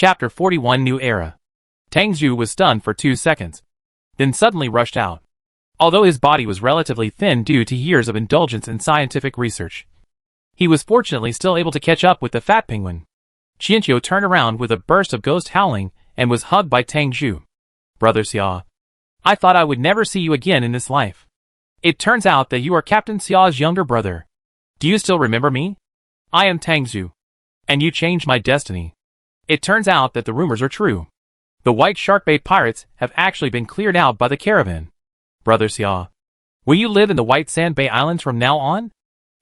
Chapter 41 New Era. Tang Zhu was stunned for 2 seconds, then suddenly rushed out. Although his body was relatively thin due to years of indulgence in scientific research, he was fortunately still able to catch up with the fat penguin. Qianqiu turned around with a burst of ghost howling and was hugged by Tang Zhu. "Brother Xia, I thought I would never see you again in this life. It turns out that you are Captain Xia's younger brother. Do you still remember me? I am Tang Zhu. And you changed my destiny. It turns out that the rumors are true. The White Shark Bay pirates have actually been cleared out by the caravan. Brother Xia, will you live in the White Sand Bay Islands from now on?"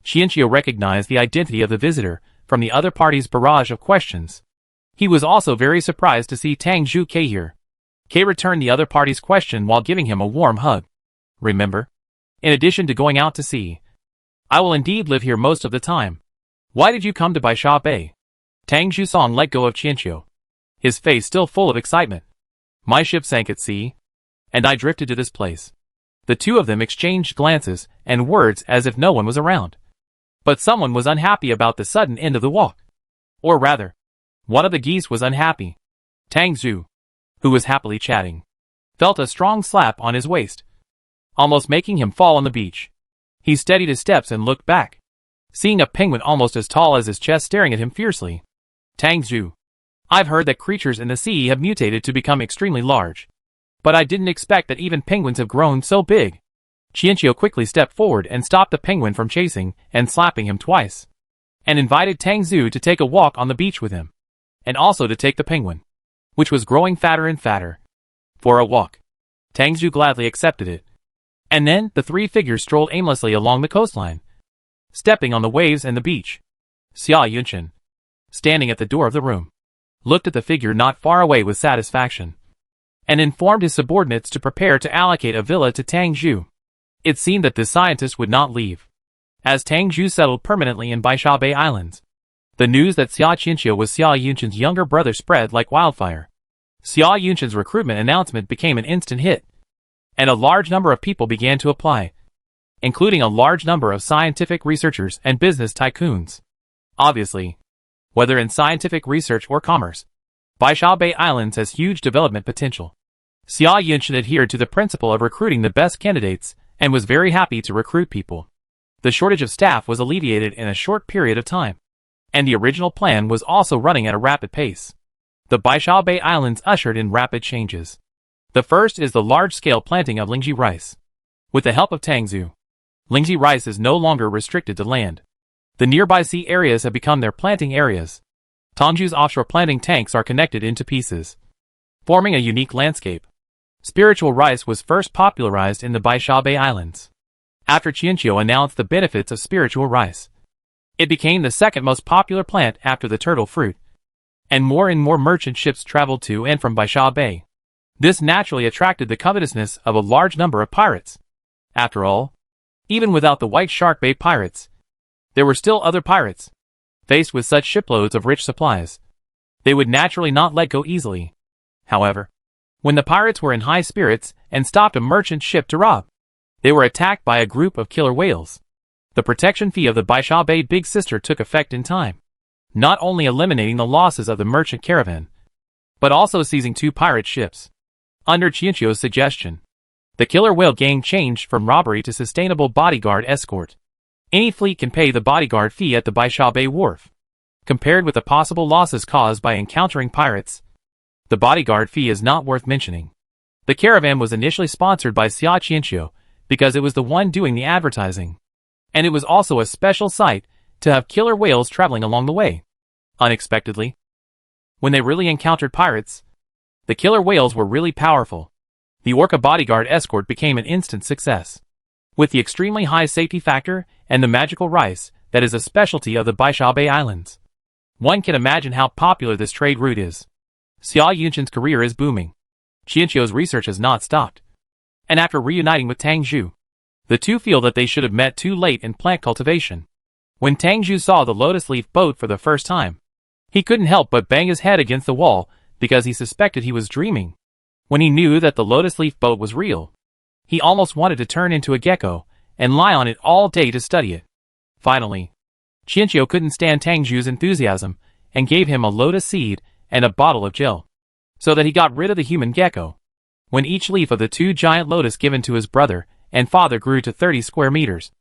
Qianqiu recognized the identity of the visitor from the other party's barrage of questions. He was also very surprised to see Tang Zhu Ke here. Ke returned the other party's question while giving him a warm hug. "Remember? In addition to going out to sea, I will indeed live here most of the time. Why did you come to Baisha Bay?" Tang Zhu let go of Qianqiu, his face still full of excitement. "My ship sank at sea, and I drifted to this place." The two of them exchanged glances and words as if no one was around. But someone was unhappy about the sudden end of the walk. Or rather, one of the geese was unhappy. Tang Zhu, who was happily chatting, felt a strong slap on his waist, almost making him fall on the beach. He steadied his steps and looked back, seeing a penguin almost as tall as his chest staring at him fiercely. "Tang Zhu, I've heard that creatures in the sea have mutated to become extremely large, but I didn't expect that even penguins have grown so big." Qianqiu quickly stepped forward and stopped the penguin from chasing and slapping him twice, and invited Tang Zhu to take a walk on the beach with him, and also to take the penguin, which was growing fatter and fatter, for a walk. Tang Zhu gladly accepted it. And then the three figures strolled aimlessly along the coastline, stepping on the waves and the beach. Xia Yunchen, standing at the door of the room, looked at the figure not far away with satisfaction, and informed his subordinates to prepare to allocate a villa to Tang Zhu. It seemed that this scientist would not leave, as Tang Zhu settled permanently in Baisha Bay Islands. The news that Xia Qianqiu was Xia Yunchen's younger brother spread like wildfire. Xia Yunchen's recruitment announcement became an instant hit, and a large number of people began to apply, including a large number of scientific researchers and business tycoons. Obviously, whether in scientific research or commerce, Baisha Bay Islands has huge development potential. Xia Yunchen adhered to the principle of recruiting the best candidates and was very happy to recruit people. The shortage of staff was alleviated in a short period of time, and the original plan was also running at a rapid pace. The Baisha Bay Islands ushered in rapid changes. The first is the large-scale planting of Lingji rice. With the help of Tang Zhu, Lingji rice is no longer restricted to land. The nearby sea areas have become their planting areas. Tangzhu's offshore planting tanks are connected into pieces, forming a unique landscape. Spiritual rice was first popularized in the Baisha Bay Islands. After Qianqiu announced the benefits of spiritual rice, it became the second most popular plant after the turtle fruit, and more merchant ships traveled to and from Baisha Bay. This naturally attracted the covetousness of a large number of pirates. After all, even without the White Shark Bay pirates, there were still other pirates. Faced with such shiploads of rich supplies, they would naturally not let go easily. However, when the pirates were in high spirits and stopped a merchant ship to rob, they were attacked by a group of killer whales. The protection fee of the Baisha Bay Big Sister took effect in time, not only eliminating the losses of the merchant caravan, but also seizing 2 pirate ships. Under Qianqiu's suggestion, the killer whale gang changed from robbery to sustainable bodyguard escort. Any fleet can pay the bodyguard fee at the Baisha Bay wharf. Compared with the possible losses caused by encountering pirates, the bodyguard fee is not worth mentioning. The caravan was initially sponsored by Xia Qianqiu because it was the one doing the advertising, and it was also a special sight to have killer whales traveling along the way. Unexpectedly, when they really encountered pirates, the killer whales were really powerful. The Orca bodyguard escort became an instant success. With the extremely high safety factor and the magical rice that is a specialty of the Baisha Bay Islands, one can imagine how popular this trade route is. Xia Yunchen's career is booming. Qianqiu's research has not stopped. And after reuniting with Tang Zhu, the two feel that they should have met too late in plant cultivation. When Tang Zhu saw the lotus leaf boat for the first time, he couldn't help but bang his head against the wall because he suspected he was dreaming. When he knew that the lotus leaf boat was real, he almost wanted to turn into a gecko and lie on it all day to study it. Finally, Qianqiu couldn't stand Tang Zhu's enthusiasm and gave him a lotus seed and a bottle of gel, so that he got rid of the human gecko. When each leaf of the 2 giant lotus given to his brother and father grew to 30 square meters,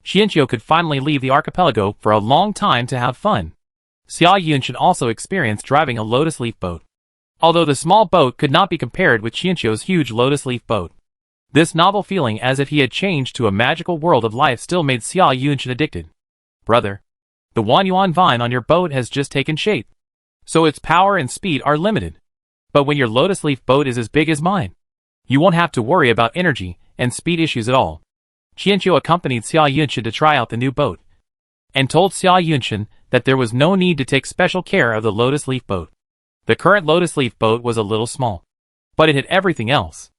Qianqiu could finally leave the archipelago for a long time to have fun. Xia Yunshan also experienced driving a lotus leaf boat, although the small boat could not be compared with Qianqiu's huge lotus leaf boat. This novel feeling as if he had changed to a magical world of life still made Xia Yunshan addicted. Brother, the Wanyuan vine on your boat has just taken shape, so its power and speed are limited. But when your lotus leaf boat is as big as mine, you won't have to worry about energy and speed issues at all. Qianqiu accompanied Xia Yunshan to try out the new boat, and told Xia Yunshan that there was no need to take special care of the lotus leaf boat. The current lotus leaf boat was a little small, but it had everything else.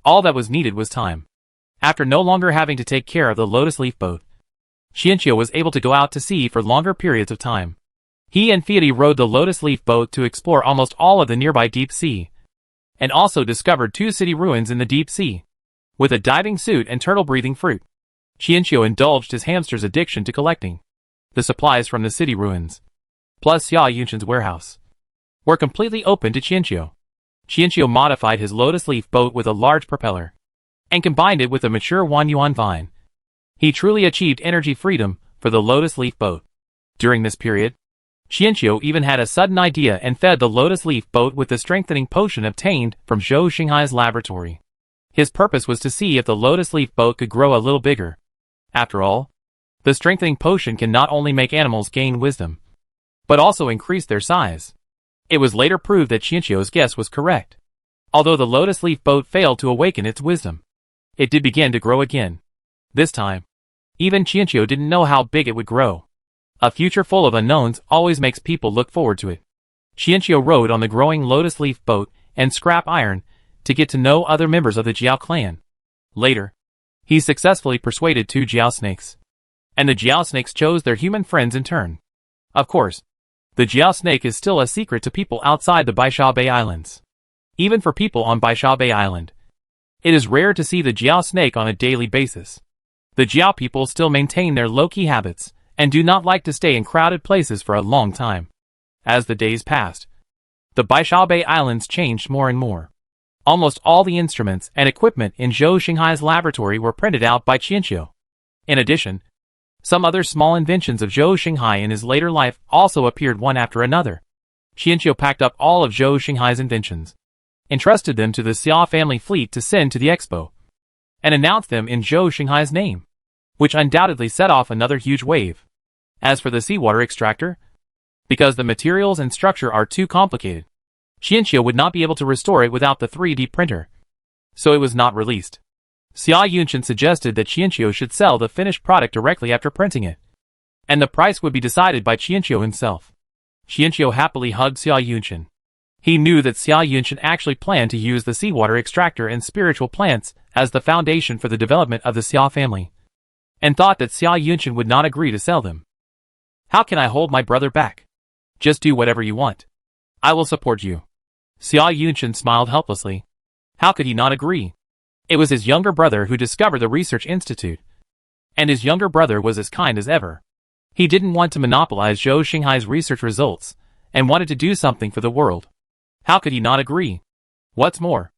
All that was needed was time. After no longer having to take care of the lotus leaf boat, Qianqiu was able to go out to sea for longer periods of time. He and Fiati rowed the lotus leaf boat to explore almost all of the nearby deep sea, and also discovered 2 city ruins in the deep sea, with a diving suit and turtle-breathing fruit. Qianqiu indulged his hamster's addiction to collecting the supplies from the city ruins, plus Xia Yunshan's warehouse, were completely open to Qianqiu. Qianqiu modified his lotus leaf boat with a large propeller, and combined it with a mature Wanyuan vine. He truly achieved energy freedom for the lotus leaf boat. During this period, Qianqiu even had a sudden idea and fed the lotus leaf boat with the strengthening potion obtained from Zhou Xinghai's laboratory. His purpose was to see if the lotus leaf boat could grow a little bigger. After all, the strengthening potion can not only make animals gain wisdom, but also increase their size. It was later proved that Qianqiu's guess was correct. Although the lotus leaf boat failed to awaken its wisdom, it did begin to grow again. This time, even Qianqiu didn't know how big it would grow. A future full of unknowns always makes people look forward to it. Qianqiu rode on the growing lotus leaf boat and scrap iron to get to know other members of the Jiao clan. Later, he successfully persuaded 2 Jiao snakes, and the Jiao snakes chose their human friends in turn. Of course, the Jiao snake is still a secret to people outside the Baisha Bay Islands. Even for people on Baisha Bay Island, it is rare to see the Jiao snake on a daily basis. The Jiao people still maintain their low-key habits and do not like to stay in crowded places for a long time. As the days passed, the Baisha Bay Islands changed more and more. Almost all the instruments and equipment in Zhou Xinghai's laboratory were printed out by Qianqiu. In addition, some other small inventions of Zhou Xinghai in his later life also appeared one after another. Qianqiu packed up all of Zhou Xinghai's inventions, entrusted them to the Xia family fleet to send to the expo, and announced them in Zhou Xinghai's name, which undoubtedly set off another huge wave. As for the seawater extractor, because the materials and structure are too complicated, Qianqiu would not be able to restore it without the 3D printer, so it was not released. Xia Yunshan suggested that Qianqiu should sell the finished product directly after printing it, and the price would be decided by Qianqiu himself. Qianqiu happily hugged Xia Yunshan. He knew that Xia Yunshan actually planned to use the seawater extractor and spiritual plants as the foundation for the development of the Xia family, and thought that Xia Yunshan would not agree to sell them. "How can I hold my brother back? Just do whatever you want. I will support you." Xia Yunshan smiled helplessly. How could he not agree? It was his younger brother who discovered the research institute, and his younger brother was as kind as ever. He didn't want to monopolize Zhou Xinghai's research results, and wanted to do something for the world. How could he not agree? What's more,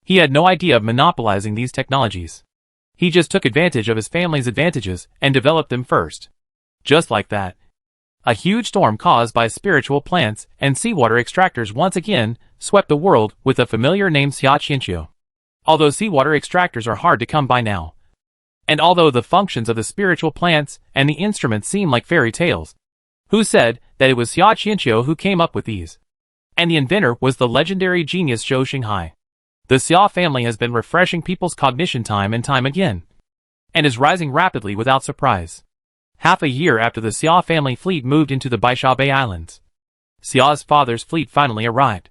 he had no idea of monopolizing these technologies. He just took advantage of his family's advantages and developed them first. Just like that, a huge storm caused by spiritual plants and seawater extractors once again swept the world with a familiar name, Xia Qianqiu. Although seawater extractors are hard to come by now, and although the functions of the spiritual plants and the instruments seem like fairy tales, who said that it was Xia Qianqiu who came up with these? And the inventor was the legendary genius Zhou Xinghai. The Xia family has been refreshing people's cognition time and time again, and is rising rapidly without surprise. Half a year after the Xia family fleet moved into the Baisha Bay Islands, Xia's father's fleet finally arrived.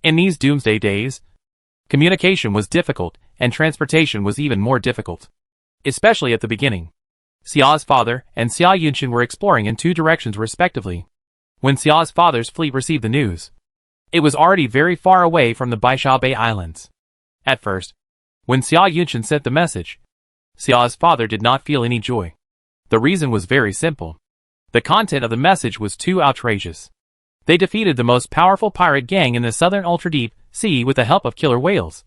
In these doomsday days, communication was difficult and transportation was even more difficult, especially at the beginning. Xia's father and Xia Yunshan were exploring in 2 directions respectively. When Xia's father's fleet received the news, it was already very far away from the Baisha Bay Islands. At first, when Xia Yunshan sent the message, Xia's father did not feel any joy. The reason was very simple. The content of the message was too outrageous. They defeated the most powerful pirate gang in the southern ultra-deep sea with the help of killer whales.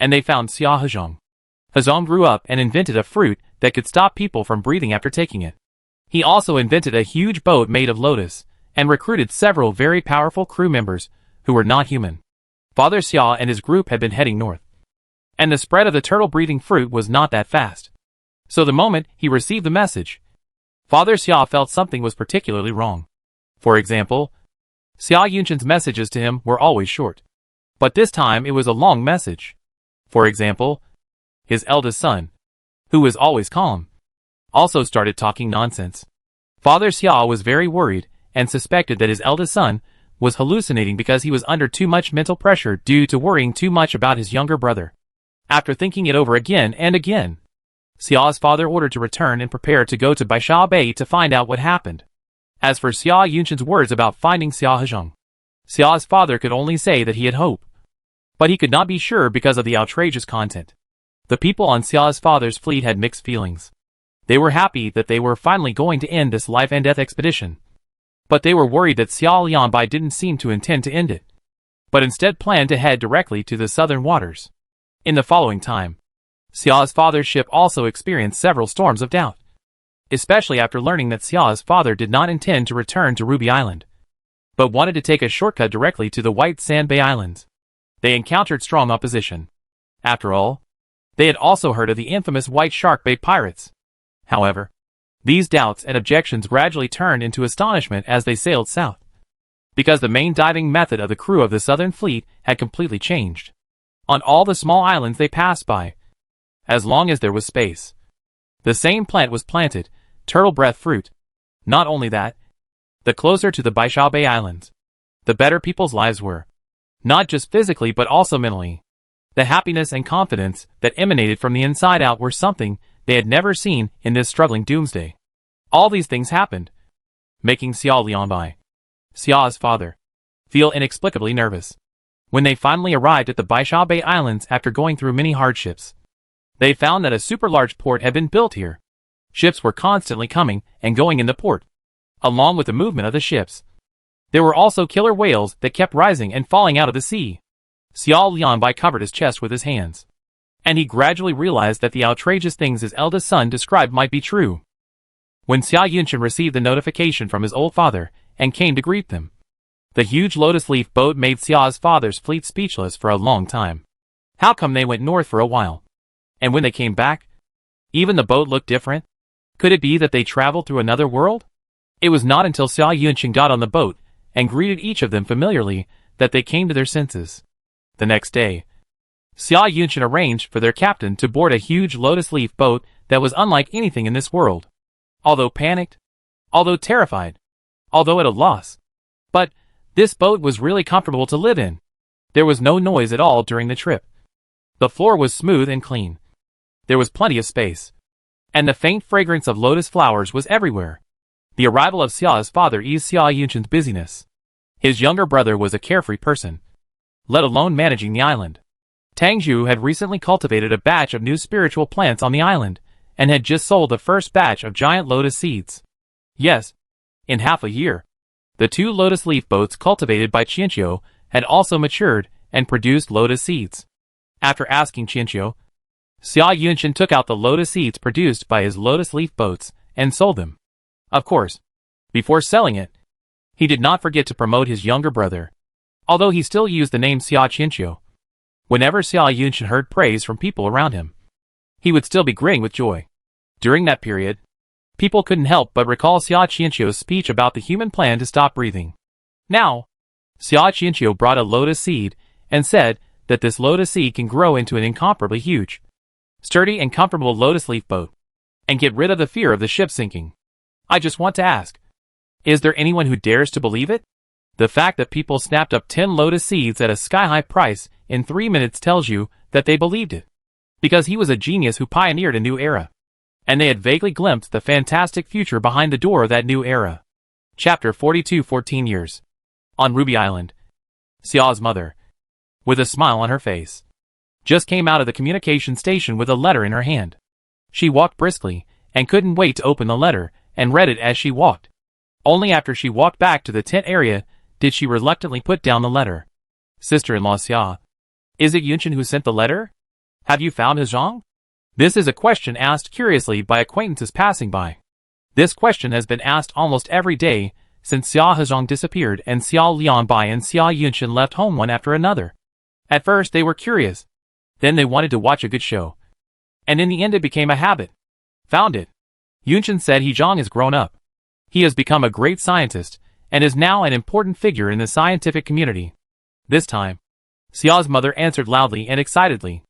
And they found Xia Hezhong. Hezhong grew up and invented a fruit that could stop people from breathing after taking it. He also invented a huge boat made of lotus, and recruited several very powerful crew members who were not human. Father Xia and his group had been heading north. And the spread of the turtle-breathing fruit was not that fast. So the moment he received the message, Father Xia felt something was particularly wrong. For example, Xia Yunshan's messages to him were always short. But this time it was a long message. For example, his eldest son, who was always calm, also started talking nonsense. Father Xia was very worried and suspected that his eldest son was hallucinating because he was under too much mental pressure due to worrying too much about his younger brother. After thinking it over again and again, Xia's father ordered to return and prepare to go to Baisha Bay to find out what happened. As for Xia Yunshan's words about finding Xia Hezhong, Xia's father could only say that he had hope. But he could not be sure because of the outrageous content. The people on Xia's father's fleet had mixed feelings. They were happy that they were finally going to end this life and death expedition. But they were worried that Xia Lianbai didn't seem to intend to end it, but instead planned to head directly to the southern waters. In the following time, Xia's father's ship also experienced several storms of doubt, especially after learning that Xia's father did not intend to return to Ruby Island, but wanted to take a shortcut directly to the White Sand Bay Islands. They encountered strong opposition. After all, they had also heard of the infamous White Shark Bay pirates. However, these doubts and objections gradually turned into astonishment as they sailed south, because the main diving method of the crew of the Southern Fleet had completely changed. On all the small islands they passed by, as long as there was space, the same plant was planted, turtle breath fruit. Not only that, the closer to the Baisha Bay Islands, the better people's lives were, not just physically but also mentally. The happiness and confidence that emanated from the inside out were something they had never seen in this struggling doomsday. All these things happened, making Xia Lianbai, Xia's father, feel inexplicably nervous. When they finally arrived at the Baisha Bay Islands after going through many hardships, they found that a super large port had been built here. Ships were constantly coming and going in the port, along with the movement of the ships. There were also killer whales that kept rising and falling out of the sea. Xia Lianbai covered his chest with his hands, and he gradually realized that the outrageous things his eldest son described might be true. When Xia Yunshan received the notification from his old father and came to greet them, the huge lotus leaf boat made Xia's father's fleet speechless for a long time. How come they went north for a while, and when they came back, even the boat looked different? Could it be that they traveled through another world? It was not until Xia Yunshan got on the boat and greeted each of them familiarly that they came to their senses. The next day, Xia Yunshan arranged for their captain to board a huge lotus leaf boat that was unlike anything in this world. Although panicked, although terrified, although at a loss, but this boat was really comfortable to live in. There was no noise at all during the trip. The floor was smooth and clean. There was plenty of space, and the faint fragrance of lotus flowers was everywhere. The arrival of Xia's father eased Xia Yunshan's busyness. His younger brother was a carefree person, let alone managing the island. Tang Zhu had recently cultivated a batch of new spiritual plants on the island, and had just sold the first batch of giant lotus seeds. Yes, in half a year, the 2 lotus leaf boats cultivated by Qianqiu had also matured and produced lotus seeds. After asking Qianqiu, Xia Yunshan took out the lotus seeds produced by his lotus leaf boats and sold them. Of course, before selling it, he did not forget to promote his younger brother, although he still used the name Xia Qianqiu. Whenever Xia Yunshan heard praise from people around him, he would still be grinning with joy. During that period, people couldn't help but recall Xia Qianqiu's speech about the human plan to stop breathing. Now, Xia Qianqiu brought a lotus seed and said that this lotus seed can grow into an incomparably huge, sturdy and comfortable lotus leaf boat, and get rid of the fear of the ship sinking. I just want to ask, is there anyone who dares to believe it? The fact that people snapped up 10 lotus seeds at a sky-high price in 3 minutes tells you that they believed it, because he was a genius who pioneered a new era, and they had vaguely glimpsed the fantastic future behind the door of that new era. Chapter 42. 14 years. On Ruby Island, Xia's mother, with a smile on her face, just came out of the communication station with a letter in her hand. She walked briskly, and couldn't wait to open the letter, and read it as she walked. Only after she walked back to the tent area did she reluctantly put down the letter. Sister-in-law Xia. Is it Yunchen who sent the letter? Have you found Hezhong? This is a question asked curiously by acquaintances passing by. This question has been asked almost every day since Xia Hezhong disappeared and Xia Lianbai and Xia Yunchen left home one after another. At first they were curious. Then they wanted to watch a good show. And in the end it became a habit. Found it. Yunchen said Hezhong has grown up. He has become a great scientist and is now an important figure in the scientific community. This time, Xia's mother answered loudly and excitedly.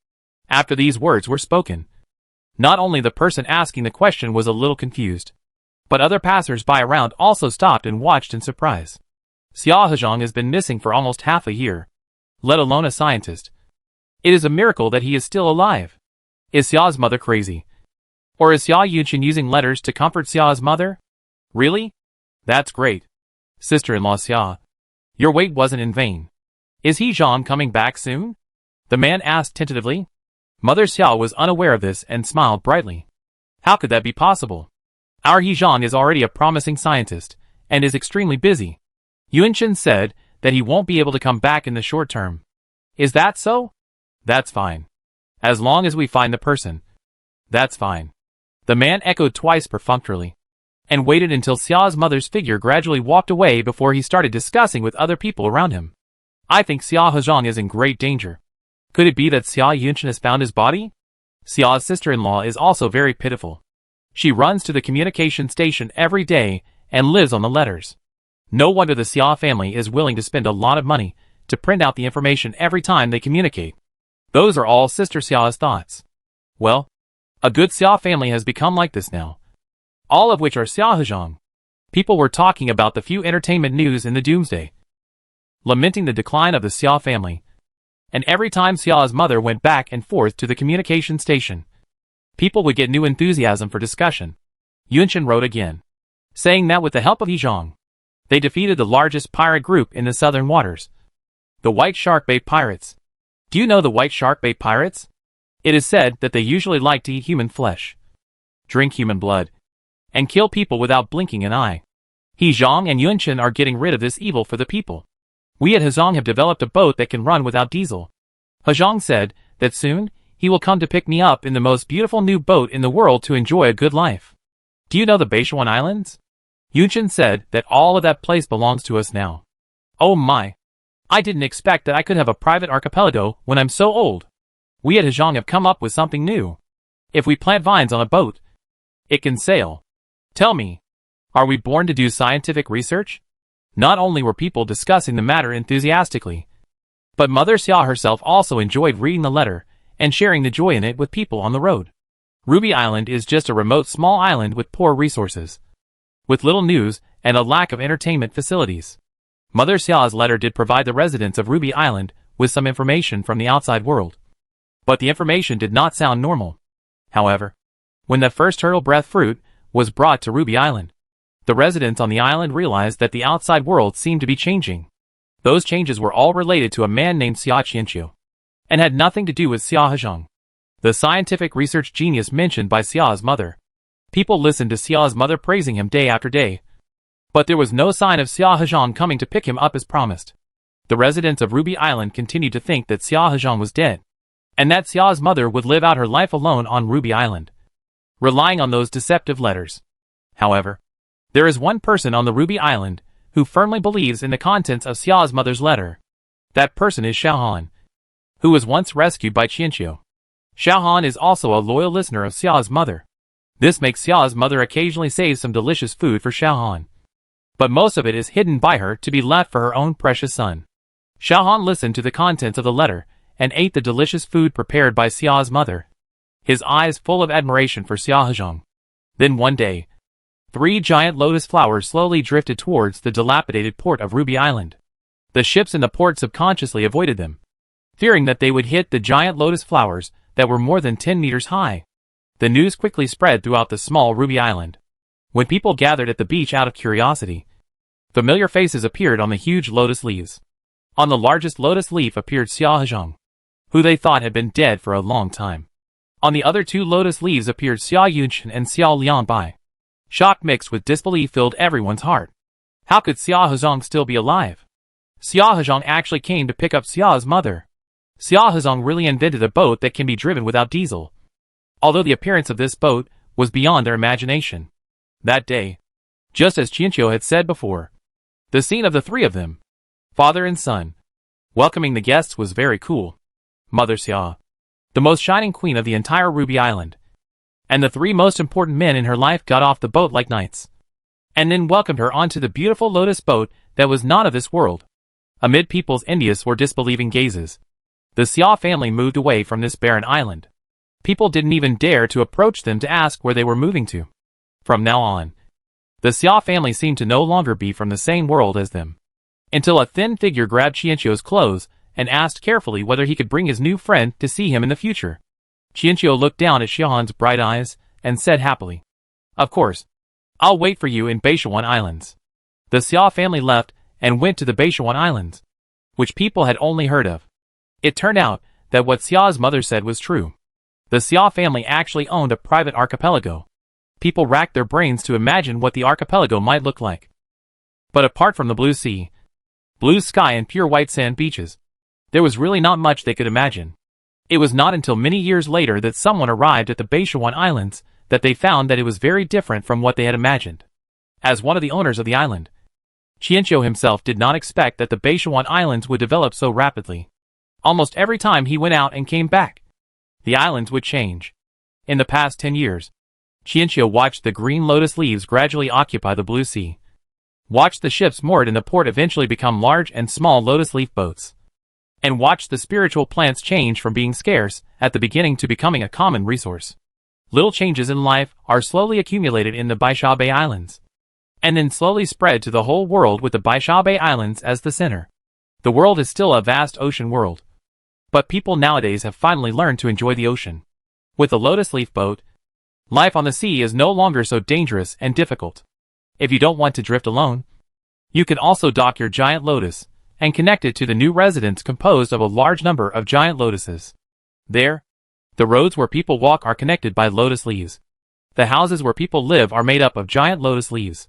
After these words were spoken, not only the person asking the question was a little confused, but other passers-by around also stopped and watched in surprise. Xia Hezhong has been missing for almost half a year, let alone a scientist. It is a miracle that he is still alive. Is Xia's mother crazy? Or is Xia Yunchen using letters to comfort Xia's mother? Really? That's great. Sister-in-law Xia. Your wait wasn't in vain. Is Hezhong coming back soon? The man asked tentatively. Mother Xia was unaware of this and smiled brightly. How could that be possible? Our Hezhong is already a promising scientist, and is extremely busy. Yunchen said that he won't be able to come back in the short term. Is that so? That's fine. As long as we find the person. That's fine. The man echoed twice perfunctorily, and waited until Xia's mother's figure gradually walked away before he started discussing with other people around him. I think Xia Hezhong is in great danger. Could it be that Xia Yunchen has found his body? Xia's sister-in-law is also very pitiful. She runs to the communication station every day and lives on the letters. No wonder the Xia family is willing to spend a lot of money to print out the information every time they communicate. Those are all Sister Xia's thoughts. Well, a good Xia family has become like this now. All of which are Xia Hezhong. People were talking about the few entertainment news in the doomsday, lamenting the decline of the Xia family. And every time Xia's mother went back and forth to the communication station, people would get new enthusiasm for discussion. Yunchen wrote again, saying that with the help of Hezhong, they defeated the largest pirate group in the southern waters, the White Shark Bait Pirates. Do you know the White Shark Bait Pirates? It is said that they usually like to eat human flesh, drink human blood, and kill people without blinking an eye. Hezhong and Yunchen are getting rid of this evil for the people. We at Hezhong have developed a boat that can run without diesel. Hezhong said that soon he will come to pick me up in the most beautiful new boat in the world to enjoy a good life. Do you know the Beishuan Islands? Yunchen said that all of that place belongs to us now. Oh my! I didn't expect that I could have a private archipelago when I'm so old. We at Hezhong have come up with something new. If we plant vines on a boat, it can sail. Tell me, are we born to do scientific research? Not only were people discussing the matter enthusiastically, but Mother Xia herself also enjoyed reading the letter and sharing the joy in it with people on the road. Ruby Island is just a remote small island with poor resources, with little news and a lack of entertainment facilities. Mother Xia's letter did provide the residents of Ruby Island with some information from the outside world, but the information did not sound normal. However, when the first turtle breath fruit was brought to Ruby Island, the residents on the island realized that the outside world seemed to be changing. Those changes were all related to a man named Xia Qianqiu, and had nothing to do with Xia Hezhong, the scientific research genius mentioned by Xia's mother. People listened to Xia's mother praising him day after day, but there was no sign of Xia Hezhong coming to pick him up as promised. The residents of Ruby Island continued to think that Xia Hezhong was dead, and that Xia's mother would live out her life alone on Ruby Island, relying on those deceptive letters. However, there is one person on the Ruby Island who firmly believes in the contents of Xia's mother's letter. That person is Xiaohan, who was once rescued by Qianqiu. Xiaohan is also a loyal listener of Xia's mother. This makes Xia's mother occasionally save some delicious food for Xiaohan, but most of it is hidden by her to be left for her own precious son. Xiaohan listened to the contents of the letter and ate the delicious food prepared by Xia's mother, his eyes full of admiration for Xia Hezhong. Then one day, 3 giant lotus flowers slowly drifted towards the dilapidated port of Ruby Island. The ships in the port subconsciously avoided them, fearing that they would hit the giant lotus flowers that were more than 10 meters high. The news quickly spread throughout the small Ruby Island. When people gathered at the beach out of curiosity, familiar faces appeared on the huge lotus leaves. On the largest lotus leaf appeared Xia Hezhong, who they thought had been dead for a long time. On the other 2 lotus leaves appeared Xia Yunchen and Xia Lianbai. Shock mixed with disbelief filled everyone's heart. How could Xia Hezhong still be alive? Xia Hezhong actually came to pick up Xia's mother. Xia Hezhong really invented a boat that can be driven without diesel. Although the appearance of this boat was beyond their imagination. That day, just as Qianqiu had said before, the scene of the three of them, father and son, welcoming the guests was very cool. Mother Xia, the most shining queen of the entire Ruby Island, and the three most important men in her life got off the boat like knights, and then welcomed her onto the beautiful lotus boat that was not of this world. Amid people's envious or disbelieving gazes, the Xia family moved away from this barren island. People didn't even dare to approach them to ask where they were moving to. From now on, the Xia family seemed to no longer be from the same world as them. Until a thin figure grabbed Qianqiu's clothes and asked carefully whether he could bring his new friend to see him in the future. Qianqiu looked down at Xiaohan's bright eyes and said happily, "Of course. I'll wait for you in Beishuan Islands." The Xia family left and went to the Beishuan Islands, which people had only heard of. It turned out that what Xia's mother said was true. The Xia family actually owned a private archipelago. People racked their brains to imagine what the archipelago might look like. But apart from the blue sea, blue sky and pure white sand beaches, there was really not much they could imagine. It was not until many years later that someone arrived at the Beishuan Islands that they found that it was very different from what they had imagined. As one of the owners of the island, Qianqiu himself did not expect that the Beishuan Islands would develop so rapidly. Almost every time he went out and came back, the islands would change. In the past 10 years, Qianqiu watched the green lotus leaves gradually occupy the blue sea. Watched the ships moored in the port eventually become large and small lotus leaf boats. And watched the spiritual plants change from being scarce at the beginning to becoming a common resource. Little changes in life are slowly accumulated in the Baisha Islands, and then slowly spread to the whole world with the Baisha Islands as the center. The world is still a vast ocean world, but people nowadays have finally learned to enjoy the ocean. With the lotus leaf boat, life on the sea is no longer so dangerous and difficult. If you don't want to drift alone, you can also dock your giant lotus and connect it to the new residence composed of a large number of giant lotuses. There, the roads where people walk are connected by lotus leaves. The houses where people live are made up of giant lotus leaves.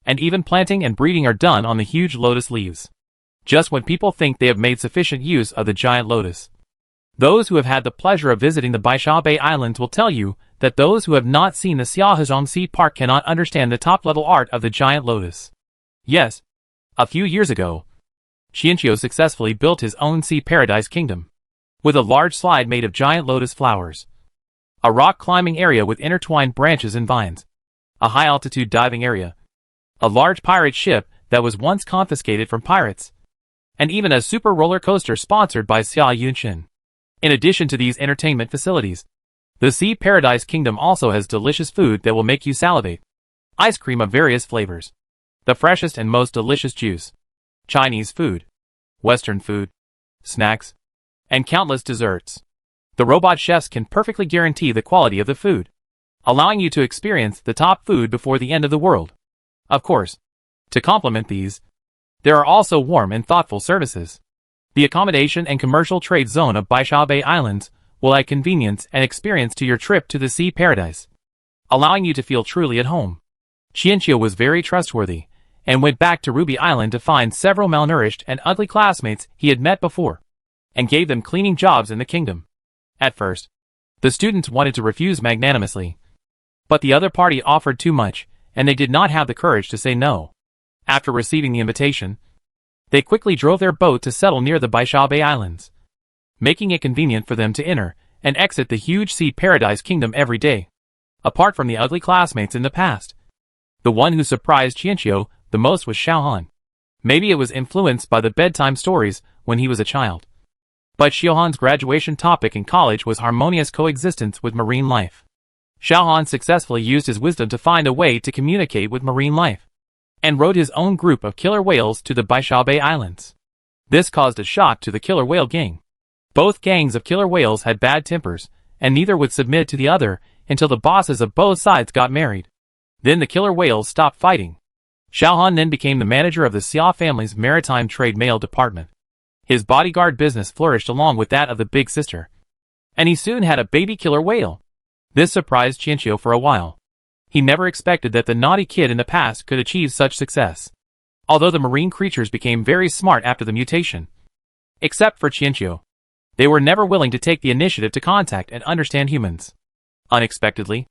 And even planting and breeding are done on the huge lotus leaves. Just when people think they have made sufficient use of the giant lotus. Those who have had the pleasure of visiting the Baisha Islands will tell you that those who have not seen the Xiahezhong Sea Park cannot understand the top-level art of the giant lotus. Yes, a few years ago, Qianqiu successfully built his own sea paradise kingdom, with a large slide made of giant lotus flowers, a rock climbing area with intertwined branches and vines, a high-altitude diving area, a large pirate ship that was once confiscated from pirates, and even a super roller coaster sponsored by Xia Yunshin. In addition to these entertainment facilities, the Sea Paradise Kingdom also has delicious food that will make you salivate. Ice cream of various flavors, the freshest and most delicious juice, Chinese food, Western food, snacks, and countless desserts. The robot chefs can perfectly guarantee the quality of the food, allowing you to experience the top food before the end of the world. Of course, to complement these, there are also warm and thoughtful services. The accommodation and commercial trade zone of Baisha Islands will add convenience and experience to your trip to the sea paradise, allowing you to feel truly at home. Qianqiu was very trustworthy, and went back to Ruby Island to find several malnourished and ugly classmates he had met before, and gave them cleaning jobs in the kingdom. At first, the students wanted to refuse magnanimously, but the other party offered too much, and they did not have the courage to say no. After receiving the invitation, they quickly drove their boat to settle near the Baisha Islands, making it convenient for them to enter and exit the huge sea paradise kingdom every day. Apart from the ugly classmates in the past, the one who surprised Qianqiu the most was Xiaohan. Maybe it was influenced by the bedtime stories when he was a child. But Xiaohan's graduation topic in college was harmonious coexistence with marine life. Xiaohan successfully used his wisdom to find a way to communicate with marine life, and rode his own group of killer whales to the Baisha Islands. This caused a shock to the killer whale gang. Both gangs of killer whales had bad tempers, and neither would submit to the other until the bosses of both sides got married. Then the killer whales stopped fighting. Xiaohan then became the manager of the Xia family's maritime trade mail department. His bodyguard business flourished along with that of the big sister, and he soon had a baby killer whale. This surprised Qianqiu for a while. He never expected that the naughty kid in the past could achieve such success. although the marine creatures became very smart after the mutation. Except for Qianqiu. They were never willing to take the initiative to contact and understand humans. Unexpectedly,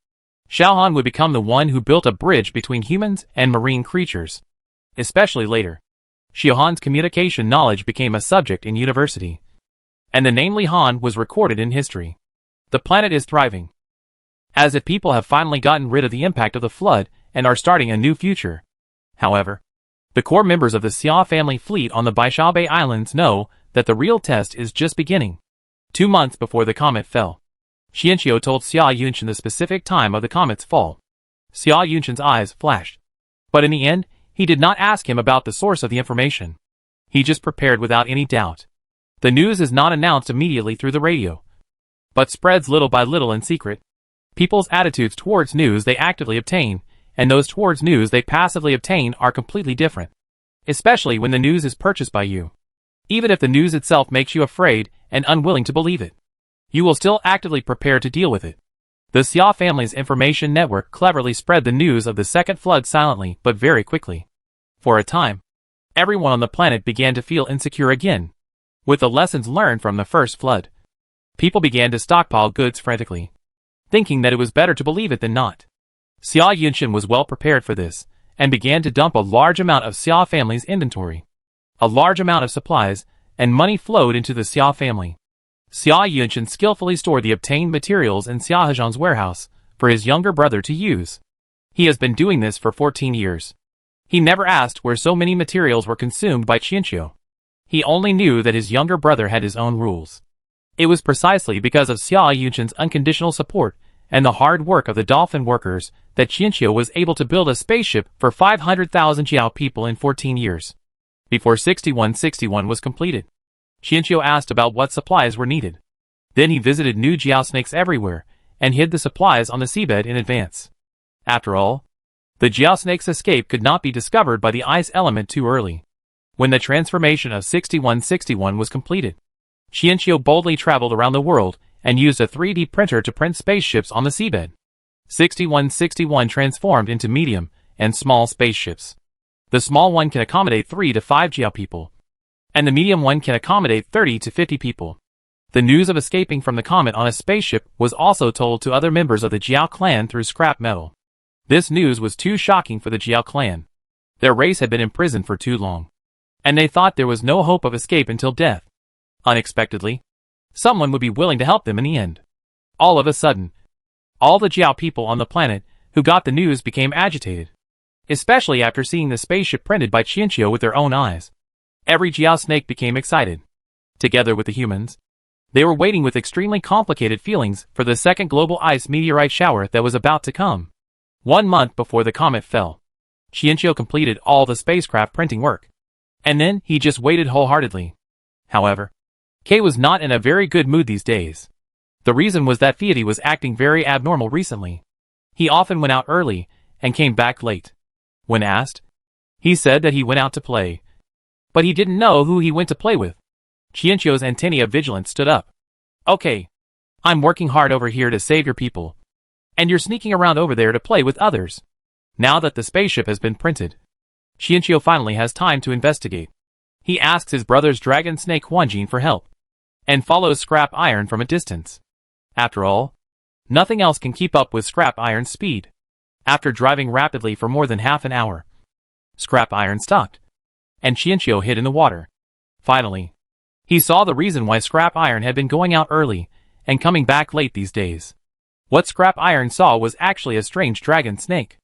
Xiaohan would become the one who built a bridge between humans and marine creatures. Especially later, Xiaohan's communication knowledge became a subject in university. And the name Li Han was recorded in history. The planet is thriving. As if people have finally gotten rid of the impact of the flood and are starting a new future. However, the core members of the Xia family fleet on the Baishaobei Islands know that the real test is just beginning. 2 months before the comet fell, Qianqiu told Xia Yunchen the specific time of the comet's fall. Xia Yunchen's eyes flashed. But in the end, he did not ask him about the source of the information. He just prepared without any doubt. The news is not announced immediately through the radio, but spreads little by little in secret. People's attitudes towards news they actively obtain, and those towards news they passively obtain are completely different. Especially when the news is purchased by you. Even if the news itself makes you afraid and unwilling to believe it, you will still actively prepare to deal with it. The Xia family's information network cleverly spread the news of the second flood silently but very quickly. For a time, everyone on the planet began to feel insecure again. With the lessons learned from the first flood, people began to stockpile goods frantically, thinking that it was better to believe it than not. Xia Yunchen was well prepared for this, and began to dump a large amount of Xia family's inventory. A large amount of supplies and money flowed into the Xia family. Xia Yunchen skillfully stored the obtained materials in Xia Hezhang's warehouse for his younger brother to use. He has been doing this for 14 years. He never asked where so many materials were consumed by Qianqiu. He only knew that his younger brother had his own rules. It was precisely because of Xia Yunchen's unconditional support and the hard work of the dolphin workers that Qianqiu was able to build a spaceship for 500,000 Jiao people in 14 years. Before 6161 was completed, Qianqiu asked about what supplies were needed. Then he visited new Jiao snakes everywhere and hid the supplies on the seabed in advance. After all, the Jiao snake's escape could not be discovered by the ice element too early. When the transformation of 6161 was completed, Qianqiu boldly traveled around the world and used a 3D printer to print spaceships on the seabed. 6161 transformed into medium and small spaceships. The small one can accommodate 3 to 5 Jiao people, and the medium one can accommodate 30 to 50 people. The news of escaping from the comet on a spaceship was also told to other members of the Jiao clan through scrap metal. This news was too shocking for the Jiao clan. Their race had been imprisoned for too long, and they thought there was no hope of escape until death. Unexpectedly, someone would be willing to help them in the end. All of a sudden, all the Jiao people on the planet who got the news became agitated, especially after seeing the spaceship printed by Qianqiu with their own eyes. Every Jiao snake became excited. Together with the humans, they were waiting with extremely complicated feelings for the second global ice meteorite shower that was about to come. 1 month before the comet fell, Qianqiu completed all the spacecraft printing work. And then he just waited wholeheartedly. However, Kay was not in a very good mood these days. The reason was that Fiat was acting very abnormal recently. He often went out early and came back late. When asked, he said that he went out to play. But he didn't know who he went to play with. Qianqiu's antennae of vigilance stood up. Okay. I'm working hard over here to save your people. And you're sneaking around over there to play with others. Now that the spaceship has been printed, Qianqiu finally has time to investigate. He asks his brother's dragon snake Huanjin for help, and follows scrap iron from a distance. After all, nothing else can keep up with scrap iron's speed. After driving rapidly for more than half an hour, scrap iron stopped, and Qianqiu hid in the water. Finally, he saw the reason why scrap iron had been going out early and coming back late these days. What scrap iron saw was actually a strange dragon snake,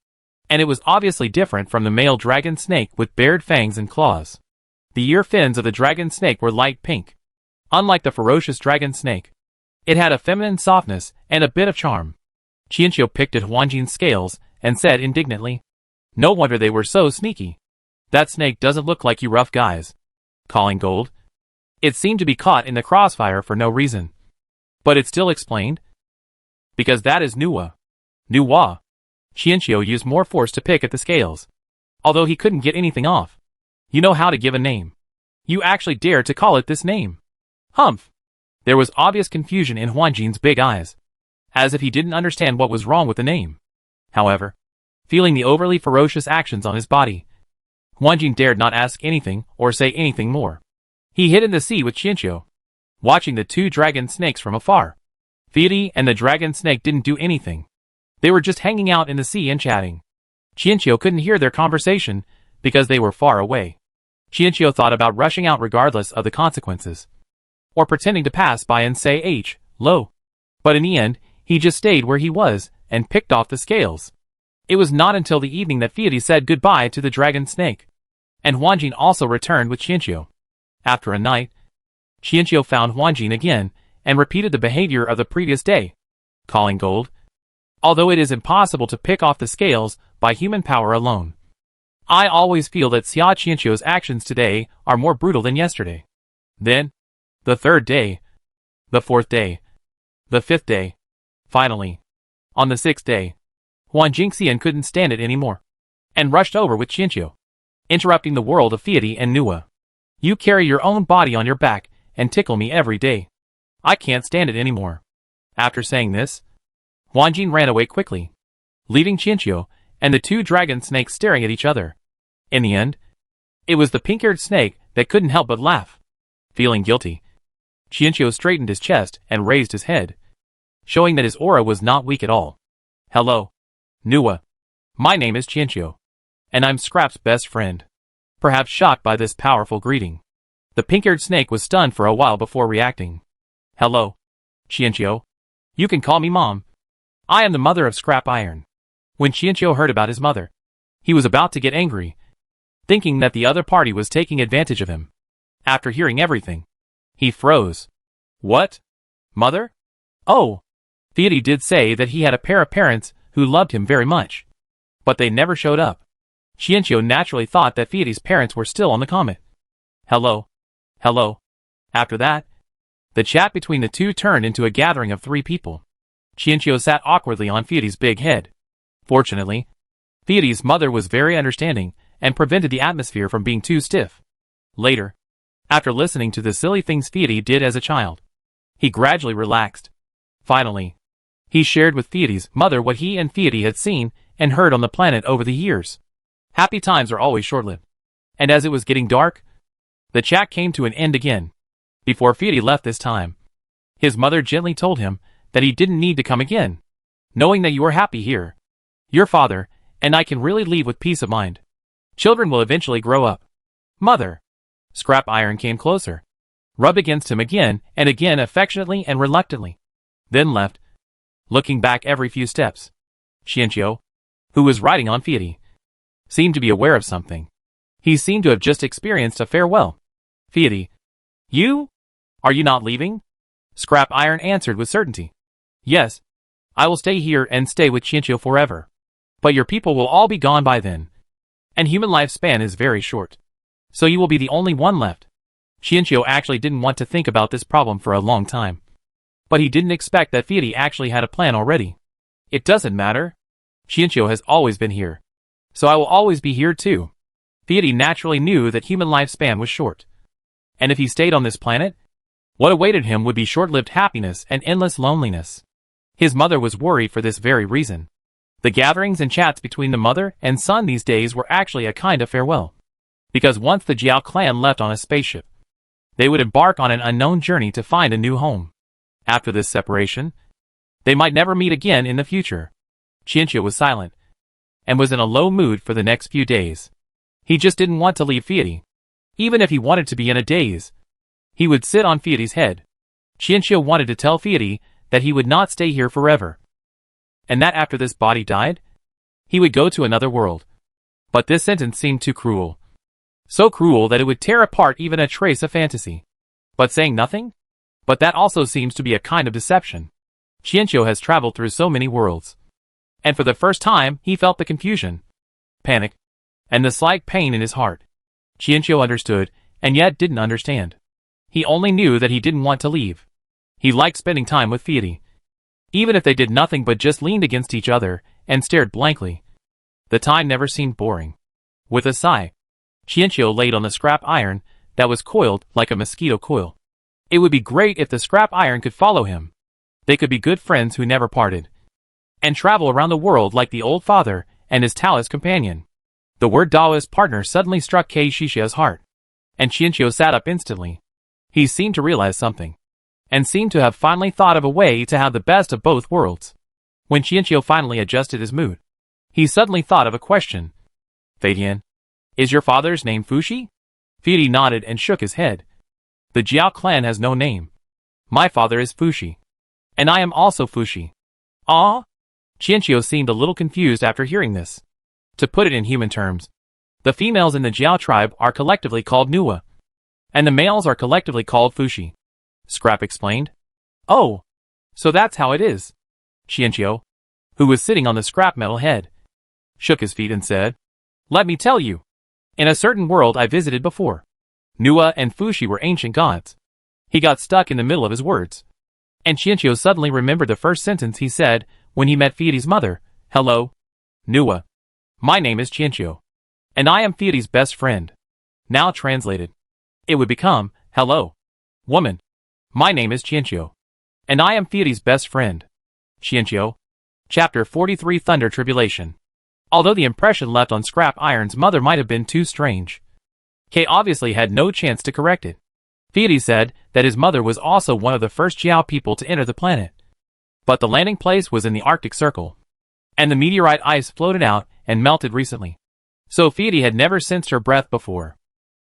and it was obviously different from the male dragon snake with bared fangs and claws. The ear fins of the dragon snake were light pink. Unlike the ferocious dragon snake, it had a feminine softness and a bit of charm. Qianqiu picked at Huanjin's scales and said indignantly, "No wonder they were so sneaky. That snake doesn't look like you rough guys." Calling gold, it seemed to be caught in the crossfire for no reason. But it still explained, because that is Nuwa. Nuwa. Qianqiu used more force to pick at the scales, although he couldn't get anything off. You know how to give a name. You actually dared to call it this name. Humph. There was obvious confusion in Huanjin's big eyes, as if he didn't understand what was wrong with the name. However, feeling the overly ferocious actions on his body, Huanjin dared not ask anything or say anything more. He hid in the sea with Qianqiu, watching the two dragon snakes from afar. Fieri and the dragon snake didn't do anything. They were just hanging out in the sea and chatting. Qianqiu couldn't hear their conversation because they were far away. Qianqiu thought about rushing out regardless of the consequences, or pretending to pass by and say hello. But in the end, he just stayed where he was and picked off the scales. It was not until the evening that Fieri said goodbye to the dragon snake, and Huanjin also returned with Qianqiu. After a night, Qianqiu found Huanjin again and repeated the behavior of the previous day, calling gold, although it is impossible to pick off the scales by human power alone. I always feel that Xia Qianqiu's actions today are more brutal than yesterday. Then, the third day, the fourth day, the fifth day. Finally, on the sixth day, Huan Jingxian couldn't stand it anymore, and rushed over with Qianqiu, interrupting the world of Fieri and Nua. You carry your own body on your back and tickle me every day. I can't stand it anymore. After saying this, Huanjin ran away quickly, leaving Qianqiu and the two dragon snakes staring at each other. In the end, it was the pink-haired snake that couldn't help but laugh. Feeling guilty, Qianqiu straightened his chest and raised his head, showing that his aura was not weak at all. Hello, Nua. My name is Qianqiu, and I'm Scrap's best friend. Perhaps shocked by this powerful greeting, the pink-haired snake was stunned for a while before reacting. Hello, Qianqiu. You can call me Mom. I am the mother of Scrap Iron. When Qianqiu heard about his mother, he was about to get angry, thinking that the other party was taking advantage of him. After hearing everything, he froze. What? Mother? Oh! Fieri did say that he had a pair of parents who loved him very much, but they never showed up. Qianqiu naturally thought that Fieri's parents were still on the comet. Hello. Hello. After that, the chat between the two turned into a gathering of 3 people. Qianqiu sat awkwardly on Fieri's big head. Fortunately, Fieri's mother was very understanding and prevented the atmosphere from being too stiff. Later, after listening to the silly things Fieri did as a child, he gradually relaxed. Finally, he shared with Fieri's mother what he and Fieri had seen and heard on the planet over the years. Happy times are always short-lived, and as it was getting dark, the chat came to an end again. Before Fieri left this time, his mother gently told him that he didn't need to come again, knowing that you are happy here. Your father and I can really leave with peace of mind. Children will eventually grow up. Mother. Scrap Iron came closer, rubbed against him again and again affectionately and reluctantly, then left, looking back every few steps. Qianqiu, who was riding on Fieri, seemed to be aware of something. He seemed to have just experienced a farewell. Fieri. You? Are you not leaving? Scrap Iron answered with certainty. Yes. I will stay here and stay with Qianqiu forever. But your people will all be gone by then. And human lifespan is very short. So you will be the only one left. Qianqiu actually didn't want to think about this problem for a long time. But he didn't expect that Fieri actually had a plan already. It doesn't matter. Qianqiu has always been here. So I will always be here too. Fieri naturally knew that human lifespan was short. And if he stayed on this planet, what awaited him would be short-lived happiness and endless loneliness. His mother was worried for this very reason. The gatherings and chats between the mother and son these days were actually a kind of farewell. Because once the Jiao clan left on a spaceship, they would embark on an unknown journey to find a new home. After this separation, they might never meet again in the future. Qianqiu was silent, and was in a low mood for the next few days. He just didn't want to leave Fieri. Even if he wanted to be in a daze, he would sit on Fieri's head. Qianqiu wanted to tell Fieri that he would not stay here forever, and that after this body died, he would go to another world. But this sentence seemed too cruel. So cruel that it would tear apart even a trace of fantasy. But saying nothing? But that also seems to be a kind of deception. Qianqiu has traveled through so many worlds, and for the first time he felt the confusion, panic, and the slight pain in his heart. Qianqiu understood, and yet didn't understand. He only knew that he didn't want to leave. He liked spending time with Fieri. Even if they did nothing but just leaned against each other and stared blankly, the time never seemed boring. With a sigh, Qianqiu laid on the scrap iron that was coiled like a mosquito coil. It would be great if the scrap iron could follow him. They could be good friends who never parted, and travel around the world like the old father and his Taoist companion. The word Daoist partner suddenly struck Kei Shishia's heart, and Qianqiu sat up instantly. He seemed to realize something, and seemed to have finally thought of a way to have the best of both worlds. When Qianqiu finally adjusted his mood, he suddenly thought of a question. Feidian, is your father's name Fushi? Feidi nodded and shook his head. The Jiao clan has no name. My father is Fushi. And I am also Fushi. Ah? Qianqiu seemed a little confused after hearing this. To put it in human terms, the females in the Jiao tribe are collectively called Nuwa, and the males are collectively called Fushi. Scrap explained. Oh, so that's how it is. Qianqiu, who was sitting on the scrap metal head, shook his feet and said, let me tell you. In a certain world I visited before, Nuwa and Fushi were ancient gods. He got stuck in the middle of his words, and Qianqiu suddenly remembered the first sentence he said when he met Feidi's mother. Hello, Nuwa. My name is Qianqiu, and I am Feidi's best friend. Now translated, it would become, hello, woman. My name is Qianqiu, and I am Feidi's best friend. Qianqiu. Chapter 43 Thunder Tribulation. Although the impression left on Scrap Iron's mother might have been too strange, Kei obviously had no chance to correct it. Feidi said that his mother was also one of the first Jiao people to enter the planet. But the landing place was in the Arctic Circle, and the meteorite ice floated out and melted recently. So Feidi had never sensed her breath before.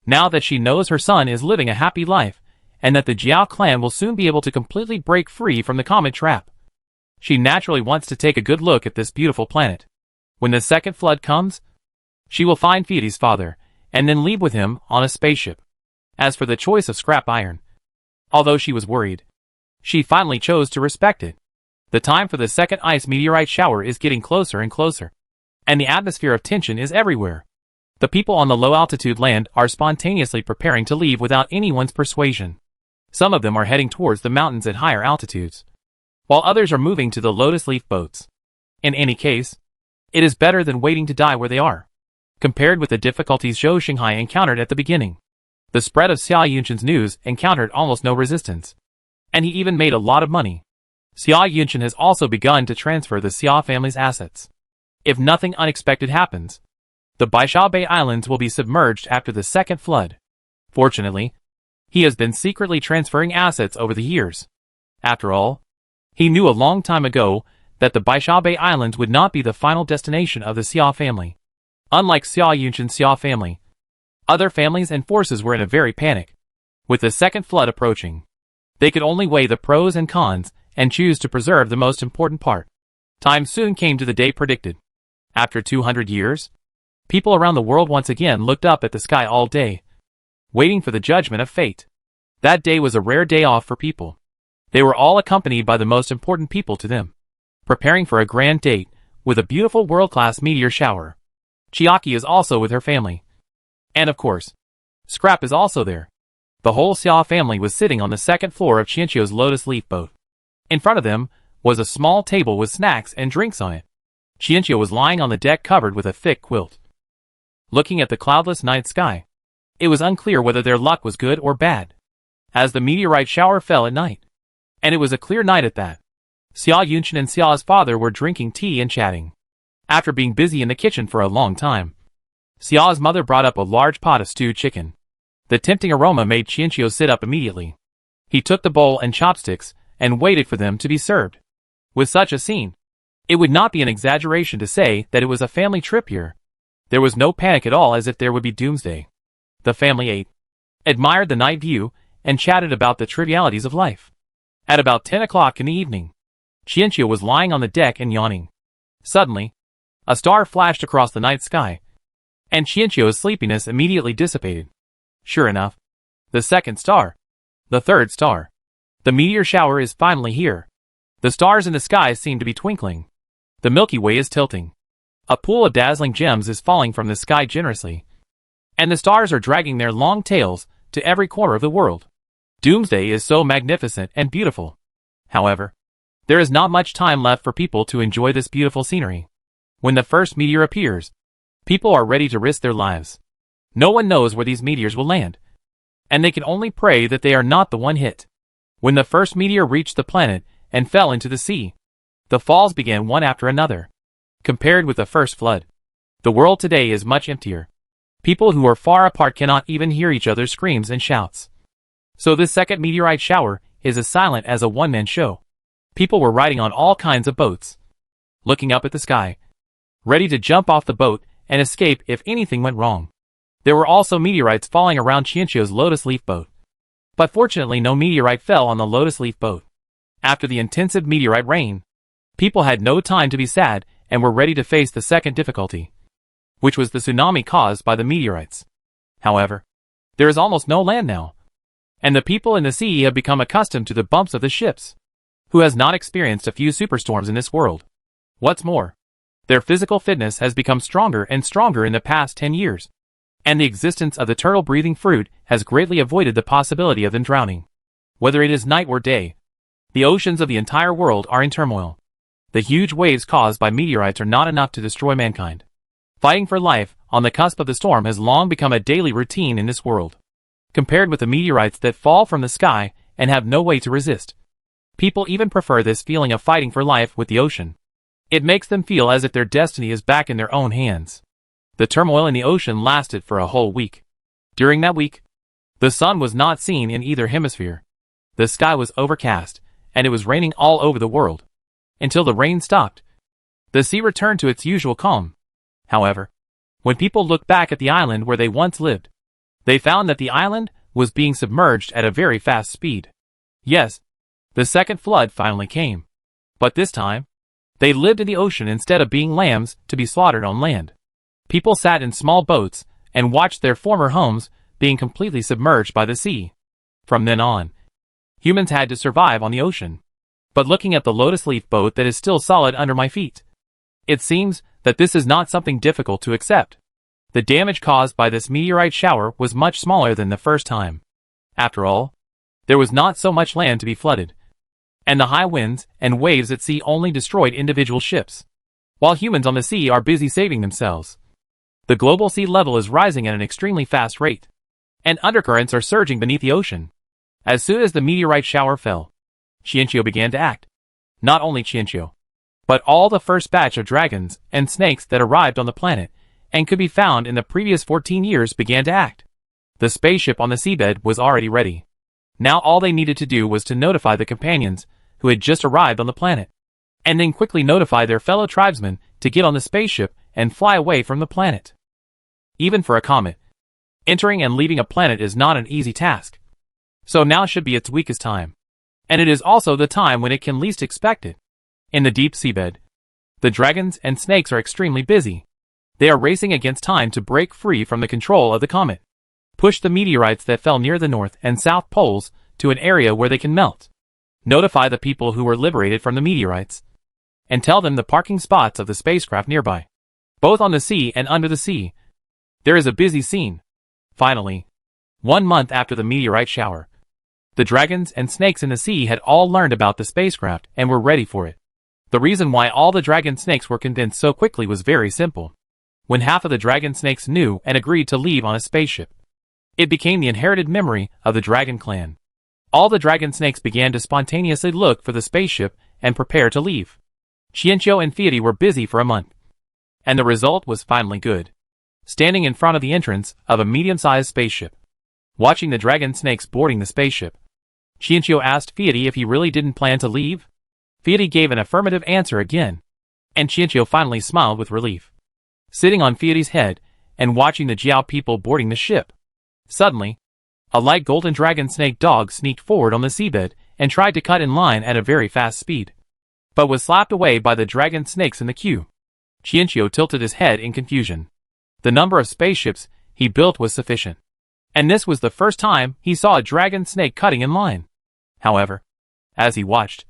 Now that she knows her son is living a happy life, and that the Jiao clan will soon be able to completely break free from the comet trap, she naturally wants to take a good look at this beautiful planet. When the second flood comes, she will find Feidi's father, and then leave with him on a spaceship. As for the choice of Scrap Iron, although she was worried, she finally chose to respect it. The time for the second ice meteorite shower is getting closer and closer, and the atmosphere of tension is everywhere. The people on the low-altitude land are spontaneously preparing to leave without anyone's persuasion. Some of them are heading towards the mountains at higher altitudes, while others are moving to the lotus leaf boats. In any case, it is better than waiting to die where they are. Compared with the difficulties Zhou Xinghai encountered at the beginning, the spread of Xia Yunshen's news encountered almost no resistance, and he even made a lot of money. Xia Yunshen has also begun to transfer the Xia family's assets. If nothing unexpected happens, the Baisha Bay Islands will be submerged after the second flood. Fortunately, he has been secretly transferring assets over the years. After all, he knew a long time ago that the Baisha Bay Islands would not be the final destination of the Xia family. Unlike Xia Yunshen's Xia family, other families and forces were in a very panic. With the second flood approaching, they could only weigh the pros and cons and choose to preserve the most important part. Time soon came to the day predicted. After 200 years, people around the world once again looked up at the sky all day, waiting for the judgment of fate. That day was a rare day off for people. They were all accompanied by the most important people to them, preparing for a grand date with a beautiful world-class meteor shower. Chiaki is also with her family. And of course, Scrap is also there. The whole Xia family was sitting on the second floor of Qianqiu's lotus leaf boat. In front of them was a small table with snacks and drinks on it. Qianqiu was lying on the deck covered with a thick quilt, looking at the cloudless night sky. It was unclear whether their luck was good or bad, as the meteorite shower fell at night. And it was a clear night at that. Xia Yunshen and Xia's father were drinking tea and chatting. After being busy in the kitchen for a long time, Xia's mother brought up a large pot of stewed chicken. The tempting aroma made Qianqiu sit up immediately. He took the bowl and chopsticks and waited for them to be served. With such a scene, it would not be an exaggeration to say that it was a family trip here. There was no panic at all, as if there would be doomsday. The family ate, admired the night view, and chatted about the trivialities of life. At about 10 o'clock in the evening, Qianqiu was lying on the deck and yawning. Suddenly, a star flashed across the night sky, and Qianqiu's sleepiness immediately dissipated. Sure enough, the second star, the third star. The meteor shower is finally here. The stars in the sky seem to be twinkling. The Milky Way is tilting. A pool of dazzling gems is falling from the sky generously, and the stars are dragging their long tails to every corner of the world. Doomsday is so magnificent and beautiful. However, there is not much time left for people to enjoy this beautiful scenery. When the first meteor appears, people are ready to risk their lives. No one knows where these meteors will land, and they can only pray that they are not the one hit. When the first meteor reached the planet and fell into the sea, the falls began one after another. Compared with the first flood, The world today is much emptier. People who are far apart cannot even hear each other's screams and shouts. So this second meteorite shower is as silent as a one-man show. People were riding on all kinds of boats, looking up at the sky, ready to jump off the boat and escape if anything went wrong. There were also meteorites falling around Qianqiu's lotus leaf boat. But fortunately no meteorite fell on the lotus leaf boat. After the intensive meteorite rain, people had no time to be sad and were ready to face the second difficulty, which was the tsunami caused by the meteorites. However, there is almost no land now, and the people in the sea have become accustomed to the bumps of the ships. Who has not experienced a few superstorms in this world? What's more, their physical fitness has become stronger and stronger in the past 10 years, and the existence of the turtle-breathing fruit has greatly avoided the possibility of them drowning. Whether it is night or day, the oceans of the entire world are in turmoil. The huge waves caused by meteorites are not enough to destroy mankind. Fighting for life on the cusp of the storm has long become a daily routine in this world. Compared with the meteorites that fall from the sky and have no way to resist, people even prefer this feeling of fighting for life with the ocean. It makes them feel as if their destiny is back in their own hands. The turmoil in the ocean lasted for a whole week. During that week, the sun was not seen in either hemisphere. The sky was overcast, and it was raining all over the world. Until the rain stopped, the sea returned to its usual calm. However, when people looked back at the island where they once lived, they found that the island was being submerged at a very fast speed. Yes, the second flood finally came. But this time, they lived in the ocean instead of being lambs to be slaughtered on land. People sat in small boats and watched their former homes being completely submerged by the sea. From then on, humans had to survive on the ocean. But looking at the lotus leaf boat that is still solid under my feet, it seems that this is not something difficult to accept. The damage caused by this meteorite shower was much smaller than the first time. After all, there was not so much land to be flooded, and the high winds and waves at sea only destroyed individual ships, while humans on the sea are busy saving themselves. The global sea level is rising at an extremely fast rate, and undercurrents are surging beneath the ocean. As soon as the meteorite shower fell, Qianqiu began to act. Not only Qianqiu, but all the first batch of dragons and snakes that arrived on the planet and could be found in the previous 14 years began to act. The spaceship on the seabed was already ready. Now all they needed to do was to notify the companions who had just arrived on the planet, and then quickly notify their fellow tribesmen to get on the spaceship and fly away from the planet. Even for a comet, entering and leaving a planet is not an easy task. So now should be its weakest time. And it is also the time when it can least expect it. In the deep seabed, the dragons and snakes are extremely busy. They are racing against time to break free from the control of the comet, push the meteorites that fell near the north and south poles to an area where they can melt, notify the people who were liberated from the meteorites, and tell them the parking spots of the spacecraft nearby. Both on the sea and under the sea, there is a busy scene. Finally, 1 month after the meteorite shower, the dragons and snakes in the sea had all learned about the spacecraft and were ready for it. The reason why all the dragon snakes were convinced so quickly was very simple. When half of the dragon snakes knew and agreed to leave on a spaceship, it became the inherited memory of the dragon clan. All the dragon snakes began to spontaneously look for the spaceship and prepare to leave. Qianqiu and Fiati were busy for a month, and the result was finally good. Standing in front of the entrance of a medium-sized spaceship, watching the dragon snakes boarding the spaceship, Qianqiu asked Fiati if he really didn't plan to leave. Fiati gave an affirmative answer again, and Qianqiu finally smiled with relief. Sitting on Fiati's head and watching the Jiao people boarding the ship, suddenly, a light golden dragon snake dog sneaked forward on the seabed and tried to cut in line at a very fast speed, but was slapped away by the dragon snakes in the queue. Qianqiu tilted his head in confusion. The number of spaceships he built was sufficient, and this was the first time he saw a dragon snake cutting in line. However, as he watched,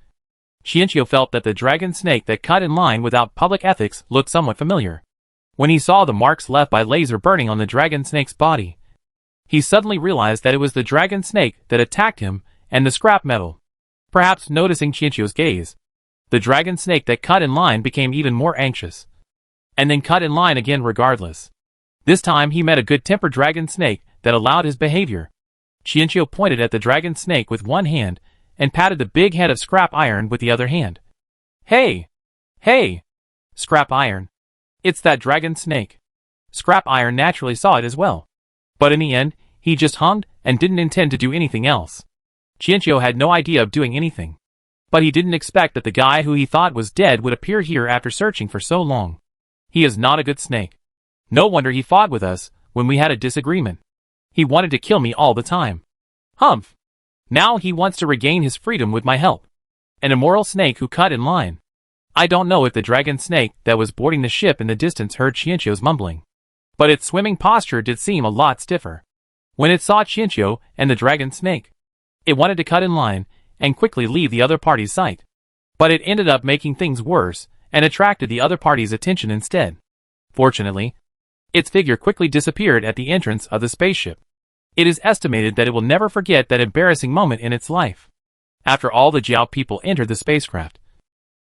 Qianqiu felt that the dragon snake that cut in line without public ethics looked somewhat familiar. When he saw the marks left by laser burning on the dragon snake's body, he suddenly realized that it was the dragon snake that attacked him and the scrap metal. Perhaps noticing Qianqiu's gaze, the dragon snake that cut in line became even more anxious, and then cut in line again regardless. This time he met a good-tempered dragon snake that allowed his behavior. Qianqiu pointed at the dragon snake with one hand and patted the big head of scrap iron with the other hand. Hey! Hey! Scrap iron. It's that dragon snake. Scrap Iron naturally saw it as well. But in the end, he just hummed and didn't intend to do anything else. Qianqiu had no idea of doing anything. But he didn't expect that the guy who he thought was dead would appear here after searching for so long. He is not a good snake. No wonder he fought with us when we had a disagreement. He wanted to kill me all the time. Humph! Now he wants to regain his freedom with my help. An immoral snake who cut in line. I don't know if the dragon snake that was boarding the ship in the distance heard Qianqiu's mumbling. But its swimming posture did seem a lot stiffer. When it saw Qianqiu and the dragon snake, it wanted to cut in line and quickly leave the other party's sight. But it ended up making things worse and attracted the other party's attention instead. Fortunately, its figure quickly disappeared at the entrance of the spaceship. It is estimated that it will never forget that embarrassing moment in its life. After all the Jiao people entered the spacecraft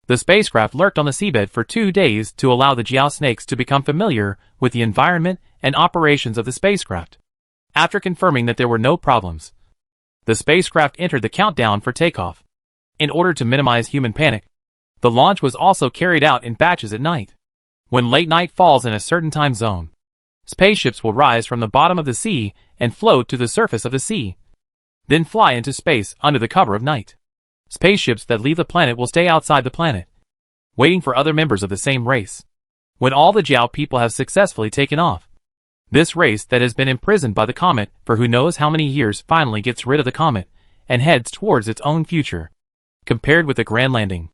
lurked on the seabed for 2 days to allow the Jiao snakes to become familiar with the environment and operations of the spacecraft. After confirming that there were no problems, the spacecraft entered the countdown for takeoff. In order to minimize human panic, the launch was also carried out in batches at night. When late night falls in a certain time zone, spaceships will rise from the bottom of the sea and float to the surface of the sea, then fly into space under the cover of night. Spaceships that leave the planet will stay outside the planet, waiting for other members of the same race. When all the Jiao people have successfully taken off, this race that has been imprisoned by the comet for who knows how many years finally gets rid of the comet and heads towards its own future. Compared with the grand landing,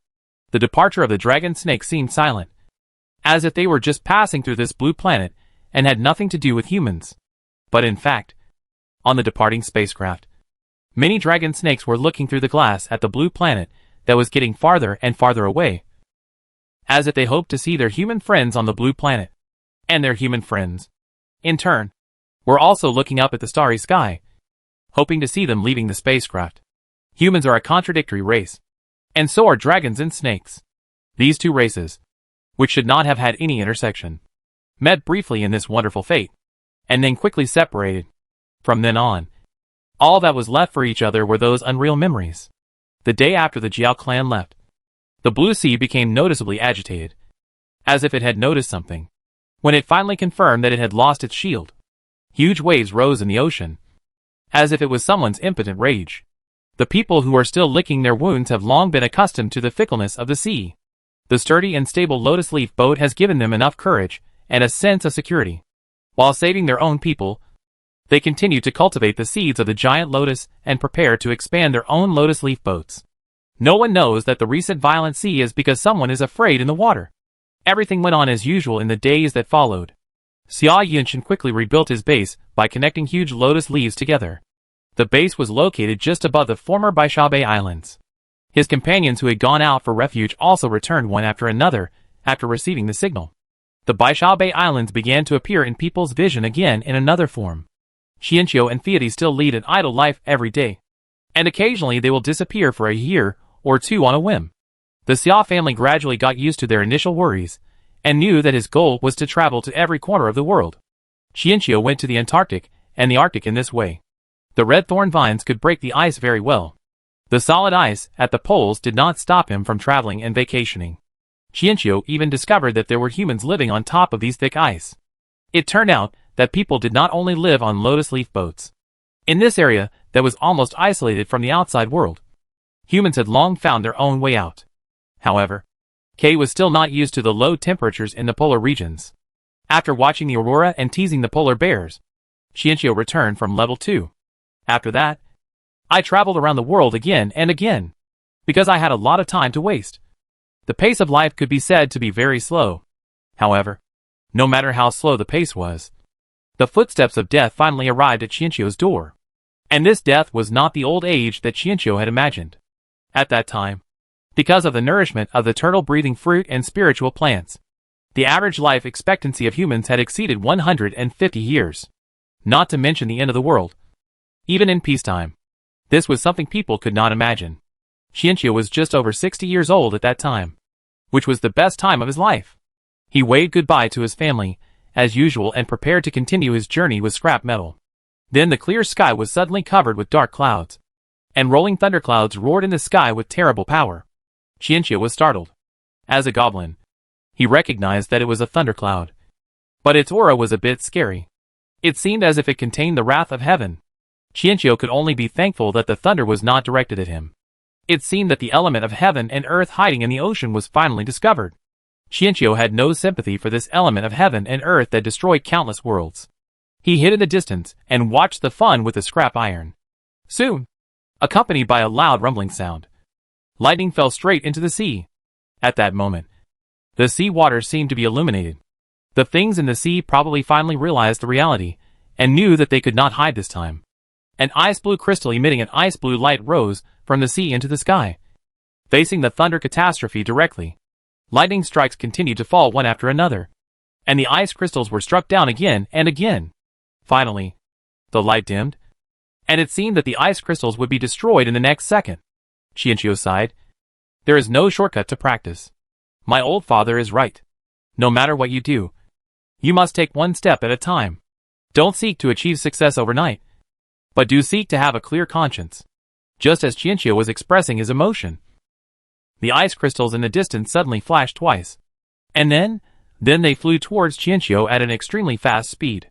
the departure of the dragon snake seemed silent, as if they were just passing through this blue planet and had nothing to do with humans. But in fact, on the departing spacecraft, many dragon snakes were looking through the glass at the blue planet that was getting farther and farther away, as if they hoped to see their human friends on the blue planet. And their human friends, in turn, were also looking up at the starry sky, hoping to see them leaving the spacecraft. Humans are a contradictory race, and so are dragons and snakes. These two races, which should not have had any intersection, met briefly in this wonderful fate, and then quickly separated. From then on, all that was left for each other were those unreal memories. The day after the Jiao clan left, the blue sea became noticeably agitated, as if it had noticed something. When it finally confirmed that it had lost its shield, huge waves rose in the ocean, as if it was someone's impotent rage. The people who are still licking their wounds have long been accustomed to the fickleness of the sea. The sturdy and stable lotus leaf boat has given them enough courage and a sense of security. While saving their own people, they continue to cultivate the seeds of the giant lotus and prepare to expand their own lotus leaf boats. No one knows that the recent violent sea is because someone is afraid in the water. Everything went on as usual in the days that followed. Xia Yunshan quickly rebuilt his base by connecting huge lotus leaves together. The base was located just above the former Baishabe Islands. His companions who had gone out for refuge also returned one after another after receiving the signal. The Baishabe Islands began to appear in people's vision again in another form. Qianqiu and Fiati still lead an idle life every day, and occasionally they will disappear for a year or two on a whim. The Xia family gradually got used to their initial worries, and knew that his goal was to travel to every corner of the world. Qianqiu went to the Antarctic and the Arctic in this way. The red thorn vines could break the ice very well. The solid ice at the poles did not stop him from traveling and vacationing. Qianqiu even discovered that there were humans living on top of these thick ice. It turned out that people did not only live on lotus leaf boats. In this area that was almost isolated from the outside world, humans had long found their own way out. However, Kay was still not used to the low temperatures in the polar regions. After watching the aurora and teasing the polar bears, Qianqiu returned from level 2. After that, I traveled around the world again and again, because I had a lot of time to waste. The pace of life could be said to be very slow. However, no matter how slow the pace was, the footsteps of death finally arrived at Qianqiu's door. And this death was not the old age that Qianqiu had imagined. At that time, because of the nourishment of the turtle-breathing fruit and spiritual plants, the average life expectancy of humans had exceeded 150 years. Not to mention the end of the world. Even in peacetime, this was something people could not imagine. Qianqiu was just over 60 years old at that time, which was the best time of his life. He waved goodbye to his family, as usual, and prepared to continue his journey with scrap metal. Then the clear sky was suddenly covered with dark clouds, and rolling thunderclouds roared in the sky with terrible power. Qianqiu was startled. As a goblin, he recognized that it was a thundercloud. But its aura was a bit scary. It seemed as if it contained the wrath of heaven. Qianqiu could only be thankful that the thunder was not directed at him. It seemed that the element of heaven and earth hiding in the ocean was finally discovered. Qianqiu had no sympathy for this element of heaven and earth that destroyed countless worlds. He hid in the distance and watched the fun with the scrap iron. Soon, accompanied by a loud rumbling sound, lightning fell straight into the sea. At that moment, the sea water seemed to be illuminated. The things in the sea probably finally realized the reality, and knew that they could not hide this time. An ice blue crystal emitting an ice blue light rose from the sea into the sky, facing the thunder catastrophe directly. Lightning strikes continued to fall one after another, and the ice crystals were struck down again and again. Finally, the light dimmed, and it seemed that the ice crystals would be destroyed in the next second. Qianqiu sighed. There is no shortcut to practice. My old father is right. No matter what you do, you must take one step at a time. Don't seek to achieve success overnight, but do seek to have a clear conscience. Just as Qianqiu was expressing his emotion, the ice crystals in the distance suddenly flashed twice. And then they flew towards Qianqiu at an extremely fast speed.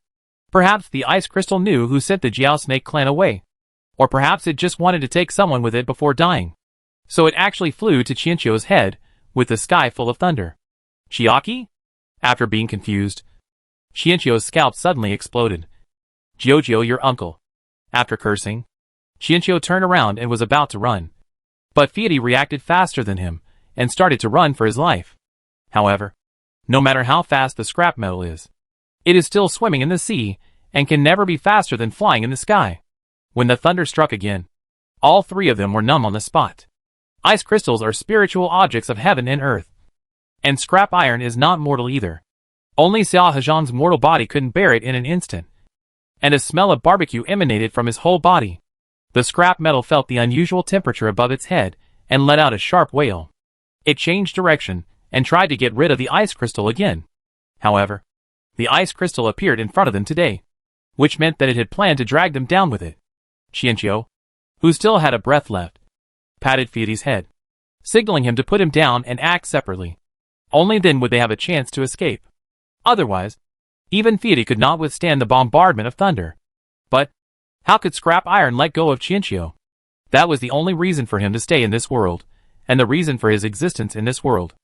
Perhaps the ice crystal knew who sent the Jiao Snake clan away. Or perhaps it just wanted to take someone with it before dying. So it actually flew to Qianqiu's head, with the sky full of thunder. Chiaki? After being confused, Qianqiu's scalp suddenly exploded. Jiujiu, your uncle. After cursing, Qianqiu turned around and was about to run. But Fiati reacted faster than him, and started to run for his life. However, no matter how fast the scrap metal is, it is still swimming in the sea, and can never be faster than flying in the sky. When the thunder struck again, all three of them were numb on the spot. Ice crystals are spiritual objects of heaven and earth. And scrap iron is not mortal either. Only Xia Hezhang's mortal body couldn't bear it in an instant. And a smell of barbecue emanated from his whole body. The scrap metal felt the unusual temperature above its head, and let out a sharp wail. It changed direction, and tried to get rid of the ice crystal again. However, the ice crystal appeared in front of them today, which meant that it had planned to drag them down with it. Qianqiu, who still had a breath left, patted Fiati's head, signaling him to put him down and act separately. Only then would they have a chance to escape. Otherwise, even Fiati could not withstand the bombardment of thunder. But how could scrap iron let go of Qianqiu? That was the only reason for him to stay in this world, and the reason for his existence in this world.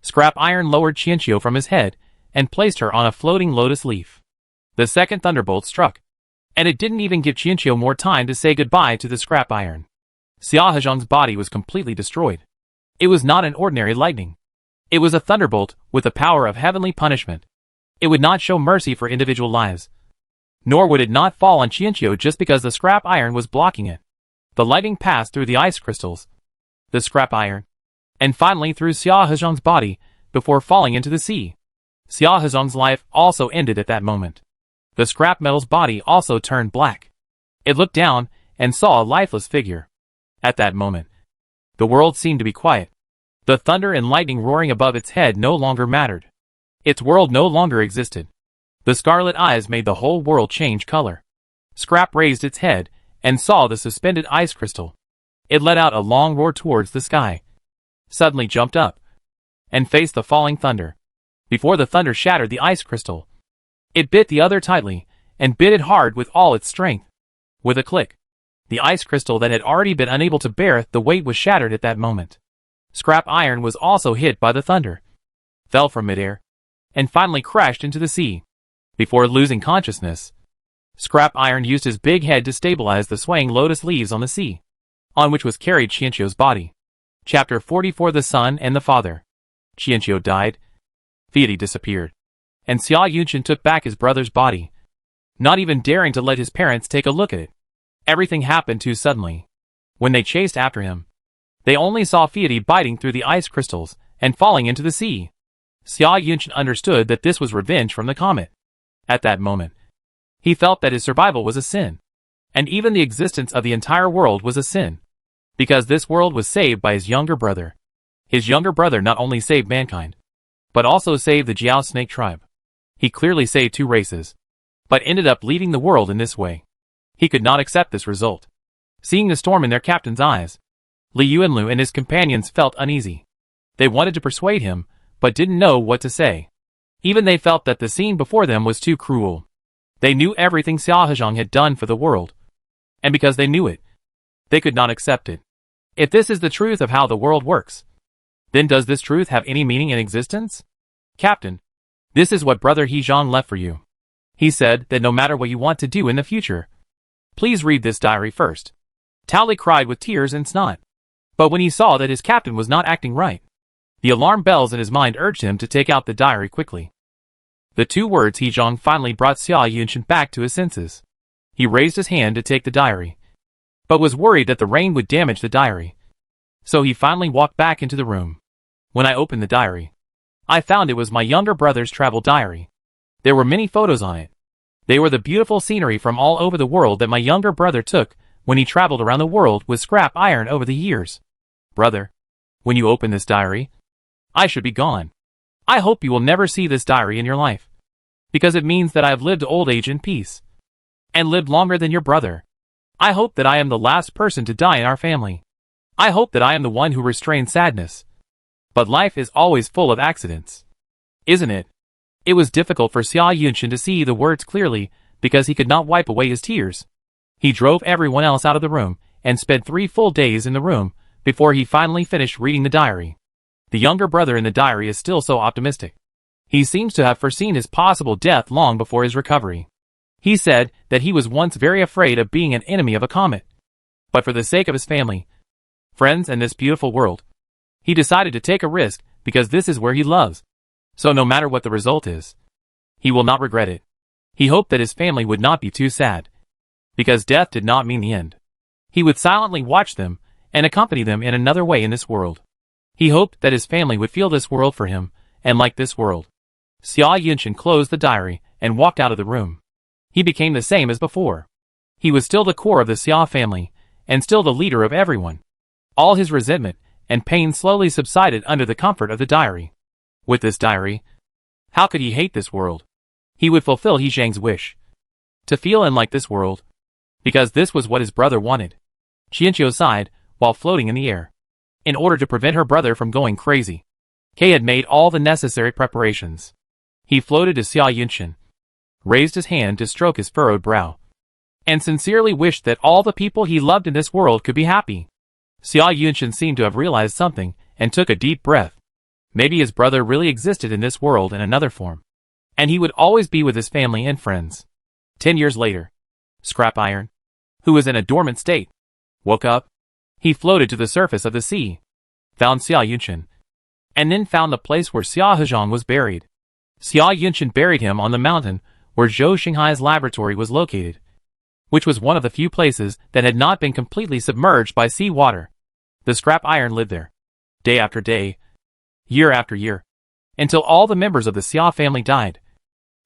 Scrap iron lowered Qianqiu from his head, and placed her on a floating lotus leaf. The second thunderbolt struck, and it didn't even give Qianqiu more time to say goodbye to the scrap iron. Xia Hezhang's body was completely destroyed. It was not an ordinary lightning. It was a thunderbolt with the power of heavenly punishment. It would not show mercy for individual lives. Nor would it not fall on Qianqiu just because the scrap iron was blocking it. The lightning passed through the ice crystals, the scrap iron, and finally through Xia Hezhang's body, before falling into the sea. Xia Hezhang's life also ended at that moment. The scrap metal's body also turned black. It looked down, and saw a lifeless figure. At that moment, the world seemed to be quiet. The thunder and lightning roaring above its head no longer mattered. Its world no longer existed. The scarlet eyes made the whole world change color. Scrap raised its head, and saw the suspended ice crystal. It let out a long roar towards the sky, suddenly jumped up, and faced the falling thunder. Before the thunder shattered the ice crystal, it bit the other tightly, and bit it hard with all its strength. With a click, the ice crystal that had already been unable to bear the weight was shattered at that moment. Scrap iron was also hit by the thunder, fell from midair, and finally crashed into the sea. Before losing consciousness, scrap iron used his big head to stabilize the swaying lotus leaves on the sea, on which was carried Qianqiu's body. Chapter 44: The Son and the Father. Qianqiu died. Fiati disappeared, and Xia Yunchen took back his brother's body, not even daring to let his parents take a look at it. Everything happened too suddenly. When they chased after him, they only saw Fiati biting through the ice crystals and falling into the sea. Xia Yunchen understood that this was revenge from the comet. At that moment, he felt that his survival was a sin, and even the existence of the entire world was a sin, because this world was saved by his younger brother. His younger brother not only saved mankind, but also saved the Jiao Snake tribe. He clearly saved two races, but ended up leaving the world in this way. He could not accept this result. Seeing the storm in their captain's eyes, Li Yuanlu and his companions felt uneasy. They wanted to persuade him, but didn't know what to say. Even they felt that the scene before them was too cruel. They knew everything Xia Hezhong had done for the world. And because they knew it, they could not accept it. If this is the truth of how the world works, then does this truth have any meaning in existence? Captain, this is what Brother Hezhong left for you. He said that no matter what you want to do in the future, please read this diary first. Tao Li cried with tears and snot. But when he saw that his captain was not acting right, the alarm bells in his mind urged him to take out the diary quickly. The two words Hezhong finally brought Xia Yunshan back to his senses. He raised his hand to take the diary, but was worried that the rain would damage the diary. So he finally walked back into the room. When I opened the diary, I found it was my younger brother's travel diary. There were many photos on it. They were the beautiful scenery from all over the world that my younger brother took when he traveled around the world with scrap iron over the years. Brother, when you open this diary, I should be gone. I hope you will never see this diary in your life, because it means that I have lived old age in peace, and lived longer than your brother. I hope that I am the last person to die in our family. I hope that I am the one who restrains sadness. But life is always full of accidents. Isn't it? It was difficult for Xia Yunshan to see the words clearly because he could not wipe away his tears. He drove everyone else out of the room and spent 3 full days in the room before he finally finished reading the diary. The younger brother in the diary is still so optimistic. He seems to have foreseen his possible death long before his recovery. He said that he was once very afraid of being an enemy of a comet. But for the sake of his family, friends, and this beautiful world, he decided to take a risk because this is where he loves. So no matter what the result is, he will not regret it. He hoped that his family would not be too sad, because death did not mean the end. He would silently watch them and accompany them in another way in this world. He hoped that his family would feel this world for him and like this world. Xia Yunshan closed the diary and walked out of the room. He became the same as before. He was still the core of the Xia family and still the leader of everyone. All his resentment and pain slowly subsided under the comfort of the diary. With this diary, how could he hate this world? He would fulfill Hezhang's wish to feel and like this world, because this was what his brother wanted. Qianqiu sighed while floating in the air. In order to prevent her brother from going crazy, Kei had made all the necessary preparations. He floated to Xia Yunshan, raised his hand to stroke his furrowed brow, and sincerely wished that all the people he loved in this world could be happy. Xia Yunshan seemed to have realized something and took a deep breath. Maybe his brother really existed in this world in another form, and he would always be with his family and friends. 10 years later, Scrap Iron, who was in a dormant state, woke up. He floated to the surface of the sea, found Xia Yunshan, and then found the place where Xia Hezhong was buried. Xia Yunshan buried him on the mountain where Zhou Xinghai's laboratory was located, which was one of the few places that had not been completely submerged by sea water. The Scrap Iron lived there, day after day, year after year, until all the members of the Xia family died,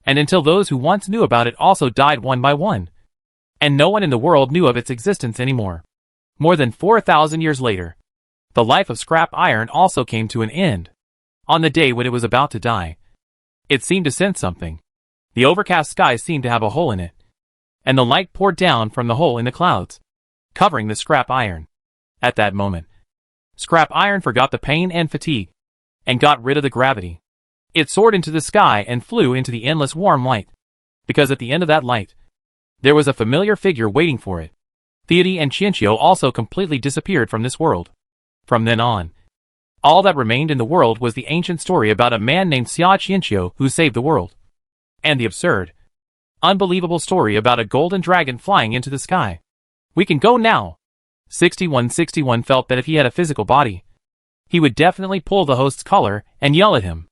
and until those who once knew about it also died one by one, and no one in the world knew of its existence anymore. More than 4,000 years later, the life of Scrap Iron also came to an end. On the day when it was about to die, it seemed to sense something. The overcast sky seemed to have a hole in it, and the light poured down from the hole in the clouds, covering the Scrap Iron. At that moment, Scrap Iron forgot the pain and fatigue, and got rid of the gravity. It soared into the sky and flew into the endless warm light, because at the end of that light, there was a familiar figure waiting for it. Theody and Qianqiu also completely disappeared from this world. From then on, all that remained in the world was the ancient story about a man named Xia Qianqiu who saved the world, and the absurd, unbelievable story about a golden dragon flying into the sky. We can go now. 6161 felt that if he had a physical body, he would definitely pull the host's collar and yell at him.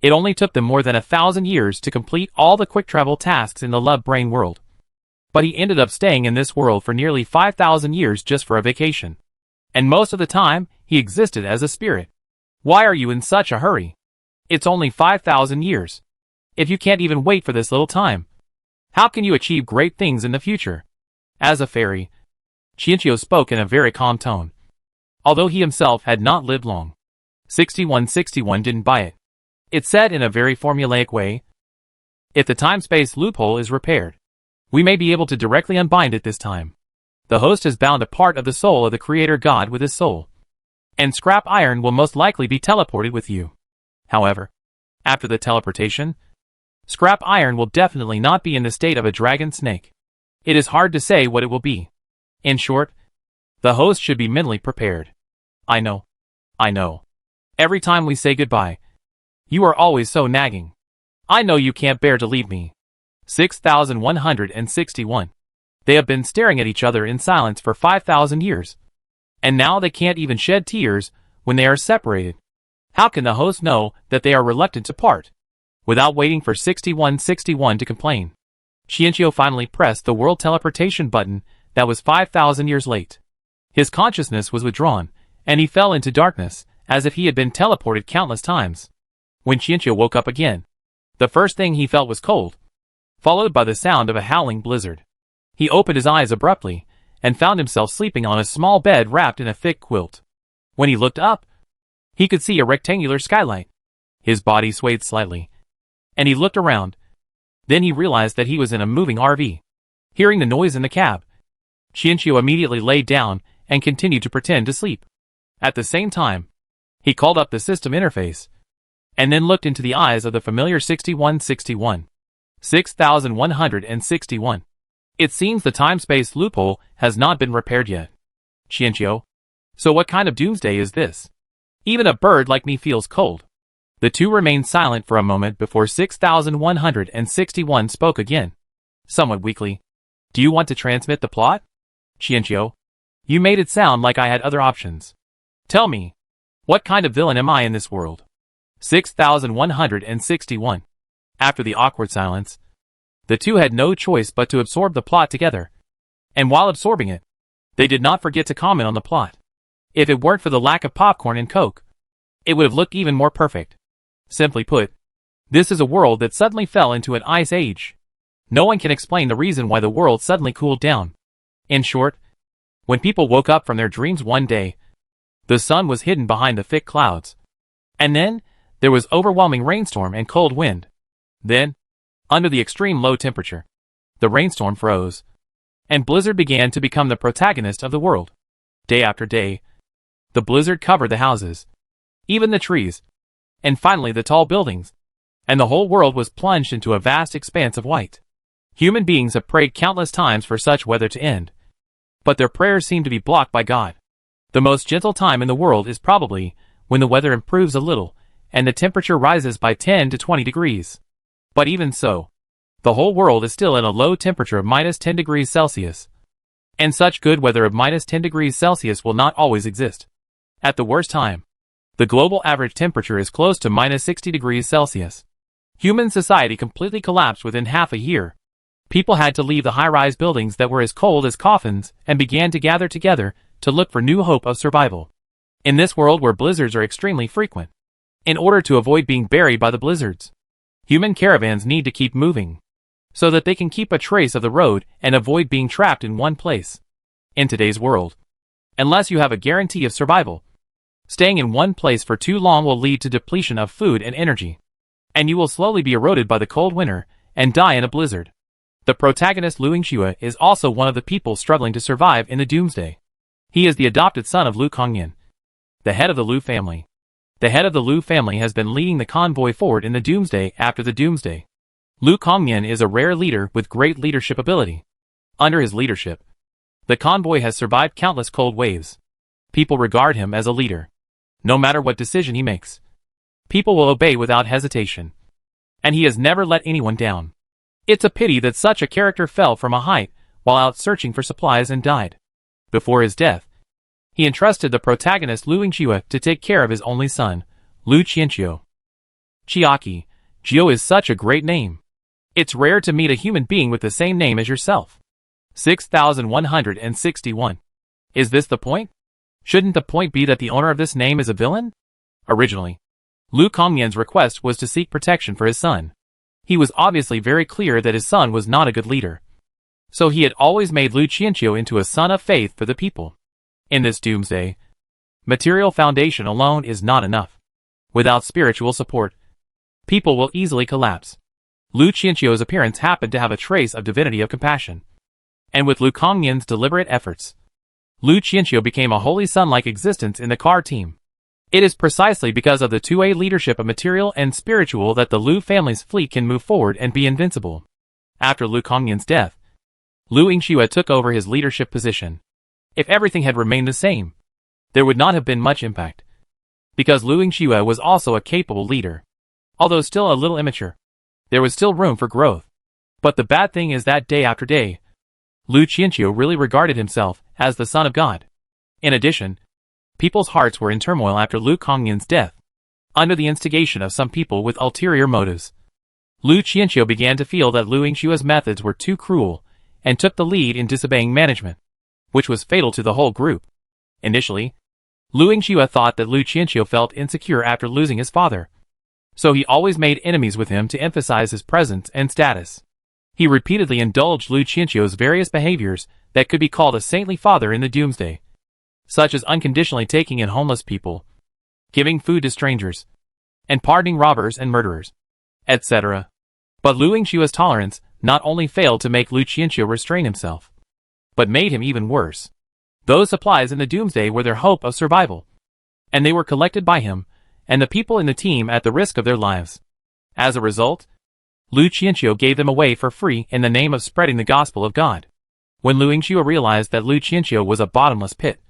It only took them more than 1,000 years to complete all the quick travel tasks in the Love Brain world. But he ended up staying in this world for nearly 5,000 years just for a vacation. And most of the time, he existed as a spirit. Why are you in such a hurry? It's only 5,000 years. If you can't even wait for this little time, how can you achieve great things in the future? As a fairy, Qianqiu spoke in a very calm tone, although he himself had not lived long. 6161 didn't buy it. It said in a very formulaic way, if the time-space loophole is repaired, we may be able to directly unbind it this time. The host has bound a part of the soul of the Creator God with his soul, and Scrap Iron will most likely be teleported with you. However, after the teleportation, Scrap iron will definitely not be in the state of a dragon snake. It is hard to say what it will be. In short, the host should be mentally prepared. I know. Every time we say goodbye, you are always so nagging. I know you can't bear to leave me. 6161. They have been staring at each other in silence for 5,000 years. And now they can't even shed tears when they are separated. How can the host know that they are reluctant to part? Without waiting for 6161 to complain, Qianqiu finally pressed the world teleportation button that was 5,000 years late. His consciousness was withdrawn, and he fell into darkness, as if he had been teleported countless times. When Qianqiu woke up again, the first thing he felt was cold, followed by the sound of a howling blizzard. He opened his eyes abruptly, and found himself sleeping on a small bed wrapped in a thick quilt. When he looked up, he could see a rectangular skylight. His body swayed slightly, and he looked around. Then he realized that he was in a moving RV. Hearing the noise in the cab, Qianqiu immediately laid down and continued to pretend to sleep. At the same time, he called up the system interface, and then looked into the eyes of the familiar 6161. 6161. It seems the time-space loophole has not been repaired yet. Qianqiu, so what kind of doomsday is this? Even a bird like me feels cold. The two remained silent for a moment before 6161 spoke again, somewhat weakly. Do you want to transmit the plot? Qianqiu, you made it sound like I had other options. Tell me, what kind of villain am I in this world? 6161. After the awkward silence, the two had no choice but to absorb the plot together. And while absorbing it, they did not forget to comment on the plot. If it weren't for the lack of popcorn and Coke, it would have looked even more perfect. Simply put, this is a world that suddenly fell into an ice age. No one can explain the reason why the world suddenly cooled down. In short, when people woke up from their dreams one day, the sun was hidden behind the thick clouds. And then, there was overwhelming rainstorm and cold wind. Then, under the extreme low temperature, the rainstorm froze, and blizzard began to become the protagonist of the world. Day after day, the blizzard covered the houses, even the trees, and finally the tall buildings, and the whole world was plunged into a vast expanse of white. Human beings have prayed countless times for such weather to end, but their prayers seem to be blocked by God. The most gentle time in the world is probably when the weather improves a little, and the temperature rises by 10 to 20 degrees. But even so, the whole world is still at a low temperature of minus 10 degrees Celsius. And such good weather of minus 10 degrees Celsius will not always exist. At the worst time, the global average temperature is close to minus 60 degrees Celsius. Human society completely collapsed within half a year. People had to leave the high-rise buildings that were as cold as coffins and began to gather together to look for new hope of survival. In this world where blizzards are extremely frequent, in order to avoid being buried by the blizzards, human caravans need to keep moving, so that they can keep a trace of the road and avoid being trapped in one place. In today's world, unless you have a guarantee of survival, staying in one place for too long will lead to depletion of food and energy, and you will slowly be eroded by the cold winter and die in a blizzard. The protagonist Lu Yingxue is also one of the people struggling to survive in the doomsday. He is the adopted son of Lu Kongyan, the head of the Lu family. The head of the Lu family has been leading the convoy forward in the doomsday after the doomsday. Lu Kongyan is a rare leader with great leadership ability. Under his leadership, the convoy has survived countless cold waves. People regard him as a leader. No matter what decision he makes, people will obey without hesitation. And he has never let anyone down. It's a pity that such a character fell from a height while out searching for supplies and died. Before his death, he entrusted the protagonist Lu Yingxue to take care of his only son, Lu Qianqiu. Chiaki, Jiu is such a great name. It's rare to meet a human being with the same name as yourself. 6161. Is this the point? Shouldn't the point be that the owner of this name is a villain? Originally, Lu Kongyan's request was to seek protection for his son. He was obviously very clear that his son was not a good leader. So he had always made Lu Qianqiu into a son of faith for the people. In this doomsday, material foundation alone is not enough. Without spiritual support, people will easily collapse. Lu Qianqiu's appearance happened to have a trace of divinity of compassion. And with Lu Kongyan's deliberate efforts, Lu Qianqiu became a holy sun-like existence in the car team. It is precisely because of the two-way leadership of material and spiritual that the Liu family's fleet can move forward and be invincible. After Lu Kongnian's death, Liu Yingxue took over his leadership position. If everything had remained the same, there would not have been much impact. Because Liu Yingxue was also a capable leader. Although still a little immature, there was still room for growth. But the bad thing is that day after day, Liu Qianqiu really regarded himself as the son of God. In addition, people's hearts were in turmoil after Lu Kongnian's death, under the instigation of some people with ulterior motives. Liu Qianqiu began to feel that Liu Yingxue's methods were too cruel, and took the lead in disobeying management, which was fatal to the whole group. Initially, Liu Yingxue thought that Liu Qianqiu felt insecure after losing his father, so he always made enemies with him to emphasize his presence and status. He repeatedly indulged Liu Qianqiu's various behaviors that could be called a saintly father in the doomsday, such as unconditionally taking in homeless people, giving food to strangers, and pardoning robbers and murderers, etc. But Liu Yingxue's tolerance not only failed to make Liu Qianqiu restrain himself, but made him even worse. Those supplies in the doomsday were their hope of survival, and they were collected by him and the people in the team at the risk of their lives. As a result, Liu Qianqiu gave them away for free in the name of spreading the gospel of God. When Liu Yingxue realized that Liu Qianqiu was a bottomless pit,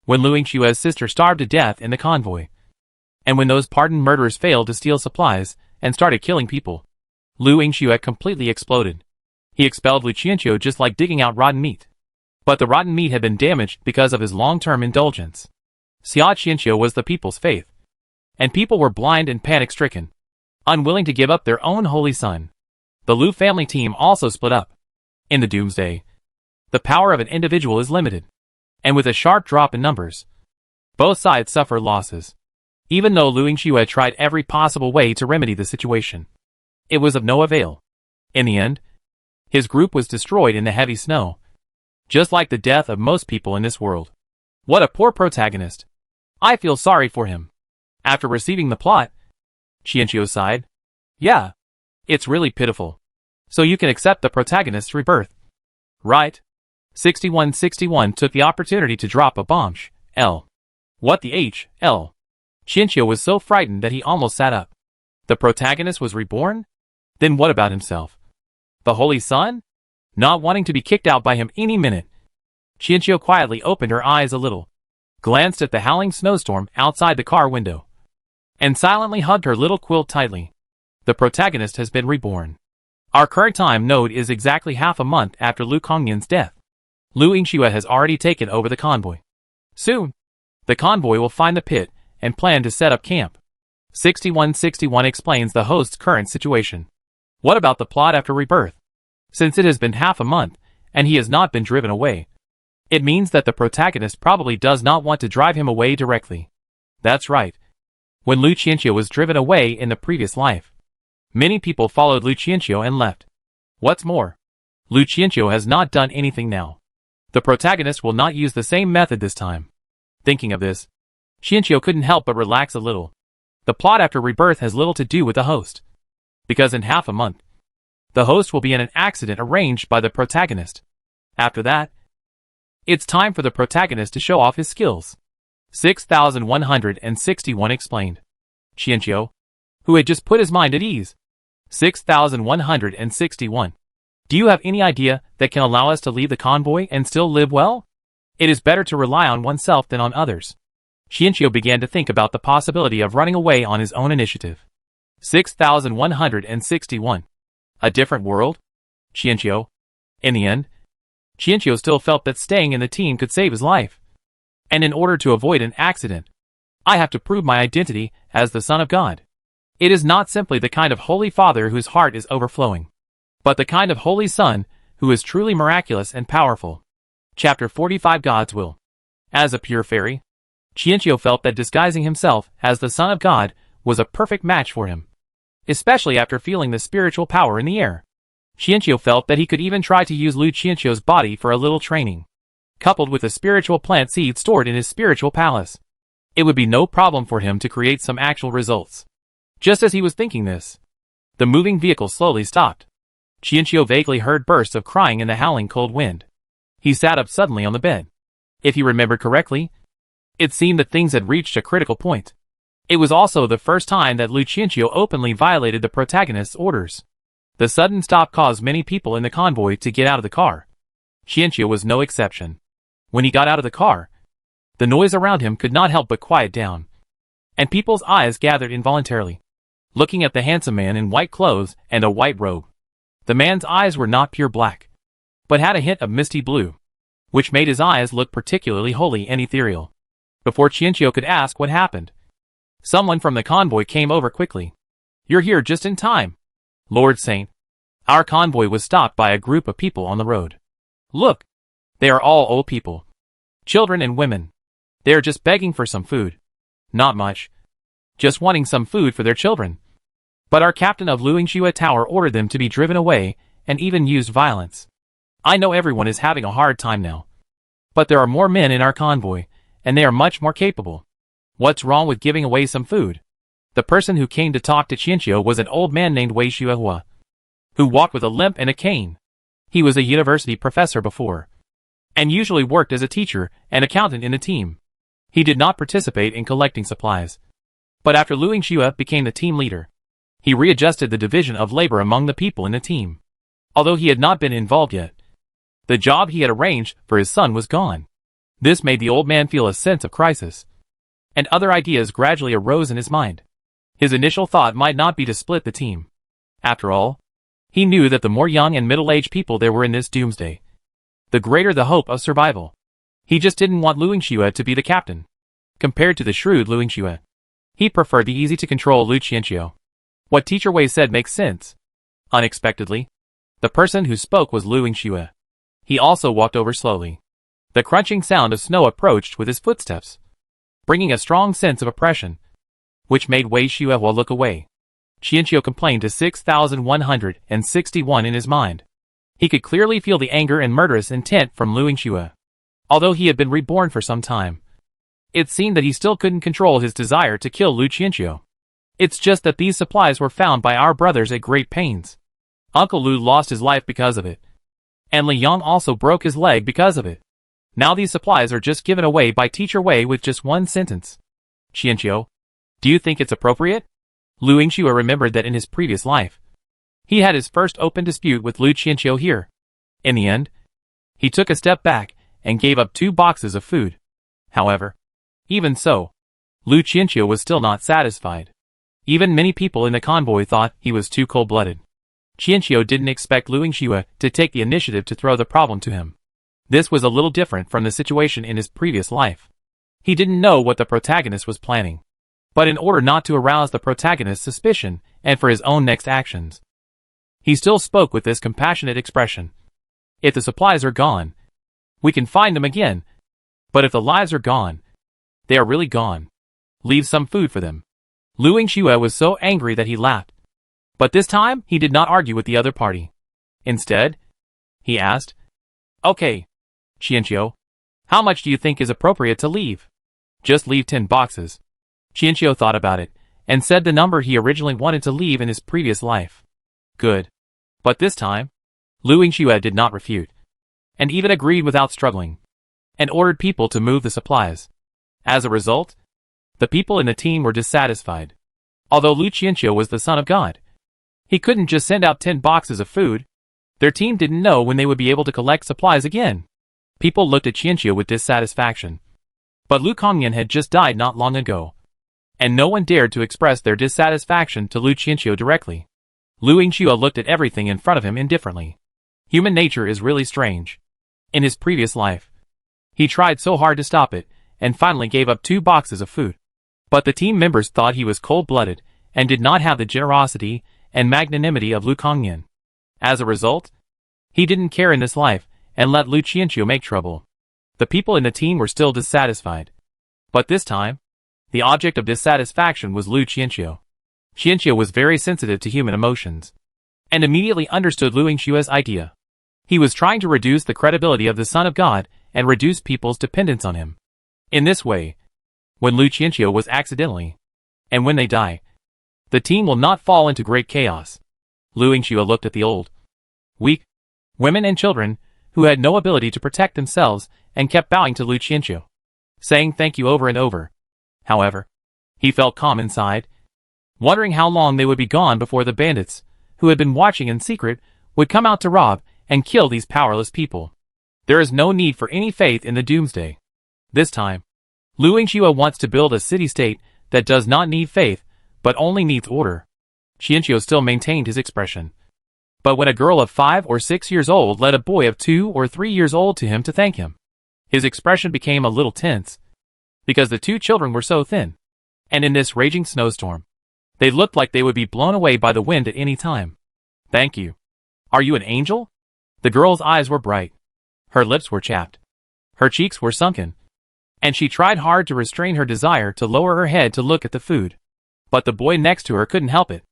when Liu Yingxue's sister starved to death in the convoy, and when those pardoned murderers failed to steal supplies and started killing people, Liu Yingxue completely exploded. He expelled Liu Qianqiu just like digging out rotten meat. But the rotten meat had been damaged because of his long-term indulgence. Xia Qianqiu was the people's faith, and people were blind and panic-stricken, unwilling to give up their own holy son. The Liu family team also split up. In the doomsday, the power of an individual is limited, and with a sharp drop in numbers, both sides suffer losses. Even though Liu Yingxue tried every possible way to remedy the situation, it was of no avail. In the end, his group was destroyed in the heavy snow, just like the death of most people in this world. What a poor protagonist. I feel sorry for him. After receiving the plot, Qianqiu sighed. Yeah, it's really pitiful. So you can accept the protagonist's rebirth, right? 6161 took the opportunity to drop a bombshell. What the hell? Qianqiu was so frightened that he almost sat up. The protagonist was reborn? Then what about himself? The Holy Son? Not wanting to be kicked out by him any minute, Qianqiu quietly opened her eyes a little, glanced at the howling snowstorm outside the car window, and silently hugged her little quilt tightly. The protagonist has been reborn. Our current time node is exactly half a month after Lu Kongnian's death. Liu Yingxue has already taken over the convoy. Soon, the convoy will find the pit and plan to set up camp. 6161 explains the host's current situation. What about the plot after rebirth? Since it has been half a month, and he has not been driven away, it means that the protagonist probably does not want to drive him away directly. That's right. When Liu Qianqiu was driven away in the previous life, many people followed Liu Qianqiu and left. What's more, Liu Qianqiu has not done anything now. The protagonist will not use the same method this time. Thinking of this, Qianqiu couldn't help but relax a little. The plot after rebirth has little to do with the host, because in half a month, the host will be in an accident arranged by the protagonist. After that, it's time for the protagonist to show off his skills. 6161 explained. Qianqiu, who had just put his mind at ease. 6161. Do you have any idea that can allow us to leave the convoy and still live well? It is better to rely on oneself than on others. Qianqiu began to think about the possibility of running away on his own initiative. 6161. A different world? Qianqiu. In the end, Qianqiu still felt that staying in the team could save his life. And in order to avoid an accident, I have to prove my identity as the Son of God. It is not simply the kind of Holy Father whose heart is overflowing, but the kind of Holy Son who is truly miraculous and powerful. Chapter 45 God's Will. As a pure fairy, Qianqiu felt that disguising himself as the Son of God was a perfect match for him, especially after feeling the spiritual power in the air. Qianqiu felt that he could even try to use Liu Qianqiu's body for a little training, coupled with the spiritual plant seed stored in his spiritual palace. It would be no problem for him to create some actual results. Just as he was thinking this, the moving vehicle slowly stopped. Qianqiu vaguely heard bursts of crying in the howling cold wind. He sat up suddenly on the bed. If he remembered correctly, it seemed that things had reached a critical point. It was also the first time that Lu Qianqiu openly violated the protagonist's orders. The sudden stop caused many people in the convoy to get out of the car. Qianqiu was no exception. When he got out of the car, the noise around him could not help but quiet down, and people's eyes gathered involuntarily, looking at the handsome man in white clothes and a white robe. The man's eyes were not pure black, but had a hint of misty blue, which made his eyes look particularly holy and ethereal. Before Qianqiu could ask what happened, someone from the convoy came over quickly. "You're here just in time, Lord Saint. Our convoy was stopped by a group of people on the road. Look, they are all old people, children and women. They are just begging for some food. Not much. Just wanting some food for their children. But our captain of Luingxue Tower ordered them to be driven away, and even used violence. I know everyone is having a hard time now. But there are more men in our convoy, and they are much more capable. What's wrong with giving away some food?" The person who came to talk to Qianqiu was an old man named Wei Xuehua, who walked with a limp and a cane. He was a university professor before, and usually worked as a teacher and accountant in a team. He did not participate in collecting supplies. But after Luingxue became the team leader, he readjusted the division of labor among the people in the team. Although he had not been involved yet, the job he had arranged for his son was gone. This made the old man feel a sense of crisis, and other ideas gradually arose in his mind. His initial thought might not be to split the team. After all, he knew that the more young and middle-aged people there were in this doomsday, the greater the hope of survival. He just didn't want Luingxue to be the captain. Compared to the shrewd Luingxue, he preferred the easy-to-control Lu Qianqiu. What Teacher Wei said makes sense. Unexpectedly, the person who spoke was Luingxue. He also walked over slowly. The crunching sound of snow approached with his footsteps, bringing a strong sense of oppression, which made Wei Xuehua look away. Qianqiu complained to 6161 in his mind. He could clearly feel the anger and murderous intent from Luingxue. Although he had been reborn for some time, it seemed that he still couldn't control his desire to kill Lu Qianqiu. "It's just that these supplies were found by our brothers at great pains. Uncle Lu lost his life because of it, and Li Yang also broke his leg because of it. Now these supplies are just given away by Teacher Wei with just one sentence. Qianqiu, do you think it's appropriate?" Luingxue remembered that in his previous life, he had his first open dispute with Lu Qianqiu here. In the end, he took a step back and gave up 2 boxes of food. However, even so, Lu Qianqiu was still not satisfied. Even many people in the convoy thought he was too cold-blooded. Qianqiu didn't expect Luingxue to take the initiative to throw the problem to him. This was a little different from the situation in his previous life. He didn't know what the protagonist was planning. But in order not to arouse the protagonist's suspicion and for his own next actions, he still spoke with this compassionate expression. "If the supplies are gone, we can find them again. But if the lives are gone, they are really gone. Leave some food for them." Luingxue was so angry that he laughed. But this time, he did not argue with the other party. Instead, he asked, "Okay, Qianqiu, how much do you think is appropriate to leave?" "Just leave 10 boxes. Qianqiu thought about it, and said the number he originally wanted to leave in his previous life. Good. But this time, Luingxue did not refute, and even agreed without struggling, and ordered people to move the supplies. As a result, the people in the team were dissatisfied. Although Lu Qianqiu was the son of God, he couldn't just send out 10 boxes of food. Their team didn't know when they would be able to collect supplies again. People looked at Qianqiu with dissatisfaction. But Lu Kongyan had just died not long ago, and no one dared to express their dissatisfaction to Lu Qianqiu directly. Luingxue looked at everything in front of him indifferently. Human nature is really strange. In his previous life, he tried so hard to stop it, and finally gave up 2 boxes of food. But the team members thought he was cold-blooded, and did not have the generosity and magnanimity of Lu Kongyan. As a result, he didn't care in this life, and let Lu Qianqiu make trouble. The people in the team were still dissatisfied. But this time, the object of dissatisfaction was Lu Qianqiu. Qianqiu was very sensitive to human emotions, and immediately understood Luingxue's idea. He was trying to reduce the credibility of the Son of God and reduce people's dependence on him. In this way, when Lu Qianqiu was accidentally, and when they die, the team will not fall into great chaos. Luingxue looked at the old, weak women and children who had no ability to protect themselves and kept bowing to Lu Qianqiu, saying thank you over and over. However, He felt calm inside, wondering how long they would be gone before the bandits, who had been watching in secret, would come out to rob and kill these powerless people. There is no need for any faith in the doomsday. This time, Lu Yingxue wants to build a city-state that does not need faith, but only needs order. Qianqiu still maintained his expression. But when a girl of 5 or 6 years old led a boy of 2 or 3 years old to him to thank him, his expression became a little tense, because the two children were so thin. And in this raging snowstorm, they looked like they would be blown away by the wind at any time. Thank you. Are you an angel? The girl's eyes were bright. Her lips were chapped. Her cheeks were sunken. And she tried hard to restrain her desire to lower her head to look at the food. But the boy next to her couldn't help it.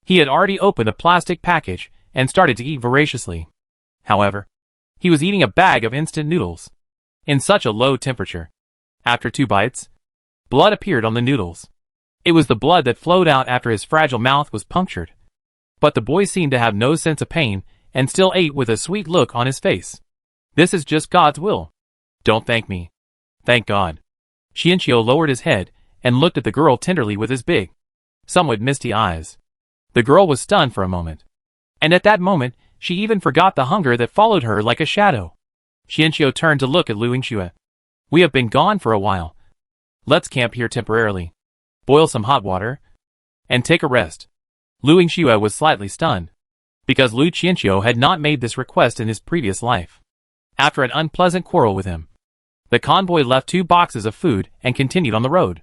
He had already opened a plastic package and started to eat voraciously. However, he was eating a bag of instant noodles in such a low temperature. After 2 bites, blood appeared on the noodles. It was the blood that flowed out after his fragile mouth was punctured. But the boy seemed to have no sense of pain and still ate with a sweet look on his face. This is just God's will. Don't thank me. Thank God. Qianqiu lowered his head and looked at the girl tenderly with his big, somewhat misty eyes. The girl was stunned for a moment. And at that moment, she even forgot the hunger that followed her like a shadow. Qianqiu turned to look at Lu Yingxue. We have been gone for a while. Let's camp here temporarily. Boil some hot water and take a rest. Lu Yingxue was slightly stunned, because Lu Qianqiu had not made this request in his previous life. After an unpleasant quarrel with him, the convoy left 2 boxes of food and continued on the road.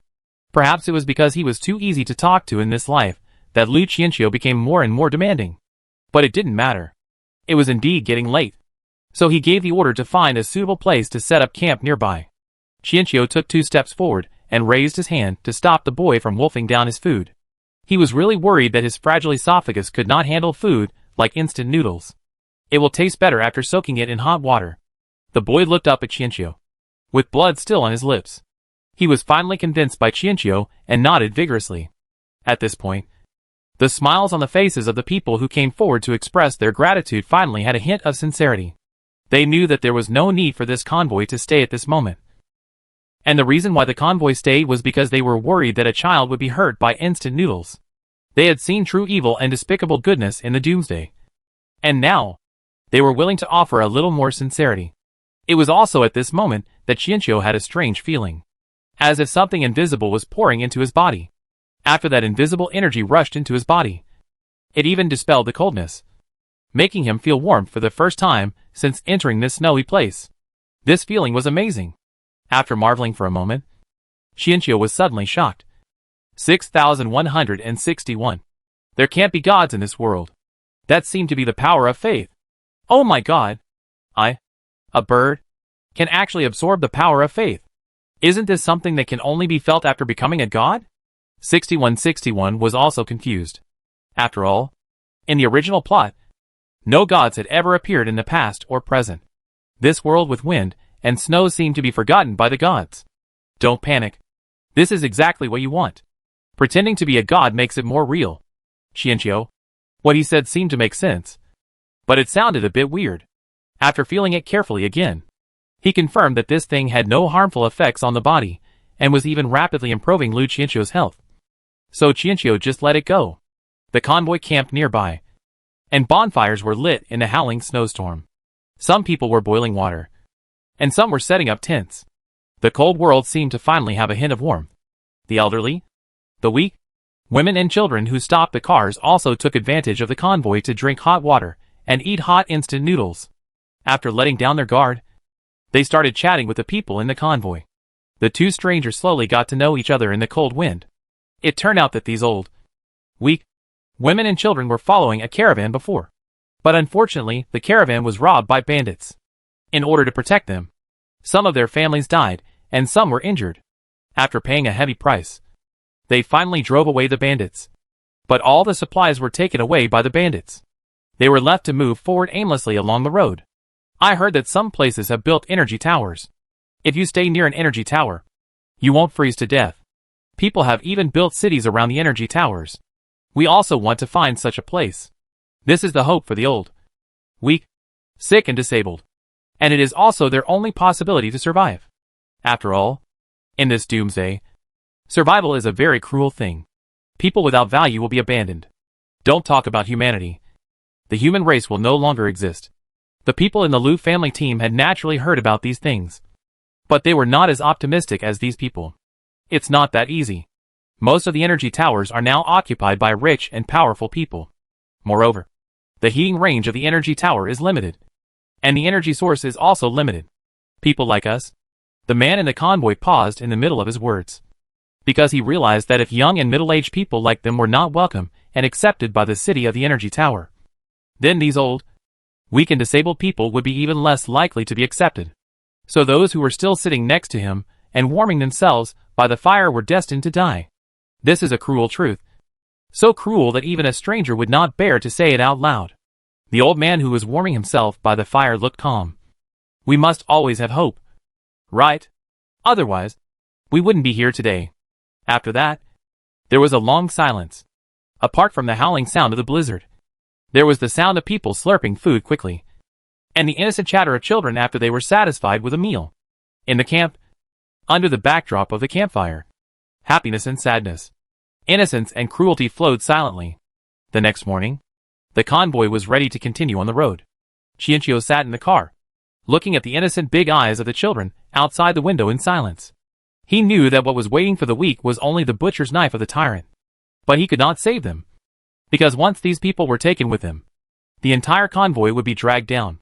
Perhaps it was because he was too easy to talk to in this life that Lu Qianqiu became more and more demanding. But it didn't matter. It was indeed getting late. So he gave the order to find a suitable place to set up camp nearby. Qianqiu took 2 steps forward and raised his hand to stop the boy from wolfing down his food. He was really worried that his fragile esophagus could not handle food like instant noodles. It will taste better after soaking it in hot water. The boy looked up at Qianqiu, with blood still on his lips. He was finally convinced by Qianqiu and nodded vigorously. At this point, the smiles on the faces of the people who came forward to express their gratitude finally had a hint of sincerity. They knew that there was no need for this convoy to stay at this moment. And the reason why the convoy stayed was because they were worried that a child would be hurt by instant noodles. They had seen true evil and despicable goodness in the doomsday. And now, they were willing to offer a little more sincerity. It was also at this moment that Qianqiu had a strange feeling, as if something invisible was pouring into his body. After that invisible energy rushed into his body, it even dispelled the coldness, making him feel warmth for the first time since entering this snowy place. This feeling was amazing. After marveling for a moment, Qianqiu was suddenly shocked. 6161. There can't be gods in this world. That seemed to be the power of faith. Oh my God! A bird, can actually absorb the power of faith. Isn't this something that can only be felt after becoming a god? 6161 was also confused. After all, in the original plot, no gods had ever appeared in the past or present. This world with wind and snow seemed to be forgotten by the gods. Don't panic. This is exactly what you want. Pretending to be a god makes it more real. Qianqiu. What he said seemed to make sense, but it sounded a bit weird. After feeling it carefully again, he confirmed that this thing had no harmful effects on the body, and was even rapidly improving Lu Qianqiu's health. So Qianqiu just let it go. The convoy camped nearby, and bonfires were lit in a howling snowstorm. Some people were boiling water, and some were setting up tents. The cold world seemed to finally have a hint of warmth. The elderly, the weak, women and children who stopped the cars also took advantage of the convoy to drink hot water and eat hot instant noodles. After letting down their guard, they started chatting with the people in the convoy. The 2 strangers slowly got to know each other in the cold wind. It turned out that these old, weak, women and children were following a caravan before. But unfortunately, the caravan was robbed by bandits. In order to protect them, some of their families died, and some were injured. After paying a heavy price, they finally drove away the bandits. But all the supplies were taken away by the bandits. They were left to move forward aimlessly along the road. I heard that some places have built energy towers. If you stay near an energy tower, you won't freeze to death. People have even built cities around the energy towers. We also want to find such a place. This is the hope for the old, weak, sick and disabled. And it is also their only possibility to survive. After all, in this doomsday, Survival is a very cruel thing. People without value will be abandoned. Don't talk about humanity. The human race will no longer exist. The people in the Lu family team had naturally heard about these things. But they were not as optimistic as these people. It's not that easy. Most of the energy towers are now occupied by rich and powerful people. Moreover, the heating range of the energy tower is limited. And the energy source is also limited. People like us. The man in the convoy paused in the middle of his words. Because he realized that if young and middle-aged people like them were not welcome and accepted by the city of the energy tower, then these old, weak and disabled people would be even less likely to be accepted. So those who were still sitting next to him and warming themselves by the fire were destined to die. This is a cruel truth. So cruel that even a stranger would not bear to say it out loud. The old man who was warming himself by the fire looked calm. We must always have hope. Right? Otherwise, we wouldn't be here today. After that, there was a long silence. Apart from the howling sound of the blizzard, there was the sound of people slurping food quickly, and the innocent chatter of children after they were satisfied with a meal. In the camp, under the backdrop of the campfire, happiness and sadness, innocence and cruelty flowed silently. The next morning, the convoy was ready to continue on the road. Qianqiu sat in the car, looking at the innocent big eyes of the children outside the window in silence. He knew that what was waiting for the weak was only the butcher's knife of the tyrant. But he could not save them. Because once these people were taken with him, the entire convoy would be dragged down.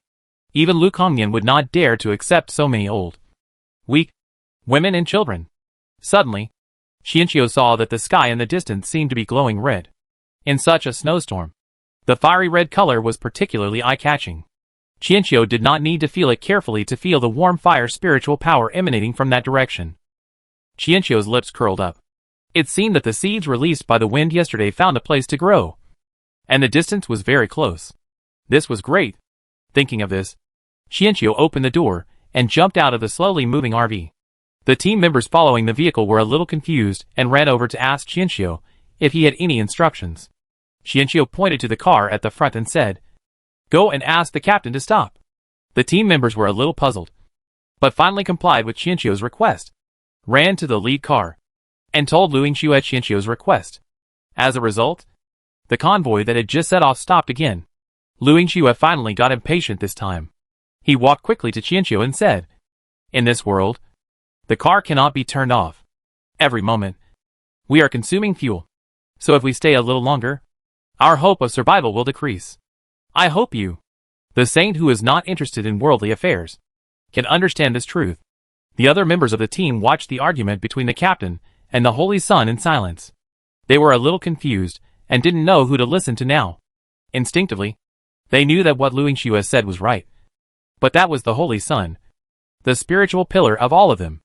Even Lu Kongnian would not dare to accept so many old, weak, women and children. Suddenly, Qianqiu saw that the sky in the distance seemed to be glowing red. In such a snowstorm, the fiery red color was particularly eye-catching. Qianqiu did not need to feel it carefully to feel the warm fire spiritual power emanating from that direction. Qianqiu's lips curled up. It seemed that the seeds released by the wind yesterday found a place to grow. And the distance was very close. This was great. Thinking of this, Qianqiu opened the door and jumped out of the slowly moving RV. The team members following the vehicle were a little confused and ran over to ask Qianqiu if he had any instructions. Qianqiu pointed to the car at the front and said, "Go and ask the captain to stop." The team members were a little puzzled, but finally complied with Qianqiu's request, ran to the lead car, and told Lu Yingxiu at Qianqiu's request. As a result, the convoy that had just set off stopped again. Lu Yingxiu finally got impatient this time. He walked quickly to Qianqiu and said, "In this world, the car cannot be turned off. Every moment, we are consuming fuel. So if we stay a little longer, our hope of survival will decrease. I hope you, the saint who is not interested in worldly affairs, can understand this truth." The other members of the team watched the argument between the captain and the Holy Sun in silence. They were a little confused and didn't know who to listen to now. Instinctively, they knew that what Lu Yingxiu said was right. But that was the Holy Sun, the spiritual pillar of all of them.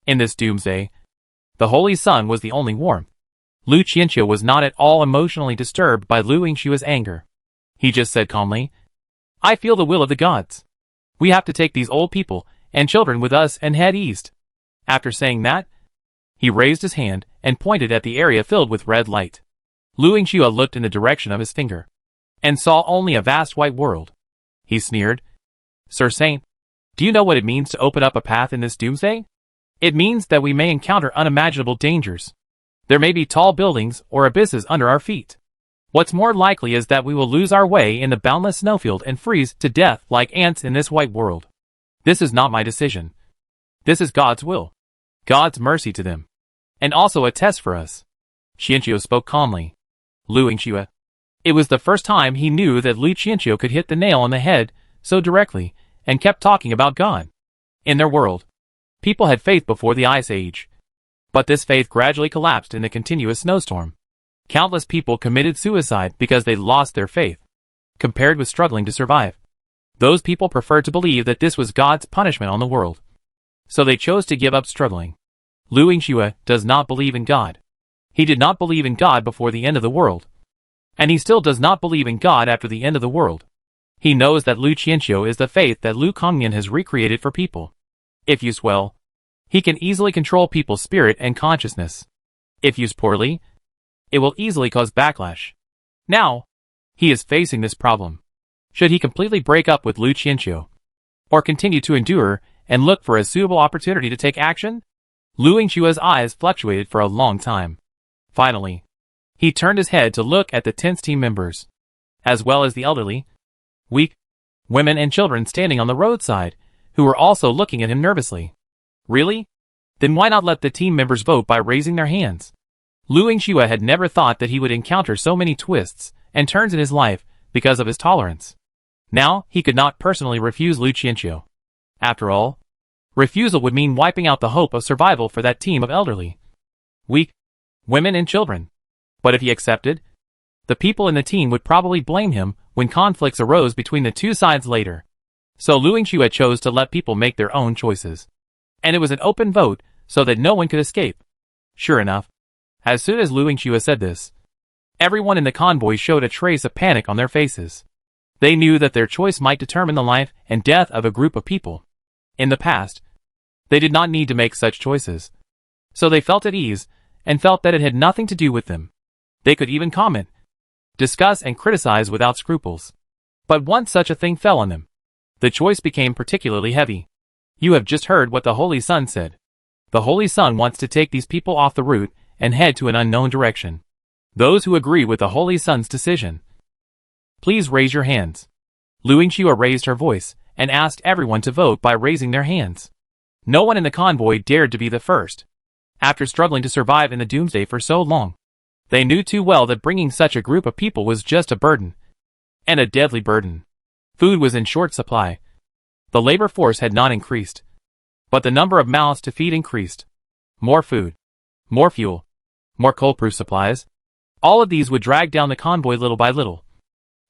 In this doomsday, the Holy Sun was the only warmth. Lu Qianqiu was not at all emotionally disturbed by Lu Yingxiu's anger. He just said calmly, "I feel the will of the gods. We have to take these old people and children with us and head east." After saying that, he raised his hand and pointed at the area filled with red light. Lu Yingxiu looked in the direction of his finger, and saw only a vast white world. He sneered, "Sir Saint, do you know what it means to open up a path in this doomsday? It means that we may encounter unimaginable dangers. There may be tall buildings or abysses under our feet. What's more likely is that we will lose our way in the boundless snowfield and freeze to death like ants in this white world. This is not my decision. This is God's will. God's mercy to them. And also a test for us." Qianqiu spoke calmly. Lu Yingxiu. It was the first time he knew that Lu Qianqiu could hit the nail on the head so directly and kept talking about God. In their world, people had faith before the Ice Age. But this faith gradually collapsed in the continuous snowstorm. Countless people committed suicide because they lost their faith, compared with struggling to survive. Those people preferred to believe that this was God's punishment on the world. So they chose to give up struggling. Lu Yingxiu does not believe in God. He did not believe in God before the end of the world. And he still does not believe in God after the end of the world. He knows that Lu Qianqiu is the faith that Lu Kongnian has recreated for people. If used well, he can easily control people's spirit and consciousness. If used poorly, it will easily cause backlash. Now, he is facing this problem. Should he completely break up with Lu Qianqiu? Or continue to endure and look for a suitable opportunity to take action? Lu Yingxua's eyes fluctuated for a long time. Finally, he turned his head to look at the tense team members, as well as the elderly, weak women and children standing on the roadside, who were also looking at him nervously. Really? Then why not let the team members vote by raising their hands? Lu Yingxua had never thought that he would encounter so many twists and turns in his life because of his tolerance. Now, he could not personally refuse Lu Qianqiu. After all, refusal would mean wiping out the hope of survival for that team of elderly, weak women and children. But if he accepted, the people in the team would probably blame him when conflicts arose between the two sides later. So Lu Yingxua chose to let people make their own choices. And it was an open vote, so that no one could escape. Sure enough, as soon as Lu Yingxua said this, everyone in the convoy showed a trace of panic on their faces. They knew that their choice might determine the life and death of a group of people. In the past, they did not need to make such choices. So they felt at ease, and felt that it had nothing to do with them. They could even comment, discuss and criticize without scruples. But once such a thing fell on them, the choice became particularly heavy. You have just heard what the Holy Sun said. The Holy Sun wants to take these people off the route and head to an unknown direction. Those who agree with the Holy Sun's decision, please raise your hands. Lu Yingxua raised her voice and asked everyone to vote by raising their hands. No one in the convoy dared to be the first. After struggling to survive in the doomsday for so long, they knew too well that bringing such a group of people was just a burden. And a deadly burden. Food was in short supply. The labor force had not increased. But the number of mouths to feed increased. More food. More fuel. More cold-proof supplies. All of these would drag down the convoy little by little,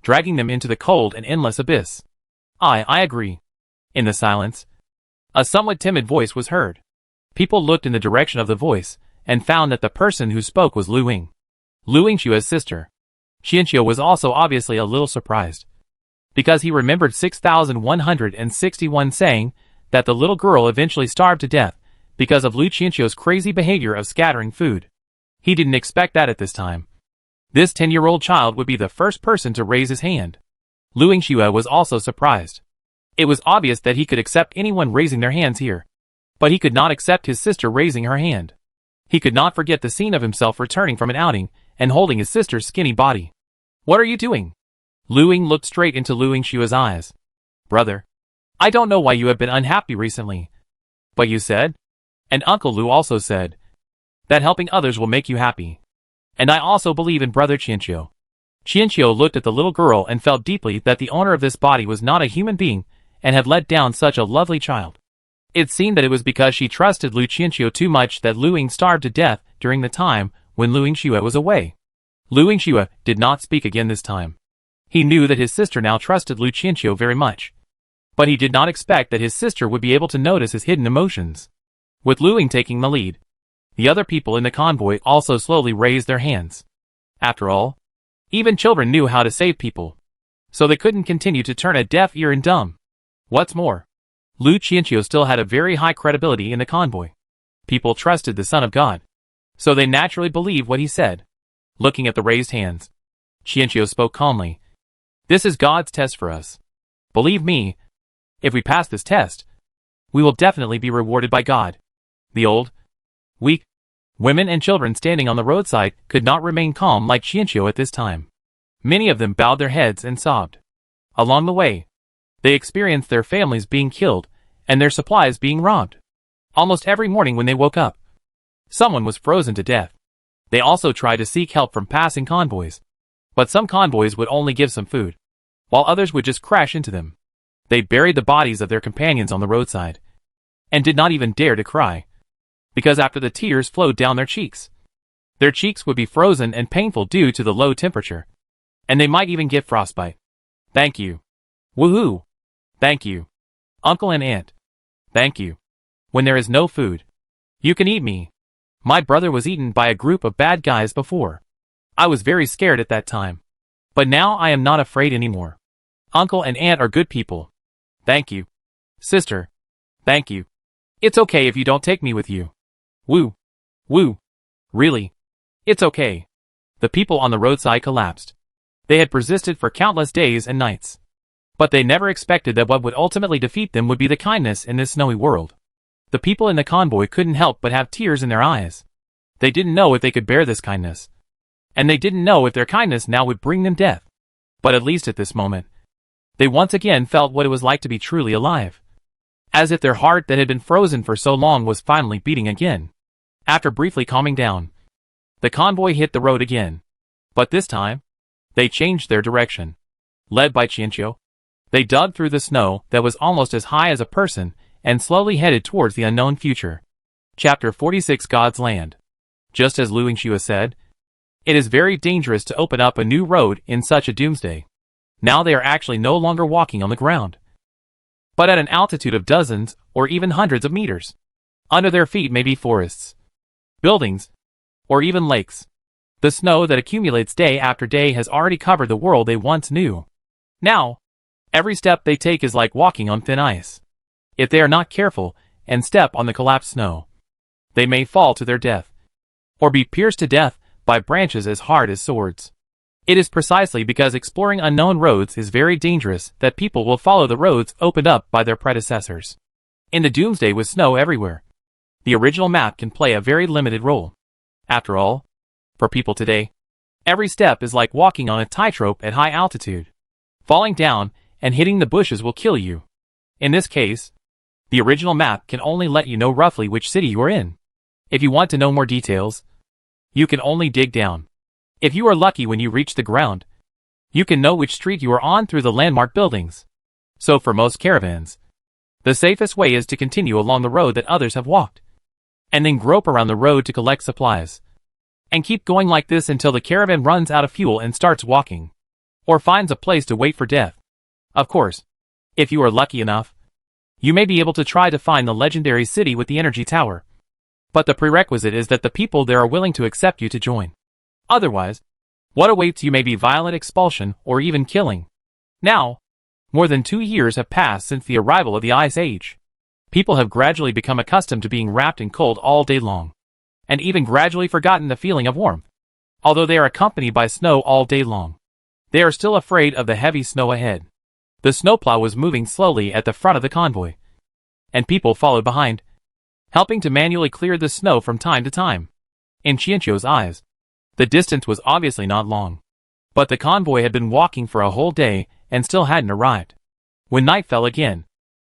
dragging them into the cold and endless abyss. I agree. In the silence, a somewhat timid voice was heard. People looked in the direction of the voice, and found that the person who spoke was Lu Yingxua's sister. Qianqiu was also obviously a little surprised, because he remembered 6161 saying that the little girl eventually starved to death because of Lu Qianqiu's crazy behavior of scattering food. He didn't expect that at this time. This 10-year-old child would be the first person to raise his hand. Lu Yingxua was also surprised. It was obvious that he could accept anyone raising their hands here, but he could not accept his sister raising her hand. He could not forget the scene of himself returning from an outing and holding his sister's skinny body. What are you doing? Lu Ying looked straight into Lu Yingxua's eyes. Brother, I don't know why you have been unhappy recently. But you said, and Uncle Lu also said, that helping others will make you happy. And I also believe in Brother Qianqiu. Qianqiu looked at the little girl and felt deeply that the owner of this body was not a human being and had let down such a lovely child. It seemed that it was because she trusted Lu Qianqiu too much that Lu Ying starved to death during the time when Lu Yingxua was away. Lu Yingxua did not speak again this time. He knew that his sister now trusted Lu Qianqiu very much. But he did not expect that his sister would be able to notice his hidden emotions. With Lu Ying taking the lead, the other people in the convoy also slowly raised their hands. After all, even children knew how to save people, so they couldn't continue to turn a deaf ear and dumb. What's more, Lu Qianqiu still had a very high credibility in the convoy. People trusted the Son of God, so they naturally believed what he said. Looking at the raised hands, Qianqiu spoke calmly. This is God's test for us. Believe me, if we pass this test, we will definitely be rewarded by God. The old, weak women and children standing on the roadside could not remain calm like Qianqiu at this time. Many of them bowed their heads and sobbed. Along the way, they experienced their families being killed and their supplies being robbed. Almost every morning when they woke up, someone was frozen to death. They also tried to seek help from passing convoys, but some convoys would only give some food, while others would just crash into them. They buried the bodies of their companions on the roadside, and did not even dare to cry, because after the tears flowed down their cheeks would be frozen and painful due to the low temperature, and they might even get frostbite. Thank you. Woohoo! Thank you. Uncle and Aunt. Thank you. When there is no food, you can eat me. My brother was eaten by a group of bad guys before. I was very scared at that time. But now I am not afraid anymore. Uncle and Aunt are good people. Thank you. Sister. Thank you. It's okay if you don't take me with you. Woo. Woo. Really? It's okay. The people on the roadside collapsed. They had persisted for countless days and nights. But they never expected that what would ultimately defeat them would be the kindness in this snowy world. The people in the convoy couldn't help but have tears in their eyes. They didn't know if they could bear this kindness. And they didn't know if their kindness now would bring them death. But at least at this moment, they once again felt what it was like to be truly alive. As if their heart that had been frozen for so long was finally beating again. After briefly calming down, the convoy hit the road again. But this time, they changed their direction. Led by Qianqiu, they dug through the snow that was almost as high as a person and slowly headed towards the unknown future. Chapter 46 God's Land. Just as Lu Yingxue said, it is very dangerous to open up a new road in such a doomsday. Now they are actually no longer walking on the ground, but at an altitude of dozens or even hundreds of meters. Under their feet may be forests, buildings, or even lakes. The snow that accumulates day after day has already covered the world they once knew. Now, every step they take is like walking on thin ice. If they are not careful and step on the collapsed snow, they may fall to their death, or be pierced to death by branches as hard as swords. It is precisely because exploring unknown roads is very dangerous that people will follow the roads opened up by their predecessors. In the doomsday with snow everywhere, the original map can play a very limited role. After all, for people today, every step is like walking on a tightrope at high altitude. Falling down and hitting the bushes will kill you. In this case, the original map can only let you know roughly which city you are in. If you want to know more details, you can only dig down. If you are lucky when you reach the ground, you can know which street you are on through the landmark buildings. So for most caravans, the safest way is to continue along the road that others have walked, and then grope around the road to collect supplies. And keep going like this until the caravan runs out of fuel and starts walking, or finds a place to wait for death. Of course, if you are lucky enough, you may be able to try to find the legendary city with the energy tower. But the prerequisite is that the people there are willing to accept you to join. Otherwise, what awaits you may be violent expulsion or even killing. Now, more than 2 years have passed since the arrival of the Ice Age. People have gradually become accustomed to being wrapped in cold all day long, and even gradually forgotten the feeling of warmth. Although they are accompanied by snow all day long, they are still afraid of the heavy snow ahead. The snowplow was moving slowly at the front of the convoy, and people followed behind, helping to manually clear the snow from time to time. In Qianqiu's eyes, the distance was obviously not long, but the convoy had been walking for a whole day and still hadn't arrived. When night fell again,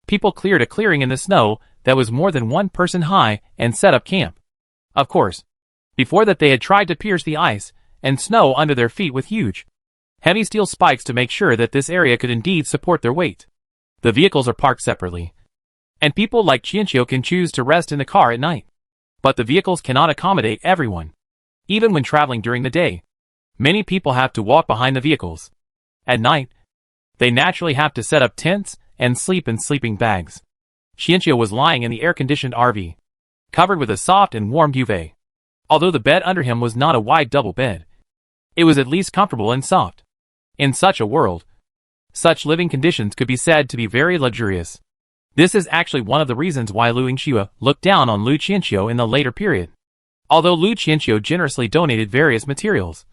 people cleared a clearing in the snow that was more than 1 person high and set up camp. Of course, before that they had tried to pierce the ice and snow under their feet with huge, heavy steel spikes to make sure that this area could indeed support their weight. The vehicles are parked separately, and people like Qianqiu can choose to rest in the car at night. But the vehicles cannot accommodate everyone. Even when traveling during the day, many people have to walk behind the vehicles. At night, they naturally have to set up tents and sleep in sleeping bags. Qianqiu was lying in the air-conditioned RV, covered with a soft and warm duvet. Although the bed under him was not a wide double bed, it was at least comfortable and soft. In such a world, such living conditions could be said to be very luxurious. This is actually one of the reasons why Lu Yingxue looked down on Lu Qianqiu in the later period. Although Lu Qianqiu generously donated various materials,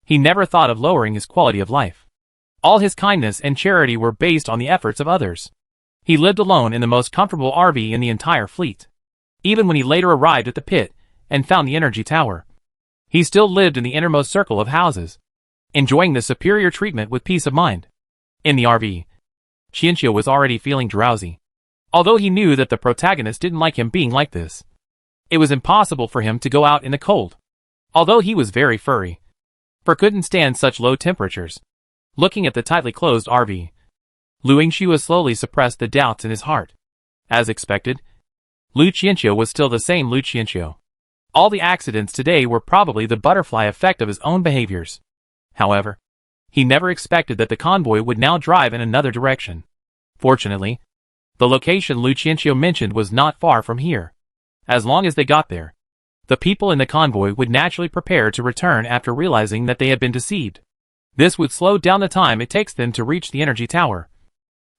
he never thought of lowering his quality of life. All his kindness and charity were based on the efforts of others. He lived alone in the most comfortable RV in the entire fleet. Even when he later arrived at the pit and found the energy tower, he still lived in the innermost circle of houses, enjoying the superior treatment with peace of mind. In the RV, Qianqiu was already feeling drowsy. Although he knew that the protagonist didn't like him being like this, it was impossible for him to go out in the cold. Although he was very furry, for couldn't stand such low temperatures. Looking at the tightly closed RV, Lu Yingxue slowly suppressed the doubts in his heart. As expected, Lu Qianqiu was still the same Lu Qianqiu. All the accidents today were probably the butterfly effect of his own behaviors. However, he never expected that the convoy would now drive in another direction. Fortunately, the location Lu Qianqiu mentioned was not far from here. As long as they got there, the people in the convoy would naturally prepare to return after realizing that they had been deceived. This would slow down the time it takes them to reach the energy tower.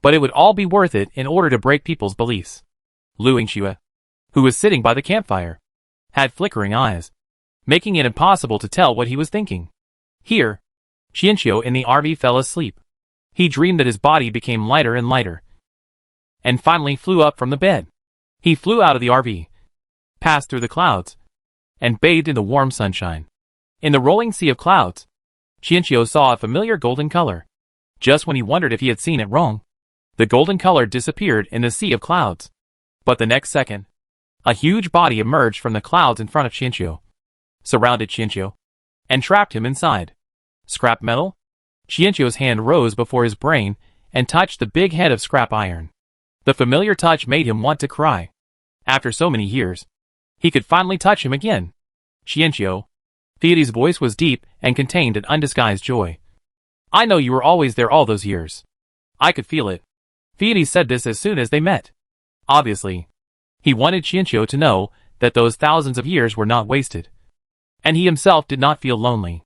But it would all be worth it in order to break people's beliefs. Lu Yingxue, who was sitting by the campfire, had flickering eyes, making it impossible to tell what he was thinking. Here, Qianqiu in the RV fell asleep. He dreamed that his body became lighter and lighter, and finally flew up from the bed. He flew out of the RV, passed through the clouds, and bathed in the warm sunshine. In the rolling sea of clouds, Qianqiu saw a familiar golden color. Just when he wondered if he had seen it wrong, the golden color disappeared in the sea of clouds. But the next second, a huge body emerged from the clouds in front of Qianqiu, surrounded Qianqiu, and trapped him inside. Scrap metal? Qianqiu's hand rose before his brain and touched the big head of scrap iron. The familiar touch made him want to cry. After so many years, he could finally touch him again. Qianqiu. Theody's voice was deep and contained an undisguised joy. I know you were always there all those years. I could feel it. Theody said this as soon as they met. Obviously, he wanted Qianqiu to know that those thousands of years were not wasted. And he himself did not feel lonely.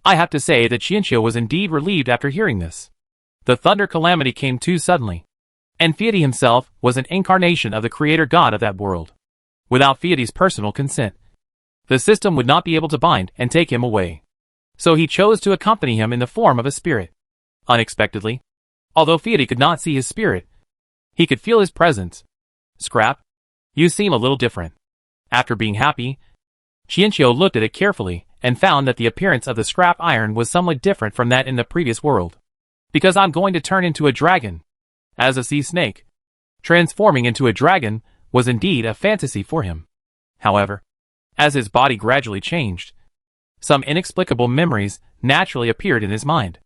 I have to say that Qianqiu was indeed relieved after hearing this. The thunder calamity came too suddenly. And Theody himself was an incarnation of the creator god of that world. Without Theody's personal consent, the system would not be able to bind and take him away. So he chose to accompany him in the form of a spirit. Unexpectedly, although Theody could not see his spirit, he could feel his presence. Scrap, you seem a little different. After being happy, Qianqiu looked at it carefully and found that the appearance of the scrap iron was somewhat different from that in the previous world. Because I'm going to turn into a dragon. As a sea snake, transforming into a dragon was indeed a fantasy for him. However, as his body gradually changed, some inexplicable memories naturally appeared in his mind.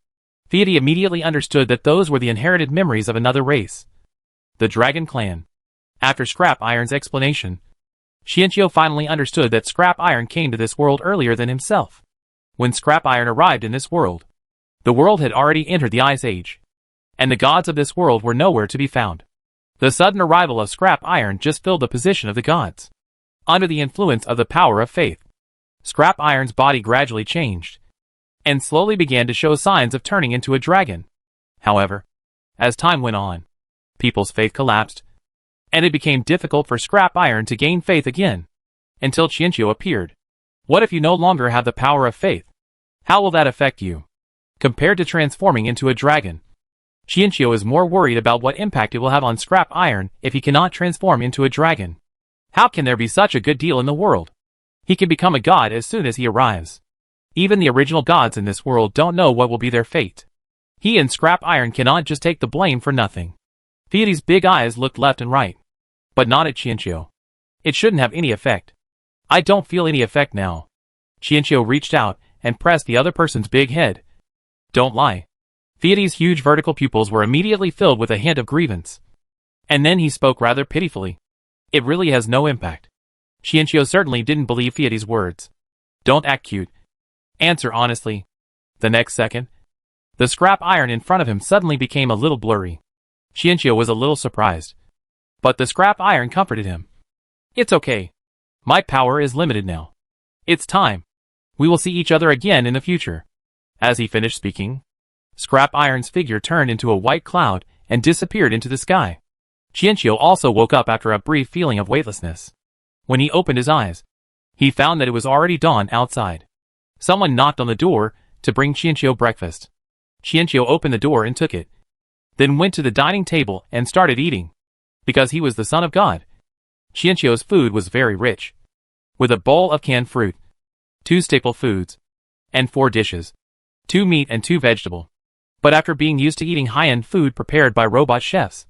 Theody immediately understood that those were the inherited memories of another race, the Dragon Clan. After Scrap Iron's explanation, Qianqiu finally understood that Scrap Iron came to this world earlier than himself. When Scrap Iron arrived in this world, the world had already entered the Ice Age, and the gods of this world were nowhere to be found. The sudden arrival of Scrap Iron just filled the position of the gods. Under the influence of the power of faith, Scrap Iron's body gradually changed, and slowly began to show signs of turning into a dragon. However, as time went on, people's faith collapsed, and it became difficult for Scrap Iron to gain faith again, until Qianqiu appeared. What if you no longer have the power of faith? How will that affect you? Compared to transforming into a dragon, Qianqiu is more worried about what impact it will have on Scrap Iron if he cannot transform into a dragon. How can there be such a good deal in the world? He can become a god as soon as he arrives. Even the original gods in this world don't know what will be their fate. He and Scrap Iron cannot just take the blame for nothing. Theody's big eyes looked left and right, but not at Qianqiu. It shouldn't have any effect. I don't feel any effect now. Qianqiu reached out and pressed the other person's big head. Don't lie. Theody's huge vertical pupils were immediately filled with a hint of grievance. And then he spoke rather pitifully. It really has no impact. Qianqiu certainly didn't believe Theody's words. Don't act cute. Answer honestly. The next second, the scrap iron in front of him suddenly became a little blurry. Qianqiu was a little surprised. But the scrap iron comforted him. It's okay. My power is limited now. It's time. We will see each other again in the future. As he finished speaking, Scrap Iron's figure turned into a white cloud and disappeared into the sky. Qianqiu also woke up after a brief feeling of weightlessness. When he opened his eyes, he found that it was already dawn outside. Someone knocked on the door to bring Qianqiu breakfast. Qianqiu opened the door and took it, then went to the dining table and started eating. Because he was the son of God, Qianqiu's food was very rich, with a bowl of canned fruit, 2 staple foods, and 4 dishes, 2 meat and 2 vegetable. But after being used to eating high-end food prepared by robot chefs,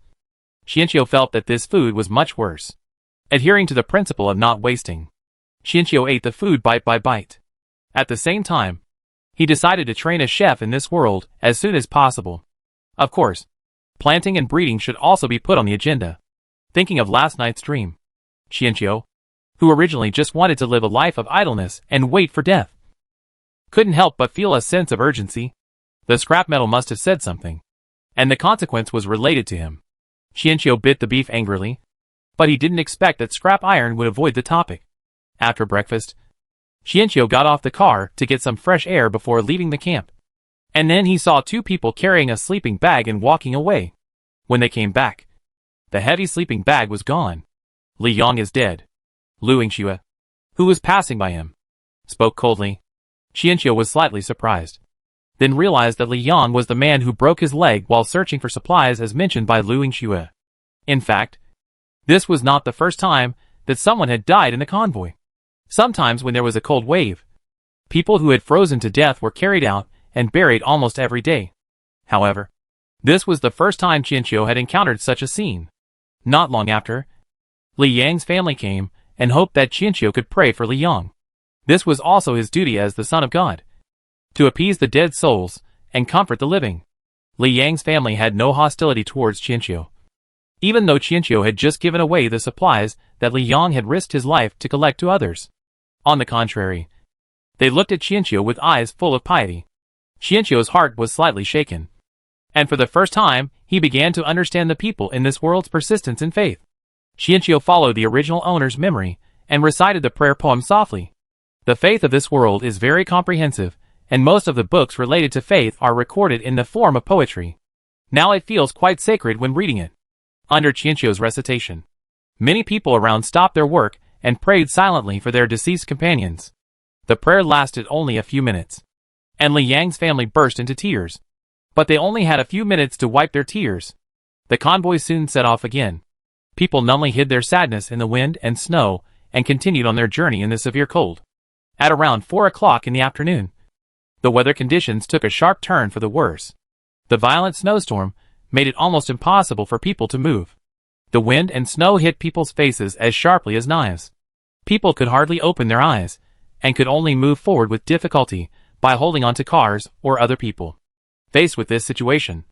Qianqiu felt that this food was much worse. Adhering to the principle of not wasting, Qianqiu ate the food bite by bite. At the same time, he decided to train a chef in this world as soon as possible. Of course, planting and breeding should also be put on the agenda. Thinking of last night's dream, Qianqiu, who originally just wanted to live a life of idleness and wait for death, couldn't help but feel a sense of urgency. The scrap metal must have said something, and the consequence was related to him. Qianqiu bit the beef angrily, but he didn't expect that scrap iron would avoid the topic. After breakfast, Qianqiu got off the car to get some fresh air before leaving the camp. And then he saw 2 people carrying a sleeping bag and walking away. When they came back, the heavy sleeping bag was gone. Li Yang is dead. Lu Yingxue, who was passing by him, spoke coldly. Qianqiu was slightly surprised, then realized that Li Yang was the man who broke his leg while searching for supplies as mentioned by Lu Yingxue. In fact, This was not the first time that someone had died in the convoy. Sometimes when there was a cold wave, people who had frozen to death were carried out and buried almost every day. However, this was the first time Qianqiu had encountered such a scene. Not long after, Li Yang's family came and hoped that Qianqiu could pray for Li Yang. This was also his duty as the son of God, to appease the dead souls and comfort the living. Li Yang's family had no hostility towards Qianqiu, even though Qianqiu had just given away the supplies that Li Yang had risked his life to collect to others. On the contrary, they looked at Qianqiu with eyes full of piety. Qianqiu's heart was slightly shaken, and for the first time, he began to understand the people in this world's persistence in faith. Qianqiu followed the original owner's memory and recited the prayer poem softly. The faith of this world is very comprehensive, and most of the books related to faith are recorded in the form of poetry. Now it feels quite sacred when reading it. Under Qianqiu's recitation, many people around stopped their work and prayed silently for their deceased companions. The prayer lasted only a few minutes, and Li Yang's family burst into tears. But they only had a few minutes to wipe their tears. The convoy soon set off again. People numbly hid their sadness in the wind and snow and continued on their journey in the severe cold. At around 4 o'clock in the afternoon, the weather conditions took a sharp turn for the worse. The violent snowstorm made it almost impossible for people to move. The wind and snow hit people's faces as sharply as knives. People could hardly open their eyes, and could only move forward with difficulty by holding onto cars or other people. Faced with this situation,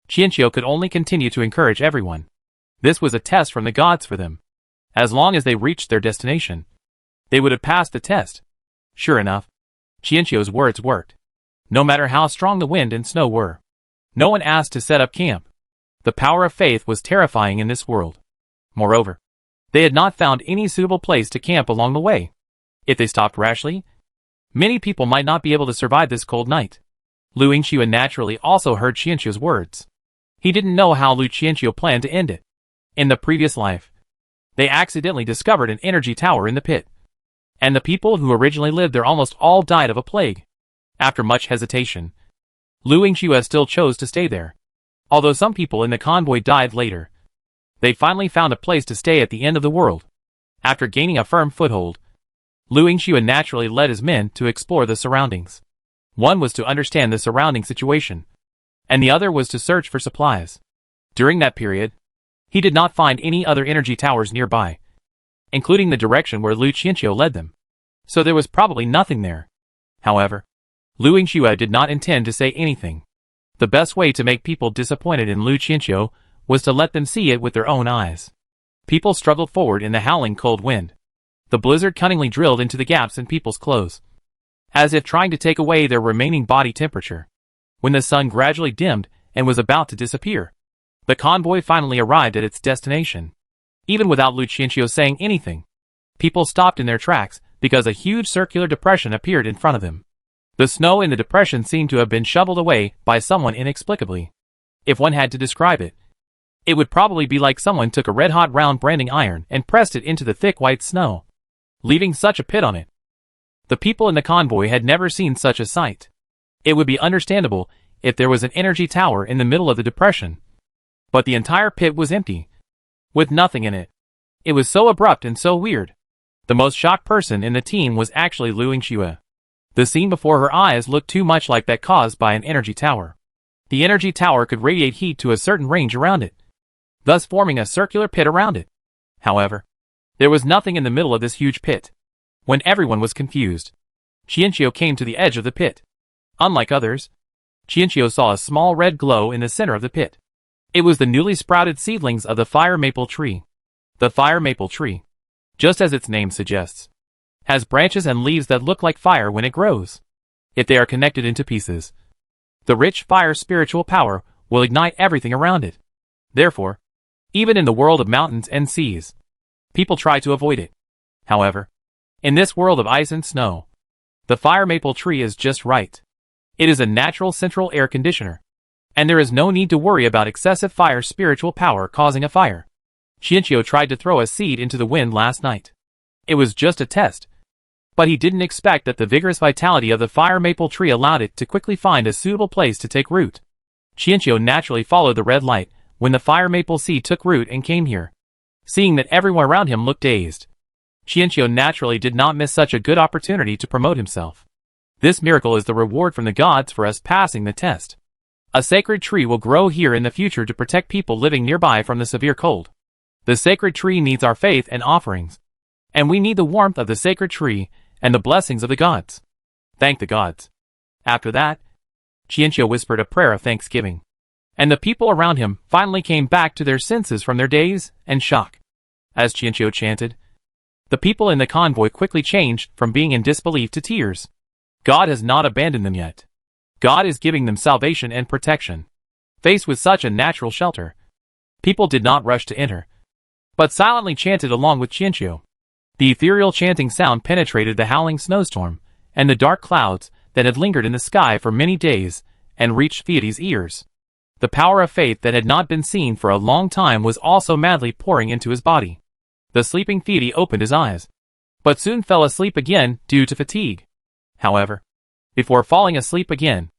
Qianqiu could only continue to encourage everyone. This was a test from the gods for them. As long as they reached their destination, they would have passed the test. Sure enough, Qianqiu's words worked. No matter how strong the wind and snow were, no one asked to set up camp. The power of faith was terrifying in this world. Moreover, they had not found any suitable place to camp along the way. If they stopped rashly, many people might not be able to survive this cold night. Lu Yingxue naturally also heard Qianqiu's words. He didn't know how Lu Qianqiu planned to end it. In the previous life, they accidentally discovered an energy tower in the pit, and the people who originally lived there almost all died of a plague. After much hesitation, Lu Yingxue still chose to stay there. Although some people in the convoy died later, they finally found a place to stay at the end of the world. After gaining a firm foothold, Lu Yingxue naturally led his men to explore the surroundings. One was to understand the surrounding situation, and the other was to search for supplies. During that period, he did not find any other energy towers nearby, including the direction where Lu Qianqiu led them. So there was probably nothing there. However, Lu Yingxue did not intend to say anything. The best way to make people disappointed in Lu Qianqiu was to let them see it with their own eyes. People struggled forward in the howling cold wind. The blizzard cunningly drilled into the gaps in people's clothes, as if trying to take away their remaining body temperature. When the sun gradually dimmed and was about to disappear, the convoy finally arrived at its destination. Even without Lu Qianqiu saying anything, people stopped in their tracks because a huge circular depression appeared in front of them. The snow in the depression seemed to have been shoveled away by someone inexplicably. If one had to describe it, it would probably be like someone took a red-hot round branding iron and pressed it into the thick white snow, leaving such a pit on it. The people in the convoy had never seen such a sight. It would be understandable if there was an energy tower in the middle of the depression, but the entire pit was empty, with nothing in it. It was so abrupt and so weird. The most shocked person in the team was actually Lu Yingxue. The scene before her eyes looked too much like that caused by an energy tower. The energy tower could radiate heat to a certain range around it, thus forming a circular pit around it. However, there was nothing in the middle of this huge pit. When everyone was confused, Qianqiu came to the edge of the pit. Unlike others, Qianqiu saw a small red glow in the center of the pit. It was the newly sprouted seedlings of the fire maple tree. The fire maple tree, just as its name suggests, has branches and leaves that look like fire when it grows. If they are connected into pieces, the rich fire spiritual power will ignite everything around it. Therefore, even in the world of mountains and seas, people try to avoid it. However, in this world of ice and snow, the fire maple tree is just right. It is a natural central air conditioner, and there is no need to worry about excessive fire spiritual power causing a fire. Qianqiu tried to throw a seed into the wind last night. It was just a test, but he didn't expect that the vigorous vitality of the fire maple tree allowed it to quickly find a suitable place to take root. Qianqiu naturally followed the red light when the fire maple seed took root and came here. Seeing that everyone around him looked dazed, Qianqiu naturally did not miss such a good opportunity to promote himself. This miracle is the reward from the gods for us passing the test. A sacred tree will grow here in the future to protect people living nearby from the severe cold. The sacred tree needs our faith and offerings. And we need the warmth of the sacred tree and the blessings of the gods. Thank the gods. After that, Qianqiu whispered a prayer of thanksgiving. And the people around him finally came back to their senses from their daze and shock. As Qianqiu chanted, the people in the convoy quickly changed from being in disbelief to tears. God has not abandoned them yet. God is giving them salvation and protection. Faced with such a natural shelter, people did not rush to enter, but silently chanted along with Qianqiu. The ethereal chanting sound penetrated the howling snowstorm and the dark clouds that had lingered in the sky for many days and reached Theody's ears. The power of faith that had not been seen for a long time was also madly pouring into his body. The sleeping Theody opened his eyes, but soon fell asleep again due to fatigue. However, before falling asleep again,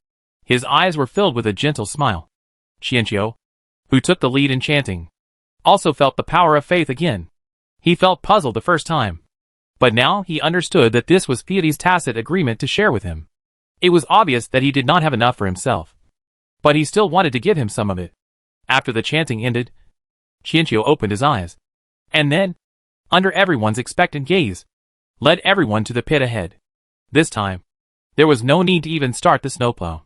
his eyes were filled with a gentle smile. Qianqiu, who took the lead in chanting, also felt the power of faith again. He felt puzzled the first time, but now he understood that this was Theody's tacit agreement to share with him. It was obvious that he did not have enough for himself, but he still wanted to give him some of it. After the chanting ended, Qianqiu opened his eyes, and then, under everyone's expectant gaze, led everyone to the pit ahead. This time, there was no need to even start the snowplow.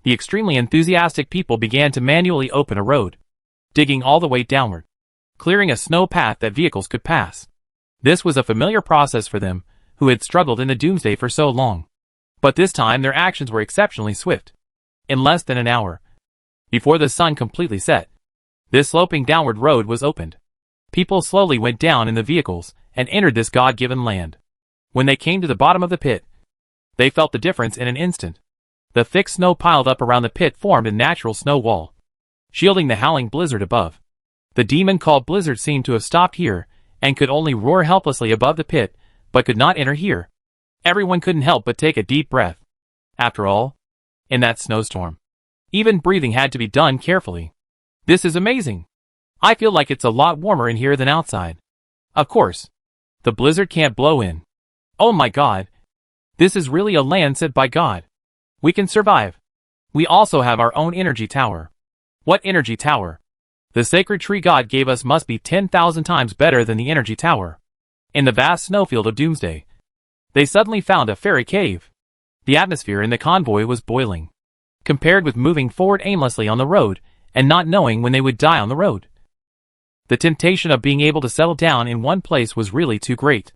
The extremely enthusiastic people began to manually open a road, digging all the way downward, clearing a snow path that vehicles could pass. This was a familiar process for them, who had struggled in the doomsday for so long. But this time their actions were exceptionally swift. In less than an hour, before the sun completely set, this sloping downward road was opened. People slowly went down in the vehicles and entered this God-given land. When they came to the bottom of the pit, they felt the difference in an instant. The thick snow piled up around the pit formed a natural snow wall, shielding the howling blizzard above. The demon called Blizzard seemed to have stopped here, and could only roar helplessly above the pit, but could not enter here. Everyone couldn't help but take a deep breath. After all, in that snowstorm, even breathing had to be done carefully. This is amazing. I feel like it's a lot warmer in here than outside. Of course, the blizzard can't blow in. Oh my God. This is really a land set by God. We can survive. We also have our own energy tower. What energy tower? The sacred tree God gave us must be 10,000 times better than the energy tower. In the vast snowfield of Doomsday, they suddenly found a fairy cave. The atmosphere in the convoy was boiling, compared with moving forward aimlessly on the road and not knowing when they would die on the road. The temptation of being able to settle down in one place was really too great.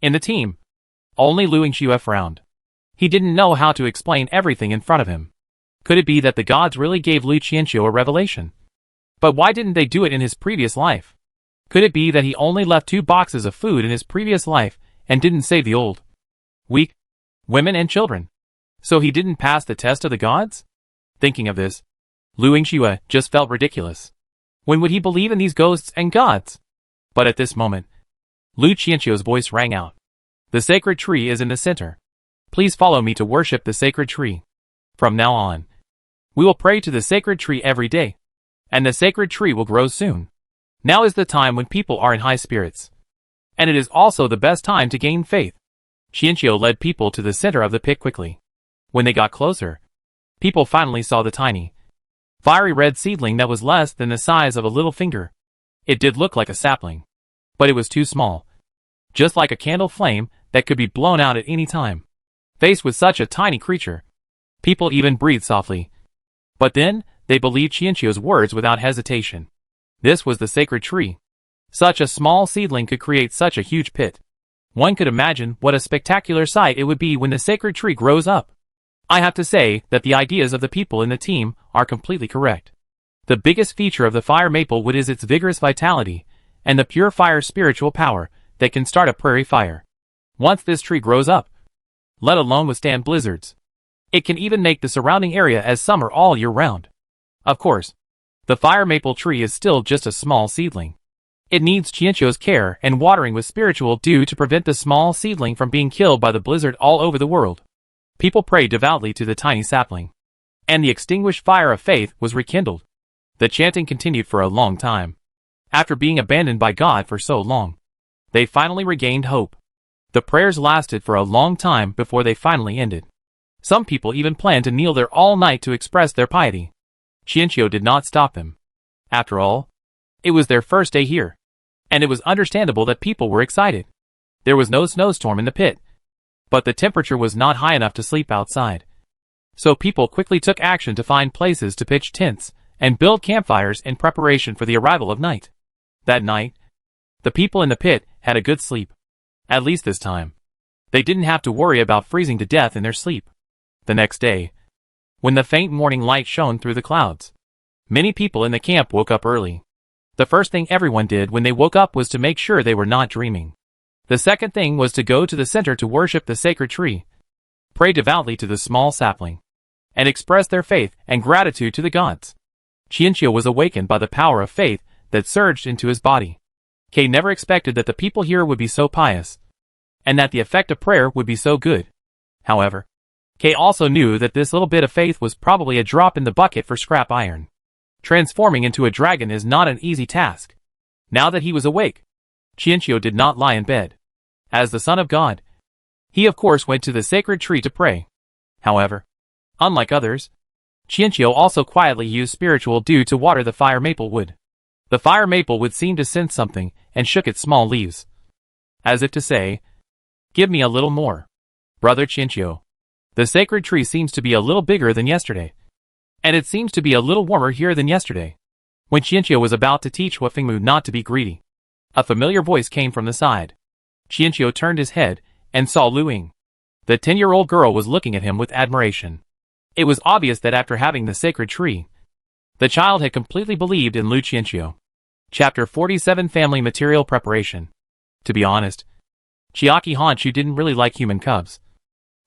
In the team, only Lu Yingxue frowned. He didn't know how to explain everything in front of him. Could it be that the gods really gave Lu Qianqiu a revelation? But why didn't they do it in his previous life? Could it be that he only left 2 boxes of food in his previous life and didn't save the old, weak, women and children? So he didn't pass the test of the gods? Thinking of this, Lu Yingxue just felt ridiculous. When would he believe in these ghosts and gods? But at this moment, Lu Qianqiu's voice rang out. The sacred tree is in the center. Please follow me to worship the sacred tree. From now on, we will pray to the sacred tree every day, and the sacred tree will grow soon. Now is the time when people are in high spirits, and it is also the best time to gain faith. Qianqiu led people to the center of the pit quickly. When they got closer, people finally saw the tiny, fiery red seedling that was less than the size of a little finger. It did look like a sapling, but it was too small, just like a candle flame that could be blown out at any time. Faced with such a tiny creature, people even breathed softly. But then, they believed Qianqiu's words without hesitation. This was the sacred tree. Such a small seedling could create such a huge pit. One could imagine what a spectacular sight it would be when the sacred tree grows up. I have to say that the ideas of the people in the team are completely correct. The biggest feature of the fire maple wood is its vigorous vitality, and the pure fire spiritual power that can start a prairie fire. Once this tree grows up, let alone withstand blizzards, it can even make the surrounding area as summer all year round. Of course, the fire maple tree is still just a small seedling. It needs Qianqiu's care and watering with spiritual dew to prevent the small seedling from being killed by the blizzard all over the world. People prayed devoutly to the tiny sapling, and the extinguished fire of faith was rekindled. The chanting continued for a long time. After being abandoned by God for so long, they finally regained hope. The prayers lasted for a long time before they finally ended. Some people even planned to kneel there all night to express their piety. Qianqiu did not stop them. After all, it was their first day here, and it was understandable that people were excited. There was no snowstorm in the pit, but the temperature was not high enough to sleep outside. So people quickly took action to find places to pitch tents and build campfires in preparation for the arrival of night. That night, the people in the pit had a good sleep. At least this time. They didn't have to worry about freezing to death in their sleep. The next day, when the faint morning light shone through the clouds, many people in the camp woke up early. The first thing everyone did when they woke up was to make sure they were not dreaming. The second thing was to go to the center to worship the sacred tree, pray devoutly to the small sapling, and express their faith and gratitude to the gods. Qianqiu was awakened by the power of faith that surged into his body. Kay never expected that the people here would be so pious, and that the effect of prayer would be so good. However, Kay also knew that this little bit of faith was probably a drop in the bucket for scrap iron. Transforming into a dragon is not an easy task. Now that he was awake, Qianqiu did not lie in bed. As the son of God, he of course went to the sacred tree to pray. However, unlike others, Qianqiu also quietly used spiritual dew to water the fire maple wood. The fire maple would seem to sense something and shook its small leaves, as if to say, "Give me a little more, brother Qianqiu. The sacred tree seems to be a little bigger than yesterday, and it seems to be a little warmer here than yesterday." When Qianqiu was about to teach Huafengmu not to be greedy, a familiar voice came from the side. Qianqiu turned his head and saw Lu Ying. The 10-year-old girl was looking at him with admiration. It was obvious that after having the sacred tree, the child had completely believed in Lu Qianqiu. Chapter 47 Family Material Preparation. To be honest, Chiaki Honshu didn't really like human cubs,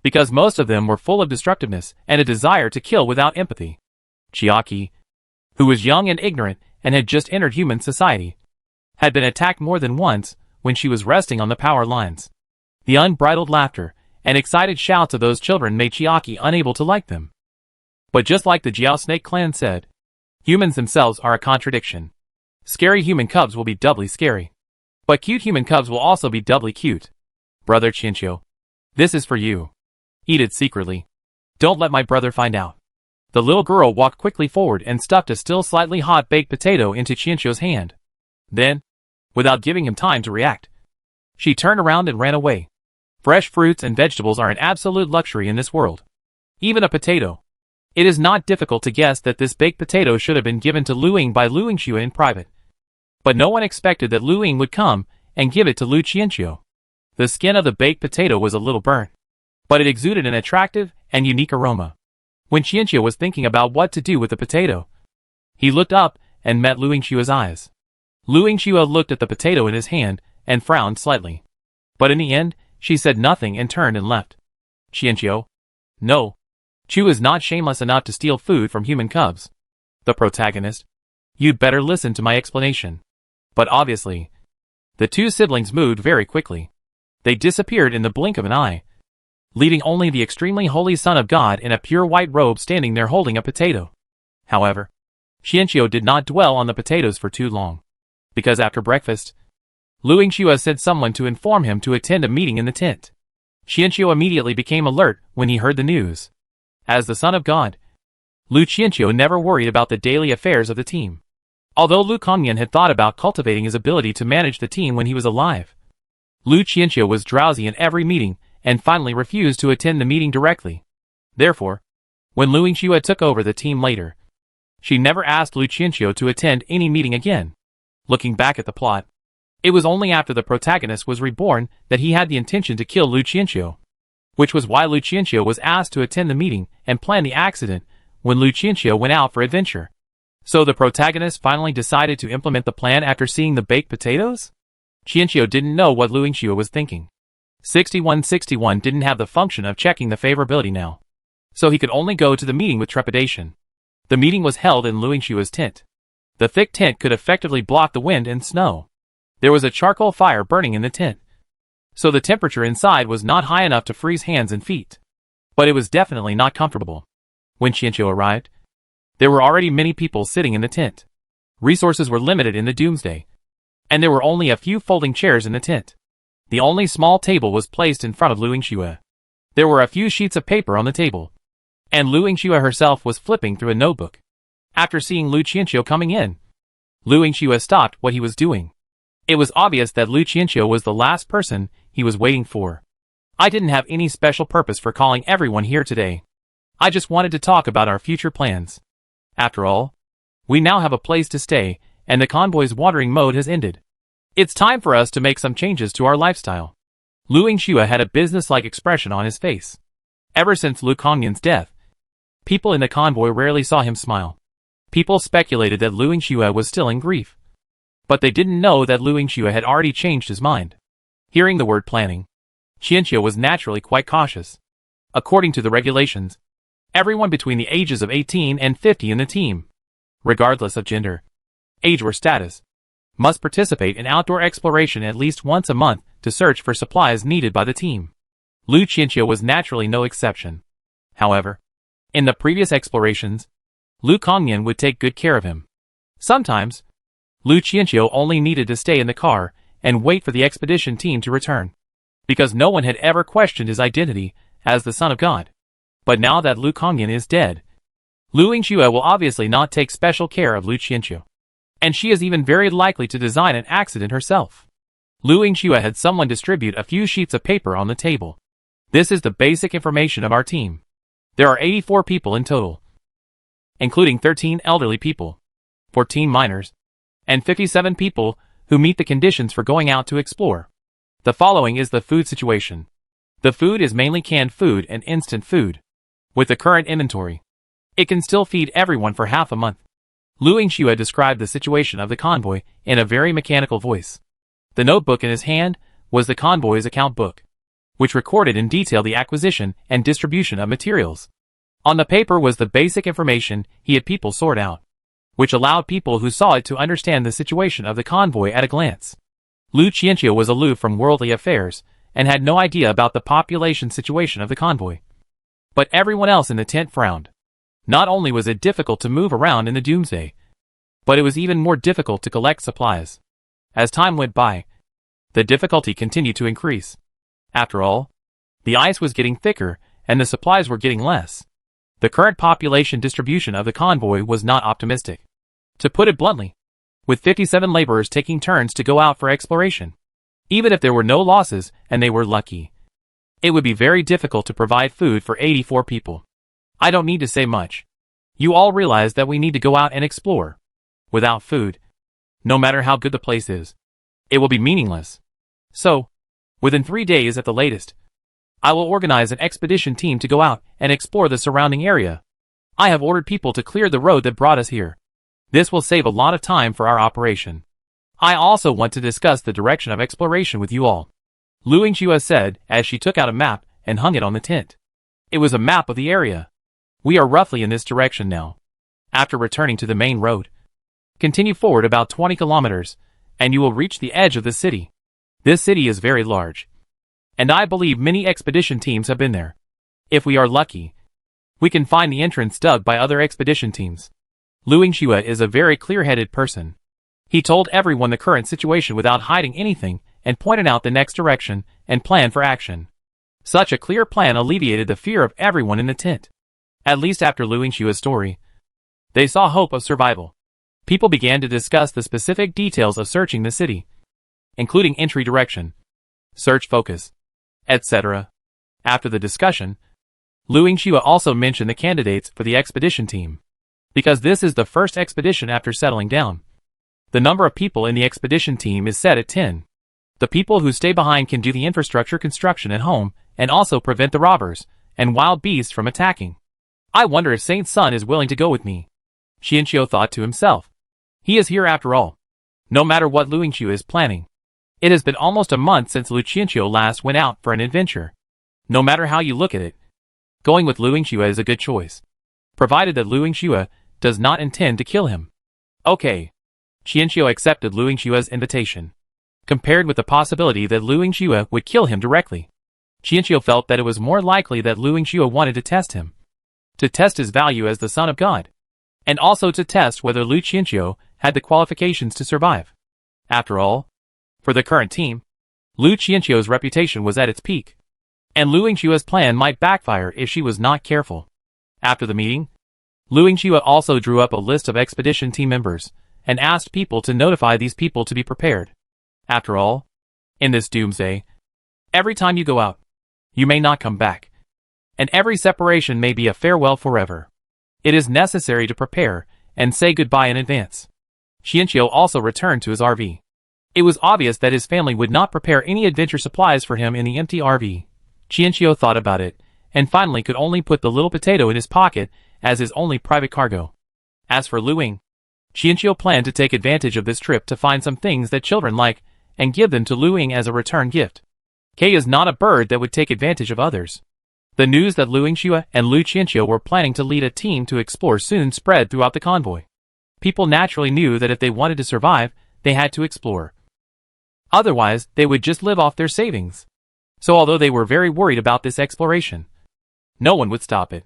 because most of them were full of destructiveness and a desire to kill without empathy. Chiaki, who was young and ignorant and had just entered human society, had been attacked more than once when she was resting on the power lines. The unbridled laughter and excited shouts of those children made Chiaki unable to like them. But just like the Jiao Snake clan said, humans themselves are a contradiction. Scary human cubs will be doubly scary, but cute human cubs will also be doubly cute. Brother Qianqiu, this is for you. Eat it secretly. Don't let my brother find out. The little girl walked quickly forward and stuffed a still slightly hot baked potato into Qianqiu's hand. Then, without giving him time to react, she turned around and ran away. Fresh fruits and vegetables are an absolute luxury in this world. Even a potato. It is not difficult to guess that this baked potato should have been given to Lu Ying by Lu Yingxue in private. But no one expected that Lu Ying would come and give it to Lu Qianqiu. The skin of the baked potato was a little burnt, but it exuded an attractive and unique aroma. When Qianqiu was thinking about what to do with the potato, he looked up and met Lu Yingxue's eyes. Lu Yingxue looked at the potato in his hand and frowned slightly. But in the end, she said nothing and turned and left. Qianqiu. No. Chu is not shameless enough to steal food from human cubs. The protagonist. You'd better listen to my explanation. But obviously, the two siblings moved very quickly. They disappeared in the blink of an eye, leaving only the extremely holy Son of God in a pure white robe standing there holding a potato. However, Qianqiu did not dwell on the potatoes for too long, because after breakfast, Lu Yingxue sent someone to inform him to attend a meeting in the tent. Qianqiu immediately became alert when he heard the news. As the Son of God, Lu Qianqiu never worried about the daily affairs of the team. Although Lu Kongyan had thought about cultivating his ability to manage the team when he was alive, Lu Qianqiu was drowsy in every meeting and finally refused to attend the meeting directly. Therefore, when Lu Yingxue took over the team later, she never asked Lu Qianqiu to attend any meeting again. Looking back at the plot, it was only after the protagonist was reborn that he had the intention to kill Lu Qianqiu, which was why Lu Qianqiu was asked to attend the meeting and plan the accident when Lu Qianqiu went out for adventure. So the protagonist finally decided to implement the plan after seeing the baked potatoes? Qianqiu didn't know what Lu Yingxue was thinking. 6161 didn't have the function of checking the favorability now, so he could only go to the meeting with trepidation. The meeting was held in Lu Yingxue's tent. The thick tent could effectively block the wind and snow. There was a charcoal fire burning in the tent, so the temperature inside was not high enough to freeze hands and feet. But it was definitely not comfortable. When Qianqiu arrived, there were already many people sitting in the tent. Resources were limited in the doomsday, and there were only a few folding chairs in the tent. The only small table was placed in front of Lu Yingxue. There were a few sheets of paper on the table, and Lu Yingxue herself was flipping through a notebook. After seeing Lu Qianqiu coming in, Lu Yingxue stopped what he was doing. It was obvious that Lu Qianqiu was the last person he was waiting for. I didn't have any special purpose for calling everyone here today. I just wanted to talk about our future plans. After all, we now have a place to stay, and the convoy's watering mode has ended. It's time for us to make some changes to our lifestyle. Lu Yingxue had a business-like expression on his face. Ever since Lu Kongyan's death, people in the convoy rarely saw him smile. People speculated that Lu Yingxue was still in grief. But they didn't know that Lu Yingxue had already changed his mind. Hearing the word planning, Qianqiu was naturally quite cautious. According to the regulations, everyone between the ages of 18 and 50 in the team, regardless of gender, age or status, must participate in outdoor exploration at least once a month to search for supplies needed by the team. Lu Qianqiu was naturally no exception. However, in the previous explorations, Lu Kongyan would take good care of him. Sometimes, Lu Qianqiu only needed to stay in the car and wait for the expedition team to return, because no one had ever questioned his identity as the son of God. But now that Lu Kongyan is dead, Lu Yingxue will obviously not take special care of Lu Qianqiu. And she is even very likely to design an accident herself. Lu Yingxue had someone distribute a few sheets of paper on the table. This is the basic information of our team. There are 84 people in total, including 13 elderly people, 14 minors, and 57 people who meet the conditions for going out to explore. The following is the food situation. The food is mainly canned food and instant food. With the current inventory, it can still feed everyone for half a month. Lu Yingxue described the situation of the convoy in a very mechanical voice. The notebook in his hand was the convoy's account book, which recorded in detail the acquisition and distribution of materials. On the paper was the basic information he had people sort out, which allowed people who saw it to understand the situation of the convoy at a glance. Lu Qianqiu was aloof from worldly affairs and had no idea about the population situation of the convoy. But everyone else in the tent frowned. Not only was it difficult to move around in the doomsday, but it was even more difficult to collect supplies. As time went by, the difficulty continued to increase. After all, the ice was getting thicker and the supplies were getting less. The current population distribution of the convoy was not optimistic. To put it bluntly, with 57 laborers taking turns to go out for exploration, even if there were no losses and they were lucky, it would be very difficult to provide food for 84 people. I don't need to say much. You all realize that we need to go out and explore. Without food, no matter how good the place is, it will be meaningless. So, within 3 days at the latest, I will organize an expedition team to go out and explore the surrounding area. I have ordered people to clear the road that brought us here. This will save a lot of time for our operation. I also want to discuss the direction of exploration with you all. Lu Yingxue said as she took out a map and hung it on the tent. It was a map of the area. We are roughly in this direction now. After returning to the main road, continue forward about 20 kilometers, and you will reach the edge of the city. This city is very large, and I believe many expedition teams have been there. If we are lucky, we can find the entrance dug by other expedition teams. Lu Yingxue is a very clear-headed person. He told everyone the current situation without hiding anything and pointed out the next direction and plan for action. Such a clear plan alleviated the fear of everyone in the tent. At least after Lu Yingxue's story, they saw hope of survival. People began to discuss the specific details of searching the city, including entry direction, search focus, etc. After the discussion, Lu Yingxue also mentioned the candidates for the expedition team, because this is the first expedition after settling down. The number of people in the expedition team is set at 10. The people who stay behind can do the infrastructure construction at home and also prevent the robbers and wild beasts from attacking. I wonder if Saint Sun is willing to go with me. Qianqiu thought to himself. He is here after all. No matter what Lu Yingxue is planning. It has been almost a month since Lu Qianqiu last went out for an adventure. No matter how you look at it, going with Lu Yingxue is a good choice, provided that Lu Yingxue does not intend to kill him. Okay. Qianqiu accepted Lu Yingxue's invitation. Compared with the possibility that Lu Yingxue would kill him directly, Qianqiu felt that it was more likely that Lu Yingxue wanted to test him. To test his value as the son of God, and also to test whether Lu Qianqiu had the qualifications to survive. After all, for the current team, Lu Qianqiu's reputation was at its peak, and Lu Yingxua's plan might backfire if she was not careful. After the meeting, Lu Yingxua also drew up a list of expedition team members and asked people to notify these people to be prepared. After all, in this doomsday, every time you go out, you may not come back, and every separation may be a farewell forever. It is necessary to prepare and say goodbye in advance. Qianqiu also returned to his RV. It was obvious that his family would not prepare any adventure supplies for him in the empty RV. Qianqiu thought about it, and finally could only put the little potato in his pocket as his only private cargo. As for Lu Ying, Qianqiu planned to take advantage of this trip to find some things that children like and give them to Lu Ying as a return gift. Kay is not a bird that would take advantage of others. The news that Lu Yingxua and Lu Qianqiu were planning to lead a team to explore soon spread throughout the convoy. People naturally knew that if they wanted to survive, they had to explore. Otherwise, they would just live off their savings. So although they were very worried about this exploration, no one would stop it.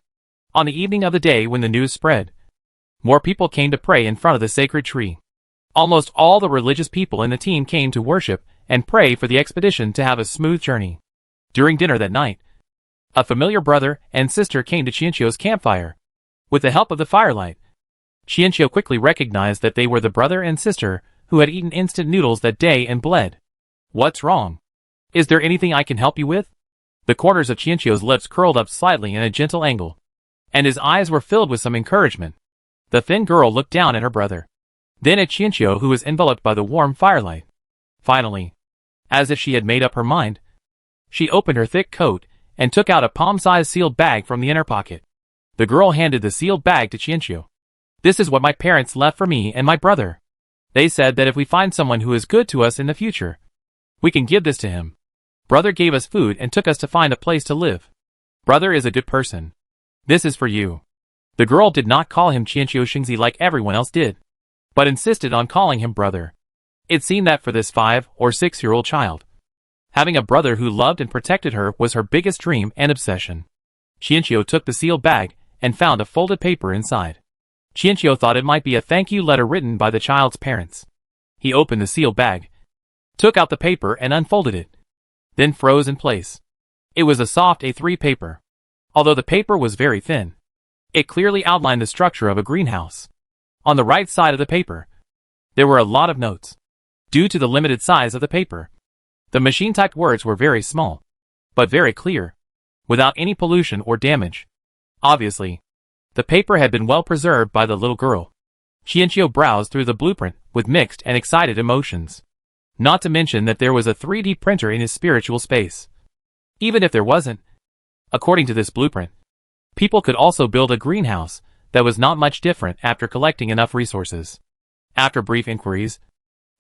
On the evening of the day when the news spread, more people came to pray in front of the sacred tree. Almost all the religious people in the team came to worship and pray for the expedition to have a smooth journey. During dinner that night, a familiar brother and sister came to Qianqiu's campfire. With the help of the firelight, Qianqiu quickly recognized that they were the brother and sister who had eaten instant noodles that day and bled. "What's wrong? Is there anything I can help you with?" The corners of Qianqiu's lips curled up slightly in a gentle angle, and his eyes were filled with some encouragement. The thin girl looked down at her brother, then at Qianqiu, who was enveloped by the warm firelight. Finally, as if she had made up her mind, she opened her thick coat and took out a palm-sized sealed bag from the inner pocket. The girl handed the sealed bag to Qianqiu. "This is what my parents left for me and my brother. They said that if we find someone who is good to us in the future, we can give this to him. Brother gave us food and took us to find a place to live. Brother is a good person. This is for you." The girl did not call him Qianqiu Xingzi like everyone else did, but insisted on calling him brother. It seemed that for this 5 or 6-year-old child, having a brother who loved and protected her was her biggest dream and obsession. Qianqiu took the sealed bag and found a folded paper inside. Qianqiu thought it might be a thank you letter written by the child's parents. He opened the sealed bag, took out the paper and unfolded it, then froze in place. It was a soft A3 paper. Although the paper was very thin, it clearly outlined the structure of a greenhouse. On the right side of the paper, there were a lot of notes. Due to the limited size of the paper, the machine-typed words were very small, but very clear, without any pollution or damage. Obviously, the paper had been well preserved by the little girl. Qianqiu browsed through the blueprint with mixed and excited emotions. Not to mention that there was a 3D printer in his spiritual space. Even if there wasn't, according to this blueprint, people could also build a greenhouse that was not much different after collecting enough resources. After brief inquiries,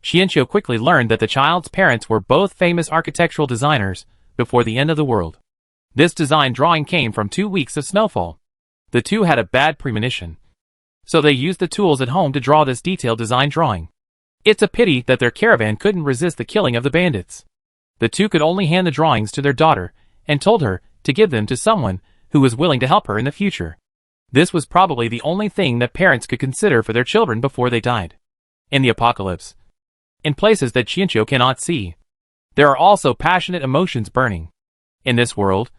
Qianqiu quickly learned that the child's parents were both famous architectural designers before the end of the world. This design drawing came from 2 weeks of snowfall. The two had a bad premonition, so they used the tools at home to draw this detailed design drawing. It's a pity that their caravan couldn't resist the killing of the bandits. The two could only hand the drawings to their daughter and told her to give them to someone who was willing to help her in the future. This was probably the only thing that parents could consider for their children before they died. In the apocalypse, in places that Qianqiu cannot see, there are also passionate emotions burning. In this world,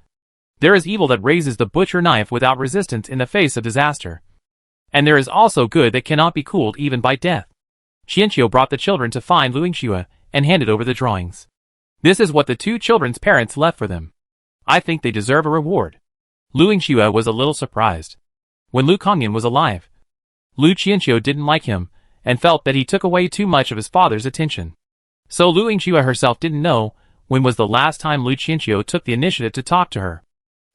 there is evil that raises the butcher knife without resistance in the face of disaster. And there is also good that cannot be cooled even by death. Qianqiu brought the children to find Lu Yingxua and handed over the drawings. This is what the two children's parents left for them. I think they deserve a reward. Lu Yingxua was a little surprised. When Lu Kongyan was alive, Lu Qianqiu didn't like him and felt that he took away too much of his father's attention. So Lu Yingxua herself didn't know when was the last time Lu Qianqiu took the initiative to talk to her.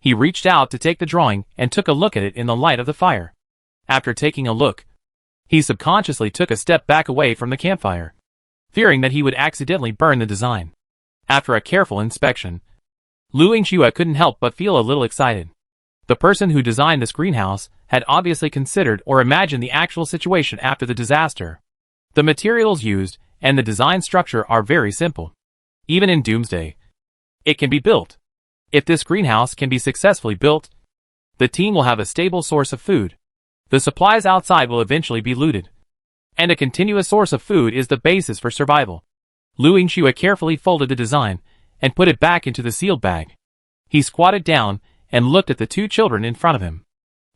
He reached out to take the drawing and took a look at it in the light of the fire. After taking a look, he subconsciously took a step back away from the campfire, fearing that he would accidentally burn the design. After a careful inspection, Lu Yingxua couldn't help but feel a little excited. The person who designed this greenhouse had obviously considered or imagined the actual situation after the disaster. The materials used and the design structure are very simple. Even in Doomsday, it can be built. If this greenhouse can be successfully built, the team will have a stable source of food. The supplies outside will eventually be looted. and a continuous source of food is the basis for survival. Lu Yingxue carefully folded the design and put it back into the sealed bag. He squatted down and looked at the two children in front of him.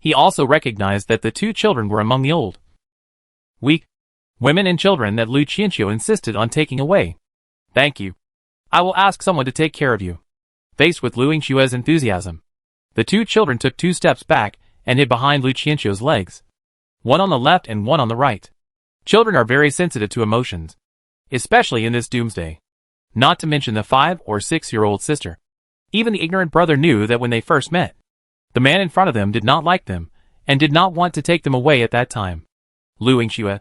He also recognized that the two children were among the old, weak women and children that Lu Qianqiu insisted on taking away. Thank you. I will ask someone to take care of you. Faced with Lu Yingxue's enthusiasm, the two children took 2 steps back and hid behind Lu Qianqiu's legs, one on the left and one on the right. Children are very sensitive to emotions, especially in this doomsday. Not to mention the 5 or 6-year-old sister. Even the ignorant brother knew that when they first met, the man in front of them did not like them, and did not want to take them away at that time. Lu Yingxue,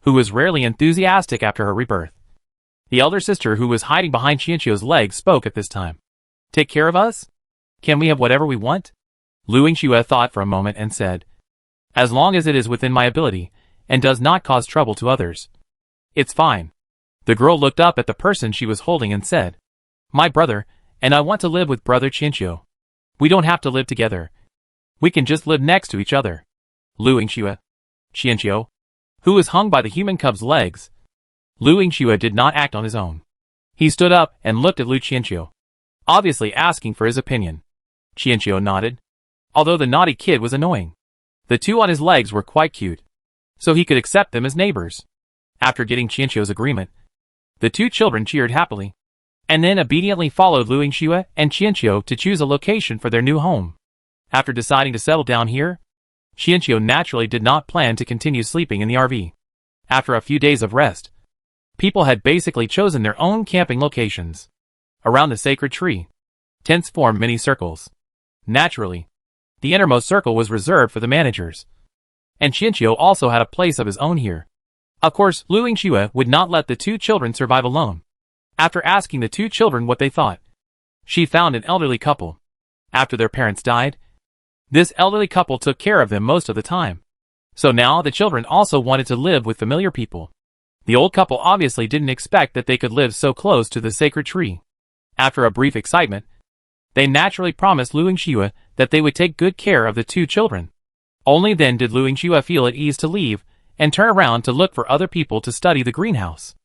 who was rarely enthusiastic after her rebirth. The elder sister who was hiding behind Qianqiu's legs spoke at this time. Take care of us? Can we have whatever we want? Lu Yingxue thought for a moment and said, as long as it is within my ability, and does not cause trouble to others. It's fine. The girl looked up at the person she was holding and said, my brother, and I want to live with brother Qianqiu. We don't have to live together. We can just live next to each other. Lu Yingxue, Qianqiu, who was hung by the human cub's legs. Lu Yingxue did not act on his own. He stood up and looked at Lu Qianqiu, obviously asking for his opinion. Qianqiu nodded. Although the naughty kid was annoying, the two on his legs were quite cute, so he could accept them as neighbors. After getting Qianqiu's agreement, the two children cheered happily, and then obediently followed Lu Yingxue and Qianqiu to choose a location for their new home. After deciding to settle down here, Qianqiu naturally did not plan to continue sleeping in the RV. After a few days of rest, people had basically chosen their own camping locations. Around the sacred tree, tents formed many circles. Naturally, the innermost circle was reserved for the managers, and Qianqiu also had a place of his own here. Of course, Lu Yingxue would not let the two children survive alone. After asking the two children what they thought, she found an elderly couple. After their parents died, this elderly couple took care of them most of the time. So now the children also wanted to live with familiar people. The old couple obviously didn't expect that they could live so close to the sacred tree. After a brief excitement, they naturally promised Lu Yingxue that they would take good care of the two children. Only then did Lu Yingxue feel at ease to leave and turn around to look for other people to study the greenhouse.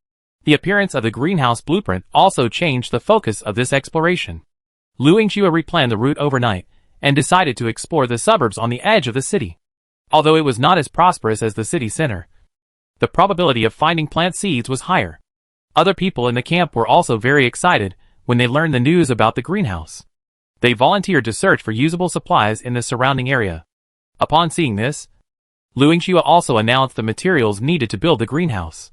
The appearance of the greenhouse blueprint also changed the focus of this exploration. Lu Yingxue replanned the route overnight and decided to explore the suburbs on the edge of the city. Although it was not as prosperous as the city center, the probability of finding plant seeds was higher. Other people in the camp were also very excited when they learned the news about the greenhouse. They volunteered to search for usable supplies in the surrounding area. Upon seeing this, Lu Yingxue also announced the materials needed to build the greenhouse,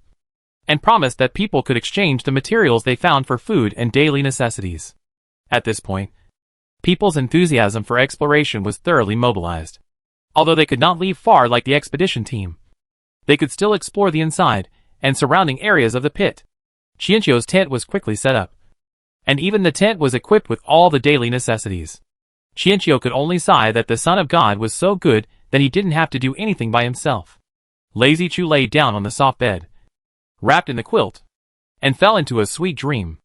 and promised that people could exchange the materials they found for food and daily necessities. At this point, people's enthusiasm for exploration was thoroughly mobilized. Although they could not leave far like the expedition team, they could still explore the inside and surrounding areas of the pit. Qianqiu's tent was quickly set up, and even the tent was equipped with all the daily necessities. Qianqiu could only sigh that the Son of God was so good that he didn't have to do anything by himself. Lazy Chu lay down on the soft bed, wrapped in the quilt, and fell into a sweet dream.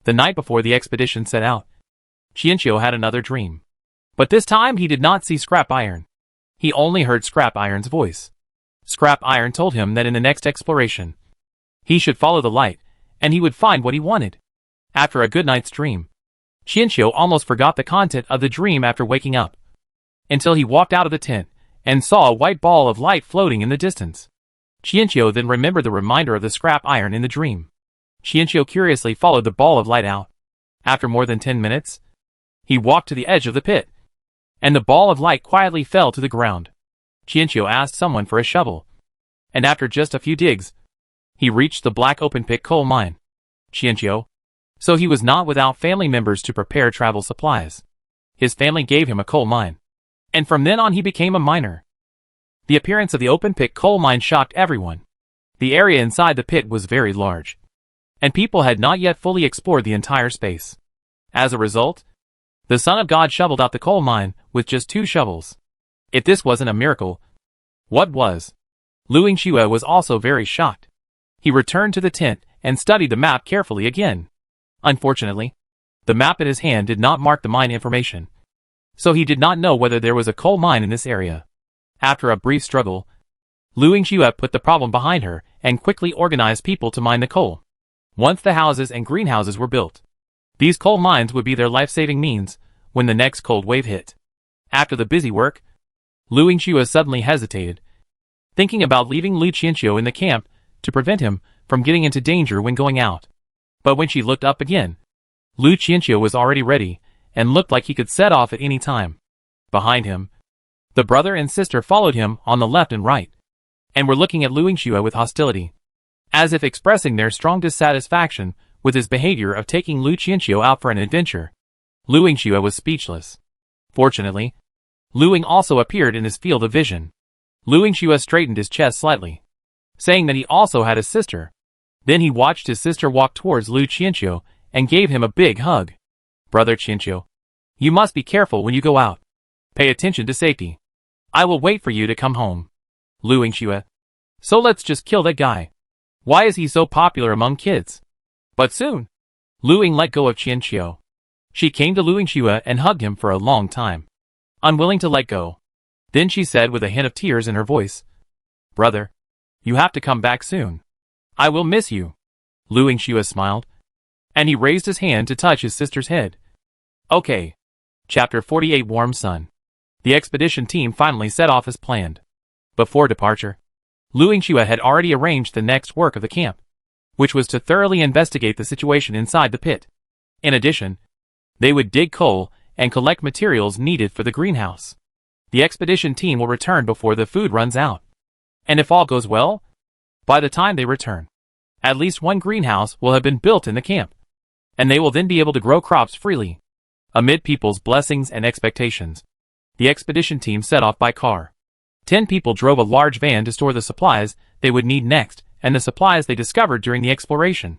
The night before the expedition set out, Qianqiu had another dream. But this time he did not see Scrap Iron. He only heard Scrap Iron's voice. Scrap Iron told him that in the next exploration, he should follow the light, and he would find what he wanted. After a good night's dream, Qianqiu almost forgot the content of the dream after waking up, until he walked out of the tent and saw a white ball of light floating in the distance. Qianqiu then remembered the reminder of the scrap iron in the dream. Qianqiu curiously followed the ball of light out. After more than 10 minutes, he walked to the edge of the pit, and the ball of light quietly fell to the ground. Qianqiu asked someone for a shovel, and after just a few digs, he reached the black open-pit coal mine. Qianqiu, so he was not without family members to prepare travel supplies. His family gave him a coal mine, and from then on he became a miner. The appearance of the open-pit coal mine shocked everyone. The area inside the pit was very large, and people had not yet fully explored the entire space. As a result, the Son of God shoveled out the coal mine with just 2 shovels. If this wasn't a miracle, what was? Lu Yingxue was also very shocked. He returned to the tent and studied the map carefully again. Unfortunately, the map in his hand did not mark the mine information, so he did not know whether there was a coal mine in this area. After a brief struggle, Lu Yingxue put the problem behind her and quickly organized people to mine the coal. Once the houses and greenhouses were built, these coal mines would be their life-saving means when the next cold wave hit. After the busy work, Lu Yingxue suddenly hesitated, thinking about leaving Lu Qianqiu in the camp to prevent him from getting into danger when going out. But when she looked up again, Lu Qianqiu was already ready and looked like he could set off at any time. Behind him, the brother and sister followed him on the left and right, and were looking at Lu Yingxue with hostility, as if expressing their strong dissatisfaction with his behavior of taking Lu Qianqiu out for an adventure. Lu Yingxue was speechless. Fortunately, Lu Ying also appeared in his field of vision. Lu Yingxue straightened his chest slightly, saying that he also had a sister. Then he watched his sister walk towards Lu Qianqiu and gave him a big hug. Brother Qianqiu, you must be careful when you go out. Pay attention to safety. I will wait for you to come home. Lu Yingxue. So let's just kill that guy. Why is he so popular among kids? But soon, Lu Ying let go of Qianqiu. She came to Lu Yingxue and hugged him for a long time, unwilling to let go. Then she said with a hint of tears in her voice, Brother, you have to come back soon. I will miss you. Lu Yingxue smiled, and he raised his hand to touch his sister's head. Okay. Chapter 48 Warm Sun. The expedition team finally set off as planned. Before departure, Lu Yingxue had already arranged the next work of the camp, which was to thoroughly investigate the situation inside the pit. In addition, they would dig coal and collect materials needed for the greenhouse. The expedition team will return before the food runs out. And if all goes well, by the time they return, at least one greenhouse will have been built in the camp, and they will then be able to grow crops freely. Amid people's blessings and expectations, the expedition team set off by car. 10 people drove a large van to store the supplies they would need next and the supplies they discovered during the exploration,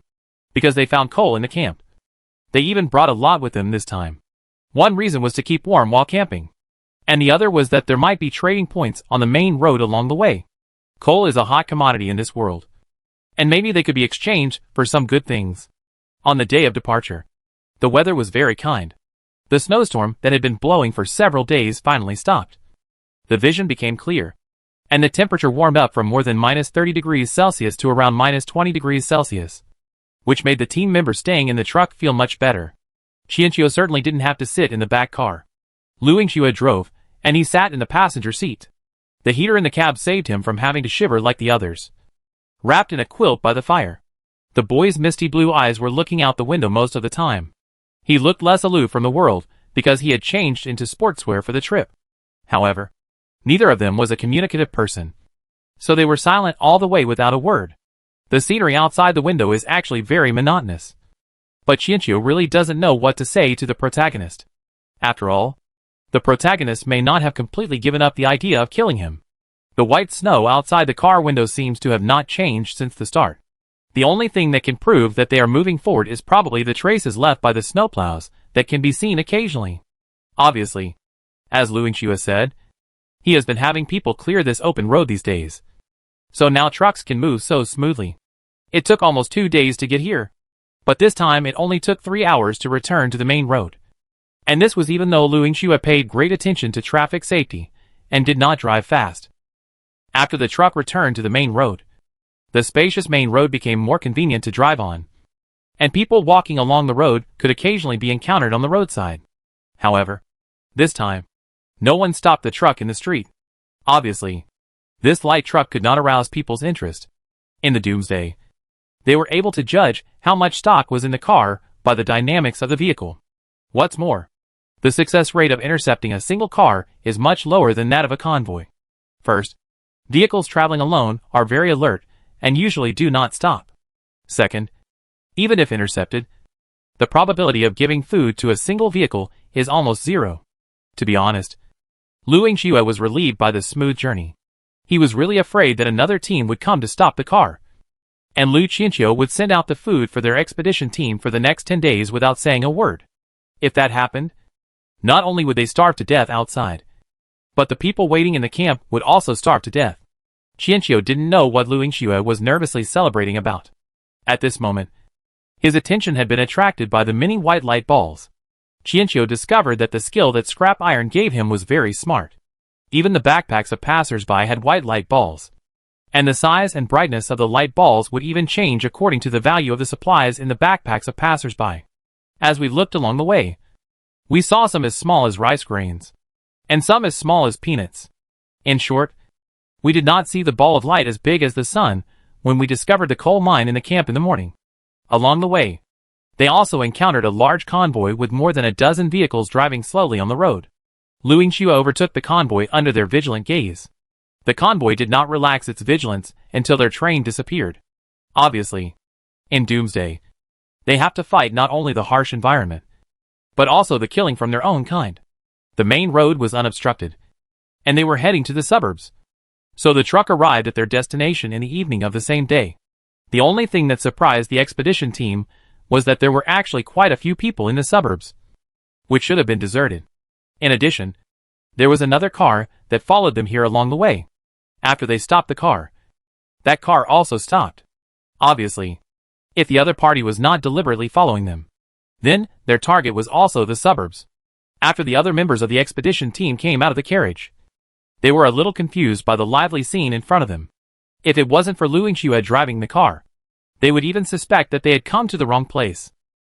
because they found coal in the camp. They even brought a lot with them this time. One reason was to keep warm while camping, and the other was that there might be trading points on the main road along the way. Coal is a hot commodity in this world, and maybe they could be exchanged for some good things. On the day of departure, the weather was very kind. The snowstorm that had been blowing for several days finally stopped. The vision became clear, and the temperature warmed up from more than -30 degrees Celsius to around -20 degrees Celsius, which made the team members staying in the truck feel much better. Qianqiu certainly didn't have to sit in the back car. Lu Yingxue drove, and he sat in the passenger seat. The heater in the cab saved him from having to shiver like the others. Wrapped in a quilt by the fire, the boy's misty blue eyes were looking out the window most of the time. He looked less aloof from the world because he had changed into sportswear for the trip. However, neither of them was a communicative person, so they were silent all the way without a word. The scenery outside the window is actually very monotonous. But Qianqiu really doesn't know what to say to the protagonist. After all, the protagonist may not have completely given up the idea of killing him. The white snow outside the car window seems to have not changed since the start. The only thing that can prove that they are moving forward is probably the traces left by the snowplows that can be seen occasionally. Obviously, as Lu Yingxue said, he has been having people clear this open road these days, so now trucks can move so smoothly. It took almost 2 days to get here, but this time it only took 3 hours to return to the main road. And this was even though Lu Yingxue paid great attention to traffic safety and did not drive fast. After the truck returned to the main road, the spacious main road became more convenient to drive on, and people walking along the road could occasionally be encountered on the roadside. However, this time, no one stopped the truck in the street. Obviously, this light truck could not arouse people's interest. In the doomsday, they were able to judge how much stock was in the car by the dynamics of the vehicle. What's more, the success rate of intercepting a single car is much lower than that of a convoy. First, vehicles traveling alone are very alert and usually do not stop. Second, even if intercepted, the probability of giving food to a single vehicle is almost zero. To be honest, Lu Yingxue was relieved by the smooth journey. He was really afraid that another team would come to stop the car, and Lu Qianqiu would send out the food for their expedition team for the next 10 days without saying a word. If that happened, not only would they starve to death outside, but the people waiting in the camp would also starve to death. Qianqiu didn't know what Lu Yingxue was nervously celebrating about. At this moment, his attention had been attracted by the many white light balls. Qianqiu discovered that the skill that scrap iron gave him was very smart. Even the backpacks of passers-by had white light balls. And the size and brightness of the light balls would even change according to the value of the supplies in the backpacks of passers-by. As we looked along the way, we saw some as small as rice grains, and some as small as peanuts. In short, we did not see the ball of light as big as the sun when we discovered the coal mine in the camp in the morning. Along the way, they also encountered a large convoy with more than a dozen vehicles driving slowly on the road. Lu Yingxue overtook the convoy under their vigilant gaze. The convoy did not relax its vigilance until their train disappeared. Obviously, in Doomsday, they have to fight not only the harsh environment, but also the killing from their own kind. The main road was unobstructed, and they were heading to the suburbs. So the truck arrived at their destination in the evening of the same day. The only thing that surprised the expedition team was that there were actually quite a few people in the suburbs, which should have been deserted. In addition, there was another car that followed them here along the way. After they stopped the car, that car also stopped. Obviously, if the other party was not deliberately following them, then their target was also the suburbs. After the other members of the expedition team came out of the carriage, they were a little confused by the lively scene in front of them. If it wasn't for Lu Yingxue driving the car, they would even suspect that they had come to the wrong place.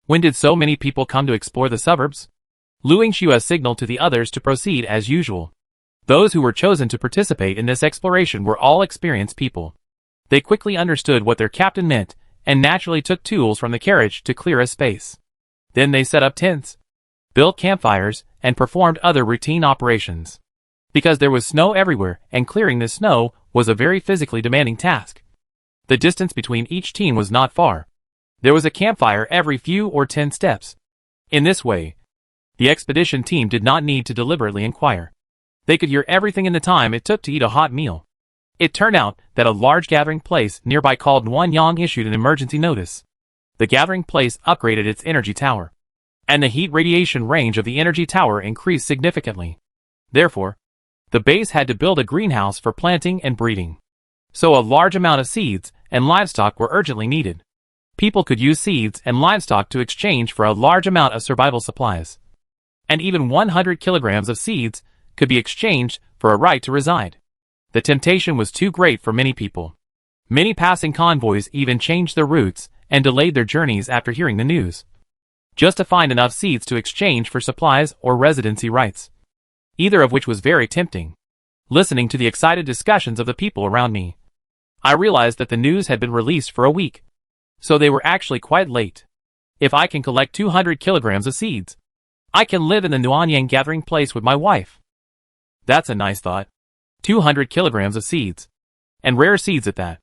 When did so many people come to explore the suburbs? Lu Yingxue signaled to the others to proceed as usual. Those who were chosen to participate in this exploration were all experienced people. They quickly understood what their captain meant and naturally took tools from the carriage to clear a space. Then they set up tents, built campfires, and performed other routine operations. Because there was snow everywhere and clearing the snow was a very physically demanding task. The distance between each team was not far. There was a campfire every few or 10 steps. In this way, the expedition team did not need to deliberately inquire. They could hear everything in the time it took to eat a hot meal. It turned out that a large gathering place nearby called Nuanyang issued an emergency notice. The gathering place upgraded its energy tower, and the heat radiation range of the energy tower increased significantly. Therefore, the base had to build a greenhouse for planting and breeding. So a large amount of seeds and livestock were urgently needed. People could use seeds and livestock to exchange for a large amount of survival supplies. And even 100 kilograms of seeds could be exchanged for a right to reside. The temptation was too great for many people. Many passing convoys even changed their routes and delayed their journeys after hearing the news, just to find enough seeds to exchange for supplies or residency rights, either of which was very tempting. Listening to the excited discussions of the people around me, I realized that the news had been released for a week, so they were actually quite late. If I can collect 200 kilograms of seeds, I can live in the Nuanyang gathering place with my wife. That's a nice thought. 200 kilograms of seeds, and rare seeds at that,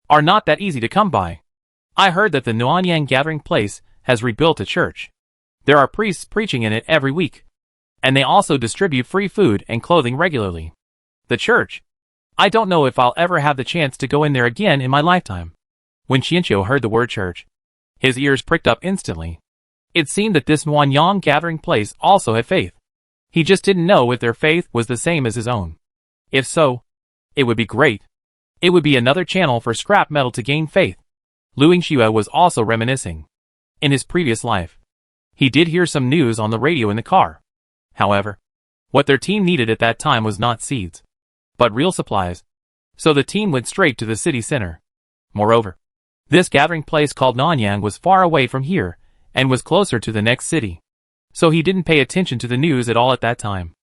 are not that easy to come by. I heard that the Nuanyang gathering place has rebuilt a church. There are priests preaching in it every week, and they also distribute free food and clothing regularly. The church? I don't know if I'll ever have the chance to go in there again in my lifetime. When Qianqiu heard the word church, his ears pricked up instantly. It seemed that this Nuanyang gathering place also had faith. He just didn't know if their faith was the same as his own. If so, it would be great. It would be another channel for scrap metal to gain faith. Lu Yingxue was also reminiscing. In his previous life, he did hear some news on the radio in the car. However, what their team needed at that time was not seeds, but real supplies. So the team went straight to the city center. Moreover, this gathering place called Nanyang was far away from here and was closer to the next city. So he didn't pay attention to the news at all at that time.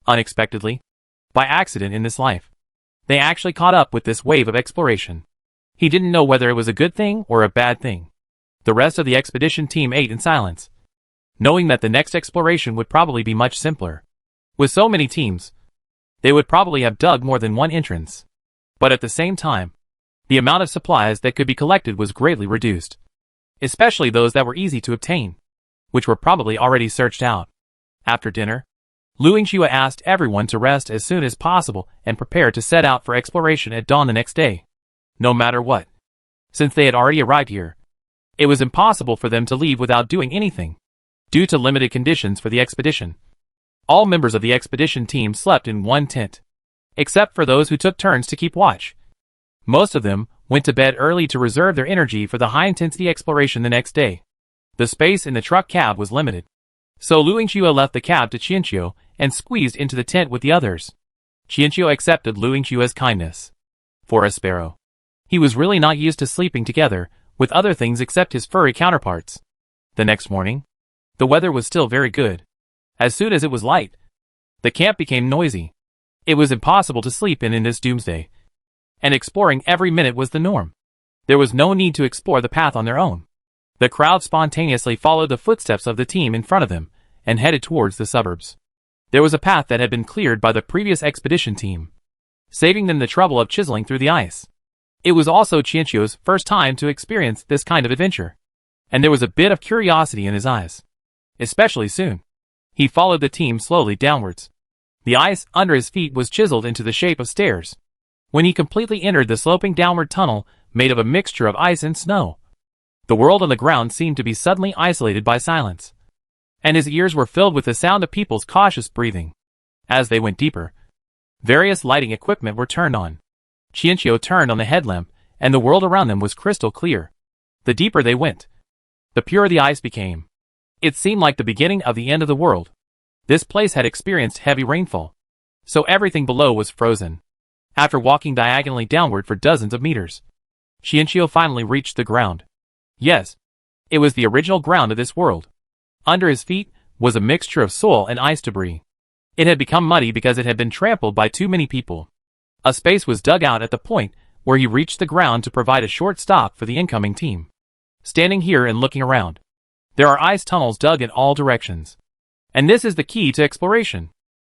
Unexpectedly, by accident in this life, they actually caught up with this wave of exploration. He didn't know whether it was a good thing or a bad thing. The rest of the expedition team ate in silence, knowing that the next exploration would probably be much simpler. With so many teams, they would probably have dug more than one entrance. But at the same time, the amount of supplies that could be collected was greatly reduced, especially those that were easy to obtain, which were probably already searched out. After dinner, Lu Yingxue asked everyone to rest as soon as possible and prepare to set out for exploration at dawn the next day. No matter what. Since they had already arrived here, it was impossible for them to leave without doing anything, due to limited conditions for the expedition. All members of the expedition team slept in one tent, except for those who took turns to keep watch. Most of them went to bed early to reserve their energy for the high-intensity exploration the next day. The space in the truck cab was limited, so Lu Yingxue left the cab to Qianqiu and squeezed into the tent with the others. Qianqiu accepted Lu Yingxue's kindness. For a sparrow, he was really not used to sleeping together with other things except his furry counterparts. The next morning, the weather was still very good. As soon as it was light, the camp became noisy. It was impossible to sleep in this doomsday, and exploring every minute was the norm. There was no need to explore the path on their own. The crowd spontaneously followed the footsteps of the team in front of them and headed towards the suburbs. There was a path that had been cleared by the previous expedition team, saving them the trouble of chiseling through the ice. It was also Qianqiu's first time to experience this kind of adventure, and there was a bit of curiosity in his eyes. Especially soon, he followed the team slowly downwards. The ice under his feet was chiseled into the shape of stairs. When he completely entered the sloping downward tunnel made of a mixture of ice and snow, the world on the ground seemed to be suddenly isolated by silence, and his ears were filled with the sound of people's cautious breathing. As they went deeper, various lighting equipment were turned on. Qianqiu turned on the headlamp, and the world around them was crystal clear. The deeper they went, the purer the ice became. It seemed like the beginning of the end of the world. This place had experienced heavy rainfall, so everything below was frozen. After walking diagonally downward for dozens of meters, Qianqiu finally reached the ground. Yes, it was the original ground of this world. Under his feet was a mixture of soil and ice debris. It had become muddy because it had been trampled by too many people. A space was dug out at the point where he reached the ground to provide a short stop for the incoming team. Standing here and looking around, there are ice tunnels dug in all directions. And this is the key to exploration.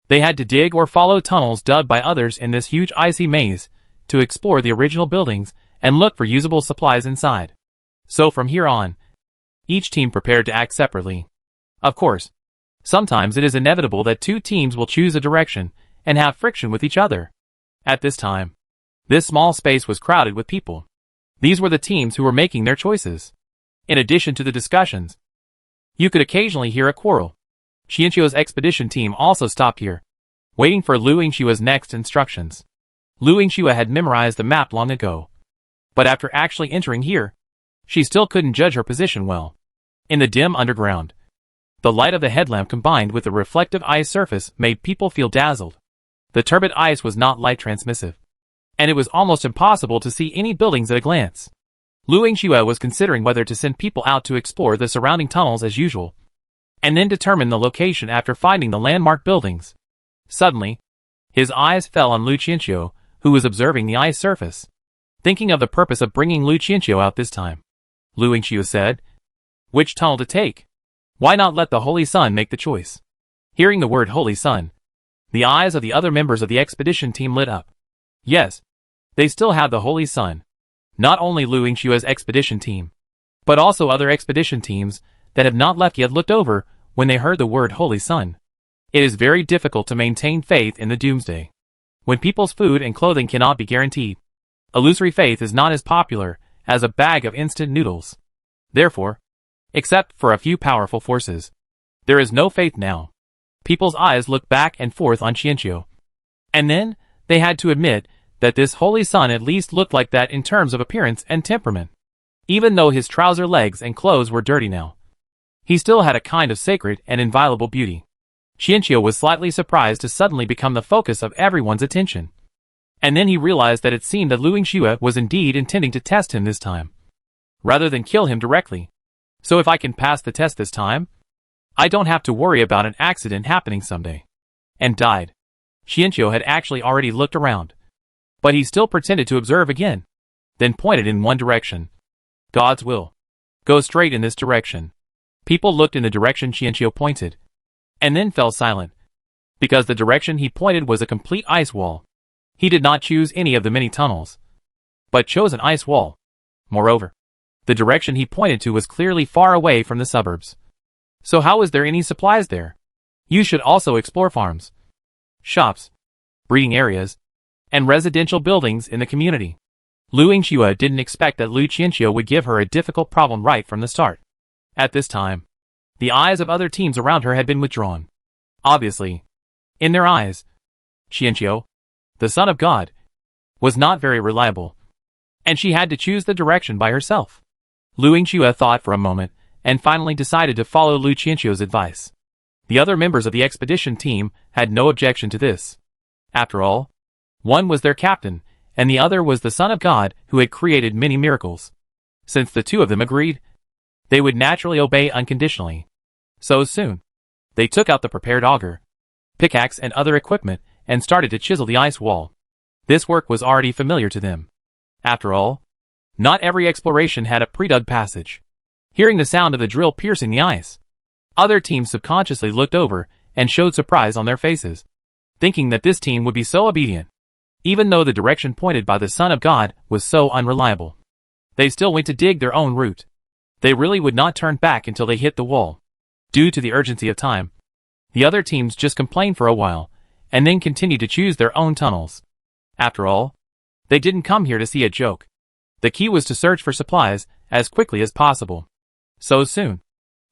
They had to dig or follow tunnels dug by others in this huge icy maze to explore the original buildings and look for usable supplies inside. So from here on, each team prepared to act separately. Of course, sometimes it is inevitable that two teams will choose a direction and have friction with each other. At this time, this small space was crowded with people. These were the teams who were making their choices. In addition to the discussions, you could occasionally hear a quarrel. Qianqiu's expedition team also stopped here, waiting for Lu Yingshua's next instructions. Lu Yingxua had memorized the map long ago, but after actually entering here, she still couldn't judge her position well. In the dim underground, the light of the headlamp combined with the reflective ice surface made people feel dazzled. The turbid ice was not light transmissive, and it was almost impossible to see any buildings at a glance. Lu Yingxua was considering whether to send people out to explore the surrounding tunnels as usual, and then determine the location after finding the landmark buildings. Suddenly, his eyes fell on Lu Qianqiu, who was observing the ice surface. Thinking of the purpose of bringing Lu Qianqiu out this time, Lu Yingxua said, "Which tunnel to take? Why not let the Holy Sun make the choice?" Hearing the word Holy Sun, the eyes of the other members of the expedition team lit up. Yes, they still had the Holy Sun. Not only Lu Yingshua's expedition team, but also other expedition teams that have not left yet looked over when they heard the word Holy Sun. It is very difficult to maintain faith in the doomsday, when people's food and clothing cannot be guaranteed. Illusory faith is not as popular as a bag of instant noodles. Therefore, except for a few powerful forces, there is no faith now. People's eyes looked back and forth on Qianqiu, and then they had to admit that this Holy Sun at least looked like that in terms of appearance and temperament. Even though his trouser legs and clothes were dirty now, he still had a kind of sacred and inviolable beauty. Qianqiu was slightly surprised to suddenly become the focus of everyone's attention. And then he realized that it seemed that Lu Yingxua was indeed intending to test him this time, rather than kill him directly. So if I can pass the test this time, I don't have to worry about an accident happening someday. And died. Qianqiu had actually already looked around, but he still pretended to observe again, then pointed in one direction. God's will. Go straight in this direction. People looked in the direction Qianqiu pointed, and then fell silent, because the direction he pointed was a complete ice wall. He did not choose any of the many tunnels, but chose an ice wall. Moreover, the direction he pointed to was clearly far away from the suburbs. So how is there any supplies there? You should also explore farms, shops, breeding areas, and residential buildings in the community. Lu Yingxua didn't expect that Lu Qianqiu would give her a difficult problem right from the start. At this time, the eyes of other teams around her had been withdrawn. Obviously, in their eyes, Qianqiu, the son of God, was not very reliable, and she had to choose the direction by herself. Lu Yingxua thought for a moment, and finally decided to follow Lu Qianqiu's advice. The other members of the expedition team had no objection to this. After all, one was their captain, and the other was the Son of God who had created many miracles. Since the two of them agreed, they would naturally obey unconditionally. So soon, they took out the prepared auger, pickaxe and other equipment and started to chisel the ice wall. This work was already familiar to them. After all, not every exploration had a pre-dug passage. Hearing the sound of the drill piercing the ice, other teams subconsciously looked over and showed surprise on their faces, thinking that this team would be so obedient, even though the direction pointed by the Son of God was so unreliable. They still went to dig their own route. They really would not turn back until they hit the wall. Due to the urgency of time, the other teams just complained for a while, and then continued to choose their own tunnels. After all, they didn't come here to see a joke. The key was to search for supplies as quickly as possible. So soon,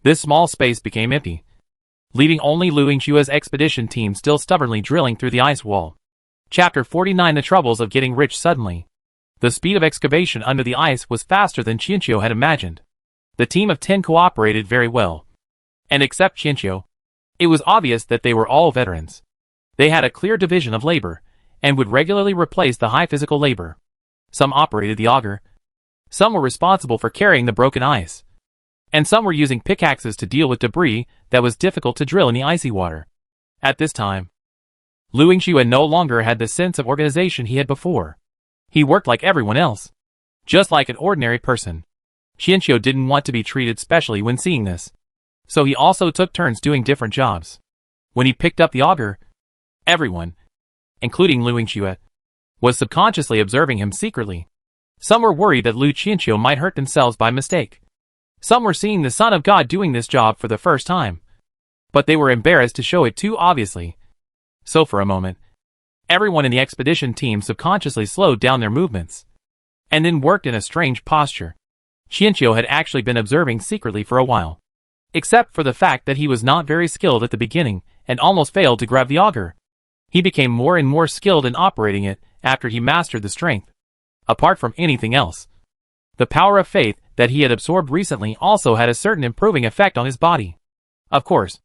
this small space became empty, leaving only Lu Yingshua's expedition team still stubbornly drilling through the ice wall. Chapter 49: The Troubles of Getting Rich Suddenly. The speed of excavation under the ice was faster than Qianqiu had imagined. The team of 10 cooperated very well. And except Qianqiu, it was obvious that they were all veterans. They had a clear division of labor, and would regularly replace the high physical labor. Some operated the auger, some were responsible for carrying the broken ice, and some were using pickaxes to deal with debris that was difficult to drill in the icy water. At this time, Lu Yingxue no longer had the sense of organization he had before. He worked like everyone else, just like an ordinary person. Qianqiu didn't want to be treated specially when seeing this, so he also took turns doing different jobs. When he picked up the auger, everyone, including Lu Yingxue, was subconsciously observing him secretly. Some were worried that Lu Qianqiu might hurt themselves by mistake. Some were seeing the Son of God doing this job for the first time, but they were embarrassed to show it too obviously. So for a moment, everyone in the expedition team subconsciously slowed down their movements, and then worked in a strange posture. Qianqiu had actually been observing secretly for a while, except for the fact that he was not very skilled at the beginning and almost failed to grab the auger. He became more and more skilled in operating it after he mastered the strength. Apart from anything else, the power of faith that he had absorbed recently also had a certain improving effect on his body. Of course,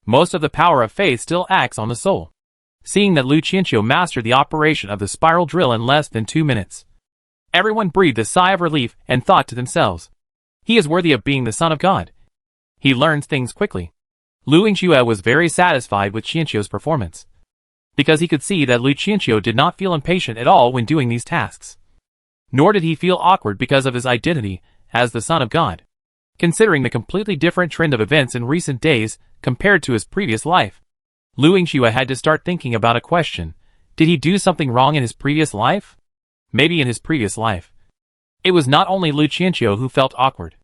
most of the power of faith still acts on the soul. Seeing that Lu Qianqiu mastered the operation of the spiral drill in less than 2 minutes, everyone breathed a sigh of relief and thought to themselves, he is worthy of being the Son of God. He learns things quickly. Lu Yingxue was very satisfied with Qianqiu's performance, because he could see that Lu Qianqiu did not feel impatient at all when doing these tasks. Nor did he feel awkward because of his identity as the Son of God. Considering the completely different trend of events in recent days compared to his previous life, Lu Yingxue had to start thinking about a question. Did he do something wrong in his previous life? Maybe in his previous life, it was not only Lu Qianqiu who felt awkward,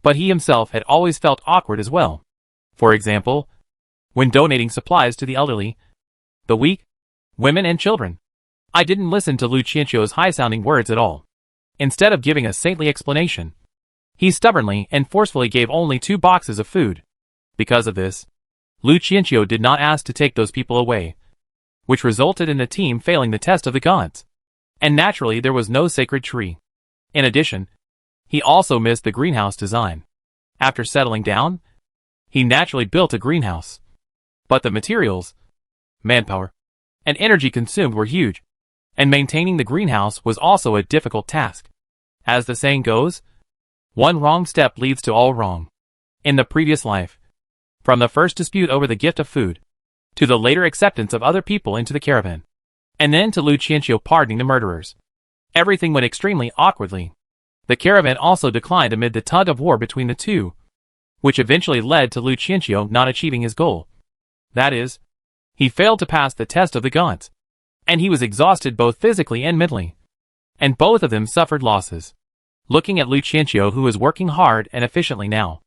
but he himself had always felt awkward as well. For example, when donating supplies to the elderly, the weak, women and children. I didn't listen to Lu Qianqiu's high-sounding words at all. Instead of giving a saintly explanation, he stubbornly and forcefully gave only 2 boxes of food. Because of this, Lu Qianqiu did not ask to take those people away, which resulted in the team failing the test of the gods. And naturally there was no sacred tree. In addition, he also missed the greenhouse design. After settling down, he naturally built a greenhouse. But the materials, manpower, and energy consumed were huge, and maintaining the greenhouse was also a difficult task. As the saying goes, one wrong step leads to all wrong. In the previous life, from the first dispute over the gift of food, to the later acceptance of other people into the caravan, and then to Lu Qianqiu pardoning the murderers, everything went extremely awkwardly. The caravan also declined amid the tug of war between the two, which eventually led to Lu Qianqiu not achieving his goal. That is, he failed to pass the test of the gods, and he was exhausted both physically and mentally, and both of them suffered losses. Looking at Lu Qianqiu, who is working hard and efficiently now,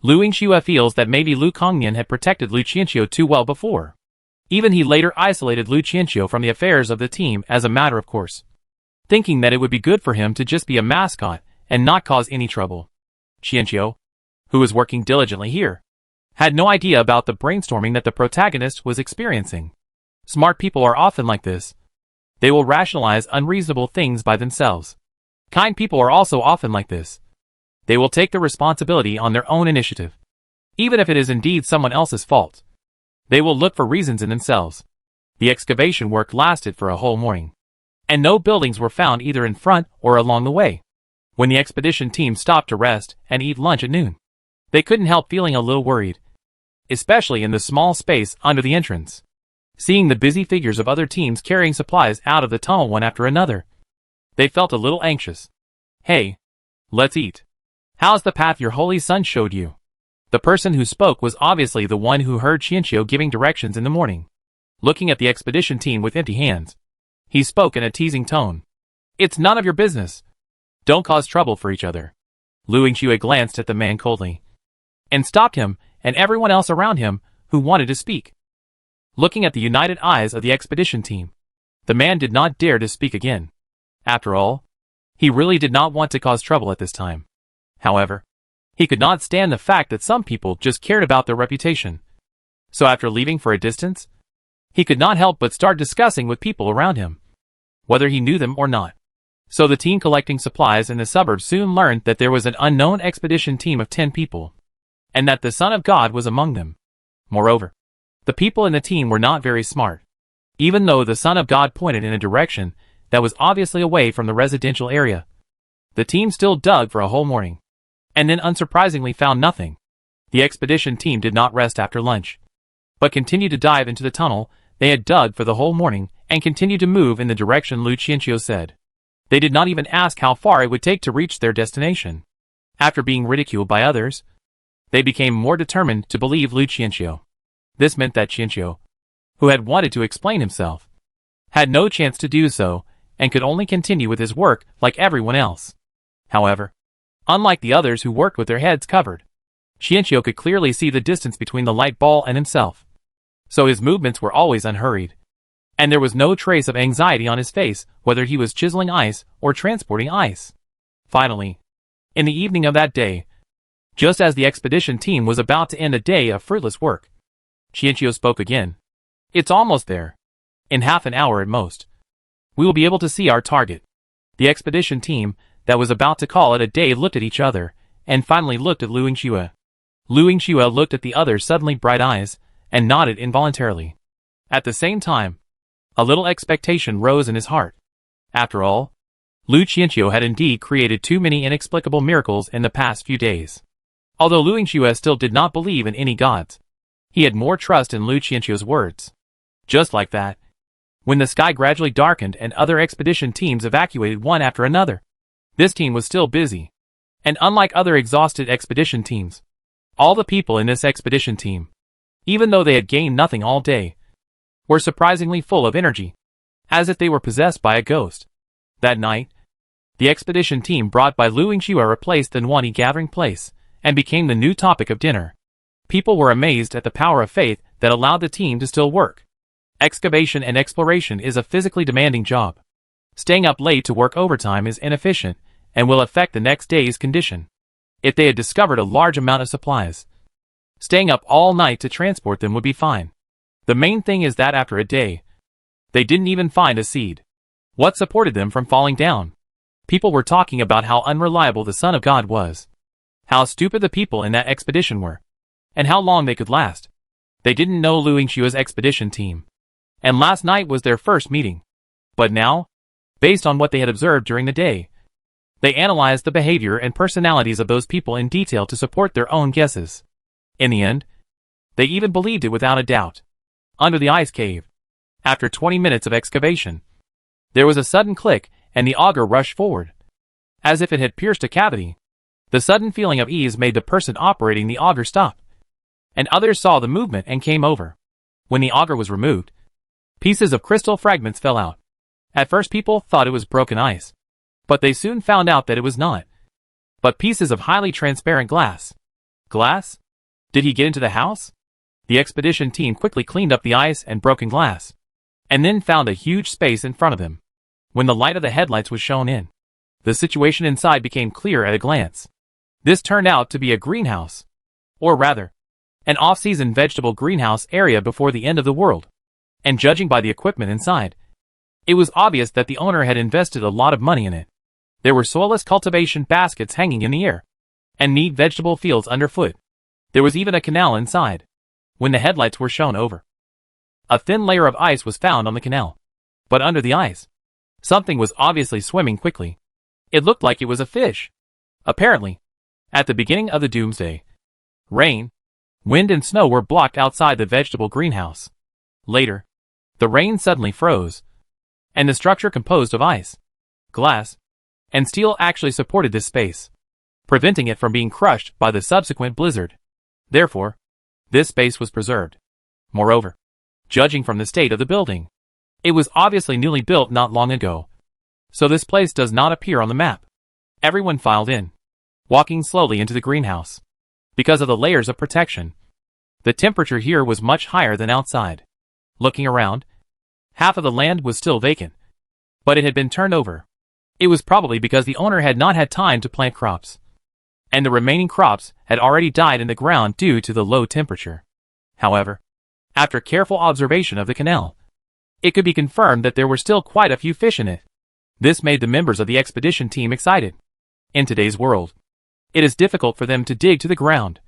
Lu Yingxue feels that maybe Lu Kongnian had protected Lu Qianqiu too well before. Even he later isolated Lu Qianqiu from the affairs of the team as a matter of course, thinking that it would be good for him to just be a mascot and not cause any trouble. Qianqiu, who was working diligently here, had no idea about the brainstorming that the protagonist was experiencing. Smart people are often like this. They will rationalize unreasonable things by themselves. Kind people are also often like this. They will take the responsibility on their own initiative, even if it is indeed someone else's fault. They will look for reasons in themselves. The excavation work lasted for a whole morning. and no buildings were found either in front or along the way. When the expedition team stopped to rest and eat lunch at noon, they couldn't help feeling a little worried, especially in the small space under the entrance. Seeing the busy figures of other teams carrying supplies out of the tunnel one after another, they felt a little anxious. "Hey, let's eat. How's the path your holy son showed you?" The person who spoke was obviously the one who heard Qianqiu giving directions in the morning. Looking at the expedition team with empty hands, he spoke in a teasing tone. "It's none of your business. Don't cause trouble for each other." Lu Yingxue glanced at the man coldly and stopped him and everyone else around him who wanted to speak. Looking at the united eyes of the expedition team, the man did not dare to speak again. After all, he really did not want to cause trouble at this time. However, he could not stand the fact that some people just cared about their reputation. So after leaving for a distance, he could not help but start discussing with people around him, whether he knew them or not. So the team collecting supplies in the suburbs soon learned that there was an unknown expedition team of 10 people, and that the Son of God was among them. Moreover, the people in the team were not very smart. Even though the Son of God pointed in a direction that was obviously away from the residential area, the team still dug for a whole morning, and then unsurprisingly found nothing. The expedition team did not rest after lunch, but continued to dive into the tunnel they had dug for the whole morning and continued to move in the direction Lu Qianqiu said. They did not even ask how far it would take to reach their destination. After being ridiculed by others, they became more determined to believe Lu Qianqiu. This meant that Qianqiu, who had wanted to explain himself, had no chance to do so and could only continue with his work like everyone else. However, unlike the others who worked with their heads covered, Qianqiu could clearly see the distance between the light ball and himself. So his movements were always unhurried, and there was no trace of anxiety on his face whether he was chiseling ice or transporting ice. Finally, in the evening of that day, just as the expedition team was about to end a day of fruitless work, Qianqiu spoke again. "It's almost there. In half an hour at most, we will be able to see our target." The expedition team that was about to call it a day looked at each other, and finally looked at Lu Yingxue. Lu Yingxue looked at the other's suddenly bright eyes, and nodded involuntarily. At the same time, a little expectation rose in his heart. After all, Lu Qianqiu had indeed created too many inexplicable miracles in the past few days. Although Lu Yingxue still did not believe in any gods, he had more trust in Lu Qianqiu's words. Just like that, when the sky gradually darkened and other expedition teams evacuated one after another, this team was still busy. And unlike other exhausted expedition teams, all the people in this expedition team, even though they had gained nothing all day, were surprisingly full of energy, as if they were possessed by a ghost. That night, the expedition team brought by Lu Yingxue replaced the Nuani gathering place, and became the new topic of dinner. People were amazed at the power of faith that allowed the team to still work. Excavation and exploration is a physically demanding job. Staying up late to work overtime is inefficient, and will affect the next day's condition. If they had discovered a large amount of supplies, staying up all night to transport them would be fine. The main thing is that after a day, they didn't even find a seed. What supported them from falling down? People were talking about how unreliable the Son of God was, how stupid the people in that expedition were, and how long they could last. They didn't know Lu Yingxue's expedition team, and last night was their first meeting. But now, based on what they had observed during the day, they analyzed the behavior and personalities of those people in detail to support their own guesses. In the end, they even believed it without a doubt. Under the ice cave, after 20 minutes of excavation, there was a sudden click and the auger rushed forward, as if it had pierced a cavity. The sudden feeling of ease made the person operating the auger stop, and others saw the movement and came over. When the auger was removed, pieces of crystal fragments fell out. At first people thought it was broken ice, but they soon found out that it was not, but pieces of highly transparent glass. Glass? Did he get into the house? The expedition team quickly cleaned up the ice and broken glass, and then found a huge space in front of them. When the light of the headlights was shown in, the situation inside became clear at a glance. This turned out to be a greenhouse, or rather, an off-season vegetable greenhouse area before the end of the world. And judging by the equipment inside, it was obvious that the owner had invested a lot of money in it. There were soilless cultivation baskets hanging in the air, and neat vegetable fields underfoot. There was even a canal inside. When the headlights were shown over, a thin layer of ice was found on the canal. But under the ice, Something was obviously swimming quickly. It looked like it was a fish. Apparently, at the beginning of the doomsday, rain, wind and snow were blocked outside the vegetable greenhouse. Later, the rain suddenly froze, and the structure composed of ice, glass, and steel actually supported this space, preventing it from being crushed by the subsequent blizzard. Therefore, this space was preserved. Moreover, judging from the state of the building, it was obviously newly built not long ago, so this place does not appear on the map. Everyone filed in, walking slowly into the greenhouse. Because of the layers of protection, the temperature here was much higher than outside. Looking around, half of the land was still vacant, but it had been turned over. It was probably because the owner had not had time to plant crops, and the remaining crops had already died in the ground due to the low temperature. However, after careful observation of the canal, it could be confirmed that there were still quite a few fish in it. This made the members of the expedition team excited. In today's world, it is difficult for them to dig to the ground,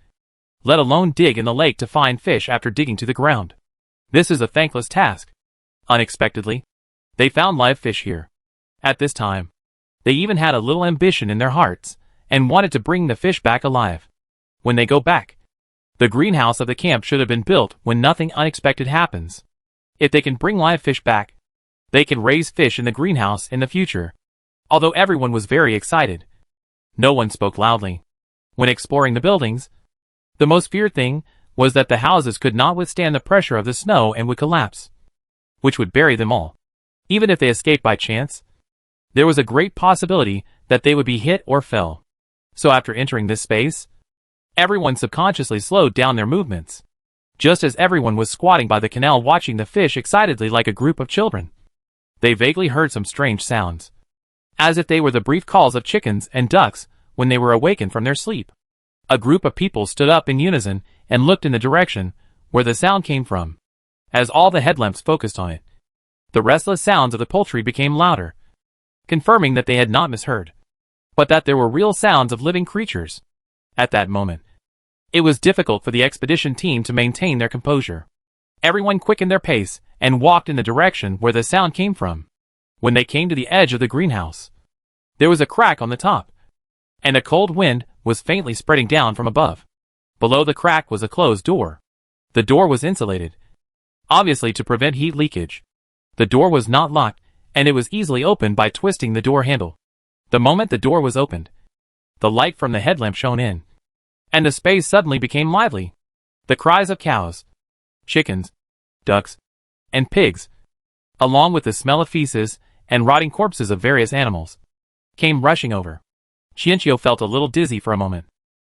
let alone dig in the lake to find fish after digging to the ground. This is a thankless task. Unexpectedly, they found live fish here. At this time, they even had a little ambition in their hearts and wanted to bring the fish back alive. When they go back, the greenhouse of the camp should have been built when nothing unexpected happens. If they can bring live fish back, they can raise fish in the greenhouse in the future. Although everyone was very excited, no one spoke loudly. When exploring the buildings, the most feared thing was that the houses could not withstand the pressure of the snow and would collapse, which would bury them all. Even if they escaped by chance, there was a great possibility that they would be hit or fell. So after entering this space, everyone subconsciously slowed down their movements, just as everyone was squatting by the canal watching the fish excitedly like a group of children. They vaguely heard some strange sounds, as if they were the brief calls of chickens and ducks when they were awakened from their sleep. A group of people stood up in unison and looked in the direction where the sound came from. As all the headlamps focused on it, the restless sounds of the poultry became louder, confirming that they had not misheard, but that there were real sounds of living creatures. At that moment, it was difficult for the expedition team to maintain their composure. Everyone quickened their pace and walked in the direction where the sound came from. When they came to the edge of the greenhouse, there was a crack on the top, and a cold wind was faintly spreading down from above. Below the crack was a closed door. The door was insulated, obviously to prevent heat leakage. The door was not locked, and it was easily opened by twisting the door handle. The moment the door was opened, the light from the headlamp shone in, and the space suddenly became lively. The cries of cows, chickens, ducks, and pigs, along with the smell of feces and rotting corpses of various animals, came rushing over. Ciencio felt a little dizzy for a moment,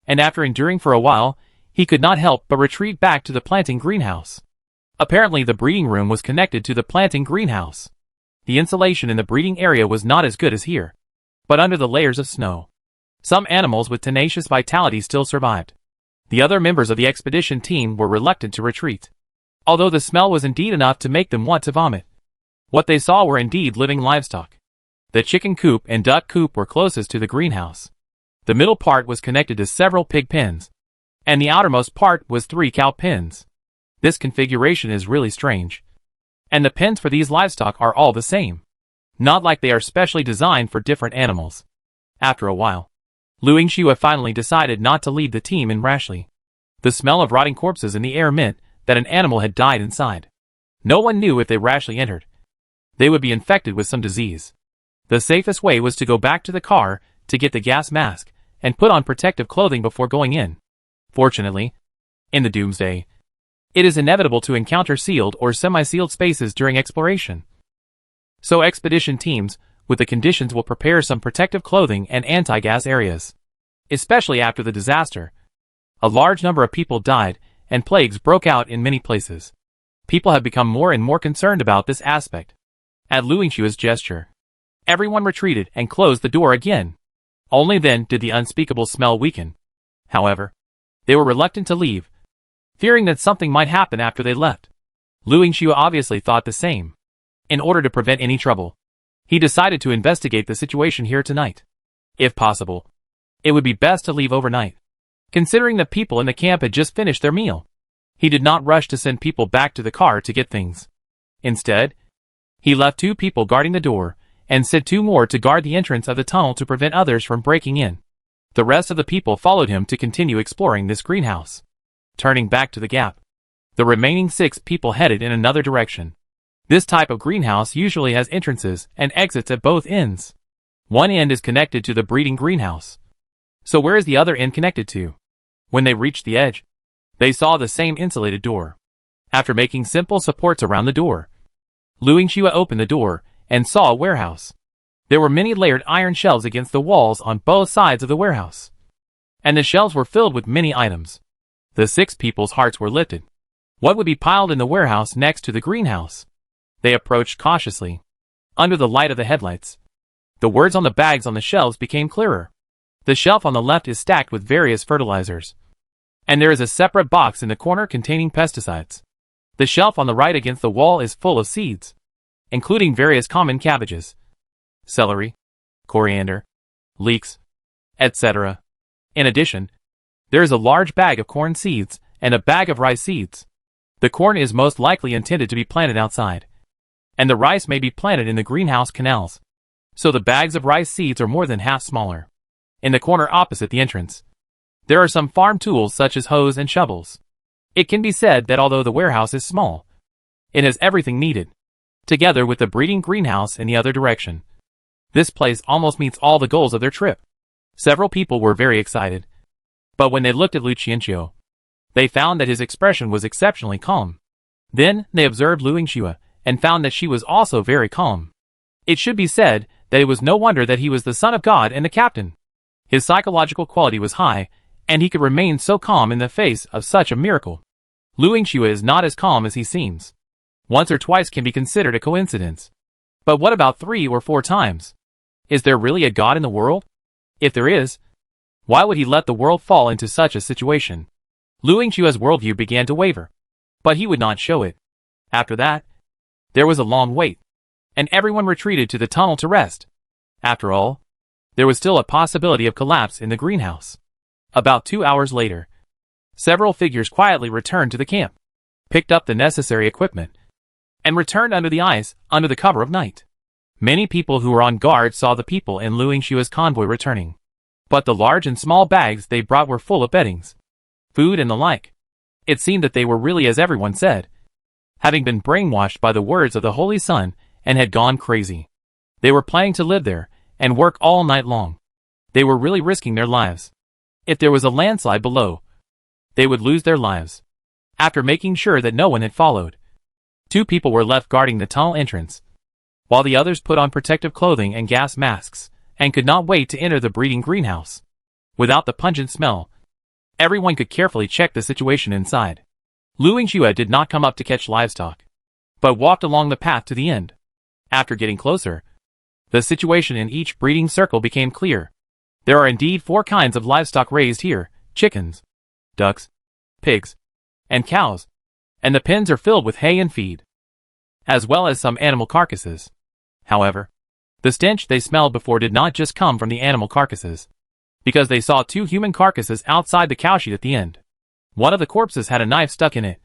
and after enduring for a while, he could not help but retreat back to the planting greenhouse. Apparently the breeding room was connected to the planting greenhouse. The insulation in the breeding area was not as good as here, but under the layers of snow, some animals with tenacious vitality still survived. The other members of the expedition team were reluctant to retreat, although the smell was indeed enough to make them want to vomit. What they saw were indeed living livestock. The chicken coop and duck coop were closest to the greenhouse. The middle part was connected to several pig pens, and the outermost part was 3 cow pens. This configuration is really strange, and the pens for these livestock are all the same, not like they are specially designed for different animals. After a while, Luing Shua finally decided not to lead the team in rashly. The smell of rotting corpses in the air meant that an animal had died inside. No one knew if they rashly entered, they would be infected with some disease. The safest way was to go back to the car to get the gas mask and put on protective clothing before going in. Fortunately, in the doomsday, it is inevitable to encounter sealed or semi-sealed spaces during exploration. So expedition teams, with the conditions, will prepare some protective clothing and anti-gas areas. Especially after the disaster, a large number of people died and plagues broke out in many places. People have become more and more concerned about this aspect. At Luingshua's gesture, everyone retreated and closed the door again. Only then did the unspeakable smell weaken. However, they were reluctant to leave, fearing that something might happen after they left. Luingshua obviously thought the same. In order to prevent any trouble, he decided to investigate the situation here tonight. If possible, it would be best to leave overnight. Considering the people in the camp had just finished their meal, he did not rush to send people back to the car to get things. Instead, he left 2 people guarding the door and set 2 more to guard the entrance of the tunnel to prevent others from breaking in. The rest of the people followed him to continue exploring this greenhouse. Turning back to the gap, the remaining 6 people headed in another direction. This type of greenhouse usually has entrances and exits at both ends. One end is connected to the breeding greenhouse. So where is the other end connected to? When they reached the edge, they saw the same insulated door. After making simple supports around the door, Luingxue opened the door and saw a warehouse. There were many layered iron shelves against the walls on both sides of the warehouse, and the shelves were filled with many items. The 6 people's hearts were lifted. What would be piled in the warehouse next to the greenhouse? They approached cautiously. Under the light of the headlights, the words on the bags on the shelves became clearer. The shelf on the left is stacked with various fertilizers, and there is a separate box in the corner containing pesticides. The shelf on the right against the wall is full of seeds, including various common cabbages, celery, coriander, leeks, etc. In addition, there is a large bag of corn seeds and a bag of rice seeds. The corn is most likely intended to be planted outside, and the rice may be planted in the greenhouse canals. So the bags of rice seeds are more than half smaller. In the corner opposite the entrance, there are some farm tools such as hoes and shovels. It can be said that although the warehouse is small, it has everything needed, together with the breeding greenhouse in the other direction. This place almost meets all the goals of their trip. Several people were very excited, but when they looked at Lu Qianqiu, they found that his expression was exceptionally calm. Then they observed Luingxue and found that she was also very calm. It should be said that it was no wonder that he was the son of God and the captain. His psychological quality was high, and he could remain so calm in the face of such a miracle. Luingxue is not as calm as he seems. Once or twice can be considered a coincidence. But what about 3 or 4 times? Is there really a God in the world? If there is, why would he let the world fall into such a situation? Luingxue's worldview began to waver, but he would not show it. After that, there was a long wait, and everyone retreated to the tunnel to rest. After all, there was still a possibility of collapse in the greenhouse. About 2 hours later, several figures quietly returned to the camp, picked up the necessary equipment, and returned under the ice under the cover of night. Many people who were on guard saw the people in Luingxue's convoy returning, but the large and small bags they brought were full of beddings, food and the like. It seemed that they were really as everyone said, having been brainwashed by the words of the Holy Sun and had gone crazy. They were planning to live there and work all night long. They were really risking their lives. If there was a landslide below, they would lose their lives. After making sure that no one had followed, 2 people were left guarding the tunnel entrance, while the others put on protective clothing and gas masks, and could not wait to enter the breeding greenhouse. Without the pungent smell, everyone could carefully check the situation inside. Luingxue did not come up to catch livestock, but walked along the path to the end. After getting closer, the situation in each breeding circle became clear. There are indeed 4 kinds of livestock raised here: chickens, ducks, pigs, and cows, and the pens are filled with hay and feed, as well as some animal carcasses. However, the stench they smelled before did not just come from the animal carcasses, because they saw 2 human carcasses outside the cowshed at the end. One of the corpses had a knife stuck in it,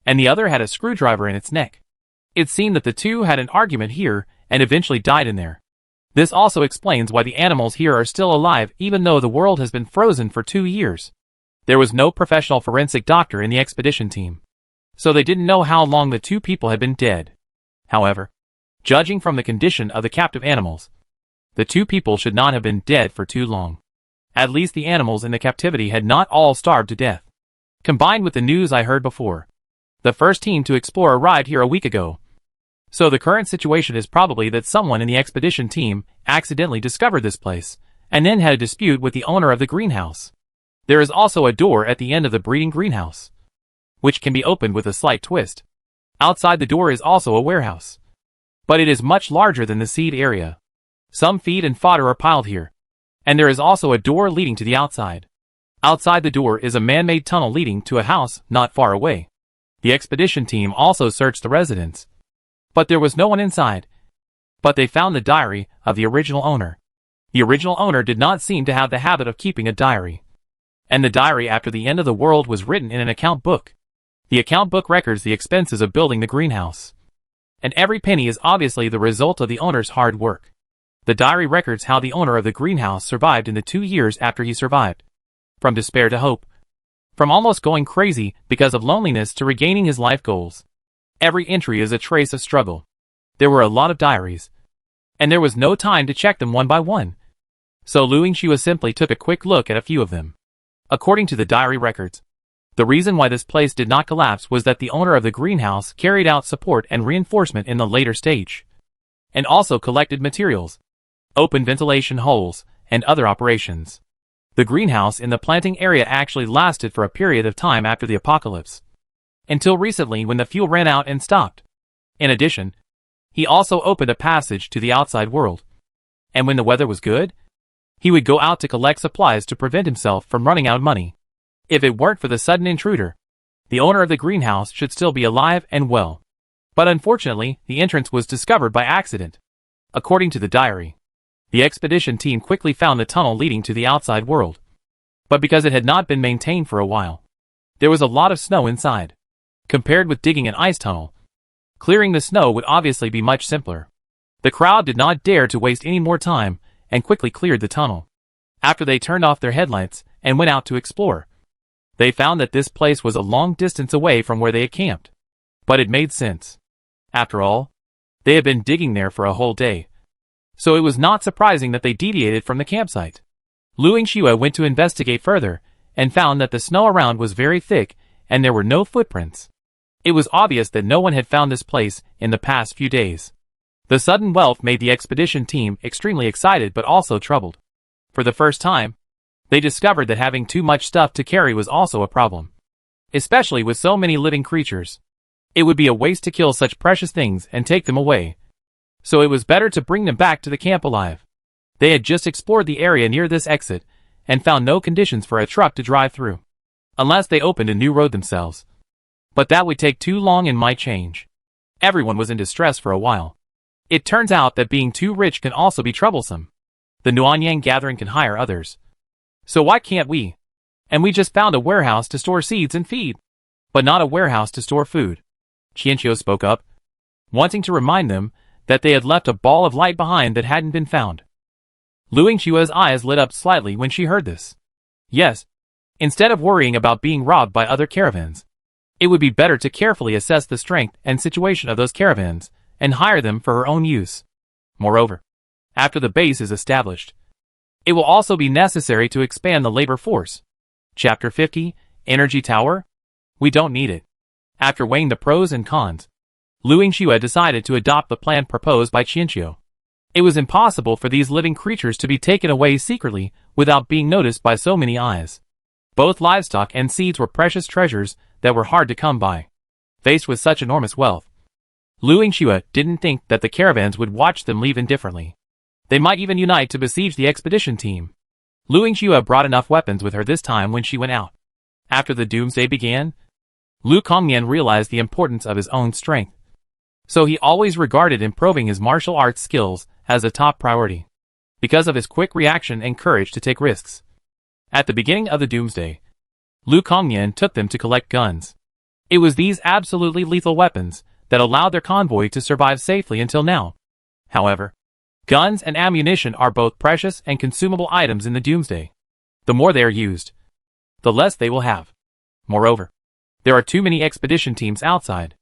and the other had a screwdriver in its neck. It seemed that the 2 had an argument here and eventually died in there. This also explains why the animals here are still alive even though the world has been frozen for 2 years. There was no professional forensic doctor in the expedition team, so they didn't know how long the 2 people had been dead. However, judging from the condition of the captive animals, the 2 people should not have been dead for too long. At least the animals in the captivity had not all starved to death. Combined with the news I heard before, the first team to explore arrived here a week ago. So the current situation is probably that someone in the expedition team accidentally discovered this place, and then had a dispute with the owner of the greenhouse. There is also a door at the end of the breeding greenhouse, which can be opened with a slight twist. Outside the door is also a warehouse, but it is much larger than the seed area. Some feed and fodder are piled here, and there is also a door leading to the outside. Outside the door is a man-made tunnel leading to a house not far away. The expedition team also searched the residence, but there was no one inside. But they found the diary of the original owner. The original owner did not seem to have the habit of keeping a diary, and the diary after the end of the world was written in an account book. The account book records the expenses of building the greenhouse, and every penny is obviously the result of the owner's hard work. The diary records how the owner of the greenhouse survived in the 2 years after he survived. From despair to hope. From almost going crazy because of loneliness to regaining his life goals. Every entry is a trace of struggle. There were a lot of diaries. And there was no time to check them one by one. So Lu Yingxue simply took a quick look at a few of them. According to the diary records, the reason why this place did not collapse was that the owner of the greenhouse carried out support and reinforcement in the later stage. And also collected materials, open ventilation holes, and other operations. The greenhouse in the planting area actually lasted for a period of time after the apocalypse. Until recently when the fuel ran out and stopped. In addition, he also opened a passage to the outside world. And when the weather was good, he would go out to collect supplies to prevent himself from running out of money. If it weren't for the sudden intruder, the owner of the greenhouse should still be alive and well. But unfortunately, the entrance was discovered by accident. According to the diary, the expedition team quickly found the tunnel leading to the outside world. But because it had not been maintained for a while, there was a lot of snow inside. Compared with digging an ice tunnel, clearing the snow would obviously be much simpler. The crowd did not dare to waste any more time and quickly cleared the tunnel. After they turned off their headlights and went out to explore, they found that this place was a long distance away from where they had camped. But it made sense. After all, they had been digging there for a whole day. So it was not surprising that they deviated from the campsite. Lu Yingxue went to investigate further and found that the snow around was very thick and there were no footprints. It was obvious that no one had found this place in the past few days. The sudden wealth made the expedition team extremely excited but also troubled. For the first time, they discovered that having too much stuff to carry was also a problem. Especially with so many living creatures. It would be a waste to kill such precious things and take them away. So it was better to bring them back to the camp alive. They had just explored the area near this exit and found no conditions for a truck to drive through. Unless they opened a new road themselves. But that would take too long and might change. Everyone was in distress for a while. It turns out that being too rich can also be troublesome. The Nuanyang gathering can hire others. So why can't we? And we just found a warehouse to store seeds and feed. But not a warehouse to store food. Qianqiu spoke up, wanting to remind them that they had left a ball of light behind that hadn't been found. Lu Yingxue's eyes lit up slightly when she heard this. Yes. Instead of worrying about being robbed by other caravans, it would be better to carefully assess the strength and situation of those caravans and hire them for her own use. Moreover, after the base is established, it will also be necessary to expand the labor force. Chapter 50, Energy Tower? We don't need it. After weighing the pros and cons, Lu Yingxue decided to adopt the plan proposed by Qianqiu. It was impossible for these living creatures to be taken away secretly without being noticed by so many eyes. Both livestock and seeds were precious treasures that were hard to come by. Faced with such enormous wealth, Lu Yingxue didn't think that the caravans would watch them leave indifferently. They might even unite to besiege the expedition team. Lu Yingxue brought enough weapons with her this time when she went out. After the doomsday began, Lu Kongnian realized the importance of his own strength. So he always regarded improving his martial arts skills as a top priority, because of his quick reaction and courage to take risks. At the beginning of the doomsday, Lu Kongnian took them to collect guns. It was these absolutely lethal weapons that allowed their convoy to survive safely until now. However, guns and ammunition are both precious and consumable items in the doomsday. The more they are used, the less they will have. Moreover, there are too many expedition teams outside.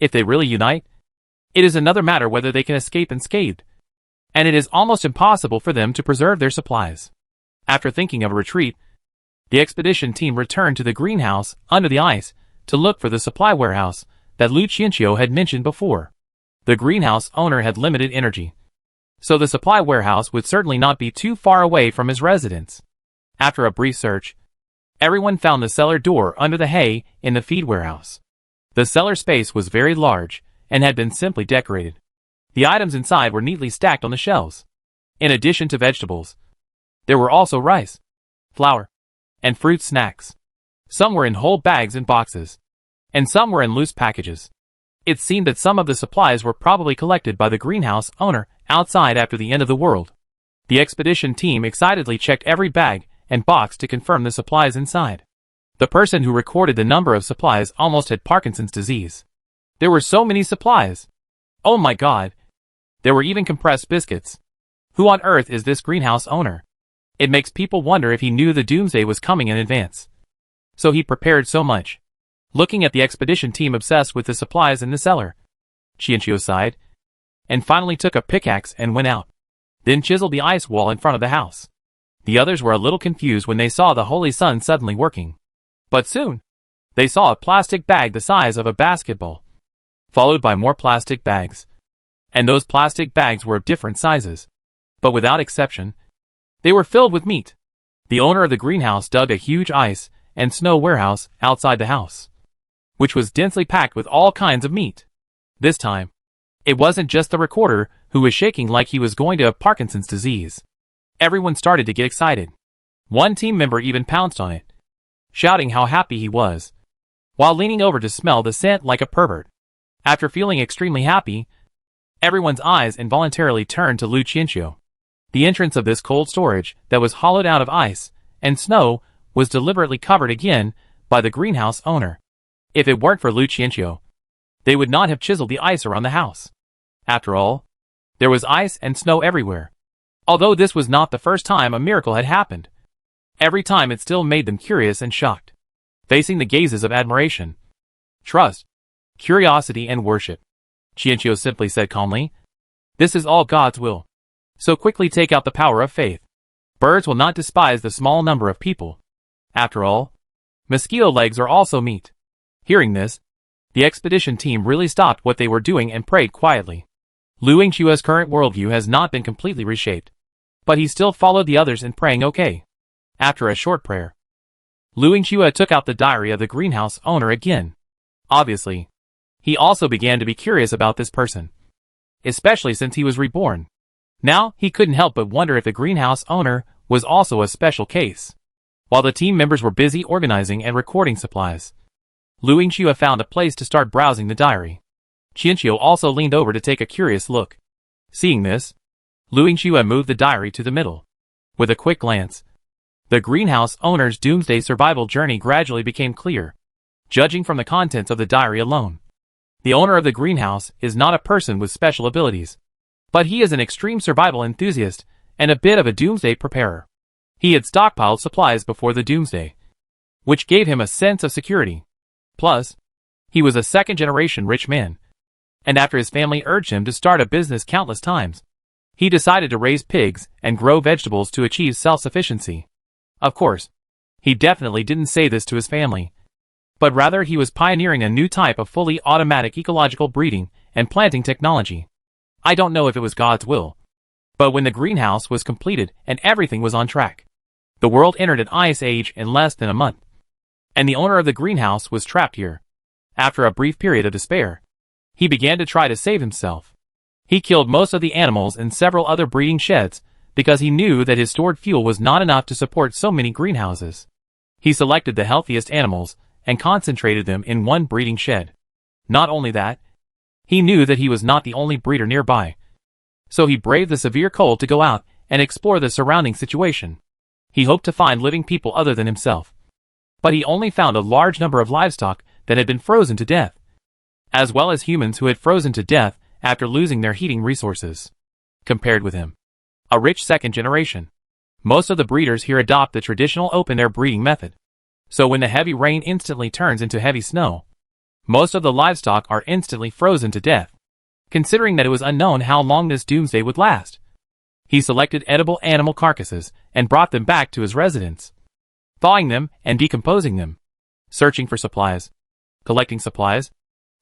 If they really unite, it is another matter whether they can escape unscathed. And it is almost impossible for them to preserve their supplies. After thinking of a retreat, the expedition team returned to the greenhouse under the ice to look for the supply warehouse that Lu Qianqiu had mentioned before. The greenhouse owner had limited energy, so the supply warehouse would certainly not be too far away from his residence. After a brief search, everyone found the cellar door under the hay in the feed warehouse. The cellar space was very large and had been simply decorated. The items inside were neatly stacked on the shelves. In addition to vegetables, there were also rice, flour, and fruit snacks. Some were in whole bags and boxes, and some were in loose packages. It seemed that some of the supplies were probably collected by the greenhouse owner outside after the end of the world. The expedition team excitedly checked every bag and box to confirm the supplies inside. The person who recorded the number of supplies almost had Parkinson's disease. There were so many supplies. Oh my god. There were even compressed biscuits, Who on earth is this greenhouse owner? It makes people wonder if he knew the doomsday was coming in advance. So he prepared so much. Looking at the expedition team obsessed with the supplies in the cellar, Qianqiu sighed, and finally took a pickaxe and went out. Then chiseled the ice wall in front of the house. The others were a little confused when they saw the holy sun suddenly working. But soon, they saw a plastic bag the size of a basketball, followed by more plastic bags. And those plastic bags were of different sizes. But without exception, they were filled with meat. The owner of the greenhouse dug a huge ice and snow warehouse outside the house, which was densely packed with all kinds of meat. This time, it wasn't just the recorder who was shaking like he was going to have Parkinson's disease. Everyone started to get excited. One team member even pounced on it, shouting how happy he was, while leaning over to smell the scent like a pervert. After feeling extremely happy, everyone's eyes involuntarily turned to Lu Qianqiu. The entrance of this cold storage that was hollowed out of ice and snow was deliberately covered again by the greenhouse owner. If it weren't for Lu Qianqiu, they would not have chiseled the ice around the house. After all, there was ice and snow everywhere. Although this was not the first time a miracle had happened, every time it still made them curious and shocked, facing the gazes of admiration, trust, curiosity, and worship. Qianqiu simply said calmly, "This is all God's will. So quickly take out the power of faith. Birds will not despise the small number of people. After all, mosquito legs are also meat." Hearing this, the expedition team really stopped what they were doing and prayed quietly. Lu Yingqiu's current worldview has not been completely reshaped, but he still followed the others in praying okay. After a short prayer, Lu Yingqiu took out the diary of the greenhouse owner again. Obviously, he also began to be curious about this person, especially since he was reborn. Now, he couldn't help but wonder if the greenhouse owner was also a special case. While the team members were busy organizing and recording supplies, Lu Yingqiu found a place to start browsing the diary. Qianqiu also leaned over to take a curious look. Seeing this, Lu Yingqiu moved the diary to the middle. With a quick glance, the greenhouse owner's doomsday survival journey gradually became clear. Judging from the contents of the diary alone, the owner of the greenhouse is not a person with special abilities, but he is an extreme survival enthusiast and a bit of a doomsday preparer. He had stockpiled supplies before the doomsday, which gave him a sense of security. Plus, he was a second-generation rich man, and after his family urged him to start a business countless times, he decided to raise pigs and grow vegetables to achieve self-sufficiency. Of course, he definitely didn't say this to his family, but rather he was pioneering a new type of fully automatic ecological breeding and planting technology. I don't know if it was God's will, but when the greenhouse was completed and everything was on track, the world entered an ice age in less than a month, and the owner of the greenhouse was trapped here. After a brief period of despair, he began to try to save himself. He killed most of the animals in several other breeding sheds because he knew that his stored fuel was not enough to support so many greenhouses. He selected the healthiest animals and concentrated them in one breeding shed. Not only that, he knew that he was not the only breeder nearby, so he braved the severe cold to go out and explore the surrounding situation. He hoped to find living people other than himself, but he only found a large number of livestock that had been frozen to death, as well as humans who had frozen to death after losing their heating resources. Compared with him, a rich second generation, most of the breeders here adopt the traditional open-air breeding method. So when the heavy rain instantly turns into heavy snow, most of the livestock are instantly frozen to death. Considering that it was unknown how long this doomsday would last, he selected edible animal carcasses and brought them back to his residence, thawing them and decomposing them, searching for supplies, collecting supplies,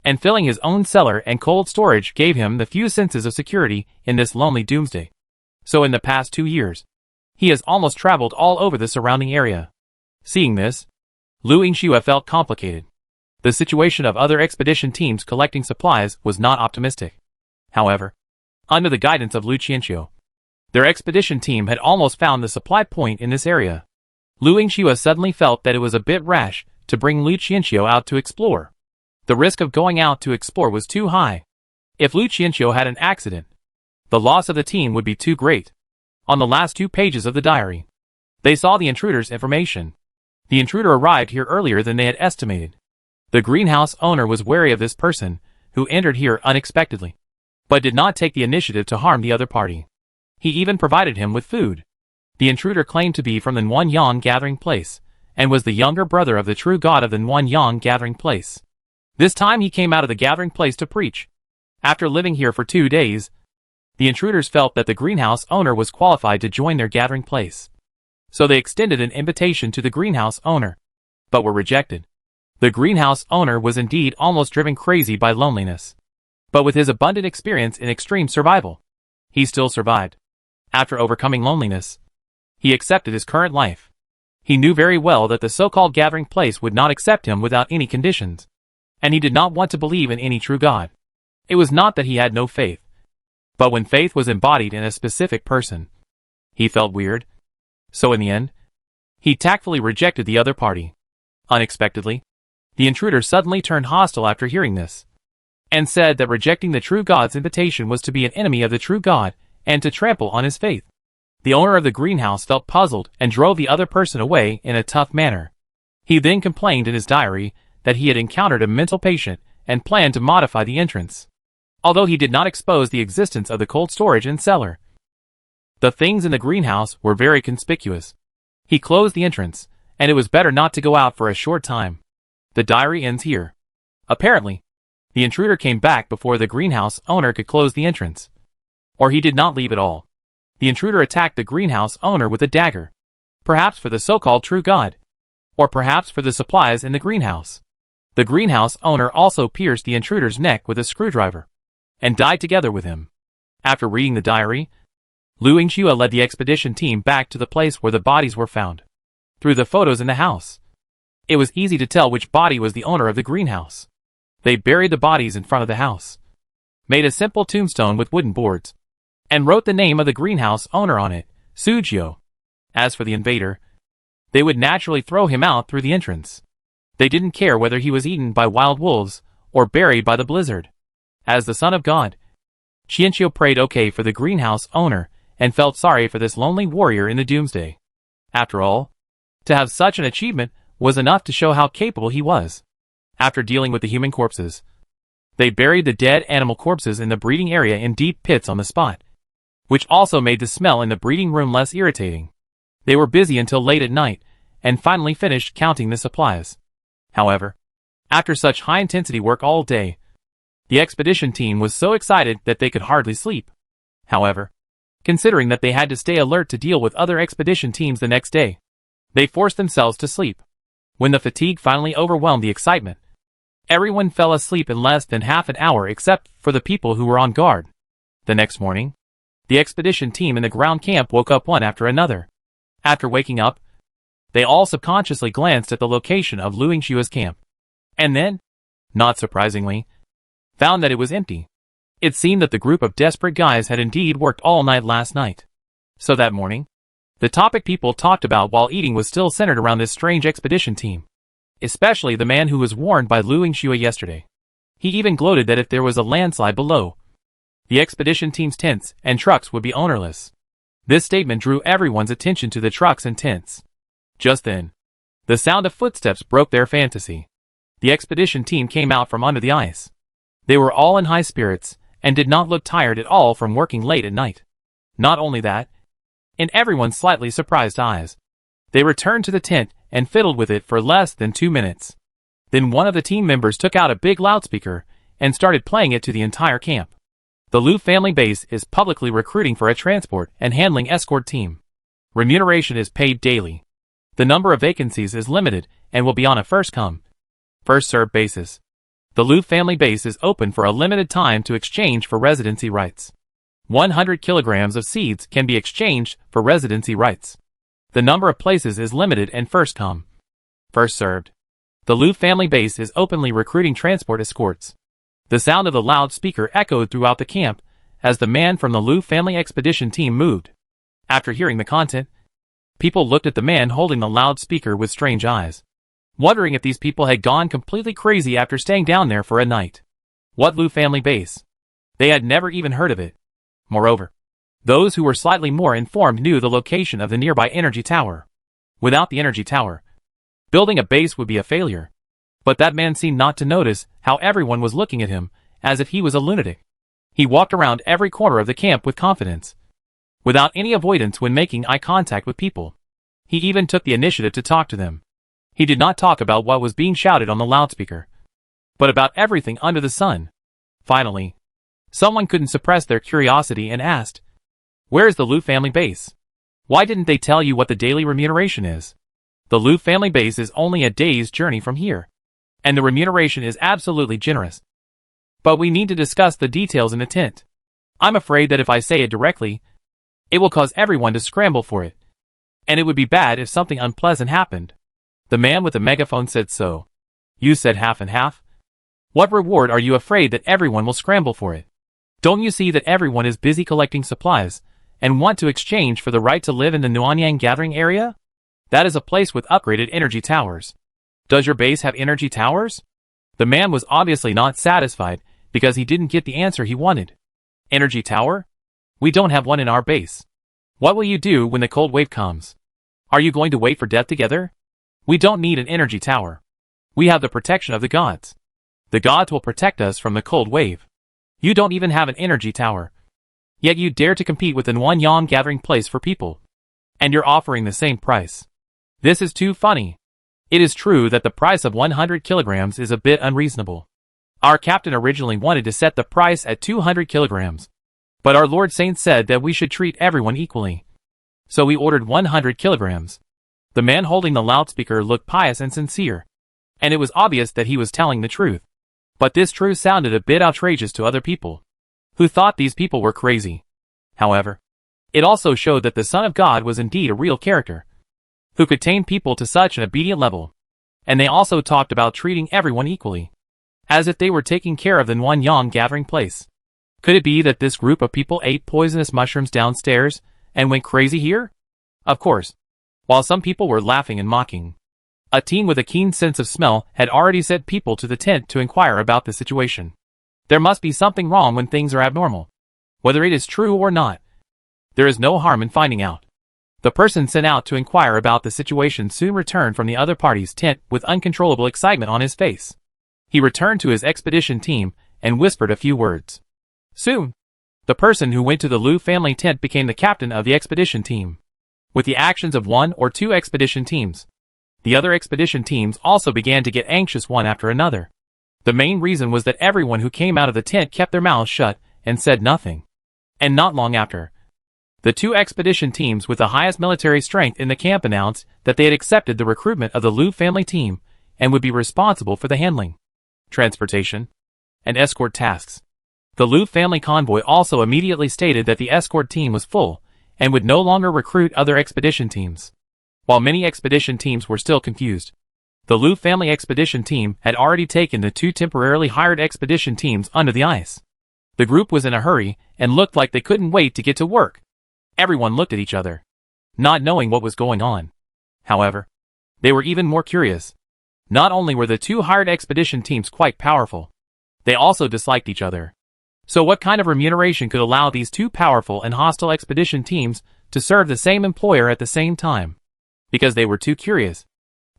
and filling his own cellar and cold storage gave him the few senses of security in this lonely doomsday. So in the past 2 years, he has almost traveled all over the surrounding area. Seeing this, Lu Yingqiu felt complicated. The situation of other expedition teams collecting supplies was not optimistic. However, under the guidance of Lu Qianqiu, their expedition team had almost found the supply point in this area. Lu Yingqiu suddenly felt that it was a bit rash to bring Lu Qianqiu out to explore. The risk of going out to explore was too high. If Lu Qianqiu had an accident, the loss of the team would be too great. On the last 2 pages of the diary, they saw the intruder's information. The intruder arrived here earlier than they had estimated. The greenhouse owner was wary of this person, who entered here unexpectedly, but did not take the initiative to harm the other party. He even provided him with food. The intruder claimed to be from the Nwan gathering place, and was the younger brother of the true god of the Nwan gathering place. This time he came out of the gathering place to preach. After living here for 2 days, the intruders felt that the greenhouse owner was qualified to join their gathering place. So they extended an invitation to the greenhouse owner, but were rejected. The greenhouse owner was indeed almost driven crazy by loneliness. But with his abundant experience in extreme survival, he still survived. After overcoming loneliness, he accepted his current life. He knew very well that the so-called gathering place would not accept him without any conditions, and he did not want to believe in any true God. It was not that he had no faith, but when faith was embodied in a specific person, he felt weird. So in the end, he tactfully rejected the other party. Unexpectedly, the intruder suddenly turned hostile after hearing this, and said that rejecting the true God's invitation was to be an enemy of the true God and to trample on his faith. The owner of the greenhouse felt puzzled and drove the other person away in a tough manner. He then complained in his diary that he had encountered a mental patient and planned to modify the entrance, although he did not expose the existence of the cold storage and cellar. The things in the greenhouse were very conspicuous. He closed the entrance, and it was better not to go out for a short time. The diary ends here. Apparently, the intruder came back before the greenhouse owner could close the entrance. Or he did not leave at all. The intruder attacked the greenhouse owner with a dagger, perhaps for the so-called true God, or perhaps for the supplies in the greenhouse. The greenhouse owner also pierced the intruder's neck with a screwdriver, and died together with him. After reading the diary, Lu Yingxue led the expedition team back to the place where the bodies were found. Through the photos in the house, it was easy to tell which body was the owner of the greenhouse. They buried the bodies in front of the house, made a simple tombstone with wooden boards, and wrote the name of the greenhouse owner on it, Sujio. As for the invader, they would naturally throw him out through the entrance. They didn't care whether he was eaten by wild wolves or buried by the blizzard. As the son of God, Xianqiu prayed okay for the greenhouse owner and felt sorry for this lonely warrior in the doomsday. After all, to have such an achievement was enough to show how capable he was. After dealing with the human corpses, they buried the dead animal corpses in the breeding area in deep pits on the spot, which also made the smell in the breeding room less irritating. They were busy until late at night, and finally finished counting the supplies. However, after such high-intensity work all day, the expedition team was so excited that they could hardly sleep. However, considering that they had to stay alert to deal with other expedition teams the next day, they forced themselves to sleep. When the fatigue finally overwhelmed the excitement, everyone fell asleep in less than half an hour except for the people who were on guard. The next morning, the expedition team in the ground camp woke up one after another. After waking up, they all subconsciously glanced at the location of Lu Yingxue's camp, and then, not surprisingly, found that it was empty. It seemed that the group of desperate guys had indeed worked all night last night. So that morning, the topic people talked about while eating was still centered around this strange expedition team, especially the man who was warned by Lu Yingxue yesterday. He even gloated that if there was a landslide below, the expedition team's tents and trucks would be ownerless. This statement drew everyone's attention to the trucks and tents. Just then, the sound of footsteps broke their fantasy. The expedition team came out from under the ice. They were all in high spirits, and did not look tired at all from working late at night. Not only that, in everyone's slightly surprised eyes, they returned to the tent and fiddled with it for less than 2 minutes. Then one of the team members took out a big loudspeaker and started playing it to the entire camp. The Lu family base is publicly recruiting for a transport and handling escort team. Remuneration is paid daily. The number of vacancies is limited and will be on a first-come, first-served basis. The Lu family base is open for a limited time to exchange for residency rights. 100 kilograms of seeds can be exchanged for residency rights. The number of places is limited and first come, first served. The Lu family base is openly recruiting transport escorts. The sound of the loudspeaker echoed throughout the camp as the man from the Lu family expedition team moved. After hearing the content, people looked at the man holding the loudspeaker with strange eyes, wondering if these people had gone completely crazy after staying down there for a night. What Lu family base? They had never even heard of it. Moreover, those who were slightly more informed knew the location of the nearby energy tower. Without the energy tower, building a base would be a failure. But that man seemed not to notice how everyone was looking at him, as if he was a lunatic. He walked around every corner of the camp with confidence. without any avoidance when making eye contact with people. He even took the initiative to talk to them. He did not talk about what was being shouted on the loudspeaker, but about everything under the sun. Finally, someone couldn't suppress their curiosity and asked, "Where is the Liu family base? Why didn't they tell you what the daily remuneration is? The Liu family base is only a day's journey from here, and the remuneration is absolutely generous. But we need to discuss the details in a tent. I'm afraid that if I say it directly, it will cause everyone to scramble for it, and it would be bad if something unpleasant happened." The man with the megaphone said so. "You said half and half? What reward are you afraid that everyone will scramble for it? Don't you see that everyone is busy collecting supplies, and want to exchange for the right to live in the Nuanyang gathering area? That is a place with upgraded energy towers. Does your base have energy towers?" The man was obviously not satisfied, because he didn't get the answer he wanted. "Energy tower? We don't have one in our base. What will you do when the cold wave comes? Are you going to wait for death together? We don't need an energy tower. We have the protection of the gods. The gods will protect us from the cold wave. You don't even have an energy tower. Yet you dare to compete with the Nuanyang gathering place for people. And you're offering the same price. This is too funny. It is true that the price of 100 kilograms is a bit unreasonable. Our captain originally wanted to set the price at 200 kilograms. But our Lord Saint said that we should treat everyone equally. So we ordered 100 kilograms. The man holding the loudspeaker looked pious and sincere, and it was obvious that he was telling the truth. But this truth sounded a bit outrageous to other people, who thought these people were crazy. However, it also showed that the Son of God was indeed a real character, who could tame people to such an obedient level. And they also talked about treating everyone equally, as if they were taking care of the Nuanyang gathering place. Could it be that this group of people ate poisonous mushrooms downstairs and went crazy here? Of course. While some people were laughing and mocking, a team with a keen sense of smell had already sent people to the tent to inquire about the situation. There must be something wrong when things are abnormal. Whether it is true or not, there is no harm in finding out. The person sent out to inquire about the situation soon returned from the other party's tent with uncontrollable excitement on his face. He returned to his expedition team and whispered a few words. Soon, the person who went to the Liu family tent became the captain of the expedition team. With the actions of one or two expedition teams, the other expedition teams also began to get anxious one after another. The main reason was that everyone who came out of the tent kept their mouths shut and said nothing. And not long after, the two expedition teams with the highest military strength in the camp announced that they had accepted the recruitment of the Liu family team and would be responsible for the handling, transportation, and escort tasks. The Liu family convoy also immediately stated that the escort team was full and would no longer recruit other expedition teams. While many expedition teams were still confused, the Liu family expedition team had already taken the two temporarily hired expedition teams under the ice. The group was in a hurry and looked like they couldn't wait to get to work. Everyone looked at each other, not knowing what was going on. However, they were even more curious. Not only were the two hired expedition teams quite powerful, they also disliked each other. So what kind of remuneration could allow these two powerful and hostile expedition teams to serve the same employer at the same time? Because they were too curious,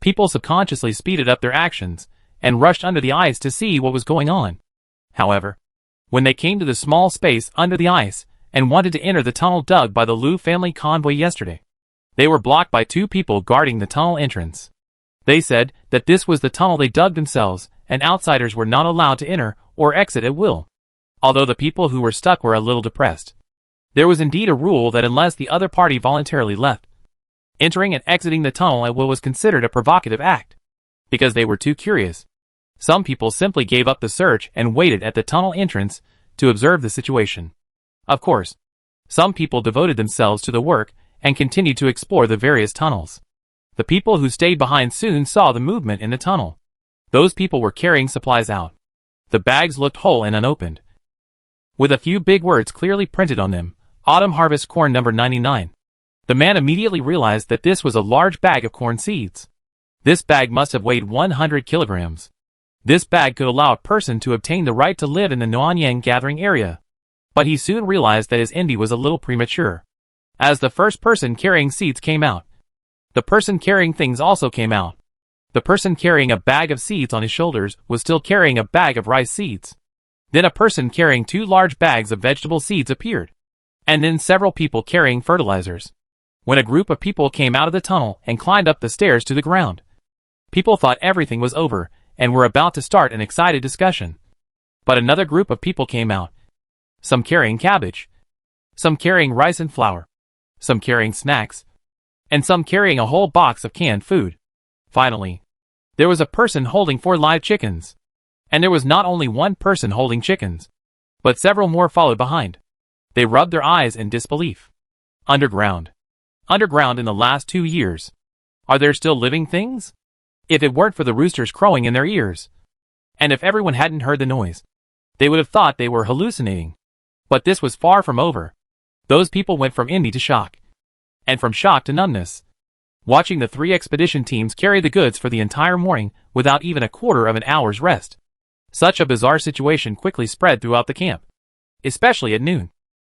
people subconsciously speeded up their actions and rushed under the ice to see what was going on. However, when they came to the small space under the ice and wanted to enter the tunnel dug by the Liu family convoy yesterday, they were blocked by two people guarding the tunnel entrance. They said that this was the tunnel they dug themselves and outsiders were not allowed to enter or exit at will. Although the people who were stuck were a little depressed, there was indeed a rule that unless the other party voluntarily left, entering and exiting the tunnel at will was considered a provocative act. Because they were too curious, some people simply gave up the search and waited at the tunnel entrance to observe the situation. Of course, some people devoted themselves to the work and continued to explore the various tunnels. The people who stayed behind soon saw the movement in the tunnel. Those people were carrying supplies out. The bags looked whole and unopened, with a few big words clearly printed on them, Autumn Harvest Corn number 99. The man immediately realized that this was a large bag of corn seeds. This bag must have weighed 100 kilograms. This bag could allow a person to obtain the right to live in the Nuanyang gathering area. But he soon realized that his envy was a little premature. As the first person carrying seeds came out, the person carrying things also came out. The person carrying a bag of seeds on his shoulders was still carrying a bag of rice seeds. Then a person carrying two large bags of vegetable seeds appeared. and then several people carrying fertilizers. When a group of people came out of the tunnel and climbed up the stairs to the ground, people thought everything was over and were about to start an excited discussion. But another group of people came out, some carrying cabbage, some carrying rice and flour, some carrying snacks, and some carrying a whole box of canned food. Finally, there was a person holding 4 live chickens. And there was not only one person holding chickens, but several more followed behind. They rubbed their eyes in disbelief. Underground. Underground in the last 2 years. Are there still living things? If it weren't for the roosters crowing in their ears, and if everyone hadn't heard the noise, they would have thought they were hallucinating. But this was far from over. Those people went from envy to shock, and from shock to numbness, watching the 3 expedition teams carry the goods for the entire morning without even a quarter of an hour's rest. Such a bizarre situation quickly spread throughout the camp, especially at noon,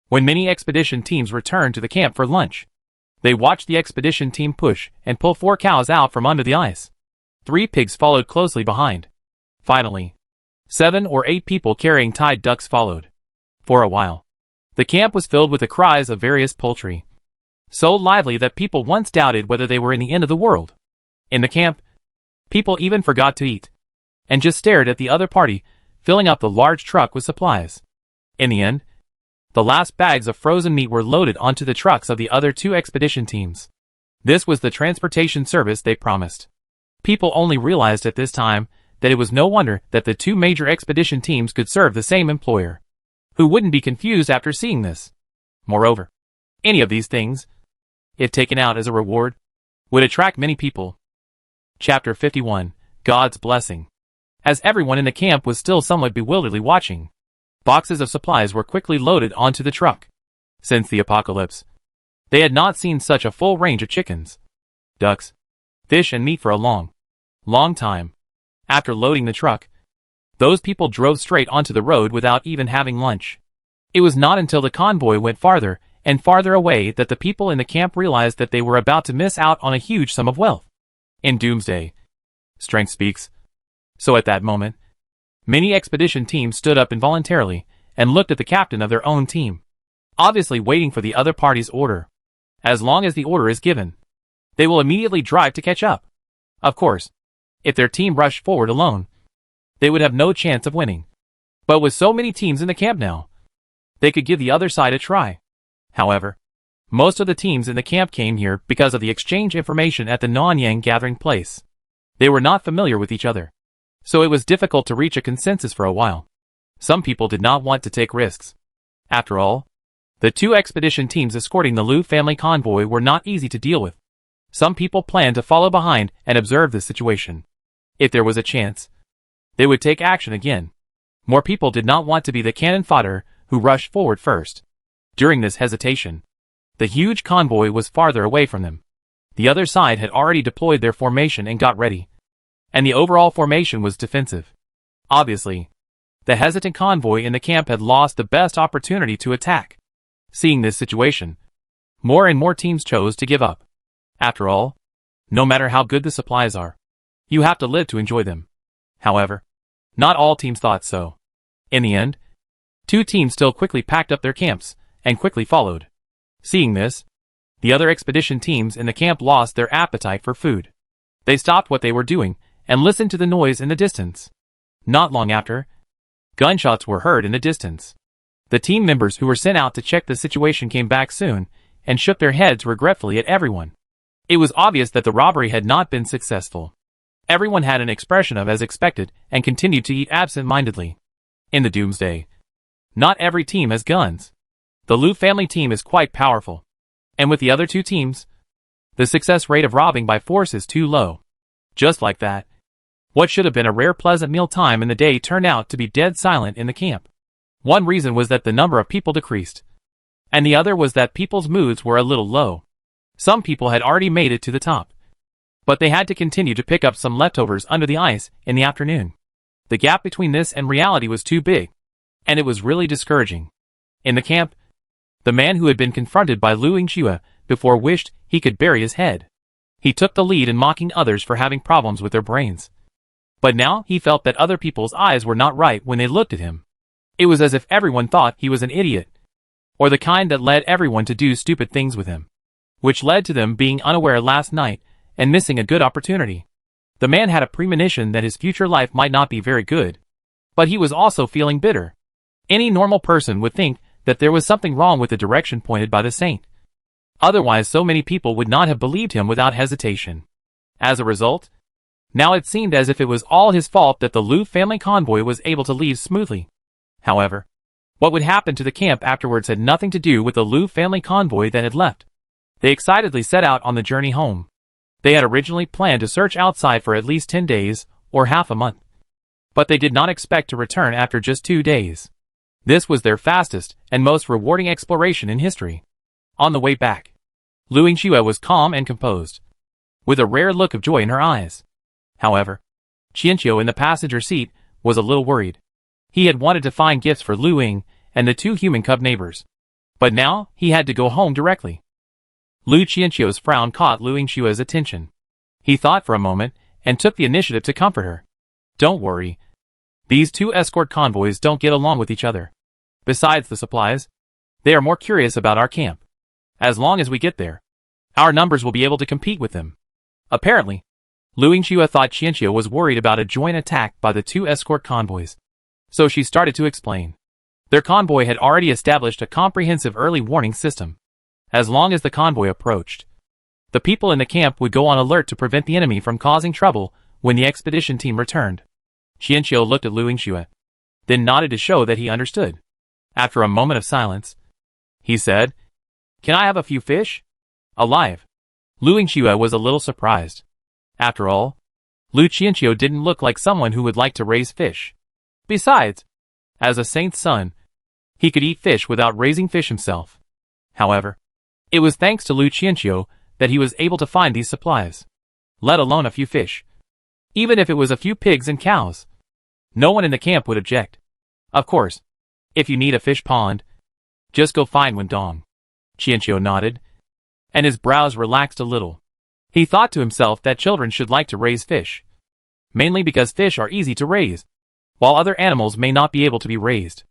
when many expedition teams returned to the camp for lunch. They watched the expedition team push and pull 4 cows out from under the ice. 3 pigs followed closely behind. Finally, 7 or 8 people carrying tied ducks followed. For a while, the camp was filled with the cries of various poultry, so lively that people once doubted whether they were in the end of the world. In the camp, people even forgot to eat, and just stared at the other party, filling up the large truck with supplies. In the end, the last bags of frozen meat were loaded onto the trucks of the other 2 expedition teams. This was the transportation service they promised. People only realized at this time that it was no wonder that the 2 major expedition teams could serve the same employer. Who wouldn't be confused after seeing this? Moreover, any of these things, if taken out as a reward, would attract many people. Chapter 51, God's Blessing. As everyone in the camp was still somewhat bewilderedly watching, boxes of supplies were quickly loaded onto the truck. Since the apocalypse, they had not seen such a full range of chickens, ducks, fish and meat for a long time. After loading the truck, those people drove straight onto the road without even having lunch. It was not until the convoy went farther and farther away that the people in the camp realized that they were about to miss out on a huge sum of wealth. In Doomsday, strength speaks. So at that moment, many expedition teams stood up involuntarily and looked at the captain of their own team, obviously waiting for the other party's order. As long as the order is given, they will immediately drive to catch up. Of course, if their team rushed forward alone, they would have no chance of winning. But with so many teams in the camp now, they could give the other side a try. However, most of the teams in the camp came here because of the exchange information at the Nanyang gathering place. They were not familiar with each other, so it was difficult to reach a consensus for a while. Some people did not want to take risks. After all, the 2 expedition teams escorting the Liu family convoy were not easy to deal with. Some people planned to follow behind and observe the situation. If there was a chance, they would take action again. More people did not want to be the cannon fodder who rushed forward first. During this hesitation, the huge convoy was farther away from them. The other side had already deployed their formation and got ready, and the overall formation was defensive. Obviously, the hesitant convoy in the camp had lost the best opportunity to attack. Seeing this situation, more and more teams chose to give up. After all, no matter how good the supplies are, you have to live to enjoy them. However, not all teams thought so. In the end, 2 teams still quickly packed up their camps and quickly followed. Seeing this, the other expedition teams in the camp lost their appetite for food. They stopped what they were doing and listened to the noise in the distance. Not long after, gunshots were heard in the distance. The team members who were sent out to check the situation came back soon and shook their heads regretfully at everyone. It was obvious that the robbery had not been successful. Everyone had an expression of as expected and continued to eat absent-mindedly. In the Doomsday, not every team has guns. The Liu family team is quite powerful, and with the other 2 teams, the success rate of robbing by force is too low. Just like that, what should have been a rare pleasant meal time in the day turned out to be dead silent in the camp. One reason was that the number of people decreased, and the other was that people's moods were a little low. Some people had already made it to the top, but they had to continue to pick up some leftovers under the ice in the afternoon. The gap between this and reality was too big, and it was really discouraging. In the camp, the man who had been confronted by Liu Yingxue before wished he could bury his head. He took the lead in mocking others for having problems with their brains. But now he felt that other people's eyes were not right when they looked at him. It was as if everyone thought he was an idiot, or the kind that led everyone to do stupid things with him, which led to them being unaware last night and missing a good opportunity. The man had a premonition that his future life might not be very good, but he was also feeling bitter. Any normal person would think that there was something wrong with the direction pointed by the saint. Otherwise, so many people would not have believed him without hesitation. As a result, now it seemed as if it was all his fault that the Liu family convoy was able to leave smoothly. However, what would happen to the camp afterwards had nothing to do with the Liu family convoy that had left. They excitedly set out on the journey home. They had originally planned to search outside for at least 10 days, or half a month. But they did not expect to return after just 2 days. This was their fastest and most rewarding exploration in history. On the way back, Liu Yingxue was calm and composed, with a rare look of joy in her eyes. However, Qianqiu in the passenger seat was a little worried. He had wanted to find gifts for Lu Ying and the 2 human cub neighbors, but now he had to go home directly. Lu Qianqiu's frown caught Liu Yingxue's attention. He thought for a moment and took the initiative to comfort her. Don't worry. These 2 escort convoys don't get along with each other. Besides the supplies, they are more curious about our camp. As long as we get there, our numbers will be able to compete with them. Apparently, Liu Yingxue thought Qianqiu was worried about a joint attack by the 2 escort convoys. So she started to explain. Their convoy had already established a comprehensive early warning system. As long as the convoy approached, the people in the camp would go on alert to prevent the enemy from causing trouble when the expedition team returned. Qianqiu looked at Liu Yingxue, then nodded to show that he understood. After a moment of silence, he said, "Can I have a few fish? Alive?" Liu Yingxue was a little surprised. After all, Liu Qianqiu didn't look like someone who would like to raise fish. Besides, as a saint's son, he could eat fish without raising fish himself. However, it was thanks to Liu Qianqiu that he was able to find these supplies, let alone a few fish. Even if it was a few pigs and cows, no one in the camp would object. Of course, if you need a fish pond, just go find Wendong. Qianqiu nodded, and his brows relaxed a little. He thought to himself that children should like to raise fish, mainly because fish are easy to raise, while other animals may not be able to be raised.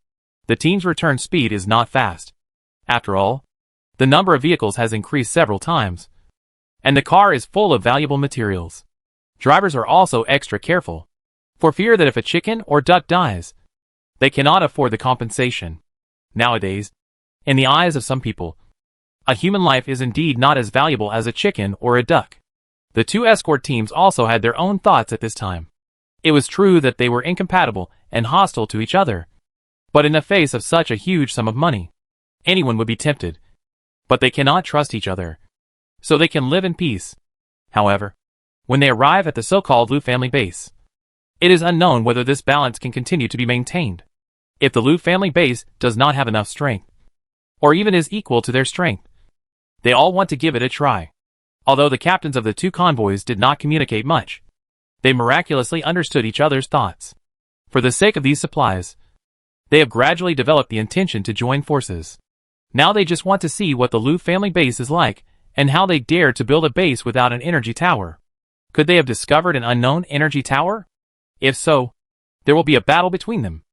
The team's return speed is not fast. After all, the number of vehicles has increased several times, and the car is full of valuable materials. Drivers are also extra careful, for fear that if a chicken or duck dies, they cannot afford the compensation. Nowadays, in the eyes of some people, a human life is indeed not as valuable as a chicken or a duck. The 2 escort teams also had their own thoughts at this time. It was true that they were incompatible and hostile to each other, but in the face of such a huge sum of money, anyone would be tempted. But they cannot trust each other, so they can live in peace. However, when they arrive at the so-called Liu family base, it is unknown whether this balance can continue to be maintained. If the Liu family base does not have enough strength, or even is equal to their strength, they all want to give it a try. Although the captains of the 2 convoys did not communicate much, they miraculously understood each other's thoughts. For the sake of these supplies, they have gradually developed the intention to join forces. Now they just want to see what the Liu family base is like, and how they dare to build a base without an energy tower. Could they have discovered an unknown energy tower? If so, there will be a battle between them.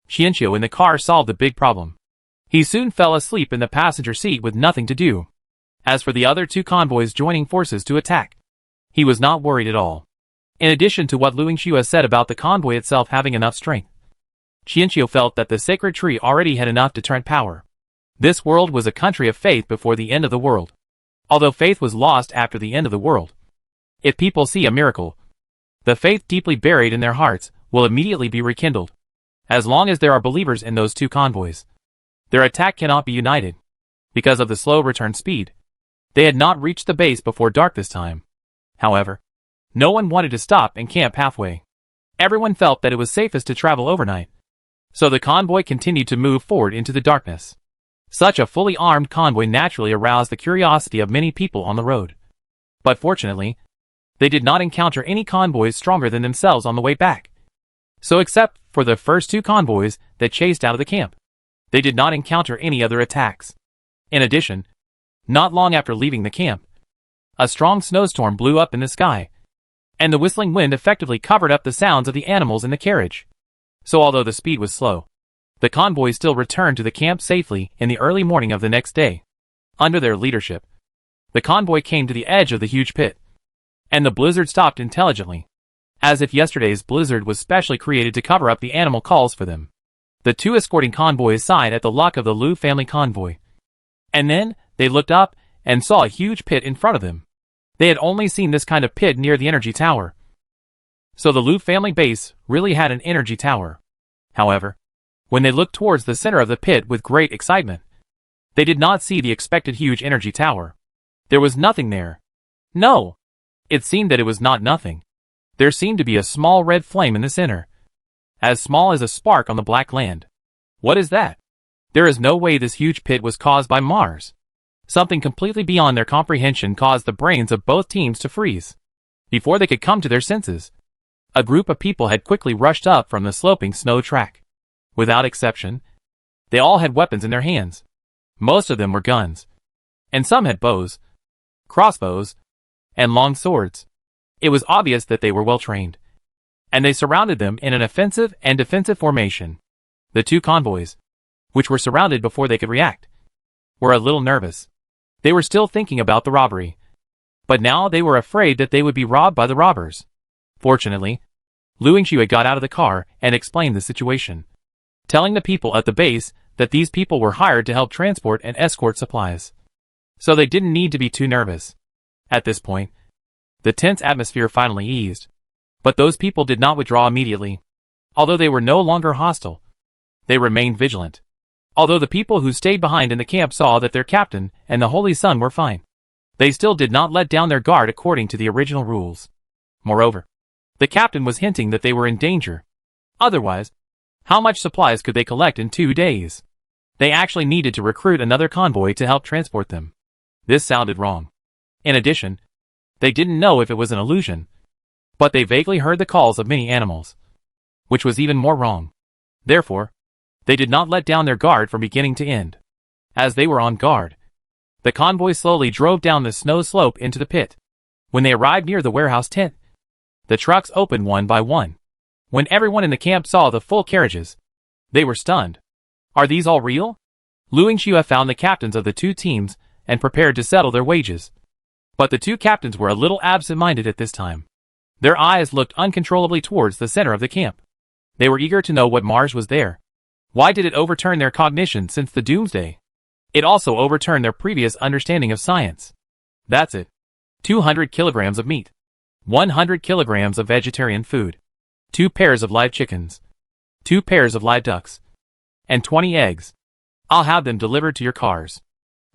Qianqiu in the car solved the big problem. He soon fell asleep in the passenger seat with nothing to do. As for the other 2 convoys joining forces to attack, he was not worried at all. In addition to what Liu Yingxue said about the convoy itself having enough strength, Qianqiu felt that the sacred tree already had enough deterrent power. This world was a country of faith before the end of the world, although faith was lost after the end of the world. If people see a miracle, the faith deeply buried in their hearts will immediately be rekindled. As long as there are believers in those 2 convoys, their attack cannot be united. Because of the slow return speed, they had not reached the base before dark this time. However, no one wanted to stop and camp halfway. Everyone felt that it was safest to travel overnight, so the convoy continued to move forward into the darkness. Such a fully armed convoy naturally aroused the curiosity of many people on the road. But fortunately, they did not encounter any convoys stronger than themselves on the way back. So except for the first 2 convoys that chased out of the camp, they did not encounter any other attacks. In addition, not long after leaving the camp, a strong snowstorm blew up in the sky, and the whistling wind effectively covered up the sounds of the animals in the carriage. So although the speed was slow, The convoy still returned to the camp safely in the early morning of the next day. Under their leadership, the convoy came to the edge of the huge pit, and the blizzard stopped intelligently, as if yesterday's blizzard was specially created to cover up the animal calls for them. The two escorting convoys sighed at the luck of the Liu family convoy. And then, they looked up, and saw a huge pit in front of them. They had only seen this kind of pit near the energy tower. So the Liu family base really had an energy tower. However, when they looked towards the center of the pit with great excitement, they did not see the expected huge energy tower. There was nothing there. No! It seemed that it was not nothing. There seemed to be a small red flame in the center, as small as a spark on the black land. What is that? There is no way this huge pit was caused by Mars. Something completely beyond their comprehension caused the brains of both teams to freeze. Before they could come to their senses, a group of people had quickly rushed up from the sloping snow track. Without exception, they all had weapons in their hands. Most of them were guns, and some had bows, crossbows, and long swords. It was obvious that they were well trained, and they surrounded them in an offensive and defensive formation. The two convoys, which were surrounded before they could react, were a little nervous. They were still thinking about the robbery, but now they were afraid that they would be robbed by the robbers. Fortunately, Liu Xue got out of the car and explained the situation, telling the people at the base that these people were hired to help transport and escort supplies, so they didn't need to be too nervous. At this point, the tense atmosphere finally eased, but those people did not withdraw immediately. Although they were no longer hostile, they remained vigilant. Although the people who stayed behind in the camp saw that their captain and the Holy Sun were fine, they still did not let down their guard according to the original rules. Moreover, the captain was hinting that they were in danger. Otherwise, how much supplies could they collect in 2 days? They actually needed to recruit another convoy to help transport them. This sounded wrong. In addition, they didn't know if it was an illusion, but they vaguely heard the calls of many animals, which was even more wrong. Therefore, they did not let down their guard from beginning to end. As they were on guard, the convoy slowly drove down the snow slope into the pit. When they arrived near the warehouse tent, the trucks opened one by one. When everyone in the camp saw the full carriages, they were stunned. Are these all real? Liu Xue found the captains of the two teams and prepared to settle their wages. But the two captains were a little absent-minded at this time. Their eyes looked uncontrollably towards the center of the camp. They were eager to know what Mars was there. Why did it overturn their cognition since the doomsday? It also overturned their previous understanding of science. That's it. 200 kilograms of meat, 100 kilograms of vegetarian food, 2 pairs of live chickens, 2 pairs of live ducks, and 20 eggs. I'll have them delivered to your cars.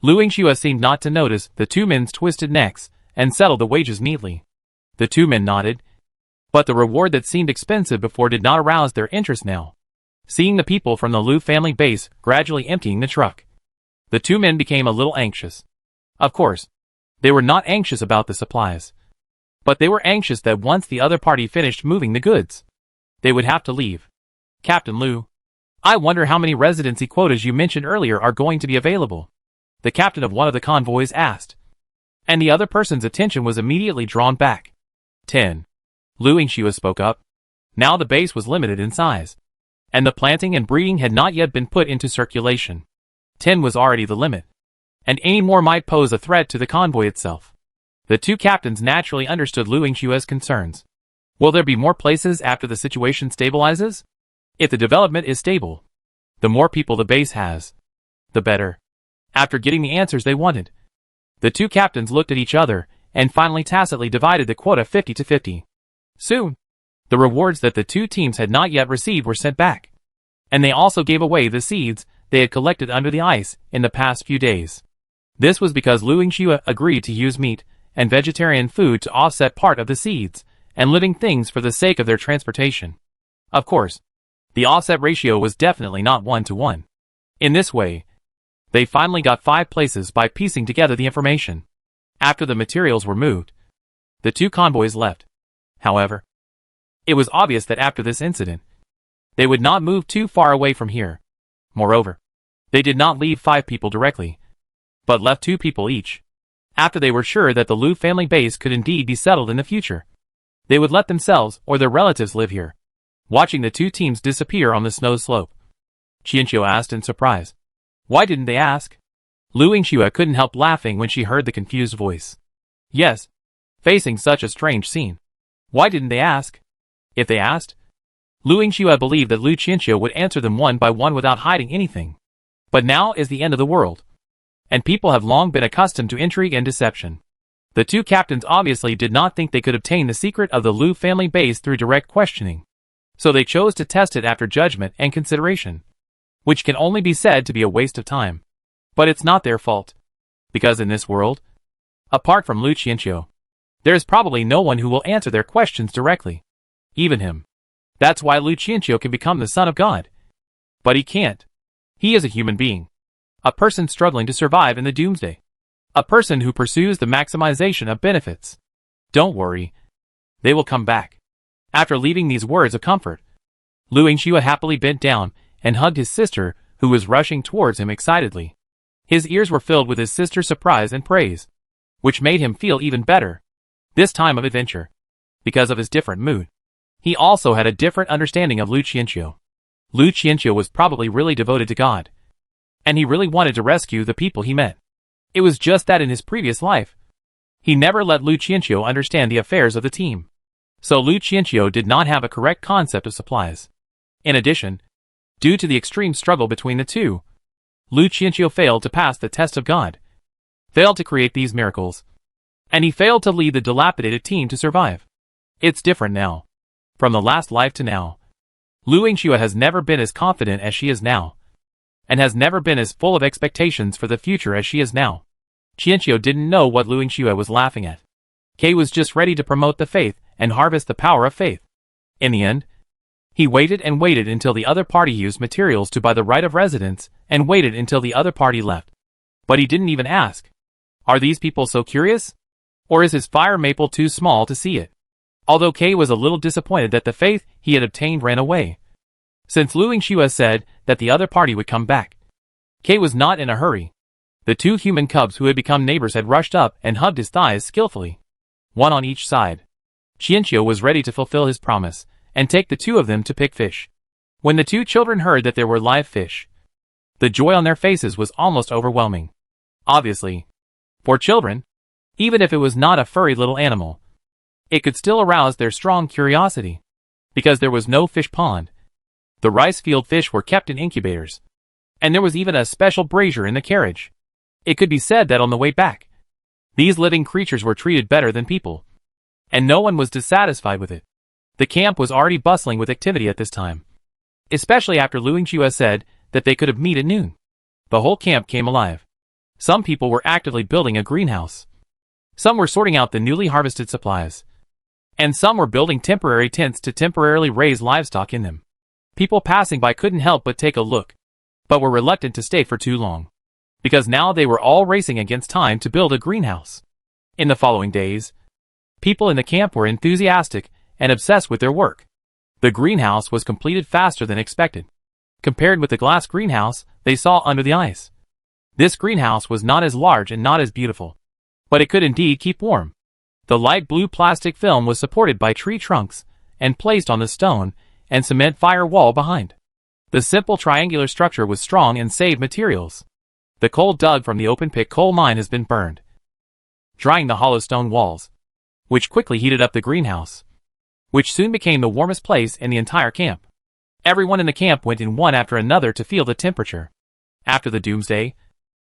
Liu Xue seemed not to notice the two men's twisted necks and settled the wages neatly. The two men nodded, but the reward that seemed expensive before did not arouse their interest now. Seeing the people from the Liu family base gradually emptying the truck, the two men became a little anxious. Of course, they were not anxious about the supplies, but they were anxious that once the other party finished moving the goods, they would have to leave. Captain Liu, I wonder how many residency quotas you mentioned earlier are going to be available, the captain of one of the convoys asked, and the other person's attention was immediately drawn back. 10. Liu Xue spoke up. Now the base was limited in size, and the planting and breeding had not yet been put into circulation. 10 was already the limit, and any more might pose a threat to the convoy itself. The two captains naturally understood Liu Xue's concerns. Will there be more places after the situation stabilizes? If the development is stable, the more people the base has, the better. After getting the answers they wanted, the two captains looked at each other and finally tacitly divided the quota 50-50. Soon, the rewards that the two teams had not yet received were sent back, and they also gave away the seeds they had collected under the ice in the past few days. This was because Liu Xue agreed to use meat and vegetarian food to offset part of the seeds and living things for the sake of their transportation. Of course, the offset ratio was definitely not 1-to-1. In this way, they finally got 5 places by piecing together the information. After the materials were moved, the two convoys left. However, it was obvious that after this incident, they would not move too far away from here. Moreover, they did not leave 5 people directly, but left 2 people each. After they were sure that the Liu family base could indeed be settled in the future, they would let themselves or their relatives live here, watching the two teams disappear on the snow slope. Qianqiu asked in surprise. Why didn't they ask? Lu Yingxue couldn't help laughing when she heard the confused voice. Yes, facing such a strange scene. Why didn't they ask? If they asked, Lu Yingxue believed that Lu Qianqiu would answer them one by one without hiding anything. But now is the end of the world, and people have long been accustomed to intrigue and deception. The two captains obviously did not think they could obtain the secret of the Lu family base through direct questioning, so they chose to test it after judgment and consideration, which can only be said to be a waste of time. But it's not their fault, because in this world, apart from Lu Qianqiu, there is probably no one who will answer their questions directly, even him. That's why Lu Qianqiu can become the son of God. But he can't. He is a human being, a person struggling to survive in the doomsday, a person who pursues the maximization of benefits. Don't worry, they will come back. After leaving these words of comfort, Lu Yingxue happily bent down and hugged his sister, who was rushing towards him excitedly. His ears were filled with his sister's surprise and praise, which made him feel even better this time of adventure. Because of his different mood, he also had a different understanding of Lu Qianqiu. Lu Qianqiu was probably really devoted to God, and he really wanted to rescue the people he met. It was just that in his previous life, he never let Lu Qianqiu understand the affairs of the team. So Lu Qianqiu did not have a correct concept of supplies. In addition, due to the extreme struggle between the two, Lu Qianqiu failed to pass the test of God, failed to create these miracles, and he failed to lead the dilapidated team to survive. It's different now. From the last life to now, Lu Yingxue has never been as confident as she is now, and has never been as full of expectations for the future as she is now. Qianqiu didn't know what Lu Yingxue was laughing at. Kay was just ready to promote the faith and harvest the power of faith. In the end, he waited and waited until the other party used materials to buy the right of residence, and waited until the other party left. But he didn't even ask. Are these people so curious? Or is his fire maple too small to see it? Although Kay was a little disappointed that the faith he had obtained ran away, since Lu Yingxue said that the other party would come back. Kay was not in a hurry. The two human cubs who had become neighbors had rushed up and hugged his thighs skillfully, one on each side. Qianqiu was ready to fulfill his promise and take the two of them to pick fish. When the two children heard that there were live fish, the joy on their faces was almost overwhelming. Obviously, for children, even if it was not a furry little animal, it could still arouse their strong curiosity, because there was no fish pond. The rice field fish were kept in incubators, and there was even a special brazier in the carriage. It could be said that on the way back, these living creatures were treated better than people, and no one was dissatisfied with it. The camp was already bustling with activity at this time, especially after Lu Yingxue said that they could have meet at noon. The whole camp came alive. Some people were actively building a greenhouse. Some were sorting out the newly harvested supplies, and some were building temporary tents to temporarily raise livestock in them. People passing by couldn't help but take a look, but were reluctant to stay for too long, because now they were all racing against time to build a greenhouse. In the following days, people in the camp were enthusiastic and obsessed with their work. The greenhouse was completed faster than expected, compared with the glass greenhouse they saw under the ice. This greenhouse was not as large and not as beautiful, but it could indeed keep warm. The light blue plastic film was supported by tree trunks and placed on the stone and cement fire wall behind. The simple triangular structure was strong and saved materials. The coal dug from the open pit coal mine has been burned, drying the hollow stone walls, which quickly heated up the greenhouse, which soon became the warmest place in the entire camp. Everyone in the camp went in one after another to feel the temperature. After the doomsday,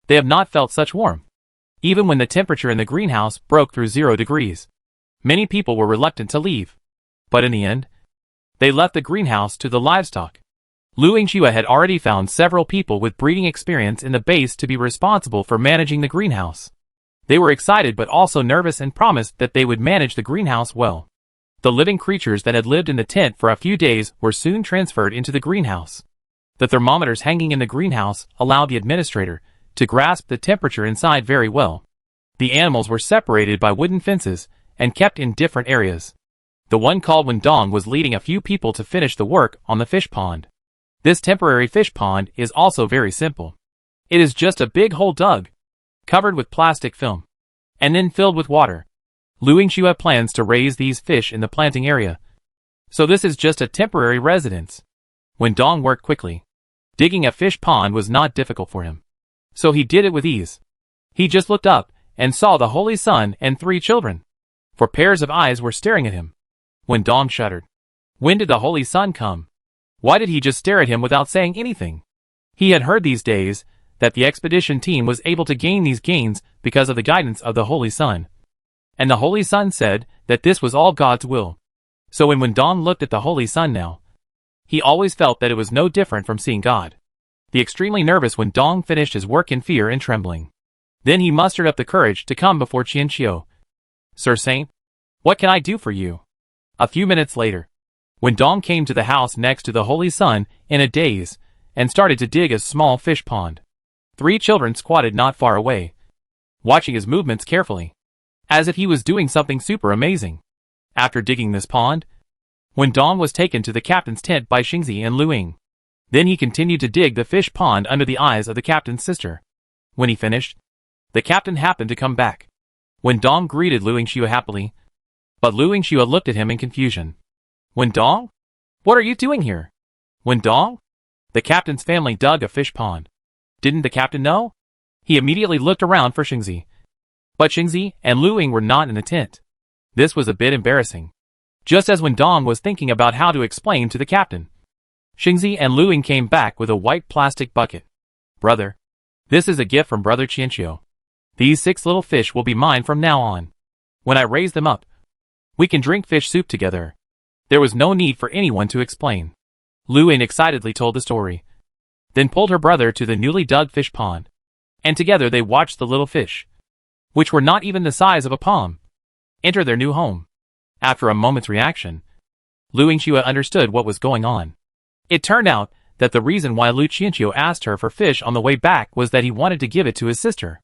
they have not felt such warmth. Even when the temperature in the greenhouse broke through 0 degrees, many people were reluctant to leave. But in the end, they left the greenhouse to the livestock. Lu Yingxue had already found several people with breeding experience in the base to be responsible for managing the greenhouse. They were excited but also nervous and promised that they would manage the greenhouse well. The living creatures that had lived in the tent for a few days were soon transferred into the greenhouse. The thermometers hanging in the greenhouse allowed the administrator to grasp the temperature inside very well. The animals were separated by wooden fences and kept in different areas. The one called Wendong was leading a few people to finish the work on the fish pond. This temporary fish pond is also very simple. It is just a big hole dug, covered with plastic film, and then filled with water. Lu Yingxue plans to raise these fish in the planting area, so this is just a temporary residence. Wendong worked quickly, Digging a fish pond was not difficult for him, so he did it with ease. He just looked up and saw the Holy Sun and 3 children. 4 pairs of eyes were staring at him. When Dong shuddered. When did the Holy Sun come? Why did he just stare at him without saying anything? He had heard these days that the expedition team was able to gain these gains because of the guidance of the Holy Sun. And the Holy Sun said that this was all God's will. So when Dong looked at the Holy Sun now, he always felt that it was no different from seeing God. The extremely nervous when Dong finished his work in fear and trembling. Then he mustered up the courage to come before Qianqiu. Sir Saint, what can I do for you? A few minutes later, when Dong came to the house next to the Holy Sun in a daze, and started to dig a small fish pond. 3 children squatted not far away, watching his movements carefully, as if he was doing something super amazing. After digging this pond, when Dong was taken to the captain's tent by Xingzi and Luing. Then he continued to dig the fish pond under the eyes of the captain's sister. When he finished, the captain happened to come back. When Dong greeted Luing Xue happily, but Luing Xue looked at him in confusion. When Dong? What are you doing here? When Dong? The captain's family dug a fish pond. Didn't the captain know? He immediately looked around for Xingzi. But Xingzi and Luing were not in the tent. This was a bit embarrassing. Just as when Dong was thinking about how to explain to the captain, Xingzi and Luing came back with a white plastic bucket. Brother, this is a gift from Brother Qianqiu. These 6 little fish will be mine from now on. When I raise them up, we can drink fish soup together. There was no need for anyone to explain. Luing excitedly told the story, then pulled her brother to the newly dug fish pond, and together they watched the little fish, which were not even the size of a palm, enter their new home. After a moment's reaction, Luing Xue understood what was going on. It turned out that the reason why Lu Qianqiu asked her for fish on the way back was that he wanted to give it to his sister.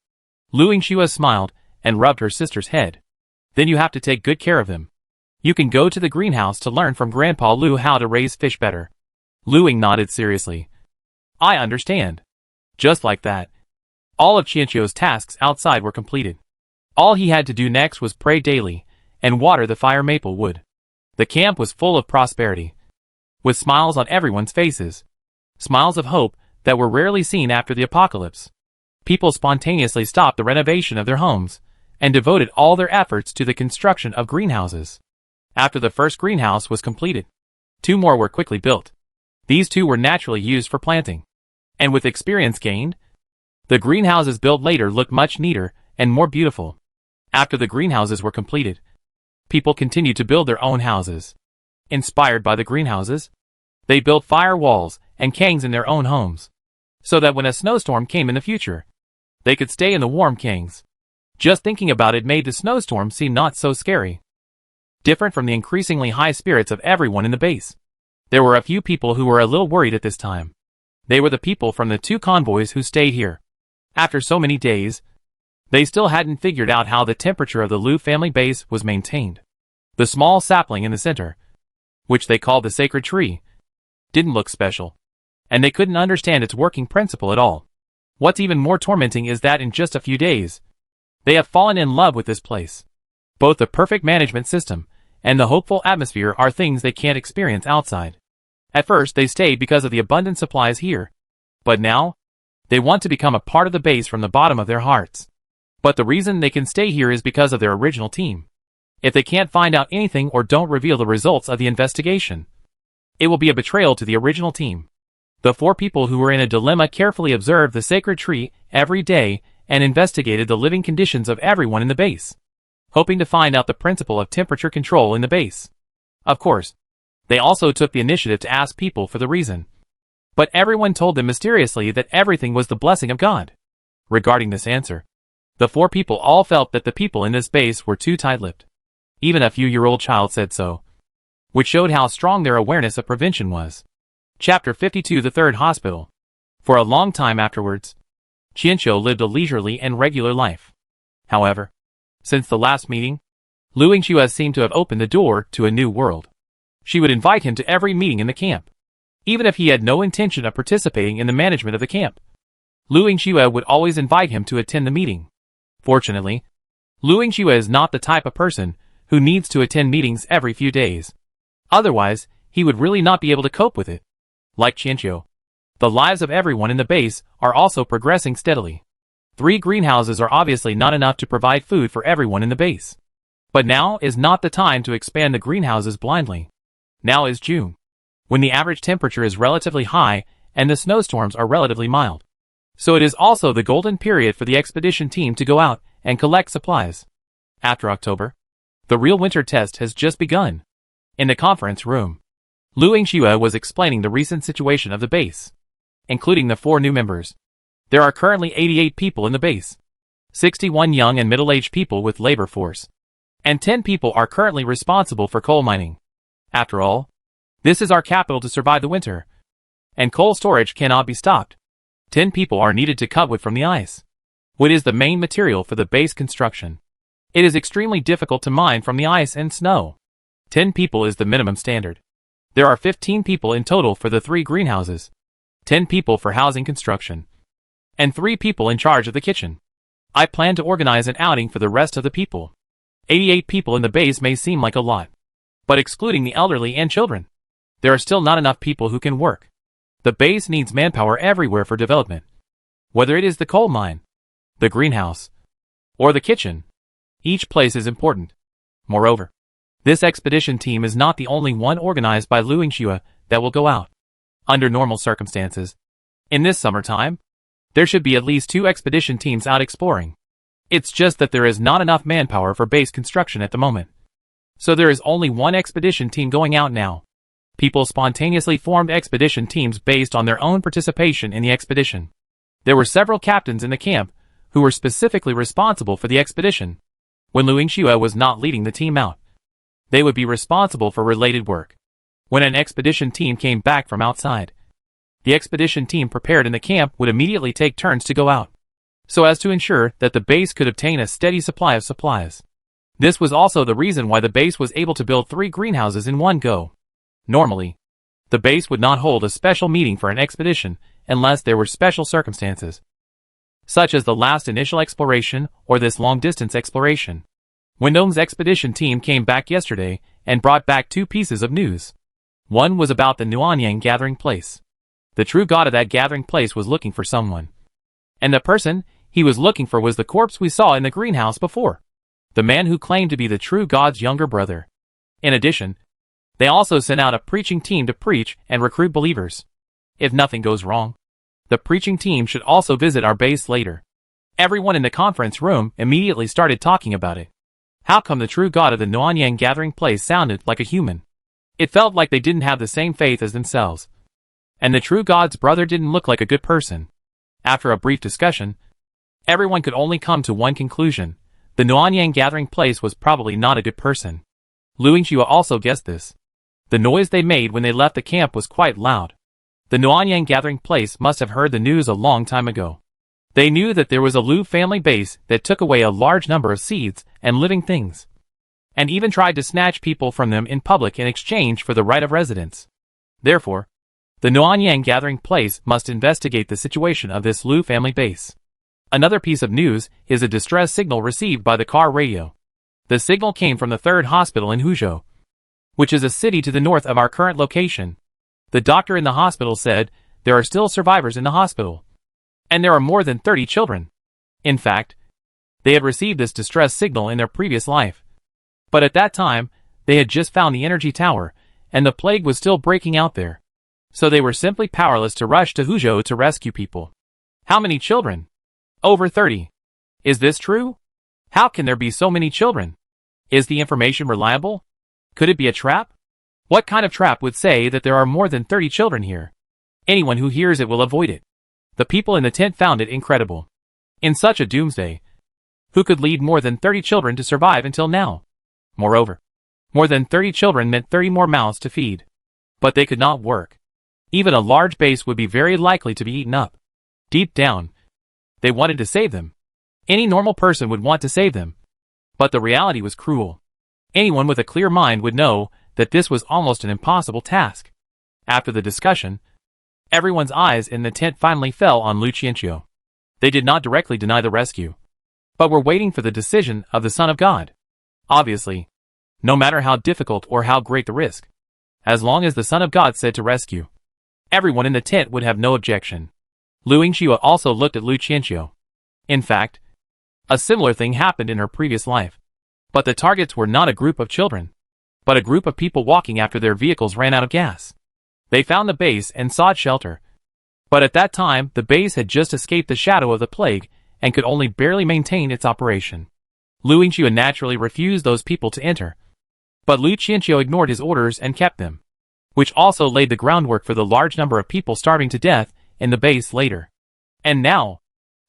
Luing Xue smiled and rubbed her sister's head. Then you have to take good care of them. You can go to the greenhouse to learn from Grandpa Lu how to raise fish better. Luing nodded seriously. I understand. Just like that, all of Qianqiu's tasks outside were completed. All he had to do next was pray daily and water the fire maple wood. The camp was full of prosperity, with smiles on everyone's faces. Smiles of hope that were rarely seen after the apocalypse. People spontaneously stopped the renovation of their homes and devoted all their efforts to the construction of greenhouses. After the first greenhouse was completed, 2 more were quickly built. These 2 were naturally used for planting. And with experience gained, the greenhouses built later looked much neater and more beautiful. After the greenhouses were completed, people continued to build their own houses. Inspired by the greenhouses, they built fire walls and kangs in their own homes, so that when a snowstorm came in the future, they could stay in the warm kangs. Just thinking about it made the snowstorm seem not so scary. Different from the increasingly high spirits of everyone in the base, there were a few people who were a little worried at this time. They were the people from the 2 convoys who stayed here. After so many days, they still hadn't figured out how the temperature of the Lu family base was maintained. The small sapling in the center, which they called the sacred tree, didn't look special, and they couldn't understand its working principle at all. What's even more tormenting is that in just a few days, they have fallen in love with this place. Both the perfect management system and the hopeful atmosphere are things they can't experience outside. At first they stayed because of the abundant supplies here, but now, they want to become a part of the base from the bottom of their hearts. But the reason they can stay here is because of their original team. If they can't find out anything or don't reveal the results of the investigation, it will be a betrayal to the original team. The 4 people who were in a dilemma carefully observed the sacred tree every day and investigated the living conditions of everyone in the base, hoping to find out the principle of temperature control in the base. Of course, they also took the initiative to ask people for the reason. But everyone told them mysteriously that everything was the blessing of God. Regarding this answer, the 4 people all felt that the people in this base were too tight-lipped. Even a few-year-old child said so, which showed how strong their awareness of prevention was. Chapter 52 The Third Hospital. For a long time afterwards, Qianqiu lived a leisurely and regular life. However, since the last meeting, Luing Xue seemed to have opened the door to a new world. She would invite him to every meeting in the camp, even if he had no intention of participating in the management of the camp. Luing Xue would always invite him to attend the meeting. Fortunately, Luing Xue is not the type of person who needs to attend meetings every few days. Otherwise, he would really not be able to cope with it. Like Qianqiu, The lives of everyone in the base are also progressing steadily. 3 greenhouses are obviously not enough to provide food for everyone in the base. But now is not the time to expand the greenhouses blindly. Now is June, when the average temperature is relatively high and the snowstorms are relatively mild. So it is also the golden period for the expedition team to go out and collect supplies. After October, the real winter test has just begun. In the conference room, Lu Yingxue was explaining the recent situation of the base, including the 4 new members. There are currently 88 people in the base, 61 young and middle-aged people with labor force, and 10 people are currently responsible for coal mining. After all, this is our capital to survive the winter, and coal storage cannot be stopped. 10 people are needed to cut wood from the ice. Wood is the main material for the base construction. It is extremely difficult to mine from the ice and snow. 10 people is the minimum standard. There are 15 people in total for the 3 greenhouses, 10 people for housing construction, and 3 people in charge of the kitchen. I plan to organize an outing for the rest of the people. 88 people in the base may seem like a lot, but excluding the elderly and children, there are still not enough people who can work. The base needs manpower everywhere for development. Whether it is the coal mine, the greenhouse, or the kitchen, each place is important. Moreover, this expedition team is not the only one organized by Lu Yingxue that will go out. Under normal circumstances, in this summertime, there should be at least 2 expedition teams out exploring. It's just that there is not enough manpower for base construction at the moment. So there is only 1 expedition team going out now. People spontaneously formed expedition teams based on their own participation in the expedition. There were several captains in the camp who were specifically responsible for the expedition. When Lu Yingxue was not leading the team out, they would be responsible for related work. When an expedition team came back from outside, the expedition team prepared in the camp would immediately take turns to go out, so as to ensure that the base could obtain a steady supply of supplies. This was also the reason why the base was able to build 3 greenhouses in one go. Normally, the base would not hold a special meeting for an expedition unless there were special circumstances, such as the last initial exploration or this long-distance exploration. Wendong's expedition team came back yesterday and brought back 2 pieces of news. One was about the Nuanyang gathering place. The true god of that gathering place was looking for someone, and the person he was looking for was the corpse we saw in the greenhouse before, the man who claimed to be the true god's younger brother. In addition, they also sent out a preaching team to preach and recruit believers. If nothing goes wrong, the preaching team should also visit our base later. Everyone in the conference room immediately started talking about it. How come the true god of the Nuanyang gathering place sounded like a human? It felt like they didn't have the same faith as themselves. And the true god's brother didn't look like a good person. After a brief discussion, everyone could only come to one conclusion. The Nuanyang gathering place was probably not a good person. Lu Yingxue also guessed this. The noise they made when they left the camp was quite loud. The Nuanyang gathering place must have heard the news a long time ago. They knew that there was a Lu family base that took away a large number of seeds and living things, and even tried to snatch people from them in public in exchange for the right of residence. Therefore, the Nuanyang gathering place must investigate the situation of this Lu family base. Another piece of news is a distress signal received by the car radio. The signal came from the 3rd hospital in Huzhou, which is a city to the north of our current location. The doctor in the hospital said there are still survivors in the hospital, and there are more than 30 children. In fact, they had received this distress signal in their previous life. But at that time, they had just found the energy tower, and the plague was still breaking out there. So they were simply powerless to rush to Huzhou to rescue people. How many children? Over 30. Is this true? How can there be so many children? Is the information reliable? Could it be a trap? What kind of trap would say that there are more than 30 children here? Anyone who hears it will avoid it. The people in the tent found it incredible. In such a doomsday, who could lead more than 30 children to survive until now? Moreover, more than 30 children meant 30 more mouths to feed. But they could not work. Even a large base would be very likely to be eaten up. Deep down, they wanted to save them. Any normal person would want to save them. But the reality was cruel. Anyone with a clear mind would know that this was almost an impossible task. After the discussion, everyone's eyes in the tent finally fell on Lu Qianqiu. They did not directly deny the rescue, but were waiting for the decision of the Son of God. Obviously, no matter how difficult or how great the risk, as long as the Son of God said to rescue, everyone in the tent would have no objection. Lu Yingxue also looked at Lu Qianqiu. In fact, a similar thing happened in her previous life. But the targets were not a group of children, but a group of people walking after their vehicles ran out of gas. They found the base and sought shelter. But at that time, the base had just escaped the shadow of the plague and could only barely maintain its operation. Lu Yingxue naturally refused those people to enter. But Lu Qianqiu ignored his orders and kept them, which also laid the groundwork for the large number of people starving to death in the base later. And now,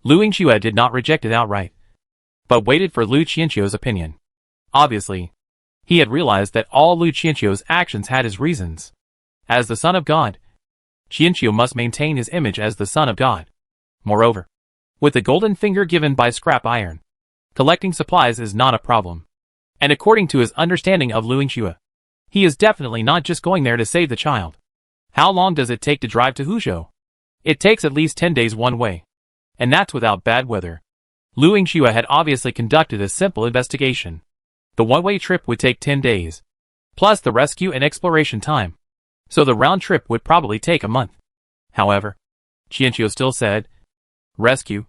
Lu Yingxue did not reject it outright, but waited for Lu Qianqiu's opinion. Obviously, he had realized that all Lu Qianqiu's actions had his reasons. As the son of God, Qianqiu must maintain his image as the son of God. Moreover, with the golden finger given by scrap iron, collecting supplies is not a problem. And according to his understanding of Lu Yingxue, he is definitely not just going there to save the child. How long does it take to drive to Huzhou? It takes at least 10 days one way. And that's without bad weather. Lu Yingxue had obviously conducted a simple investigation. The one-way trip would take 10 days, plus the rescue and exploration time. So the round trip would probably take a month. However, Qianqiu still said, "Rescue?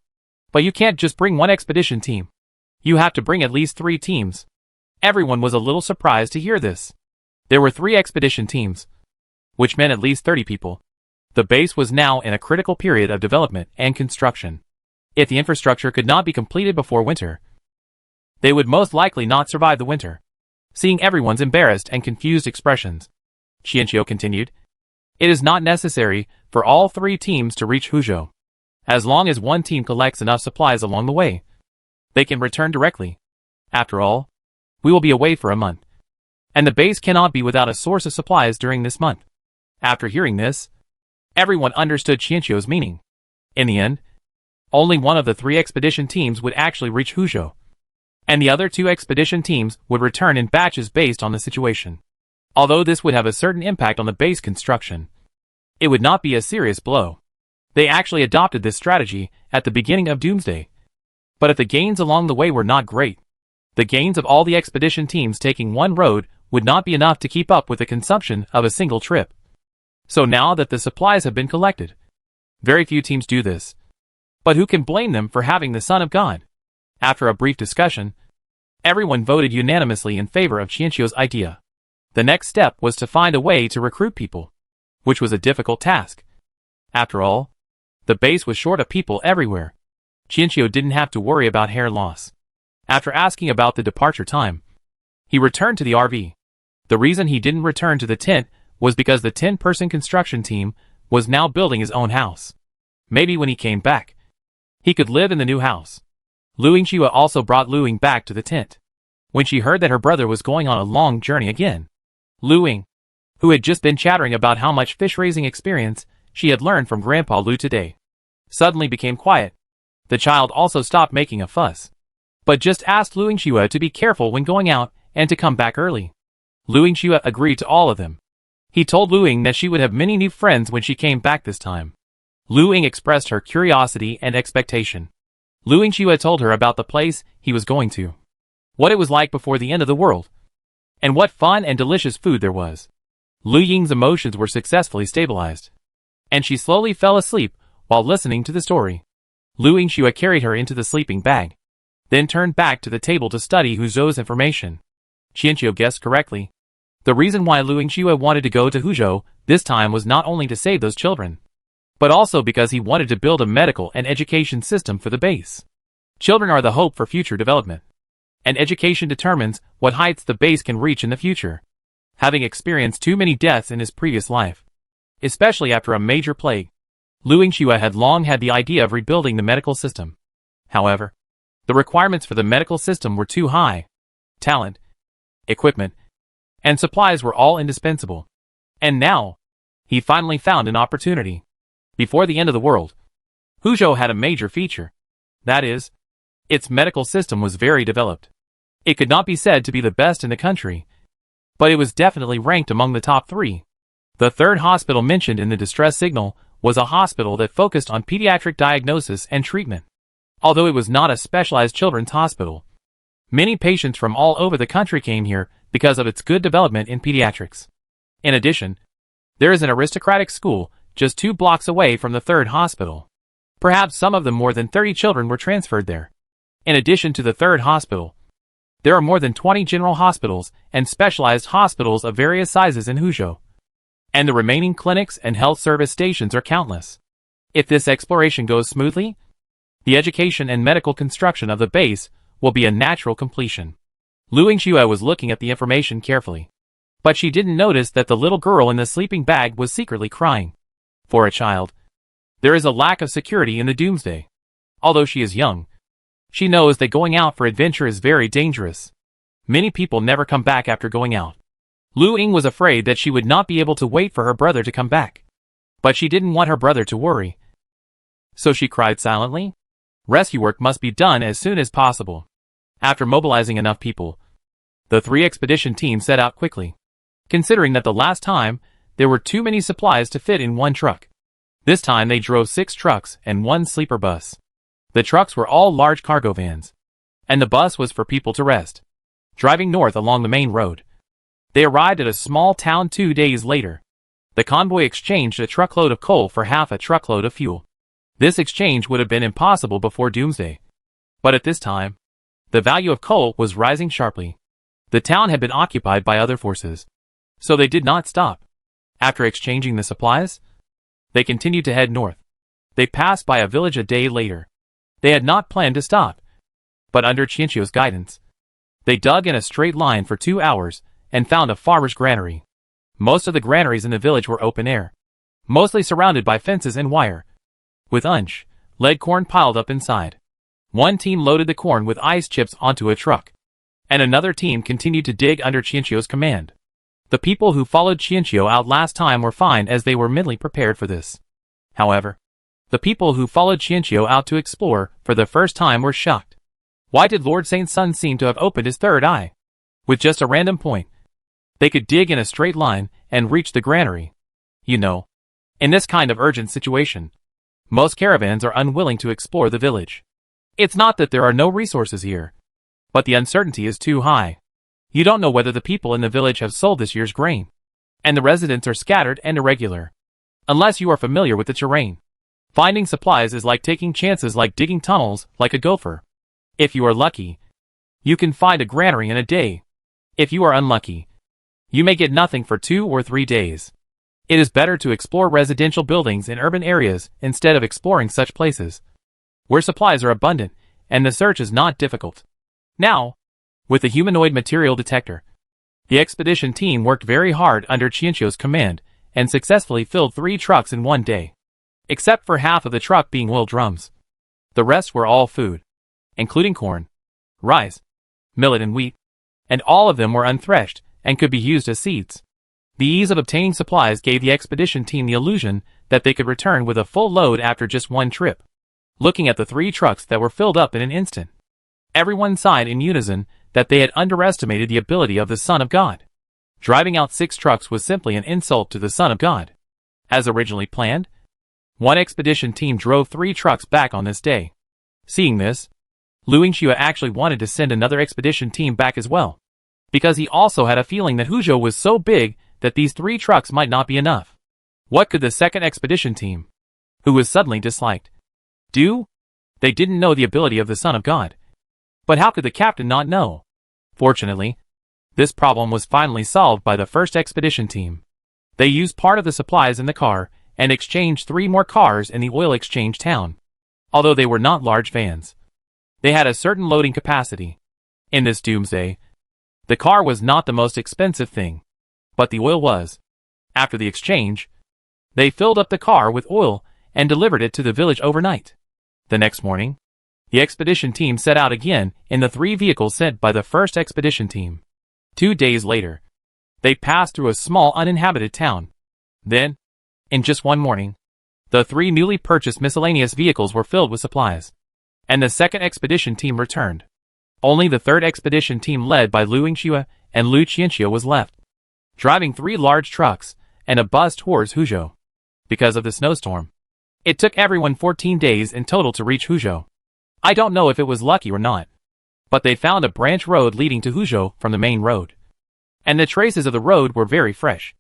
But you can't just bring one expedition team. You have to bring at least 3 teams." Everyone was a little surprised to hear this. There were 3 expedition teams, which meant at least 30 people. The base was now in a critical period of development and construction. If the infrastructure could not be completed before winter, they would most likely not survive the winter. Seeing everyone's embarrassed and confused expressions, Qianqiu continued, "It is not necessary for all 3 teams to reach Huzhou. As long as one team collects enough supplies along the way, they can return directly. After all, we will be away for a month, and the base cannot be without a source of supplies during this month." After hearing this, everyone understood Qianqiu's meaning. In the end, only one of the 3 expedition teams would actually reach Huzhou, and the other 2 expedition teams would return in batches based on the situation. Although this would have a certain impact on the base construction, it would not be a serious blow. They actually adopted this strategy at the beginning of Doomsday. But if the gains along the way were not great, the gains of all the expedition teams taking one road would not be enough to keep up with the consumption of a single trip. So now that the supplies have been collected, very few teams do this. But who can blame them for having the Son of God? After a brief discussion, everyone voted unanimously in favor of Qianqiu's idea. The next step was to find a way to recruit people, which was a difficult task. After all, the base was short of people everywhere. Qianqiu didn't have to worry about hair loss. After asking about the departure time, he returned to the RV. The reason he didn't return to the tent was because the 10-person construction team was now building his own house. Maybe when he came back, he could live in the new house. Lu Yingxue also brought Lu Ying back to the tent. When she heard that her brother was going on a long journey again, Lu Ying, who had just been chattering about how much fish-raising experience she had learned from Grandpa Lu today, suddenly became quiet. The child also stopped making a fuss, but just asked Lu Yingxue to be careful when going out and to come back early. Lu Yingxue agreed to all of them. He told Lu Ying that she would have many new friends when she came back this time. Lu Ying expressed her curiosity and expectation. Lu Yingxue told her about the place he was going to, what it was like before the end of the world, and what fun and delicious food there was. Lu Ying's emotions were successfully stabilized, and she slowly fell asleep while listening to the story. Lu Yingxue carried her into the sleeping bag, then turned back to the table to study Huzhou's information. Qianqiu guessed correctly. The reason why Lu Yingxue wanted to go to Huzhou this time was not only to save those children, but also because he wanted to build a medical and education system for the base. Children are the hope for future development, and education determines what heights the base can reach in the future. Having experienced too many deaths in his previous life, especially after a major plague, Lu Yingxue had long had the idea of rebuilding the medical system. However, the requirements for the medical system were too high. Talent, equipment, and supplies were all indispensable. And now, he finally found an opportunity. Before the end of the world, Huzhou had a major feature. That is, its medical system was very developed. It could not be said to be the best in the country, but it was definitely ranked among the top 3. The third hospital mentioned in the distress signal was a hospital that focused on pediatric diagnosis and treatment. Although it was not a specialized children's hospital, many patients from all over the country came here because of its good development in pediatrics. In addition, there is an aristocratic school just 2 blocks away from the 3rd hospital. Perhaps some of the more than 30 children were transferred there. In addition to the 3rd hospital, there are more than 20 general hospitals and specialized hospitals of various sizes in Huzhou. And the remaining clinics and health service stations are countless. If this exploration goes smoothly, the education and medical construction of the base will be a natural completion. Lu Yingxue was looking at the information carefully. But she didn't notice that the little girl in the sleeping bag was secretly crying. For a child, there is a lack of security in the doomsday. Although she is young, she knows that going out for adventure is very dangerous. Many people never come back after going out. Lu Ying was afraid that she would not be able to wait for her brother to come back. But she didn't want her brother to worry. So she cried silently. Rescue work must be done as soon as possible. After mobilizing enough people, the 3 expedition teams set out quickly. Considering that the last time, there were too many supplies to fit in 1 truck. This time they drove 6 trucks and 1 sleeper bus. The trucks were all large cargo vans. And the bus was for people to rest. Driving north along the main road, they arrived at a small town 2 days later. The convoy exchanged a truckload of coal for half a truckload of fuel. This exchange would have been impossible before doomsday. But at this time, the value of coal was rising sharply. The town had been occupied by other forces, so they did not stop. After exchanging the supplies, they continued to head north. They passed by a village a day later. They had not planned to stop, but under Qianqiu's guidance, they dug in a straight line for 2 hours and found a farmer's granary. Most of the granaries in the village were open air, mostly surrounded by fences and wire, with lead corn piled up inside. 1 team loaded the corn with ice chips onto a truck, and another team continued to dig under Qianqiu's command. The people who followed Qianqiu out last time were fine as they were mentally prepared for this. However, the people who followed Qianqiu out to explore for the first time were shocked. Why did Lord Saint Sun seem to have opened his 3rd eye? With just a random point, they could dig in a straight line and reach the granary. You know, in this kind of urgent situation, most caravans are unwilling to explore the village. It's not that there are no resources here, but the uncertainty is too high. You don't know whether the people in the village have sold this year's grain, and the residents are scattered and irregular. Unless you are familiar with the terrain, finding supplies is like taking chances, like digging tunnels, like a gopher. If you are lucky, you can find a granary in a day. If you are unlucky, you may get nothing for 2 or 3 days. It is better to explore residential buildings in urban areas instead of exploring such places, where supplies are abundant and the search is not difficult. Now, with the humanoid material detector, the expedition team worked very hard under Qianqiu's command and successfully filled 3 trucks in 1 day, except for half of the truck being oil drums. The rest were all food, including corn, rice, millet and wheat, and all of them were unthreshed and could be used as seeds. The ease of obtaining supplies gave the expedition team the illusion that they could return with a full load after just 1 trip. Looking at the 3 trucks that were filled up in an instant, everyone sighed in unison that they had underestimated the ability of the Son of God. Driving out 6 trucks was simply an insult to the Son of God. As originally planned, 1 expedition team drove 3 trucks back on this day. Seeing this, Lu Yingxue actually wanted to send another expedition team back as well, because he also had a feeling that Huzhou was so big that these 3 trucks might not be enough. What could the 2nd expedition team, who was suddenly disliked, do? They didn't know the ability of the Son of God. But how could the captain not know? Fortunately, this problem was finally solved by the 1st expedition team. They used part of the supplies in the car and exchanged 3 more cars in the oil exchange town. Although they were not large vans, they had a certain loading capacity. In this doomsday, the car was not the most expensive thing, but the oil was. After the exchange, they filled up the car with oil and delivered it to the village overnight. The next morning, the expedition team set out again in the 3 vehicles sent by the 1st expedition team. 2 days later, they passed through a small uninhabited town. Then, in just 1 morning, the 3 newly purchased miscellaneous vehicles were filled with supplies, and the 2nd expedition team returned. Only the 3rd expedition team led by Lu Yingxue and Lu Qianqiu was left, driving 3 large trucks and a bus towards Huzhou. Because of the snowstorm, it took everyone 14 days in total to reach Huzhou. I don't know if it was lucky or not, but they found a branch road leading to Huzhou from the main road, and the traces of the road were very fresh.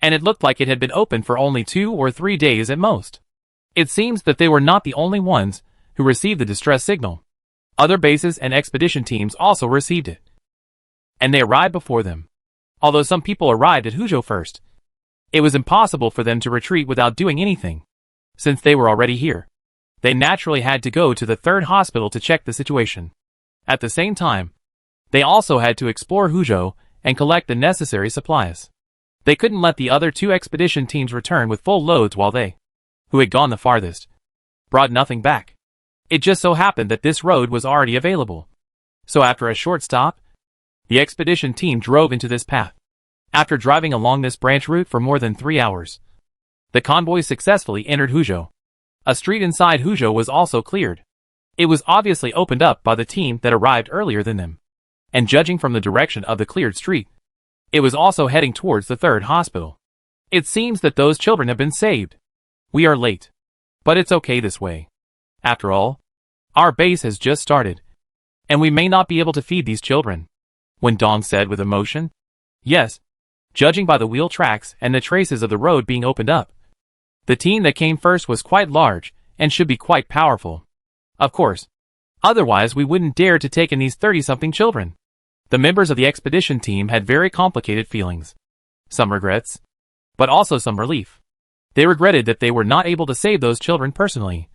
and it looked like it had been open for only 2 or 3 days at most. It seems that they were not the only ones who received the distress signal. Other bases and expedition teams also received it, and they arrived before them. Although some people arrived at Huzhou first, it was impossible for them to retreat without doing anything, since they were already here. They naturally had to go to the third hospital to check the situation. At the same time, they also had to explore Huzhou and collect the necessary supplies. They couldn't let the other 2 expedition teams return with full loads while they, who had gone the farthest, brought nothing back. It just so happened that this road was already available. So after a short stop, the expedition team drove into this path. After driving along this branch route for more than 3 hours, the convoy successfully entered Huzhou. A street inside Huzhou was also cleared. It was obviously opened up by the team that arrived earlier than them. And judging from the direction of the cleared street, it was also heading towards the third hospital. It seems that those children have been saved. We are late, but it's okay this way. After all, our base has just started, and we may not be able to feed these children, Wen Dong said with emotion. Yes, judging by the wheel tracks and the traces of the road being opened up, the team that came first was quite large and should be quite powerful. Of course, otherwise we wouldn't dare to take in these 30-something children. The members of the expedition team had very complicated feelings. Some regrets, but also some relief. They regretted that they were not able to save those children personally.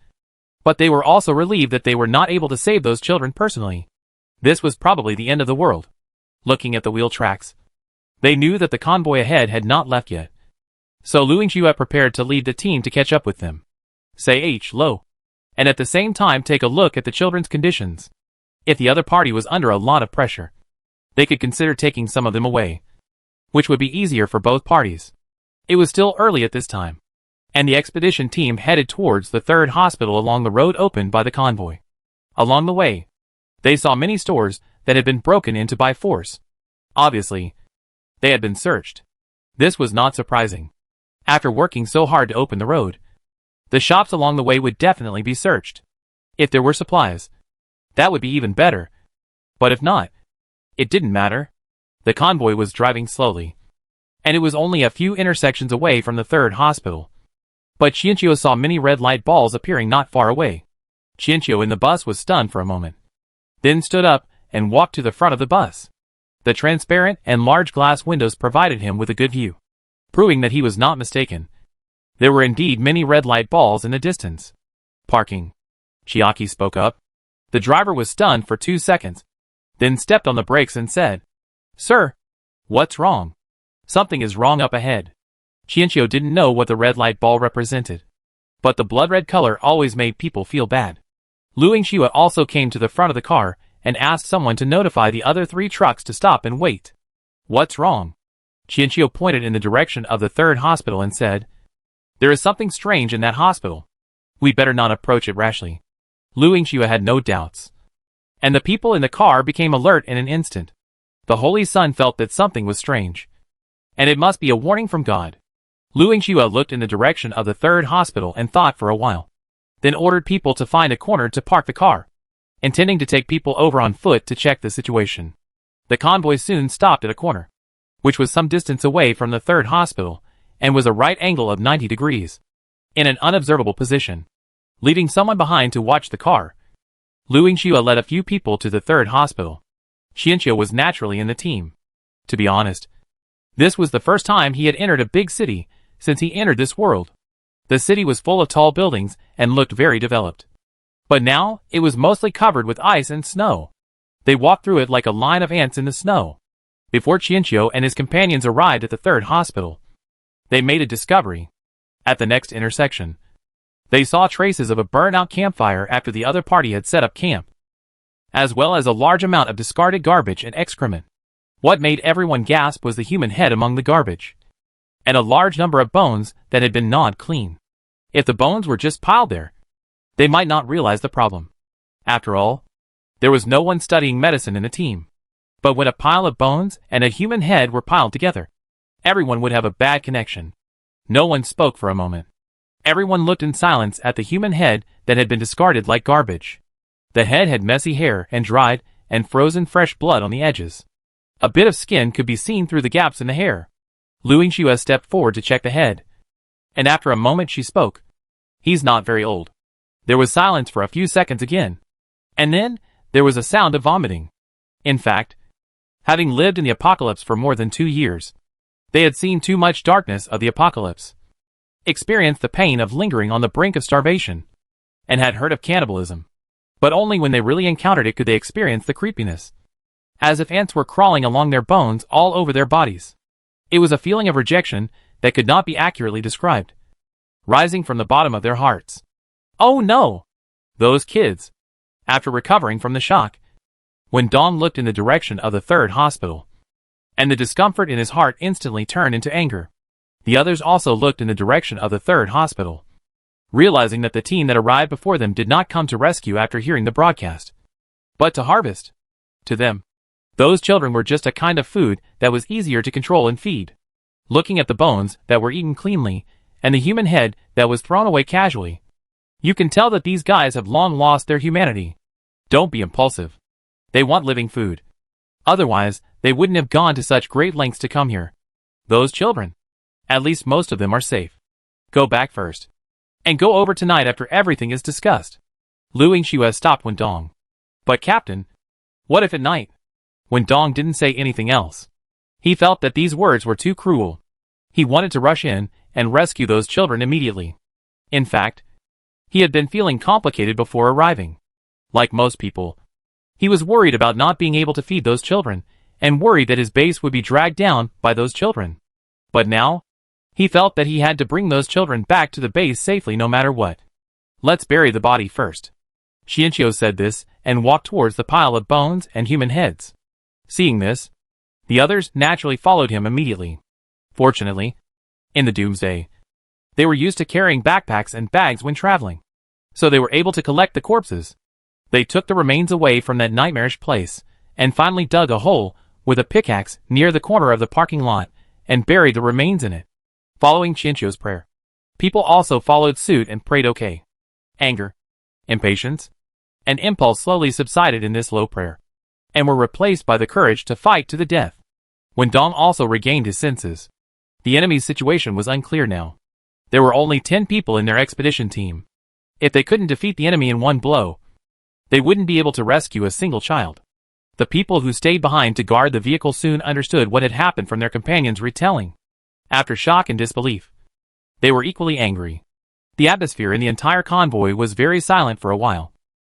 But they were also relieved that they were not able to save those children personally. This was probably the end of the world. Looking at the wheel tracks, they knew that the convoy ahead had not left yet. So Lu Yingxue had prepared to lead the team to catch up with them. Say hello. And at the same time take a look at the children's conditions. If the other party was under a lot of pressure, they could consider taking some of them away, which would be easier for both parties. It was still early at this time, and the expedition team headed towards the third hospital along the road opened by the convoy. Along the way, they saw many stores that had been broken into by force. Obviously, they had been searched. This was not surprising. After working so hard to open the road, the shops along the way would definitely be searched. If there were supplies, that would be even better. But if not, it didn't matter. The convoy was driving slowly, and it was only a few intersections away from the third hospital. But Qianqiu saw many red light balls appearing not far away. Qianqiu in the bus was stunned for a moment, then stood up and walked to the front of the bus. The transparent and large glass windows provided him with a good view, proving that he was not mistaken. There were indeed many red light balls in the distance. Parking. Chiaki spoke up. The driver was stunned for 2 seconds, then stepped on the brakes and said, "Sir, what's wrong?" "Something is wrong up ahead." Qianqiu didn't know what the red light ball represented, but the blood-red color always made people feel bad. Lu Yingxue also came to the front of the car and asked someone to notify the other 3 trucks to stop and wait. "What's wrong?" Qianqiu pointed in the direction of the third hospital and said, "There is something strange in that hospital. We better not approach it rashly." Lu Yingxue had no doubts, and the people in the car became alert in an instant. The Holy Sun felt that something was strange, and it must be a warning from God. Lu Yingxue looked in the direction of the third hospital and thought for a while, then ordered people to find a corner to park the car, intending to take people over on foot to check the situation. The convoy soon stopped at a corner, which was some distance away from the third hospital, and was a right angle of 90 degrees, in an unobservable position. Leaving someone behind to watch the car, Lu Yingxue led a few people to the third hospital. Qianqiu was naturally in the team. To be honest, this was the first time he had entered a big city since he entered this world. The city was full of tall buildings and looked very developed. But now, it was mostly covered with ice and snow. They walked through it like a line of ants in the snow. Before Qianqiu and his companions arrived at the third hospital, they made a discovery. At the next intersection, they saw traces of a burnt-out campfire after the other party had set up camp, as well as a large amount of discarded garbage and excrement. What made everyone gasp was the human head among the garbage, and a large number of bones that had been gnawed clean. If the bones were just piled there, they might not realize the problem. After all, there was no one studying medicine in the team. But when a pile of bones and a human head were piled together, everyone would have a bad connection. No one spoke for a moment. Everyone looked in silence at the human head that had been discarded like garbage. The head had messy hair and dried and frozen fresh blood on the edges. A bit of skin could be seen through the gaps in the hair. Lu Yingxue stepped forward to check the head. And after a moment she spoke. He's not very old. There was silence for a few seconds again. And then, there was a sound of vomiting. In fact, having lived in the apocalypse for more than 2 years, they had seen too much darkness of the apocalypse, experienced the pain of lingering on the brink of starvation, and had heard of cannibalism. But only when they really encountered it could they experience the creepiness. As if ants were crawling along their bones all over their bodies. It was a feeling of rejection that could not be accurately described, rising from the bottom of their hearts. Oh no! Those kids! After recovering from the shock, when Dong looked in the direction of the third hospital, and the discomfort in his heart instantly turned into anger, the others also looked in the direction of the third hospital, realizing that the team that arrived before them did not come to rescue after hearing the broadcast, but to harvest. To them, those children were just a kind of food that was easier to control and feed. Looking at the bones that were eaten cleanly, and the human head that was thrown away casually, you can tell that these guys have long lost their humanity. Don't be impulsive. They want living food. Otherwise, they wouldn't have gone to such great lengths to come here. Those children. At least most of them are safe. Go back first. And go over tonight after everything is discussed. Lu Yingxue stopped when Dong. But Captain, what if at night? When Dong didn't say anything else. He felt that these words were too cruel. He wanted to rush in and rescue those children immediately. In fact, he had been feeling complicated before arriving. Like most people, he was worried about not being able to feed those children, and worried that his base would be dragged down by those children. But now, he felt that he had to bring those children back to the base safely no matter what. Let's bury the body first. Xianqiu said this, and walked towards the pile of bones and human heads. Seeing this, the others naturally followed him immediately. Fortunately, in the doomsday, they were used to carrying backpacks and bags when traveling, so they were able to collect the corpses. They took the remains away from that nightmarish place, and finally dug a hole with a pickaxe near the corner of the parking lot, and buried the remains in it. Following Xianqiu's prayer, people also followed suit and prayed okay. Anger, impatience, and impulse slowly subsided in this low prayer, and were replaced by the courage to fight to the death. When Dong also regained his senses, the enemy's situation was unclear now. There were only 10 people in their expedition team. If they couldn't defeat the enemy in one blow, they wouldn't be able to rescue a single child. The people who stayed behind to guard the vehicle soon understood what had happened from their companions' retelling. After shock and disbelief, they were equally angry. The atmosphere in the entire convoy was very silent for a while.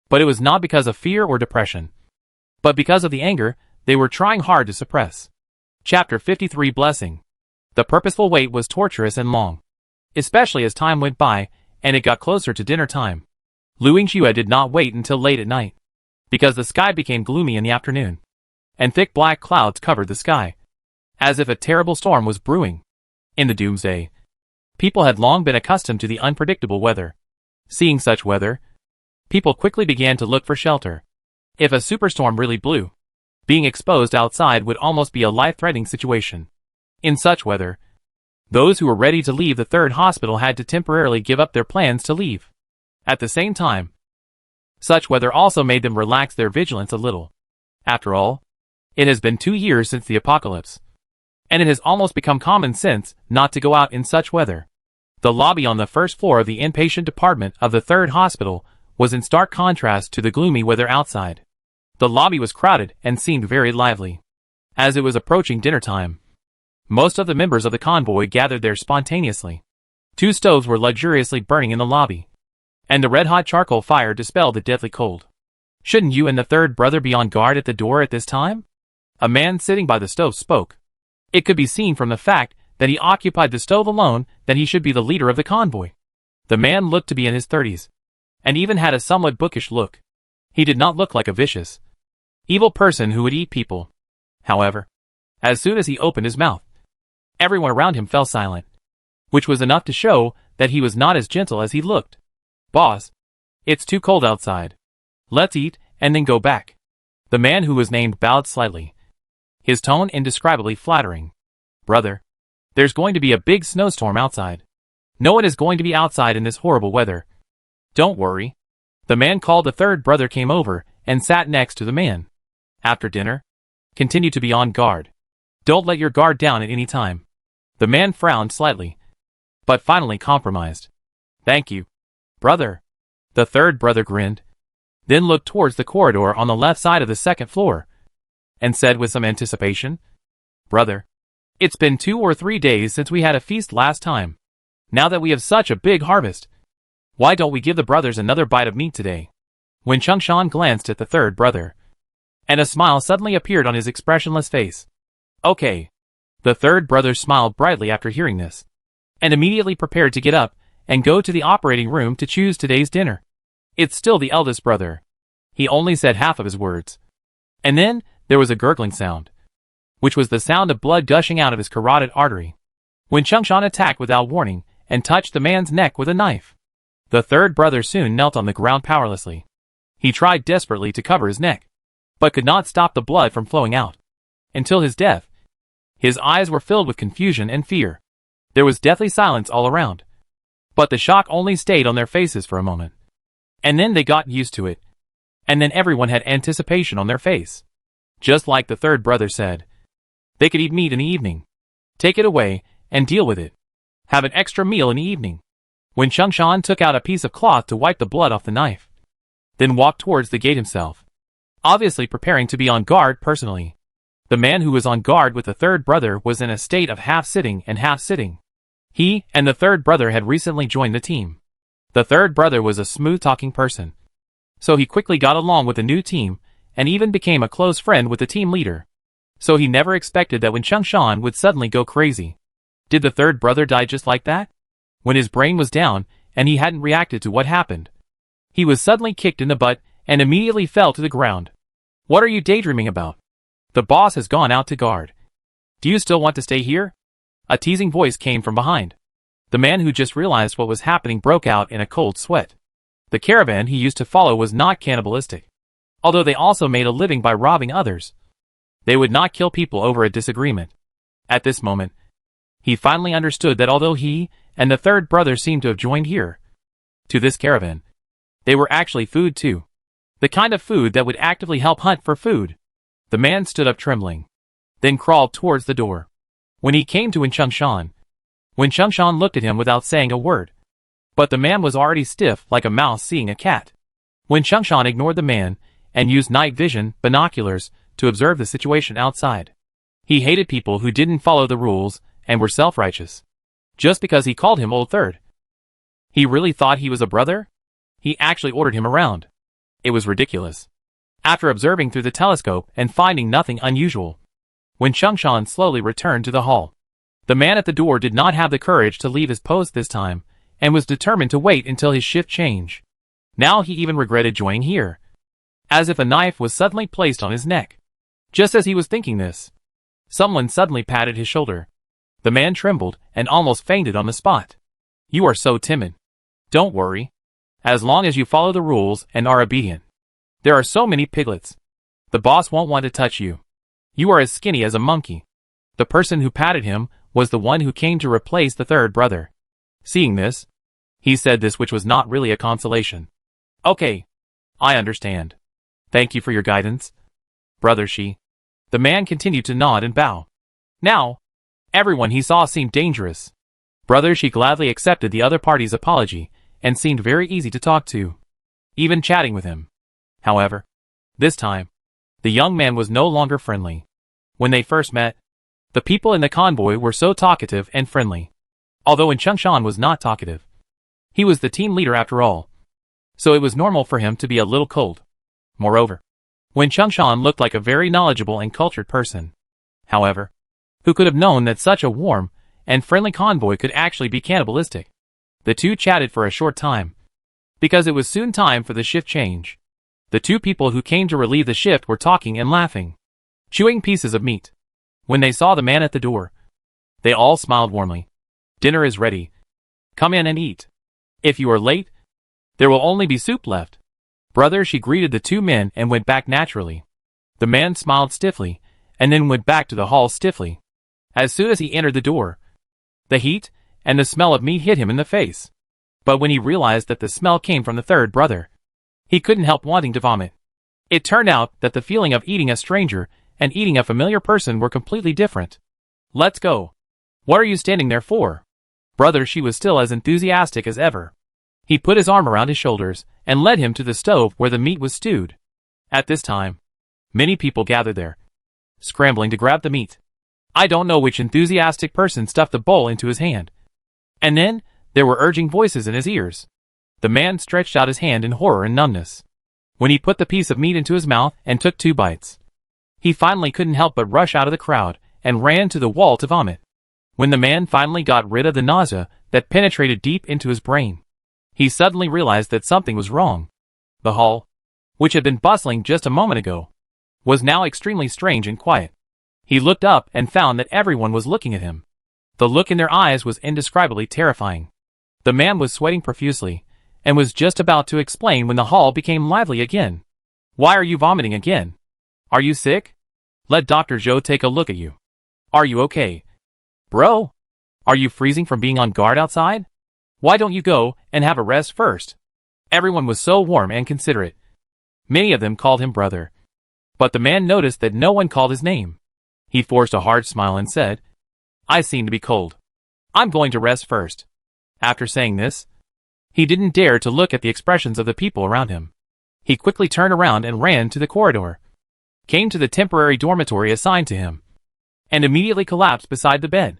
But it was not because of fear or depression, but because of the anger they were trying hard to suppress. Chapter 53 Blessing. The purposeful wait was torturous and long, especially as time went by and it got closer to dinner time. Lu Yingxue did not wait until late at night, because the sky became gloomy in the afternoon, and thick black clouds covered the sky, as if a terrible storm was brewing. In the doomsday, people had long been accustomed to the unpredictable weather. Seeing such weather, people quickly began to look for shelter. If a superstorm really blew, being exposed outside would almost be a life-threatening situation. In such weather, those who were ready to leave the third hospital had to temporarily give up their plans to leave. At the same time, such weather also made them relax their vigilance a little. After all, it has been 2 years since the apocalypse, and it has almost become common sense not to go out in such weather. The lobby on the first floor of the inpatient department of the third hospital was in stark contrast to the gloomy weather outside. The lobby was crowded and seemed very lively. As it was approaching dinner time, most of the members of the convoy gathered there spontaneously. 2 stoves were luxuriously burning in the lobby, and the red-hot charcoal fire dispelled the deadly cold. Shouldn't you and the third brother be on guard at the door at this time? A man sitting by the stove spoke. It could be seen from the fact that he occupied the stove alone that he should be the leader of the convoy. The man looked to be in his 30s, and even had a somewhat bookish look. He did not look like a vicious, evil person who would eat people. However, as soon as he opened his mouth, everyone around him fell silent, which was enough to show that he was not as gentle as he looked. Boss, it's too cold outside. Let's eat and then go back. The man who was named bowed slightly, his tone indescribably flattering. Brother, there's going to be a big snowstorm outside. No one is going to be outside in this horrible weather. Don't worry. The man called the third brother came over and sat next to the man. After dinner, continue to be on guard. Don't let your guard down at any time. The man frowned slightly, but finally compromised. Thank you, brother. The third brother grinned, then looked towards the corridor on the left side of the second floor, and said with some anticipation, Brother, it's been 2 or 3 days since we had a feast last time. Now that we have such a big harvest, why don't we give the brothers another bite of meat today? When Changshan glanced at the third brother, and a smile suddenly appeared on his expressionless face. Okay. The third brother smiled brightly after hearing this, and immediately prepared to get up and go to the operating room to choose today's dinner. It's still the eldest brother. He only said half of his words. And then, there was a gurgling sound, which was the sound of blood gushing out of his carotid artery, when Changshan attacked without warning and touched the man's neck with a knife. The third brother soon knelt on the ground powerlessly. He tried desperately to cover his neck, but could not stop the blood from flowing out. Until his death, his eyes were filled with confusion and fear. There was deathly silence all around, but the shock only stayed on their faces for a moment. And then they got used to it, and then everyone had anticipation on their face. Just like the third brother said, they could eat meat in the evening, take it away, and deal with it. Have an extra meal in the evening. When Changshan took out a piece of cloth to wipe the blood off the knife, then walked towards the gate himself, obviously preparing to be on guard personally. The man who was on guard with the third brother was in a state of half sitting and half sitting. He and the third brother had recently joined the team. The third brother was a smooth-talking person, so he quickly got along with the new team and even became a close friend with the team leader. So he never expected that when Changshan would suddenly go crazy. Did the third brother die just like that? When his brain was down and he hadn't reacted to what happened, he was suddenly kicked in the butt and immediately fell to the ground. What are you daydreaming about? The boss has gone out to guard. Do you still want to stay here? A teasing voice came from behind. The man who just realized what was happening broke out in a cold sweat. The caravan he used to follow was not cannibalistic, although they also made a living by robbing others. They would not kill people over a disagreement. At this moment, he finally understood that although he and the third brother seemed to have joined here to this caravan, they were actually food too. The kind of food that would actively help hunt for food. The man stood up trembling, then crawled towards the door. When he came to Wen Changshan looked at him without saying a word. But the man was already stiff like a mouse seeing a cat. Wen Changshan ignored the man and used night vision binoculars to observe the situation outside. He hated people who didn't follow the rules and were self-righteous. Just because he called him Old Third. He really thought he was a brother? He actually ordered him around. It was ridiculous. After observing through the telescope and finding nothing unusual, Wen Changshan slowly returned to the hall. The man at the door did not have the courage to leave his post this time, and was determined to wait until his shift changed. Now he even regretted joining here, as if a knife was suddenly placed on his neck. Just as he was thinking this, someone suddenly patted his shoulder. The man trembled and almost fainted on the spot. You are so timid. Don't worry. As long as you follow the rules and are obedient. There are so many piglets. The boss won't want to touch you. You are as skinny as a monkey. The person who patted him was the one who came to replace the third brother. Seeing this, he said this which was not really a consolation. Okay. I understand. Thank you for your guidance, Brother Shi. The man continued to nod and bow. Now, everyone he saw seemed dangerous. Brother Shi gladly accepted the other party's apology and seemed very easy to talk to, even chatting with him. However, this time, the young man was no longer friendly. When they first met, the people in the convoy were so talkative and friendly. Although Wen Changshan was not talkative, he was the team leader after all, so it was normal for him to be a little cold. Moreover, Wen Changshan looked like a very knowledgeable and cultured person. However, who could have known that such a warm and friendly convoy could actually be cannibalistic? The two chatted for a short time, because it was soon time for the shift change. The two people who came to relieve the shift were talking and laughing, chewing pieces of meat. When they saw the man at the door, they all smiled warmly. Dinner is ready. Come in and eat. If you are late, there will only be soup left. Brother Shi greeted the two men and went back naturally. The man smiled stiffly, and then went back to the hall stiffly. As soon as he entered the door, the heat and the smell of meat hit him in the face. But when he realized that the smell came from the third brother, he couldn't help wanting to vomit. It turned out that the feeling of eating a stranger and eating a familiar person were completely different. Let's go. What are you standing there for? Brother, she was still as enthusiastic as ever. He put his arm around his shoulders and led him to the stove where the meat was stewed. At this time, many people gathered there, scrambling to grab the meat. I don't know which enthusiastic person stuffed the bowl into his hand. And then, there were urging voices in his ears. The man stretched out his hand in horror and numbness. When he put the piece of meat into his mouth and took 2 bites, he finally couldn't help but rush out of the crowd and ran to the wall to vomit. When the man finally got rid of the nausea that penetrated deep into his brain, he suddenly realized that something was wrong. The hall, which had been bustling just a moment ago, was now extremely strange and quiet. He looked up and found that everyone was looking at him. The look in their eyes was indescribably terrifying. The man was sweating profusely, and was just about to explain when the hall became lively again. Why are you vomiting again? Are you sick? Let Dr. Joe take a look at you. Are you okay? Bro? Are you freezing from being on guard outside? Why don't you go and have a rest first? Everyone was so warm and considerate. Many of them called him brother. But the man noticed that no one called his name. He forced a hard smile and said, I seem to be cold. I'm going to rest first. After saying this, he didn't dare to look at the expressions of the people around him. He quickly turned around and ran to the corridor, came to the temporary dormitory assigned to him, and immediately collapsed beside the bed.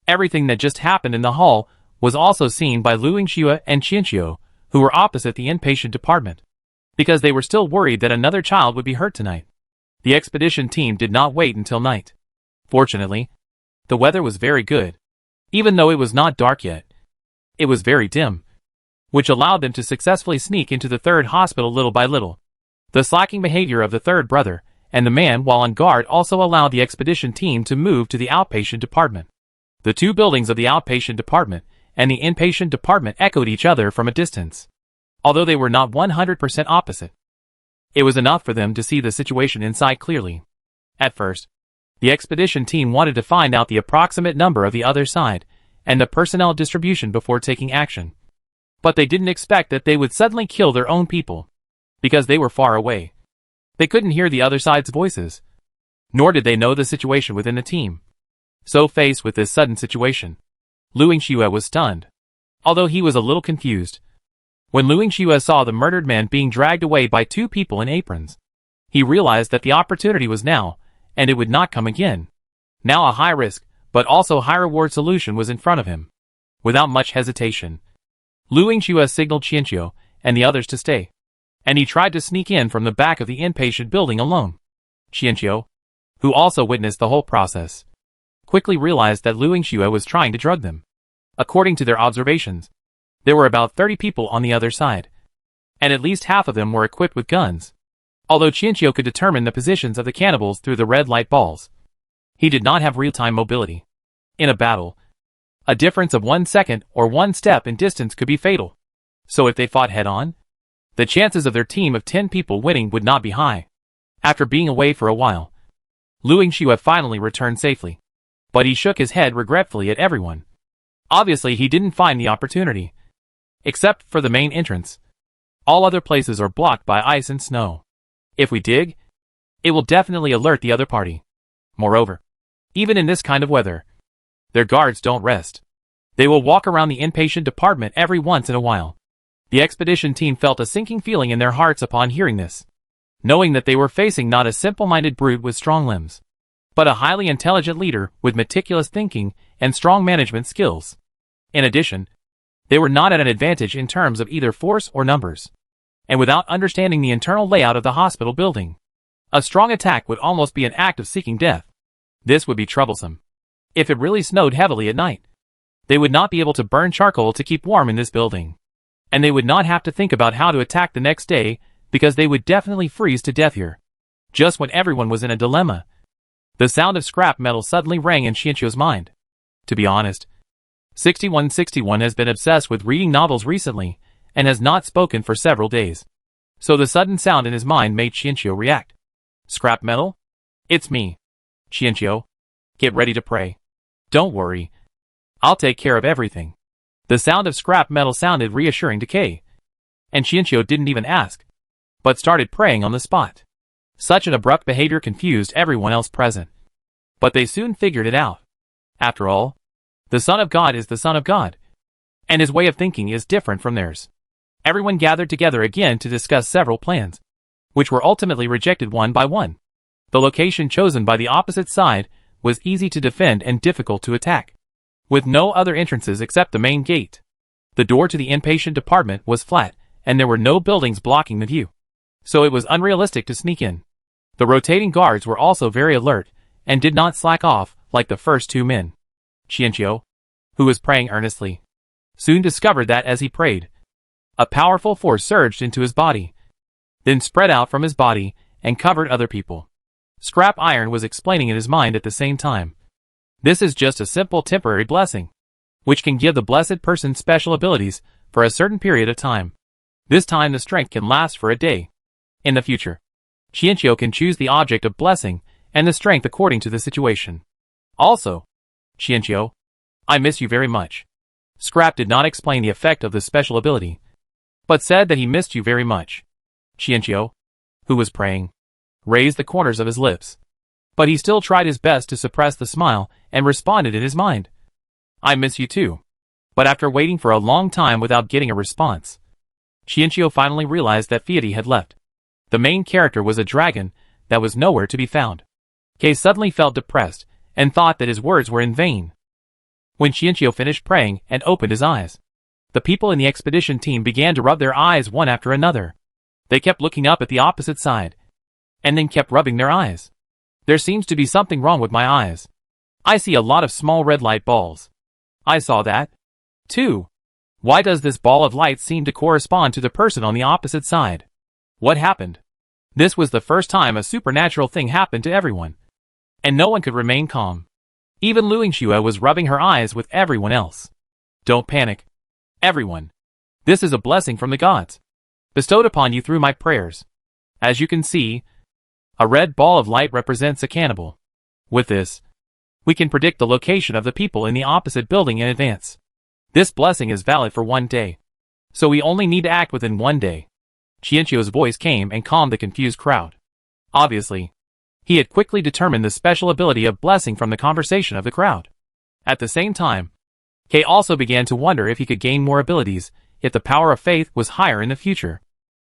Everything that just happened in the hall was also seen by Lu Yingxue and Qianqiu, who were opposite the inpatient department, because they were still worried that another child would be hurt tonight. The expedition team did not wait until night. Fortunately, the weather was very good. Even though it was not dark yet, it was very dim, which allowed them to successfully sneak into the third hospital little by little. The slacking behavior of the third brother and the man while on guard also allowed the expedition team to move to the outpatient department. The 2 buildings of the outpatient department and the inpatient department echoed each other from a distance. Although they were not 100% opposite, it was enough for them to see the situation inside clearly. At first, the expedition team wanted to find out the approximate number of the other side and the personnel distribution before taking action. But they didn't expect that they would suddenly kill their own people, because they were far away. They couldn't hear the other side's voices, nor did they know the situation within the team. So faced with this sudden situation, Lu Yingxue was stunned, although he was a little confused. When Lu Yingxue saw the murdered man being dragged away by 2 people in aprons, he realized that the opportunity was now, and it would not come again. Now a high-risk, but also high-reward solution was in front of him. Without much hesitation, Lu Yingxue signaled Qianqiu and the others to stay, and he tried to sneak in from the back of the inpatient building alone. Qianqiu, who also witnessed the whole process, quickly realized that Lu Yingxue was trying to drug them. According to their observations, there were about 30 people on the other side, and at least half of them were equipped with guns. Although Qianqiu could determine the positions of the cannibals through the red light balls, he did not have real-time mobility. In a battle, a difference of 1 second or 1 step in distance could be fatal. So if they fought head-on, the chances of their team of 10 people winning would not be high. After being away for a while, Lu Yingxue finally returned safely. But he shook his head regretfully at everyone. Obviously he didn't find the opportunity. Except for the main entrance. All other places are blocked by ice and snow. If we dig, it will definitely alert the other party. Moreover, even in this kind of weather, their guards don't rest. They will walk around the inpatient department every once in a while. The expedition team felt a sinking feeling in their hearts upon hearing this, knowing that they were facing not a simple-minded brute with strong limbs, but a highly intelligent leader with meticulous thinking and strong management skills. In addition, they were not at an advantage in terms of either force or numbers. And without understanding the internal layout of the hospital building, a strong attack would almost be an act of seeking death. This would be troublesome. If it really snowed heavily at night, they would not be able to burn charcoal to keep warm in this building. And they would not have to think about how to attack the next day, because they would definitely freeze to death here. Just when everyone was in a dilemma, the sound of scrap metal suddenly rang in Qianqiu's mind. To be honest, 6161 has been obsessed with reading novels recently, and has not spoken for several days. So the sudden sound in his mind made Qianqiu react. Scrap metal? It's me. Qianqiu, get ready to pray. Don't worry. I'll take care of everything. The sound of scrap metal sounded reassuring to Kay, and Qianqiu didn't even ask, but started praying on the spot. Such an abrupt behavior confused everyone else present. But they soon figured it out. After all, The Son of God is the Son of God, and his way of thinking is different from theirs. Everyone gathered together again to discuss several plans, which were ultimately rejected one by one. The location chosen by the opposite side was easy to defend and difficult to attack, with no other entrances except the main gate. The door to the inpatient department was flat, and there were no buildings blocking the view, so it was unrealistic to sneak in. The rotating guards were also very alert, and did not slack off like the first two men. Qianqiu, who was praying earnestly, soon discovered that as he prayed, a powerful force surged into his body, then spread out from his body and covered other people. Scrap Iron was explaining in his mind at the same time. This is just a simple temporary blessing, which can give the blessed person special abilities for a certain period of time. This time the strength can last for a day. In the future, Qianqiu can choose the object of blessing and the strength according to the situation. Also, Qianqiu, I miss you very much. Scrap did not explain the effect of this special ability, but said that he missed you very much. Qianqiu, who was praying, raised the corners of his lips, but he still tried his best to suppress the smile and responded in his mind, I miss you too. But after waiting for a long time without getting a response, Qianqiu finally realized that Fiati had left. The main character was a dragon that was nowhere to be found. Kay suddenly felt depressed and thought that his words were in vain. When Qianqiu finished praying and opened his eyes, the people in the expedition team began to rub their eyes one after another. They kept looking up at the opposite side, and then kept rubbing their eyes. There seems to be something wrong with my eyes. I see a lot of small red light balls. I saw that, too. Why does this ball of light seem to correspond to the person on the opposite side? What happened? This was the first time a supernatural thing happened to everyone, and no one could remain calm. Even Luingxue was rubbing her eyes with everyone else. Don't panic, everyone. This is a blessing from the gods, bestowed upon you through my prayers. As you can see, a red ball of light represents a cannibal. With this, we can predict the location of the people in the opposite building in advance. This blessing is valid for 1 day, so we only need to act within 1 day. Qianqiu's voice came and calmed the confused crowd. Obviously, he had quickly determined the special ability of blessing from the conversation of the crowd. At the same time, Kay also began to wonder if he could gain more abilities if the power of faith was higher in the future.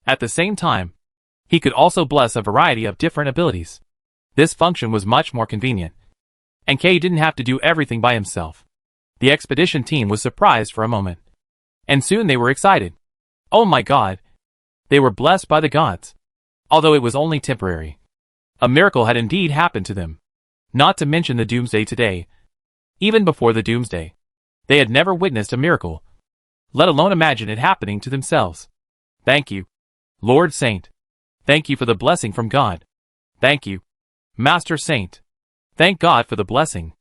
At the same time, he could also bless a variety of different abilities. This function was much more convenient, and Kay didn't have to do everything by himself. The expedition team was surprised for a moment, and soon they were excited. Oh my god! They were blessed by the gods. Although it was only temporary, a miracle had indeed happened to them. Not to mention the doomsday today. Even before the doomsday, they had never witnessed a miracle, let alone imagine it happening to themselves. Thank you, Lord Saint. Thank you for the blessing from God. Thank you, Master Saint. Thank God for the blessing.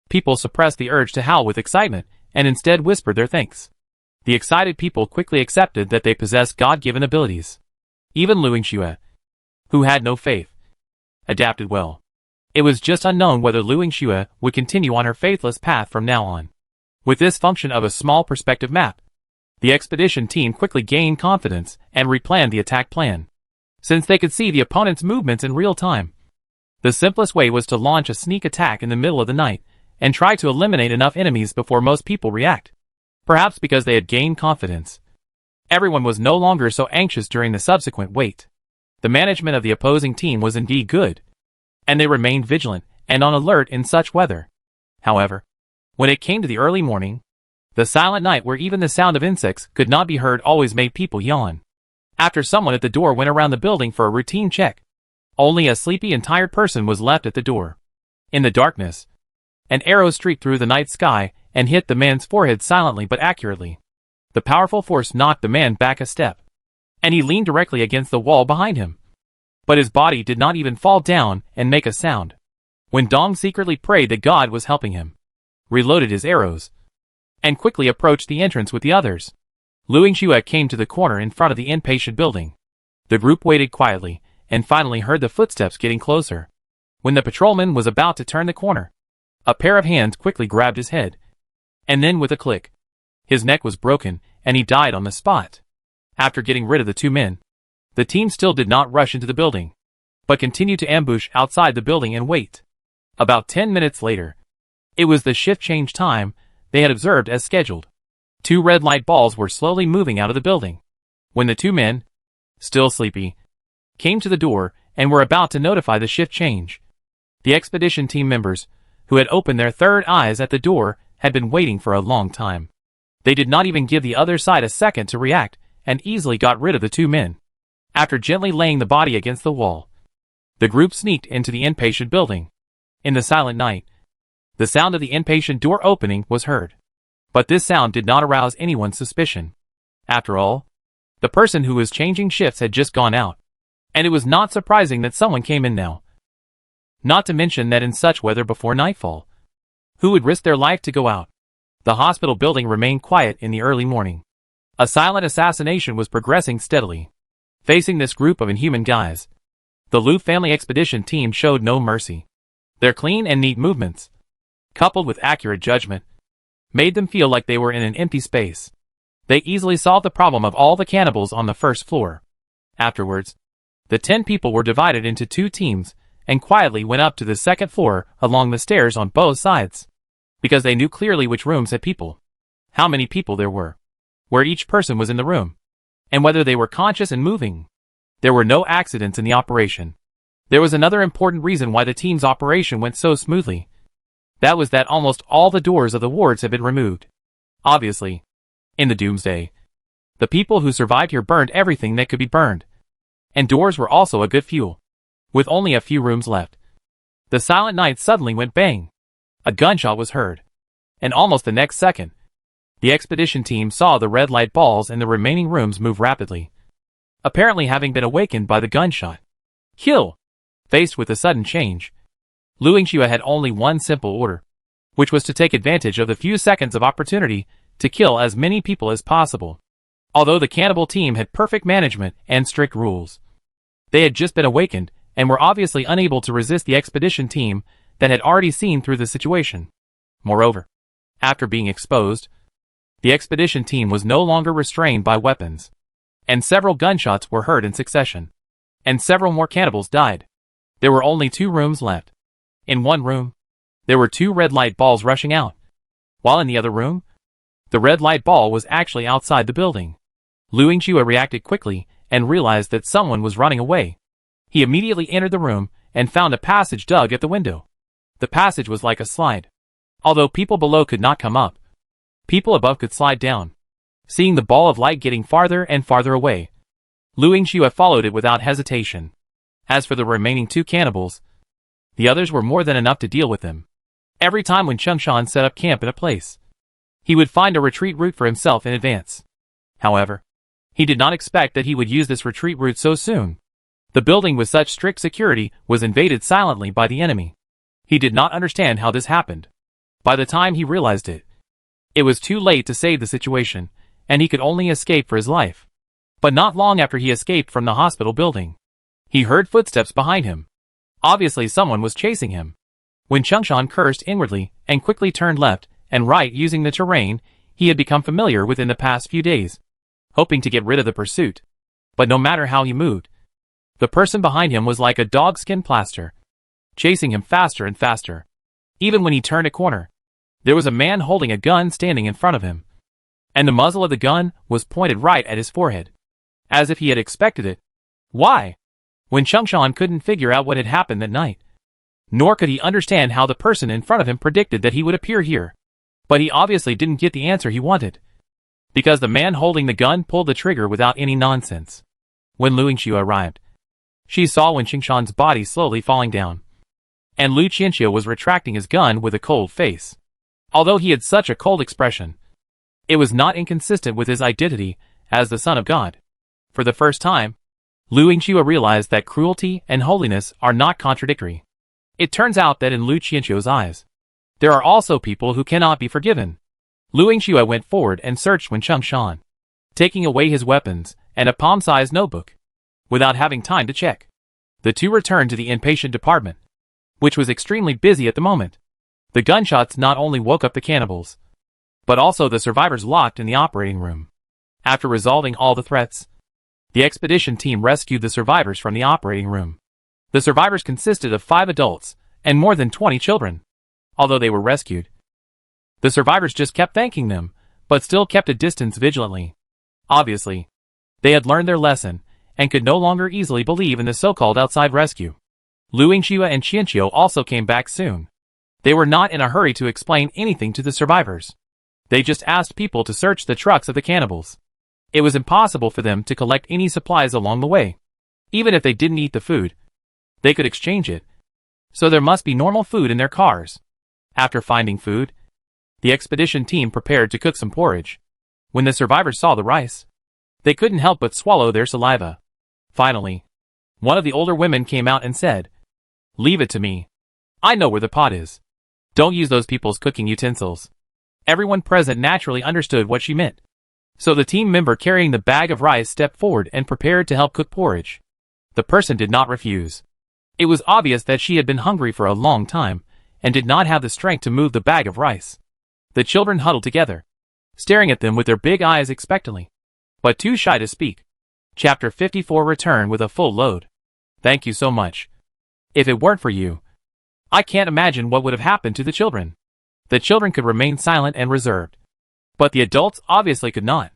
People suppressed the urge to howl with excitement, and instead whispered their thanks. The excited people quickly accepted that they possessed God-given abilities. Even Luingxue, who had no faith, adapted well. It was just unknown whether Luingxue would continue on her faithless path from now on. With this function of a small perspective map, the expedition team quickly gained confidence and replanned the attack plan. Since they could see the opponent's movements in real time, the simplest way was to launch a sneak attack in the middle of the night and try to eliminate enough enemies before most people react. Perhaps because they had gained confidence, everyone was no longer so anxious during the subsequent wait. The management of the opposing team was indeed good, and they remained vigilant and on alert in such weather. However, when it came to the early morning, the silent night where even the sound of insects could not be heard always made people yawn. After someone at the door went around the building for a routine check, only a sleepy and tired person was left at the door. In the darkness, an arrow streaked through the night sky and hit the man's forehead silently but accurately. The powerful force knocked the man back a step, and he leaned directly against the wall behind him. But his body did not even fall down and make a sound. When Dong secretly prayed that God was helping him, reloaded his arrows, and quickly approached the entrance with the others, Luingxue came to the corner in front of the inpatient building. The group waited quietly, and finally heard the footsteps getting closer. When the patrolman was about to turn the corner, a pair of hands quickly grabbed his head, and then with a click, his neck was broken, and he died on the spot. After getting rid of the two men, the team still did not rush into the building, but continued to ambush outside the building and wait. About 10 minutes later, it was the shift change time. they had observed as scheduled. 2 red light balls were slowly moving out of the building. When the 2 men, still sleepy, came to the door and were about to notify the shift change, the expedition team members, who had opened their third eyes at the door, had been waiting for a long time. They did not even give the other side a second to react and easily got rid of the 2 men. After gently laying the body against the wall, the group sneaked into the inpatient building. In the silent night, the sound of the inpatient door opening was heard. But this sound did not arouse anyone's suspicion. After all, the person who was changing shifts had just gone out, and it was not surprising that someone came in now. Not to mention that in such weather before nightfall, who would risk their life to go out? The hospital building remained quiet in the early morning. A silent assassination was progressing steadily. Facing this group of inhuman guys, the Liu family expedition team showed no mercy. Their clean and neat movements, coupled with accurate judgment, made them feel like they were in an empty space. They easily solved the problem of all the cannibals on the first floor. Afterwards, the 10 people were divided into 2 teams and quietly went up to the second floor along the stairs on both sides, because they knew clearly which rooms had people, how many people there were, where each person was in the room, and whether they were conscious and moving. There were no accidents in the operation. There was another important reason why the team's operation went so smoothly. That was that almost all the doors of the wards had been removed. Obviously, in the doomsday, the people who survived here burned everything that could be burned. And doors were also a good fuel. With only a few rooms left, the silent night suddenly went bang. A gunshot was heard. And almost the next second, the expedition team saw the red light balls in the remaining rooms move rapidly, apparently having been awakened by the gunshot. Kill! Faced with the sudden change, Liu Xue had only one simple order, which was to take advantage of the few seconds of opportunity to kill as many people as possible. Although the cannibal team had perfect management and strict rules, they had just been awakened and were obviously unable to resist the expedition team that had already seen through the situation. Moreover, after being exposed, the expedition team was no longer restrained by weapons, and several gunshots were heard in succession, and several more cannibals died. There were only 2 rooms left. In one room, there were 2 red light balls rushing out, while in the other room, the red light ball was actually outside the building. Liu Xue reacted quickly and realized that someone was running away. He immediately entered the room and found a passage dug at the window. The passage was like a slide. Although people below could not come up, people above could slide down. Seeing the ball of light getting farther and farther away, Liu Xue followed it without hesitation. As for the remaining 2 cannibals, the others were more than enough to deal with them. Every time when Changshan set up camp in a place, he would find a retreat route for himself in advance. However, he did not expect that he would use this retreat route so soon. The building with such strict security was invaded silently by the enemy. He did not understand how this happened. By the time he realized it, it was too late to save the situation, and he could only escape for his life. But not long after he escaped from the hospital building, he heard footsteps behind him. Obviously someone was chasing him. When Changshan cursed inwardly and quickly turned left and right using the terrain he had become familiar with in the past few days, hoping to get rid of the pursuit. But no matter how he moved, the person behind him was like a dogskin plaster, chasing him faster and faster. Even when he turned a corner, there was a man holding a gun standing in front of him, and the muzzle of the gun was pointed right at his forehead, as if he had expected it. Why? When Changshan couldn't figure out what had happened that night, nor could he understand how the person in front of him predicted that he would appear here. But he obviously didn't get the answer he wanted, because the man holding the gun pulled the trigger without any nonsense. When Liu Xue arrived, she saw Wen Changshan's body slowly falling down, and Liu Qianxue was retracting his gun with a cold face. Although he had such a cold expression, it was not inconsistent with his identity as the Son of God. For the first time, Liu Xue realized that cruelty and holiness are not contradictory. It turns out that in Liu Qianxue's eyes, there are also people who cannot be forgiven. Liu Xue went forward and searched Wen Changshan, taking away his weapons and a palm-sized notebook. Without having time to check, the 2 returned to the inpatient department, which was extremely busy at the moment. The gunshots not only woke up the cannibals, but also the survivors locked in the operating room. After resolving all the threats, the expedition team rescued the survivors from the operating room. The survivors consisted of 5 adults and more than 20 children. Although they were rescued, The survivors just kept thanking them, but still kept a distance vigilantly. Obviously, they had learned their lesson, and could no longer easily believe in the so-called outside rescue. Lu Yingxue and Qianqiu also came back soon. They were not in a hurry to explain anything to the survivors. They just asked people to search the trucks of the cannibals. It was impossible for them to collect any supplies along the way. Even if they didn't eat the food, they could exchange it. So there must be normal food in their cars. After finding food, the expedition team prepared to cook some porridge. When the survivors saw the rice, they couldn't help but swallow their saliva. Finally, one of the older women came out and said, "Leave it to me. I know where the pot is. Don't use those people's cooking utensils." Everyone present naturally understood what she meant. So the team member carrying the bag of rice stepped forward and prepared to help cook porridge. The person did not refuse. It was obvious that she had been hungry for a long time, and did not have the strength to move the bag of rice. The children huddled together, staring at them with their big eyes expectantly, but too shy to speak. Chapter 54 Return with a full load. Thank you so much. If it weren't for you, I can't imagine what would have happened to the children. The children could remain silent and reserved, but the adults obviously could not.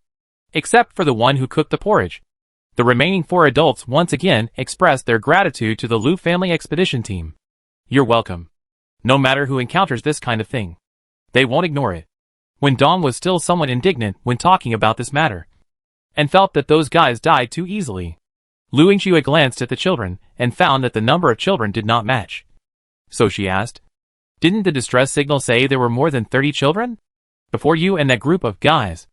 Except for the one who cooked the porridge. The remaining 4 adults once again expressed their gratitude to the Lu family expedition team. You're welcome. No matter who encounters this kind of thing, they won't ignore it. When Dong was still somewhat indignant when talking about this matter, and felt that those guys died too easily. Lu Yingxue glanced at the children, and found that the number of children did not match. So she asked, "Didn't the distress signal say there were more than 30 children? Before you and that group of guys,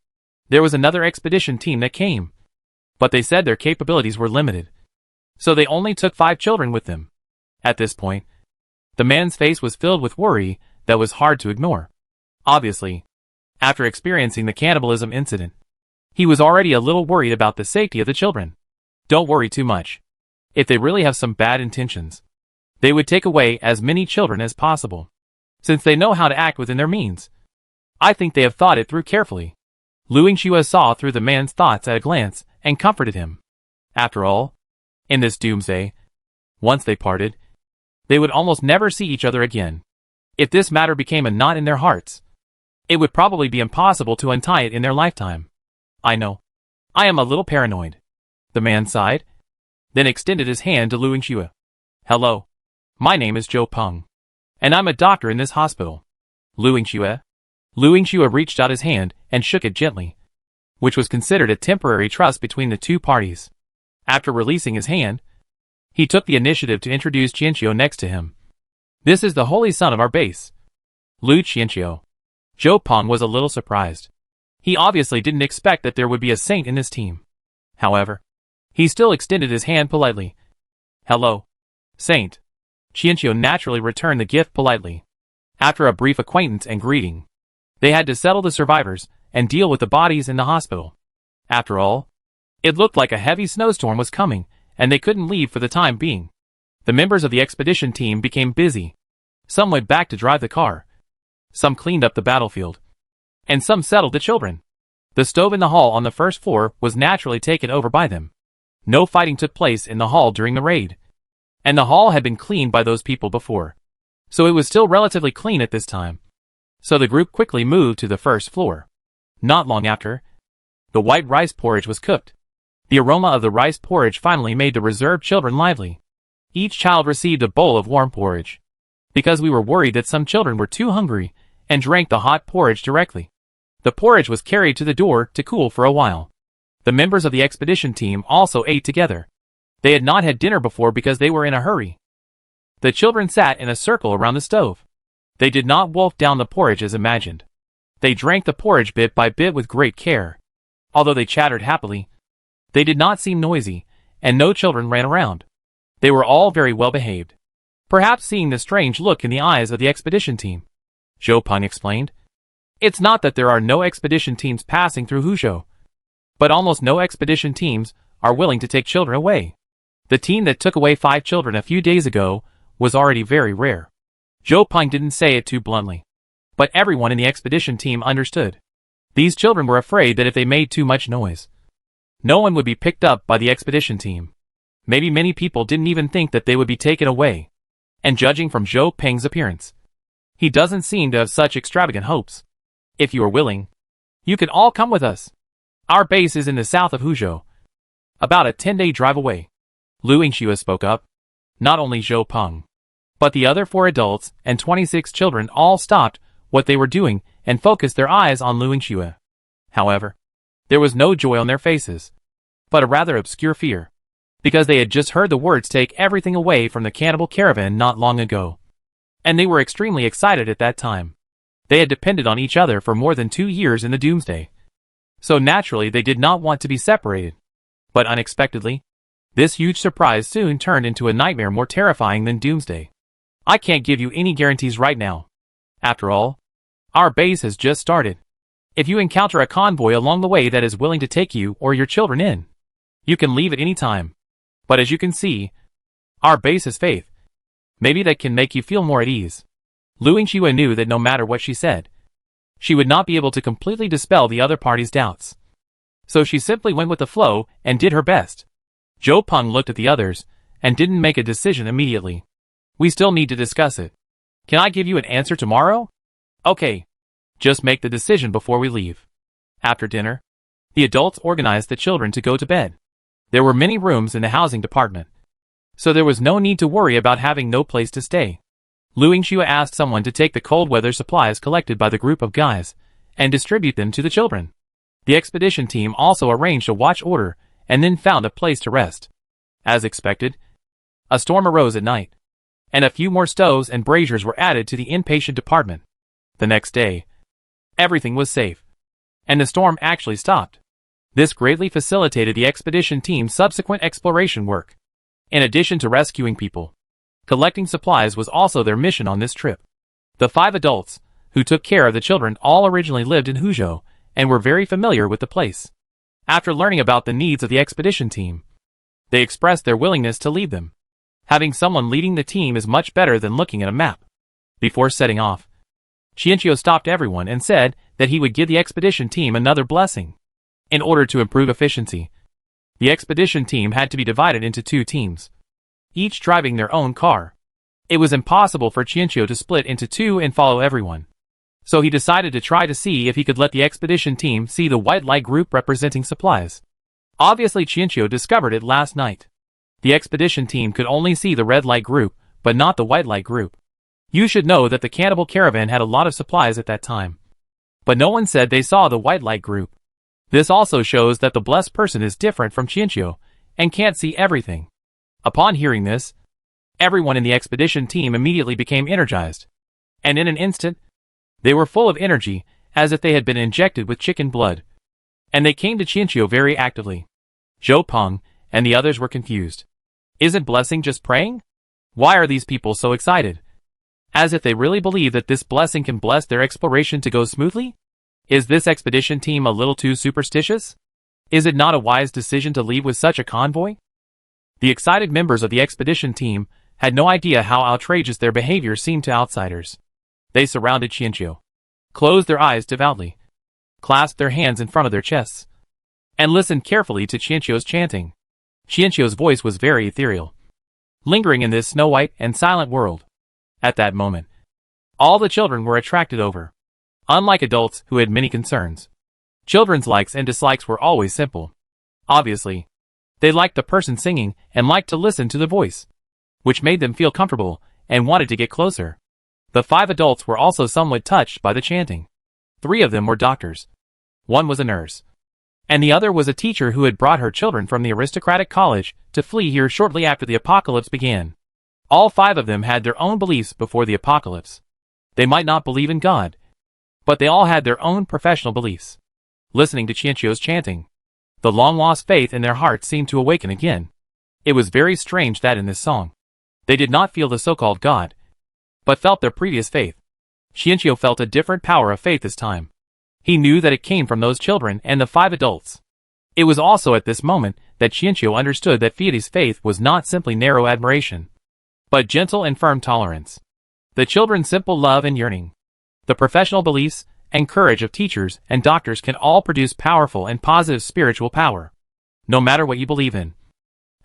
there was another expedition team that came. But they said their capabilities were limited. So they only took 5 children with them." At this point, the man's face was filled with worry that was hard to ignore. Obviously, after experiencing the cannibalism incident, he was already a little worried about the safety of the children. Don't worry too much. If they really have some bad intentions, they would take away as many children as possible, since they know how to act within their means. I think they have thought it through carefully. Lu Yingxue saw through the man's thoughts at a glance, and comforted him. After all, in this doomsday, once they parted, they would almost never see each other again. If this matter became a knot in their hearts, it would probably be impossible to untie it in their lifetime. I know. I am a little paranoid. The man sighed, then extended his hand to Lu Yingxue. Hello. My name is Zhou Peng, and I'm a doctor in this hospital. Lu Yingxue? Lu Yingxue reached out his hand and shook it gently, which was considered a temporary trust between the two parties. After releasing his hand, he took the initiative to introduce Qianqiu next to him. This is the holy son of our base, Lu Qianqiu. Zhou Peng was a little surprised. He obviously didn't expect that there would be a saint in this team. However, he still extended his hand politely. Hello, saint. Qianqiu naturally returned the gift politely. After a brief acquaintance and greeting, they had to settle the survivors and deal with the bodies in the hospital. After all, it looked like a heavy snowstorm was coming, and they couldn't leave for the time being. The members of the expedition team became busy. Some went back to drive the car. Some cleaned up the battlefield. And some settled the children. The stove in the hall on the first floor was naturally taken over by them. No fighting took place in the hall during the raid. And the hall had been cleaned by those people before, so it was still relatively clean at this time. So the group quickly moved to the first floor. Not long after, the white rice porridge was cooked. The aroma of the rice porridge finally made the reserved children lively. Each child received a bowl of warm porridge, because we were worried that some children were too hungry and drank the hot porridge directly. The porridge was carried to the door to cool for a while. The members of the expedition team also ate together. They had not had dinner before because they were in a hurry. The children sat in a circle around the stove. They did not wolf down the porridge as imagined. They drank the porridge bit by bit with great care. Although they chattered happily, they did not seem noisy, and no children ran around. They were all very well behaved. Perhaps seeing the strange look in the eyes of the expedition team, Zhou Peng explained. It's not that there are no expedition teams passing through Huzhou, but almost no expedition teams are willing to take children away. The team that took away 5 children a few days ago was already very rare. Zhou Peng didn't say it too bluntly, but everyone in the expedition team understood. These children were afraid that if they made too much noise, no one would be picked up by the expedition team. Maybe many people didn't even think that they would be taken away. And judging from Zhou Peng's appearance, he doesn't seem to have such extravagant hopes. If you are willing, you can all come with us. Our base is in the south of Huzhou, about a 10-day drive away. Lu Yingxue spoke up. Not only Zhou Peng, but the other 4 adults and 26 children all stopped what they were doing and focused their eyes on Lu Yingxue. However, there was no joy on their faces, but a rather obscure fear, because they had just heard the words take everything away from the cannibal caravan not long ago. And they were extremely excited at that time. They had depended on each other for more than 2 years in the doomsday. So naturally they did not want to be separated. But unexpectedly, this huge surprise soon turned into a nightmare more terrifying than doomsday. I can't give you any guarantees right now. After all, our base has just started. If you encounter a convoy along the way that is willing to take you or your children in, you can leave at any time. But as you can see, our base is faith. Maybe that can make you feel more at ease. Lu Yingxue knew that no matter what she said, she would not be able to completely dispel the other party's doubts. So she simply went with the flow and did her best. Zhou Peng looked at the others and didn't make a decision immediately. We still need to discuss it. Can I give you an answer tomorrow? Okay. Just make the decision before we leave. After dinner, the adults organized the children to go to bed. There were many rooms in the housing department, so there was no need to worry about having no place to stay. Lu Yingxue asked someone to take the cold weather supplies collected by the group of guys and distribute them to the children. The expedition team also arranged a watch order and then found a place to rest. As expected, a storm arose at night, and a few more stoves and braziers were added to the inpatient department. The next day, everything was safe, and the storm actually stopped. This greatly facilitated the expedition team's subsequent exploration work. In addition to rescuing people, collecting supplies was also their mission on this trip. The 5 adults, who took care of the children, all originally lived in Huzhou and were very familiar with the place. After learning about the needs of the expedition team, they expressed their willingness to lead them. Having someone leading the team is much better than looking at a map. Before setting off, Qianqiu stopped everyone and said that he would give the expedition team another blessing. In order to improve efficiency, the expedition team had to be divided into 2 teams, each driving their own car. It was impossible for Qianqiu to split into 2 and follow everyone. So he decided to try to see if he could let the expedition team see the white light group representing supplies. Obviously Qianqiu discovered it last night. The expedition team could only see the red light group, but not the white light group. You should know that the cannibal caravan had a lot of supplies at that time, but no one said they saw the white light group. This also shows that the blessed person is different from Qianqiu and can't see everything. Upon hearing this, everyone in the expedition team immediately became energized, and in an instant, they were full of energy, as if they had been injected with chicken blood. And they came to Qianqiu very actively. Zhou Peng and the others were confused. Isn't blessing just praying? Why are these people so excited? As if they really believe that this blessing can bless their exploration to go smoothly? Is this expedition team a little too superstitious? Is it not a wise decision to leave with such a convoy? The excited members of the expedition team had no idea how outrageous their behavior seemed to outsiders. They surrounded Qianqiu, closed their eyes devoutly, clasped their hands in front of their chests, and listened carefully to Qianqiu's chanting. Qianqiu's voice was very ethereal, lingering in this snow-white and silent world. At that moment, all the children were attracted over. Unlike adults who had many concerns, children's likes and dislikes were always simple. Obviously, they liked the person singing and liked to listen to the voice, which made them feel comfortable and wanted to get closer. The 5 adults were also somewhat touched by the chanting. 3 of them were doctors. 1 was a nurse, and the other was a teacher who had brought her children from the aristocratic college to flee here shortly after the apocalypse began. All 5 of them had their own beliefs before the apocalypse. They might not believe in God, but they all had their own professional beliefs. Listening to Qianqiu's chanting, the long-lost faith in their hearts seemed to awaken again. It was very strange that in this song, they did not feel the so-called God, but felt their previous faith. Qianqiu felt a different power of faith this time. He knew that it came from those children and the 5 adults. It was also at this moment that Qianqiu understood that Feidi's faith was not simply narrow admiration, but gentle and firm tolerance. The children's simple love and yearning, the professional beliefs and courage of teachers and doctors can all produce powerful and positive spiritual power. No matter what you believe in,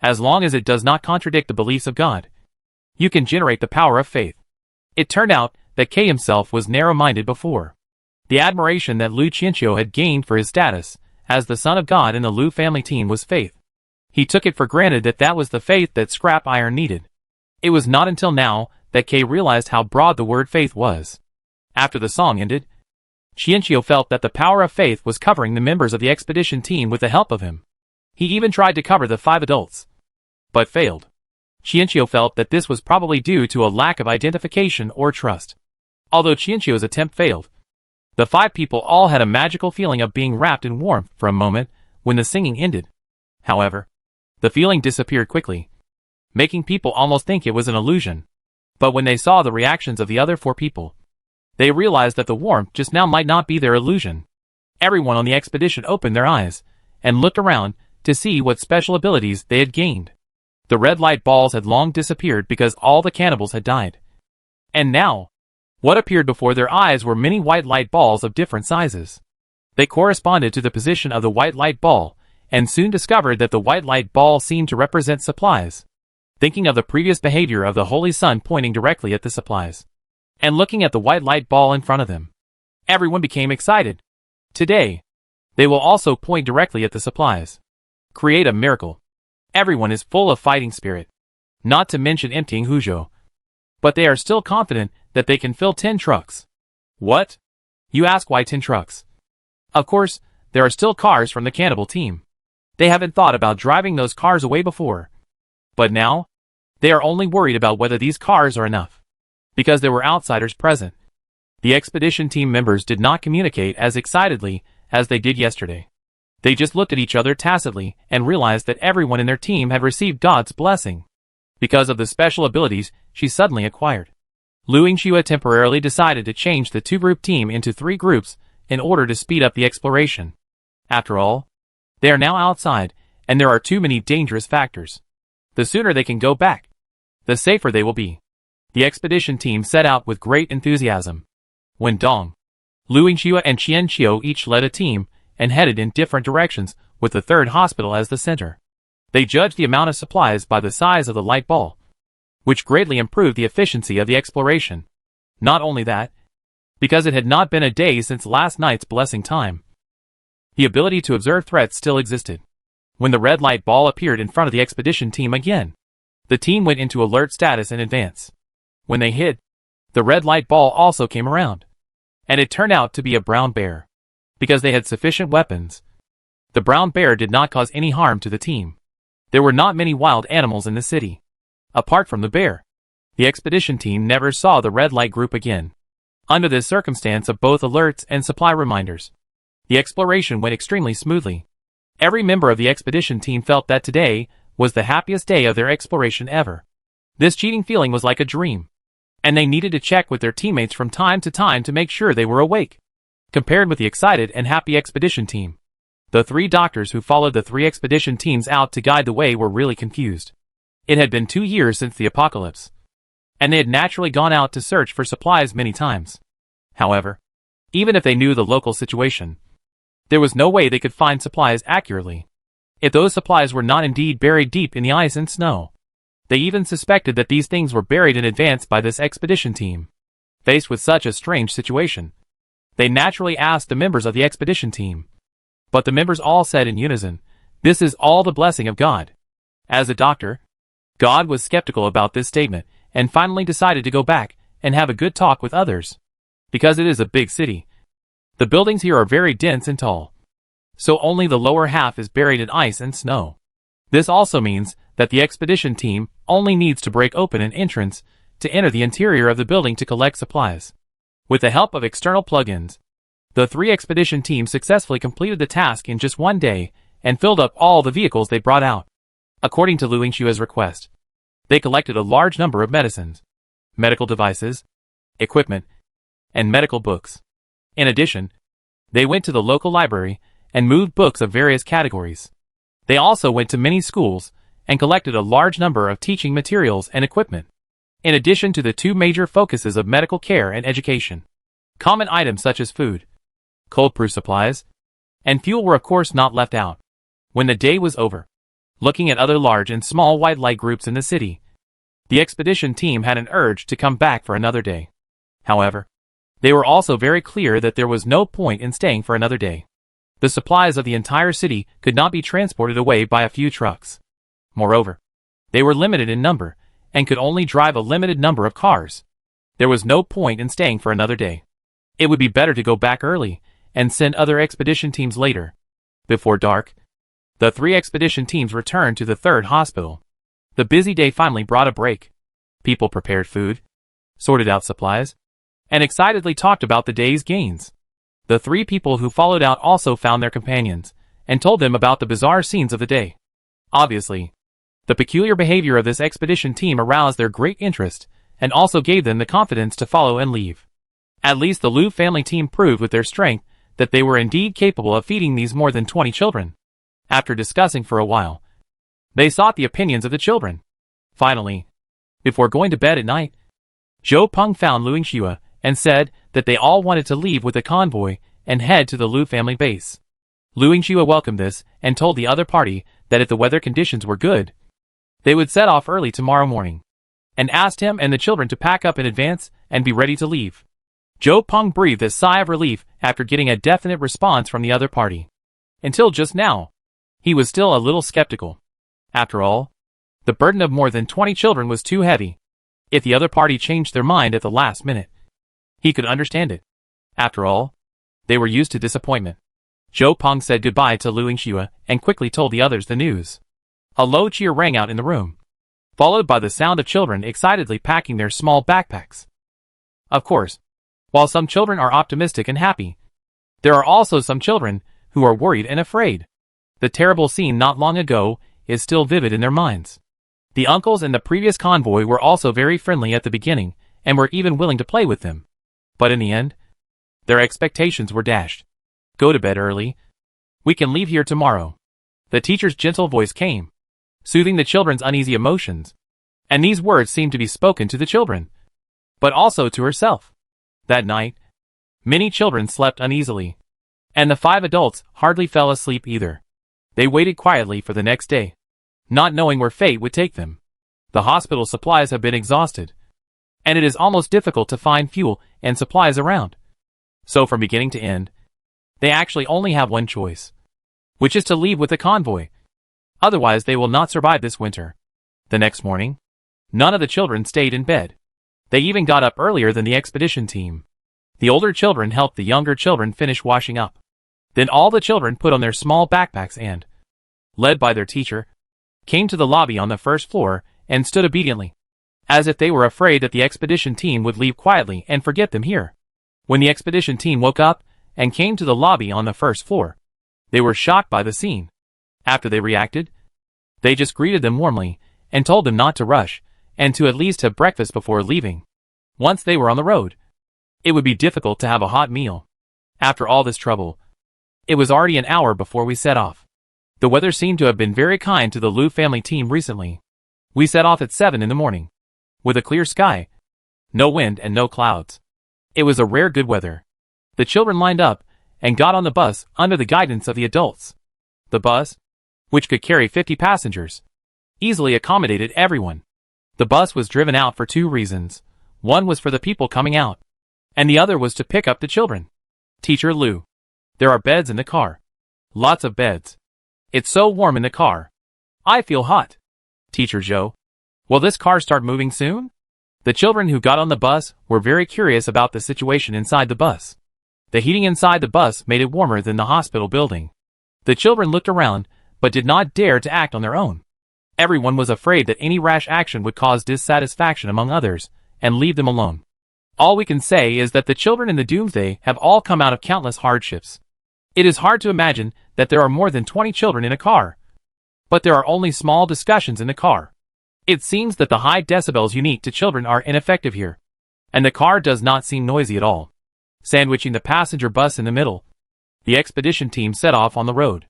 as long as it does not contradict the beliefs of God, you can generate the power of faith. It turned out that K himself was narrow-minded before. The admiration that Lu Qianqiu had gained for his status as the son of God in the Lu family team was faith. He took it for granted that that was the faith that scrap iron needed. It was not until now that Kay realized how broad the word faith was. After the song ended, Qianqiu felt that the power of faith was covering the members of the expedition team with the help of him. He even tried to cover the 5 adults, but failed. Qianqiu felt that this was probably due to a lack of identification or trust. Although Qianqiu's attempt failed, the 5 people all had a magical feeling of being wrapped in warmth for a moment when the singing ended. However, the feeling disappeared quickly, making people almost think it was an illusion. But when they saw the reactions of the other 4 people, they realized that the warmth just now might not be their illusion. Everyone on the expedition opened their eyes and looked around to see what special abilities they had gained. The red light balls had long disappeared because all the cannibals had died. And now, what appeared before their eyes were many white light balls of different sizes. They corresponded to the position of the white light ball, and soon discovered that the white light ball seemed to represent supplies. Thinking of the previous behavior of the Holy Sun pointing directly at the supplies, and looking at the white light ball in front of them, everyone became excited. Today, they will also point directly at the supplies. Create a miracle. Everyone is full of fighting spirit, not to mention emptying Huzhou. But they are still confident that they can fill 10 trucks. What? You ask, why 10 trucks? Of course, there are still cars from the cannibal team. They haven't thought about driving those cars away before. But now, they are only worried about whether these cars are enough. Because there were outsiders present, the expedition team members did not communicate as excitedly as they did yesterday. They just looked at each other tacitly and realized that everyone in their team had received God's blessing because of the special abilities she suddenly acquired. Lu Yingxue temporarily decided to change the 2-group team into 3 groups in order to speed up the exploration. After all, they are now outside, and there are too many dangerous factors. The sooner they can go back, the safer they will be. The expedition team set out with great enthusiasm. When Dong, Lu Yingxue and Qianqiu each led a team and headed in different directions with the 3rd hospital as the center. They judged the amount of supplies by the size of the light ball, which greatly improved the efficiency of the exploration. Not only that, because it had not been a day since last night's blessing time, the ability to observe threats still existed. When the red light ball appeared in front of the expedition team again, the team went into alert status in advance. When they hid, the red light ball also came around, and it turned out to be a brown bear. Because they had sufficient weapons, the brown bear did not cause any harm to the team. There were not many wild animals in the city. Apart from the bear, the expedition team never saw the red light group again. Under this circumstance of both alerts and supply reminders, the exploration went extremely smoothly. Every member of the expedition team felt that today was the happiest day of their exploration ever. This cheating feeling was like a dream, and they needed to check with their teammates from time to time to make sure they were awake. Compared with the excited and happy expedition team, the 3 doctors who followed the 3 expedition teams out to guide the way were really confused. It had been 2 years since the apocalypse, and they had naturally gone out to search for supplies many times. However, even if they knew the local situation, there was no way they could find supplies accurately. If those supplies were not indeed buried deep in the ice and snow, they even suspected that these things were buried in advance by this expedition team. Faced with such a strange situation, they naturally asked the members of the expedition team. But the members all said in unison, "This is all the blessing of God." As a doctor, God was skeptical about this statement and finally decided to go back and have a good talk with others. Because it is a big city, the buildings here are very dense and tall, so only the lower half is buried in ice and snow. This also means that the expedition team only needs to break open an entrance to enter the interior of the building to collect supplies. With the help of external plugins, the 3 expedition teams successfully completed the task in just 1 day and filled up all the vehicles they brought out. According to Lu Yingxue's request, they collected a large number of medicines, medical devices, equipment, and medical books. In addition, they went to the local library and moved books of various categories. They also went to many schools and collected a large number of teaching materials and equipment. In addition to the 2 major focuses of medical care and education, common items such as food, cold-proof supplies, and fuel were of course not left out. When the day was over, looking at other large and small white light groups in the city, the expedition team had an urge to come back for another day. However, They were also very clear that there was no point in staying for another day. The supplies of the entire city could not be transported away by a few trucks. Moreover, they were limited in number, and could only drive a limited number of cars. There was no point in staying for another day. It would be better to go back early, and send other expedition teams later. Before dark, the 3 expedition teams returned to the 3rd hospital. The busy day finally brought a break. People prepared food, sorted out supplies, and excitedly talked about the day's gains. The 3 people who followed out also found their companions, and told them about the bizarre scenes of the day. Obviously, the peculiar behavior of this expedition team aroused their great interest, and also gave them the confidence to follow and leave. At least the Liu family team proved with their strength that they were indeed capable of feeding these more than 20 children. After discussing for a while, they sought the opinions of the children. Finally, before going to bed at night, Zhou Peng found Liu Xue and said that they all wanted to leave with the convoy and head to the Liu family base. Liu Xue welcomed this and told the other party that if the weather conditions were good, they would set off early tomorrow morning, and asked him and the children to pack up in advance and be ready to leave. Zhou Peng breathed a sigh of relief after getting a definite response from the other party. Until just now, he was still a little skeptical. After all, the burden of more than 20 children was too heavy. If the other party changed their mind at the last minute, he could understand it. After all, they were used to disappointment. Zhou Peng said goodbye to Liu Xue and quickly told the others the news. A low cheer rang out in the room, followed by the sound of children excitedly packing their small backpacks. Of course, while some children are optimistic and happy, there are also some children who are worried and afraid. The terrible scene not long ago is still vivid in their minds. The uncles in the previous convoy were also very friendly at the beginning and were even willing to play with them. But in the end, their expectations were dashed. Go to bed early. We can leave here tomorrow. The teacher's gentle voice came, soothing the children's uneasy emotions. And these words seemed to be spoken to the children, but also to herself. That night, many children slept uneasily, and the 5 adults hardly fell asleep either. They waited quietly for the next day, not knowing where fate would take them. The hospital supplies have been exhausted, and it is almost difficult to find fuel and supplies around. So from beginning to end, they actually only have one choice, which is to leave with the convoy. Otherwise they will not survive this winter. The next morning, none of the children stayed in bed. They even got up earlier than the expedition team. The older children helped the younger children finish washing up. Then all the children put on their small backpacks and, led by their teacher, came to the lobby on the 1st floor and stood obediently, as if they were afraid that the expedition team would leave quietly and forget them here. When the expedition team woke up and came to the lobby on the 1st floor, they were shocked by the scene. After they reacted, they just greeted them warmly and told them not to rush and to at least have breakfast before leaving. Once they were on the road, it would be difficult to have a hot meal. After all this trouble, it was already an hour before we set off. The weather seemed to have been very kind to the Liu family team recently. We set off at 7 in the morning, with a clear sky, no wind and no clouds. It was a rare good weather. The children lined up and got on the bus under the guidance of the adults. The bus, which could carry 50 passengers, easily accommodated everyone. The bus was driven out for 2 reasons. One was for the people coming out, and the other was to pick up the children. Teacher Liu, there are beds in the car. Lots of beds. It's so warm in the car. I feel hot. Teacher Zhou, will this car start moving soon? The children who got on the bus were very curious about the situation inside the bus. The heating inside the bus made it warmer than the hospital building. The children looked around, but did not dare to act on their own. Everyone was afraid that any rash action would cause dissatisfaction among others, and leave them alone. All we can say is that the children in the Doomsday have all come out of countless hardships. It is hard to imagine that there are more than 20 children in a car. But there are only small discussions in the car. It seems that the high decibels unique to children are ineffective here, and the car does not seem noisy at all. Sandwiching the passenger bus in the middle, the expedition team set off on the road.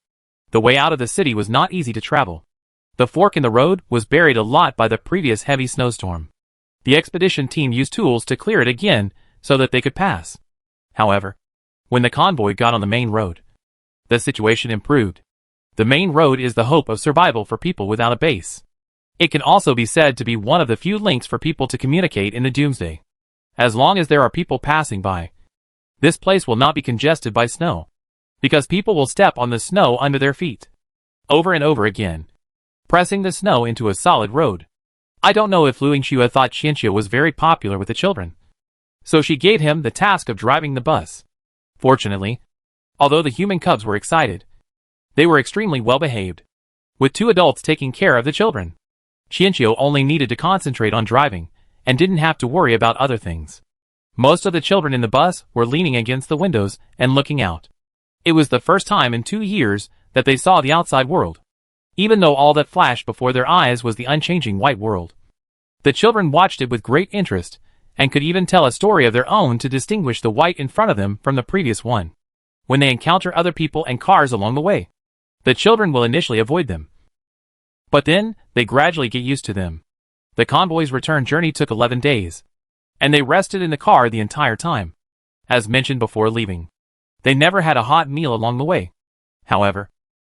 The way out of the city was not easy to travel. The fork in the road was buried a lot by the previous heavy snowstorm. The expedition team used tools to clear it again so that they could pass. However, when the convoy got on the main road, the situation improved. The main road is the hope of survival for people without a base. It can also be said to be one of the few links for people to communicate in the Doomsday. As long as there are people passing by, This place will not be congested by snow, because people will step on the snow under their feet, over and over again, pressing the snow into a solid road. I don't know if Lu Yingxue thought Qianxue was very popular with the children, so she gave him the task of driving the bus. Fortunately, although the human cubs were excited, they were extremely well behaved, with 2 adults taking care of the children. Qianxue only needed to concentrate on driving, and didn't have to worry about other things. Most of the children in the bus were leaning against the windows and looking out. It was the first time in 2 years that they saw the outside world, even though all that flashed before their eyes was the unchanging white world. The children watched it with great interest, and could even tell a story of their own to distinguish the white in front of them from the previous one. When they encounter other people and cars along the way, the children will initially avoid them, but then they gradually get used to them. The convoy's return journey took 11 days, and they rested in the car the entire time. As mentioned before leaving, they never had a hot meal along the way. However,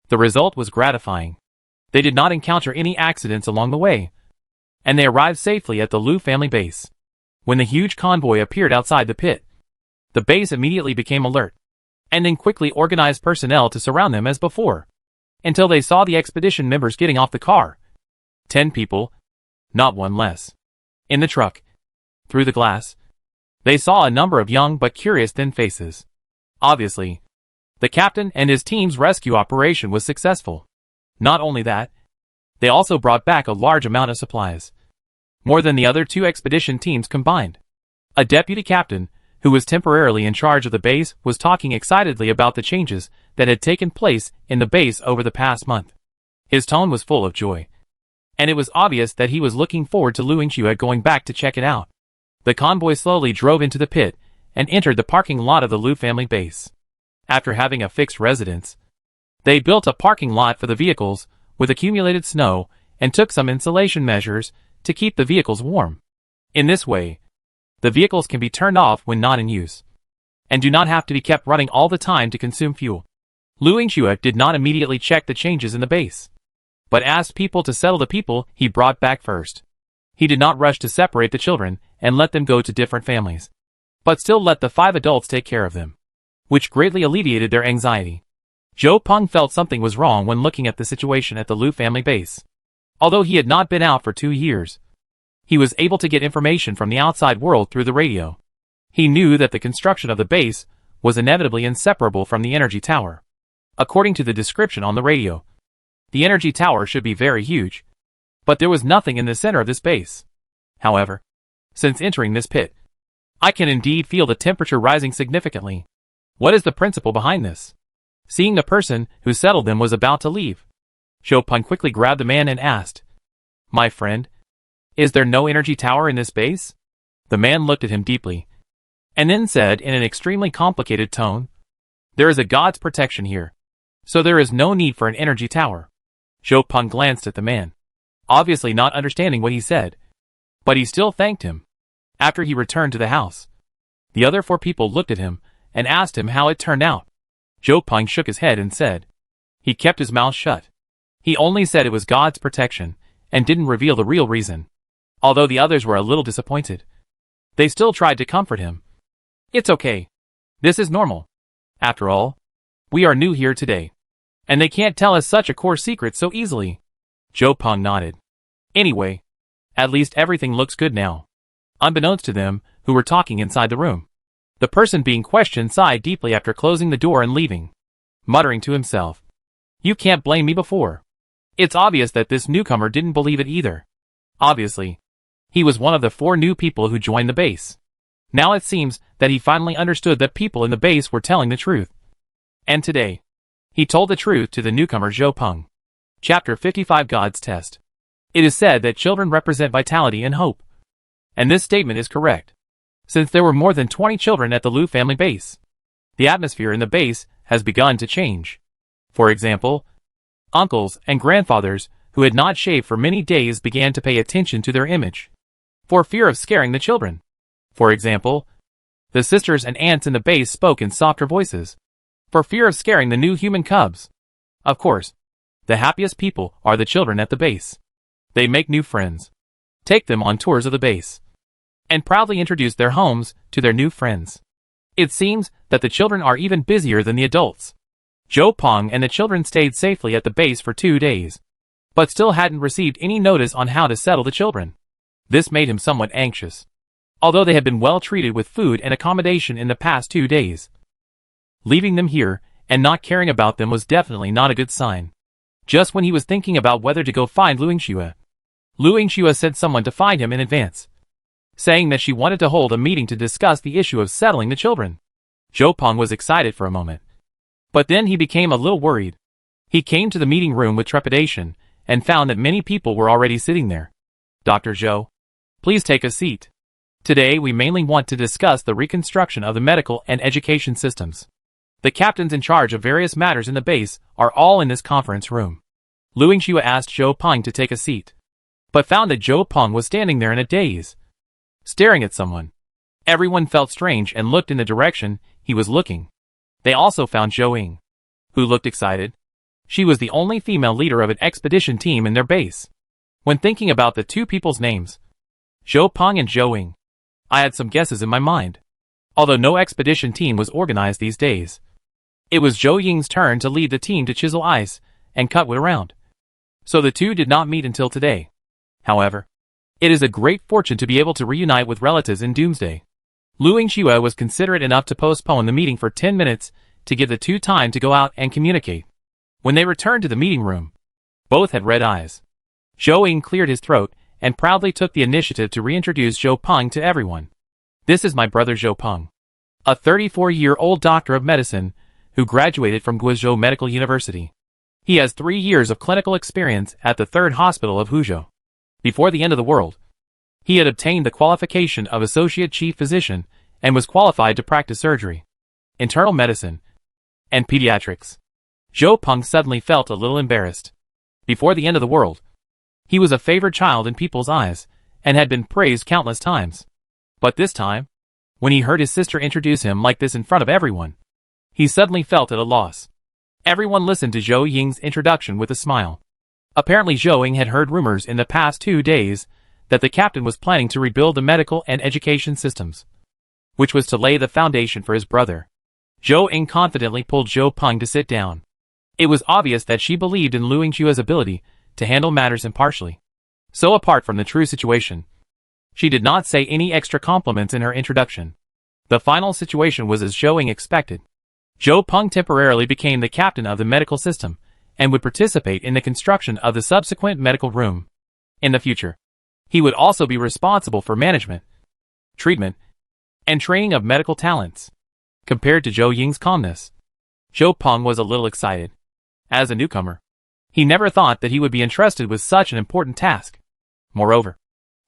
the result was gratifying. They did not encounter any accidents along the way, and they arrived safely at the Lu family base. When the huge convoy appeared outside the pit, the base immediately became alert, and then quickly organized personnel to surround them as before, until they saw the expedition members getting off the car. 10 people, not one less. In the truck, through the glass, they saw a number of young but curious thin faces. Obviously, the captain and his team's rescue operation was successful. Not only that, they also brought back a large amount of supplies, more than the other 2 expedition teams combined. A deputy captain, who was temporarily in charge of the base, was talking excitedly about the changes that had taken place in the base over the past month. His tone was full of joy, and it was obvious that he was looking forward to Lu Yingxue going back to check it out. The convoy slowly drove into the pit and entered the parking lot of the Lu family base. After having a fixed residence, they built a parking lot for the vehicles with accumulated snow and took some insulation measures to keep the vehicles warm. In this way, the vehicles can be turned off when not in use, and do not have to be kept running all the time to consume fuel. Lu Yingxue did not immediately check the changes in the base, but asked people to settle the people he brought back first. He did not rush to separate the children and let them go to different families, but still let the 5 adults take care of them, which greatly alleviated their anxiety. Zhou Peng felt something was wrong when looking at the situation at the Lu family base. Although he had not been out for 2 years, he was able to get information from the outside world through the radio. He knew that the construction of the base was inevitably inseparable from the energy tower. According to the description on the radio, the energy tower should be very huge, but there was nothing in the center of this base. However, since entering this pit, I can indeed feel the temperature rising significantly. What is the principle behind this? Seeing the person who settled them was about to leave, Zhou Peng quickly grabbed the man and asked, "My friend, is there no energy tower in this base?" The man looked at him deeply, and then said in an extremely complicated tone, "There is a god's protection here, so there is no need for an energy tower." Zhou Peng glanced at the man, obviously not understanding what he said, but he still thanked him. After he returned to the house, the other 4 people looked at him and asked him how it turned out. Zhou Peng shook his head and said, he kept his mouth shut. He only said it was God's protection, and didn't reveal the real reason. Although the others were a little disappointed, they still tried to comfort him. "It's okay. This is normal. After all, we are new here today, and they can't tell us such a core secret so easily." Zhou Peng nodded. "Anyway, at least everything looks good now." Unbeknownst to them, who were talking inside the room, the person being questioned sighed deeply after closing the door and leaving, muttering to himself, "You can't blame me before." It's obvious that this newcomer didn't believe it either. Obviously, he was one of the 4 new people who joined the base. Now it seems that he finally understood that people in the base were telling the truth. And today, he told the truth to the newcomer Zhou Peng. Chapter 55 God's Test. It is said that children represent vitality and hope. And this statement is correct, since there were more than 20 children at the Lu family base. The atmosphere in the base has begun to change. For example, uncles and grandfathers who had not shaved for many days began to pay attention to their image, for fear of scaring the children. For example, the sisters and aunts in the base spoke in softer voices, for fear of scaring the new human cubs. Of course, the happiest people are the children at the base. They make new friends, take them on tours of the base, and proudly introduce their homes to their new friends. It seems that the children are even busier than the adults. Zhou Peng and the children stayed safely at the base for 2 days, but still hadn't received any notice on how to settle the children. This made him somewhat anxious, although they had been well treated with food and accommodation in the past 2 days. Leaving them here and not caring about them was definitely not a good sign. Just when he was thinking about whether to go find Lu Yingxue sent someone to find him in advance, saying that she wanted to hold a meeting to discuss the issue of settling the children. Zhou Peng was excited for a moment, but then he became a little worried. He came to the meeting room with trepidation and found that many people were already sitting there. Dr. Zhou, please take a seat. Today we mainly want to discuss the reconstruction of the medical and education systems. The captains in charge of various matters in the base are all in this conference room. Lu Yingxue asked Zhou Peng to take a seat, but found that Zhou Peng was standing there in a daze, staring at someone. Everyone felt strange and looked in the direction he was looking. They also found Zhou Ying, who looked excited. She was the only female leader of an expedition team in their base. When thinking about the two people's names, Zhou Peng and Zhou Ying, I had some guesses in my mind. Although no expedition team was organized these days, it was Zhou Ying's turn to lead the team to chisel ice and cut wood around. So the two did not meet until today. However, it is a great fortune to be able to reunite with relatives in Doomsday. Lu Yingxue was considerate enough to postpone the meeting for 10 minutes to give the two time to go out and communicate. When they returned to the meeting room, both had red eyes. Zhou Ying cleared his throat and proudly took the initiative to reintroduce Zhou Peng to everyone. This is my brother Zhou Peng, a 34-year-old doctor of medicine who graduated from Guizhou Medical University. He has 3 years of clinical experience at the 3rd Hospital of Huzhou. Before the end of the world, he had obtained the qualification of Associate Chief Physician and was qualified to practice surgery, internal medicine, and pediatrics. Zhou Peng suddenly felt a little embarrassed. Before the end of the world, he was a favored child in people's eyes and had been praised countless times. But this time, when he heard his sister introduce him like this in front of everyone, he suddenly felt at a loss. Everyone listened to Zhou Ying's introduction with a smile. Apparently Zhou Ying had heard rumors in the past 2 days that the captain was planning to rebuild the medical and education systems, which was to lay the foundation for his brother. Zhou Ying confidently pulled Zhou Peng to sit down. It was obvious that she believed in Lu Yingxue's ability to handle matters impartially. So apart from the true situation, she did not say any extra compliments in her introduction. The final situation was as Zhou Ying expected. Zhou Peng temporarily became the captain of the medical system and would participate in the construction of the subsequent medical room. In the future, he would also be responsible for management, treatment, and training of medical talents. Compared to Zhou Ying's calmness, Zhou Peng was a little excited. As a newcomer, he never thought that he would be entrusted with such an important task. Moreover,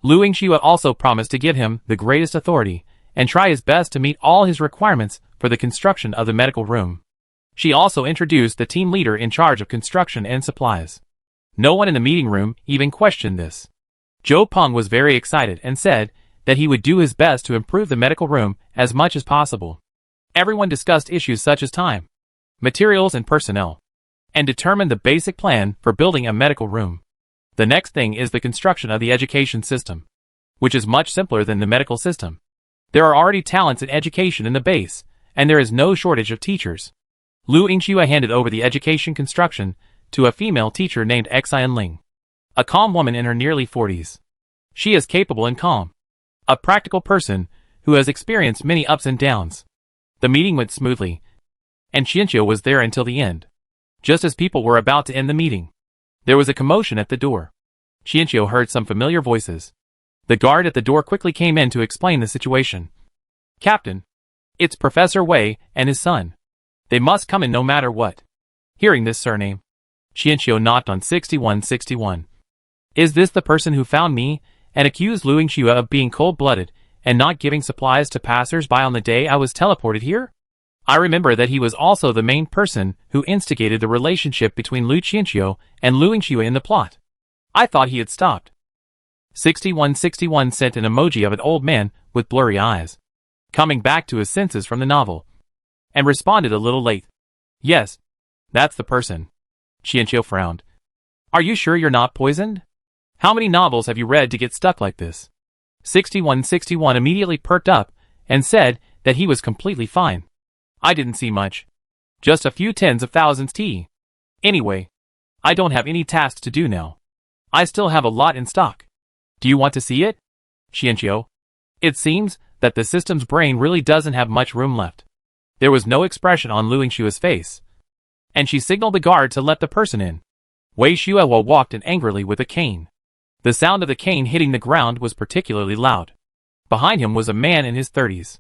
Lu Yingxue also promised to give him the greatest authority and try his best to meet all his requirements for the construction of the medical room. She also introduced the team leader in charge of construction and supplies. No one in the meeting room even questioned this. Zhou Peng was very excited and said that he would do his best to improve the medical room as much as possible. Everyone discussed issues such as time, materials and personnel, and determined the basic plan for building a medical room. The next thing is the construction of the education system, which is much simpler than the medical system. There are already talents in education in the base, and there is no shortage of teachers. Lu Yingxue handed over the education construction to a female teacher named Xian Ling, a calm woman in her nearly 40s. She is capable and calm, a practical person who has experienced many ups and downs. The meeting went smoothly, and Qianqiu was there until the end. Just as people were about to end the meeting, there was a commotion at the door. Qianqiu heard some familiar voices. The guard at the door quickly came in to explain the situation. Captain, it's Professor Wei and his son. They must come in no matter what. Hearing this surname, Qianqiu knocked on 6161. Is this the person who found me and accused Lu Yingxue of being cold-blooded and not giving supplies to passers-by on the day I was teleported here? I remember that he was also the main person who instigated the relationship between Lu Qianqiu and Lu Yingxue in the plot. I thought he had stopped. 6161 sent an emoji of an old man with blurry eyes, coming back to his senses from the novel, and responded a little late. Yes, that's the person. Qianqiu frowned. Are you sure you're not poisoned? How many novels have you read to get stuck like this? 6161 immediately perked up and said that he was completely fine. I didn't see much. Just a few tens of thousands T. Anyway, I don't have any tasks to do now. I still have a lot in stock. Do you want to see it? Xianqiu. It seems that the system's brain really doesn't have much room left. There was no expression on Lu Yingshua's face, and she signaled the guard to let the person in. Wei Xuehua walked in angrily with a cane. The sound of the cane hitting the ground was particularly loud. Behind him was a man in his 30s.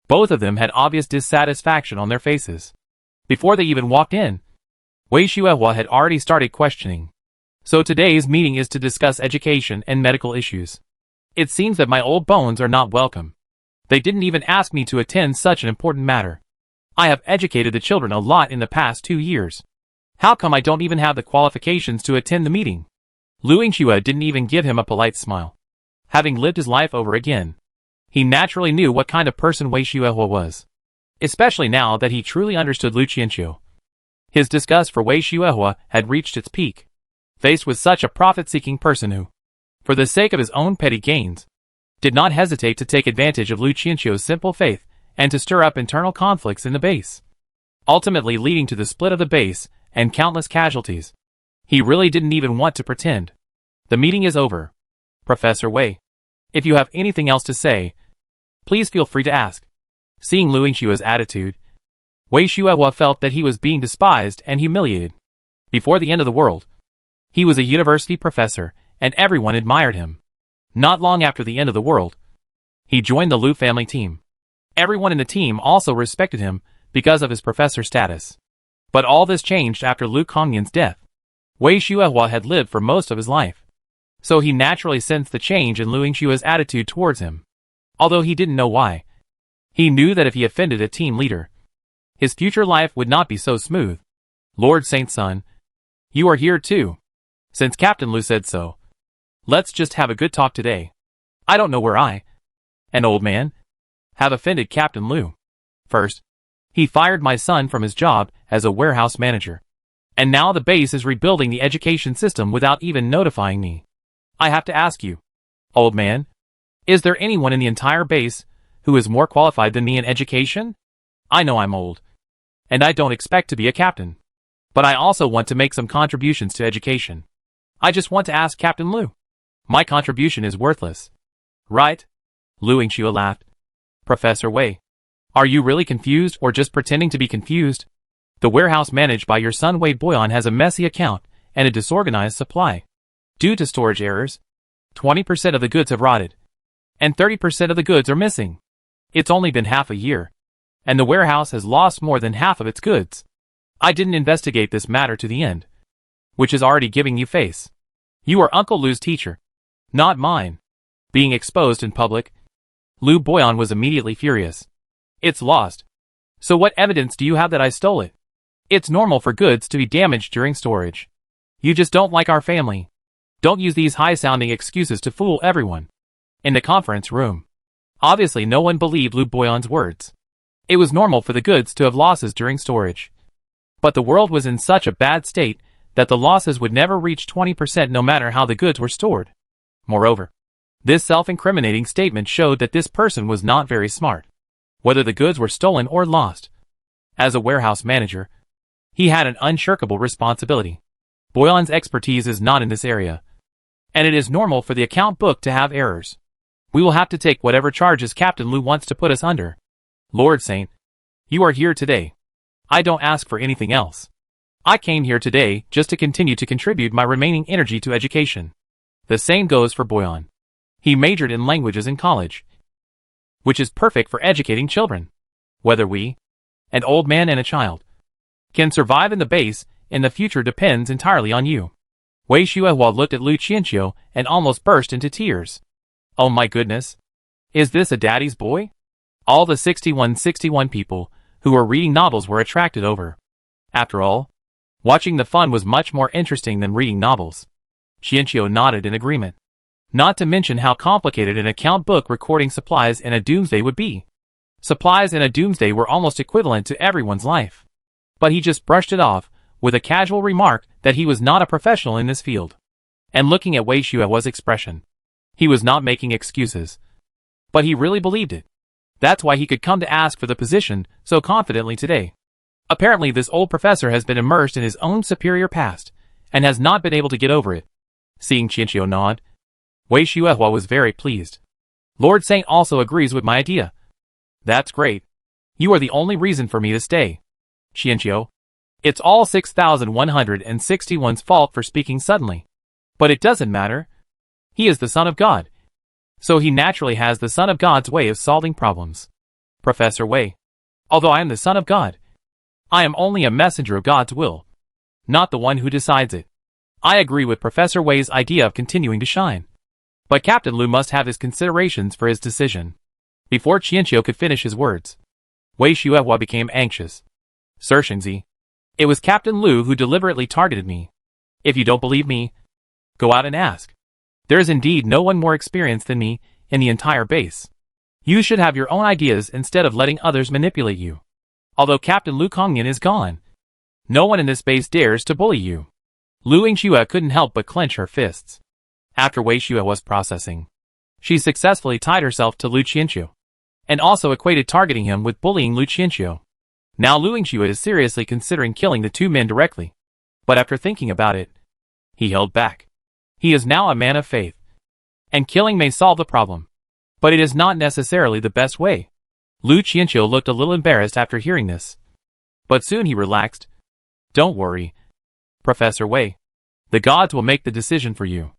Both of them had obvious dissatisfaction on their faces. Before they even walked in, Wei Xuehua had already started questioning. So today's meeting is to discuss education and medical issues. It seems that my old bones are not welcome. They didn't even ask me to attend such an important matter. I have educated the children a lot in the past 2 years. How come I don't even have the qualifications to attend the meeting? Lu Yingxue didn't even give him a polite smile. Having lived his life over again, he naturally knew what kind of person Wei Xuehua was. Especially now that he truly understood Lu Qianqiu. His disgust for Wei Xuehua had reached its peak. Faced with such a profit-seeking person who, for the sake of his own petty gains, did not hesitate to take advantage of Lu Qianqiu's simple faith and to stir up internal conflicts in the base, ultimately leading to the split of the base and countless casualties. He really didn't even want to pretend. The meeting is over. Professor Wei, if you have anything else to say, please feel free to ask. Seeing Lu Yingshua's attitude, Wei Xuehua felt that he was being despised and humiliated. Before the end of the world, he was a university professor, and everyone admired him. Not long after the end of the world, he joined the Lu family team. Everyone in the team also respected him because of his professor status. But all this changed after Lu Kongnian's death. Wei Xuehua had lived for most of his life, so he naturally sensed the change in Lu Yingshua's attitude towards him. Although he didn't know why, he knew that if he offended a team leader, his future life would not be so smooth. Lord Saint's son, you are here too. Since Captain Lu said so, let's just have a good talk today. I don't know where I, an old man, have offended Captain Lu. First, he fired my son from his job as a warehouse manager. And now the base is rebuilding the education system without even notifying me. I have to ask you, old man, is there anyone in the entire base who is more qualified than me in education? I know I'm old, and I don't expect to be a captain. But I also want to make some contributions to education. I just want to ask Captain Lu. My contribution is worthless. Right? Lu Yingxue laughed. Professor Wei, are you really confused or just pretending to be confused? The warehouse managed by your son Wei Boyan has a messy account and a disorganized supply. Due to storage errors, 20% of the goods have rotted, and 30% of the goods are missing. It's only been half a year, and the warehouse has lost more than half of its goods. I didn't investigate this matter to the end, which is already giving you face. You are Uncle Lu's teacher, not mine. Being exposed in public, Lu Boyan was immediately furious. It's lost. So what evidence do you have that I stole it? It's normal for goods to be damaged during storage. You just don't like our family. Don't use these high-sounding excuses to fool everyone. In the conference room, obviously no one believed Lu Boyan's words. It was normal for the goods to have losses during storage. But the world was in such a bad state that the losses would never reach 20% no matter how the goods were stored. Moreover, this self-incriminating statement showed that this person was not very smart, whether the goods were stolen or lost. As a warehouse manager, he had an unshirkable responsibility. Boyan's expertise is not in this area, and it is normal for the account book to have errors. We will have to take whatever charges Captain Lu wants to put us under. Lord Saint, you are here today. I don't ask for anything else. I came here today just to continue to contribute my remaining energy to education. The same goes for Boyan. He majored in languages in college, which is perfect for educating children. Whether we, an old man and a child, can survive in the base in the future depends entirely on you. Wei Xuehua looked at Lu Qianqiu and almost burst into tears. Oh my goodness. Is this a daddy's boy? All the 61 people who were reading novels were attracted over. After all, watching the fun was much more interesting than reading novels. Qianqiu nodded in agreement. Not to mention how complicated an account book recording supplies in a doomsday would be. Supplies in a doomsday were almost equivalent to everyone's life. But he just brushed it off with a casual remark that he was not a professional in this field. And looking at Wei Xuehua's expression, he was not making excuses, but he really believed it. That's why he could come to ask for the position so confidently today. Apparently this old professor has been immersed in his own superior past, and has not been able to get over it. Seeing Qianqiu nod, Wei Xuehua was very pleased. Lord Saint also agrees with my idea. That's great. You are the only reason for me to stay. Qianqiu. It's all 6161's fault for speaking suddenly. But it doesn't matter. He is the son of God. So he naturally has the son of God's way of solving problems. Professor Wei. Although I am the son of God, I am only a messenger of God's will, not the one who decides it. I agree with Professor Wei's idea of continuing to shine. But Captain Lu must have his considerations for his decision. Before Qianqiu could finish his words, Wei Xuehua became anxious. Sir Xingzi, it was Captain Lu who deliberately targeted me. If you don't believe me, go out and ask. There is indeed no one more experienced than me in the entire base. You should have your own ideas instead of letting others manipulate you. Although Captain Lu Kongyan is gone, no one in this base dares to bully you. Lu Yingxue couldn't help but clench her fists. After Wei Xue was processing, she successfully tied herself to Lu Qianqiu, and also equated targeting him with bullying Lu Qianqiu. Now Lu Yingxue is seriously considering killing the two men directly, but after thinking about it, he held back. He is now a man of faith, and killing may solve the problem, but it is not necessarily the best way. Lu Qianqiu looked a little embarrassed after hearing this, but soon he relaxed. Don't worry, Professor Wei. The gods will make the decision for you.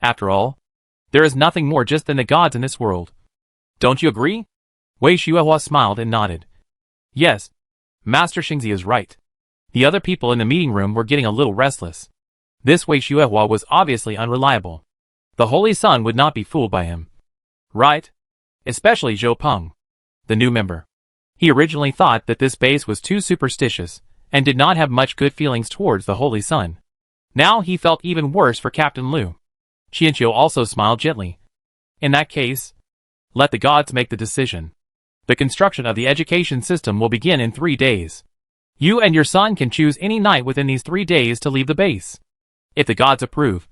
After all, there is nothing more just than the gods in this world. Don't you agree? Wei Xuehua smiled and nodded. Yes, Master Xingzi is right. The other people in the meeting room were getting a little restless. This Wei Xuehua was obviously unreliable. The Holy Sun would not be fooled by him. Right? Especially Zhou Peng, the new member. He originally thought that this base was too superstitious, and did not have much good feelings towards the Holy Sun. Now he felt even worse for Captain Lu. Qianqiu also smiled gently. In that case, let the gods make the decision. The construction of the education system will begin in 3 days. You and your son can choose any night within these 3 days to leave the base. If the gods approve,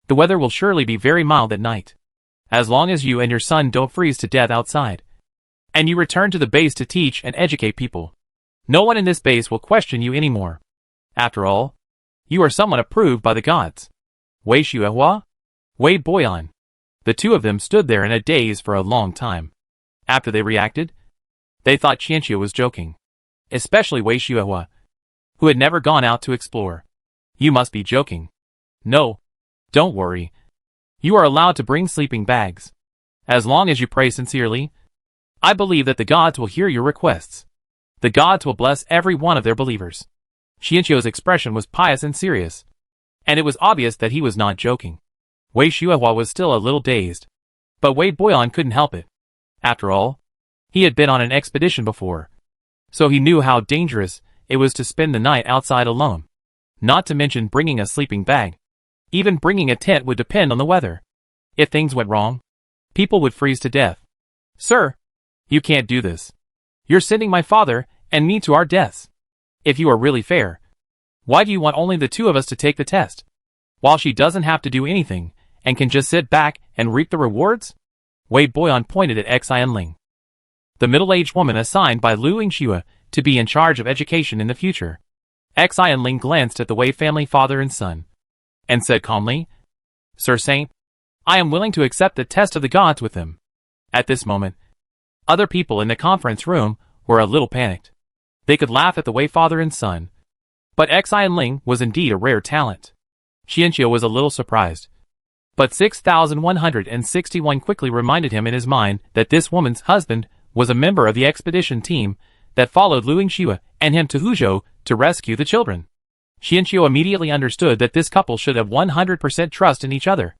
the weather will surely be very mild at night. As long as you and your son don't freeze to death outside, and you return to the base to teach and educate people, no one in this base will question you anymore. After all, you are someone approved by the gods. Wei Xuehua? Wei Boyan. The two of them stood there in a daze for a long time. After they reacted, they thought Qianqiu was joking. Especially Wei Xuehua, who had never gone out to explore. You must be joking. No, don't worry. You are allowed to bring sleeping bags. As long as you pray sincerely, I believe that the gods will hear your requests. The gods will bless every one of their believers. Qianqiu's expression was pious and serious, and it was obvious that he was not joking. Wei Xuehua was still a little dazed, but Wei Boyan couldn't help it. After all, he had been on an expedition before, so he knew how dangerous it was to spend the night outside alone. Not to mention bringing a sleeping bag. Even bringing a tent would depend on the weather. If things went wrong, people would freeze to death. Sir, you can't do this. You're sending my father and me to our deaths. If you are really fair, why do you want only the two of us to take the test, while she doesn't have to do anything and can just sit back and reap the rewards? Wei Boyan pointed at Xianling, the middle-aged woman assigned by Lu Yingxue to be in charge of education in the future. Xianling glanced at the Wei family father and son, and said calmly, Sir Saint, I am willing to accept the test of the gods with him. At this moment, other people in the conference room were a little panicked. They could laugh at the Wei father and son, but Xianling was indeed a rare talent. Qianqiu was a little surprised, but 6161 quickly reminded him in his mind that this woman's husband was a member of the expedition team that followed Lu Yingxue and him to Huzhou to rescue the children. Qianqiu immediately understood that this couple should have 100% trust in each other.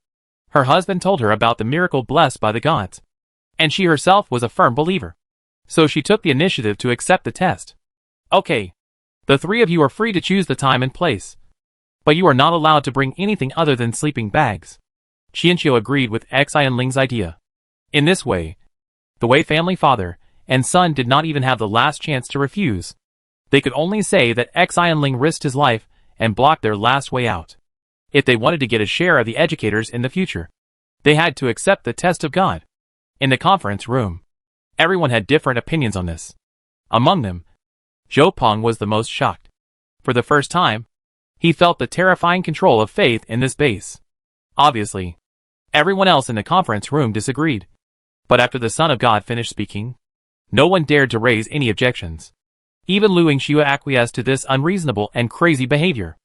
Her husband told her about the miracle blessed by the gods, and she herself was a firm believer. So she took the initiative to accept the test. Okay, the three of you are free to choose the time and place, but you are not allowed to bring anything other than sleeping bags. Qianqiu agreed with Xianling's idea. In this way, the Wei family father and son did not even have the last chance to refuse. They could only say that Xianling risked his life and blocked their last way out. If they wanted to get a share of the educators in the future, they had to accept the test of God. In the conference room, Everyone had different opinions on this. Among them, Zhou Peng was the most shocked. For the first time, he felt the terrifying control of faith in this base. Obviously, everyone else in the conference room disagreed. But after the Son of God finished speaking, no one dared to raise any objections. Even Lu Yingxue acquiesced to this unreasonable and crazy behavior.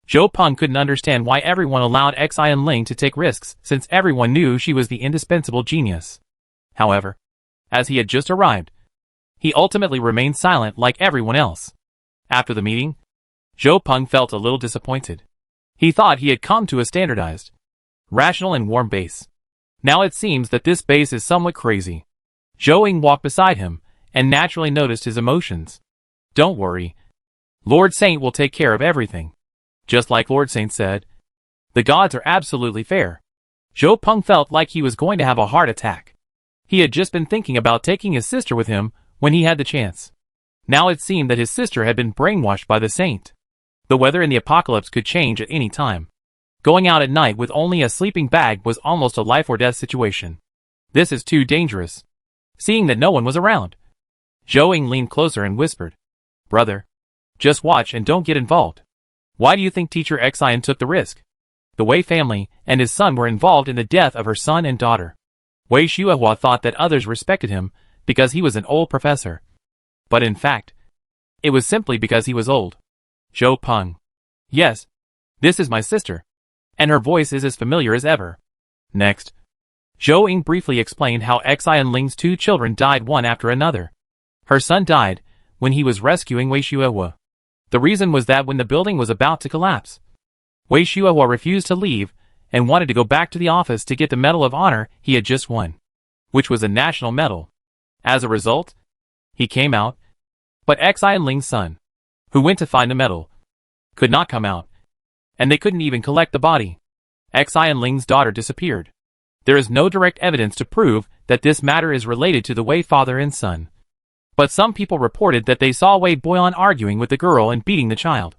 Zhou Peng couldn't understand why everyone allowed Xian Ling to take risks, since everyone knew she was the indispensable genius. However, as he had just arrived, he ultimately remained silent like everyone else. After the meeting, Zhou Peng felt a little disappointed. He thought he had come to a standardized, rational and warm base. Now it seems that this base is somewhat crazy. Zhou Ying walked beside him, and naturally noticed his emotions. Don't worry. Lord Saint will take care of everything. Just like Lord Saint said, the gods are absolutely fair. Zhou Peng felt like he was going to have a heart attack. He had just been thinking about taking his sister with him when he had the chance. Now it seemed that his sister had been brainwashed by the saint. The weather in the apocalypse could change at any time. Going out at night with only a sleeping bag was almost a life or death situation. This is too dangerous. Seeing that no one was around, Zhou Ying leaned closer and whispered, "Brother, just watch and don't get involved. Why do you think Teacher Xian took the risk? The Wei family and his son were involved in the death of her son and daughter. Wei Shuihua thought that others respected him because he was an old professor. But in fact, it was simply because he was old." Zhou Peng. Yes, this is my sister. And her voice is as familiar as ever. Next, Zhou Ying briefly explained how Xian Ling's two children died one after another. Her son died when he was rescuing Wei Shuihua. The reason was that when the building was about to collapse, Wei Shuihua refused to leave and wanted to go back to the office to get the Medal of Honor he had just won, which was a national medal. As a result, he came out, but Xian Ling's son, who went to find the medal, could not come out, and they couldn't even collect the body. Xian Ling's daughter disappeared. There is no direct evidence to prove that this matter is related to the Wei father and son. But some people reported that they saw Wei Boyan arguing with the girl and beating the child.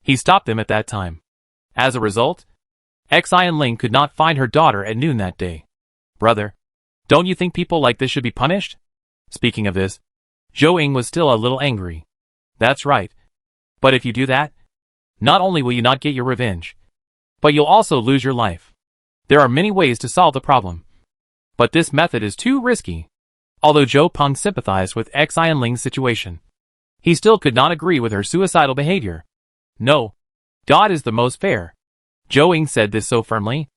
He stopped them at that time. As a result, Xian Ling could not find her daughter at noon that day. Brother, don't you think people like this should be punished? Speaking of this, Zhou Ying was still a little angry. That's right. But if you do that, not only will you not get your revenge, but you'll also lose your life. There are many ways to solve the problem, but this method is too risky. Although Zhou Peng sympathized with Xian Ling's situation, he still could not agree with her suicidal behavior. No, God is the most fair. Zhou Ying said this so firmly.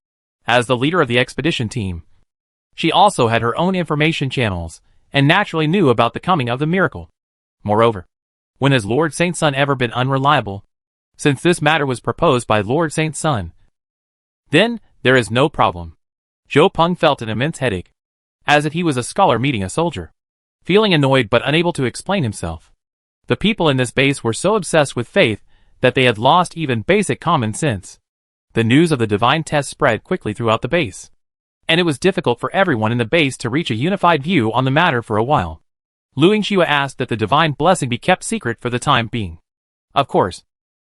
As the leader of the expedition team, she also had her own information channels, and naturally knew about the coming of the miracle. Moreover, when has Lord Saint's son ever been unreliable? Since this matter was proposed by Lord Saint's son, then there is no problem. Zhou Peng felt an immense headache, as if he was a scholar meeting a soldier, feeling annoyed but unable to explain himself. The people in this base were so obsessed with faith that they had lost even basic common sense. The news of the divine test spread quickly throughout the base, and it was difficult for everyone in the base to reach a unified view on the matter for a while. Lu Yingxue asked that the divine blessing be kept secret for the time being. Of course,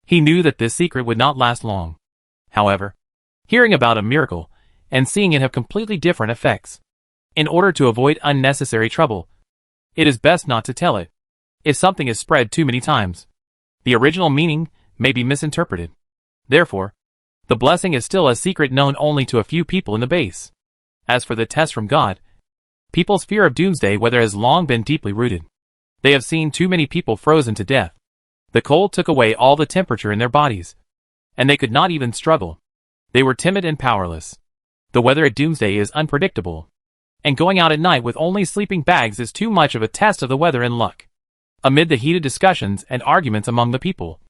he knew that this secret would not last long. However, hearing about a miracle and seeing it have completely different effects. In order to avoid unnecessary trouble, it is best not to tell it. If something is spread too many times, the original meaning may be misinterpreted. Therefore, the blessing is still a secret known only to a few people in the base. As for the test from God, people's fear of doomsday weather has long been deeply rooted. They have seen too many people frozen to death. The cold took away all the temperature in their bodies, and they could not even struggle. They were timid and powerless. The weather at doomsday is unpredictable, and going out at night with only sleeping bags is too much of a test of the weather and luck. Amid the heated discussions and arguments among the people,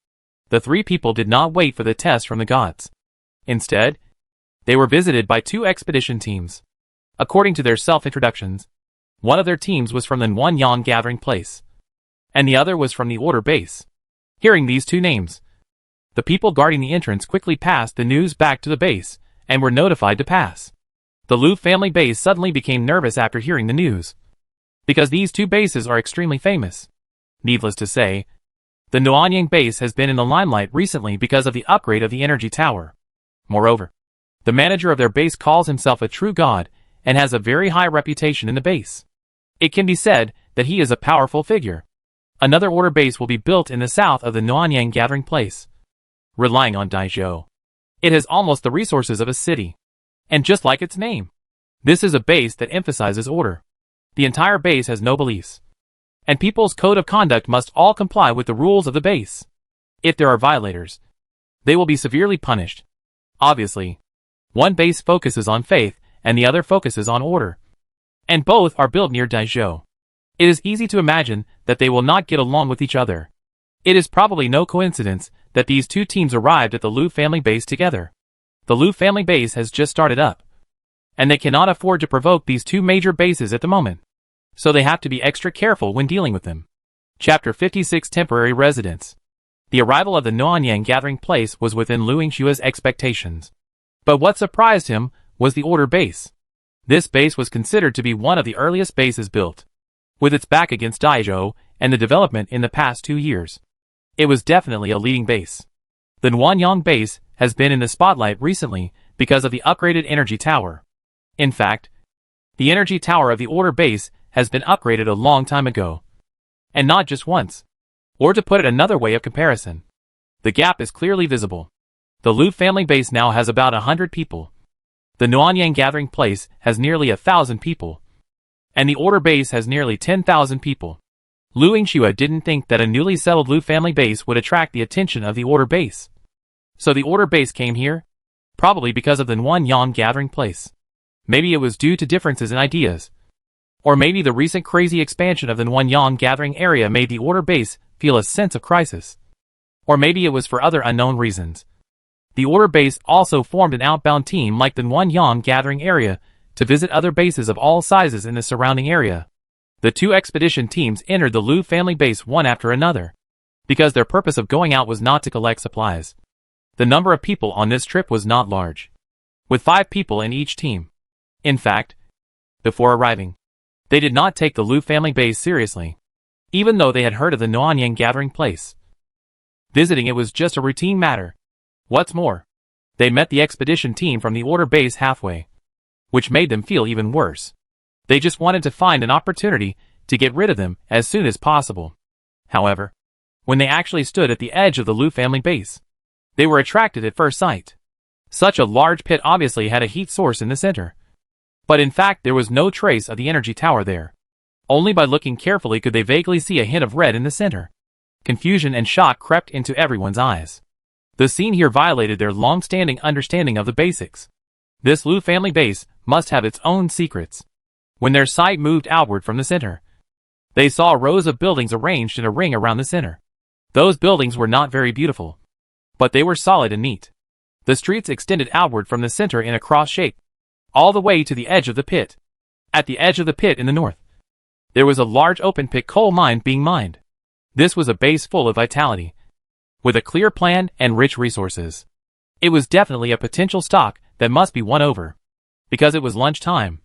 the three people did not wait for the test from the gods. Instead, they were visited by two expedition teams. According to their self-introductions, one of their teams was from the Nuanyang gathering place, and the other was from the Order base. Hearing these two names, the people guarding the entrance quickly passed the news back to the base, and were notified to pass. The Lu family base suddenly became nervous after hearing the news, because these two bases are extremely famous. Needless to say, the Nuanyang base has been in the limelight recently because of the upgrade of the energy tower. Moreover, the manager of their base calls himself a true god, and has a very high reputation in the base. It can be said that he is a powerful figure. Another order base will be built in the south of the Noanyang gathering place, relying on Daizhou. It has almost the resources of a city. And just like its name, this is a base that emphasizes order. The entire base has no beliefs. And people's code of conduct must all comply with the rules of the base. If there are violators, they will be severely punished. Obviously, one base focuses on faith and the other focuses on order. And both are built near Daizhou. It is easy to imagine that they will not get along with each other. It is probably no coincidence that these two teams arrived at the Liu family base together. The Liu family base has just started up, and they cannot afford to provoke these two major bases at the moment. So they have to be extra careful when dealing with them. Chapter 56 Temporary Residence. The arrival of the Noanyang gathering place was within Liu Yingshua's expectations. But what surprised him was the order base. This base was considered to be one of the earliest bases built, with its back against Daizhou and the development in the past 2 years. It was definitely a leading base. The Noanyang base has been in the spotlight recently because of the upgraded energy tower. In fact, the energy tower of the order base has been upgraded a long time ago. And not just once. Or to put it another way of comparison, the gap is clearly visible. The Liu family base now has about 100 people. The Noanyang gathering place has nearly 1,000 people. And the order base has nearly 10,000 people. Liu Yingxua didn't think that a newly settled Liu family base would attract the attention of the order base. So the order base came here? Probably because of the Noanyang gathering place. Maybe it was due to differences in ideas. Or maybe the recent crazy expansion of the Noanyang gathering area made the order base feel a sense of crisis. Or maybe it was for other unknown reasons. The order base also formed an outbound team like the Noanyang gathering area to visit other bases of all sizes in the surrounding area. The two expedition teams entered the Liu family base one after another, because their purpose of going out was not to collect supplies. The number of people on this trip was not large, with 5 people in each team. In fact, before arriving, they did not take the Liu family base seriously, even though they had heard of the Noanyang gathering place. Visiting it was just a routine matter. What's more, they met the expedition team from the order base halfway, which made them feel even worse. They just wanted to find an opportunity to get rid of them as soon as possible. However, when they actually stood at the edge of the Liu family base, they were attracted at first sight. Such a large pit obviously had a heat source in the center. But in fact there was no trace of the energy tower there. Only by looking carefully could they vaguely see a hint of red in the center. Confusion and shock crept into everyone's eyes. The scene here violated their long-standing understanding of the basics. This Liu family base must have its own secrets. When their sight moved outward from the center, they saw rows of buildings arranged in a ring around the center. Those buildings were not very beautiful, but they were solid and neat. The streets extended outward from the center in a cross shape, all the way to the edge of the pit. At the edge of the pit in the north, there was a large open pit coal mine being mined. This was a base full of vitality, with a clear plan and rich resources. It was definitely a potential stock that must be won over. Because it was lunchtime,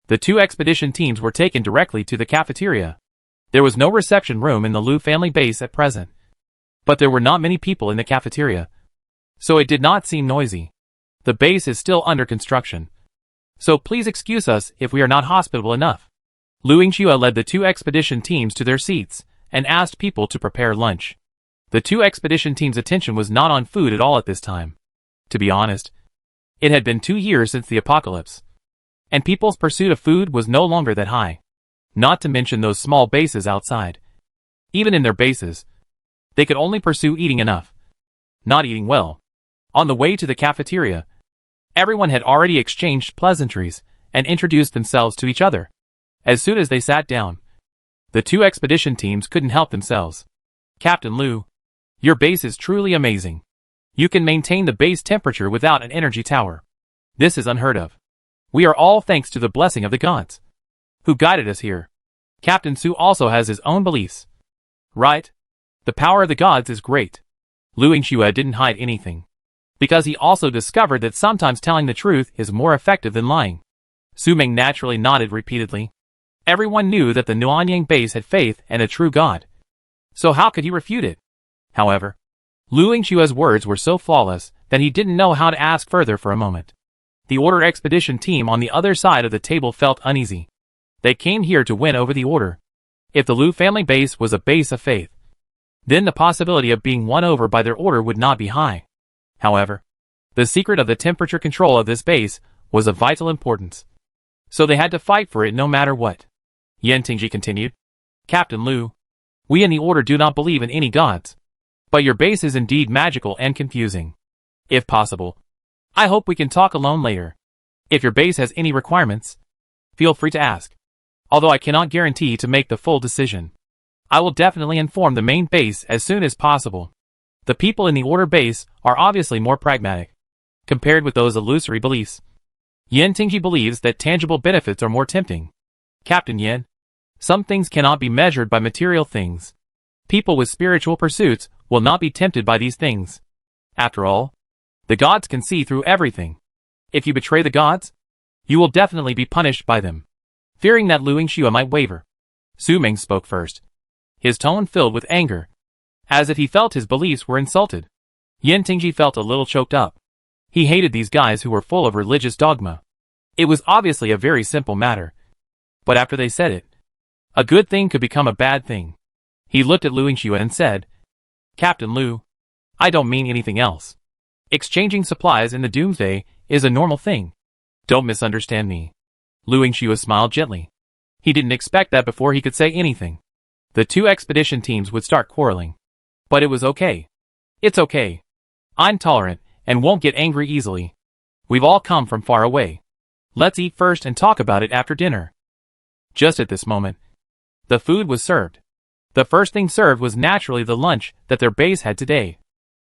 the two expedition teams were taken directly to the cafeteria. There was no reception room in the Liu family base at present, but there were not many people in the cafeteria, so it did not seem noisy. The base is still under construction, so please excuse us if we are not hospitable enough. Liu Yingxua led the two expedition teams to their seats and asked people to prepare lunch. The two expedition teams' attention was not on food at all at this time. To be honest, it had been 2 years since the apocalypse, and people's pursuit of food was no longer that high. Not to mention those small bases outside. Even in their bases, they could only pursue eating enough, not eating well. On the way to the cafeteria, everyone had already exchanged pleasantries and introduced themselves to each other. As soon as they sat down, the two expedition teams couldn't help themselves. Captain Liu, your base is truly amazing. You can maintain the base temperature without an energy tower. This is unheard of. We are all thanks to the blessing of the gods, who guided us here. Captain Su also has his own beliefs. Right? The power of the gods is great. Liu Yingxua didn't hide anything, because he also discovered that sometimes telling the truth is more effective than lying. Su Ming naturally nodded repeatedly. Everyone knew that the Noanyang base had faith and a true god, so how could he refute it? However, Liu Yingxua's words were so flawless that he didn't know how to ask further for a moment. The order expedition team on the other side of the table felt uneasy. They came here to win over the Order. If the Lu family base was a base of faith, then the possibility of being won over by their Order would not be high. However, the secret of the temperature control of this base was of vital importance. So they had to fight for it no matter what. Yan Tingji continued. Captain Lu, we in the Order do not believe in any gods. But your base is indeed magical and confusing. If possible, I hope we can talk alone later. If your base has any requirements, feel free to ask. Although I cannot guarantee to make the full decision, I will definitely inform the main base as soon as possible. The people in the Order base are obviously more pragmatic, compared with those illusory beliefs. Yan Tingji believes that tangible benefits are more tempting. Captain Yan, some things cannot be measured by material things. People with spiritual pursuits will not be tempted by these things. After all, the gods can see through everything. If you betray the gods, you will definitely be punished by them. Fearing that Lu Yingxue might waver, Su Ming spoke first, his tone filled with anger, as if he felt his beliefs were insulted. Yan Tingji felt a little choked up. He hated these guys who were full of religious dogma. It was obviously a very simple matter. But after they said it, a good thing could become a bad thing. He looked at Lu Yingxue and said, Captain Lu, I don't mean anything else. Exchanging supplies in the Doomsday is a normal thing. Don't misunderstand me. Lu Yingxue smiled gently. He didn't expect that before he could say anything. The two expedition teams would start quarreling. But it was okay. It's okay. I'm tolerant and won't get angry easily. We've all come from far away. Let's eat first and talk about it after dinner. Just at this moment, the food was served. The first thing served was naturally the lunch that their base had today.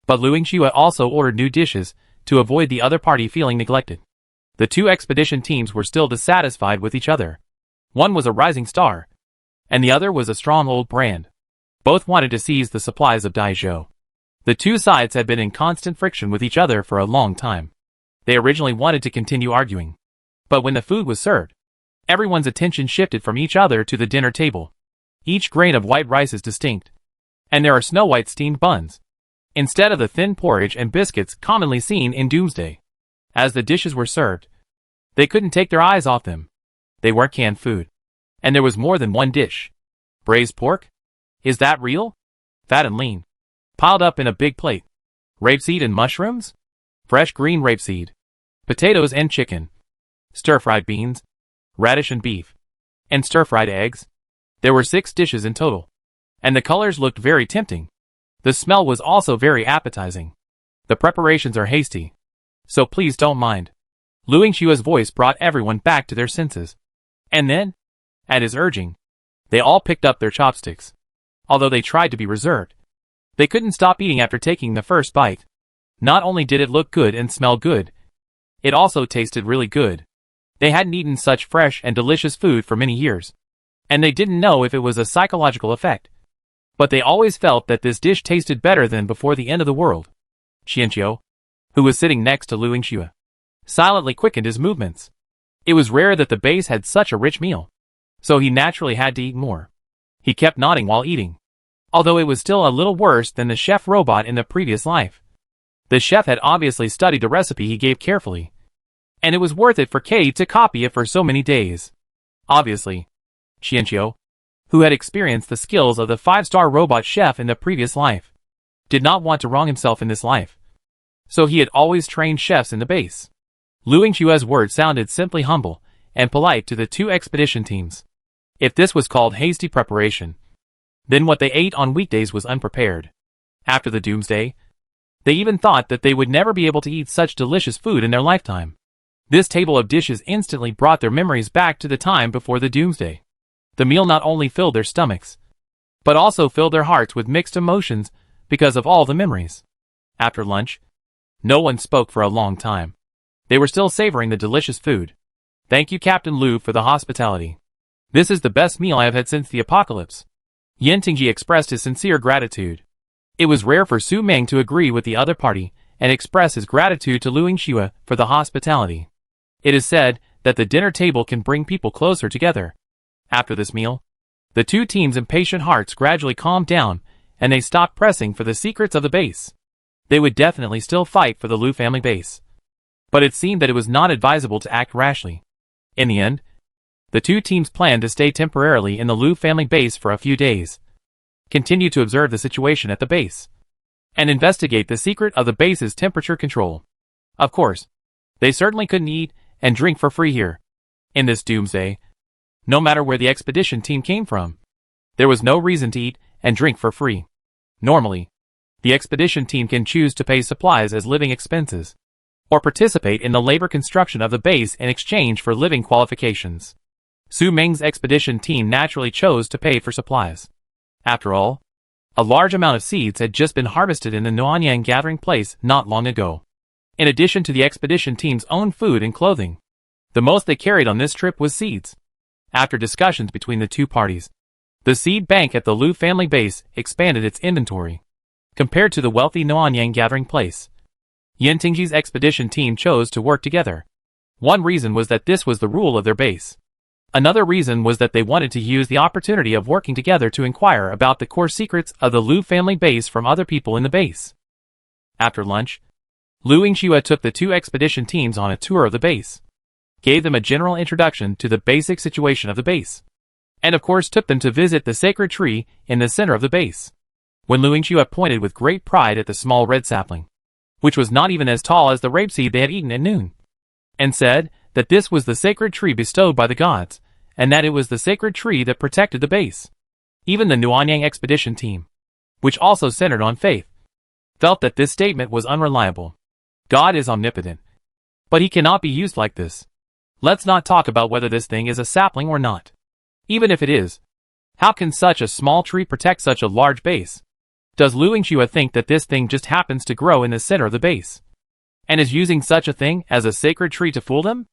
But Lu Yingxue also ordered new dishes to avoid the other party feeling neglected. The two expedition teams were still dissatisfied with each other. One was a rising star, and the other was a strong old brand. Both wanted to seize the supplies of Daizhou. The two sides had been in constant friction with each other for a long time. They originally wanted to continue arguing. But when the food was served, everyone's attention shifted from each other to the dinner table. Each grain of white rice is distinct, and there are snow-white steamed buns, instead of the thin porridge and biscuits commonly seen in Doomsday. As the dishes were served, they couldn't take their eyes off them. They weren't canned food. And there was more than one dish. Braised pork? Is that real? Fat and lean. Piled up in a big plate. Rapeseed and mushrooms? Fresh green rapeseed. Potatoes and chicken. Stir-fried beans. Radish and beef. And stir-fried eggs. There were 6 dishes in total. And the colors looked very tempting. The smell was also very appetizing. The preparations are hasty, so please don't mind. Lu Yingxue's voice brought everyone back to their senses. And then, at his urging, they all picked up their chopsticks. Although they tried to be reserved, they couldn't stop eating after taking the first bite. Not only did it look good and smell good, it also tasted really good. They hadn't eaten such fresh and delicious food for many years, and they didn't know if it was a psychological effect. But they always felt that this dish tasted better than before the end of the world. Xianqiu, who was sitting next to Lu Yingxue, silently quickened his movements. It was rare that the base had such a rich meal, so he naturally had to eat more. He kept nodding while eating, although it was still a little worse than the chef robot in the previous life. The chef had obviously studied the recipe he gave carefully, and it was worth it for Kay to copy it for so many days. Obviously, Xianqiu, who had experienced the skills of the 5-star robot chef in the previous life, did not want to wrong himself in this life. So he had always trained chefs in the base. Lu Yingxue's words sounded simply humble and polite to the two expedition teams. If this was called hasty preparation, then what they ate on weekdays was unprepared. After the Doomsday, they even thought that they would never be able to eat such delicious food in their lifetime. This table of dishes instantly brought their memories back to the time before the Doomsday. The meal not only filled their stomachs, but also filled their hearts with mixed emotions because of all the memories. After lunch, no one spoke for a long time. They were still savoring the delicious food. Thank you, Captain Lu, for the hospitality. This is the best meal I have had since the apocalypse. Yan Tingji expressed his sincere gratitude. It was rare for Su Ming to agree with the other party and express his gratitude to Lu Yingxue for the hospitality. It is said that the dinner table can bring people closer together. After this meal, the two teams' impatient hearts gradually calmed down and they stopped pressing for the secrets of the base. They would definitely still fight for the Lu family base. But it seemed that it was not advisable to act rashly. In the end, The two teams planned to stay temporarily in the Liu family base for a few days, continue to observe the situation at the base, and investigate the secret of the base's temperature control. Of course, they certainly couldn't eat and drink for free here. In this doomsday, no matter where the expedition team came from, there was no reason to eat and drink for free. Normally, the expedition team can choose to pay supplies as living expenses, or participate in the labor construction of the base in exchange for living qualifications. Su Meng's expedition team naturally chose to pay for supplies. After all, a large amount of seeds had just been harvested in the Nuanyang gathering place not long ago. In addition to the expedition team's own food and clothing, the most they carried on this trip was seeds. After discussions between the two parties, the seed bank at the Liu family base expanded its inventory. Compared to the wealthy Nuanyang gathering place, Yan Tingji's expedition team chose to work together. One reason was that this was the rule of their base. Another reason was that they wanted to use the opportunity of working together to inquire about the core secrets of the Liu family base from other people in the base. After lunch, Liu Yingxue took the two expedition teams on a tour of the base, gave them a general introduction to the basic situation of the base, and of course took them to visit the sacred tree in the center of the base. When Liu Yingxue pointed with great pride at the small red sapling, which was not even as tall as the rapeseed they had eaten at noon, and said that this was the sacred tree bestowed by the gods, and that it was the sacred tree that protected the base. Even the Nuanyang expedition team, which also centered on faith, felt that this statement was unreliable. God is omnipotent, but he cannot be used like this. Let's not talk about whether this thing is a sapling or not. Even if it is, how can such a small tree protect such a large base? Does Liu Yingxue think that this thing just happens to grow in the center of the base, and is using such a thing as a sacred tree to fool them?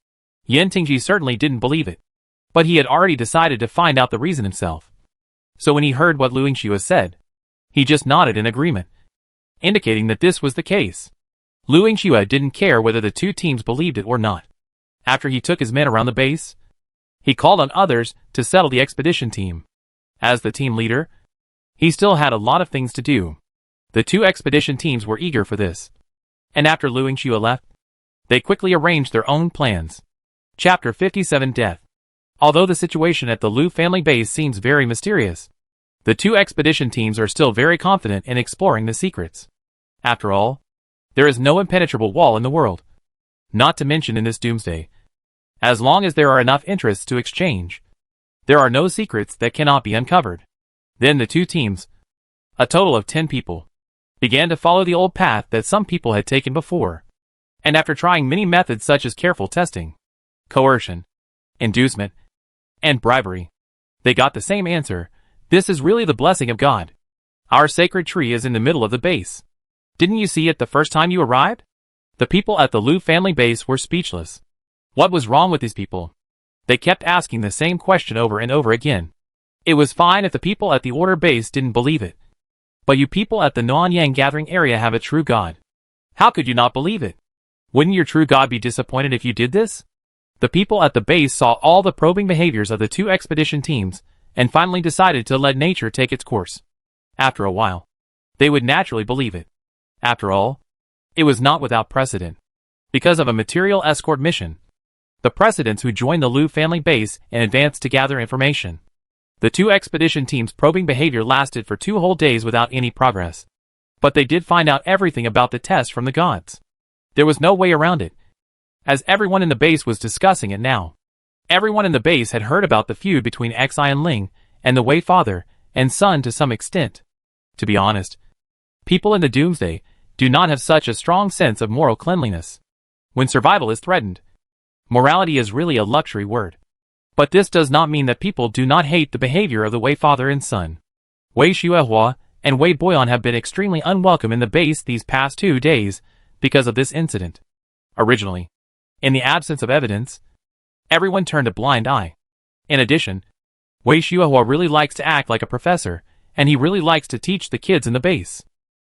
Yan Tingji certainly didn't believe it, but he had already decided to find out the reason himself. So when he heard what Liu Yingxue said, he just nodded in agreement, indicating that this was the case. Liu Yingxue didn't care whether the two teams believed it or not. After he took his men around the base, he called on others to settle the expedition team. As the team leader, he still had a lot of things to do. The two expedition teams were eager for this, and after Liu Yingxue left, they quickly arranged their own plans. Chapter 57 Death. Although the situation at the Liu family base seems very mysterious, the two expedition teams are still very confident in exploring the secrets. After all, there is no impenetrable wall in the world, not to mention in this doomsday. As long as there are enough interests to exchange, there are no secrets that cannot be uncovered. Then the two teams, a total of 10 people, began to follow the old path that some people had taken before. And after trying many methods such as careful testing, coercion, inducement, and bribery, they got the same answer. This is really the blessing of God. Our sacred tree is in the middle of the base. Didn't you see it the first time you arrived? The people at the Liu family base were speechless. What was wrong with these people? They kept asking the same question over and over again. It was fine if the people at the order base didn't believe it. But you people at the Nuanyang gathering area have a true God. How could you not believe it? Wouldn't your true God be disappointed if you did this? The people at the base saw all the probing behaviors of the two expedition teams, and finally decided to let nature take its course. After a while, they would naturally believe it. After all, it was not without precedent. Because of a material escort mission, the precedents who joined the Liu family base in advance to gather information. The two expedition teams' probing behavior lasted for 2 whole days without any progress. But they did find out everything about the test from the gods. There was no way around it, as everyone in the base was discussing it now. Everyone in the base had heard about the feud between Xi and Ling, and the Wei father and son to some extent. To be honest, people in the doomsday do not have such a strong sense of moral cleanliness. When survival is threatened, morality is really a luxury word. But this does not mean that people do not hate the behavior of the Wei father and son. Wei Xuehua and Wei Boyan have been extremely unwelcome in the base these past 2 days because of this incident. Originally, in the absence of evidence, everyone turned a blind eye. In addition, Wei Xuehua really likes to act like a professor, and he really likes to teach the kids in the base.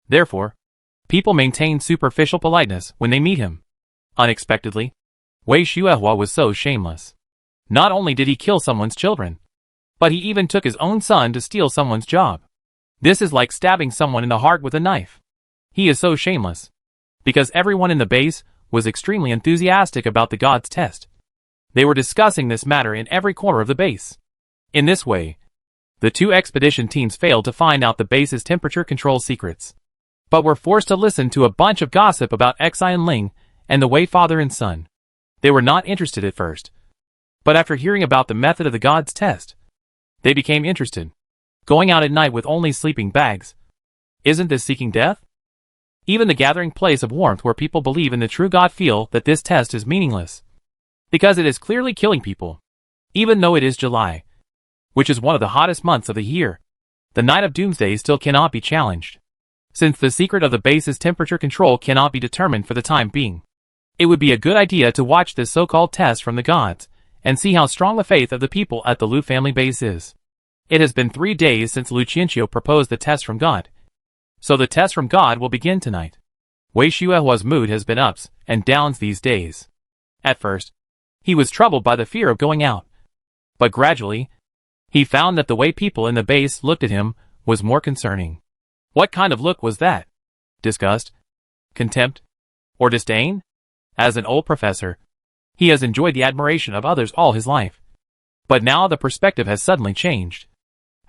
Therefore, people maintain superficial politeness when they meet him. Unexpectedly, Wei Xuehua was so shameless. Not only did he kill someone's children, but he even took his own son to steal someone's job. This is like stabbing someone in the heart with a knife. He is so shameless. Because everyone in the base was extremely enthusiastic about the god's test. They were discussing this matter in every corner of the base. In this way, the two expedition teams failed to find out the base's temperature control secrets, but were forced to listen to a bunch of gossip about Xi and Ling and the Wei father and son. They were not interested at first, but after hearing about the method of the gods' test, they became interested. Going out at night with only sleeping bags. Isn't this seeking death? Even the gathering place of warmth where people believe in the true God feel that this test is meaningless, because it is clearly killing people. Even though it is July, which is one of the hottest months of the year, the night of doomsday still cannot be challenged. Since the secret of the base's temperature control cannot be determined for the time being, it would be a good idea to watch this so-called test from the gods, and see how strong the faith of the people at the Liu family base is. It has been 3 days since Liu Qianqiu proposed the test from God, so the test from God will begin tonight. Wei Xuehua's mood has been ups and downs these days. At first, he was troubled by the fear of going out, but gradually, he found that the way people in the base looked at him was more concerning. What kind of look was that? Disgust? Contempt? Or disdain? As an old professor, he has enjoyed the admiration of others all his life. But now the perspective has suddenly changed,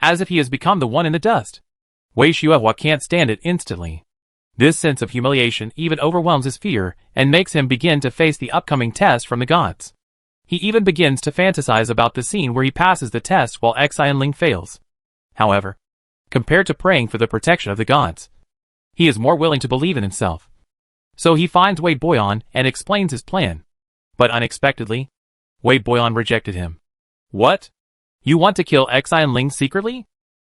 as if he has become the one in the dust. Wei Xuehua can't stand it instantly. This sense of humiliation even overwhelms his fear and makes him begin to face the upcoming test from the gods. He even begins to fantasize about the scene where he passes the test while Xi and Ling fails. However, compared to praying for the protection of the gods, he is more willing to believe in himself. So he finds Wei Boyan and explains his plan. But unexpectedly, Wei Boyan rejected him. What? You want to kill Xi and Ling secretly?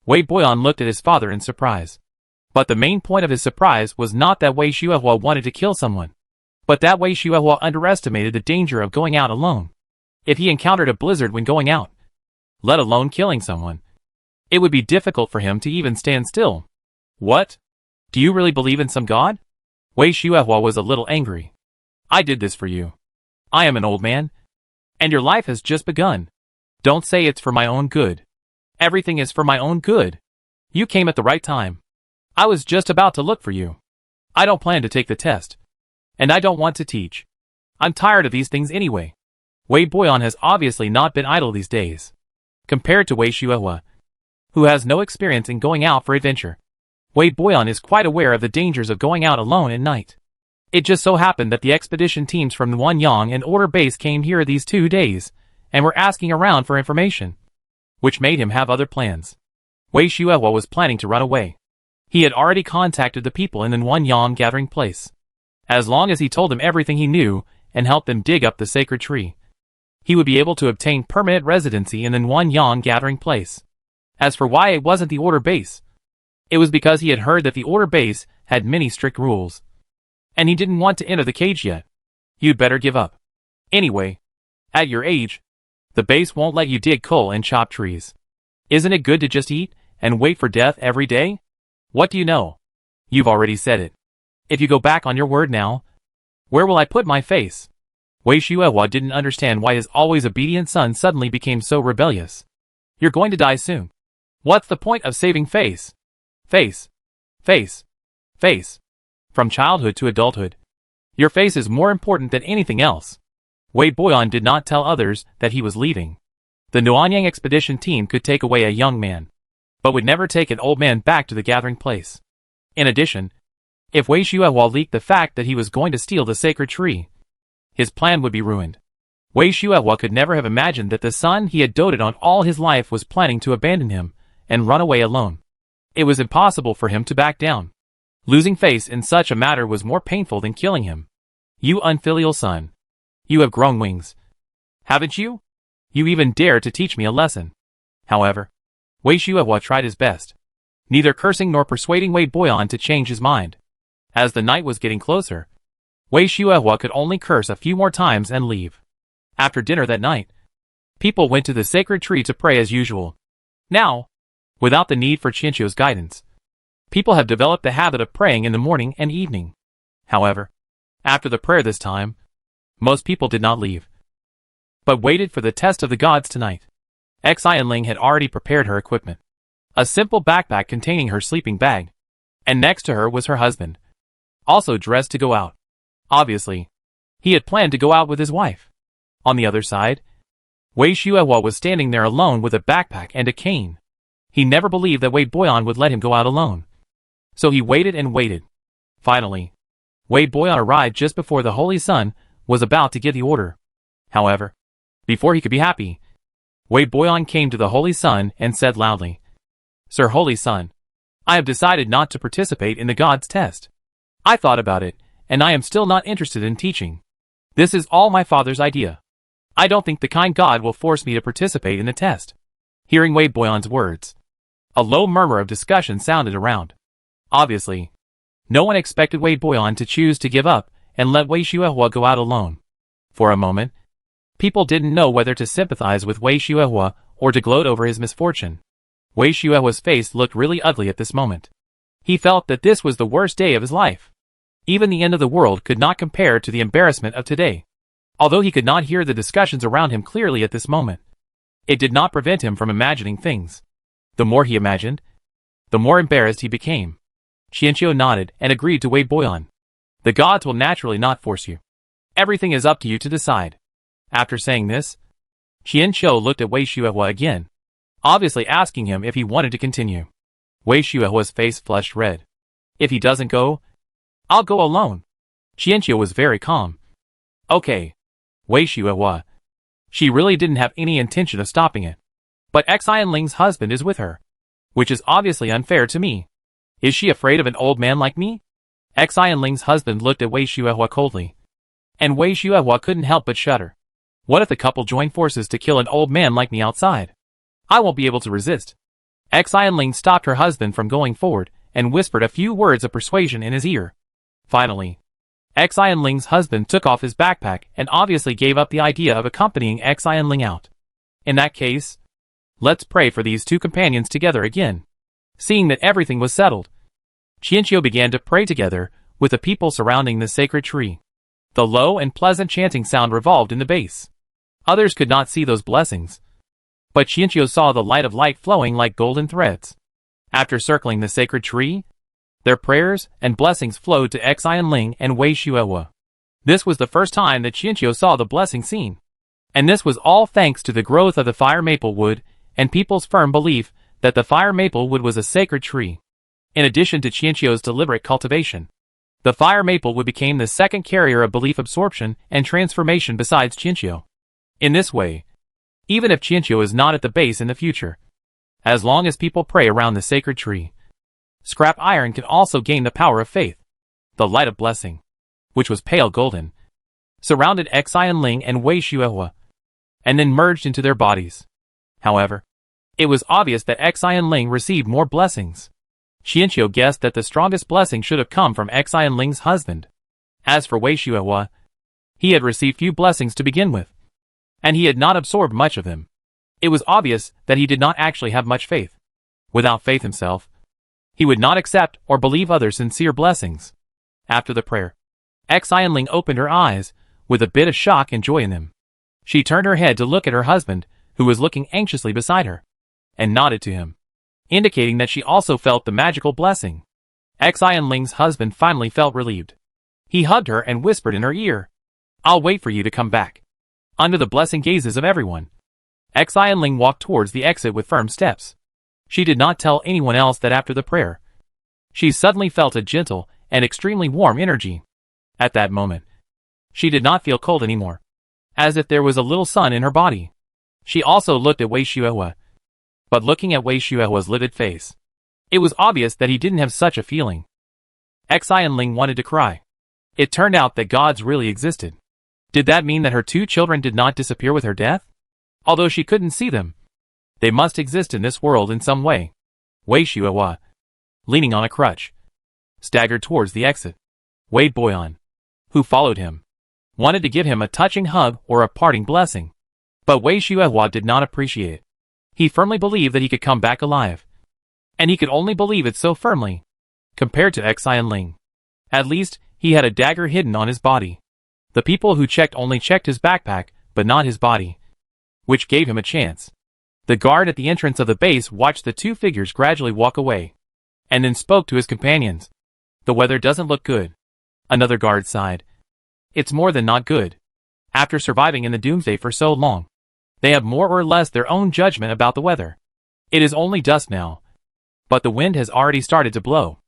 Wei Boyan looked at his father in surprise. But the main point of his surprise was not that Wei Xuehua wanted to kill someone, but that Wei Xuehua underestimated the danger of going out alone. If he encountered a blizzard when going out, let alone killing someone, it would be difficult for him to even stand still. What? Do you really believe in some god? Wei Xuehua was a little angry. I did this for you. I am an old man, and your life has just begun. Don't say it's for my own good. Everything is for my own good. You came at the right time. I was just about to look for you. I don't plan to take the test, and I don't want to teach. I'm tired of these things anyway. Wei Boyan has obviously not been idle these days. Compared to Wei Xuehua, who has no experience in going out for adventure, Wei Boyan is quite aware of the dangers of going out alone at night. It just so happened that the expedition teams from Huanyang and Order Base came here these 2 days, and were asking around for information, which made him have other plans. Wei Xuehua was planning to run away. He had already contacted the people in the Huanyang gathering place. As long as he told them everything he knew, and helped them dig up the sacred tree, he would be able to obtain permanent residency in the Huanyang gathering place. As for why it wasn't the Order Base, it was because he had heard that the Order Base had many strict rules, and he didn't want to enter the cage yet. You'd better give up. Anyway, at your age, the base won't let you dig coal and chop trees. Isn't it good to just eat and wait for death every day? What do you know? You've already said it. If you go back on your word now, where will I put my face? Wei Xuehua didn't understand why his always obedient son suddenly became so rebellious. You're going to die soon. What's the point of saving face? Face. Face. Face. From childhood to adulthood, your face is more important than anything else. Wei Boyan did not tell others that he was leaving. The Huanyang expedition team could take away a young man, but would never take an old man back to the gathering place. In addition, if Wei Xuehua leaked the fact that he was going to steal the sacred tree, his plan would be ruined. Wei Xuehua could never have imagined that the son he had doted on all his life was planning to abandon him and run away alone. It was impossible for him to back down. Losing face in such a matter was more painful than killing him. You unfilial son. You have grown wings. Haven't you? You even dare to teach me a lesson. However, Wei Xuehua tried his best, neither cursing nor persuading Wei Boyan to change his mind. As the night was getting closer, Wei Xuehua could only curse a few more times and leave. After dinner that night, people went to the sacred tree to pray as usual. Now, without the need for Qianqiu's guidance, people have developed the habit of praying in the morning and evening. However, after the prayer this time, most people did not leave, but waited for the test of the gods tonight. Xi and Ling had already prepared her equipment. A simple backpack containing her sleeping bag, and next to her was her husband, also dressed to go out. Obviously, he had planned to go out with his wife. On the other side, Wei Xuehua was standing there alone with a backpack and a cane. He never believed that Wei Boyan would let him go out alone. So he waited and waited. Finally, Wei Boyan arrived just before the Holy Sun was about to give the order. However, before he could be happy, Wei Boyan came to the Holy Sun and said loudly, "Sir Holy Sun, I have decided not to participate in the God's test. I thought about it, and I am still not interested in teaching. This is all my father's idea. I don't think the kind God will force me to participate in the test." Hearing Wei Boyan's words, a low murmur of discussion sounded around. Obviously, no one expected Wei Boyan to choose to give up and let Wei Xuehua go out alone. For a moment, people didn't know whether to sympathize with Wei Xuehua or to gloat over his misfortune. Wei Xuehua's face looked really ugly at this moment. He felt that this was the worst day of his life. Even the end of the world could not compare to the embarrassment of today. Although he could not hear the discussions around him clearly at this moment, it did not prevent him from imagining things. The more he imagined, the more embarrassed he became. Qianqiu nodded and agreed to Wei Boyan. The gods will naturally not force you. Everything is up to you to decide. After saying this, Qianqiu looked at Wei Xuehua again, obviously asking him if he wanted to continue. Wei Xuehua's face flushed red. "If he doesn't go, I'll go alone." Qianqiu was very calm. "Okay, Wei Xuehua." She really didn't have any intention of stopping it. "But Xian Ling's husband is with her, which is obviously unfair to me. Is she afraid of an old man like me?" Xian Ling's husband looked at Wei Xuehua coldly, and Wei Xuehua couldn't help but shudder. What if the couple join forces to kill an old man like me outside? I won't be able to resist. Xian Ling stopped her husband from going forward and whispered a few words of persuasion in his ear. Finally, Xian Ling's husband took off his backpack and obviously gave up the idea of accompanying Xian Ling out. "In that case, let's pray for these two companions together again." Seeing that everything was settled, Qianqiu began to pray together with the people surrounding the sacred tree. The low and pleasant chanting sound revolved in the base. Others could not see those blessings, but Qianqiu saw the light of light flowing like golden threads. After circling the sacred tree, their prayers and blessings flowed to Xian Ling and Wei Xuehua. This was the first time that Qianqiu saw the blessing scene, and this was all thanks to the growth of the fire maple wood and people's firm belief that the fire maple wood was a sacred tree. In addition to Qianqiu's deliberate cultivation, the fire maple wood became the second carrier of belief absorption and transformation besides Qianqiu. In this way, even if Qianqiu is not at the base in the future, as long as people pray around the sacred tree, scrap iron can also gain the power of faith. The light of blessing, which was pale golden, surrounded Xian Ling and Wei Xuehua, and then merged into their bodies. However, it was obvious that Xian Ling received more blessings. Qianqiu guessed that the strongest blessing should have come from Xian Ling's husband. As for Wei Xuehua, he had received few blessings to begin with, and he had not absorbed much of them. It was obvious that he did not actually have much faith. Without faith himself, he would not accept or believe others' sincere blessings. After the prayer, Xian Ling opened her eyes with a bit of shock and joy in them. She turned her head to look at her husband, who was looking anxiously beside her, and nodded to him, indicating that she also felt the magical blessing. Xian Ling's husband finally felt relieved. He hugged her and whispered in her ear, "I'll wait for you to come back." Under the blessing gazes of everyone, Xian Ling walked towards the exit with firm steps. She did not tell anyone else that after the prayer, she suddenly felt a gentle and extremely warm energy. At that moment, she did not feel cold anymore, as if there was a little sun in her body. She also looked at Wei Xuehua, but looking at Wei Xuehua's livid face, it was obvious that he didn't have such a feeling. Xian Ling wanted to cry. It turned out that gods really existed. Did that mean that her two children did not disappear with her death? Although she couldn't see them, they must exist in this world in some way. Wei Xuehua, leaning on a crutch, staggered towards the exit. Wei Boyan, who followed him, wanted to give him a touching hug or a parting blessing, but Wei Xuehua did not appreciate it. He firmly believed that he could come back alive, and he could only believe it so firmly. Compared to Xian Ling, at least he had a dagger hidden on his body. The people who checked only checked his backpack, but not his body, which gave him a chance. The guard at the entrance of the base watched the two figures gradually walk away, and then spoke to his companions. "The weather doesn't look good." Another guard sighed. "It's more than not good." After surviving in the doomsday for so long, they have more or less their own judgment about the weather. It is only dusk now, but the wind has already started to blow.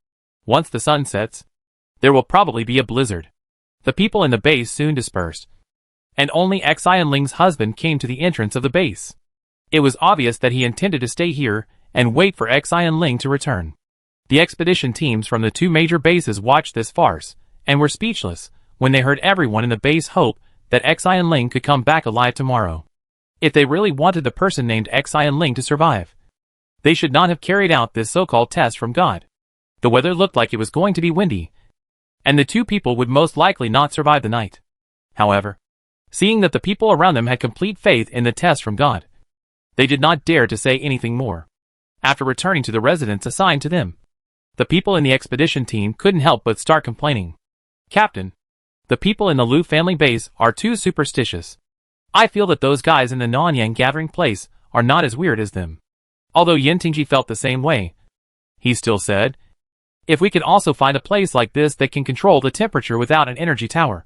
Once the sun sets, there will probably be a blizzard. The people in the base soon dispersed, and only Xian Ling's husband came to the entrance of the base. It was obvious that he intended to stay here and wait for Xian Ling to return. The expedition teams from the two major bases watched this farce, and were speechless when they heard everyone in the base hope that Xian Ling could come back alive tomorrow. If they really wanted the person named Xian Ling to survive, they should not have carried out this so-called test from God. The weather looked like it was going to be windy, and the two people would most likely not survive the night. However, seeing that the people around them had complete faith in the test from God, they did not dare to say anything more. After returning to the residence assigned to them, the people in the expedition team couldn't help but start complaining. Captain, the people in the Lu family base are too superstitious. I feel that those guys in the Nanyang gathering place are not as weird as them. Although Yin Tingji felt the same way, he still said, if we can also find a place like this that can control the temperature without an energy tower,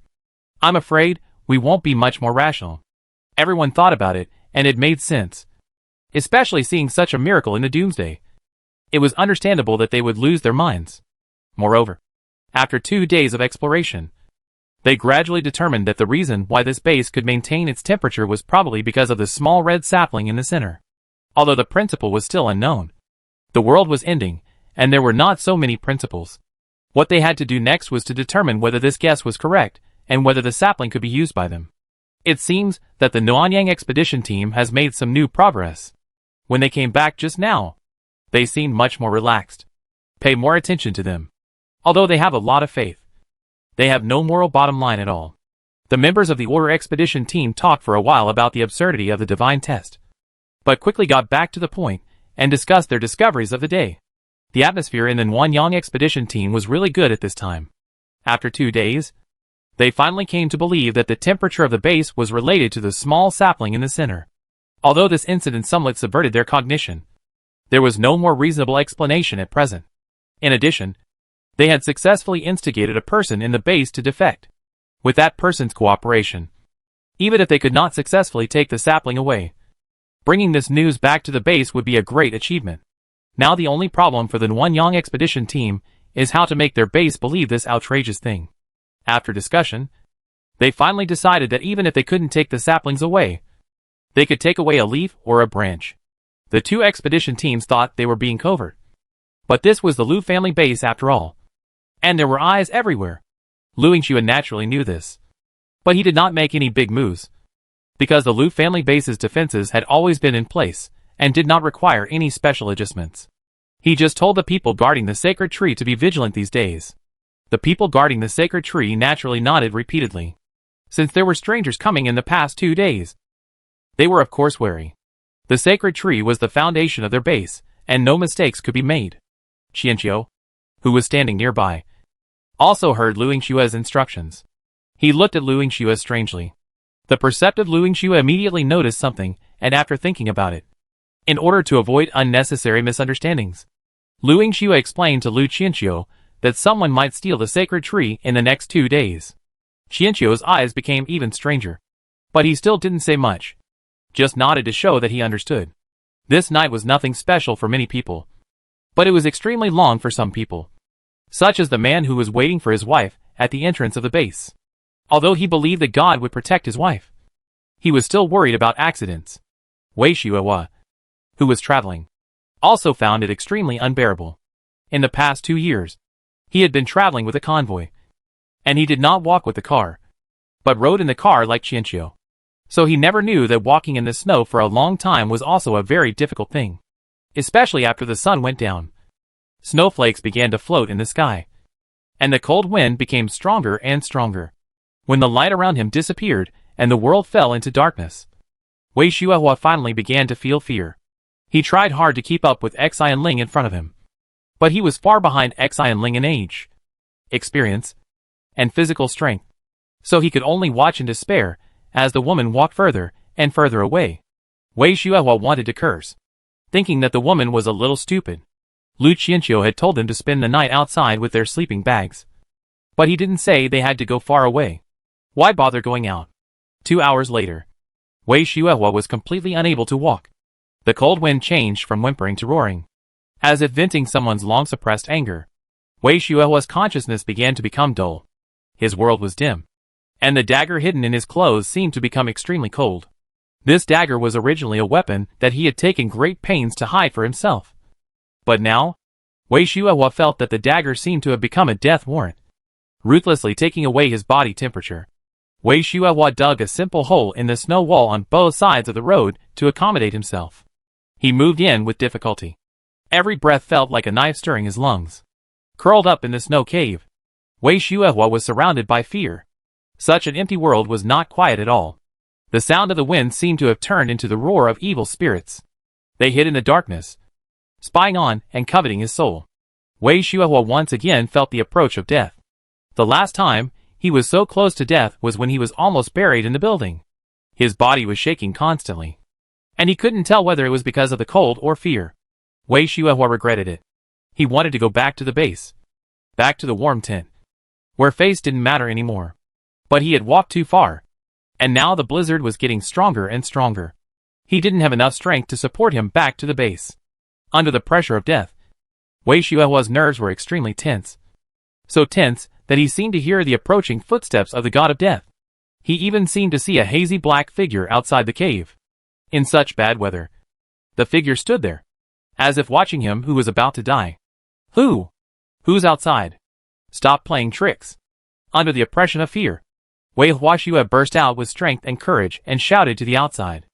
I'm afraid we won't be much more rational. Everyone thought about it, and it made sense. Especially seeing such a miracle in the doomsday. It was understandable that they would lose their minds. Moreover, after 2 days of exploration, they gradually determined that the reason why this base could maintain its temperature was probably because of the small red sapling in the center. Although the principle was still unknown. The world was ending, and there were not so many principles. What they had to do next was to determine whether this guess was correct, and whether the sapling could be used by them. It seems that the Nanyang expedition team has made some new progress. When they came back just now, they seemed much more relaxed. Pay more attention to them. Although they have a lot of faith, they have no moral bottom line at all. The members of the Order expedition team talked for a while about the absurdity of the divine test, but quickly got back to the point and discussed their discoveries of the day. The atmosphere in the Nanyang expedition team was really good at this time. After 2 days, they finally came to believe that the temperature of the base was related to the small sapling in the center. Although this incident somewhat subverted their cognition, there was no more reasonable explanation at present. In addition, they had successfully instigated a person in the base to defect. With that person's cooperation, even if they could not successfully take the sapling away, bringing this news back to the base would be a great achievement. Now the only problem for the Nanyang expedition team is how to make their base believe this outrageous thing. After discussion, they finally decided that even if they couldn't take the saplings away, they could take away a leaf or a branch. The two expedition teams thought they were being covert. But this was the Lu family base after all. And there were eyes everywhere. Lu Yingxue naturally knew this. But he did not make any big moves, because the Lu family base's defenses had always been in place, and did not require any special adjustments. He just told the people guarding the sacred tree to be vigilant these days. The people guarding the sacred tree naturally nodded repeatedly. Since there were strangers coming in the past 2 days, they were of course wary. The sacred tree was the foundation of their base, and no mistakes could be made. Qianqiu, who was standing nearby, also heard Lu Yingshue's instructions. He looked at Lu Yingxue strangely. The perceptive Lu Yingxue immediately noticed something, and after thinking about it, in order to avoid unnecessary misunderstandings, Lu Yingxue explained to Lu Qianqiu that someone might steal the sacred tree in the next 2 days. Qianqiu's eyes became even stranger, but he still didn't say much, just nodded to show that he understood. This night was nothing special for many people, but it was extremely long for some people, such as the man who was waiting for his wife at the entrance of the base. Although he believed that God would protect his wife, he was still worried about accidents. Wei Shuihua, who was traveling, also found it extremely unbearable. In the past 2 years, he had been traveling with a convoy, and he did not walk with the car, but rode in the car like Qianqiu. So he never knew that walking in the snow for a long time was also a very difficult thing, especially after the sun went down. Snowflakes began to float in the sky, and the cold wind became stronger and stronger. When the light around him disappeared and the world fell into darkness, Wei Shuihua finally began to feel fear. He tried hard to keep up with Xian Ling in front of him, but he was far behind Xian Ling in age, experience, and physical strength, so he could only watch in despair as the woman walked further and further away. Wei Shuihua wanted to curse, thinking that the woman was a little stupid. Lu Qianqiu had told them to spend the night outside with their sleeping bags, but he didn't say they had to go far away. Why bother going out? 2 hours later, Wei Xuehua was completely unable to walk. The cold wind changed from whimpering to roaring, as if venting someone's long-suppressed anger. Wei Xuehua's consciousness began to become dull. His world was dim, and the dagger hidden in his clothes seemed to become extremely cold. This dagger was originally a weapon that he had taken great pains to hide for himself. But now, Wei Xuehua felt that the dagger seemed to have become a death warrant, ruthlessly taking away his body temperature. Wei Xuehua dug a simple hole in the snow wall on both sides of the road to accommodate himself. He moved in with difficulty. Every breath felt like a knife stirring his lungs. Curled up in the snow cave, Wei Xuehua was surrounded by fear. Such an empty world was not quiet at all. The sound of the wind seemed to have turned into the roar of evil spirits. They hid in the darkness, spying on and coveting his soul. Wei Xuehua once again felt the approach of death. The last time he was so close to death was when he was almost buried in the building. His body was shaking constantly, and he couldn't tell whether it was because of the cold or fear. Wei Xuehua regretted it. He wanted to go back to the base, back to the warm tent, where face didn't matter anymore. But he had walked too far, and now the blizzard was getting stronger and stronger. He didn't have enough strength to support him back to the base. Under the pressure of death, Wei Xuehua's nerves were extremely tense. So tense that he seemed to hear the approaching footsteps of the god of death. He even seemed to see a hazy black figure outside the cave. In such bad weather, the figure stood there, as if watching him who was about to die. Who's outside? Stop playing tricks. Under the oppression of fear, Wei Xuehua burst out with strength and courage and shouted to the outside.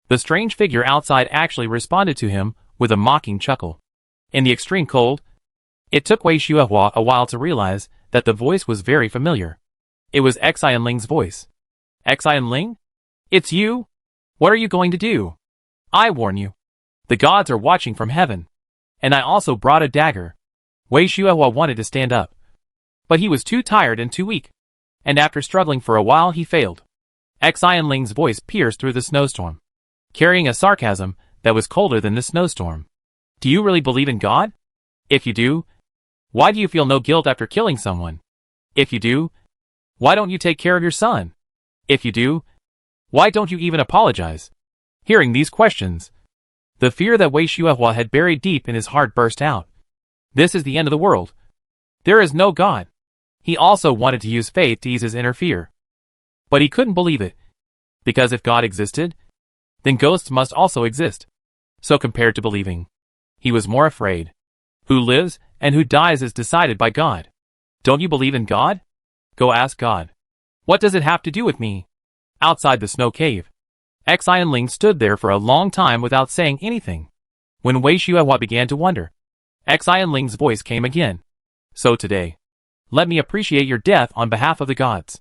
The strange figure outside actually responded to him with a mocking chuckle. In the extreme cold, it took Wei Xuehua a while to realize that the voice was very familiar. It was Xianling's voice. Xianling? It's you? What are you going to do? I warn you. The gods are watching from heaven. And I also brought a dagger. Wei Xuehua wanted to stand up, but he was too tired and too weak, and after struggling for a while he failed. Xianling's voice pierced through the snowstorm, carrying a sarcasm that was colder than the snowstorm. Do you really believe in God? If you do, why do you feel no guilt after killing someone? If you do, why don't you take care of your son? If you do, why don't you even apologize? Hearing these questions, the fear that Wei Xuehua had buried deep in his heart burst out. This is the end of the world. There is no God. He also wanted to use faith to ease his inner fear. But he couldn't believe it. Because if God existed, then ghosts must also exist. So compared to believing, he was more afraid. Who lives and who dies is decided by God. Don't you believe in God? Go ask God. What does it have to do with me? Outside the snow cave, Xianling stood there for a long time without saying anything. When Wei Xuehua began to wonder, Xianling's voice came again. So today, let me appreciate your death on behalf of the gods.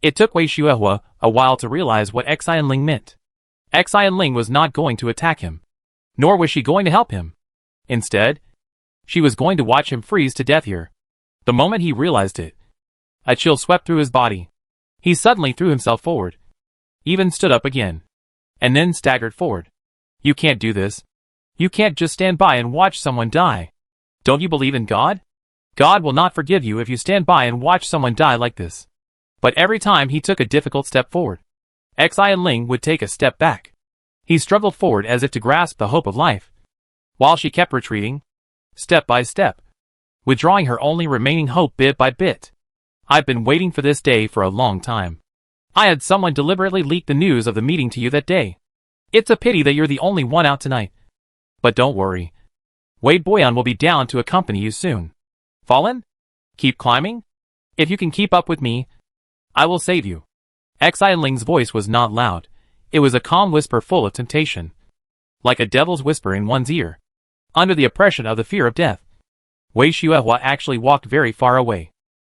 It took Wei Xuehua a while to realize what Xianling meant. Xianling was not going to attack him, nor was she going to help him. Instead, she was going to watch him freeze to death here. The moment he realized it, a chill swept through his body. He suddenly threw himself forward, even stood up again, and then staggered forward. You can't do this. You can't just stand by and watch someone die. Don't you believe in God? God will not forgive you if you stand by and watch someone die like this. But every time he took a difficult step forward, Xianling would take a step back. He struggled forward as if to grasp the hope of life, while she kept retreating, step by step, withdrawing her only remaining hope bit by bit. I've been waiting for this day for a long time. I had someone deliberately leak the news of the meeting to you that day. It's a pity that you're the only one out tonight. But don't worry. Wade Boyan will be down to accompany you soon. Fallen? Keep climbing? If you can keep up with me, I will save you. Xianling's voice was not loud. It was a calm whisper full of temptation, like a devil's whisper in one's ear. Under the oppression of the fear of death, Wei Xuehua actually walked very far away.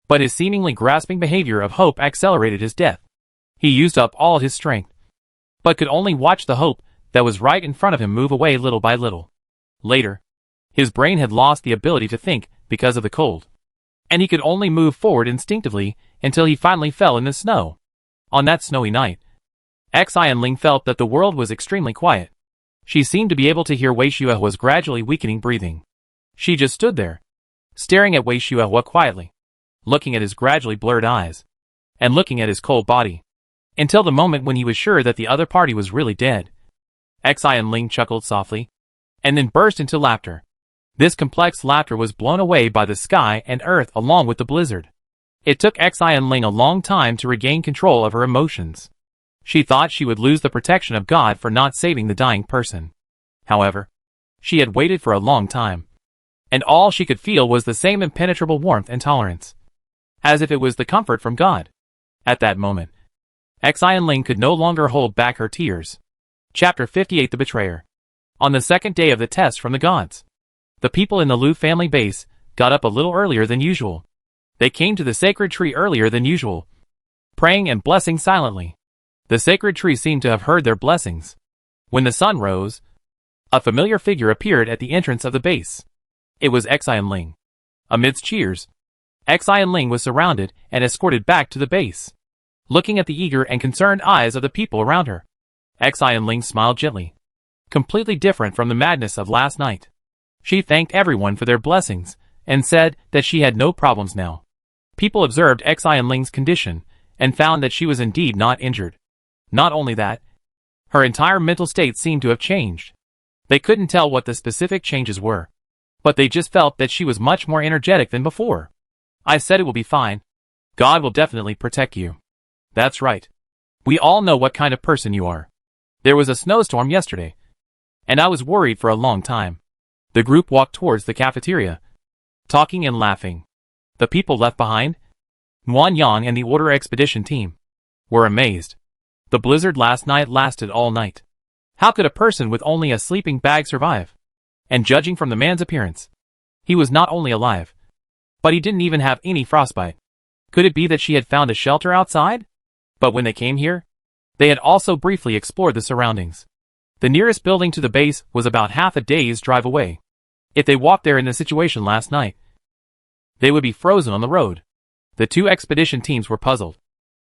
But his seemingly grasping behavior of hope accelerated his death. He used up all his strength, but could only watch the hope that was right in front of him move away little by little. Later, his brain had lost the ability to think because of the cold, and he could only move forward instinctively until he finally fell in the snow. On that snowy night, Xianling felt that the world was extremely quiet. She seemed to be able to hear Wei Xuehua's gradually weakening breathing. She just stood there, staring at Wei Xuehua quietly, looking at his gradually blurred eyes, and looking at his cold body. until the moment when he was sure that the other party was really dead. Xian Ling chuckled softly, and then burst into laughter. This complex laughter was blown away by the sky and earth along with the blizzard. It took Xian Ling a long time to regain control of her emotions. She thought she would lose the protection of God for not saving the dying person. However, she had waited for a long time, and all she could feel was the same impenetrable warmth and tolerance, as if it was the comfort from God. At that moment, Xian Ling could no longer hold back her tears. Chapter 58: The Betrayer. On the second day of the test from the gods, the people in the Liu family base got up a little earlier than usual. They came to the sacred tree earlier than usual, praying and blessing silently. The sacred tree seemed to have heard their blessings. When the sun rose, a familiar figure appeared at the entrance of the base. It was Xian Ling. Amidst cheers, Xian Ling was surrounded and escorted back to the base. Looking at the eager and concerned eyes of the people around her, Xian Ling smiled gently, completely different from the madness of last night. She thanked everyone for their blessings and said that she had no problems now. People observed Xian Ling's condition and found that she was indeed not injured. Not only that, her entire mental state seemed to have changed. They couldn't tell what the specific changes were, but they just felt that she was much more energetic than before. I said it will be fine. God will definitely protect you. That's right. We all know what kind of person you are. There was a snowstorm yesterday, and I was worried for a long time. The group walked towards the cafeteria, talking and laughing. The people left behind, Nguyen Yang and the Order Expedition team, were amazed. The blizzard last night lasted all night. How could a person with only a sleeping bag survive? And judging from the man's appearance, he was not only alive, but he didn't even have any frostbite. Could it be that she had found a shelter outside? But when they came here, they had also briefly explored the surroundings. The nearest building to the base was about half a day's drive away. If they walked there in the situation last night, they would be frozen on the road. The two expedition teams were puzzled.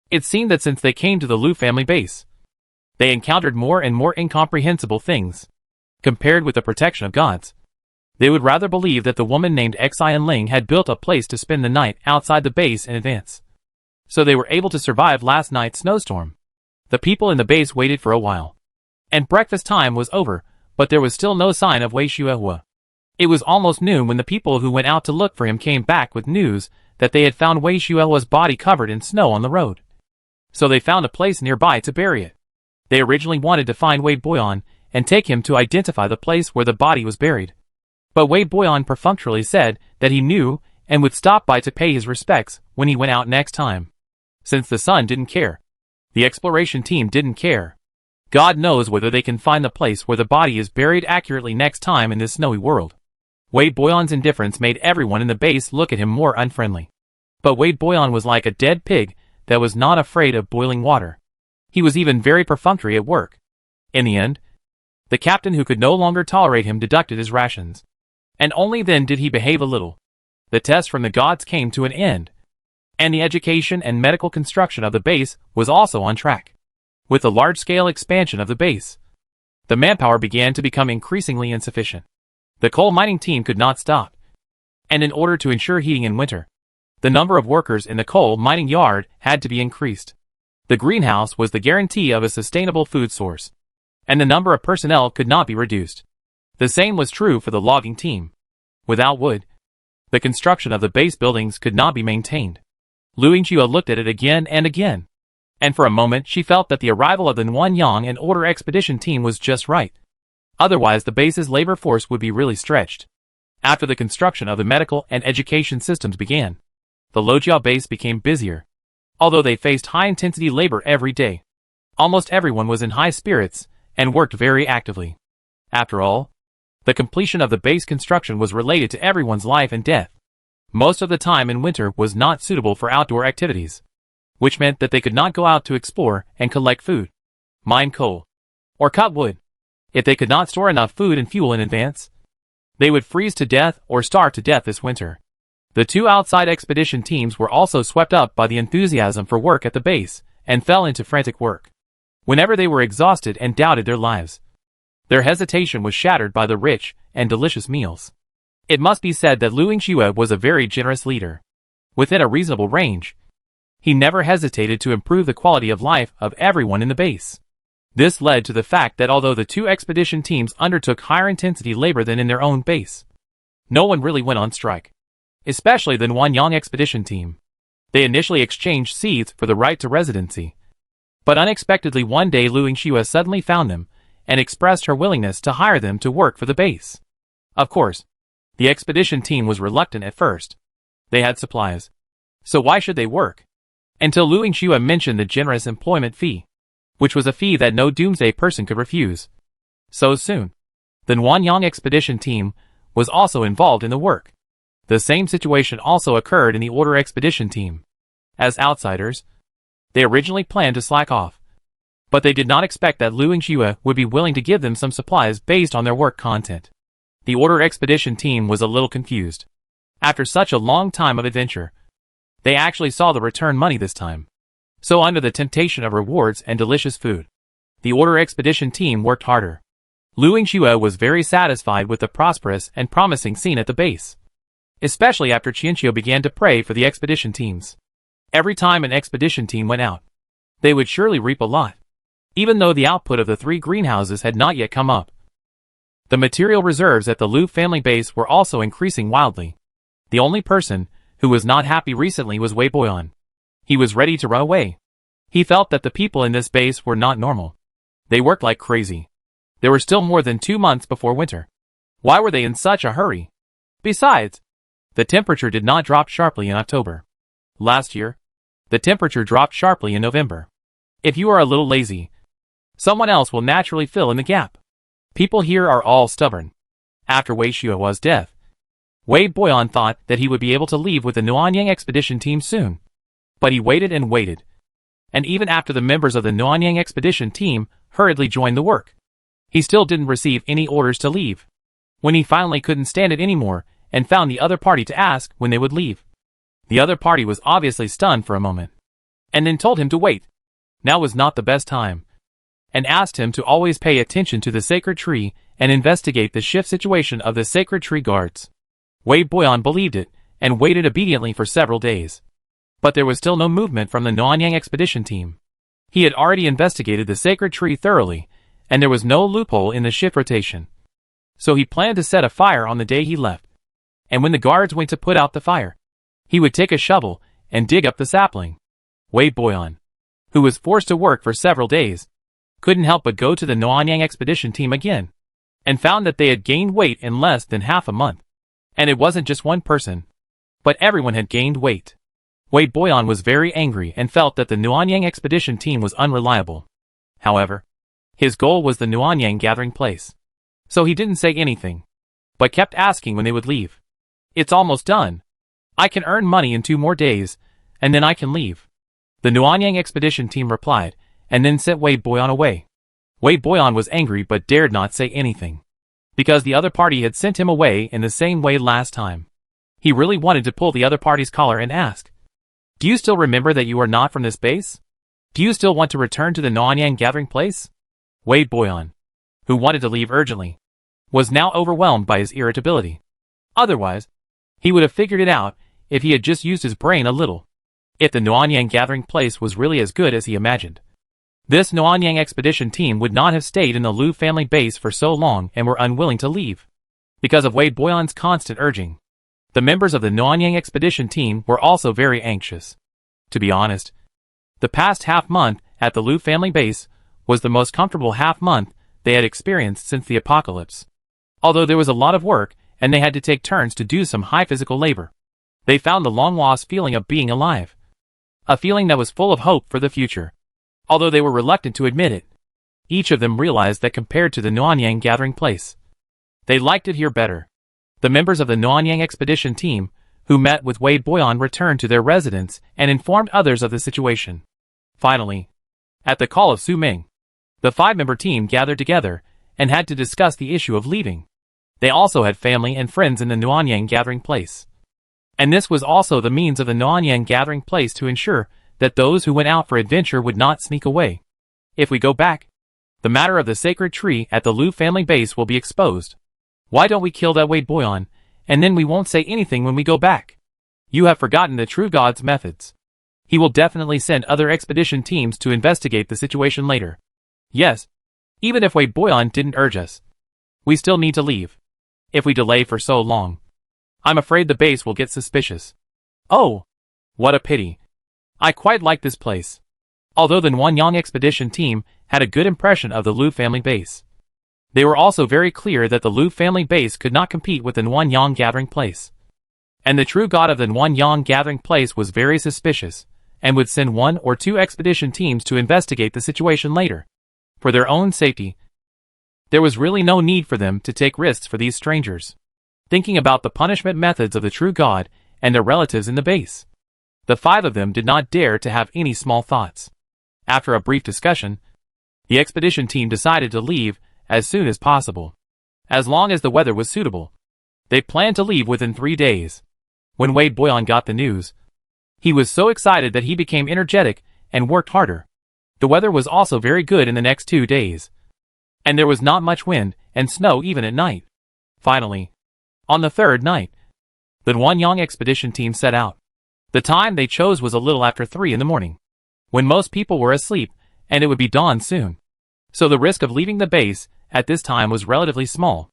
It seemed that since they came to the Liu family base, they encountered more and more incomprehensible things. Compared with the protection of gods, they would rather believe that the woman named Xian Ling had built a place to spend the night outside the base in advance, so they were able to survive last night's snowstorm. The people in the base waited for a while, and breakfast time was over, but there was still no sign of Wei Xuehua. It was almost noon when the people who went out to look for him came back with news that they had found Wei Xuehua's body covered in snow on the road. So they found a place nearby to bury it. They originally wanted to find Wei Boyan and take him to identify the place where the body was buried. But Wei Boyan perfunctorily said that he knew and would stop by to pay his respects when he went out next time. Since the son didn't care, the exploration team didn't care. God knows whether they can find the place where the body is buried accurately next time in this snowy world. Wei Boyan's indifference made everyone in the base look at him more unfriendly. But Wei Boyan was like a dead pig that was not afraid of boiling water. He was even very perfunctory at work. In the end, the captain who could no longer tolerate him deducted his rations. And only then did he behave a little. The test from the gods came to an end, and the education and medical construction of the base was also on track. With the large-scale expansion of the base, the manpower began to become increasingly insufficient. The coal mining team could not stop, and in order to ensure heating in winter, the number of workers in the coal mining yard had to be increased. The greenhouse was the guarantee of a sustainable food source, and the number of personnel could not be reduced. The same was true for the logging team. Without wood, the construction of the base buildings could not be maintained. Lu Yingxue looked at it again and again, and for a moment she felt that the arrival of the Nguyen Yang and Order Expedition team was just right. Otherwise the base's labor force would be really stretched. After the construction of the medical and education systems began, the Lojiao base became busier. Although they faced high-intensity labor every day, almost everyone was in high spirits and worked very actively. After all, the completion of the base construction was related to everyone's life and death. Most of the time in winter was not suitable for outdoor activities, which meant that they could not go out to explore and collect food, mine coal, or cut wood. If they could not store enough food and fuel in advance, they would freeze to death or starve to death this winter. The two outside expedition teams were also swept up by the enthusiasm for work at the base and fell into frantic work. Whenever they were exhausted and doubted their lives, their hesitation was shattered by the rich and delicious meals. It must be said that Lu Yingxue was a very generous leader. Within a reasonable range, He never hesitated to improve the quality of life of everyone in the base. This led to the fact that although the two expedition teams undertook higher intensity labor than in their own base, no one really went on strike. Especially the Nanyang expedition team. They initially exchanged seats for the right to residency. But unexpectedly one day Lu Yingxue suddenly found them and expressed her willingness to hire them to work for the base. Of course, the expedition team was reluctant at first. They had supplies. So why should they work? Until Lu Yingxue mentioned the generous employment fee, which was a fee that no doomsday person could refuse. So soon, the Nanyang expedition team was also involved in the work. The same situation also occurred in the Order expedition team. As outsiders, they originally planned to slack off. But they did not expect that Lu Yingxue would be willing to give them some supplies based on their work content. The Order expedition team was a little confused. After such a long time of adventure, they actually saw the return money this time. So under the temptation of rewards and delicious food, the Order expedition team worked harder. Lu Yingxue was very satisfied with the prosperous and promising scene at the base. Especially after Qianqiu began to pray for the expedition teams. Every time an expedition team went out, they would surely reap a lot. Even though the output of the 3 greenhouses had not yet come up. The material reserves at the Lu family base were also increasing wildly. The only person who was not happy recently was Wei Boyan. He was ready to run away. He felt that the people in this base were not normal. They worked like crazy. There were still more than 2 months before winter. Why were they in such a hurry? Besides, the temperature did not drop sharply in October. Last year, the temperature dropped sharply in November. If you are a little lazy, someone else will naturally fill in the gap. People here are all stubborn. After Wei Shuo's death, Wei Boyan thought that he would be able to leave with the Nanyang expedition team soon. But he waited and waited. And even after the members of the Nanyang expedition team hurriedly joined the work, he still didn't receive any orders to leave. When he finally couldn't stand it anymore and found the other party to ask when they would leave, the other party was obviously stunned for a moment, and then told him to wait. Now was not the best time, and asked him to always pay attention to the sacred tree and investigate the shift situation of the sacred tree guards. Wei Boyan believed it and waited obediently for several days. But there was still no movement from the Nanyang expedition team. He had already investigated the sacred tree thoroughly, and there was no loophole in the shift rotation. So he planned to set a fire on the day he left. And when the guards went to put out the fire, he would take a shovel and dig up the sapling. Wei Boyan, who was forced to work for several days, couldn't help but go to the Nanyang expedition team again, and found that they had gained weight in less than half a month. And it wasn't just one person, but everyone had gained weight. Wei Boyan was very angry and felt that the Nanyang expedition team was unreliable. However, his goal was the Nanyang gathering place. So he didn't say anything, but kept asking when they would leave. It's almost done. I can earn money in 2 more days, and then I can leave. The Nanyang expedition team replied, and then sent Wei Boyan away. Wei Boyan was angry but dared not say anything, because the other party had sent him away in the same way last time. He really wanted to pull the other party's collar and ask, "Do you still remember that you are not from this base? Do you still want to return to the Nanyang gathering place?" Wei Boyan, who wanted to leave urgently, was now overwhelmed by his irritability. Otherwise, he would have figured it out if he had just used his brain a little. If the Nanyang gathering place was really as good as he imagined, this Nanyang expedition team would not have stayed in the Lu family base for so long and were unwilling to leave. Because of Wei Boyan's constant urging, the members of the Nanyang expedition team were also very anxious. To be honest, the past half-month at the Lu family base was the most comfortable half-month they had experienced since the apocalypse. Although there was a lot of work and they had to take turns to do some high physical labor, they found the long-lost feeling of being alive. A feeling that was full of hope for the future. Although they were reluctant to admit it, each of them realized that compared to the Nanyang gathering place, they liked it here better. The members of the Nanyang expedition team, who met with Wei Boyan, returned to their residence and informed others of the situation. Finally, at the call of Su Ming, the 5-member team gathered together and had to discuss the issue of leaving. They also had family and friends in the Nanyang gathering place. And this was also the means of the Nanyang gathering place to ensure that those who went out for adventure would not sneak away. If we go back, the matter of the sacred tree at the Lu family base will be exposed. Why don't we kill that Wei Boyan, and then we won't say anything when we go back? You have forgotten the true God's methods. He will definitely send other expedition teams to investigate the situation later. Yes, even if Wei Boyan didn't urge us. We still need to leave. If we delay for so long, I'm afraid the base will get suspicious. Oh, what a pity. I quite like this place. Although the Nanyang expedition team had a good impression of the Liu family base, they were also very clear that the Liu family base could not compete with the Nanyang gathering place. And the true god of the Nanyang gathering place was very suspicious, and would send 1 or 2 expedition teams to investigate the situation later. For their own safety, there was really no need for them to take risks for these strangers. Thinking about the punishment methods of the true god and their relatives in the base, the 5 of them did not dare to have any small thoughts. After a brief discussion, the expedition team decided to leave as soon as possible. As long as the weather was suitable, they planned to leave within 3 days. When Wei Boyan got the news, he was so excited that he became energetic and worked harder. The weather was also very good in the next 2 days, and there was not much wind and snow even at night. Finally, on the 3rd night, the Nanyang expedition team set out. The time they chose was a little after 3 in the morning, when most people were asleep and it would be dawn soon. So the risk of leaving the base at this time was relatively small.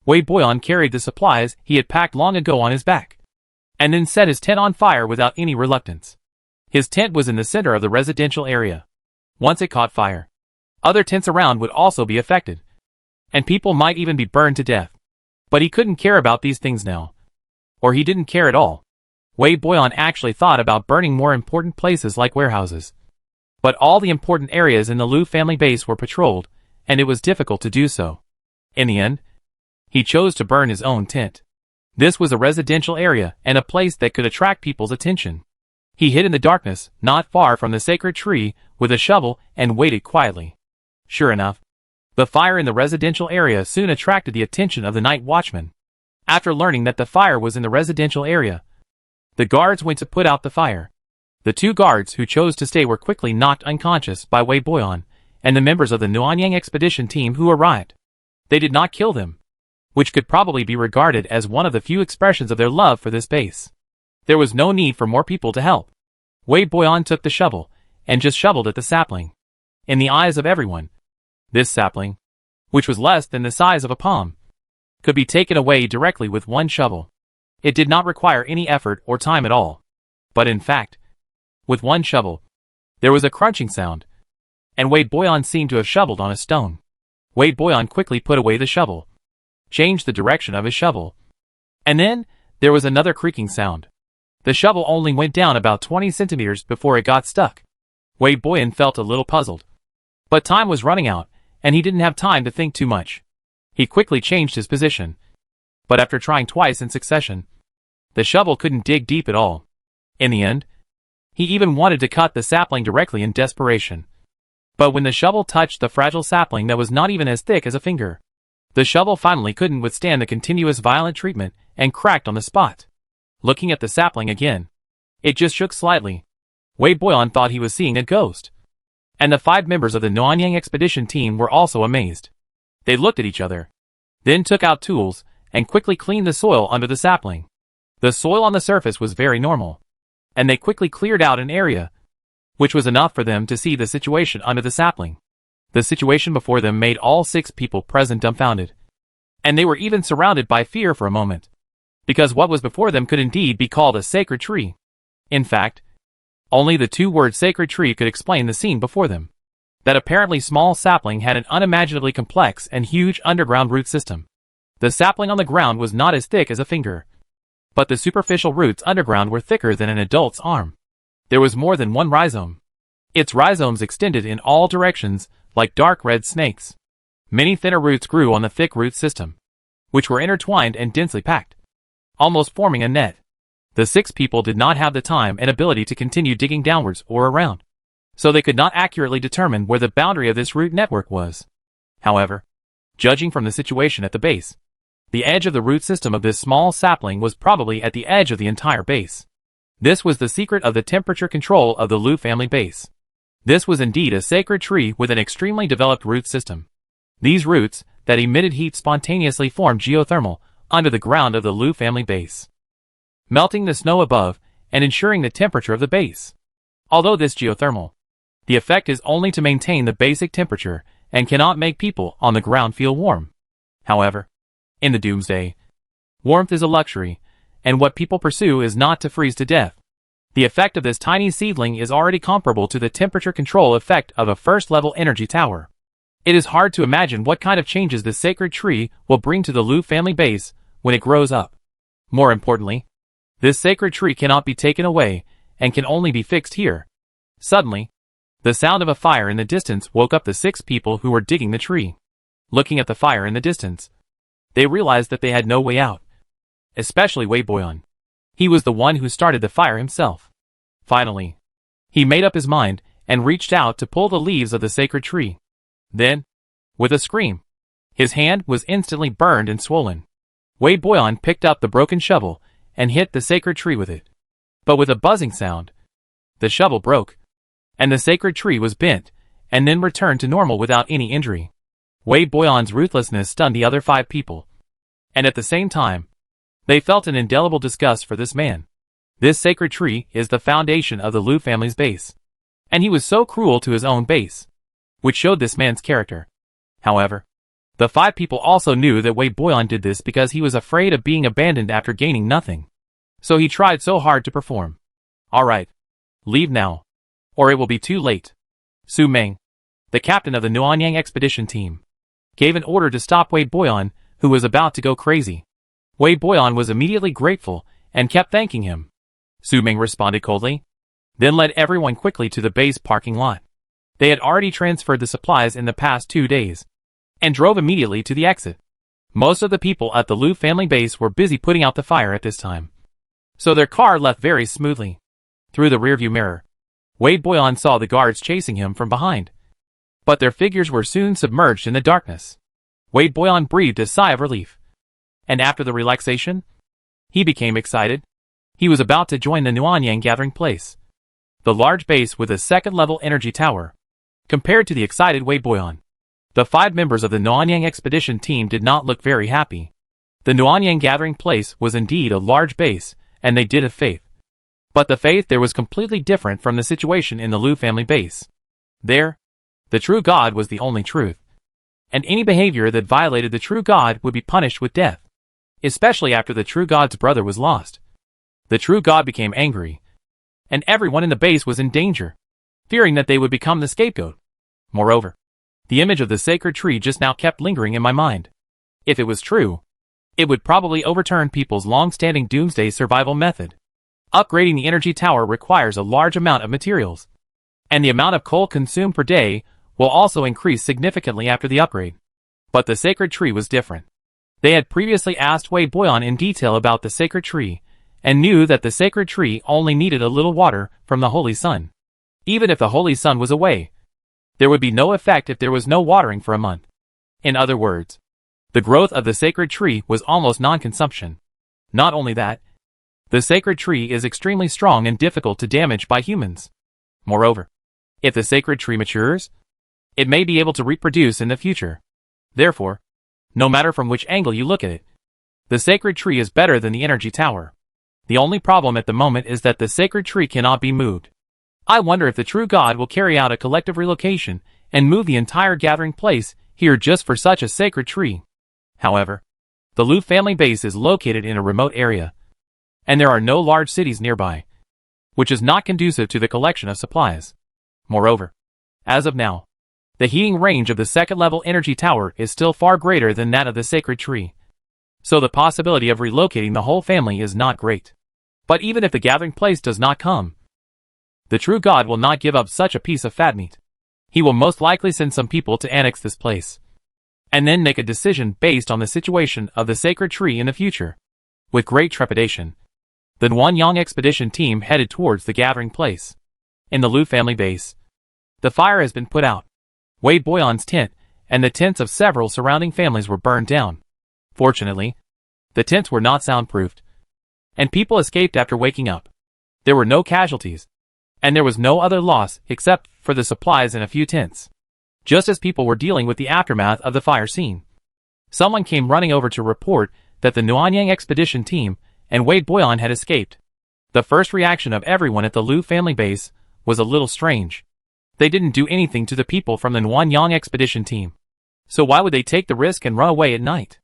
Wei Boyan carried the supplies he had packed long ago on his back, and then set his tent on fire without any reluctance. His tent was in the center of the residential area. Once it caught fire, other tents around would also be affected, and people might even be burned to death. But he couldn't care about these things now. Or he didn't care at all. Wei Boyan actually thought about burning more important places like warehouses. But all the important areas in the Liu family base were patrolled, and it was difficult to do so. In the end, he chose to burn his own tent. This was a residential area and a place that could attract people's attention. He hid in the darkness, not far from the sacred tree, with a shovel and waited quietly. Sure enough, the fire in the residential area soon attracted the attention of the night watchman. After learning that the fire was in the residential area, the guards went to put out the fire. The 2 guards who chose to stay were quickly knocked unconscious by Wei Boyan and the members of the Nanyang expedition team who arrived. They did not kill them, which could probably be regarded as one of the few expressions of their love for this base. There was no need for more people to help. Wei Boyan took the shovel and just shoveled at the sapling. In the eyes of everyone, this sapling, which was less than the size of a palm, could be taken away directly with 1 shovel. It did not require any effort or time at all. But in fact, with 1 shovel, there was a crunching sound, and Wei Boyan seemed to have shoveled on a stone. Wei Boyan quickly put away the shovel, changed the direction of his shovel, and then there was another creaking sound. The shovel only went down about 20 centimeters before it got stuck. Wei Boyan felt a little puzzled. But time was running out, and he didn't have time to think too much. He quickly changed his position. But after trying twice in succession, the shovel couldn't dig deep at all. In the end, he even wanted to cut the sapling directly in desperation. But when the shovel touched the fragile sapling that was not even as thick as a finger, the shovel finally couldn't withstand the continuous violent treatment and cracked on the spot. Looking at the sapling again, it just shook slightly. Wei Boyan thought he was seeing a ghost. And the 5 members of the Nanyang expedition team were also amazed. They looked at each other, then took out tools and quickly cleaned the soil under the sapling. The soil on the surface was very normal, and they quickly cleared out an area, which was enough for them to see the situation under the sapling. The situation before them made all 6 people present dumbfounded, and they were even surrounded by fear for a moment, because what was before them could indeed be called a sacred tree. In fact, only the 2 words sacred tree could explain the scene before them. That apparently small sapling had an unimaginably complex and huge underground root system. The sapling on the ground was not as thick as a finger, but the superficial roots underground were thicker than an adult's arm. There was more than 1 rhizome. Its rhizomes extended in all directions like dark red snakes. Many thinner roots grew on the thick root system, which were intertwined and densely packed, almost forming a net. The 6 people did not have the time and ability to continue digging downwards or around, so they could not accurately determine where the boundary of this root network was. However, judging from the situation at the base, the edge of the root system of this small sapling was probably at the edge of the entire base. This was the secret of the temperature control of the Liu family base. This was indeed a sacred tree with an extremely developed root system. These roots that emitted heat spontaneously formed geothermal under the ground of the Liu family base, melting the snow above and ensuring the temperature of the base. Although this geothermal, the effect is only to maintain the basic temperature and cannot make people on the ground feel warm. However, in the doomsday, warmth is a luxury, and what people pursue is not to freeze to death. The effect of this tiny seedling is already comparable to the temperature control effect of a first-level energy tower. It is hard to imagine what kind of changes this sacred tree will bring to the Liu family base when it grows up. More importantly, this sacred tree cannot be taken away and can only be fixed here. Suddenly, the sound of a fire in the distance woke up the 6 people who were digging the tree. Looking at the fire in the distance, they realized that they had no way out. Especially Wei Boyan. He was the one who started the fire himself. Finally, he made up his mind and reached out to pull the leaves of the sacred tree. Then, with a scream, his hand was instantly burned and swollen. Wei Boyan picked up the broken shovel and hit the sacred tree with it. But with a buzzing sound, the shovel broke, and the sacred tree was bent, and then returned to normal without any injury. Wei Boyan's ruthlessness stunned the other 5 people, and at the same time, they felt an indelible disgust for this man. This sacred tree is the foundation of the Liu family's base, and he was so cruel to his own base, which showed this man's character. However, the 5 people also knew that Wei Boyan did this because he was afraid of being abandoned after gaining nothing. So he tried so hard to perform. Alright, leave now, or it will be too late. Su Meng, the captain of the Nuanyang expedition team, gave an order to stop Wei Boyan, who was about to go crazy. Wei Boyan was immediately grateful and kept thanking him. Su Meng responded coldly, then led everyone quickly to the base parking lot. They had already transferred the supplies in the past 2 days, and drove immediately to the exit. Most of the people at the Liu family base were busy putting out the fire at this time, so their car left very smoothly. Through the rearview mirror, Wei Boyan saw the guards chasing him from behind, but their figures were soon submerged in the darkness. Wei Boyan breathed a sigh of relief, and after the relaxation, he became excited. He was about to join the Nuanyang gathering place, the large base with a second-level energy tower. Compared to the excited Wei Boyan, the 5 members of the Nuanyang expedition team did not look very happy. The Nuanyang gathering place was indeed a large base, and they did have faith. But the faith there was completely different from the situation in the Liu family base. There, the true God was the only truth, and any behavior that violated the true God would be punished with death, especially after the true God's brother was lost. The true God became angry, and everyone in the base was in danger, fearing that they would become the scapegoat. Moreover, the image of the sacred tree just now kept lingering in my mind. If it was true, it would probably overturn people's long-standing doomsday survival method. Upgrading the energy tower requires a large amount of materials, and the amount of coal consumed per day will also increase significantly after the upgrade. But the sacred tree was different. They had previously asked Wei Boyan in detail about the sacred tree, and knew that the sacred tree only needed a little water from the holy sun. Even if the holy sun was away, there would be no effect if there was no watering for a month. In other words, the growth of the sacred tree was almost non-consumption. Not only that, the sacred tree is extremely strong and difficult to damage by humans. Moreover, if the sacred tree matures, it may be able to reproduce in the future. Therefore, no matter from which angle you look at it, the sacred tree is better than the energy tower. The only problem at the moment is that the sacred tree cannot be moved. I wonder if the true God will carry out a collective relocation and move the entire gathering place here just for such a sacred tree. However, the Liu family base is located in a remote area, and there are no large cities nearby, which is not conducive to the collection of supplies. Moreover, as of now, the heating range of the second-level energy tower is still far greater than that of the sacred tree, so the possibility of relocating the whole family is not great. But even if the gathering place does not come, the true God will not give up such a piece of fat meat. He will most likely send some people to annex this place, and then make a decision based on the situation of the sacred tree in the future. With great trepidation, the Nuanyang expedition team headed towards the gathering place. In the Liu family base, the fire has been put out. Wei Boyan's tent and the tents of several surrounding families were burned down. Fortunately, the tents were not soundproofed, and people escaped after waking up. There were no casualties, and there was no other loss except for the supplies in a few tents. Just as people were dealing with the aftermath of the fire scene, someone came running over to report that the Nuanyang expedition team and Wei Boyan had escaped. The first reaction of everyone at the Liu family base was a little strange. They didn't do anything to the people from the Nuanyang expedition team. So why would they take the risk and run away at night?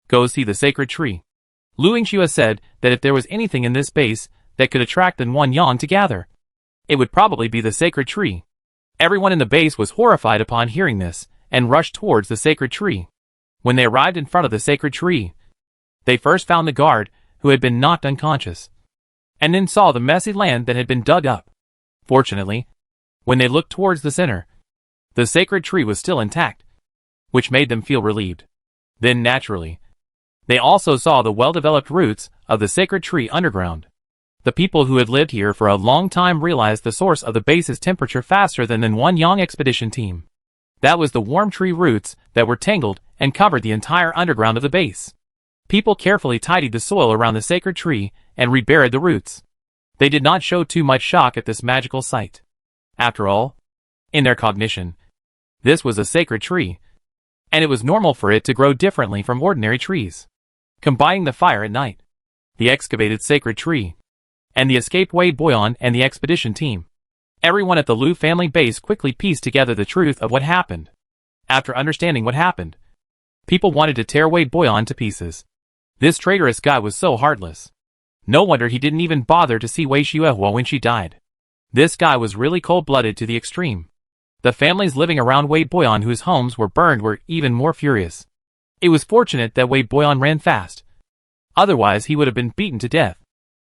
Go see the sacred tree. Lu Yingxue said that if there was anything in this base that could attract the Nuanyang to gather, it would probably be the sacred tree. Everyone in the base was horrified upon hearing this, and rushed towards the sacred tree. When they arrived in front of the sacred tree, they first found the guard, who had been knocked unconscious, and then saw the messy land that had been dug up. Fortunately, when they looked towards the center, the sacred tree was still intact, which made them feel relieved. Then naturally, they also saw the well-developed roots of the sacred tree underground. The people who had lived here for a long time realized the source of the base's temperature faster than the Nuanyang expedition team. That was the warm tree roots that were tangled and covered the entire underground of the base. People carefully tidied the soil around the sacred tree and reburied the roots. They did not show too much shock at this magical sight. After all, in their cognition, this was a sacred tree, and it was normal for it to grow differently from ordinary trees. Combining the fire at night, the excavated sacred tree, and the escaped Wei Boyan and the expedition team, everyone at the Lu family base quickly pieced together the truth of what happened. After understanding what happened, people wanted to tear Wei Boyan to pieces. This traitorous guy was so heartless. No wonder he didn't even bother to see Wei Xuehua when she died. This guy was really cold-blooded to the extreme. The families living around Wei Boyan whose homes were burned were even more furious. It was fortunate that Wei Boyan ran fast. Otherwise he would have been beaten to death.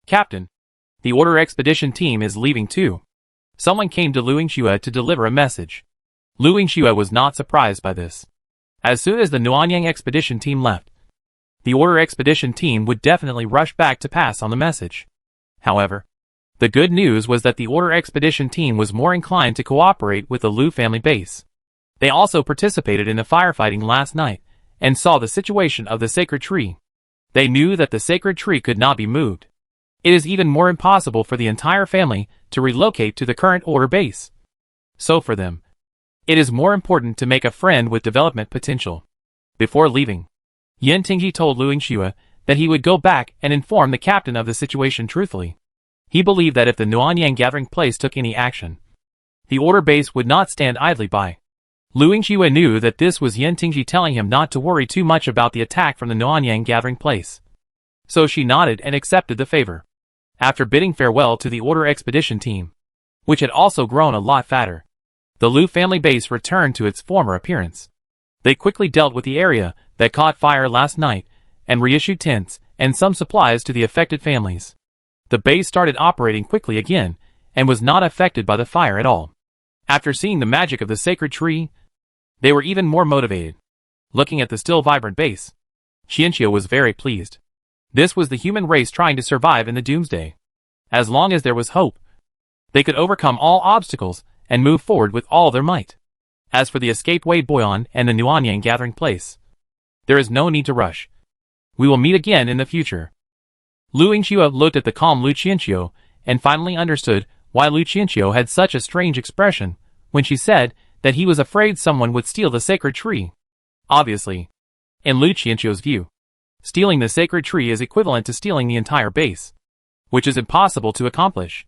Captain, the Order expedition team is leaving too. Someone came to Lu Yingxue to deliver a message. Lu Yingxue was not surprised by this. As soon as the Nuanyang expedition team left, the Order expedition team would definitely rush back to pass on the message. However, the good news was that the Order expedition team was more inclined to cooperate with the Lu family base. They also participated in the firefighting last night, and saw the situation of the sacred tree. They knew that the sacred tree could not be moved. It is even more impossible for the entire family to relocate to the current Order base. So for them, it is more important to make a friend with development potential. Before leaving, Yan Tingji told Lu Yingxue that he would go back and inform the captain of the situation truthfully. He believed that if the Nuanyang gathering place took any action, the Order base would not stand idly by. Lu Yingxue knew that this was Yan Tingji telling him not to worry too much about the attack from the Nuanyang gathering place. So she nodded and accepted the favor. After bidding farewell to the Order expedition team, which had also grown a lot fatter, the Lu family base returned to its former appearance. They quickly dealt with the area that caught fire last night, and reissued tents and some supplies to the affected families. The base started operating quickly again, and was not affected by the fire at all. After seeing the magic of the sacred tree, they were even more motivated. Looking at the still vibrant base, Qianqiu was very pleased. This was the human race trying to survive in the doomsday. As long as there was hope, they could overcome all obstacles and move forward with all their might. As for the escaped Wei Boyan and the Nuanyang gathering place, there is no need to rush. We will meet again in the future. Lu Yingxue looked at the calm Lu Qianqiu and finally understood why Lu Qianqiu had such a strange expression when she said that he was afraid someone would steal the sacred tree. Obviously, in Lu Qianqiu's view, stealing the sacred tree is equivalent to stealing the entire base, which is impossible to accomplish.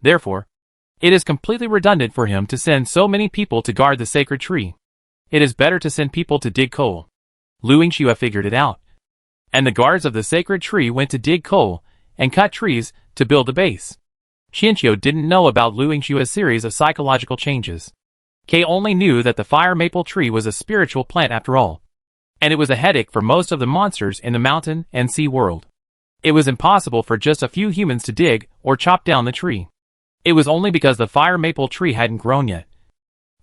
Therefore, it is completely redundant for him to send so many people to guard the sacred tree. It is better to send people to dig coal. Lu Yingxue figured it out, and the guards of the sacred tree went to dig coal and cut trees to build the base. Qianqiu didn't know about Lu Yingxue's series of psychological changes. Kay only knew that the fire maple tree was a spiritual plant after all, and it was a headache for most of the monsters in the mountain and sea world. It was impossible for just a few humans to dig or chop down the tree. It was only because the fire maple tree hadn't grown yet.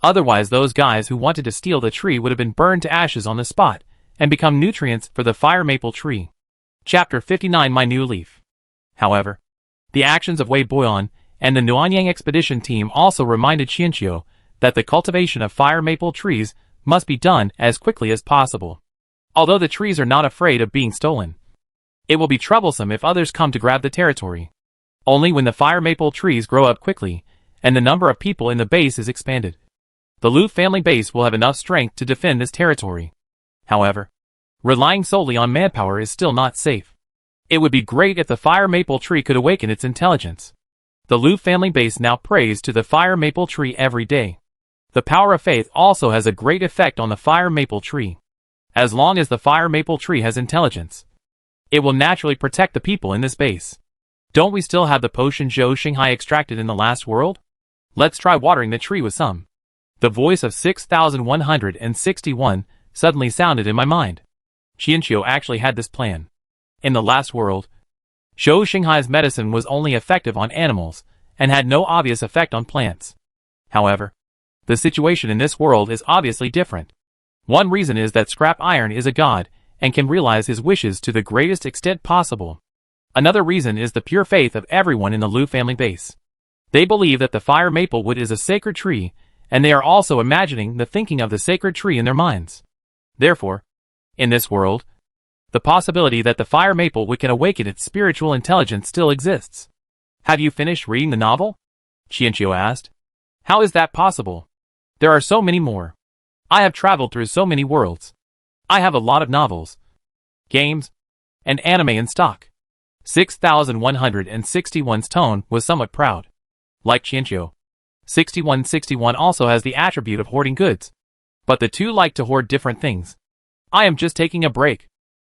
Otherwise those guys who wanted to steal the tree would have been burned to ashes on the spot and become nutrients for the fire maple tree. Chapter 59 My New Leaf. However, the actions of Wei Boyan and the Nuanyang expedition team also reminded Qianqiu that the cultivation of fire maple trees must be done as quickly as possible. Although the trees are not afraid of being stolen, it will be troublesome if others come to grab the territory. Only when the fire maple trees grow up quickly, and the number of people in the base is expanded, the Lu family base will have enough strength to defend this territory. However, relying solely on manpower is still not safe. It would be great if the fire maple tree could awaken its intelligence. The Liu family base now prays to the fire maple tree every day. The power of faith also has a great effect on the fire maple tree. As long as the fire maple tree has intelligence, it will naturally protect the people in this base. Don't we still have the potion Zhou Xinghai extracted in the last world? Let's try watering the tree with some. The voice of 6161 suddenly sounded in my mind. Qianqiu actually had this plan. In the last world, Zhou Xinghai's medicine was only effective on animals and had no obvious effect on plants. However, the situation in this world is obviously different. One reason is that scrap iron is a god and can realize his wishes to the greatest extent possible. Another reason is the pure faith of everyone in the Liu family base. They believe that the fire maple wood is a sacred tree, and they are also imagining the thinking of the sacred tree in their minds. Therefore, in this world, the possibility that the fire maple wood can awaken its spiritual intelligence still exists. Have you finished reading the novel? Qianqiu asked. How is that possible? There are so many more. I have traveled through so many worlds. I have a lot of novels, games, and anime in stock. 6161's tone was somewhat proud. Like Qianqiu, 6161 also has the attribute of hoarding goods. But the two like to hoard different things. I am just taking a break.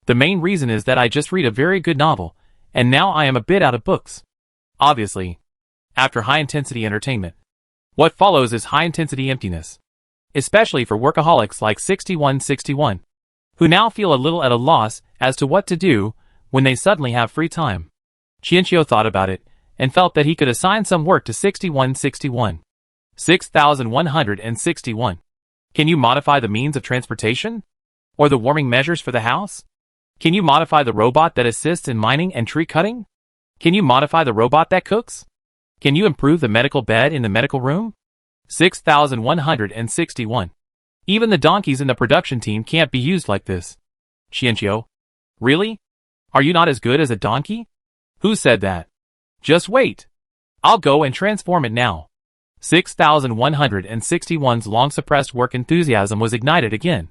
The main reason is that I just read a very good novel, and now I am a bit out of books. Obviously, after high-intensity entertainment, what follows is high-intensity emptiness. Especially for workaholics like 6161, who now feel a little at a loss as to what to do when they suddenly have free time. Qianqiu thought about it, and felt that he could assign some work to 6161. 6161. Can you modify the means of transportation? Or the warming measures for the house? Can you modify the robot that assists in mining and tree cutting? Can you modify the robot that cooks? Can you improve the medical bed in the medical room? 6161. Even the donkeys in the production team can't be used like this. Qianqiu. Really? Are you not as good as a donkey? Who said that? Just wait. I'll go and transform it now. 6161's long-suppressed work enthusiasm was ignited again,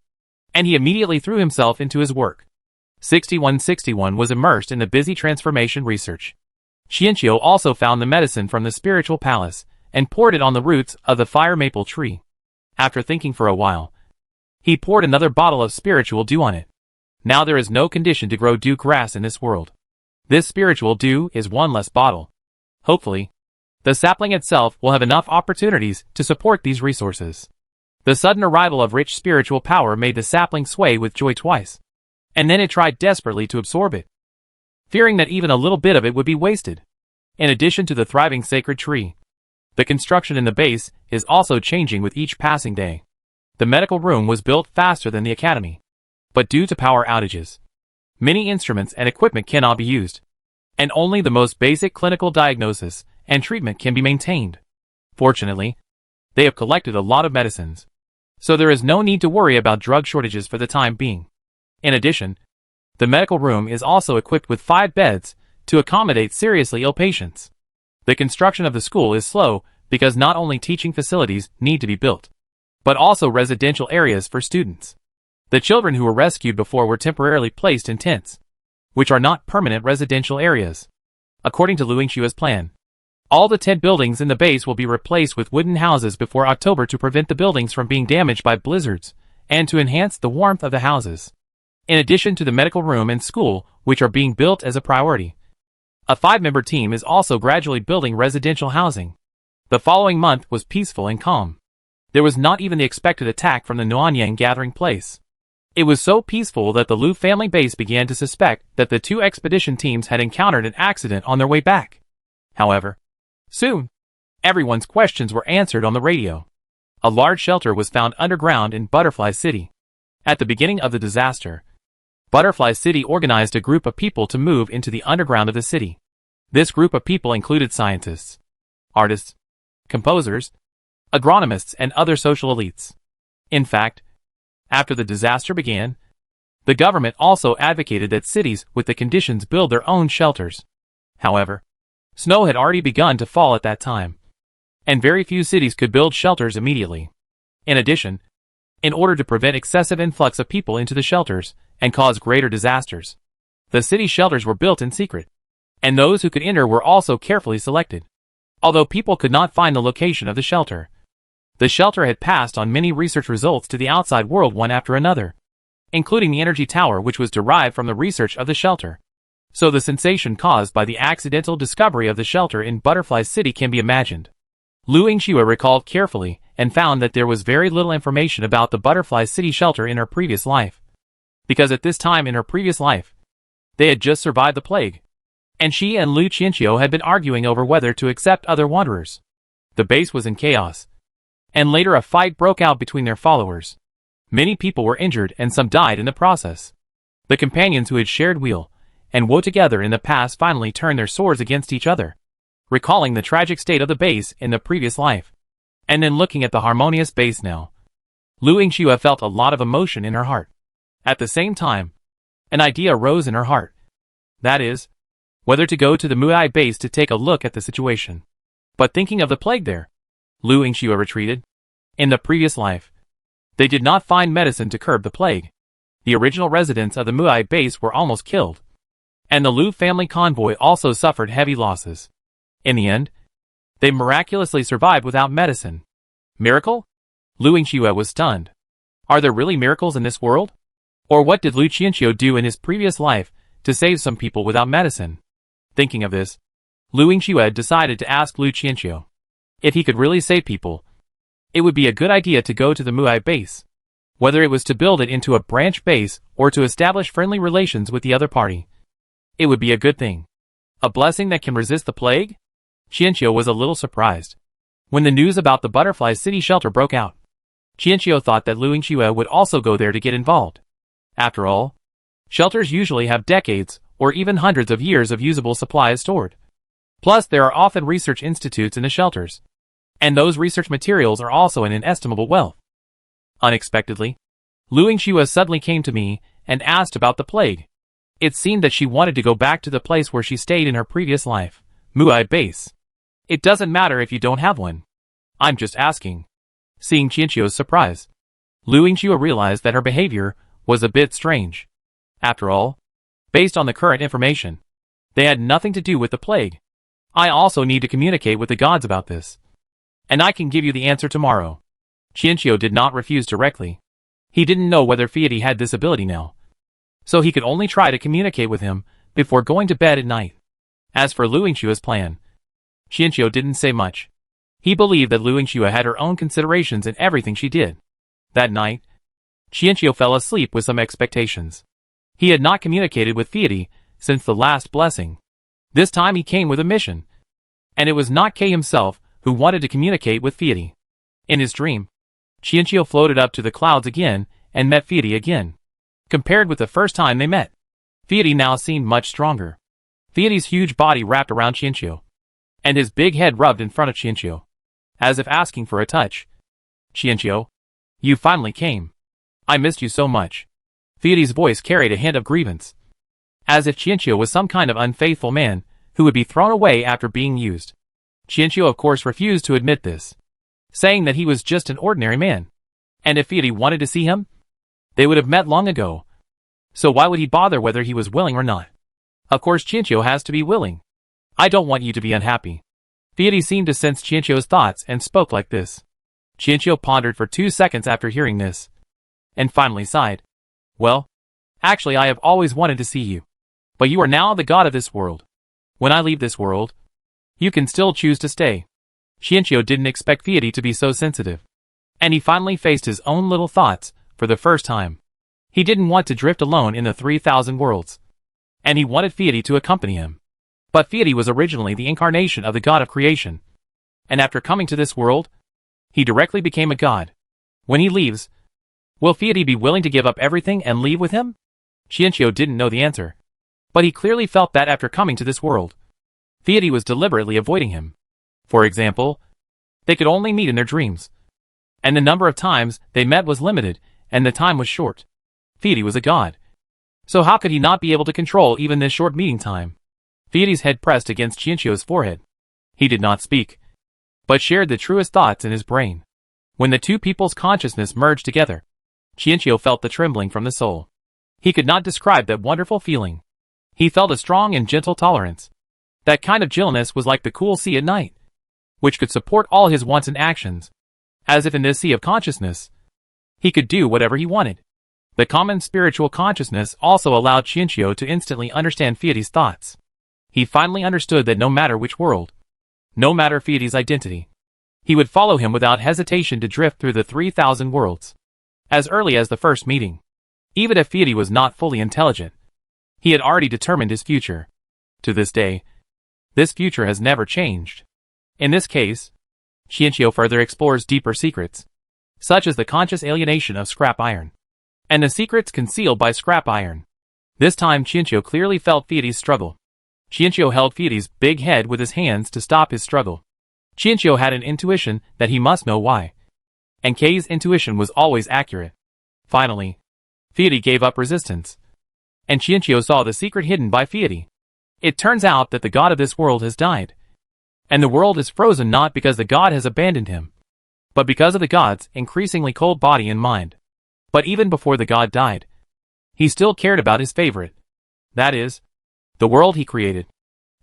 and he immediately threw himself into his work. 6161 was immersed in the busy transformation research. Qianqiu also found the medicine from the spiritual palace and poured it on the roots of the fire maple tree. After thinking for a while, he poured another bottle of spiritual dew on it. Now there is no condition to grow dew grass in this world. This spiritual dew is one less bottle. Hopefully, the sapling itself will have enough opportunities to support these resources. The sudden arrival of rich spiritual power made the sapling sway with joy twice, and then it tried desperately to absorb it, fearing that even a little bit of it would be wasted. In addition to the thriving sacred tree, the construction in the base is also changing with each passing day. The medical room was built faster than the academy, but due to power outages, many instruments and equipment cannot be used, and only the most basic clinical diagnosis and treatment can be maintained. Fortunately, they have collected a lot of medicines, so there is no need to worry about drug shortages for the time being. In addition, the medical room is also equipped with 5 beds to accommodate seriously ill patients. The construction of the school is slow because not only teaching facilities need to be built, but also residential areas for students. The children who were rescued before were temporarily placed in tents, which are not permanent residential areas. According to Lu Yingxue's plan, all the tent buildings in the base will be replaced with wooden houses before October to prevent the buildings from being damaged by blizzards and to enhance the warmth of the houses. In addition to the medical room and school, which are being built as a priority, a 5-member team is also gradually building residential housing. The following month was peaceful and calm. There was not even the expected attack from the Nuanyang gathering place. It was so peaceful that the Liu family base began to suspect that the 2 expedition teams had encountered an accident on their way back. However, soon, everyone's questions were answered on the radio. A large shelter was found underground in Butterfly City. At the beginning of the disaster, Butterfly City organized a group of people to move into the underground of the city. This group of people included scientists, artists, composers, agronomists, and other social elites. In fact, after the disaster began, the government also advocated that cities with the conditions build their own shelters. However, snow had already begun to fall at that time, and very few cities could build shelters immediately. In addition, in order to prevent excessive influx of people into the shelters and cause greater disasters, the city shelters were built in secret, and those who could enter were also carefully selected. although people could not find the location of the shelter. The shelter had passed on many research results to the outside world one after another, including the energy tower which was derived from the research of the shelter. So the sensation caused by the accidental discovery of the shelter in Butterfly City can be imagined. Lu Yingxue recalled carefully and found that there was very little information about the Butterfly City shelter in her previous life. Because at this time in her previous life, they had just survived the plague, and she and Lu Qianqiu had been arguing over whether to accept other wanderers. The base was in chaos, and later a fight broke out between their followers. Many people were injured and some died in the process. The companions who had shared weal and woe together in the past finally turned their swords against each other, recalling the tragic state of the base in the previous life, and then looking at the harmonious base now. Lu Yingxue felt a lot of emotion in her heart. At the same time, an idea arose in her heart. That is, whether to go to the Muai base to take a look at the situation. But thinking of the plague there, Lu Yingxue retreated. In the previous life, they did not find medicine to curb the plague. The original residents of the Muai base were almost killed, and the Lu family convoy also suffered heavy losses. In the end, they miraculously survived without medicine. Miracle? Lu Yingxue was stunned. Are there really miracles in this world? Or what did Lu Qianqiu do in his previous life to save some people without medicine? Thinking of this, Lu Yingxue decided to ask Lu Qianqiu if he could really save people. It would be a good idea to go to the Muai base, whether it was to build it into a branch base or to establish friendly relations with the other party. It would be a good thing. A blessing that can resist the plague? Qianqiu was a little surprised when the news about the Butterfly City shelter broke out. Qianqiu thought that Lu Yingxue would also go there to get involved. After all, shelters usually have decades or even hundreds of years of usable supplies stored. Plus, there are often research institutes in the shelters, and those research materials are also an inestimable wealth. Unexpectedly, Lu Yingxue suddenly came to me and asked about the plague. It seemed that she wanted to go back to the place where she stayed in her previous life, Muai base. It doesn't matter if you don't have one. I'm just asking. Seeing Qianqiu's surprise, Lu Yingxue realized that her behavior was a bit strange. After all, based on the current information, they had nothing to do with the plague. I also need to communicate with the gods about this, and I can give you the answer tomorrow. Qianqiu did not refuse directly. He didn't know whether Fiat had this ability now, so he could only try to communicate with him before going to bed at night. As for Lu Yingxue's plan, Qianqiu didn't say much. He believed that Lu Yingxue had her own considerations in everything she did. That night, Qianqiu fell asleep with some expectations. He had not communicated with Fiat since the last blessing. This time he came with a mission, and it was not Kei himself who wanted to communicate with Fiat. In his dream, Qianqiu floated up to the clouds again and met Fiat again. Compared with the first time they met, Fiat now seemed much stronger. Fiat's huge body wrapped around Qianqiu, and his big head rubbed in front of Qianqiu, as if asking for a touch. Qianqiu, you finally came. I missed you so much. Fiat's voice carried a hint of grievance, as if Qianqiu was some kind of unfaithful man who would be thrown away after being used. Qianqiu of course refused to admit this, saying that he was just an ordinary man, and if Fiat wanted to see him, they would have met long ago. So why would he bother whether he was willing or not? Of course Qianqiu has to be willing. I don't want you to be unhappy. Fiat seemed to sense Qianqiu's thoughts and spoke like this. Qianqiu pondered for 2 seconds after hearing this, and finally sighed. Well, actually I have always wanted to see you. But you are now the god of this world. When I leave this world, you can still choose to stay. Qianqiu didn't expect Fiat to be so sensitive, and he finally faced his own little thoughts for the first time. He didn't want to drift alone in the 3,000 worlds, and he wanted Fiat to accompany him. But Fiat was originally the incarnation of the god of creation, and after coming to this world, he directly became a god. When he leaves, will Fiat be willing to give up everything and leave with him? Qianqiu didn't know the answer, but he clearly felt that after coming to this world, Fiat was deliberately avoiding him. For example, they could only meet in their dreams, and the number of times they met was limited, and the time was short. Fiat was a god, so how could he not be able to control even this short meeting time? Fiat's head pressed against Qianqiu's forehead. He did not speak, but shared the truest thoughts in his brain. When the two people's consciousness merged together, Qianqiu felt the trembling from the soul. He could not describe that wonderful feeling. He felt a strong and gentle tolerance. That kind of gentleness was like the cool sea at night. which could support all his wants and actions. As if in this sea of consciousness, he could do whatever he wanted. The common spiritual consciousness also allowed Qianqiu to instantly understand Feidi's thoughts. He finally understood that no matter which world, no matter Feidi's identity, he would follow him without hesitation to drift through the 3,000 worlds. As early as the first meeting, even if Feidi was not fully intelligent, he had already determined his future. To this day, this future has never changed. In this case, Qianqiu further explores deeper secrets, such as the conscious alienation of scrap iron, and the secrets concealed by scrap iron. This time Qianqiu clearly felt Feidi's struggle. Qianqiu held Feidi's big head with his hands to stop his struggle. Qianqiu had an intuition that he must know why, and Kei's intuition was always accurate. Finally, Feidi gave up resistance, and Qianqiu saw the secret hidden by Feidi. It turns out that the god of this world has died, and the world is frozen not because the god has abandoned him, but because of the god's increasingly cold body and mind. But even before the god died, he still cared about his favorite, that is, the world he created.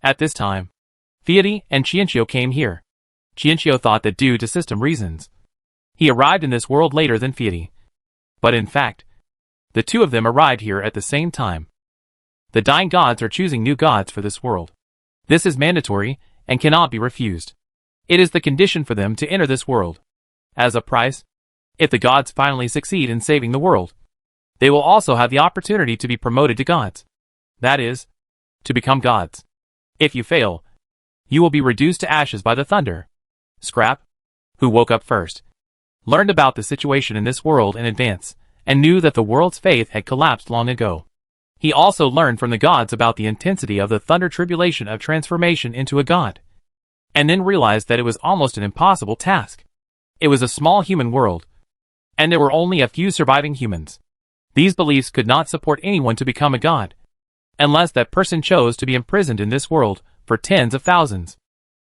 At this time, Feidi and Qianqiu came here. Qianqiu thought that due to system reasons, he arrived in this world later than Feidi. But in fact, the two of them arrived here at the same time. The dying gods are choosing new gods for this world. This is mandatory and cannot be refused. It is the condition for them to enter this world. As a price, if the gods finally succeed in saving the world, they will also have the opportunity to be promoted to gods. That is, to become gods. If you fail, you will be reduced to ashes by the thunder. Scrap, who woke up first, learned about the situation in this world in advance, and knew that the world's faith had collapsed long ago. He also learned from the gods about the intensity of the thunder tribulation of transformation into a god, and then realized that it was almost an impossible task. It was a small human world, and there were only a few surviving humans. These beliefs could not support anyone to become a god, unless that person chose to be imprisoned in this world for tens of thousands,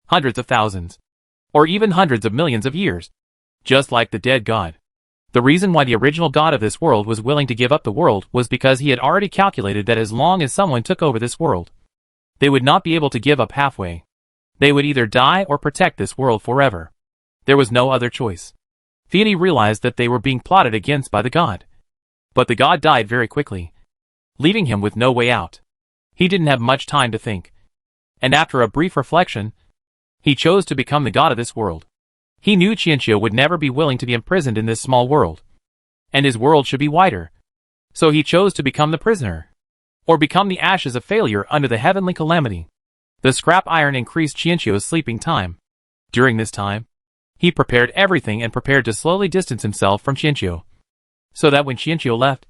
hundreds of thousands, or even hundreds of millions of years, just like the dead god. The reason why the original god of this world was willing to give up the world was because he had already calculated that as long as someone took over this world, they would not be able to give up halfway. They would either die or protect this world forever. There was no other choice. Feidi realized that they were being plotted against by the god. But the god died very quickly, leaving him with no way out. He didn't have much time to think, and after a brief reflection, he chose to become the god of this world. He knew Qianqiu would never be willing to be imprisoned in this small world, and his world should be wider. So he chose to become the prisoner, or become the ashes of failure under the heavenly calamity. The scrap iron increased Qianqiu's sleeping time. During this time, he prepared everything and prepared to slowly distance himself from Qianqiu, so that when Qianqiu left,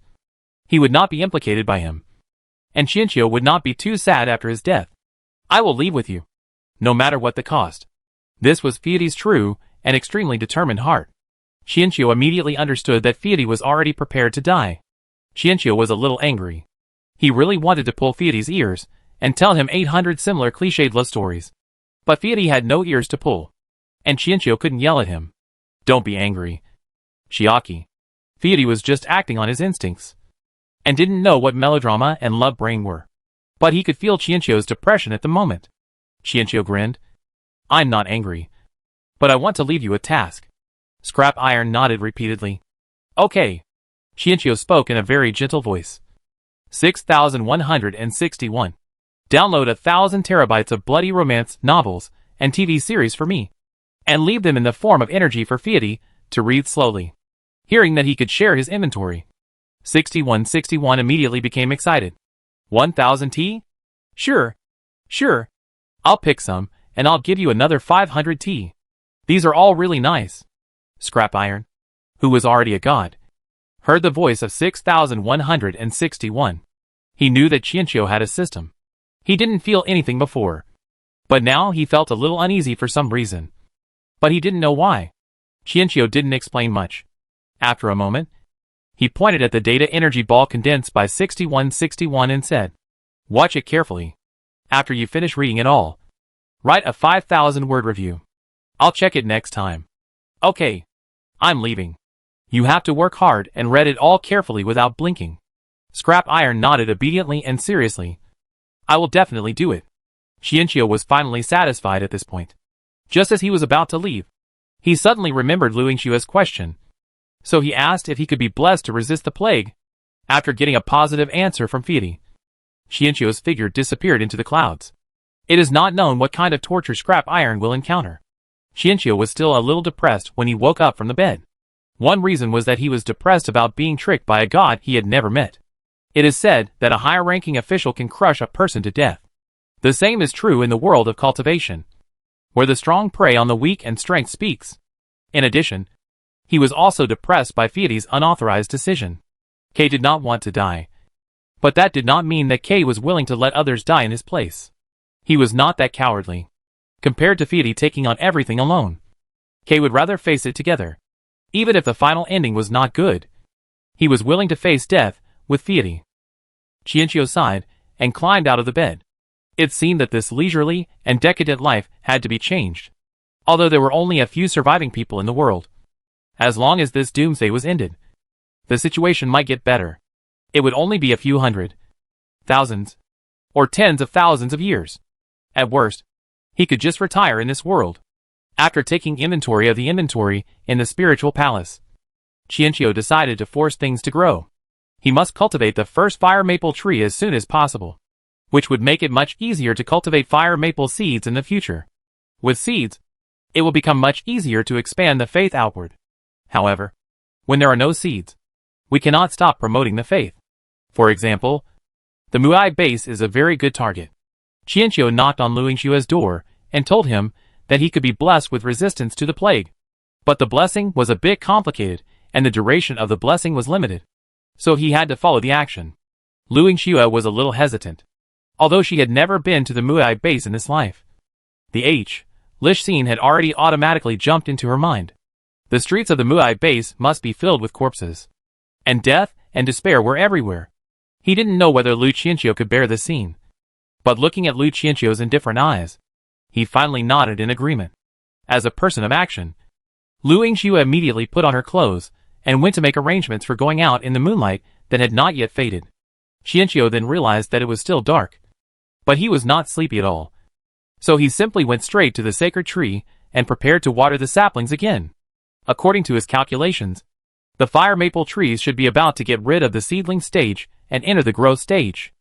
he would not be implicated by him, and Qianqiu would not be too sad after his death. I will leave with you, no matter what the cost. This was Feidi's true and extremely determined heart. Qianqiu immediately understood that Feidi was already prepared to die. Qianqiu was a little angry. He really wanted to pull Feidi's ears and tell him 800 similar cliched love stories. But Feidi had no ears to pull, and Qianqiu couldn't yell at him. Don't be angry, Chiaki. Feidi was just acting on his instincts, and didn't know what melodrama and love brain were. But he could feel Qianqiu's depression at the moment. Qianqiu grinned. I'm not angry, but I want to leave you a task. Scrap Iron nodded repeatedly. Okay. Qianqiu spoke in a very gentle voice. 6161. Download 1,000 terabytes of bloody romance novels and TV series for me, and leave them in the form of energy for Feidi to read slowly. Hearing that he could share his inventory, 6161 immediately became excited. 1,000 T? Sure. I'll pick some, and I'll give you another 500 T. These are all really nice. Scrap Iron, who was already a god, heard the voice of 6161. He knew that Qianqiu had a system. He didn't feel anything before, but now he felt a little uneasy for some reason. But he didn't know why. Qianqiu didn't explain much. After a moment, he pointed at the data energy ball condensed by 6161 and said, "Watch it carefully. After you finish reading it all, write a 5,000-word review. I'll check it next time." Okay. I'm leaving. You have to work hard and read it all carefully without blinking. Scrap Iron nodded obediently and seriously. I will definitely do it. Qianqiu was finally satisfied at this point. Just as he was about to leave, he suddenly remembered Lu Yingxue's question. So he asked if he could be blessed to resist the plague. After getting a positive answer from Fieri, Qianqiu's figure disappeared into the clouds. It is not known what kind of torture scrap iron will encounter. Qianqiu was still a little depressed when he woke up from the bed. One reason was that he was depressed about being tricked by a god he had never met. It is said that a higher-ranking official can crush a person to death. The same is true in the world of cultivation, where the strong prey on the weak and strength speaks. In addition, he was also depressed by Fieri's unauthorized decision. K did not want to die, but that did not mean that K was willing to let others die in his place. He was not that cowardly. Compared to Fieri taking on everything alone, K would rather face it together. Even if the final ending was not good, he was willing to face death with Fieri. Qianqiu sighed and climbed out of the bed. It seemed that this leisurely and decadent life had to be changed. Although there were only a few surviving people in the world, as long as this doomsday was ended, the situation might get better. It would only be a few hundred, thousands, or tens of thousands of years. At worst, he could just retire in this world. After taking inventory of the inventory in the spiritual palace, Qianqiu decided to force things to grow. He must cultivate the first fire maple tree as soon as possible, which would make it much easier to cultivate fire maple seeds in the future. With seeds, it will become much easier to expand the faith outward. However, when there are no seeds, we cannot stop promoting the faith. For example, the Muai base is a very good target. Qianqiu knocked on Lu Yingxue's door and told him that he could be blessed with resistance to the plague. But the blessing was a bit complicated, and the duration of the blessing was limited. So he had to follow the action. Lu Yingxue was a little hesitant, although she had never been to the Muai base in this life. The Lish scene had already automatically jumped into her mind. The streets of the Muai base must be filled with corpses, and death and despair were everywhere. He didn't know whether Lu Qianqiu could bear this scene, but looking at Lu Qianqiu's indifferent eyes, he finally nodded in agreement. As a person of action, Lu Yingxue immediately put on her clothes and went to make arrangements for going out in the moonlight that had not yet faded. Qianqiu then realized that it was still dark, but he was not sleepy at all. So he simply went straight to the sacred tree and prepared to water the saplings again. According to his calculations, the fire maple trees should be about to get rid of the seedling stage and enter the growth stage.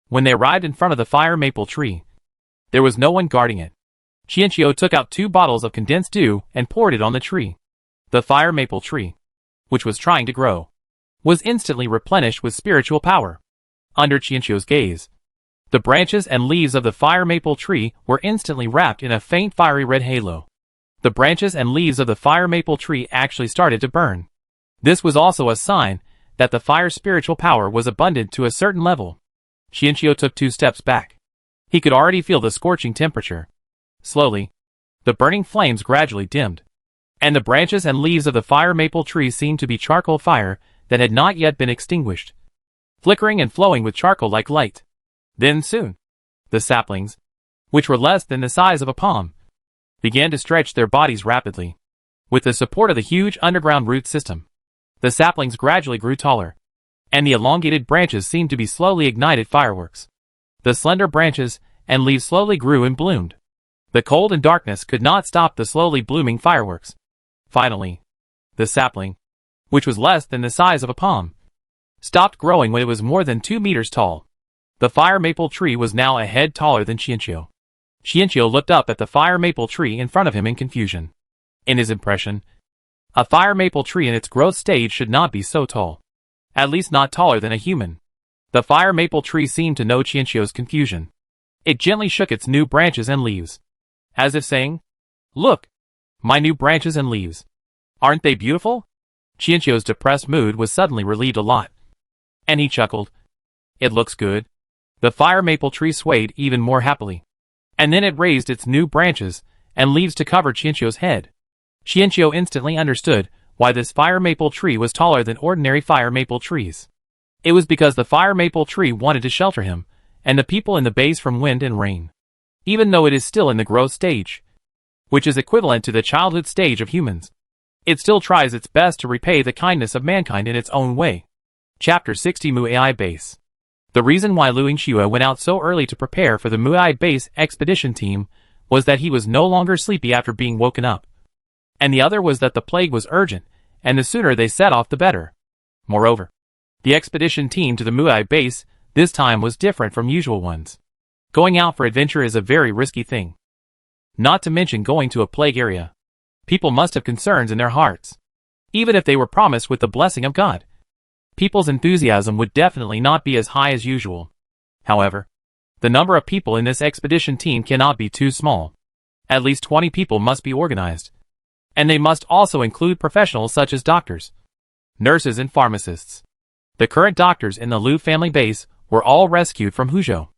When they arrived in front of the fire maple tree, there was no one guarding it. Qianqiu took out 2 bottles of condensed dew and poured it on the tree. The fire maple tree, which was trying to grow, was instantly replenished with spiritual power. Under Qianqiu's gaze, the branches and leaves of the fire maple tree were instantly wrapped in a faint fiery red halo. The branches and leaves of the fire maple tree actually started to burn. This was also a sign that the fire's spiritual power was abundant to a certain level. Qianqiu took 2 steps back. He could already feel the scorching temperature. Slowly, the burning flames gradually dimmed, and the branches and leaves of the fire maple tree seemed to be charcoal fire that had not yet been extinguished, flickering and flowing with charcoal-like light. Then soon, the saplings, which were less than the size of a palm, began to stretch their bodies rapidly. With the support of the huge underground root system, the saplings gradually grew taller, and the elongated branches seemed to be slowly ignited fireworks. The slender branches and leaves slowly grew and bloomed. The cold and darkness could not stop the slowly blooming fireworks. Finally, the sapling, which was less than the size of a palm, stopped growing when it was more than 2 meters tall. The fire maple tree was now a head taller than Qianqiu. Qianqiu looked up at the fire maple tree in front of him in confusion. In his impression, a fire maple tree in its growth stage should not be so tall. At least not taller than a human. The fire maple tree seemed to know Qianqiu's confusion. It gently shook its new branches and leaves, as if saying, "Look, my new branches and leaves. Aren't they beautiful?" Qianqiu's depressed mood was suddenly relieved a lot, and he chuckled. "It looks good." The fire maple tree swayed even more happily, and then it raised its new branches and leaves to cover Qianqiu's head. Qianqiu instantly understood why this fire maple tree was taller than ordinary fire maple trees. It was because the fire maple tree wanted to shelter him and the people in the base from wind and rain. Even though it is still in the growth stage, which is equivalent to the childhood stage of humans, it still tries its best to repay the kindness of mankind in its own way. Chapter 60 Muai Base. The reason why Lu Yingxue went out so early to prepare for the Muai Base expedition team was that he was no longer sleepy after being woken up. And the other was that the plague was urgent, and the sooner they set off the better. Moreover, the expedition team to the Muay base this time was different from usual ones. Going out for adventure is a very risky thing. Not to mention going to a plague area. People must have concerns in their hearts. Even if they were promised with the blessing of God, people's enthusiasm would definitely not be as high as usual. However, the number of people in this expedition team cannot be too small. At least 20 people must be organized. And they must also include professionals such as doctors, nurses and pharmacists. The current doctors in the Liu family base were all rescued from Huzhou.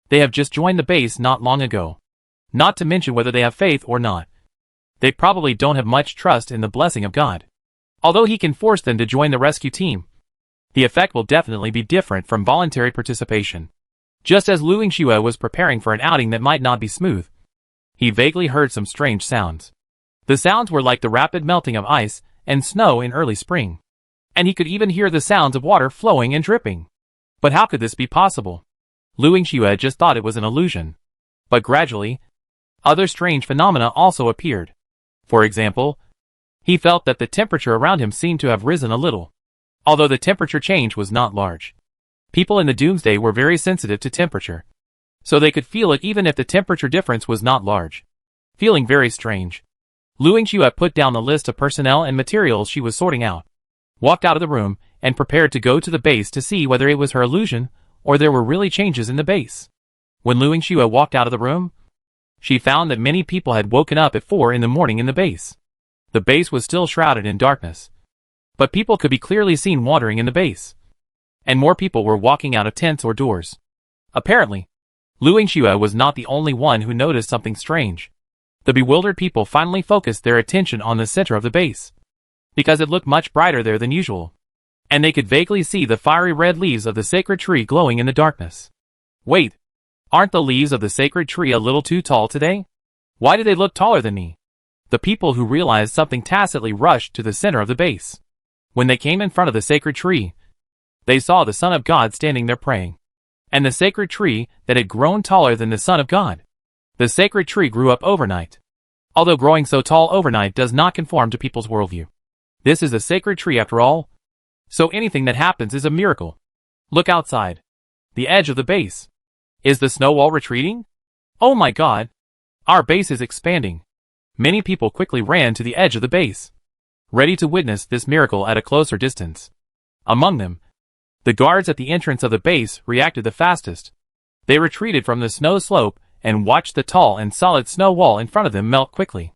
They have just joined the base not long ago. Not to mention whether they have faith or not. They probably don't have much trust in the blessing of God. Although he can force them to join the rescue team, the effect will definitely be different from voluntary participation. Just as Lu Yingxue was preparing for an outing that might not be smooth, he vaguely heard some strange sounds. The sounds were like the rapid melting of ice and snow in early spring. And he could even hear the sounds of water flowing and dripping. But how could this be possible? Lu Yingxue just thought it was an illusion. But gradually, other strange phenomena also appeared. For example, he felt that the temperature around him seemed to have risen a little. Although the temperature change was not large. People in the Doomsday were very sensitive to temperature. So they could feel it even if the temperature difference was not large. Feeling very strange, Lu Yingxue put down the list of personnel and materials she was sorting out, walked out of the room, and prepared to go to the base to see whether it was her illusion or there were really changes in the base. When Lu Yingxue walked out of the room, she found that many people had woken up at 4 in the morning in the base. The base was still shrouded in darkness, but people could be clearly seen wandering in the base. And more people were walking out of tents or doors. Apparently, Lu Yingxue was not the only one who noticed something strange. The bewildered people finally focused their attention on the center of the base, because it looked much brighter there than usual, and they could vaguely see the fiery red leaves of the sacred tree glowing in the darkness. Wait, aren't the leaves of the sacred tree a little too tall today? Why do they look taller than me? The people who realized something tacitly rushed to the center of the base. When they came in front of the sacred tree, they saw the Son of God standing there praying, and the sacred tree that had grown taller than the Son of God. The sacred tree grew up overnight. Although growing so tall overnight does not conform to people's worldview. This is a sacred tree after all, so anything that happens is a miracle. Look outside. The edge of the base. Is the snow wall retreating? Oh my God! Our base is expanding. Many people quickly ran to the edge of the base, ready to witness this miracle at a closer distance. Among them, the guards at the entrance of the base reacted the fastest. They retreated from the snow slope and watched the tall and solid snow wall in front of them melt quickly.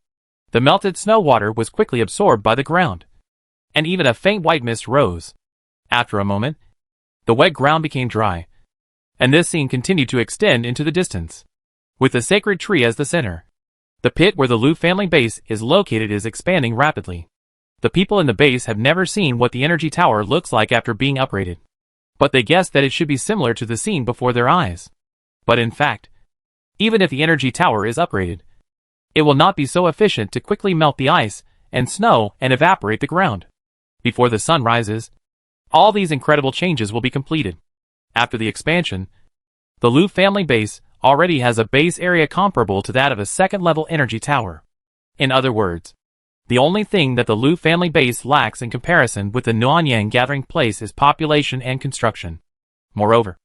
The melted snow water was quickly absorbed by the ground, and even a faint white mist rose. After a moment, the wet ground became dry, and this scene continued to extend into the distance, with the sacred tree as the center. The pit where the Liu family base is located is expanding rapidly. The people in the base have never seen what the energy tower looks like after being upgraded, but they guessed that it should be similar to the scene before their eyes. But in fact, even if the energy tower is upgraded, it will not be so efficient to quickly melt the ice and snow and evaporate the ground. Before the sun rises, all these incredible changes will be completed. After the expansion, the Liu family base already has a base area comparable to that of a second-level energy tower. In other words, the only thing that the Liu family base lacks in comparison with the Nuanyang gathering place is population and construction. Moreover,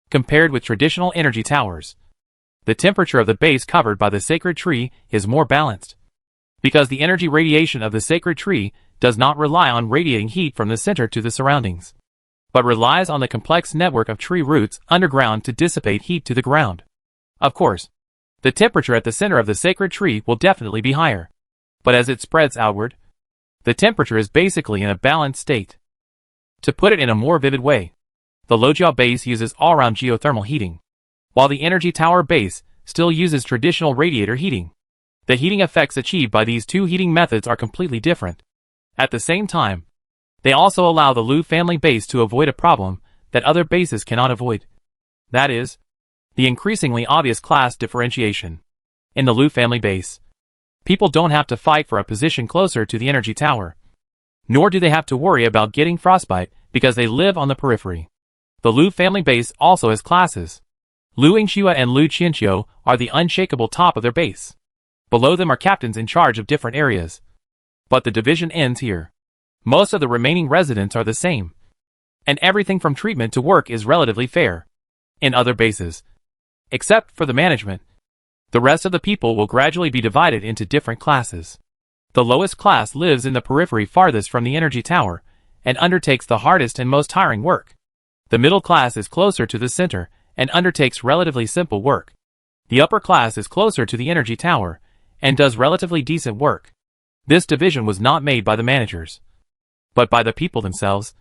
compared with traditional energy towers, the temperature of the base covered by the sacred tree is more balanced, because the energy radiation of the sacred tree does not rely on radiating heat from the center to the surroundings, but relies on the complex network of tree roots underground to dissipate heat to the ground. Of course, the temperature at the center of the sacred tree will definitely be higher, but as it spreads outward, the temperature is basically in a balanced state. To put it in a more vivid way, the Lojiao base uses all-round geothermal heating, while the energy tower base still uses traditional radiator heating. The heating effects achieved by these two heating methods are completely different. At the same time, they also allow the Liu family base to avoid a problem that other bases cannot avoid. That is, the increasingly obvious class differentiation. In the Liu family base, people don't have to fight for a position closer to the energy tower, nor do they have to worry about getting frostbite because they live on the periphery. The Liu family base also has classes. Lu Yingxue and Lu Qianqiu are the unshakable top of their base. Below them are captains in charge of different areas. But the division ends here. Most of the remaining residents are the same. And everything from treatment to work is relatively fair. In other bases, except for the management, the rest of the people will gradually be divided into different classes. The lowest class lives in the periphery farthest from the energy tower, and undertakes the hardest and most tiring work. The middle class is closer to the center, and undertakes relatively simple work. The upper class is closer to the energy tower, and does relatively decent work. This division was not made by the managers, but by the people themselves,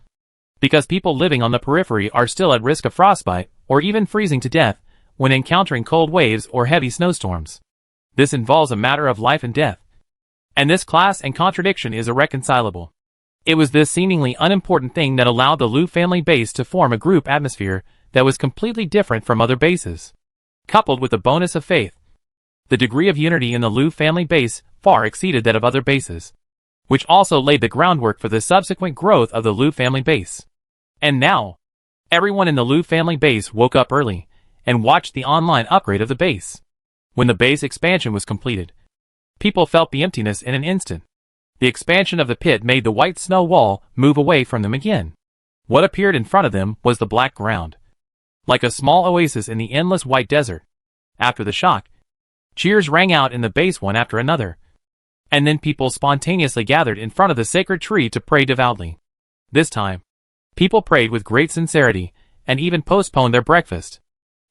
because people living on the periphery are still at risk of frostbite, or even freezing to death, when encountering cold waves or heavy snowstorms. This involves a matter of life and death. And this class and contradiction is irreconcilable. It was this seemingly unimportant thing that allowed the Liu family base to form a group atmosphere that was completely different from other bases. Coupled with the bonus of faith, the degree of unity in the Liu family base far exceeded that of other bases, which also laid the groundwork for the subsequent growth of the Liu family base. And now, everyone in the Liu family base woke up early and watched the online upgrade of the base. When the base expansion was completed, people felt the emptiness in an instant. The expansion of the pit made the white snow wall move away from them again. What appeared in front of them was the black ground, like a small oasis in the endless white desert. After the shock, cheers rang out in the base one after another, and then people spontaneously gathered in front of the sacred tree to pray devoutly. This time, people prayed with great sincerity, and even postponed their breakfast.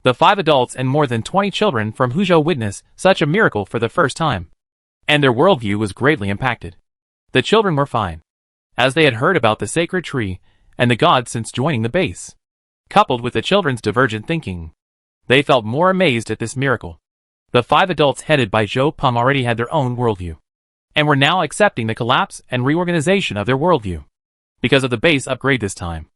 The 5 adults and more than 20 children from Huzhou witnessed such a miracle for the first time, and their worldview was greatly impacted. The children were fine, as they had heard about the sacred tree and the gods since joining the base. Coupled with the children's divergent thinking, they felt more amazed at this miracle. The 5 adults headed by Zhou Peng already had their own worldview, and were now accepting the collapse and reorganization of their worldview. Because of the base upgrade this time,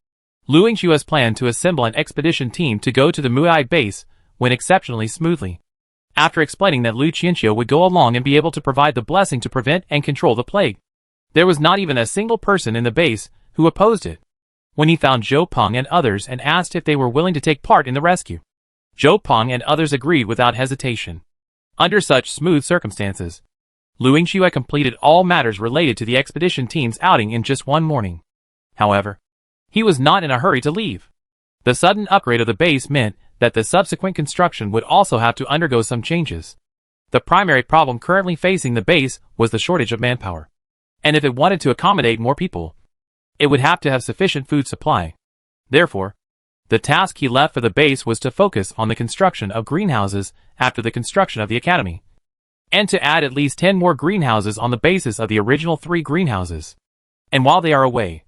Lu Yingshua's plan to assemble an expedition team to go to the Muai base went exceptionally smoothly. After explaining that Lu Qianqiu would go along and be able to provide the blessing to prevent and control the plague, there was not even a single person in the base who opposed it. When he found Zhou Peng and others and asked if they were willing to take part in the rescue, Zhou Peng and others agreed without hesitation. Under such smooth circumstances, Lu Yingxue completed all matters related to the expedition team's outing in just one morning. However, he was not in a hurry to leave. The sudden upgrade of the base meant that the subsequent construction would also have to undergo some changes. The primary problem currently facing the base was the shortage of manpower. And if it wanted to accommodate more people, it would have to have sufficient food supply. Therefore, the task he left for the base was to focus on the construction of greenhouses after the construction of the academy, and to add at least 10 more greenhouses on the basis of the original 3 greenhouses. And while they are away,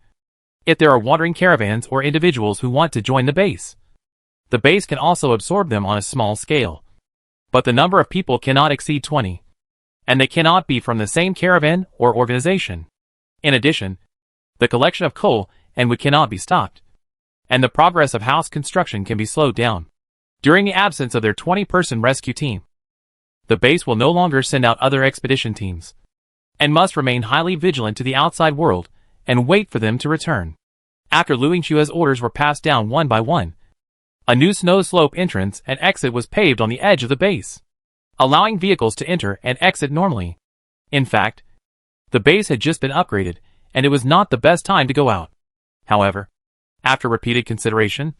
if there are wandering caravans or individuals who want to join the base can also absorb them on a small scale. But the number of people cannot exceed 20. And they cannot be from the same caravan or organization. In addition, the collection of coal and wood cannot be stopped, and the progress of house construction can be slowed down. During the absence of their 20-person rescue team, the base will no longer send out other expedition teams, and must remain highly vigilant to the outside world and wait for them to return. After Lu Yingshue's orders were passed down one by one, a new snow slope entrance and exit was paved on the edge of the base, allowing vehicles to enter and exit normally. In fact, the base had just been upgraded, and it was not the best time to go out. However, after repeated consideration,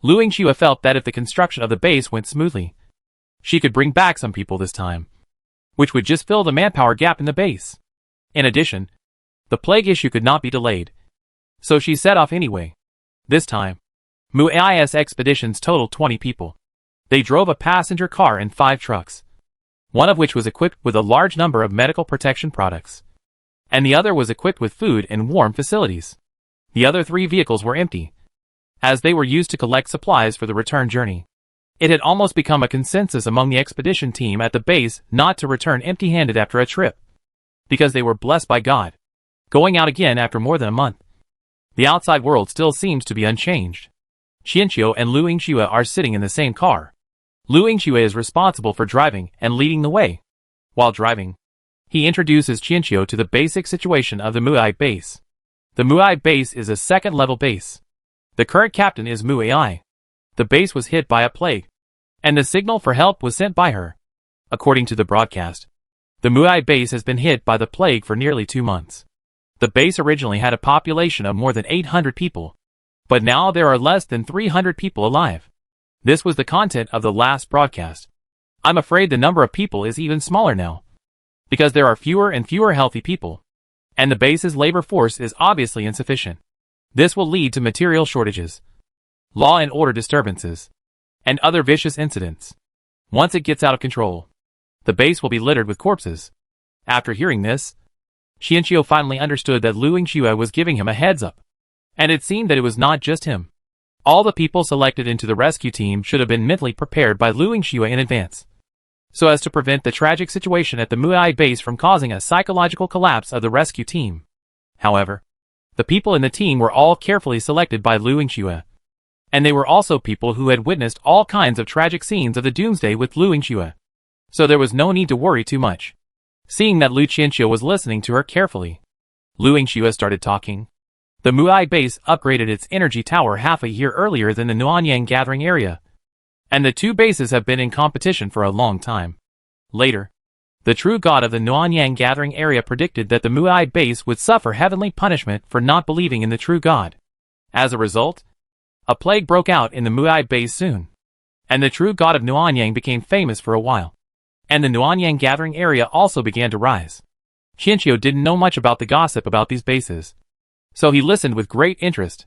Lu Yingxue felt that if the construction of the base went smoothly, she could bring back some people this time, which would just fill the manpower gap in the base. In addition, the plague issue could not be delayed, so she set off anyway. This time, Muai's expeditions totaled 20 people. They drove a passenger car and 5 trucks, one of which was equipped with a large number of medical protection products, and the other was equipped with food and warm facilities. The other 3 vehicles were empty, as they were used to collect supplies for the return journey. It had almost become a consensus among the expedition team at the base not to return empty-handed after a trip, because they were blessed by God, going out again after more than a month. The outside world still seems to be unchanged. Qianqiu and Lu Yingxue are sitting in the same car. Lu Yingxue is responsible for driving and leading the way. While driving, he introduces Qianqiu to the basic situation of the Muai base. The Muai base is a second-level base. The current captain is Muai. The base was hit by a plague, and the signal for help was sent by her. According to the broadcast, The Muay base has been hit by the plague for nearly 2 months. The base originally had a population of more than 800 people, but now there are less than 300 people alive. This was the content of the last broadcast. I'm afraid the number of people is even smaller now, because there are fewer and fewer healthy people, and the base's labor force is obviously insufficient. This will lead to material shortages, law and order disturbances, and other vicious incidents. Once it gets out of control, the base will be littered with corpses. After hearing this, Xianqiu finally understood that Lu Yingxue was giving him a heads up. And it seemed that it was not just him. All the people selected into the rescue team should have been mentally prepared by Lu Yingxue in advance, so as to prevent the tragic situation at the Muay base from causing a psychological collapse of the rescue team. However, the people in the team were all carefully selected by Lu Yingxue, and they were also people who had witnessed all kinds of tragic scenes of the doomsday with Lu Yingxue. So there was no need to worry too much. Seeing that Lu Qianqiu was listening to her carefully, Lu Yingxue started talking. The Muay base upgraded its energy tower half a year earlier than the Nuanyang gathering area, and the two bases have been in competition for a long time. Later, the true god of the Nuanyang gathering area predicted that the Muay base would suffer heavenly punishment for not believing in the true god. As a result, a plague broke out in the Muay base soon, and the true god of Nuanyang became famous for a while, and the Nuanyang gathering area also began to rise. Qianqiu didn't know much about the gossip about these bases, so he listened with great interest.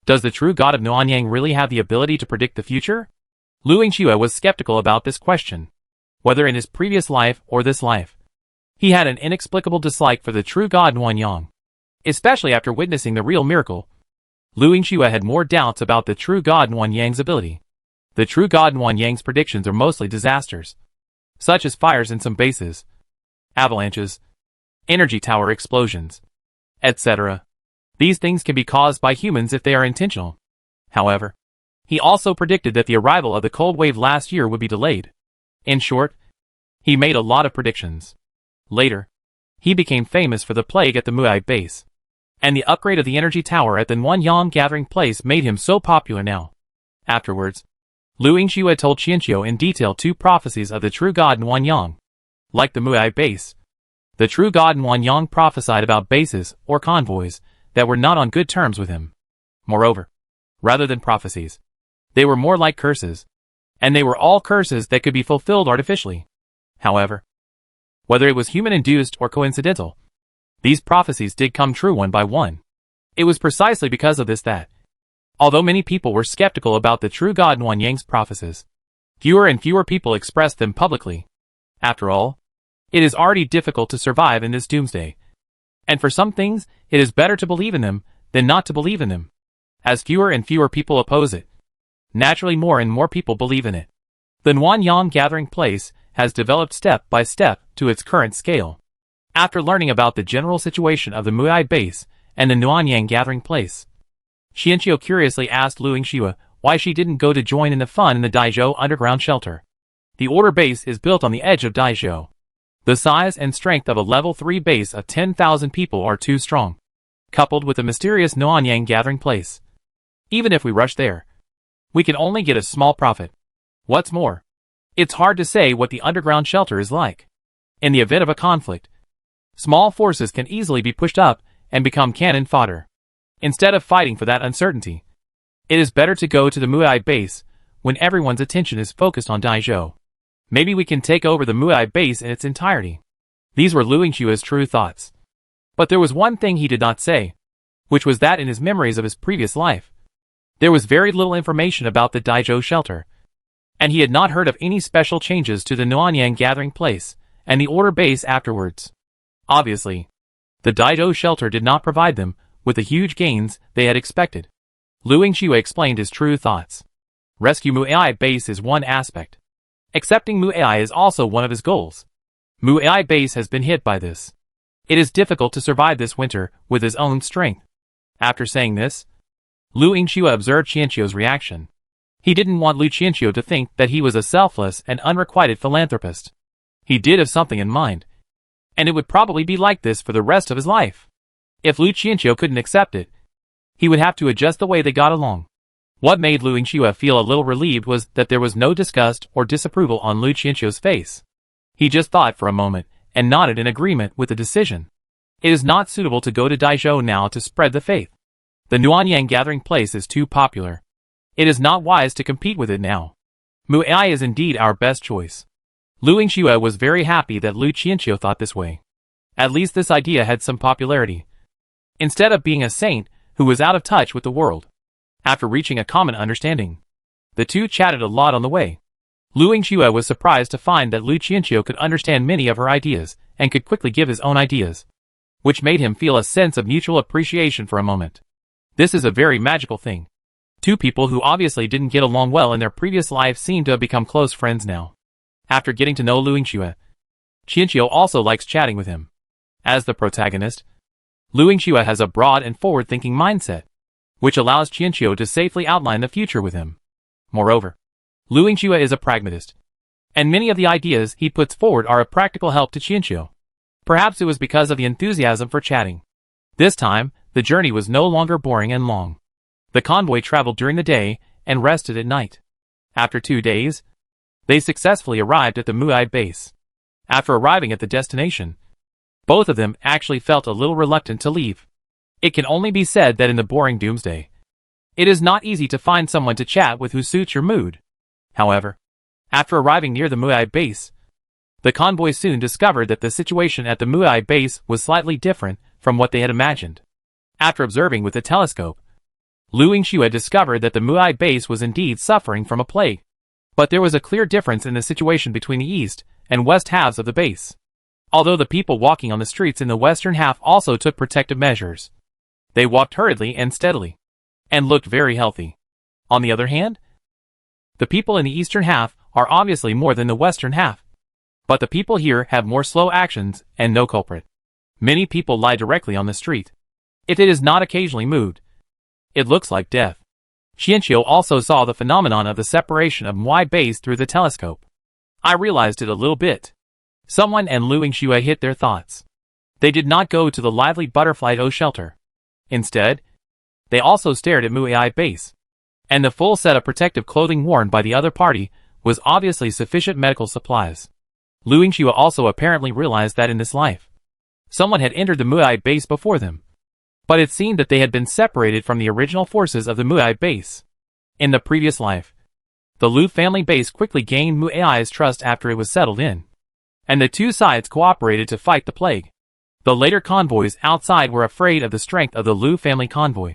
Does the true god of Nuanyang really have the ability to predict the future? Lu Yingxue was skeptical about this question. Whether in his previous life or this life, he had an inexplicable dislike for the true god Nuanyang, especially after witnessing the real miracle. Lu Yingxue had more doubts about the true god Nuanyang's ability. The true god Nuanyang's predictions are mostly disasters, such as fires in some bases, avalanches, energy tower explosions, etc. These things can be caused by humans if they are intentional. However, he also predicted that the arrival of the cold wave last year would be delayed. In short, he made a lot of predictions. Later, he became famous for the plague at the Muay base, and the upgrade of the energy tower at the Nuanyang gathering place made him so popular now. Afterwards, Lu Yingxue told Qianqiu in detail 2 prophecies of the true god Nuanyang. Like the Muay base, the true god Nuanyang prophesied about bases or convoys that were not on good terms with him. Moreover, rather than prophecies, they were more like curses, and they were all curses that could be fulfilled artificially. However, whether it was human-induced or coincidental, these prophecies did come true one by one. It was precisely because of this that, although many people were skeptical about the true god Nuanyang's prophecies, fewer and fewer people expressed them publicly. After all, it is already difficult to survive in this doomsday, and for some things, it is better to believe in them than not to believe in them. As fewer and fewer people oppose it, naturally more and more people believe in it. The Nuanyang gathering place has developed step by step to its current scale. After learning about the general situation of the Muay base and the Nuanyang gathering place, Qianqiu curiously asked Lu Yingxue why she didn't go to join in the fun in the Daizhou underground shelter. The order base is built on the edge of Daizhou. The size and strength of a level 3 base of 10,000 people are too strong, coupled with the mysterious Nuanyang gathering place. Even if we rush there, we can only get a small profit. What's more, it's hard to say what the underground shelter is like. In the event of a conflict, small forces can easily be pushed up and become cannon fodder. Instead of fighting for that uncertainty, it is better to go to the Muay base when everyone's attention is focused on Daizhou. Maybe we can take over the Muay base in its entirety. These were Lu Yingxue's true thoughts. But there was one thing he did not say, which was that in his memories of his previous life, there was very little information about the Daizhou shelter, and he had not heard of any special changes to the Nuanyang gathering place and the order base afterwards. Obviously, the Daizhou shelter did not provide them with the huge gains they had expected. Lu Yingxue explained his true thoughts. Rescue Muay base is one aspect. Accepting Muay is also one of his goals. Muay base has been hit by this. It is difficult to survive this winter with his own strength. After saying this, Lu Yingxue observed Qianqiu's reaction. He didn't want Lu Qianqiu to think that he was a selfless and unrequited philanthropist. He did have something in mind, and it would probably be like this for the rest of his life. If Lu Qianqiu couldn't accept it, he would have to adjust the way they got along. What made Lu Yingxue feel a little relieved was that there was no disgust or disapproval on Lu Qianqiu's face. He just thought for a moment and nodded in agreement with the decision. It is not suitable to go to Daizhou now to spread the faith. The Nuanyang gathering place is too popular. It is not wise to compete with it now. Mu'ai is indeed our best choice. Lu Yingxue was very happy that Lu Qianqiu thought this way. At least this idea had some popularity. Instead of being a saint who was out of touch with the world. After reaching a common understanding, the two chatted a lot on the way. Lu Yingxue was surprised to find that Lu Qianqiu could understand many of her ideas and could quickly give his own ideas, which made him feel a sense of mutual appreciation for a moment. This is a very magical thing. Two people who obviously didn't get along well in their previous life seem to have become close friends now. After getting to know Lu Yingxue, Qianqiu also likes chatting with him. As the protagonist, Lu Yingxue has a broad and forward-thinking mindset, which allows Qianqiu to safely outline the future with him. Moreover, Lu Yingxue is a pragmatist, and many of the ideas he puts forward are a practical help to Qianqiu. Perhaps it was because of the enthusiasm for chatting. This time, the journey was no longer boring and long. The convoy traveled during the day and rested at night. After 2 days, they successfully arrived at the Mu'ai base. After arriving at the destination, both of them actually felt a little reluctant to leave. It can only be said that in the boring doomsday, it is not easy to find someone to chat with who suits your mood. However, after arriving near the Mu'ai base, the convoy soon discovered that the situation at the Mu'ai base was slightly different from what they had imagined. After observing with a telescope, Lu Yingxue discovered that the Mu'ai base was indeed suffering from a plague. But there was a clear difference in the situation between the east and west halves of the base. Although the people walking on the streets in the western half also took protective measures, they walked hurriedly and steadily, and looked very healthy. On the other hand, the people in the eastern half are obviously more than the western half. But the people here have more slow actions and no culprit. Many people lie directly on the street. If it is not occasionally moved, it looks like death. Qianqiu also saw the phenomenon of the separation of Mu'ai base through the telescope. I realized it a little bit. Someone and Lu Yingxue hit their thoughts. They did not go to the lively butterfly O shelter. Instead, they also stared at Mu'ai base. And the full set of protective clothing worn by the other party was obviously sufficient medical supplies. Lu Yingxue also apparently realized that in this life, someone had entered the Mu'ai base before them. But it seemed that they had been separated from the original forces of the Mu'ai base. In the previous life, the Lu family base quickly gained Mu'ai's trust after it was settled in, and the two sides cooperated to fight the plague. The later convoys outside were afraid of the strength of the Lu family convoy,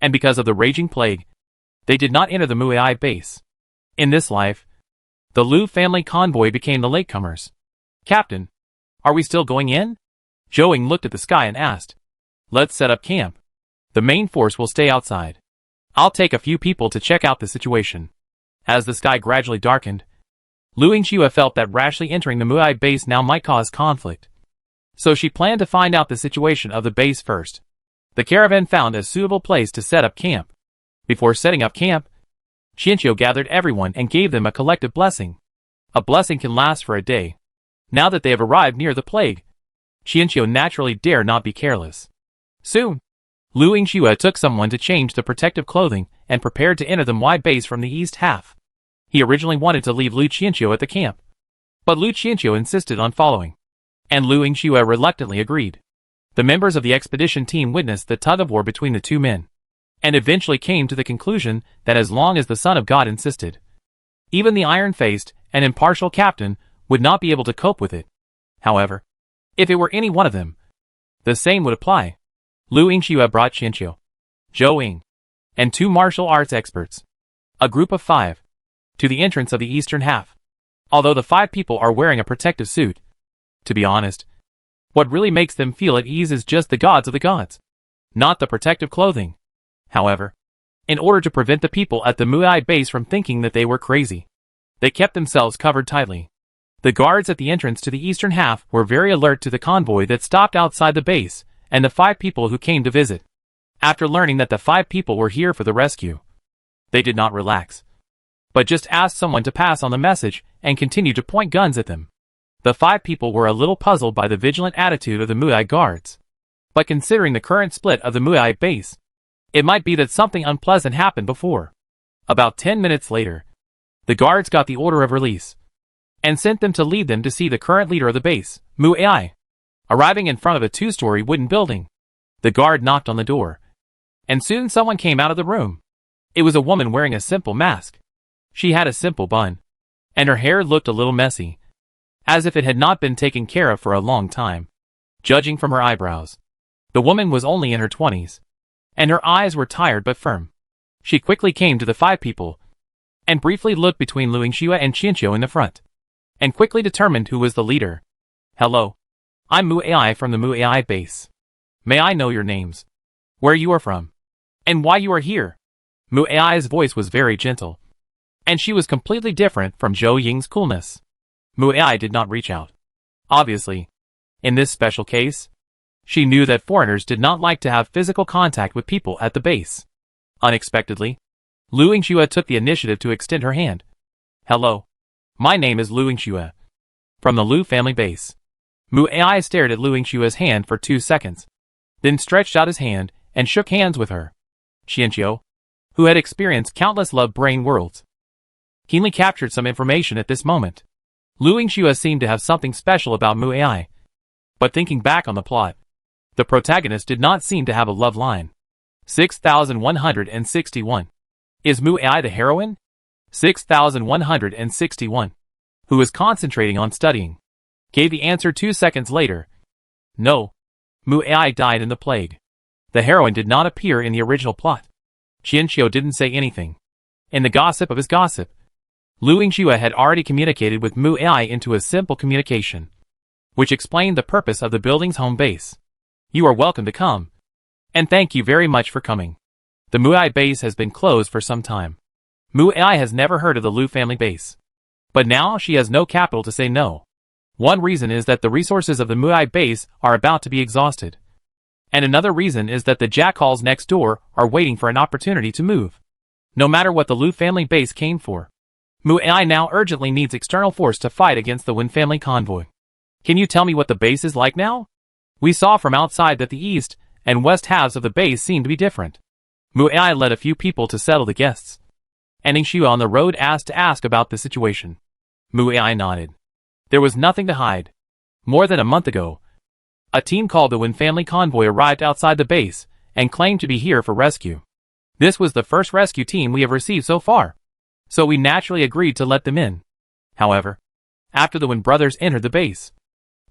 and because of the raging plague, they did not enter the Mu'ai base. In this life, the Lu family convoy became the latecomers. "Captain, are we still going in?" Zhou looked at the sky and asked. "Let's set up camp. The main force will stay outside. I'll take a few people to check out the situation." As the sky gradually darkened, Lu Yingxue felt that rashly entering the Mu'ai base now might cause conflict. So she planned to find out the situation of the base first. The caravan found a suitable place to set up camp. Before setting up camp, Qianqiu gathered everyone and gave them a collective blessing. A blessing can last for a day. Now that they have arrived near the plague, Qianqiu naturally dare not be careless. Soon, Lu Yingxue took someone to change the protective clothing and prepared to enter the Mu'ai base from the east half. He originally wanted to leave Lu Qianqiu at the camp, but Lu Qianqiu insisted on following, and Lu Yingxue reluctantly agreed. The members of the expedition team witnessed the tug-of-war between the two men, and eventually came to the conclusion that as long as the Son of God insisted, even the iron-faced and impartial captain would not be able to cope with it. However, if it were any one of them, the same would apply. Lu Yingxue brought Qianqiu, Zhou, and 2 martial arts experts, a group of 5, to the entrance of the eastern half. Although the 5 people are wearing a protective suit, to be honest, what really makes them feel at ease is just the gods of the gods, not the protective clothing. However, in order to prevent the people at the Mu'ai base from thinking that they were crazy, they kept themselves covered tightly. The guards at the entrance to the eastern half were very alert to the convoy that stopped outside the base, and the 5 people who came to visit. After learning that the 5 people were here for the rescue, they did not relax, but just asked someone to pass on the message and continued to point guns at them. The 5 people were a little puzzled by the vigilant attitude of the Mu'ai guards. But considering the current split of the Mu'ai base, it might be that something unpleasant happened before. About 10 minutes later, the guards got the order of release. and sent them to lead them to see the current leader of the base, Mu Ai. Arriving in front of a 2-story wooden building, the guard knocked on the door, and soon someone came out of the room. It was a woman wearing a simple mask. She had a simple bun, and her hair looked a little messy, as if it had not been taken care of for a long time. Judging from her eyebrows, the woman was only in her 20s, and her eyes were tired but firm. She quickly came to the 5 people, and briefly looked between Lu Yingxue and Qianqiu in the front, and quickly determined who was the leader. Hello. I'm Mu Ai from the Mu Ai base. May I know your names, where you are from, and why you are here? Mu Ai's voice was very gentle, and she was completely different from Zhou Ying's coolness. Mu Ai did not reach out. Obviously, in this special case, she knew that foreigners did not like to have physical contact with people at the base. Unexpectedly, Lu Yingxue took the initiative to extend her hand. Hello. My name is Lu Yingxue, from the Lu family base. Mu Ai stared at Lu Yingxue's hand for 2 seconds, then stretched out his hand and shook hands with her. Qianqiu, who had experienced countless love-brain worlds, keenly captured some information at this moment. Lu Yingxue seemed to have something special about Mu Ai, but thinking back on the plot, the protagonist did not seem to have a love line. 6161. Is Mu Ai the heroine? 6161. Who is concentrating on studying? Gave the answer 2 seconds later. No. Mu Ai died in the plague. The heroine did not appear in the original plot. Qianqiu didn't say anything. In the gossip of his gossip, Lu Yingxue had already communicated with Mu Ai into a simple communication, which explained the purpose of the building's home base. You are welcome to come, and thank you very much for coming. The Mu Ai base has been closed for some time. Mu Ai has never heard of the Lu family base, but now she has no capital to say no. One reason is that the resources of the Mu Ai base are about to be exhausted, and another reason is that the jackals next door are waiting for an opportunity to move. No matter what the Lu family base came for, Mu Ai now urgently needs external force to fight against the Wen family convoy. Can you tell me what the base is like now? We saw from outside that the east and west halves of the base seem to be different. Mu Ai led a few people to settle the guests, and Yingxue on the road asked to ask about the situation. Mu Ai nodded. There was nothing to hide. More than a month ago, a team called the Wen family convoy arrived outside the base and claimed to be here for rescue. This was the first rescue team we have received so far, so we naturally agreed to let them in. However, after the Wen brothers entered the base,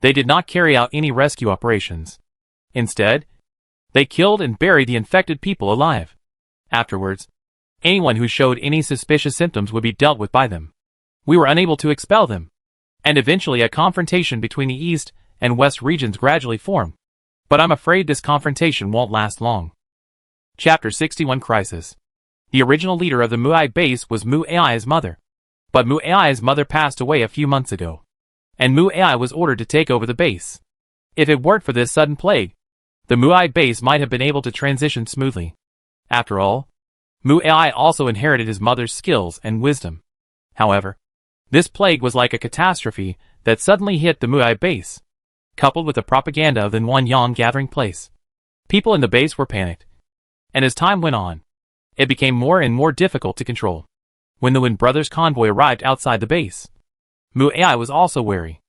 they did not carry out any rescue operations. Instead, they killed and buried the infected people alive. Afterwards, anyone who showed any suspicious symptoms would be dealt with by them. We were unable to expel them, and eventually a confrontation between the east and west regions gradually formed. But I'm afraid this confrontation won't last long. Chapter 61 Crisis. The original leader of the Mu Ai base was Mu Ai's mother. But Mu Ai's mother passed away a few months ago, and Mu Ai was ordered to take over the base. If it weren't for this sudden plague, the Mu Ai base might have been able to transition smoothly. After all, Mu Ai also inherited his mother's skills and wisdom. However, this plague was like a catastrophe that suddenly hit the Mu Ai base, coupled with the propaganda of the Nuanyang gathering place. People in the base were panicked, and as time went on, it became more and more difficult to control. When the Wen brothers' convoy arrived outside the base, Mu Ai was also wary.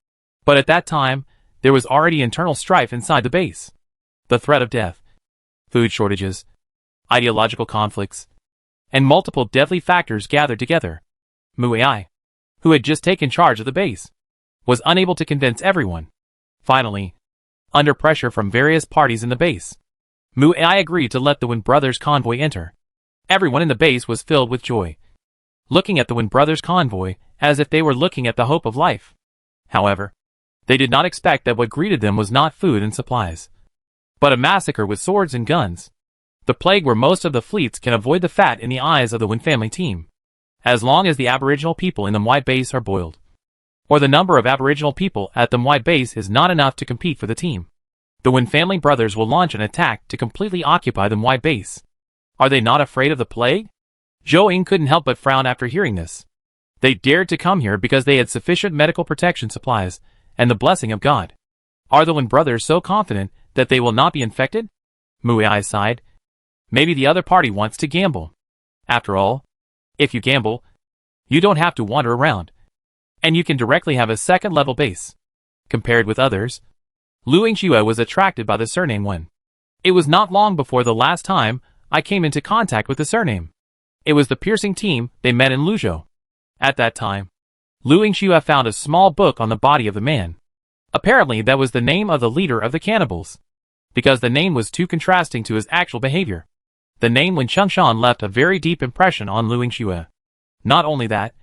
But at that time, there was already internal strife inside the base. The threat of death, food shortages, ideological conflicts, and multiple deadly factors gathered together. Mu Ai, who had just taken charge of the base, was unable to convince everyone. Finally, under pressure from various parties in the base, Mu Ai agreed to let the Wen brothers' convoy enter. Everyone in the base was filled with joy, looking at the Wen brothers' convoy as if they were looking at the hope of life. However, they did not expect that what greeted them was not food and supplies, but a massacre with swords and guns. The plague where most of the fleets can avoid the fat in the eyes of the Wen family team, as long as the aboriginal people in the Mwai base are boiled, or the number of aboriginal people at the Mwai base is not enough to compete for the team. The Wen family brothers will launch an attack to completely occupy the Mwai base. Are they not afraid of the plague? Zhou Ying couldn't help but frown after hearing this. They dared to come here because they had sufficient medical protection supplies and the blessing of God. Are the Wen brothers so confident that they will not be infected? Mu Ai sighed. Maybe the other party wants to gamble. After all, if you gamble, you don't have to wander around. and you can directly have a second-level base. Compared with others, Lu Yingxue was attracted by the surname Wen. It was not long before the last time I came into contact with the surname. It was the piercing team they met in Luzhou. At that time, Lu Yingxue found a small book on the body of the man. Apparently that was the name of the leader of the cannibals, because the name was too contrasting to his actual behavior. The name Wen Chengshan left a very deep impression on Lu Yingxue. Not only that,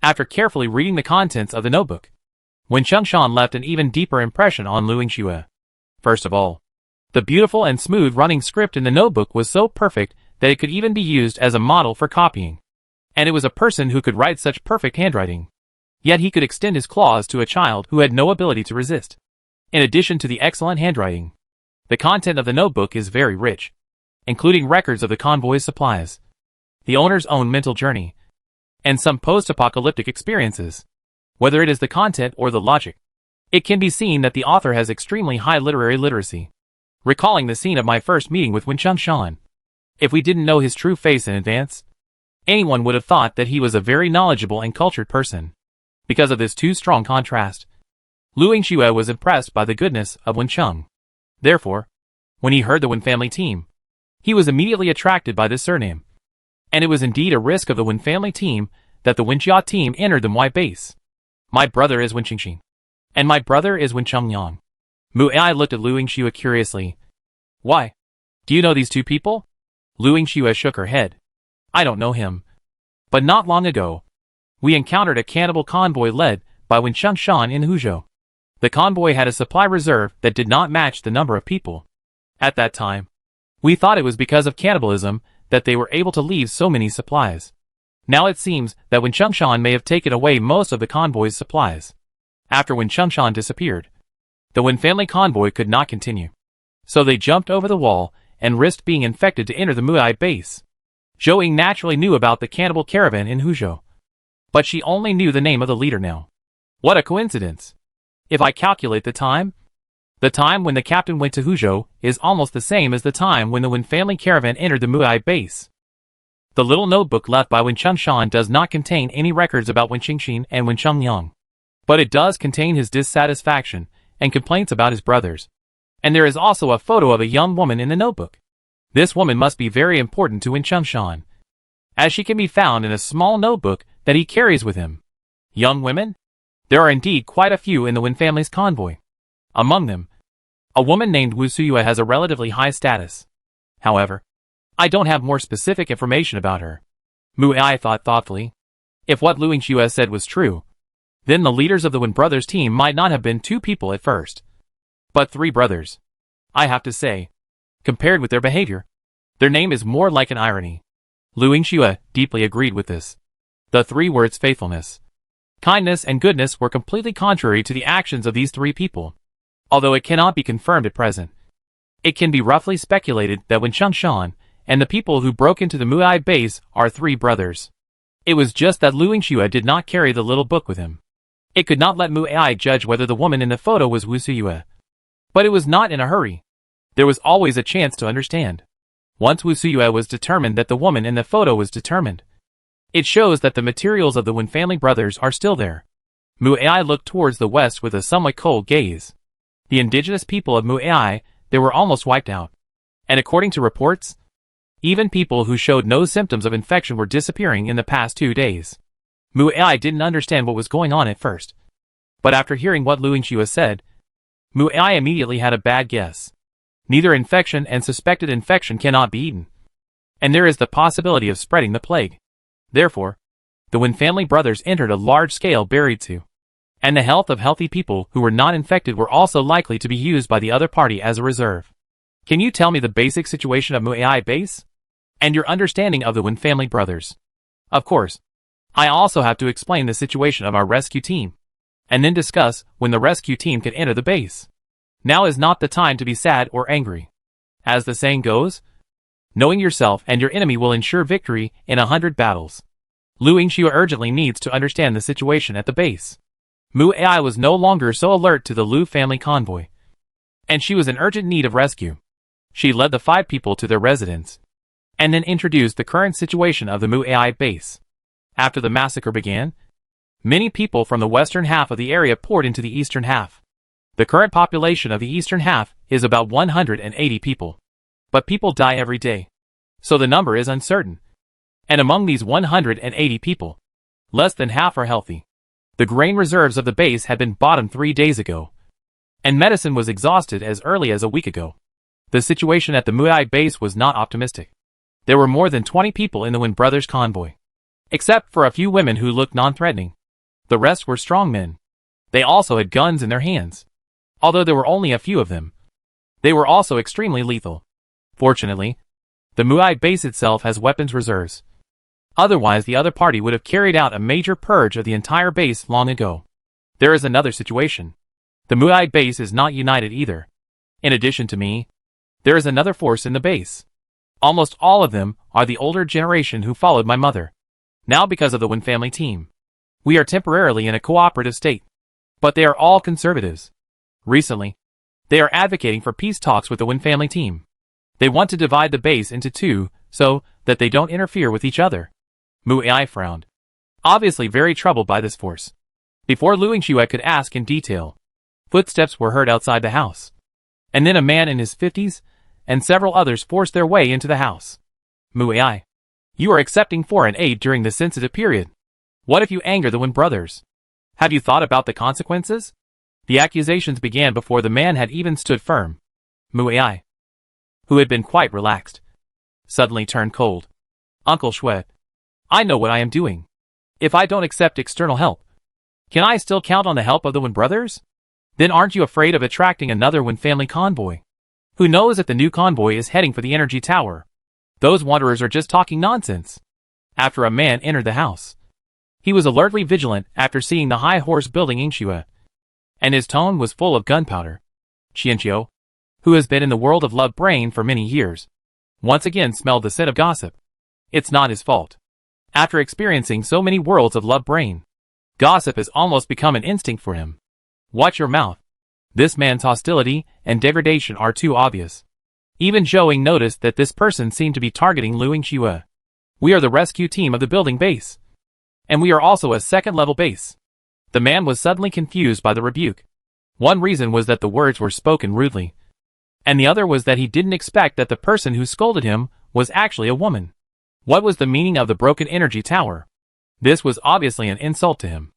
after carefully reading the contents of the notebook, Wen Chengshan left an even deeper impression on Lu Yingxue. First of all, the beautiful and smooth running script in the notebook was so perfect that it could even be used as a model for copying. And it was a person who could write such perfect handwriting. Yet he could extend his claws to a child who had no ability to resist. In addition to the excellent handwriting, the content of the notebook is very rich, including records of the convoy's supplies, the owner's own mental journey, and some post-apocalyptic experiences. Whether it is the content or the logic, it can be seen that the author has extremely high literary literacy. Recalling the scene of my first meeting with Wen Chengshan, if we didn't know his true face in advance, anyone would have thought that he was a very knowledgeable and cultured person. Because of this too strong contrast, Lu Yingxue was impressed by the goodness of Wen Cheng. Therefore, when he heard the Wen family team, he was immediately attracted by this surname. And it was indeed a risk of the Wen family team that the Wen Jia team entered the Mui base. My brother is Wen Qingxin, and my brother is Wen Chengyang. Mu Ai looked at Lu Yingxue curiously. Why? Do you know these two people? Lu Yingxue shook her head. I don't know him. But not long ago, we encountered a cannibal convoy led by Wen Chengshan in Huzhou. The convoy had a supply reserve that did not match the number of people. At that time, we thought it was because of cannibalism that they were able to leave so many supplies. Now it seems that Wen Chengshan may have taken away most of the convoy's supplies. After Wen Chengshan disappeared, the Wen family convoy could not continue. So they jumped over the wall and risked being infected to enter the Mui base. Zhou Ying naturally knew about the cannibal caravan in Huzhou, but she only knew the name of the leader now. What a coincidence! If I calculate the time when the captain went to Huzhou is almost the same as the time when the Wen family caravan entered the Mui base. The little notebook left by Wen Chengshan does not contain any records about Wen Qingxin and Wen Chengyang, but it does contain his dissatisfaction and complaints about his brothers. And there is also a photo of a young woman in the notebook. This woman must be very important to Wen Chengshan, as she can be found in a small notebook that he carries with him. Young women? There are indeed quite a few in the Wen family's convoy. Among them, a woman named Wu Suyue has a relatively high status. However, I don't have more specific information about her. Mu Ai thought thoughtfully. If what Lu Yingxue said was true, then the leaders of the Wen brothers team might not have been two people at first, but three brothers. I have to say, compared with their behavior, their name is more like an irony. Lu Yingxue deeply agreed with this. The three words faithfulness, kindness and goodness were completely contrary to the actions of these three people. Although it cannot be confirmed at present, it can be roughly speculated that Wen Chengshan and the people who broke into the Mui base are three brothers. It was just that Lu Yingxue did not carry the little book with him. It could not let Mu Ai judge whether the woman in the photo was Wu Suyue. But it was not in a hurry. There was always a chance to understand. Once Wu Suyue was determined that the woman in the photo was determined, it shows that the materials of the Wen family brothers are still there. Mu Ai looked towards the west with a somewhat cold gaze. The indigenous people of Mu Ai, they were almost wiped out. And according to reports, even people who showed no symptoms of infection were disappearing in the past 2 days. Mu Ai didn't understand what was going on at first. But after hearing what Lu Yingxue said, Mu Ai immediately had a bad guess. Neither infection and suspected infection cannot be eaten. And there is the possibility of spreading the plague. Therefore, the Wen family brothers entered a large-scale buried zoo. And the health of healthy people who were not infected were also likely to be used by the other party as a reserve. Can you tell me the basic situation of Mui Ai base? And your understanding of the Wen family brothers? Of course. I also have to explain the situation of our rescue team, and then discuss when the rescue team can enter the base. Now is not the time to be sad or angry. As the saying goes, knowing yourself and your enemy will ensure victory in 100 battles. Lu Yingxue urgently needs to understand the situation at the base. Mu Ai was no longer so alert to the Lu family convoy, and she was in urgent need of rescue. She led the 5 people to their residence, and then introduced the current situation of the Mu Ai base. After the massacre began, Many people from the western half of the area poured into the eastern half. The current population of the eastern half is about 180 people. But people die every day. So the number is uncertain. And among these 180 people, less than half are healthy. The grain reserves of the base had been bottomed 3 days ago. And medicine was exhausted as early as a week ago. The situation at the Muay base was not optimistic. There were more than 20 people in the Win brothers convoy. Except for a few women who looked non-threatening. The rest were strong men. They also had guns in their hands. Although there were only a few of them. They were also extremely lethal. Fortunately, the Muay base itself has weapons reserves. Otherwise the other party would have carried out a major purge of the entire base long ago. There is another situation. The Muay base is not united either. In addition to me, there is another force in the base. Almost all of them are the older generation who followed my mother. Now because of the Win family team, we are temporarily in a cooperative state. But they are all conservatives. Recently, they are advocating for peace talks with the Win family team. They want to divide the base into two so that they don't interfere with each other. Muay frowned. Obviously very troubled by this force. Before Lu Yingxue could ask in detail, footsteps were heard outside the house. And then a man in his 50s and several others forced their way into the house. Muay, you are accepting foreign aid during this sensitive period. What if you anger the Win brothers? Have you thought about the consequences? The accusations began before the man had even stood firm. Muay, who had been quite relaxed, suddenly turned cold. Uncle Shui, I know what I am doing. If I don't accept external help, can I still count on the help of the Win brothers? Then aren't you afraid of attracting another Win family convoy? Who knows if the new convoy is heading for the energy tower? Those wanderers are just talking nonsense. After a man entered the house, he was alertly vigilant after seeing the high horse building Yingxue. And his tone was full of gunpowder. Qianqiu, who has been in the world of love brain for many years, once again smelled the scent of gossip. It's not his fault. After experiencing so many worlds of love brain, gossip has almost become an instinct for him. Watch your mouth. This man's hostility and degradation are too obvious. Even Zhou Ying noticed that this person seemed to be targeting Lu Yingxue. We are the rescue team of the building base. And we are also a second-level base. The man was suddenly confused by the rebuke. One reason was that the words were spoken rudely. And the other was that he didn't expect that the person who scolded him was actually a woman. What was the meaning of the broken energy tower? This was obviously an insult to him.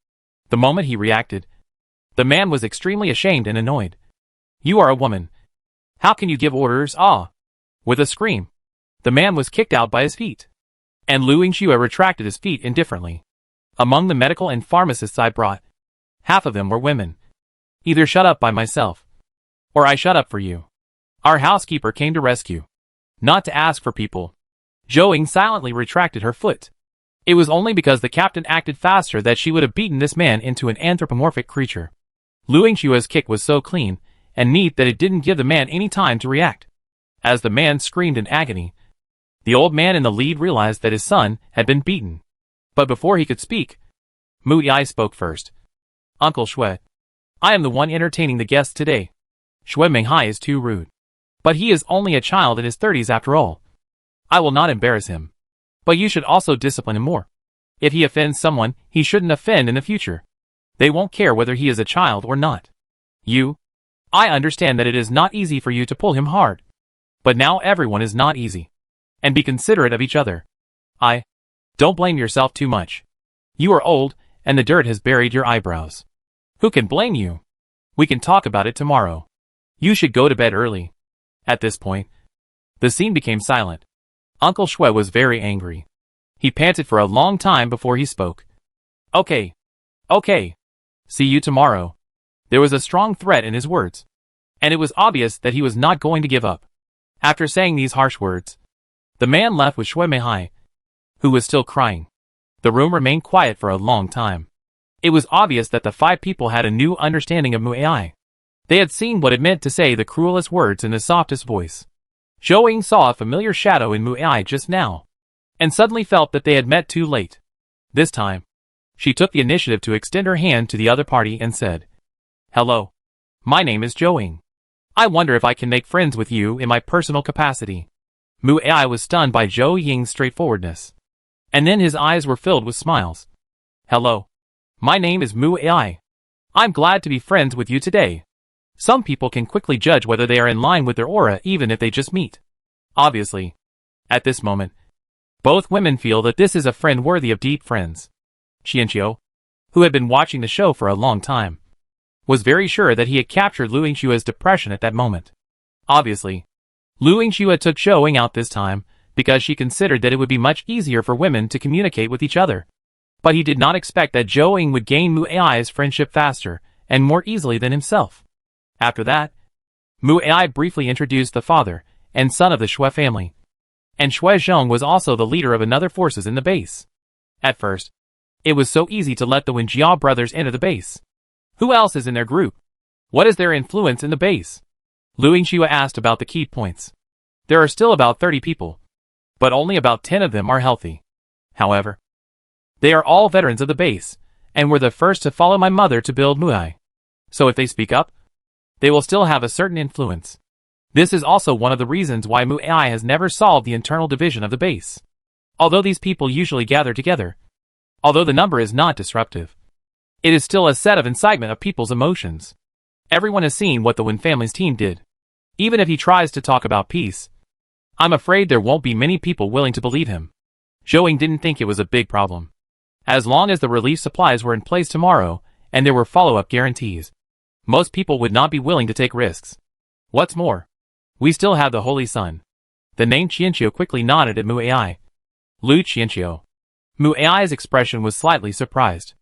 The moment he reacted, the man was extremely ashamed and annoyed. You are a woman. How can you give orders? Ah! With a scream, the man was kicked out by his feet. And Lu Yingxue retracted his feet indifferently. Among the medical and pharmacists I brought, half of them were women. Either shut up by myself, or I shut up for you. Our housekeeper came to rescue, not to ask for people. Zhou Ying silently retracted her foot. It was only because the captain acted faster that she would have beaten this man into an anthropomorphic creature. Lu Yingxue's kick was so clean and neat that it didn't give the man any time to react. As the man screamed in agony, the old man in the lead realized that his son had been beaten. But before he could speak, Muay spoke first. Uncle Shui, I am the one entertaining the guests today. Shui Menghai is too rude. But he is only a child in his 30s after all. I will not embarrass him. But you should also discipline him more. If he offends someone, he shouldn't offend in the future. They won't care whether he is a child or not. I understand that it is not easy for you to pull him hard. But now everyone is not easy. And be considerate of each other. Don't blame yourself too much. You are old, and the dirt has buried your eyebrows. Who can blame you? We can talk about it tomorrow. You should go to bed early. At this point, the scene became silent. Uncle Shui was very angry. He panted for a long time before he spoke. Okay. See you tomorrow. There was a strong threat in his words. And it was obvious that he was not going to give up. After saying these harsh words, the man left with Shui Meihai, who was still crying. The room remained quiet for a long time. It was obvious that the 5 people had a new understanding of Muay. They had seen what it meant to say the cruelest words in the softest voice. Zhou Ying saw a familiar shadow in Muay just now, and suddenly felt that they had met too late. This time, she took the initiative to extend her hand to the other party and said, Hello. My name is Zhou Ying. I wonder if I can make friends with you in my personal capacity. Muay was stunned by Zhou Ying's straightforwardness. And then his eyes were filled with smiles. Hello. My name is Mu AI. I'm glad to be friends with you today. Some people can quickly judge whether they are in line with their aura even if they just meet. Obviously, at this moment, both women feel that this is a friend worthy of deep friends. Qianqiu, who had been watching the show for a long time, was very sure that he had captured Lu Yingxua's depression at that moment. Obviously, Lu Yingxua took showing out this time because she considered that it would be much easier for women to communicate with each other. But he did not expect that Zhou Ying would gain Mu Ai's friendship faster and more easily than himself. After that, Mu Ai briefly introduced the father and son of the Shui family, and Shui Zhong was also the leader of another forces in the base. At first, it was so easy to let the Wenjia brothers enter the base. Who else is in their group? What is their influence in the base? Lu Yingxua asked about the key points. There are still about 30 people, but only about 10 of them are healthy. However, they are all veterans of the base, and were the first to follow my mother to build Muai. So if they speak up, they will still have a certain influence. This is also one of the reasons why Muai has never solved the internal division of the base. Although these people usually gather together, although the number is not disruptive, it is still a set of incitement of people's emotions. Everyone has seen what the Wen family's team did. Even if he tries to talk about peace, I'm afraid there won't be many people willing to believe him. Zhou Ying didn't think it was a big problem. As long as the relief supplies were in place tomorrow, and there were follow-up guarantees, most people would not be willing to take risks. What's more, we still have the Holy Sun. The name Qianqiu quickly nodded at Mu Ai. Lu Qianqiu. Mu Ai's expression was slightly surprised.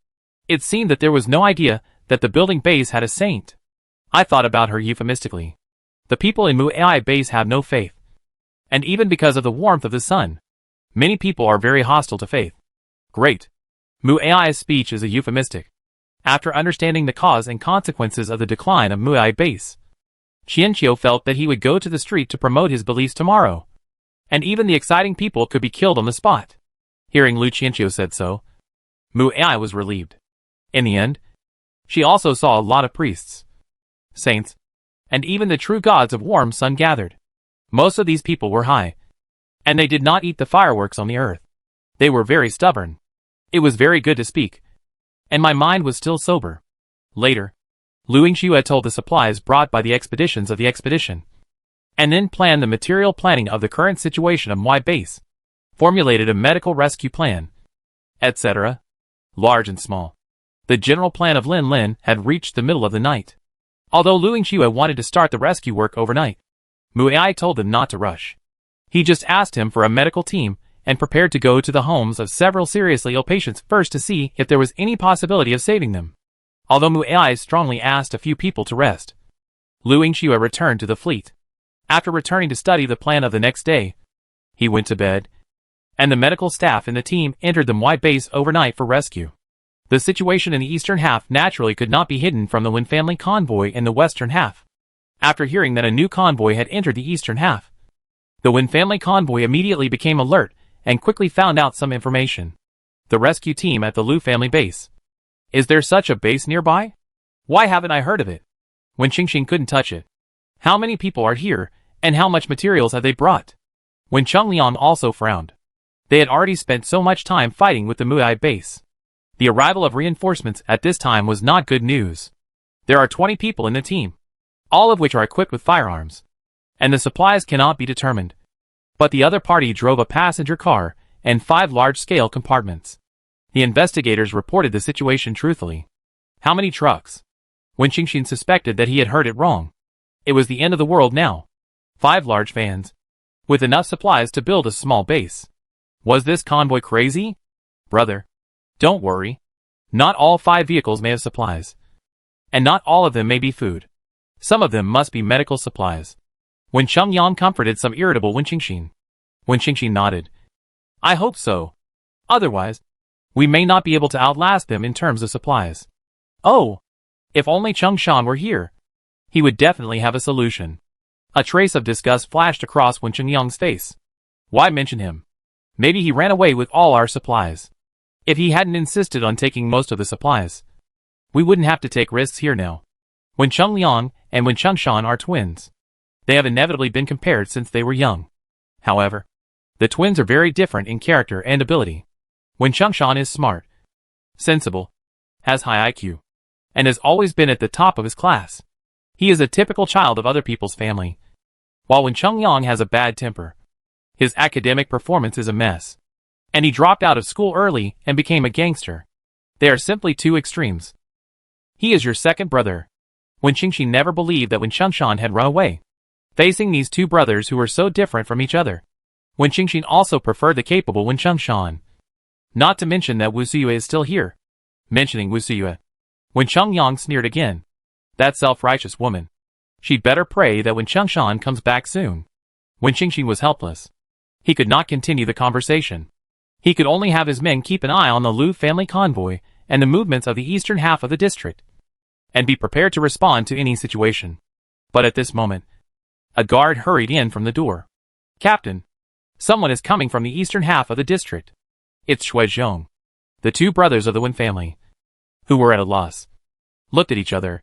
It seemed that there was no idea that the building base had a saint. I thought about her euphemistically. The people in Mu Ai base have no faith. And even because of the warmth of the sun, many people are very hostile to faith. Great. Mu Ai's speech is a euphemistic. After understanding the cause and consequences of the decline of Mu Ai base, Qianqiu felt that he would go to the street to promote his beliefs tomorrow. And even the exciting people could be killed on the spot. Hearing Lu Qianqiu said so, Mu Ai was relieved. In the end, she also saw a lot of priests, saints, and even the true gods of warm sun gathered. Most of these people were high, and they did not eat the fireworks on the earth. They were very stubborn. It was very good to speak, and my mind was still sober. Later, Lu Yingxua told the supplies brought by the expeditions of the expedition, and then planned the material planning of the current situation of my base, formulated a medical rescue plan, etc., large and small. The general plan of Lin Lin had reached the middle of the night. Although Lu Yingxua wanted to start the rescue work overnight, Mu Ai told him not to rush. He just asked him for a medical team and prepared to go to the homes of several seriously ill patients first to see if there was any possibility of saving them. Although Mu Ai strongly asked a few people to rest, Lu Yingxua returned to the fleet. After returning to study the plan of the next day, he went to bed, and the medical staff and the team entered the Mwai base overnight for rescue. The situation in the eastern half naturally could not be hidden from the Wen family convoy in the western half. After hearing that a new convoy had entered the eastern half, the Wen family convoy immediately became alert and quickly found out some information. The rescue team at the Lu family base. Is there such a base nearby? Why haven't I heard of it? When Qingxing couldn't touch it. How many people are here, and how much materials have they brought? When Cheng also frowned. They had already spent so much time fighting with the Muai base. The arrival of reinforcements at this time was not good news. There are 20 people in the team, all of which are equipped with firearms, and the supplies cannot be determined. But the other party drove a passenger car and 5 large-scale compartments. The investigators reported the situation truthfully. How many trucks? When Qingxin suspected that he had heard it wrong. It was the end of the world now. 5 large vans, with enough supplies to build a small base. Was this convoy crazy? Brother, don't worry. Not all 5 vehicles may have supplies. And not all of them may be food. Some of them must be medical supplies. When Cheng Yan comforted some irritable Wen Qingxin. When Qingxin nodded. I hope so. Otherwise, we may not be able to outlast them in terms of supplies. Oh! If only Cheng Shan were here. He would definitely have a solution. A trace of disgust flashed across Wen Qingyang's face. Why mention him? Maybe he ran away with all our supplies. If he hadn't insisted on taking most of the supplies, we wouldn't have to take risks here now. When Cheng Liang and Wen Chengshan are twins, they have inevitably been compared since they were young. However, the twins are very different in character and ability. Wen Chengshan is smart, sensible, has high IQ, and has always been at the top of his class. He is a typical child of other people's family, while Wen Chongyang has a bad temper. His academic performance is a mess, and he dropped out of school early and became a gangster. They are simply two extremes. He is your second brother. Wen Qingxi never believed that Wen Qingshan had run away. Facing these two brothers who were so different from each other, Wen Qingxin also preferred the capable Wen Qingshan. Not to mention that Wu Siyue is still here. Mentioning Wu Siyue, Wen Chongyang sneered again. That self-righteous woman. She'd better pray that Wen Qingshan comes back soon. Wen Qingxin was helpless. He could not continue the conversation. He could only have his men keep an eye on the Lu family convoy and the movements of the eastern half of the district, and be prepared to respond to any situation. But at this moment, a guard hurried in from the door. Captain, someone is coming from the eastern half of the district. It's Shui Zhong. The two brothers of the Wen family, who were at a loss, looked at each other,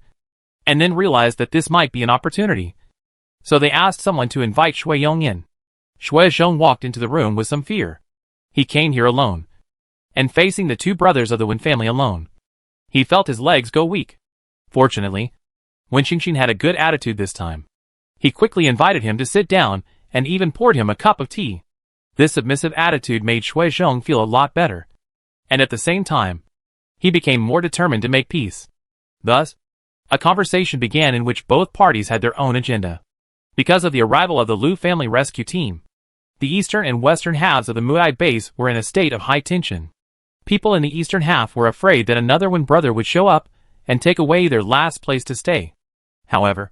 and then realized that this might be an opportunity. So they asked someone to invite Shui Yong in. Shui Zhong walked into the room with some fear. He came here alone, and facing the two brothers of the Wen family alone, he felt his legs go weak. Fortunately, Wen Qingxin had a good attitude this time. He quickly invited him to sit down and even poured him a cup of tea. This submissive attitude made Shui Zhong feel a lot better, and at the same time, he became more determined to make peace. Thus, a conversation began in which both parties had their own agenda. Because of the arrival of the Lu family rescue team, the eastern and western halves of the Muai base were in a state of high tension. People in the eastern half were afraid that another Wen brother would show up and take away their last place to stay. However,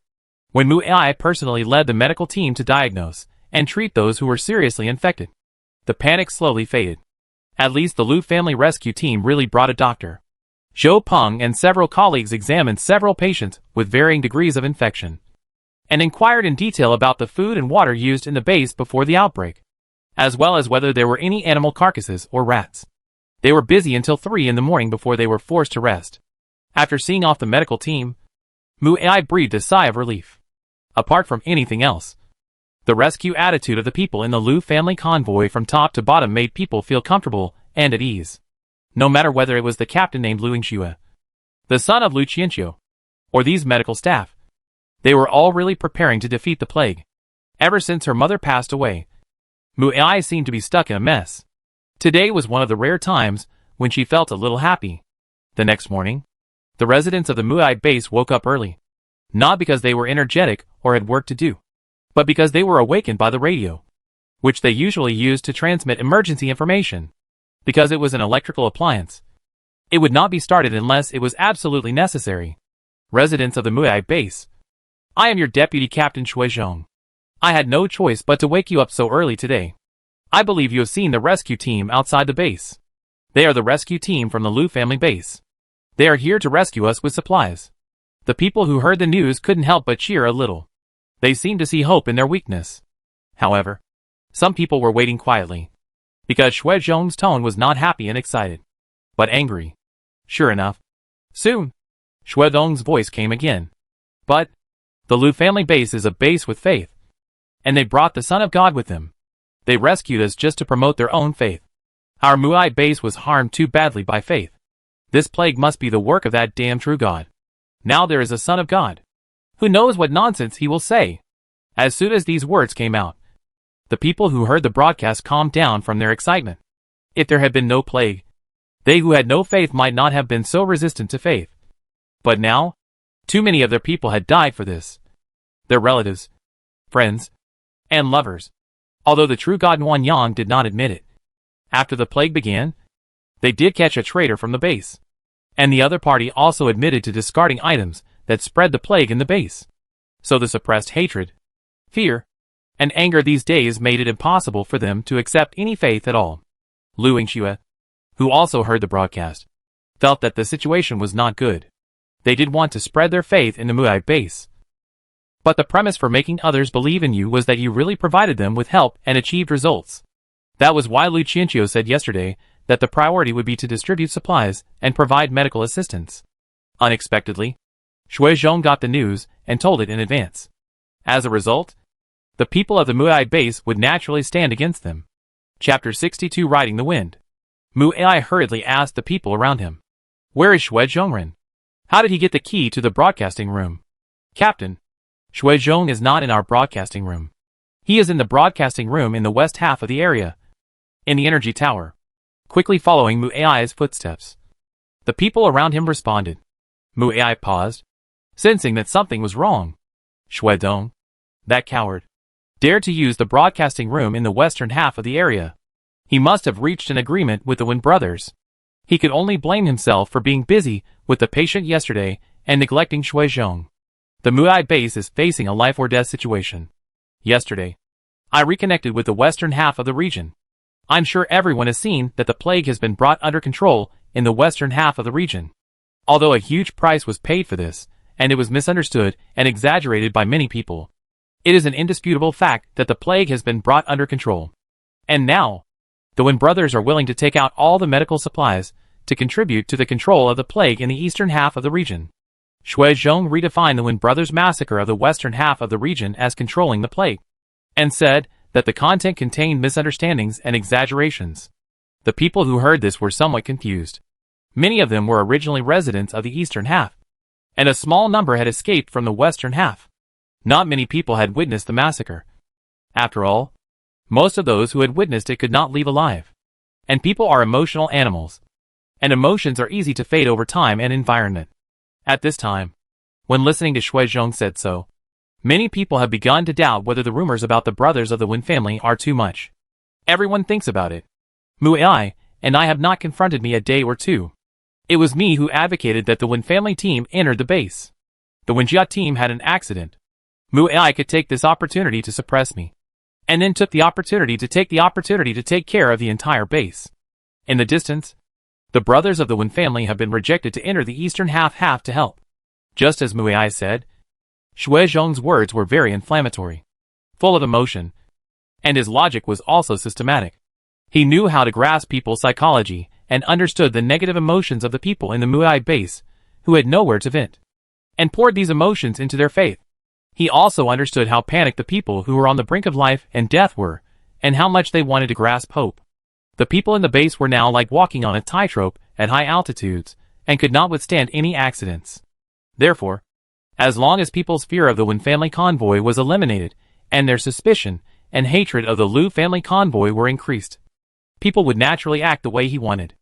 when Muai personally led the medical team to diagnose and treat those who were seriously infected, the panic slowly faded. At least the Lu family rescue team really brought a doctor. Zhou Peng and several colleagues examined several patients with varying degrees of infection, and inquired in detail about the food and water used in the base before the outbreak, as well as whether there were any animal carcasses or rats. They were busy until 3 in the morning before they were forced to rest. After seeing off the medical team, Muai breathed a sigh of relief. Apart from anything else, the rescue attitude of the people in the Lu family convoy from top to bottom made people feel comfortable and at ease. No matter whether it was the captain named Lu Yingxue, the son of Lu Qianqiu, or these medical staff, they were all really preparing to defeat the plague. Ever since her mother passed away, Muai seemed to be stuck in a mess. Today was one of the rare times when she felt a little happy. The next morning, the residents of the Muai base woke up early. Not because they were energetic or had work to do, but because they were awakened by the radio, which they usually used to transmit emergency information. Because it was an electrical appliance, it would not be started unless it was absolutely necessary. Residents of the Muai base, I am your deputy captain Shui Zhong. I had no choice but to wake you up so early today. I believe you have seen the rescue team outside the base. They are the rescue team from the Lu family base. They are here to rescue us with supplies. The people who heard the news couldn't help but cheer a little. They seemed to see hope in their weakness. However, some people were waiting quietly, because Shui Zhong's tone was not happy and excited, but angry. Sure enough, soon, Shui Zhong's voice came again. But the Lu family base is a base with faith, and they brought the Son of God with them. They rescued us just to promote their own faith. Our Muai base was harmed too badly by faith. This plague must be the work of that damn true God. Now there is a Son of God. Who knows what nonsense he will say? As soon as these words came out, the people who heard the broadcast calmed down from their excitement. If there had been no plague, they who had no faith might not have been so resistant to faith. But now, too many of their people had died for this. Their relatives, friends, and lovers. Although the true God Guan Yang did not admit it. After the plague began, they did catch a traitor from the base. And the other party also admitted to discarding items that spread the plague in the base. So the suppressed hatred, fear, and anger these days made it impossible for them to accept any faith at all. Lu Yingxue, who also heard the broadcast, felt that the situation was not good. They did want to spread their faith in the Muai base. But the premise for making others believe in you was that you really provided them with help and achieved results. That was why Lu Qianqiu said yesterday that the priority would be to distribute supplies and provide medical assistance. Unexpectedly, Shui Zhong got the news and told it in advance. As a result, the people of the Muai base would naturally stand against them. Chapter 62 Riding the Wind. Muai hurriedly asked the people around him, Where is Shui Zhongren? How did he get the key to the broadcasting room? Captain, Shui Zhong is not in our broadcasting room. He is in the broadcasting room in the west half of the area, in the energy tower, quickly following Mu Ai's footsteps. The people around him responded. Mu Ai paused, sensing that something was wrong. Shui Zhong, that coward, dared to use the broadcasting room in the western half of the area. He must have reached an agreement with the Wen brothers. He could only blame himself for being busy with the patient yesterday and neglecting Shui Zhong. The Mu Ai base is facing a life-or-death situation. Yesterday, I reconnected with the western half of the region. I'm sure everyone has seen that the plague has been brought under control in the western half of the region. Although a huge price was paid for this, and it was misunderstood and exaggerated by many people, it is an indisputable fact that the plague has been brought under control. And now, the Wen brothers are willing to take out all the medical supplies to contribute to the control of the plague in the eastern half of the region. Shui Zhong redefined the Wen brothers' massacre of the western half of the region as controlling the plague, and said that the content contained misunderstandings and exaggerations. The people who heard this were somewhat confused. Many of them were originally residents of the eastern half, and a small number had escaped from the western half. Not many people had witnessed the massacre. After all, most of those who had witnessed it could not leave alive. And people are emotional animals, and emotions are easy to fade over time and environment. At this time, when listening to Shui Zhong said so, many people have begun to doubt whether the rumors about the brothers of the Wen family are too much. Everyone thinks about it. Mu Ai and I have not confronted me a day or two. It was me who advocated that the Wen family team entered the base. The Wenjia team had an accident. Mu Ai could take this opportunity to suppress me, and then took the opportunity to take care of the entire base. In the distance, the brothers of the Wen family have been rejected to enter the eastern half to help. Just as Mu Ai said, Shui Zhong's words were very inflammatory, full of emotion, and his logic was also systematic. He knew how to grasp people's psychology and understood the negative emotions of the people in the Mu Ai base who had nowhere to vent, and poured these emotions into their faith. He also understood how panicked the people who were on the brink of life and death were, and how much they wanted to grasp hope. The people in the base were now like walking on a tightrope at high altitudes, and could not withstand any accidents. Therefore, as long as people's fear of the Wen family convoy was eliminated, and their suspicion and hatred of the Liu family convoy were increased, people would naturally act the way he wanted.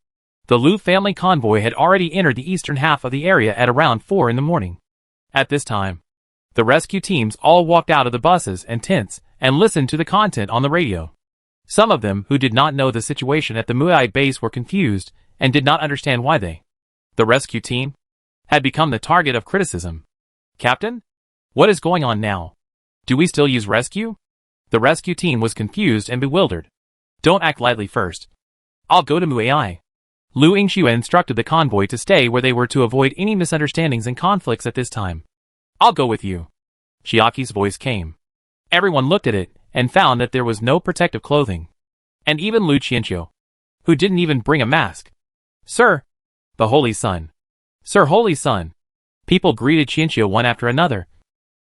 The Liu family convoy had already entered the eastern half of the area at around 4 in the morning. At this time, the rescue teams all walked out of the buses and tents and listened to the content on the radio. Some of them who did not know the situation at the Mu Ai base were confused and did not understand why the rescue team, had become the target of criticism. Captain? What is going on now? Do we still use rescue? The rescue team was confused and bewildered. Don't act lightly first. I'll go to Mu Ai. Lu Yingxue instructed the convoy to stay where they were to avoid any misunderstandings and conflicts at this time. I'll go with you. Chiaki's voice came. Everyone looked at it and found that there was no protective clothing. And even Lu Qianqiu, who didn't even bring a mask. Sir, the Holy Sun. Sir Holy Sun. People greeted Qianqiu one after another.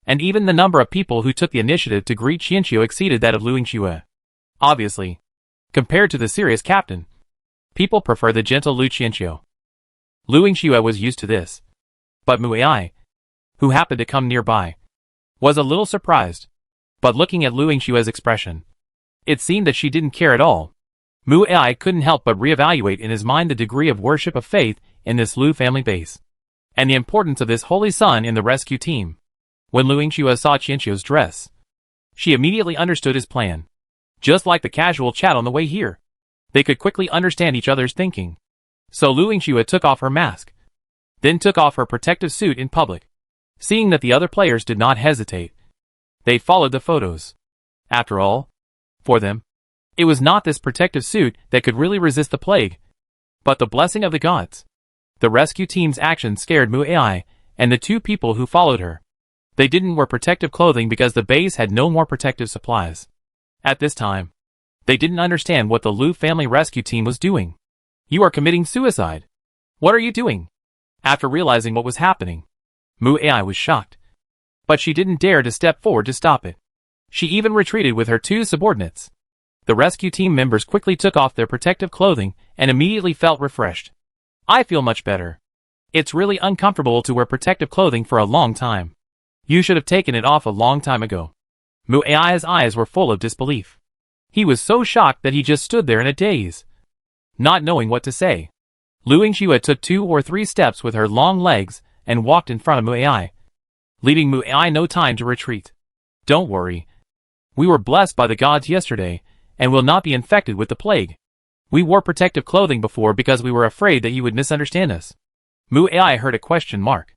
And even the number of people who took the initiative to greet Qianqiu exceeded that of Lu Yingxue. Obviously, compared to the serious captain, people prefer the gentle Lu Qianqiu. Lu Yingxue was used to this. But Mu Ai, who happened to come nearby, was a little surprised. But looking at Lu Yingxue's expression, it seemed that she didn't care at all. Mu Ai couldn't help but reevaluate in his mind the degree of worship of faith in this Liu family base, and the importance of this holy sun in the rescue team. When Lu Yingxue saw Qianqiu's dress, she immediately understood his plan. Just like the casual chat on the way here, they could quickly understand each other's thinking. So Lu Yingxue took off her mask, then took off her protective suit in public. Seeing that the other players did not hesitate, they followed the photos. After all, for them, it was not this protective suit that could really resist the plague, but the blessing of the gods. The rescue team's actions scared Mu Ai and the two people who followed her. They didn't wear protective clothing because the base had no more protective supplies. At this time, they didn't understand what the Liu family rescue team was doing. You are committing suicide. What are you doing? After realizing what was happening, Mu Ai was shocked. But she didn't dare to step forward to stop it. She even retreated with her two subordinates. The rescue team members quickly took off their protective clothing and immediately felt refreshed. I feel much better. It's really uncomfortable to wear protective clothing for a long time. You should have taken it off a long time ago. Muai's eyes were full of disbelief. He was so shocked that he just stood there in a daze, not knowing what to say. Lu Yingxue took 2 or 3 steps with her long legs and walked in front of Muai, leaving Muai no time to retreat. Don't worry. We were blessed by the gods yesterday, and will not be infected with the plague. We wore protective clothing before because we were afraid that you would misunderstand us. Muai heard a question mark,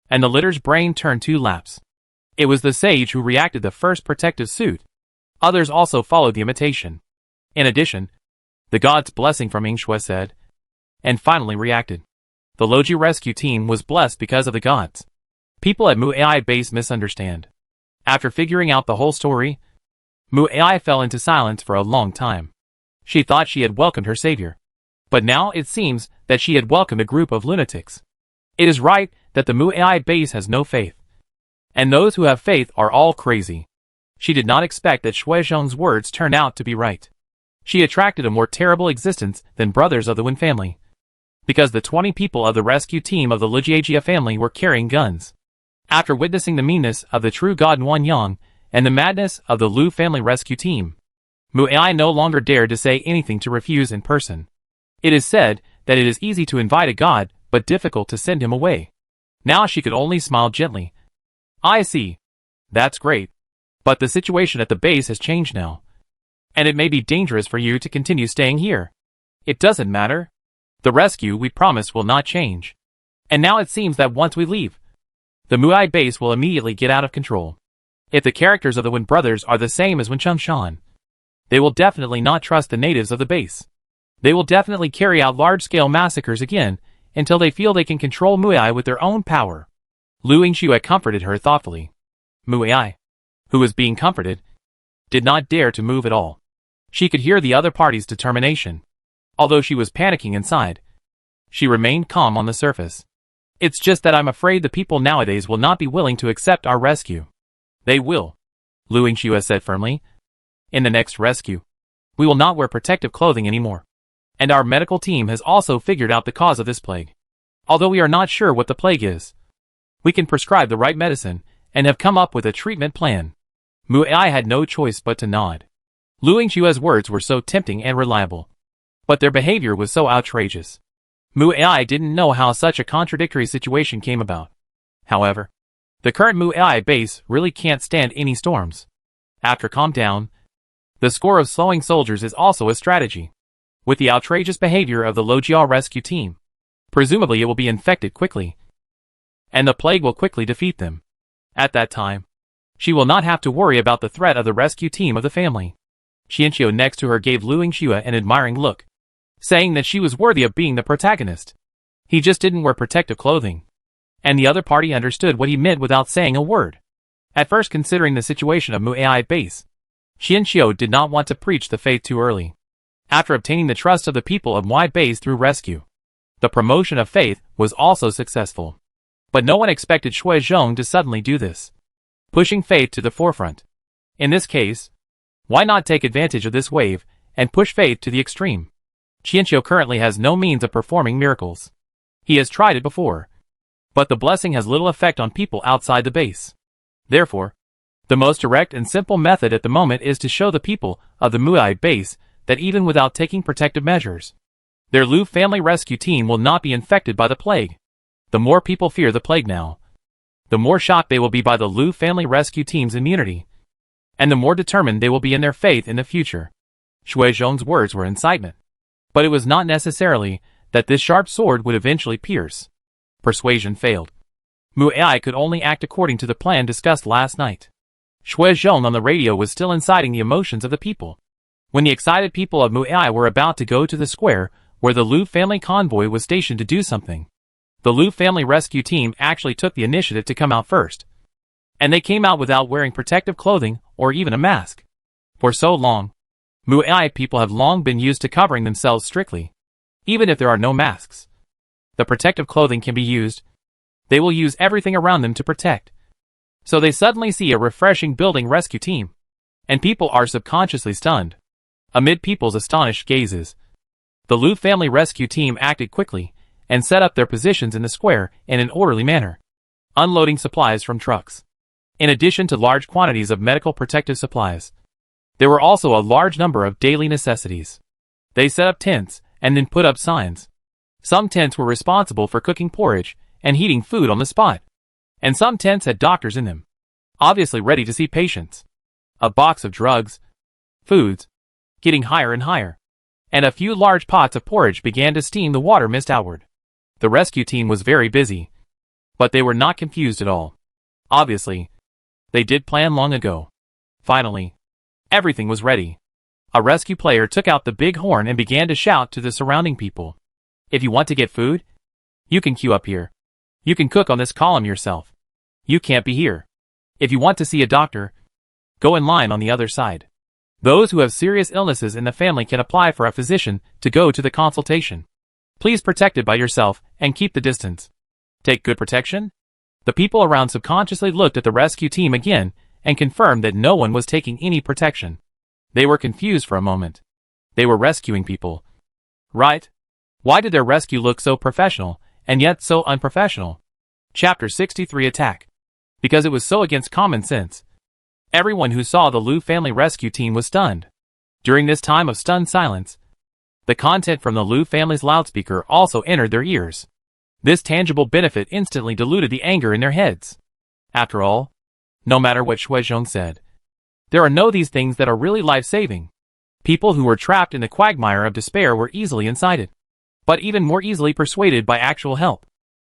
and the litter's brain turned 2 laps. It was the sage who reacted the first protective suit. Others also followed the imitation. In addition, the god's blessing from Yingxue said, and finally reacted. The Loji rescue team was blessed because of the gods. People at Muai base misunderstand. After figuring out the whole story, Muai fell into silence for a long time. She thought she had welcomed her savior. But now it seems that she had welcomed a group of lunatics. It is right that the Muai base has no faith. And those who have faith are all crazy. She did not expect that Shui Zhong's words turned out to be right. She attracted a more terrible existence than brothers of the Wen family, because the 20 people of the rescue team of the Lijiajia family were carrying guns. After witnessing the meanness of the true god Wan Yang and the madness of the Lu family rescue team, Muai no longer dared to say anything to refuse in person. It is said that it is easy to invite a god, but difficult to send him away. Now she could only smile gently. I see. That's great. But the situation at the base has changed now. And it may be dangerous for you to continue staying here. It doesn't matter. The rescue we promised will not change. And now it seems that once we leave, the Muai base will immediately get out of control. If the characters of the Wen brothers are the same as Wen Chengxuan, they will definitely not trust the natives of the base. They will definitely carry out large-scale massacres again until they feel they can control Muai with their own power. Lu Yingxue comforted her thoughtfully. Muai, who was being comforted, did not dare to move at all. She could hear the other party's determination. Although she was panicking inside, she remained calm on the surface. It's just that I'm afraid the people nowadays will not be willing to accept our rescue. They will, Lu Yingxue said firmly. In the next rescue, we will not wear protective clothing anymore. And our medical team has also figured out the cause of this plague. Although we are not sure what the plague is, we can prescribe the right medicine and have come up with a treatment plan. Muai had no choice but to nod. Lu Yingxue's words were so tempting and reliable, but their behavior was so outrageous. Muai didn't know how such a contradictory situation came about. However, the current Muai base really can't stand any storms. After calm down, the score of slowing soldiers is also a strategy. With the outrageous behavior of the Lojia rescue team, presumably it will be infected quickly, and the plague will quickly defeat them. At that time, she will not have to worry about the threat of the rescue team of the family. Xianqiu next to her gave Lu Yingxue an admiring look, saying that she was worthy of being the protagonist. He just didn't wear protective clothing. And the other party understood what he meant without saying a word. At first, considering the situation of Muai base, Xianqiu did not want to preach the faith too early. After obtaining the trust of the people of Muai base through rescue, the promotion of faith was also successful. But no one expected Shui Zhong to suddenly do this, pushing faith to the forefront. In this case, why not take advantage of this wave and push faith to the extreme? Xianqiu currently has no means of performing miracles. He has tried it before, but the blessing has little effect on people outside the base. Therefore, the most direct and simple method at the moment is to show the people of the Muai base that even without taking protective measures, their Lu family rescue team will not be infected by the plague. The more people fear the plague now, the more shocked they will be by the Lu family rescue team's immunity, and the more determined they will be in their faith in the future. Shui Zhong's words were incitement, but it was not necessarily that this sharp sword would eventually pierce. Persuasion failed. Muai could only act according to the plan discussed last night. Shui Zhong on the radio was still inciting the emotions of the people. When the excited people of Muai were about to go to the square where the Lu family convoy was stationed to do something, the Lu family rescue team actually took the initiative to come out first. And they came out without wearing protective clothing or even a mask. For so long, Muai people have long been used to covering themselves strictly. Even if there are no masks, the protective clothing can be used. They will use everything around them to protect. So they suddenly see a refreshing building rescue team, and people are subconsciously stunned. Amid people's astonished gazes, the Lu family rescue team acted quickly and set up their positions in the square in an orderly manner, unloading supplies from trucks. In addition to large quantities of medical protective supplies, there were also a large number of daily necessities. They set up tents and then put up signs. Some tents were responsible for cooking porridge and heating food on the spot, and some tents had doctors in them, obviously ready to see patients. A box of drugs, foods, getting higher and higher, and a few large pots of porridge began to steam the water mist outward. The rescue team was very busy, but they were not confused at all. Obviously, they did plan long ago. Finally, everything was ready. A rescue player took out the big horn and began to shout to the surrounding people. If you want to get food, you can queue up here. You can cook on this column yourself. You can't be here. If you want to see a doctor, go in line on the other side. Those who have serious illnesses in the family can apply for a physician to go to the consultation. Please protect it by yourself and keep the distance. Take good protection? The people around subconsciously looked at the rescue team again and confirmed that no one was taking any protection. They were confused for a moment. They were rescuing people, right? Why did their rescue look so professional and yet so unprofessional? Chapter 63 Attack. Because it was so against common sense. Everyone who saw the Liu family rescue team was stunned. During this time of stunned silence, the content from the Liu family's loudspeaker also entered their ears. This tangible benefit instantly diluted the anger in their heads. After all, no matter what Shuizhong said, there are no these things that are really life-saving. People who were trapped in the quagmire of despair were easily incited, but even more easily persuaded by actual help.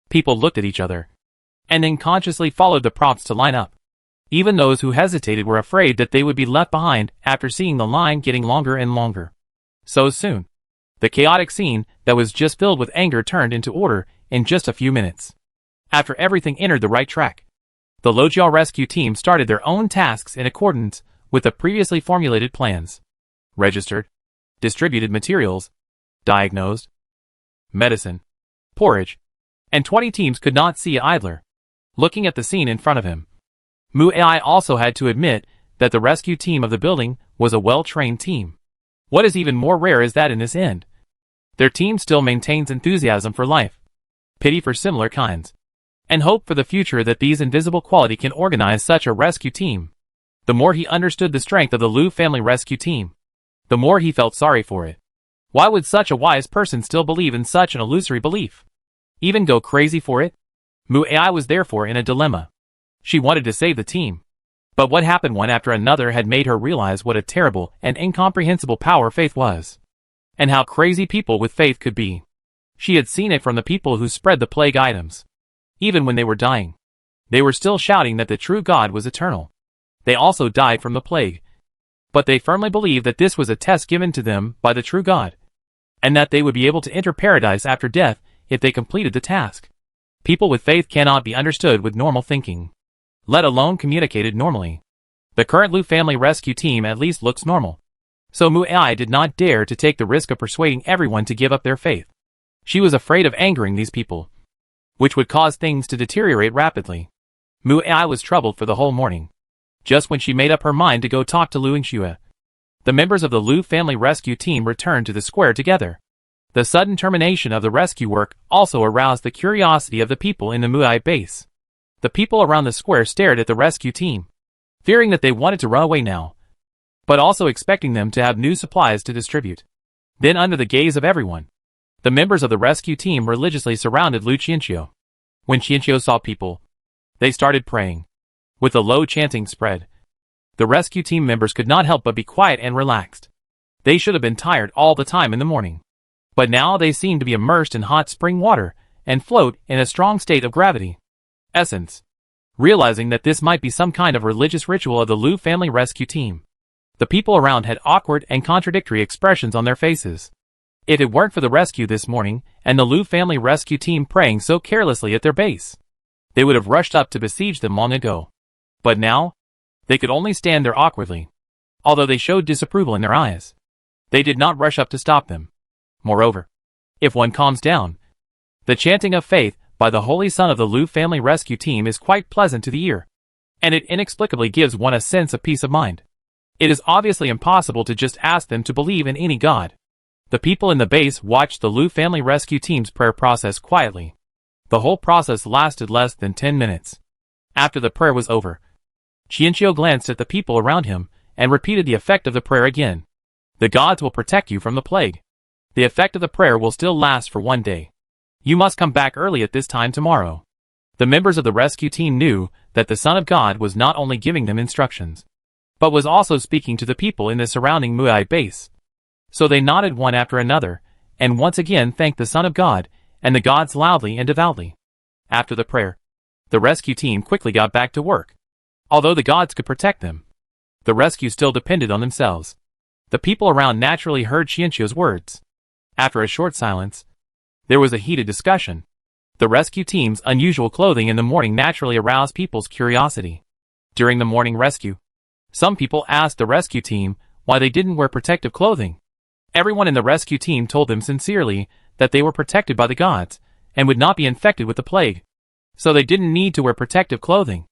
People looked at each other, and then consciously followed the prompts to line up. Even those who hesitated were afraid that they would be left behind after seeing the line getting longer and longer. So soon, the chaotic scene that was just filled with anger turned into order in just a few minutes. After everything entered the right track, the Lojiao rescue team started their own tasks in accordance with the previously formulated plans. Registered, distributed materials, diagnosed, medicine, porridge, and 20 teams could not see idler, looking at the scene in front of him. Mu Ai also had to admit that the rescue team of the building was a well-trained team. What is even more rare is that in this end, their team still maintains enthusiasm for life, pity for similar kinds, and hope for the future that these invisible quality can organize such a rescue team. The more he understood the strength of the Liu family rescue team, the more he felt sorry for it. Why would such a wise person still believe in such an illusory belief? Even go crazy for it? Mu Ai was therefore in a dilemma. She wanted to save the team. But what happened one after another had made her realize what a terrible and incomprehensible power faith was, and how crazy people with faith could be. She had seen it from the people who spread the plague items. Even when they were dying, they were still shouting that the true God was eternal. They also died from the plague, but they firmly believed that this was a test given to them by the true God, and that they would be able to enter paradise after death if they completed the task. People with faith cannot be understood with normal thinking, let alone communicated normally. The current Liu family rescue team at least looks normal. So Mu Ai did not dare to take the risk of persuading everyone to give up their faith. She was afraid of angering these people, which would cause things to deteriorate rapidly. Mu Ai was troubled for the whole morning. Just when she made up her mind to go talk to Lu Yingxue, the members of the Liu family rescue team returned to the square together. The sudden termination of the rescue work also aroused the curiosity of the people in the Mu Ai base. The people around the square stared at the rescue team, fearing that they wanted to run away now, but also expecting them to have new supplies to distribute. Then under the gaze of everyone, the members of the rescue team religiously surrounded Lu Qianqiu. When Qianqiu saw people, they started praying. With the low chanting spread, the rescue team members could not help but be quiet and relaxed. They should have been tired all the time in the morning, but now they seemed to be immersed in hot spring water and float in a strong state of gravity. Essence. Realizing that this might be some kind of religious ritual of the Liu family rescue team, the people around had awkward and contradictory expressions on their faces. If it weren't for the rescue this morning and the Liu family rescue team praying so carelessly at their base, they would have rushed up to besiege them long ago. But now, they could only stand there awkwardly. Although they showed disapproval in their eyes, they did not rush up to stop them. Moreover, if one calms down, the chanting of faith by the Holy Son of the Liu family rescue team is quite pleasant to the ear, and it inexplicably gives one a sense of peace of mind. It is obviously impossible to just ask them to believe in any god. The people in the base watched the Liu family rescue team's prayer process quietly. The whole process lasted less than 10 minutes. After the prayer was over, Qianqiu glanced at the people around him and repeated the effect of the prayer again. The gods will protect you from the plague. The effect of the prayer will still last for 1 day. You must come back early at this time tomorrow. The members of the rescue team knew that the Son of God was not only giving them instructions, but was also speaking to the people in the surrounding Muai base. So they nodded one after another, and once again thanked the Son of God and the gods loudly and devoutly. After the prayer, the rescue team quickly got back to work. Although the gods could protect them, the rescue still depended on themselves. The people around naturally heard Qianqiu's words. After a short silence, there was a heated discussion. The rescue team's unusual clothing in the morning naturally aroused people's curiosity. During the morning rescue, some people asked the rescue team why they didn't wear protective clothing. Everyone in the rescue team told them sincerely that they were protected by the gods and would not be infected with the plague, so they didn't need to wear protective clothing.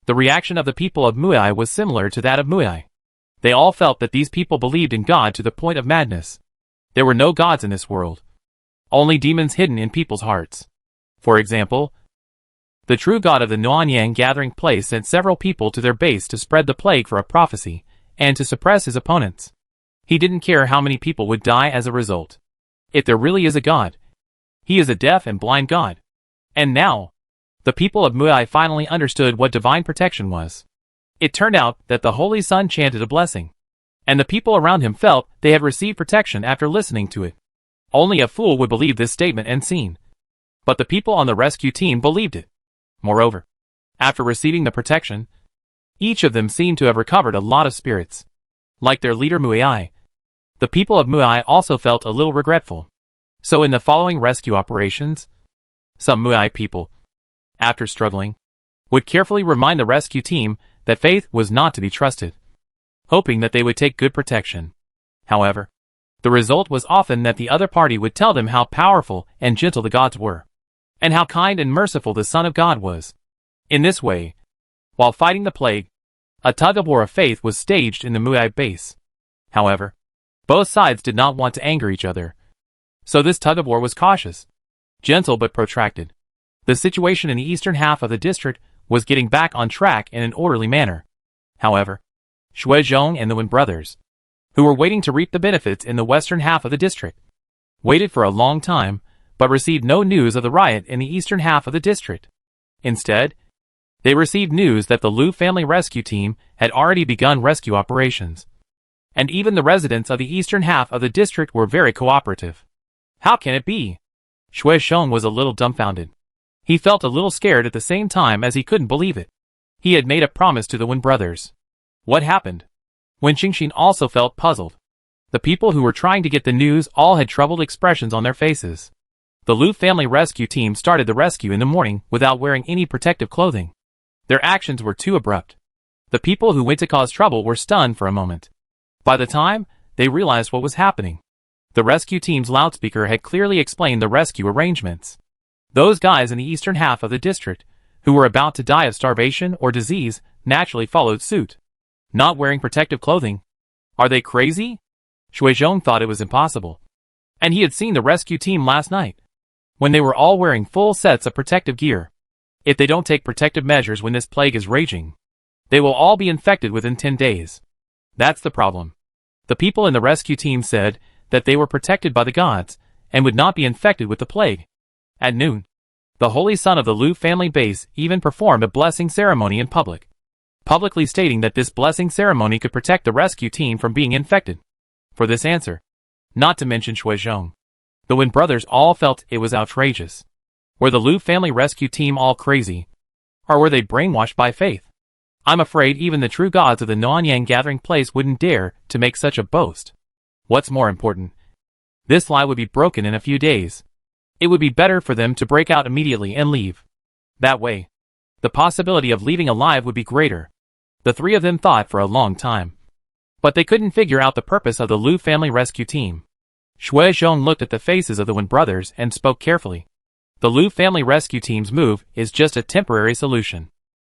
The reaction of the people of Muai was similar to that of Muai. They all felt that these people believed in God to the point of madness. There were no gods in this world, only demons hidden in people's hearts. For example, the true god of the Nuanyang gathering place sent several people to their base to spread the plague for a prophecy and to suppress his opponents. He didn't care how many people would die as a result. If there really is a god, he is a deaf and blind god. And now, the people of Muai finally understood what divine protection was. It turned out that the Holy Sun chanted a blessing, and the people around him felt they had received protection after listening to it. Only a fool would believe this statement and scene. But the people on the rescue team believed it. Moreover, after receiving the protection, each of them seemed to have recovered a lot of spirits. Like their leader Muai, the people of Muai also felt a little regretful. So in the following rescue operations, some Muai people, after struggling, would carefully remind the rescue team that faith was not to be trusted, hoping that they would take good protection. However, the result was often that the other party would tell them how powerful and gentle the gods were, and how kind and merciful the Son of God was. In this way, while fighting the plague, a tug-of-war of faith was staged in the Muai base. However, both sides did not want to anger each other, so this tug-of-war was cautious, gentle but protracted. The situation in the eastern half of the district was getting back on track in an orderly manner. However, Shuizhong and the Wen brothers, who were waiting to reap the benefits in the western half of the district, waited for a long time, but received no news of the riot in the eastern half of the district. Instead, they received news that the Liu family rescue team had already begun rescue operations. And even the residents of the eastern half of the district were very cooperative. How can it be? Shuizhong was a little dumbfounded. He felt a little scared at the same time as he couldn't believe it. He had made a promise to the Wen brothers. What happened? Wen Qingxin also felt puzzled. The people who were trying to get the news all had troubled expressions on their faces. The Liu family rescue team started the rescue in the morning without wearing any protective clothing. Their actions were too abrupt. The people who went to cause trouble were stunned for a moment. By the time they realized what was happening, the rescue team's loudspeaker had clearly explained the rescue arrangements. Those guys in the eastern half of the district, who were about to die of starvation or disease, naturally followed suit. Not wearing protective clothing? Are they crazy? Shuizhong thought it was impossible. And he had seen the rescue team last night, when they were all wearing full sets of protective gear. If they don't take protective measures when this plague is raging, they will all be infected within 10 days. That's the problem. The people in the rescue team said that they were protected by the gods and would not be infected with the plague. At noon, the Holy Son of the Liu family base even performed a blessing ceremony in public, publicly stating that this blessing ceremony could protect the rescue team from being infected. For this answer, not to mention Shuizhong, the Wen brothers all felt it was outrageous. Were the Liu family rescue team all crazy? Or were they brainwashed by faith? I'm afraid even the true gods of the Nuanyang gathering place wouldn't dare to make such a boast. What's more important, this lie would be broken in a few days. It would be better for them to break out immediately and leave. That way, the possibility of leaving alive would be greater. The three of them thought for a long time, but they couldn't figure out the purpose of the Liu family rescue team. Shuizhong looked at the faces of the Wen brothers and spoke carefully. The Liu family rescue team's move is just a temporary solution.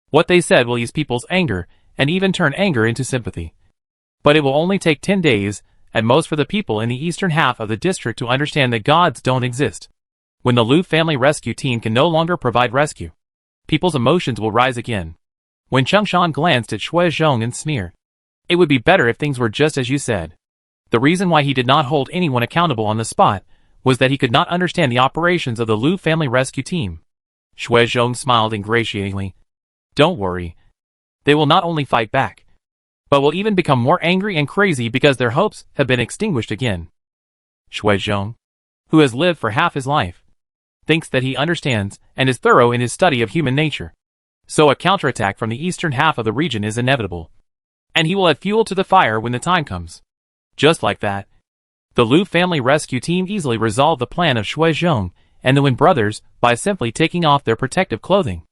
What they said will ease people's anger and even turn anger into sympathy. But it will only take 10 days, at most for the people in the eastern half of the district to understand that gods don't exist. When the Liu family rescue team can no longer provide rescue, people's emotions will rise again. When Changshan glanced at Shui Zhong and sneered, "It would be better if things were just as you said." The reason why he did not hold anyone accountable on the spot was that he could not understand the operations of the Liu family rescue team. Shui Zhong smiled ingratiatingly. "Don't worry. They will not only fight back, but will even become more angry and crazy because their hopes have been extinguished again." Shui Zhong, who has lived for half his life, thinks that he understands and is thorough in his study of human nature. So a counterattack from the eastern half of the region is inevitable, and he will add fuel to the fire when the time comes. Just like that, the Liu family rescue team easily resolved the plan of Shui Zhong and the Wen brothers by simply taking off their protective clothing.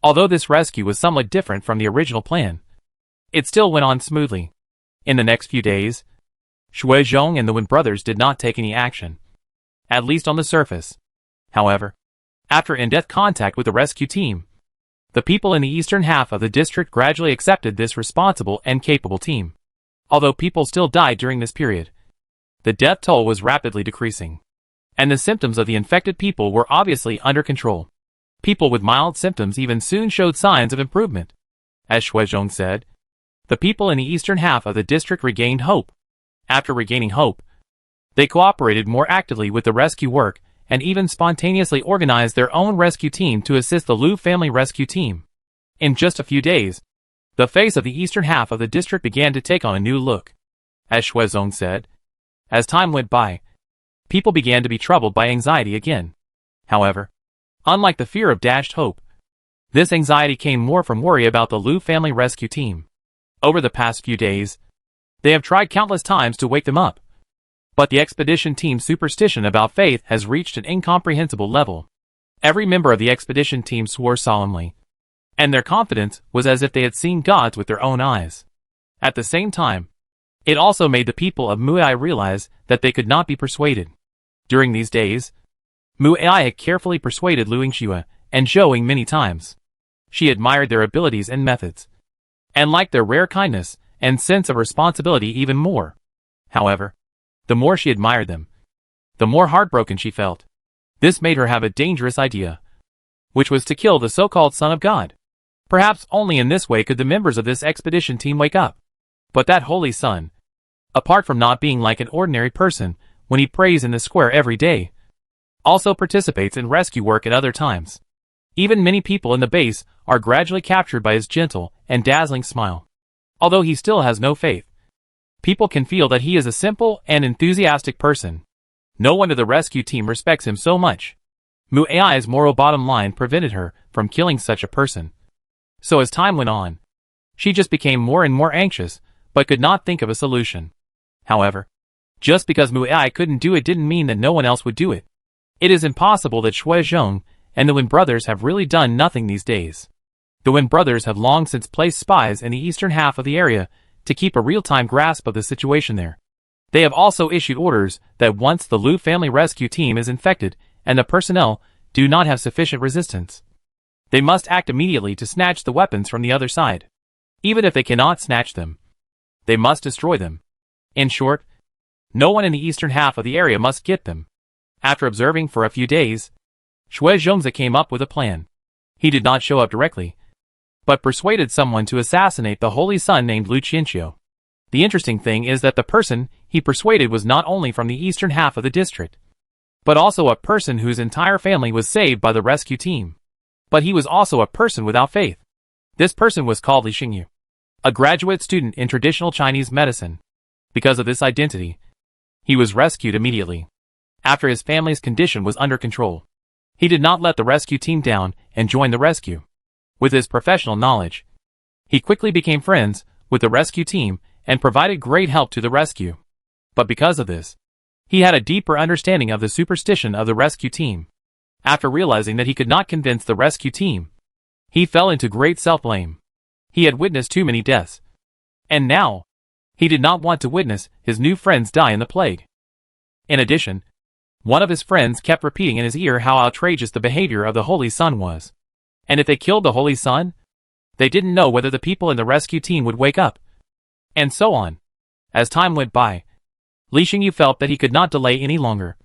Although this rescue was somewhat different from the original plan, it still went on smoothly. In the next few days, Shui Zhong and the Wen brothers did not take any action, at least on the surface. However, after in-depth contact with the rescue team, the people in the eastern half of the district gradually accepted this responsible and capable team. Although people still died during this period, the death toll was rapidly decreasing, and the symptoms of the infected people were obviously under control. People with mild symptoms even soon showed signs of improvement. As Shui Zhong said, the people in the eastern half of the district regained hope. After regaining hope, they cooperated more actively with the rescue work and even spontaneously organized their own rescue team to assist the Liu family rescue team. In just a few days, the face of the eastern half of the district began to take on a new look. As Shui Zhong said, as time went by, people began to be troubled by anxiety again. However, unlike the fear of dashed hope, this anxiety came more from worry about the Liu family rescue team. Over the past few days, they have tried countless times to wake them up, but the expedition team's superstition about faith has reached an incomprehensible level. Every member of the expedition team swore solemnly, and their confidence was as if they had seen gods with their own eyes. At the same time, it also made the people of Mu'ai realize that they could not be persuaded. During these days, Mu'ai had carefully persuaded Liu Yingxue and Zhou Ying many times. She admired their abilities and methods, and liked their rare kindness and sense of responsibility even more. However, the more she admired them, the more heartbroken she felt. This made her have a dangerous idea, which was to kill the so-called Son of God. Perhaps only in this way could the members of this expedition team wake up. But that holy son, apart from not being like an ordinary person when he prays in the square every day, also participates in rescue work at other times. Even many people in the base are gradually captured by his gentle and dazzling smile. Although he still has no faith, people can feel that he is a simple and enthusiastic person. No wonder the rescue team respects him so much. Mu'ai's moral bottom line prevented her from killing such a person. So as time went on, she just became more and more anxious, but could not think of a solution. However, just because Mu'ai couldn't do it didn't mean that no one else would do it. It is impossible that Shui Zhong and the Wen brothers have really done nothing these days. The Wen brothers have long since placed spies in the eastern half of the area to keep a real-time grasp of the situation there. They have also issued orders that once the Liu family rescue team is infected and the personnel do not have sufficient resistance, they must act immediately to snatch the weapons from the other side. Even if they cannot snatch them, they must destroy them. In short, no one in the eastern half of the area must get them. After observing for a few days, Shui Zhongzi came up with a plan. He did not show up directly, but persuaded someone to assassinate the holy son named Liu Qianqiu. The interesting thing is that the person he persuaded was not only from the eastern half of the district, but also a person whose entire family was saved by the rescue team. But he was also a person without faith. This person was called Li Xingyu, a graduate student in traditional Chinese medicine. Because of this identity, he was rescued immediately. After his family's condition was under control, he did not let the rescue team down and joined the rescue. With his professional knowledge, he quickly became friends with the rescue team and provided great help to the rescue. But because of this, he had a deeper understanding of the superstition of the rescue team. After realizing that he could not convince the rescue team, he fell into great self-blame. He had witnessed too many deaths, and now, he did not want to witness his new friends die in the plague. In addition, one of his friends kept repeating in his ear how outrageous the behavior of the Holy Son was. And if they killed the Holy Son, they didn't know whether the people in the rescue team would wake up. And so on. As time went by, Li Xingyu felt that he could not delay any longer,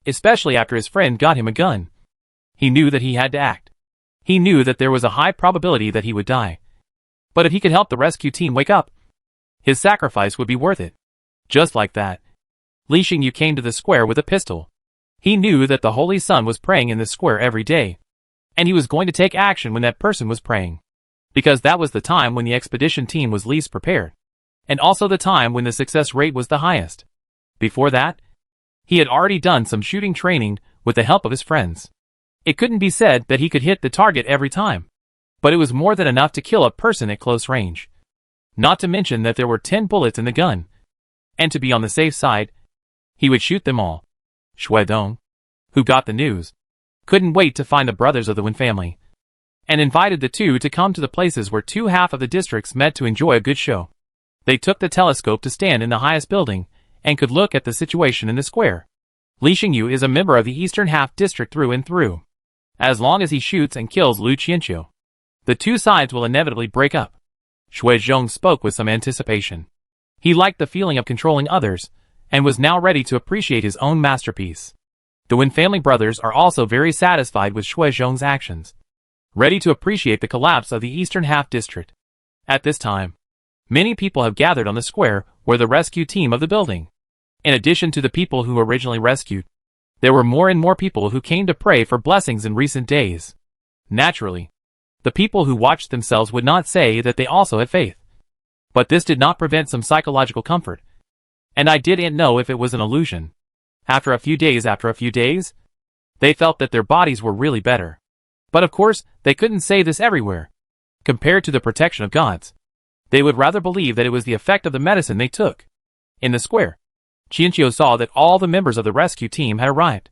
especially after his friend got him a gun. He knew that he had to act. He knew that there was a high probability that he would die. But if he could help the rescue team wake up, his sacrifice would be worth it. Just like that, Li Xingyu came to the square with a pistol. He knew that the Holy Sun was praying in the square every day, and he was going to take action when that person was praying, because that was the time when the expedition team was least prepared, and also the time when the success rate was the highest. Before that, he had already done some shooting training with the help of his friends. It couldn't be said that he could hit the target every time, but it was more than enough to kill a person at close range. Not to mention that there were 10 bullets in the gun, and to be on the safe side, he would shoot them all. Shui Dong, who got the news, couldn't wait to find the brothers of the Wen family, and invited the two to come to the places where two half of the districts met to enjoy a good show. They took the telescope to stand in the highest building, and could look at the situation in the square. Li Xingyu is a member of the eastern half district through and through. As long as he shoots and kills Lu Qianqiu, the two sides will inevitably break up. Shui Zhong spoke with some anticipation. He liked the feeling of controlling others, and was now ready to appreciate his own masterpiece. The Wen family brothers are also very satisfied with Shui Zhong's actions, ready to appreciate the collapse of the eastern half district. At this time, many people have gathered on the square where the rescue team of the building. In addition to the people who originally rescued, there were more and more people who came to pray for blessings in recent days. Naturally, the people who watched themselves would not say that they also had faith. But this did not prevent some psychological comfort. And I didn't know if it was an illusion. After a few days, they felt that their bodies were really better. But of course, they couldn't say this everywhere. Compared to the protection of gods, they would rather believe that it was the effect of the medicine they took. In the square, Qianqiu saw that all the members of the rescue team had arrived,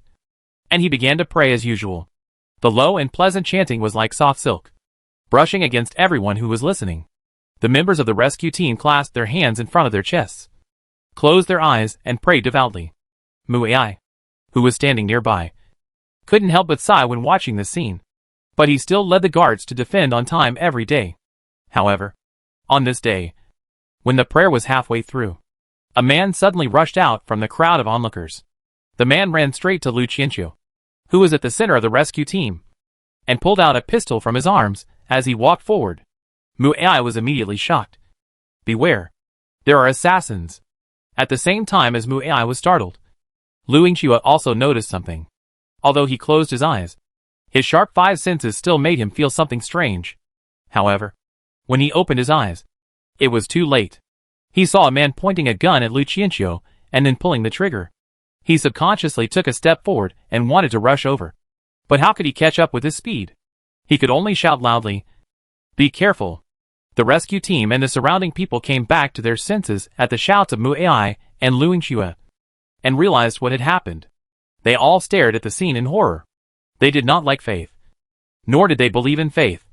and he began to pray as usual. The low and pleasant chanting was like soft silk, brushing against everyone who was listening. The members of the rescue team clasped their hands in front of their chests, closed their eyes, and prayed devoutly. Mu Ai, who was standing nearby, couldn't help but sigh when watching this scene, but he still led the guards to defend on time every day. However, on this day, when the prayer was halfway through, a man suddenly rushed out from the crowd of onlookers. The man ran straight to Lu Qianqiu, who was at the center of the rescue team, and pulled out a pistol from his arms as he walked forward. Mu Ai was immediately shocked. Beware! There are assassins! At the same time as Mu Ai was startled, Lu Yingxue also noticed something. Although he closed his eyes, his sharp five senses still made him feel something strange. However, when he opened his eyes, it was too late. He saw a man pointing a gun at Lu Qianqiu and then pulling the trigger. He subconsciously took a step forward and wanted to rush over. But how could he catch up with his speed? He could only shout loudly, "Be careful!" The rescue team and the surrounding people came back to their senses at the shouts of Mu Ai and Lu Yingxue, and realized what had happened. They all stared at the scene in horror. They did not like faith, nor did they believe in faith.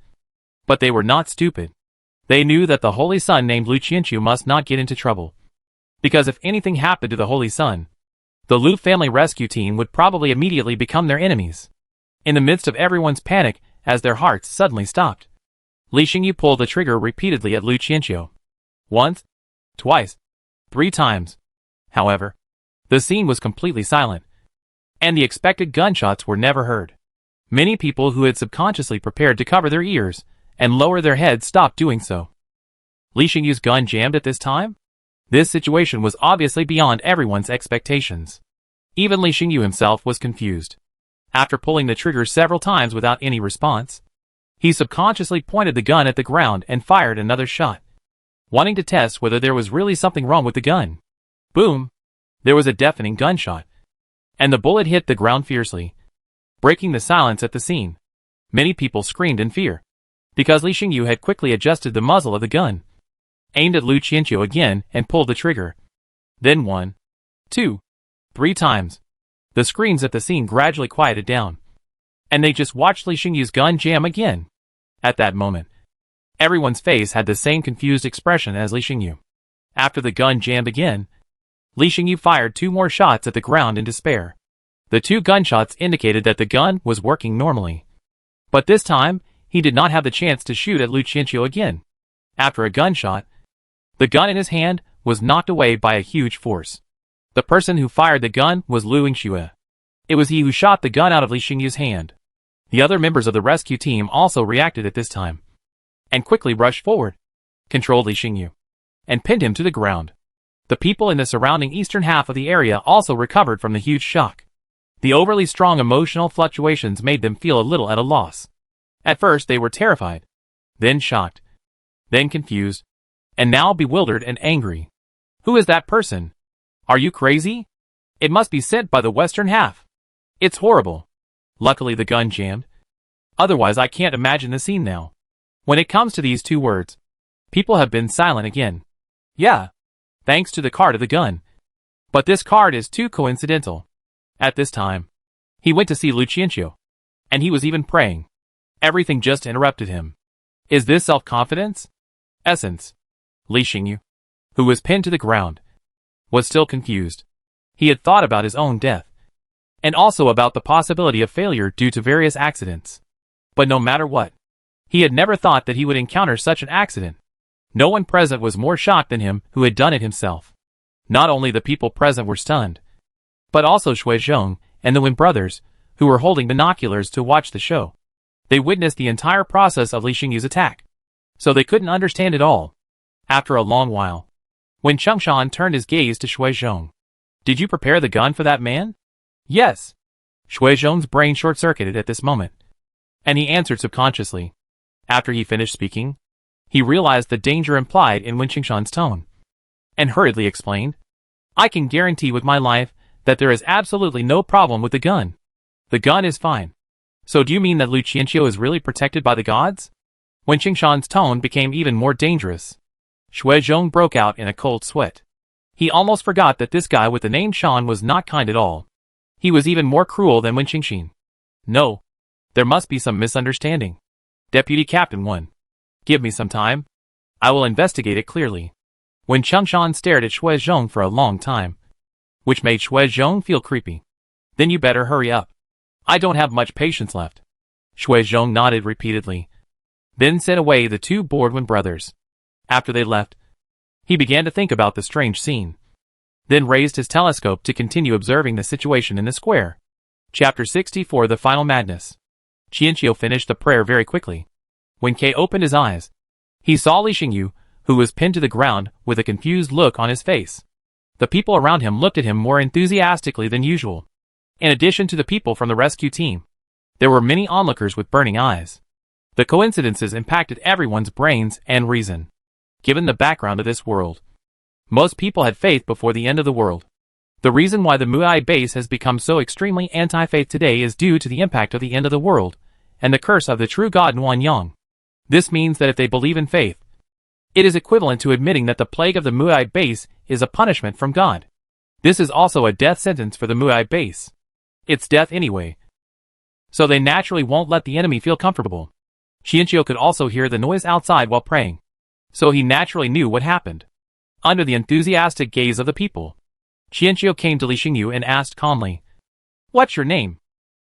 But they were not stupid. They knew that the Holy Sun named Lu Qianqiu must not get into trouble, because if anything happened to the Holy Sun, the Lu family rescue team would probably immediately become their enemies. In the midst of everyone's panic, as their hearts suddenly stopped, Li Xingyu pulled the trigger repeatedly at Lu Qianqiu. Once, twice, 3 times. However, the scene was completely silent, and the expected gunshots were never heard. Many people who had subconsciously prepared to cover their ears and lower their heads stopped doing so. Li Xingyu's gun jammed at this time? This situation was obviously beyond everyone's expectations. Even Li Xingyu himself was confused. After pulling the trigger several times without any response, he subconsciously pointed the gun at the ground and fired another shot, wanting to test whether there was really something wrong with the gun. Boom! There was a deafening gunshot, and the bullet hit the ground fiercely, breaking the silence at the scene. Many people screamed in fear, because Li Xingyu had quickly adjusted the muzzle of the gun, aimed at Lu Qianqiu again, and pulled the trigger. Then 1, 2, 3 times. The screams at the scene gradually quieted down, and they just watched Li Xingyu's gun jam again. At that moment, everyone's face had the same confused expression as Li Xingyu. After the gun jammed again, Li Xingyu fired 2 more shots at the ground in despair. The 2 gunshots indicated that the gun was working normally. But this time, he did not have the chance to shoot at Lu Qianqiu again. After a gunshot, the gun in his hand was knocked away by a huge force. The person who fired the gun was Lu Yingxue. It was he who shot the gun out of Li Xingyu's hand. The other members of the rescue team also reacted at this time, and quickly rushed forward, controlled Li Xingyu, and pinned him to the ground. The people in the surrounding eastern half of the area also recovered from the huge shock. The overly strong emotional fluctuations made them feel a little at a loss. At first they were terrified, then shocked, then confused, and now bewildered and angry. Who is that person? Are you crazy? It must be sent by the western half. It's horrible. Luckily the gun jammed. Otherwise I can't imagine the scene now. When it comes to these two words, people have been silent again. Yeah, thanks to the card of the gun. But this card is too coincidental. At this time, he went to see Lu Qianqiu, and he was even praying. Everything just interrupted him. Is this self-confidence? Essence. Li Xingyu, who was pinned to the ground, was still confused. He had thought about his own death, and also about the possibility of failure due to various accidents. But no matter what, he had never thought that he would encounter such an accident. No one present was more shocked than him who had done it himself. Not only the people present were stunned, but also Shui Zhong and the Wen brothers, who were holding binoculars to watch the show. They witnessed the entire process of Li Xingyu's attack, so they couldn't understand it all. After a long while, when Changshan turned his gaze to Shui Zhong, "Did you prepare the gun for that man?" "Yes." Shui Zhong's brain short-circuited at this moment, and he answered subconsciously. After he finished speaking, he realized the danger implied in Wen Qingshan's tone, and hurriedly explained, "I can guarantee with my life that there is absolutely no problem with the gun. The gun is fine." "So do you mean that Lu Qianqiu is really protected by the gods?" Wen Qingshan's tone became even more dangerous. Shui Zhong broke out in a cold sweat. He almost forgot that this guy with the name Shan was not kind at all. He was even more cruel than Wen Qingxin. "No. There must be some misunderstanding. Deputy Captain 1. Give me some time. I will investigate it clearly." When Changshan stared at Shui Zhong for a long time, which made Shui Zhong feel creepy. "Then you better hurry up. I don't have much patience left." Shui Zhong nodded repeatedly, then sent away the two bored Wen brothers. After they left, he began to think about the strange scene, then raised his telescope to continue observing the situation in the square. Chapter 64 The Final Madness. Qianqiu finished the prayer very quickly. When Kei opened his eyes, he saw Li Xingyu, who was pinned to the ground with a confused look on his face. The people around him looked at him more enthusiastically than usual. In addition to the people from the rescue team, there were many onlookers with burning eyes. The coincidences impacted everyone's brains and reason. Given the background of this world, most people had faith before the end of the world. The reason why the Muai base has become so extremely anti-faith today is due to the impact of the end of the world, and the curse of the true god Nuanyang. This means that if they believe in faith, it is equivalent to admitting that the plague of the Muai base is a punishment from God. This is also a death sentence for the Muai base. It's death anyway. So they naturally won't let the enemy feel comfortable. Qianqiu could also hear the noise outside while praying, so he naturally knew what happened. Under the enthusiastic gaze of the people, Qianqiu came to Li Xingyu and asked calmly, "What's your name?"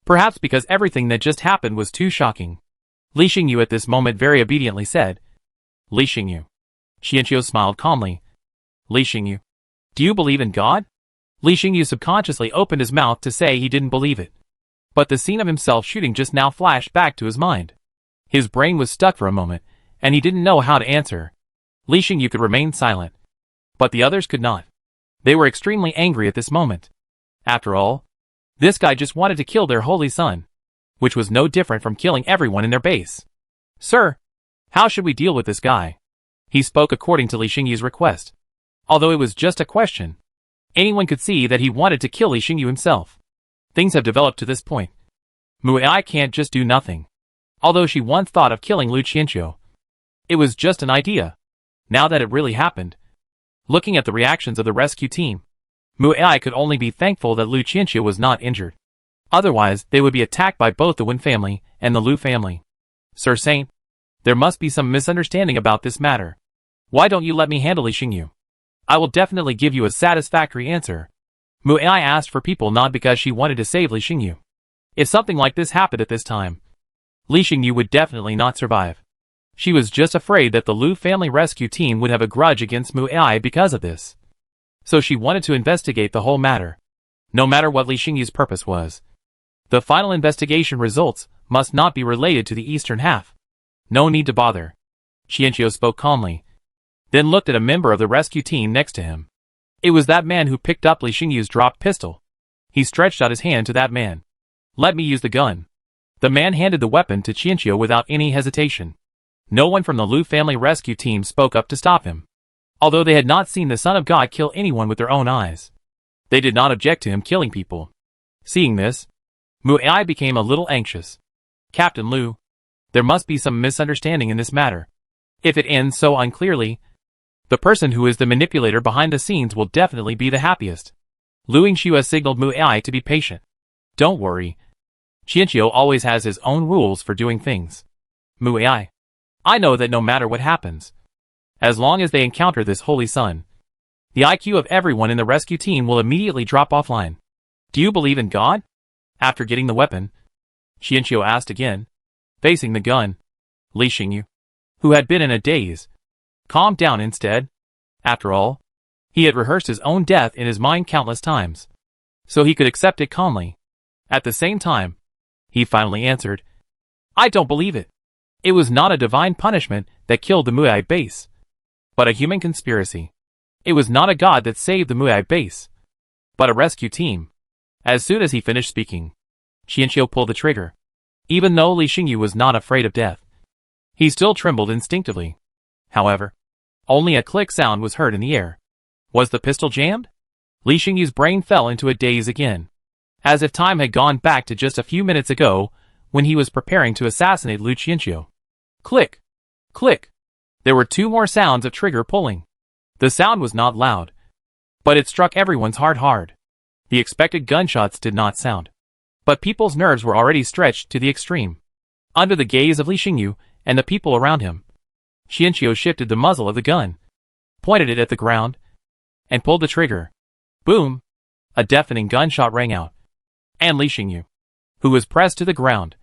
Perhaps because everything that just happened was too shocking, Li Xingyu at this moment very obediently said, "Li Xingyu." Qianqiu smiled calmly. "Li Xingyu, do you believe in God?" Li Xingyu subconsciously opened his mouth to say he didn't believe it. But the scene of himself shooting just now flashed back to his mind. His brain was stuck for a moment, and he didn't know how to answer. Li Xingyu could remain silent, but the others could not. They were extremely angry at this moment. After all, this guy just wanted to kill their holy son, which was no different from killing everyone in their base. "Sir, how should we deal with this guy?" He spoke according to Li Xingyu's request. Although it was just a question, anyone could see that he wanted to kill Li Xingyu himself. Things have developed to this point. Muai can't just do nothing. Although she once thought of killing Lu Qianqiu, it was just an idea. Now that it really happened, looking at the reactions of the rescue team, Muai could only be thankful that Lu Qianqiu was not injured. Otherwise, they would be attacked by both the Wen family and the Lu family. "Sir Saint, there must be some misunderstanding about this matter. Why don't you let me handle Li Xingyu? I will definitely give you a satisfactory answer." Muai asked for people not because she wanted to save Li Xingyu. If something like this happened at this time, Li Xingyu would definitely not survive. She was just afraid that the Lu family rescue team would have a grudge against Muai because of this. So she wanted to investigate the whole matter, no matter what Li Xingyu's purpose was. The final investigation results must not be related to the eastern half. No need to bother. Qianqiu spoke calmly, then looked at a member of the rescue team next to him. It was that man who picked up Li Xingyu's dropped pistol. He stretched out his hand to that man. Let me use the gun. The man handed the weapon to Qianqiu without any hesitation. No one from the Lu family rescue team spoke up to stop him. Although they had not seen the Son of God kill anyone with their own eyes, they did not object to him killing people. Seeing this, Mu Ai became a little anxious. Captain Lu, there must be some misunderstanding in this matter. If it ends so unclearly, the person who is the manipulator behind the scenes will definitely be the happiest. Lu Yingxiu has signaled Mu Ai to be patient. Don't worry. Qianqiu always has his own rules for doing things. Mu Ai, I know that no matter what happens, as long as they encounter this holy sun, the IQ of everyone in the rescue team will immediately drop offline. Do you believe in God? After getting the weapon, Qianqiu asked again, facing the gun. Li Xingyu, who had been in a daze, calmed down instead. After all, he had rehearsed his own death in his mind countless times, so he could accept it calmly. At the same time, he finally answered, I don't believe it. It was not a divine punishment that killed the Muay base, but a human conspiracy. It was not a god that saved the Muay base, but a rescue team. As soon as he finished speaking, Qianqiu pulled the trigger. Even though Li Xingyu was not afraid of death, he still trembled instinctively. However, only a click sound was heard in the air. Was the pistol jammed? Li Xingyu's brain fell into a daze again, as if time had gone back to just a few minutes ago when he was preparing to assassinate Lu Qianqiu. Click! Click! There were two more sounds of trigger pulling. The sound was not loud, but it struck everyone's heart hard. The expected gunshots did not sound, but people's nerves were already stretched to the extreme. Under the gaze of Li Xingyu and the people around him, Qianqiu shifted the muzzle of the gun, pointed it at the ground, and pulled the trigger. Boom! A deafening gunshot rang out, and Li Xingyu, who was pressed to the ground,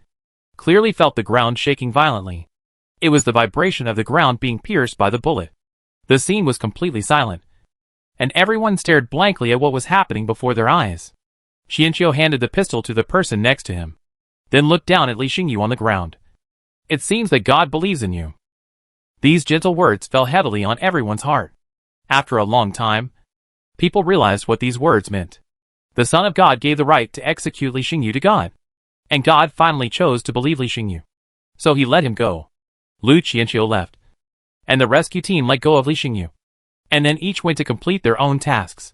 clearly felt the ground shaking violently. It was the vibration of the ground being pierced by the bullet. The scene was completely silent, and everyone stared blankly at what was happening before their eyes. Qianqiu handed the pistol to the person next to him, then looked down at Li Xingyu on the ground. It seems that God believes in you. These gentle words fell heavily on everyone's heart. After a long time, people realized what these words meant. The Son of God gave the right to execute Li Xingyu to God, and God finally chose to believe Li Xingyu. So he let him go. Lu Qianqiu left, and the rescue team let go of Li Xingyu, and then each went to complete their own tasks,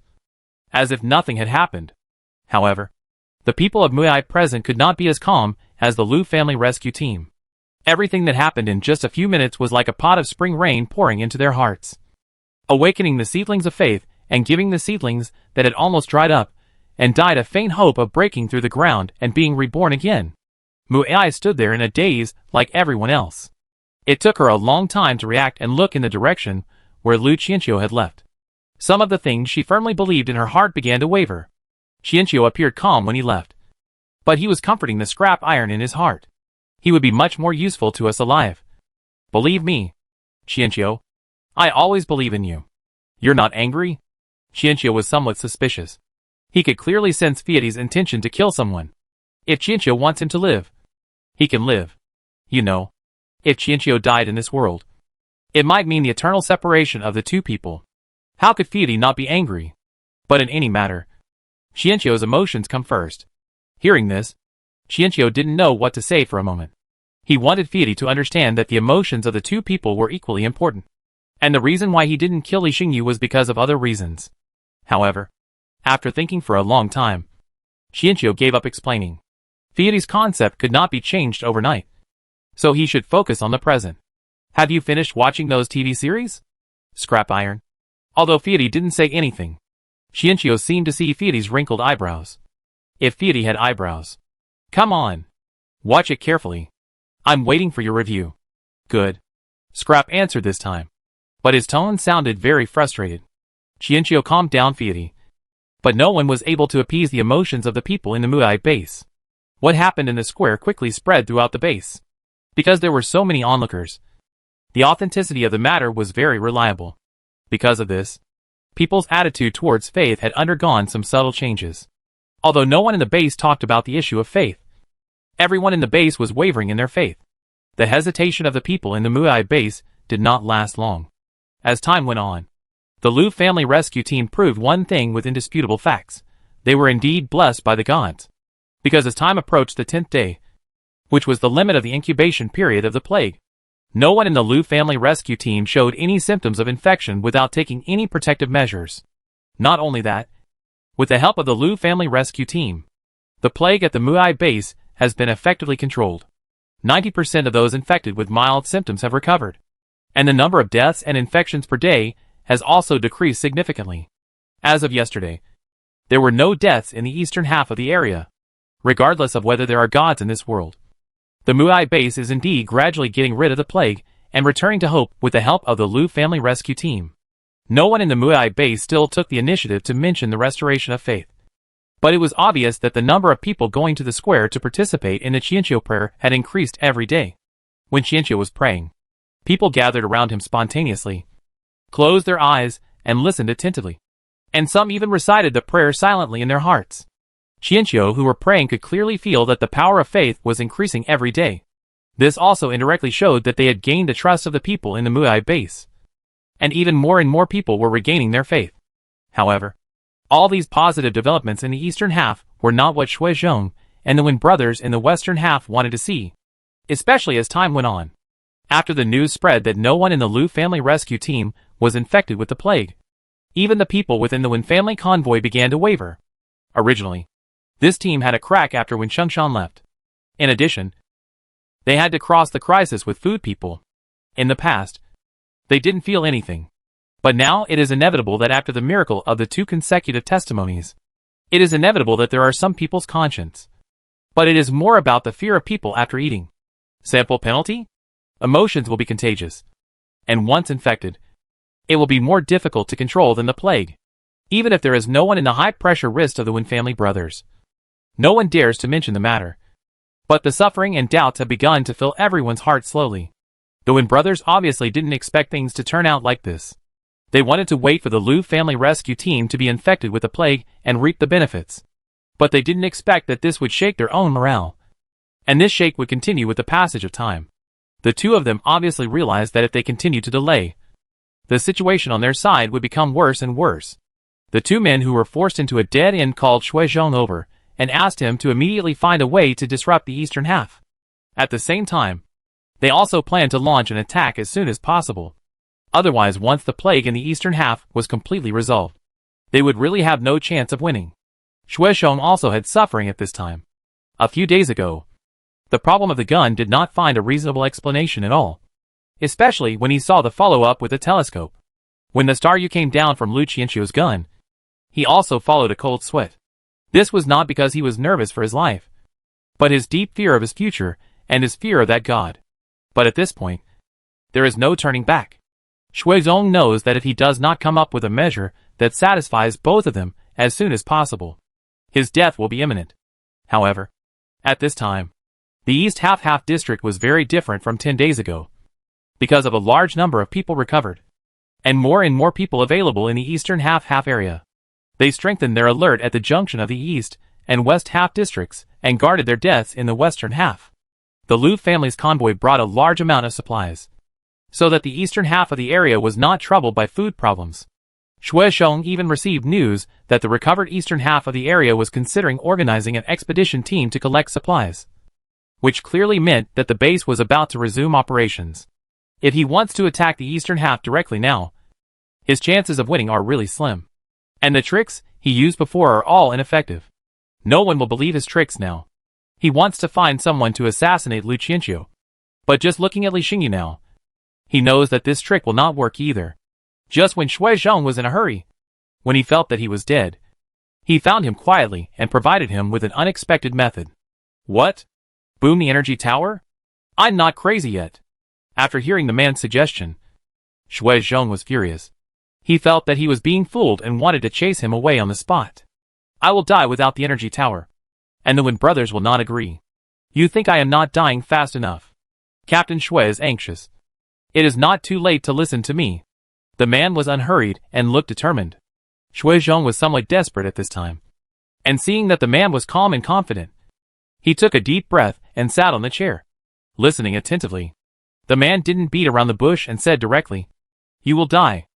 as if nothing had happened. However, the people of Muay present could not be as calm as the Lu family rescue team. Everything that happened in just a few minutes was like a pot of spring rain pouring into their hearts, awakening the seedlings of faith and giving the seedlings that had almost dried up and died a faint hope of breaking through the ground and being reborn again. Muay stood there in a daze like everyone else. It took her a long time to react and look in the direction where Lu Qianqiu had left. Some of the things she firmly believed in her heart began to waver. Qianqiu appeared calm when he left, but he was comforting the scrap iron in his heart. He would be much more useful to us alive. Believe me, Qianqiu, I always believe in you. You're not angry? Qianqiu was somewhat suspicious. He could clearly sense Fieti's intention to kill someone. If Qianqiu wants him to live, he can live. You know, if Qianqiu died in this world, it might mean the eternal separation of the two people. How could Fieti not be angry? But in any matter, Qianqiu's emotions come first. Hearing this, Qianqiu didn't know what to say for a moment. He wanted Fieti to understand that the emotions of the two people were equally important, and the reason why he didn't kill Li Xingyu was because of other reasons. However, after thinking for a long time, Qianqiu gave up explaining. Fieti's concept could not be changed overnight, so he should focus on the present. Have you finished watching those TV series? Scrap iron. Although Fieti didn't say anything, Qianqiu seemed to see Fieti's wrinkled eyebrows. If Fieti had eyebrows. Come on. Watch it carefully. I'm waiting for your review. Good. Scrap answered this time, but his tone sounded very frustrated. Qianqiu calmed down Fieti, but no one was able to appease the emotions of the people in the Muay base. What happened in the square quickly spread throughout the base. Because there were so many onlookers, the authenticity of the matter was very reliable. Because of this, people's attitude towards faith had undergone some subtle changes. Although no one in the base talked about the issue of faith, everyone in the base was wavering in their faith. The hesitation of the people in the Muai base did not last long. As time went on, the Liu family rescue team proved one thing with indisputable facts. They were indeed blessed by the gods. Because as time approached the 10th day, which was the limit of the incubation period of the plague, no one in the Liu family rescue team showed any symptoms of infection without taking any protective measures. Not only that, with the help of the Liu family rescue team, the plague at the Muai base has been effectively controlled. 90% of those infected with mild symptoms have recovered, and the number of deaths and infections per day has also decreased significantly. As of yesterday, there were no deaths in the eastern half of the area, regardless of whether there are gods in this world. The Muai base is indeed gradually getting rid of the plague and returning to hope with the help of the Liu family rescue team. No one in the Muai base still took the initiative to mention the restoration of faith. But it was obvious that the number of people going to the square to participate in the Qianqiu prayer had increased every day. When Qianqiu was praying, people gathered around him spontaneously, closed their eyes, and listened attentively. And some even recited the prayer silently in their hearts. Qianqiu who were praying could clearly feel that the power of faith was increasing every day. This also indirectly showed that they had gained the trust of the people in the Muai base. And even more people were regaining their faith. However, all these positive developments in the eastern half were not what Shui Zhong and the Wen brothers in the western half wanted to see, especially as time went on. After the news spread that no one in the Liu family rescue team was infected with the plague, even the people within the Wen family convoy began to waver. Originally, this team had a crack after when Chengshan left. In addition, they had to cross the crisis with food people. In the past, they didn't feel anything. But now it is inevitable that after the miracle of the 2 consecutive testimonies, it is inevitable that there are some people's conscience. But it is more about the fear of people after eating. Sample penalty? Emotions will be contagious. And once infected, it will be more difficult to control than the plague. Even if there is no one in the high-pressure wrist of the Wen family brothers. No one dares to mention the matter. But the suffering and doubts have begun to fill everyone's heart slowly. The Wen brothers obviously didn't expect things to turn out like this. They wanted to wait for the Liu family rescue team to be infected with the plague and reap the benefits. But they didn't expect that this would shake their own morale. And this shake would continue with the passage of time. The two of them obviously realized that if they continued to delay, the situation on their side would become worse and worse. The 2 men who were forced into a dead end called Shui Zhong over and asked him to immediately find a way to disrupt the eastern half. At the same time, they also planned to launch an attack as soon as possible. Otherwise, once the plague in the eastern half was completely resolved, they would really have no chance of winning. Shui Zhong also had suffering at this time. A few days ago, the problem of the gun did not find a reasonable explanation at all, especially when he saw the follow-up with the telescope. When the star came down from Liu Qianqiu's gun, he also followed a cold sweat. This was not because he was nervous for his life, but his deep fear of his future and his fear of that god. But at this point, there is no turning back. Shui Zhong knows that if he does not come up with a measure that satisfies both of them as soon as possible, his death will be imminent. However, at this time, the East Half district was very different from 10 days ago, because of a large number of people recovered, and more people available in the Eastern Half area. They strengthened their alert at the junction of the East and West Half districts and guarded their deaths in the Western Half. The Liu family's convoy brought a large amount of supplies, so that the eastern half of the area was not troubled by food problems. Shui Zhong even received news that the recovered eastern half of the area was considering organizing an expedition team to collect supplies, which clearly meant that the base was about to resume operations. If he wants to attack the eastern half directly now, his chances of winning are really slim. And the tricks he used before are all ineffective. No one will believe his tricks now. He wants to find someone to assassinate Liu Qianqiu. But just looking at Li Xingyu now, he knows that this trick will not work either. Just when Shui Zhong was in a hurry, when he felt that he was dead, he found him quietly and provided him with an unexpected method. What? Boom the energy tower? I'm not crazy yet. After hearing the man's suggestion, Shui Zhong was furious. He felt that he was being fooled and wanted to chase him away on the spot. I will die without the energy tower. And the Wen brothers will not agree. You think I am not dying fast enough? Captain Shui is anxious. It is not too late to listen to me. The man was unhurried and looked determined. Shui Zhong was somewhat desperate at this time. And seeing that the man was calm and confident, he took a deep breath and sat on the chair, listening attentively. The man didn't beat around the bush and said directly, "You will die.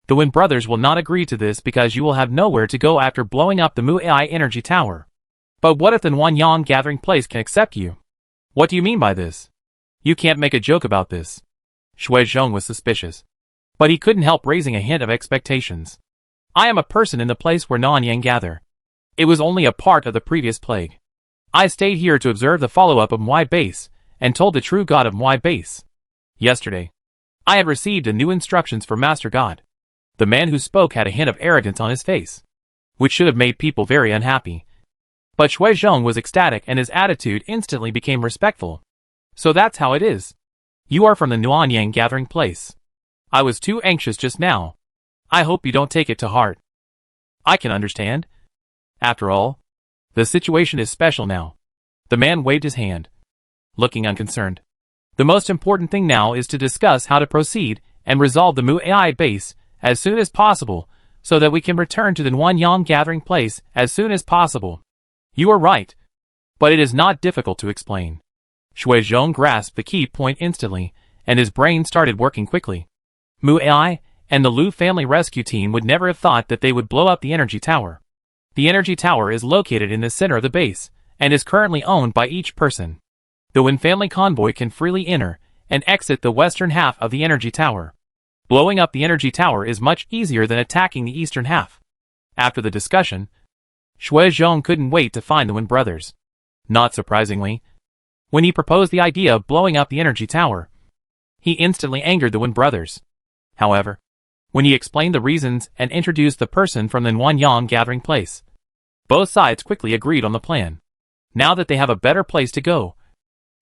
The Wen brothers will not agree to this because you will have nowhere to go after blowing up the Mu'ai energy tower. But what if the Nuanyang gathering place can accept you? What do you mean by this? You can't make a joke about this." Shui Zhong was suspicious, but he couldn't help raising a hint of expectations. "I am a person in the place where Nuanyang gather. It was only a part of the previous plague. I stayed here to observe the follow-up of Muai Base, and told the true god of Muai Base. Yesterday, I had received a new instructions for Master God." The man who spoke had a hint of arrogance on his face, which should have made people very unhappy. But Shui Zhong was ecstatic and his attitude instantly became respectful. "So that's how it is. You are from the Nuanyang gathering place. I was too anxious just now. I hope you don't take it to heart. I can understand. After all, the situation is special now." The man waved his hand, looking unconcerned. "The most important thing now is to discuss how to proceed and resolve the Mu'ai base as soon as possible, so that we can return to the Nuanyang gathering place as soon as possible." "You are right. But it is not difficult to explain." Shui Zhong grasped the key point instantly, and his brain started working quickly. Mu'ai and the Lu family rescue team would never have thought that they would blow up the energy tower. The energy tower is located in the center of the base, and is currently owned by each person. The Wen family convoy can freely enter and exit the western half of the energy tower. Blowing up the energy tower is much easier than attacking the eastern half. After the discussion, Shui Zhong couldn't wait to find the Wen brothers. Not surprisingly, when he proposed the idea of blowing up the energy tower, he instantly angered the Wen brothers. However, when he explained the reasons and introduced the person from the Nuanyang gathering place, both sides quickly agreed on the plan. Now that they have a better place to go,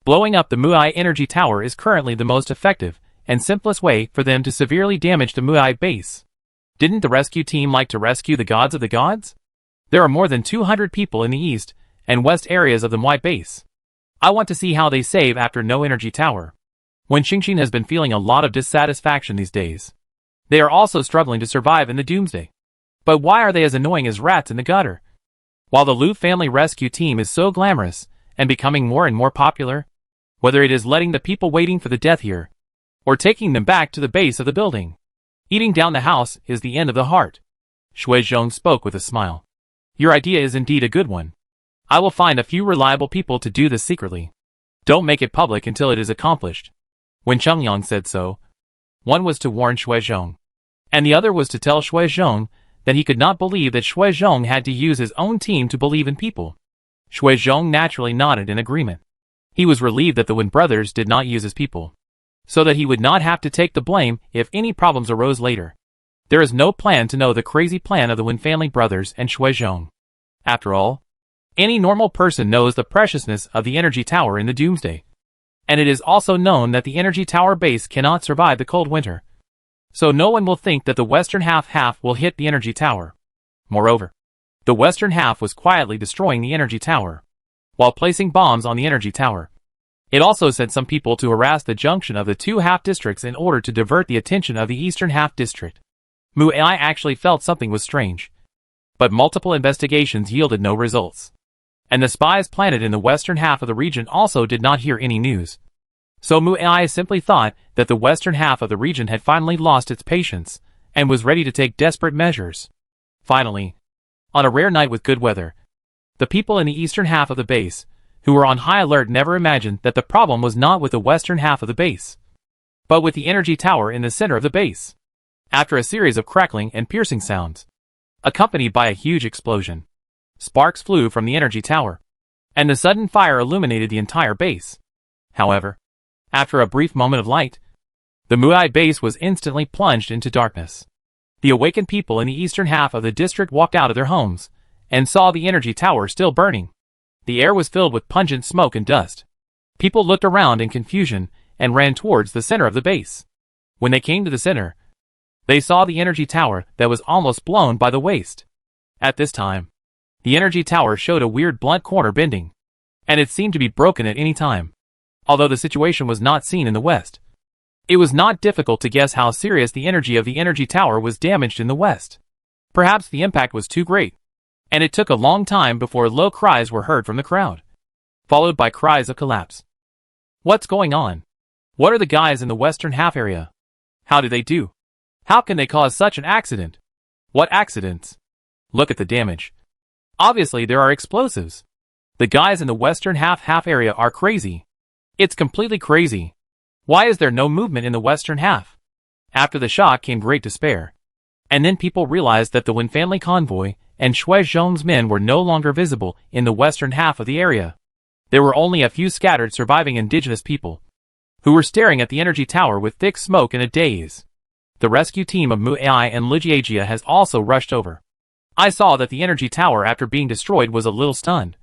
blowing up the Mu'ai energy tower is currently the most effective and simplest way for them to severely damage the Mu'ai base. Didn't the rescue team like to rescue the gods of the gods? There are more than 200 people in the east and west areas of the Mu'ai base. I want to see how they save after no energy tower. Wen Xingxin has been feeling a lot of dissatisfaction these days. They are also struggling to survive in the doomsday. But why are they as annoying as rats in the gutter? While the Lu family rescue team is so glamorous and becoming more and more popular, whether it is letting the people waiting for the death here, or taking them back to the base of the building, eating down the house is the end of the heart. Shui Zhong spoke with a smile. "Your idea is indeed a good one. I will find a few reliable people to do this secretly. Don't make it public until it is accomplished." When Chengyang said so, one was to warn Shui Zhong, and the other was to tell Shui Zhong that he could not believe that Shui Zhong had to use his own team to believe in people. Shui Zhong naturally nodded in agreement. He was relieved that the Wen brothers did not use his people, so that he would not have to take the blame if any problems arose later. There is no plan to know the crazy plan of the Wen family brothers and Shui Zhong. After all, any normal person knows the preciousness of the energy tower in the doomsday. And it is also known that the energy tower base cannot survive the cold winter. So no one will think that the western half will hit the energy tower. Moreover, the western half was quietly destroying the energy tower, while placing bombs on the energy tower. It also sent some people to harass the junction of the two half districts in order to divert the attention of the eastern half district. Mu'ai actually felt something was strange. But multiple investigations yielded no results. And the spies planted in the western half of the region also did not hear any news. So Mu'ai simply thought that the western half of the region had finally lost its patience, and was ready to take desperate measures. Finally, on a rare night with good weather, the people in the eastern half of the base, who were on high alert, never imagined that the problem was not with the western half of the base, but with the energy tower in the center of the base. After a series of crackling and piercing sounds, accompanied by a huge explosion, sparks flew from the energy tower, and the sudden fire illuminated the entire base. However, after a brief moment of light, the Mu'ai base was instantly plunged into darkness. The awakened people in the eastern half of the district walked out of their homes, and saw the energy tower still burning. The air was filled with pungent smoke and dust. People looked around in confusion, and ran towards the center of the base. When they came to the center, they saw the energy tower that was almost blown by the waste. At this time, the energy tower showed a weird blunt corner bending, and it seemed to be broken at any time. Although the situation was not seen in the west, it was not difficult to guess how serious the energy of the energy tower was damaged in the west. Perhaps the impact was too great, and it took a long time before low cries were heard from the crowd, followed by cries of collapse. What's going on? What are the guys in the western half area? How did they do? How can they cause such an accident? What accidents? Look at the damage. Obviously there are explosives. The guys in the western half area are crazy. It's completely crazy. Why is there no movement in the western half? After the shock came great despair. And then people realized that the Wen family convoy and Shui Zhong's men were no longer visible in the western half of the area. There were only a few scattered surviving indigenous people, who were staring at the energy tower with thick smoke in a daze. The rescue team of Mu Ai and Lijiajia has also rushed over. I saw that the energy tower after being destroyed was a little stunned,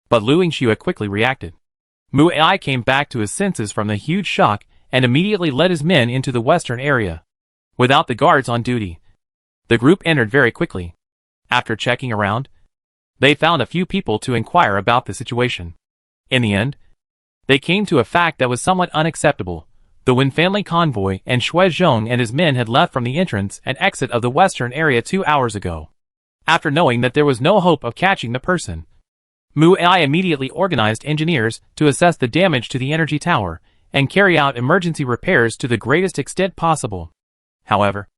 but Lu Yingxue quickly reacted. Mu Ai came back to his senses from the huge shock and immediately led his men into the western area. Without the guards on duty, the group entered very quickly. After checking around, they found a few people to inquire about the situation. In the end, they came to a fact that was somewhat unacceptable. The Wen family convoy and Shui Zhong and his men had left from the entrance and exit of the western area 2 hours ago. After knowing that there was no hope of catching the person, Mu Ai immediately organized engineers to assess the damage to the energy tower and carry out emergency repairs to the greatest extent possible. However,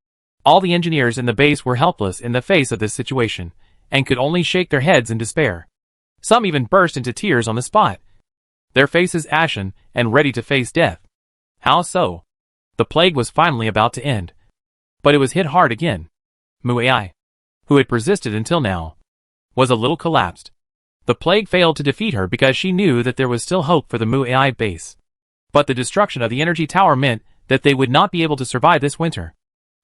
all the engineers in the base were helpless in the face of this situation and could only shake their heads in despair. Some even burst into tears on the spot, their faces ashen and ready to face death. How so? The plague was finally about to end, but it was hit hard again. Mu Ai, who had persisted until now, was a little collapsed. The plague failed to defeat her because she knew that there was still hope for the Mu Ai base. But the destruction of the energy tower meant that they would not be able to survive this winter.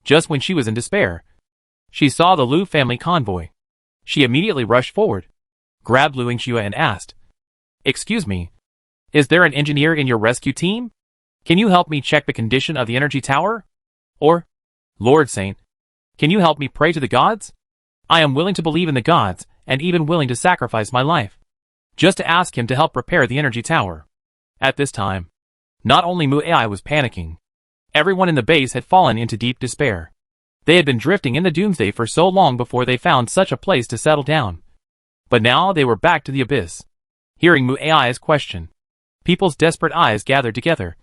Just when she was in despair, she saw the Lu family convoy. She immediately rushed forward, grabbed Lu Yingxue and asked, "Excuse me, is there an engineer in your rescue team? Can you help me check the condition of the energy tower? Or, Lord Saint, can you help me pray to the gods? I am willing to believe in the gods and even willing to sacrifice my life, just to ask him to help repair the energy tower." At this time, not only Mu Ai was panicking, everyone in the base had fallen into deep despair. They had been drifting in the doomsday for so long before they found such a place to settle down. But now they were back to the abyss. Hearing Mu Ai's question, people's desperate eyes gathered together,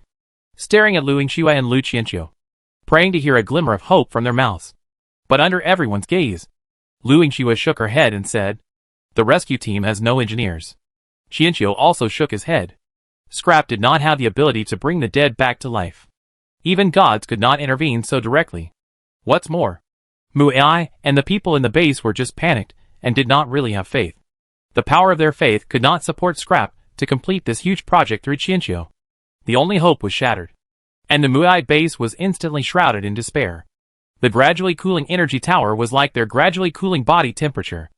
staring at Lu Yingxue and Lu Qianqiu, praying to hear a glimmer of hope from their mouths. But under everyone's gaze, Lu Yingxue shook her head and said, "The rescue team has no engineers." Qianqiu also shook his head. Scrap did not have the ability to bring the dead back to life. Even gods could not intervene so directly. What's more, Mu Ai and the people in the base were just panicked and did not really have faith. The power of their faith could not support Scrap to complete this huge project through Qianqiu. The only hope was shattered, and the Mu Ai base was instantly shrouded in despair. The gradually cooling energy tower was like their gradually cooling body temperature.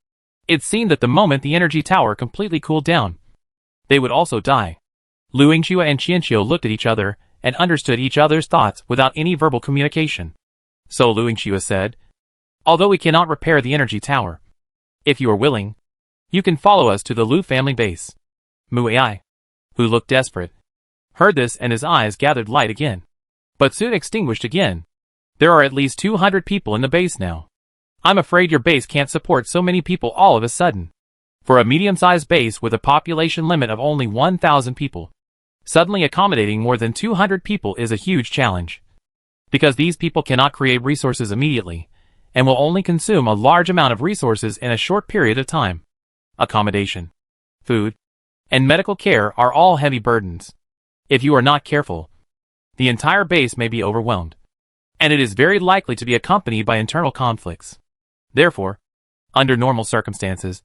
It seemed that the moment the energy tower completely cooled down, they would also die. Lu Yingxue and Qianqiu looked at each other and understood each other's thoughts without any verbal communication. So Lu Yingxue said, "Although we cannot repair the energy tower, if you are willing, you can follow us to the Lu family base." Mu Ai, who looked desperate, heard this and his eyes gathered light again, but soon extinguished again. "There are at least 200 people in the base now. I'm afraid your base can't support so many people all of a sudden. For a medium-sized base with a population limit of only 1,000 people, suddenly accommodating more than 200 people is a huge challenge. Because these people cannot create resources immediately, and will only consume a large amount of resources in a short period of time. Accommodation, food, and medical care are all heavy burdens. If you are not careful, the entire base may be overwhelmed, and it is very likely to be accompanied by internal conflicts. Therefore, under normal circumstances,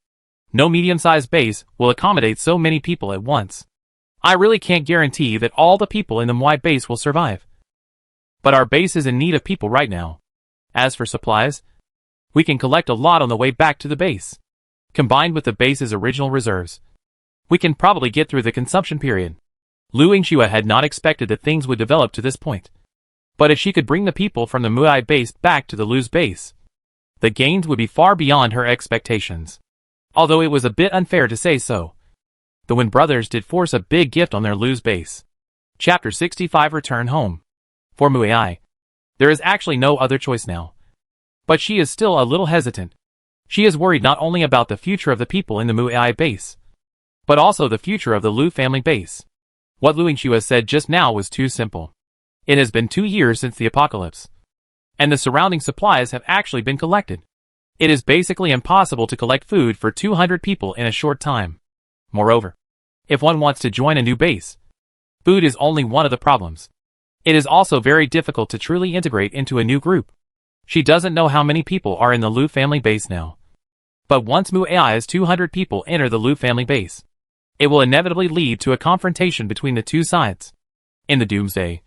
no medium-sized base will accommodate so many people at once. I really can't guarantee that all the people in the Mwai base will survive. But our base is in need of people right now. As for supplies, we can collect a lot on the way back to the base. Combined with the base's original reserves, we can probably get through the consumption period." Lu Yingxue had not expected that things would develop to this point. But if she could bring the people from the Muai base back to the Lu's base, the gains would be far beyond her expectations. Although it was a bit unfair to say so, the Wen brothers did force a big gift on their Lu's base. Chapter 65 Return Home. For Muai, there is actually no other choice now. But she is still a little hesitant. She is worried not only about the future of the people in the Muai base, but also the future of the Liu family base. What Lu Yingxiu said just now was too simple. It has been 2 years since the apocalypse, and the surrounding supplies have actually been collected. It is basically impossible to collect food for 200 people in a short time. Moreover, if one wants to join a new base, food is only one of the problems. It is also very difficult to truly integrate into a new group. She doesn't know how many people are in the Liu family base now. But once Muai's 200 people enter the Liu family base, it will inevitably lead to a confrontation between the two sides. In the doomsday,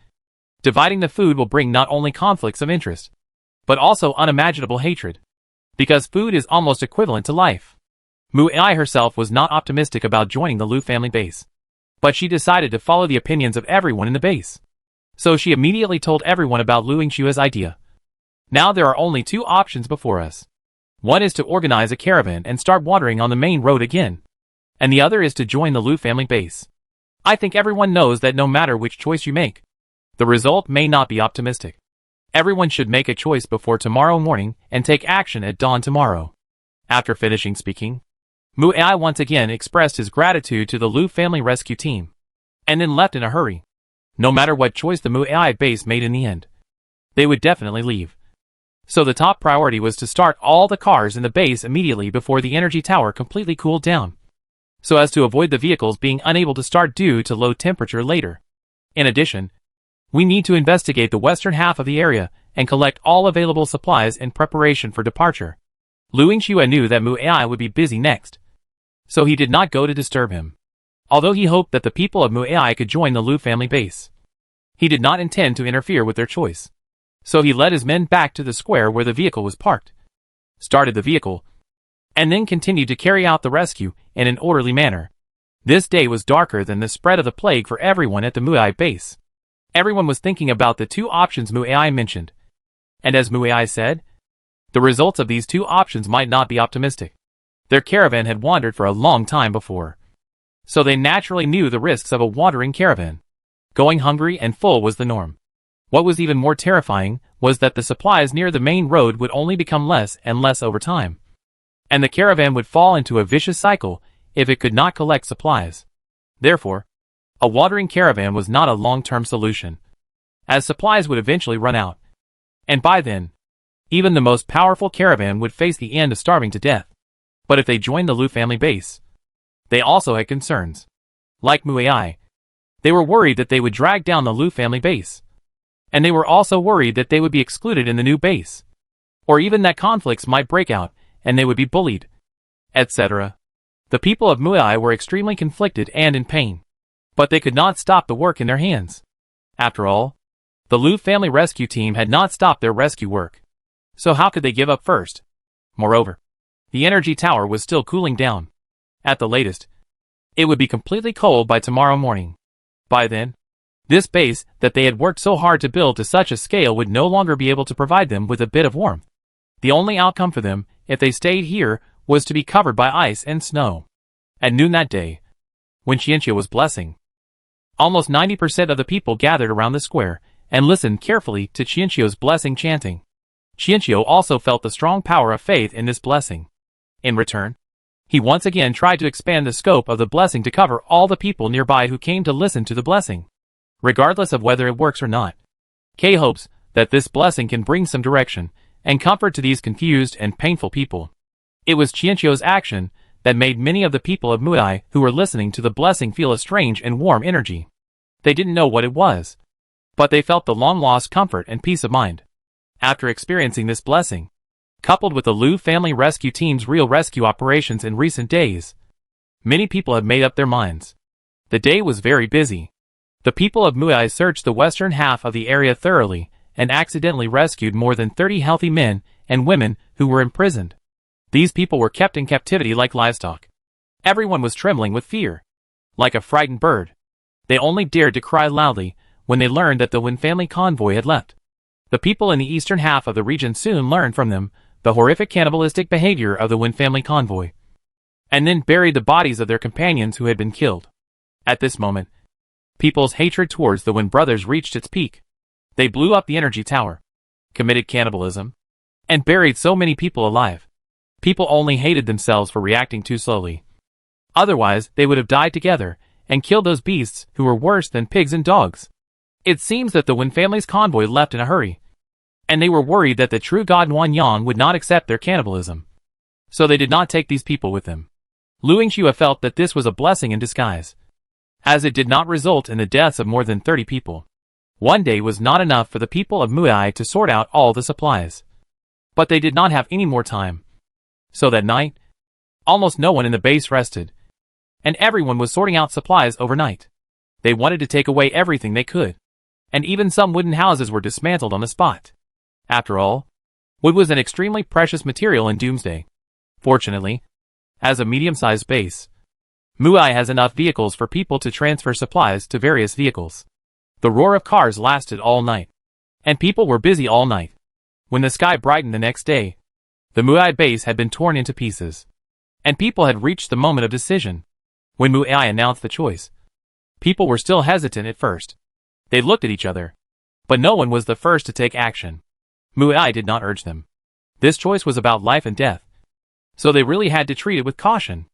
dividing the food will bring not only conflicts of interest, but also unimaginable hatred. Because food is almost equivalent to life. Muai herself was not optimistic about joining the Liu family base, but she decided to follow the opinions of everyone in the base. So she immediately told everyone about Lu Yingxiu's idea. Now there are only 2 options before us. One is to organize a caravan and start wandering on the main road again, and the other is to join the Liu family base. I think everyone knows that no matter which choice you make, the result may not be optimistic. Everyone should make a choice before tomorrow morning and take action at dawn tomorrow. After finishing speaking, Muai once again expressed his gratitude to the Liu family rescue team, and then left in a hurry. No matter what choice the Muai base made in the end, they would definitely leave. So the top priority was to start all the cars in the base immediately before the energy tower completely cooled down, so as to avoid the vehicles being unable to start due to low temperature later. In addition, we need to investigate the western half of the area and collect all available supplies in preparation for departure. Lu Yingxiu knew that Muai would be busy next, so he did not go to disturb him. Although he hoped that the people of Muai could join the Liu family base, he did not intend to interfere with their choice. So he led his men back to the square where the vehicle was parked, started the vehicle, and then continued to carry out the rescue in an orderly manner. This day was darker than the spread of the plague for everyone at the Muai base. Everyone was thinking about the 2 options Muai mentioned. And as Muai said, the results of these 2 options might not be optimistic. Their caravan had wandered for a long time before, so they naturally knew the risks of a wandering caravan. Going hungry and full was the norm. What was even more terrifying was that the supplies near the main road would only become less and less over time, and the caravan would fall into a vicious cycle if it could not collect supplies. Therefore, a wandering caravan was not a long-term solution, as supplies would eventually run out, and by then, even the most powerful caravan would face the end of starving to death. But if they joined the Liu family base, they also had concerns. Like Muai, they were worried that they would drag down the Liu family base, and they were also worried that they would be excluded in the new base, or even that conflicts might break out and they would be bullied, etc. The people of Muai were extremely conflicted and in pain, but they could not stop the work in their hands. After all, the Liu family rescue team had not stopped their rescue work, so how could they give up first? Moreover, the energy tower was still cooling down. At the latest, it would be completely cold by tomorrow morning. By then, this base that they had worked so hard to build to such a scale would no longer be able to provide them with a bit of warmth. The only outcome for them, if they stayed here, was to be covered by ice and snow. At noon that day, when Qianqiu was blessing, almost 90% of the people gathered around the square and listened carefully to Qianqiu's blessing chanting. Qianqiu also felt the strong power of faith in this blessing. In return, he once again tried to expand the scope of the blessing to cover all the people nearby who came to listen to the blessing. Regardless of whether it works or not, Kay hopes that this blessing can bring some direction and comfort to these confused and painful people. It was Qianqiu's action that made many of the people of Muai who were listening to the blessing feel a strange and warm energy. They didn't know what it was, but they felt the long-lost comfort and peace of mind. After experiencing this blessing, coupled with the Liu family rescue team's real rescue operations in recent days, many people have made up their minds. The day was very busy. The people of Muai searched the western half of the area thoroughly and accidentally rescued more than 30 healthy men and women who were imprisoned. These people were kept in captivity like livestock. Everyone was trembling with fear. Like a frightened bird, they only dared to cry loudly when they learned that the Wen family convoy had left. The people in the eastern half of the region soon learned from them the horrific cannibalistic behavior of the Wen family convoy, and then buried the bodies of their companions who had been killed. At this moment, people's hatred towards the Wen brothers reached its peak. They blew up the energy tower, committed cannibalism, and buried so many people alive. People only hated themselves for reacting too slowly. Otherwise, they would have died together and killed those beasts who were worse than pigs and dogs. It seems that the Wen family's convoy left in a hurry, and they were worried that the true god Wan Yang would not accept their cannibalism. So they did not take these people with them. Lu Yingxue felt that this was a blessing in disguise, as it did not result in the deaths of more than 30 people. One day was not enough for the people of Mu'ai to sort out all the supplies. But they did not have any more time. So that night, almost no one in the base rested, and everyone was sorting out supplies overnight. They wanted to take away everything they could, and even some wooden houses were dismantled on the spot. After all, wood was an extremely precious material in Doomsday. Fortunately, as a medium-sized base, Mu'ai has enough vehicles for people to transfer supplies to various vehicles. The roar of cars lasted all night, and people were busy all night. When the sky brightened the next day, the Mu'ai base had been torn into pieces, and people had reached the moment of decision. When Mu'ai announced the choice, people were still hesitant at first. They looked at each other, but no one was the first to take action. Mu'ai did not urge them. This choice was about life and death, so they really had to treat it with caution.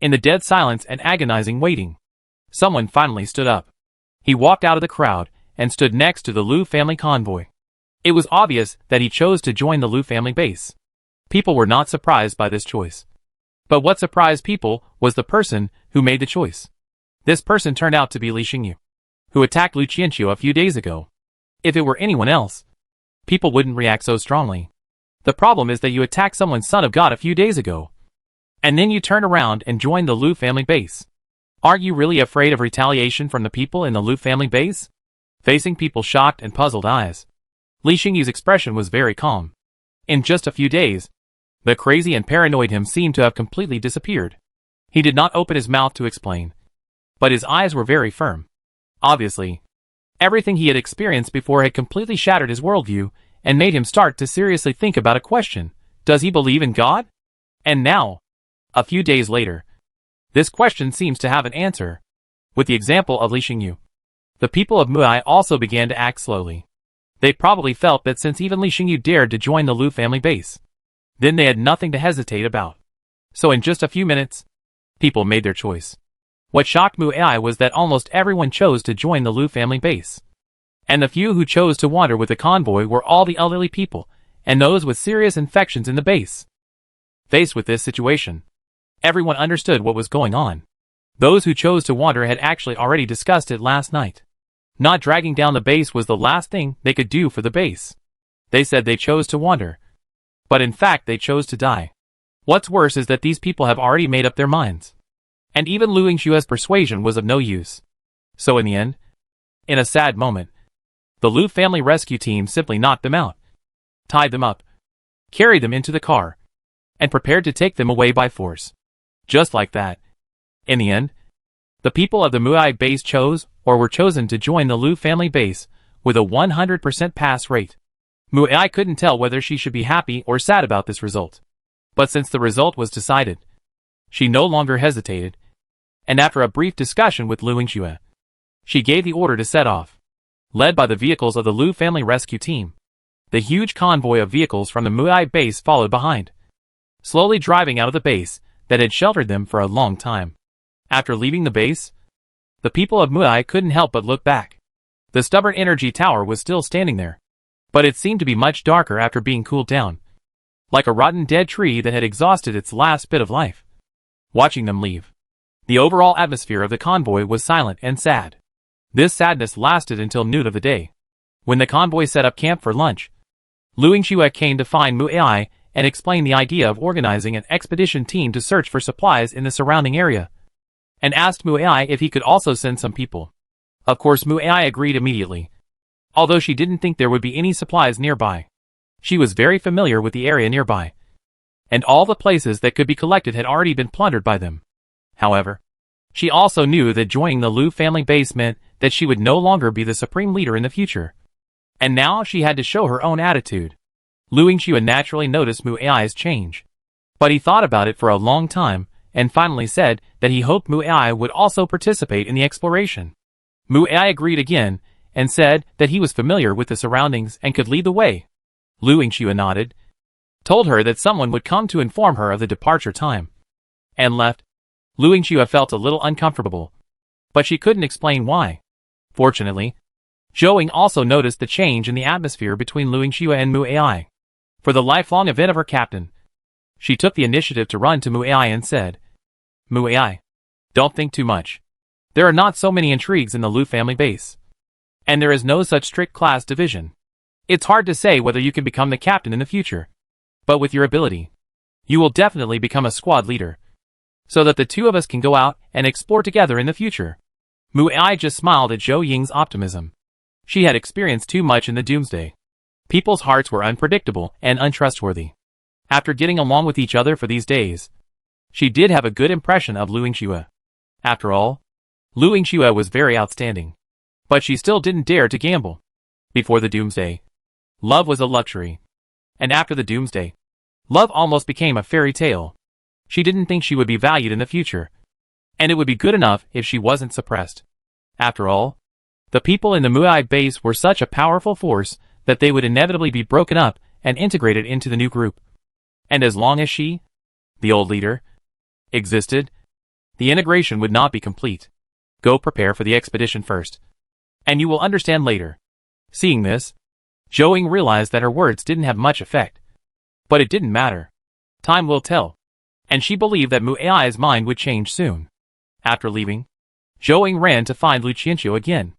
In the dead silence and agonizing waiting, someone finally stood up. He walked out of the crowd and stood next to the Lu family convoy. It was obvious that he chose to join the Lu family base. People were not surprised by this choice. But what surprised people was the person who made the choice. This person turned out to be Li Xingyu, who attacked Lu Qianqiu a few days ago. If it were anyone else, people wouldn't react so strongly. The problem is that you attacked someone's son of God a few days ago, and then you turn around and join the Lu family base. Aren't you really afraid of retaliation from the people in the Lu family base? Facing people's shocked and puzzled eyes, Li Xingyu's expression was very calm. In just a few days, the crazy and paranoid him seemed to have completely disappeared. He did not open his mouth to explain, but his eyes were very firm. Obviously, everything he had experienced before had completely shattered his worldview and made him start to seriously think about a question. Does he believe in God? And now, a few days later, this question seems to have an answer. With the example of Li Xingyu, the people of Mu'ai also began to act slowly. They probably felt that since even Li Xingyu dared to join the Lu family base, then they had nothing to hesitate about. So in just a few minutes, people made their choice. What shocked Mu'ai was that almost everyone chose to join the Lu family base. And the few who chose to wander with the convoy were all the elderly people, and those with serious infections in the base. Faced with this situation, everyone understood what was going on. Those who chose to wander had actually already discussed it last night. Not dragging down the base was the last thing they could do for the base. They said they chose to wander, but in fact they chose to die. What's worse is that these people have already made up their minds. And even Lu Yingxue's persuasion was of no use. So in the end, in a sad moment, the Lu family rescue team simply knocked them out, tied them up, carried them into the car, and prepared to take them away by force. Just like that. In the end, the people of the Mu'ai base chose or were chosen to join the Lu family base with a 100% pass rate. Mu'ai couldn't tell whether she should be happy or sad about this result. But since the result was decided, she no longer hesitated, and after a brief discussion with Lu Yingxue, she gave the order to set off. Led by the vehicles of the Lu family rescue team, the huge convoy of vehicles from the Mu'ai base followed behind, slowly driving out of the base that had sheltered them for a long time. After leaving the base, the people of Mu'ai couldn't help but look back. The stubborn energy tower was still standing there, but it seemed to be much darker after being cooled down, like a rotten dead tree that had exhausted its last bit of life. Watching them leave, the overall atmosphere of the convoy was silent and sad. This sadness lasted until noon of the day. When the convoy set up camp for lunch, Lu Yingxue came to find Mu'ai and explain the idea of organizing an expedition team to search for supplies in the surrounding area, and asked Mu'ai if he could also send some people. Of course Mu'ai agreed immediately, although she didn't think there would be any supplies nearby. She was very familiar with the area nearby, and all the places that could be collected had already been plundered by them. However, she also knew that joining the Lu family base meant that she would no longer be the supreme leader in the future. And now she had to show her own attitude. Lu Yingxue naturally noticed Mu'ai's change, but he thought about it for a long time and finally said that he hoped Mu'ai would also participate in the exploration. Mu'ai agreed again and said that he was familiar with the surroundings and could lead the way. Lu Yingxue nodded told her that someone would come to inform her of the departure time, and left. Lu Yingxue felt a little uncomfortable, but she couldn't explain why. Fortunately, Zhou Ying also noticed the change in the atmosphere between Lu Yingxue and Mu Ai. For the lifelong event of her captain, she took the initiative to run to Mu Ai and said, "Mu Ai, don't think too much. There are not so many intrigues in the Lu family base, and there is no such strict class division. It's hard to say whether you can become the captain in the future, but with your ability, you will definitely become a squad leader, so that the two of us can go out and explore together in the future." Mu Ai just smiled at Zhou Ying's optimism. She had experienced too much in the doomsday. People's hearts were unpredictable and untrustworthy. After getting along with each other for these days, she did have a good impression of Lu Yingxue. After all, Lu Yingxue was very outstanding. But she still didn't dare to gamble. Before the doomsday, love was a luxury. And after the doomsday, love almost became a fairy tale. She didn't think she would be valued in the future, and it would be good enough if she wasn't suppressed. After all, the people in the Muai base were such a powerful force that they would inevitably be broken up and integrated into the new group. And as long as she, the old leader, existed, the integration would not be complete. Go prepare for the expedition first, and you will understand later. Seeing this, Zhou Ying realized that her words didn't have much effect. But it didn't matter. Time will tell. And she believed that Mu Ai's mind would change soon. After leaving, Zhou Ying ran to find Lu Qianqiu again.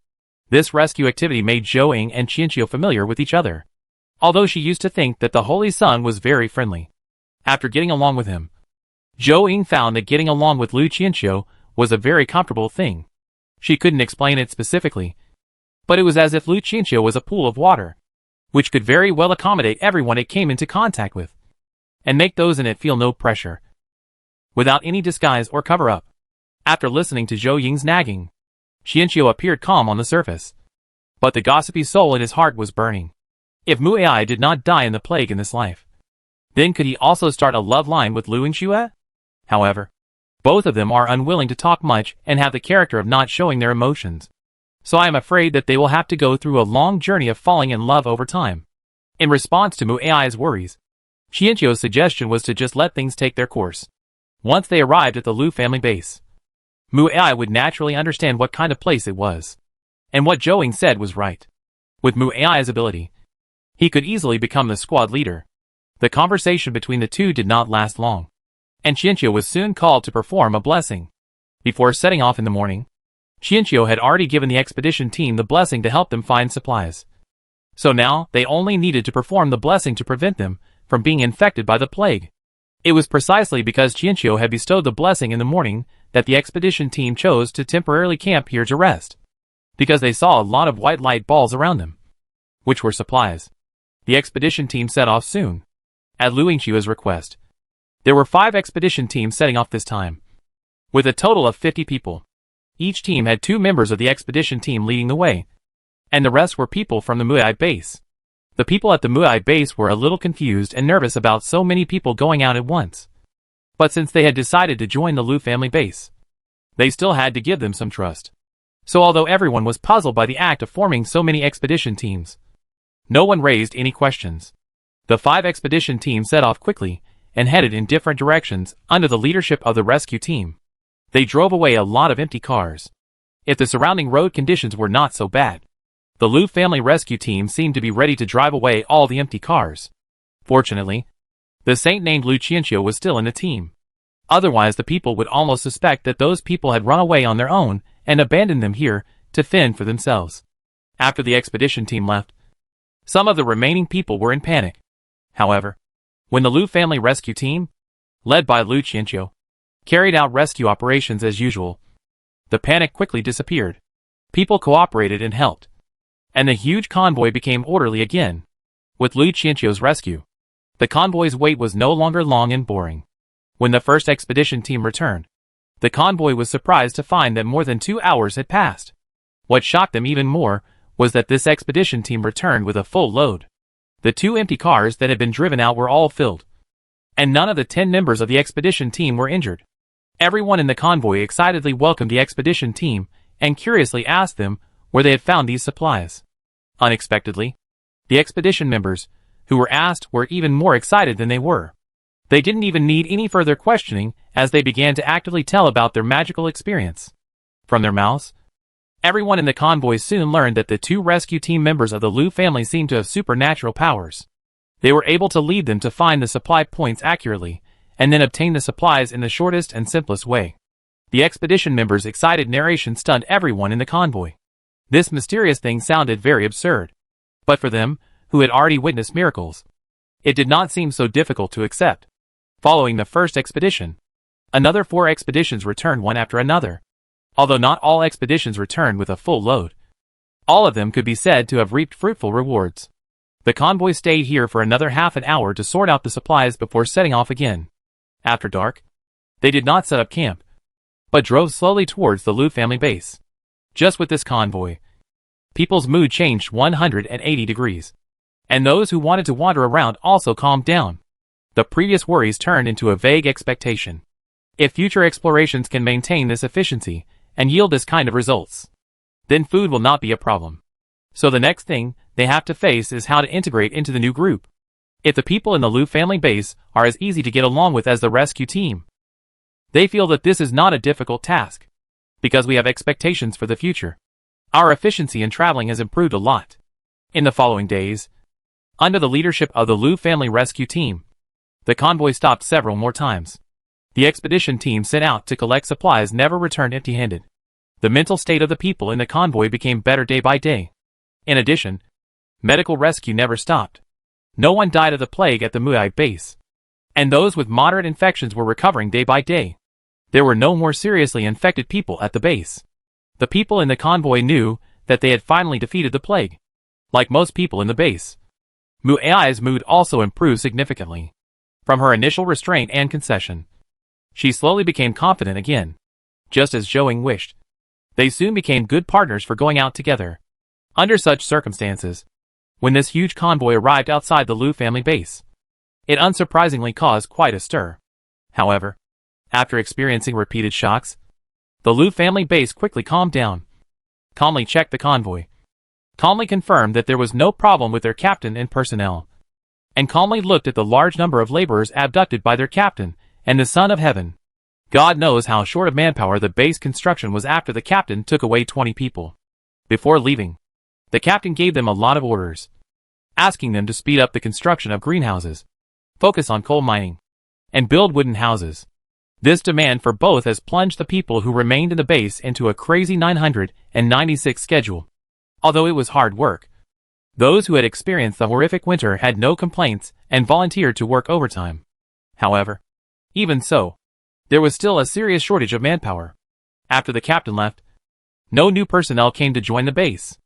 This rescue activity made Zhou Ying and Qianqiu familiar with each other, although she used to think that the Holy Sun was very friendly. After getting along with him, Zhou Ying found that getting along with Lu Qianqiu was a very comfortable thing. She couldn't explain it specifically, but it was as if Lu Qianqiu was a pool of water, which could very well accommodate everyone it came into contact with, and make those in it feel no pressure, without any disguise or cover-up. After listening to Zhou Ying's nagging, Qianqiu appeared calm on the surface, but the gossipy soul in his heart was burning. If Mu Ai did not die in the plague in this life, then could he also start a love line with Lu Yingxue? However, both of them are unwilling to talk much and have the character of not showing their emotions. So I am afraid that they will have to go through a long journey of falling in love over time. In response to Mu Ai's worries, Qianqiu's suggestion was to just let things take their course. Once they arrived at the Lu family base, Mu Ai would naturally understand what kind of place it was. And what Zhou Ying said was right. With Mu Ai's ability, he could easily become the squad leader. The conversation between the two did not last long, and Qianqiu was soon called to perform a blessing. Before setting off in the morning, Qianqiu had already given the expedition team the blessing to help them find supplies. So now, they only needed to perform the blessing to prevent them from being infected by the plague. It was precisely because Qianqiu had bestowed the blessing in the morning that the expedition team chose to temporarily camp here to rest, because they saw a lot of white light balls around them, which were supplies. The expedition team set off soon, at Lu Yingxue's request. There were 5 expedition teams setting off this time, with a total of 50 people. Each team had 2 members of the expedition team leading the way, and the rest were people from the Muai base. The people at the Muai base were a little confused and nervous about so many people going out at once. But since they had decided to join the Lu family base, they still had to give them some trust. So although everyone was puzzled by the act of forming so many expedition teams, no one raised any questions. The 5 expedition teams set off quickly and headed in different directions under the leadership of the rescue team. They drove away a lot of empty cars. If the surrounding road conditions were not so bad, the Lu family rescue team seemed to be ready to drive away all the empty cars. Fortunately, the saint named Lu Qianqiu was still in the team. Otherwise the people would almost suspect that those people had run away on their own and abandoned them here to fend for themselves. After the expedition team left, some of the remaining people were in panic. However, when the Lu family rescue team, led by Lu Qianqiu, carried out rescue operations as usual, the panic quickly disappeared. People cooperated and helped, and the huge convoy became orderly again. With Lu Qianqiu's rescue, the convoy's wait was no longer long and boring. When the first expedition team returned, the convoy was surprised to find that more than 2 hours had passed. What shocked them even more was that this expedition team returned with a full load. The 2 empty cars that had been driven out were all filled, and none of the 10 members of the expedition team were injured. Everyone in the convoy excitedly welcomed the expedition team and curiously asked them where they had found these supplies. Unexpectedly, the expedition members, who were asked were even more excited than they were. They didn't even need any further questioning as they began to actively tell about their magical experience. From their mouths, everyone in the convoy soon learned that the two rescue team members of the Liu family seemed to have supernatural powers. They were able to lead them to find the supply points accurately, and then obtain the supplies in the shortest and simplest way. The expedition members' excited narration stunned everyone in the convoy. This mysterious thing sounded very absurd. But for them, who had already witnessed miracles, it did not seem so difficult to accept. Following the first expedition, another 4 expeditions returned one after another. Although not all expeditions returned with a full load, all of them could be said to have reaped fruitful rewards. The convoy stayed here for another half an hour to sort out the supplies before setting off again. After dark, they did not set up camp, but drove slowly towards the Liu family base. Just with this convoy, people's mood changed 180 degrees. And those who wanted to wander around also calmed down. The previous worries turned into a vague expectation. If future explorations can maintain this efficiency and yield this kind of results, then food will not be a problem. So the next thing they have to face is how to integrate into the new group. If the people in the Liu family base are as easy to get along with as the rescue team, they feel that this is not a difficult task, because we have expectations for the future. Our efficiency in traveling has improved a lot. In the following days, under the leadership of the Liu family rescue team, the convoy stopped several more times. The expedition team sent out to collect supplies never returned empty-handed. The mental state of the people in the convoy became better day by day. In addition, medical rescue never stopped. No one died of the plague at the Muai base, and those with moderate infections were recovering day by day. There were no more seriously infected people at the base. The people in the convoy knew that they had finally defeated the plague. Like most people in the base, Muai's mood also improved significantly. From her initial restraint and concession, she slowly became confident again, just as Zhou wished. They soon became good partners for going out together. Under such circumstances, when this huge convoy arrived outside the Liu family base, it unsurprisingly caused quite a stir. However, after experiencing repeated shocks, the Liu family base quickly calmed down, calmly checked the convoy, calmly confirmed that there was no problem with their captain and personnel, and calmly looked at the large number of laborers abducted by their captain and the Son of Heaven. God knows how short of manpower the base construction was after the captain took away 20 people. Before leaving, the captain gave them a lot of orders, asking them to speed up the construction of greenhouses, focus on coal mining, and build wooden houses. This demand for both has plunged the people who remained in the base into a crazy 996 schedule. Although it was hard work, those who had experienced the horrific winter had no complaints and volunteered to work overtime. However, even so, there was still a serious shortage of manpower. After the captain left, no new personnel came to join the base.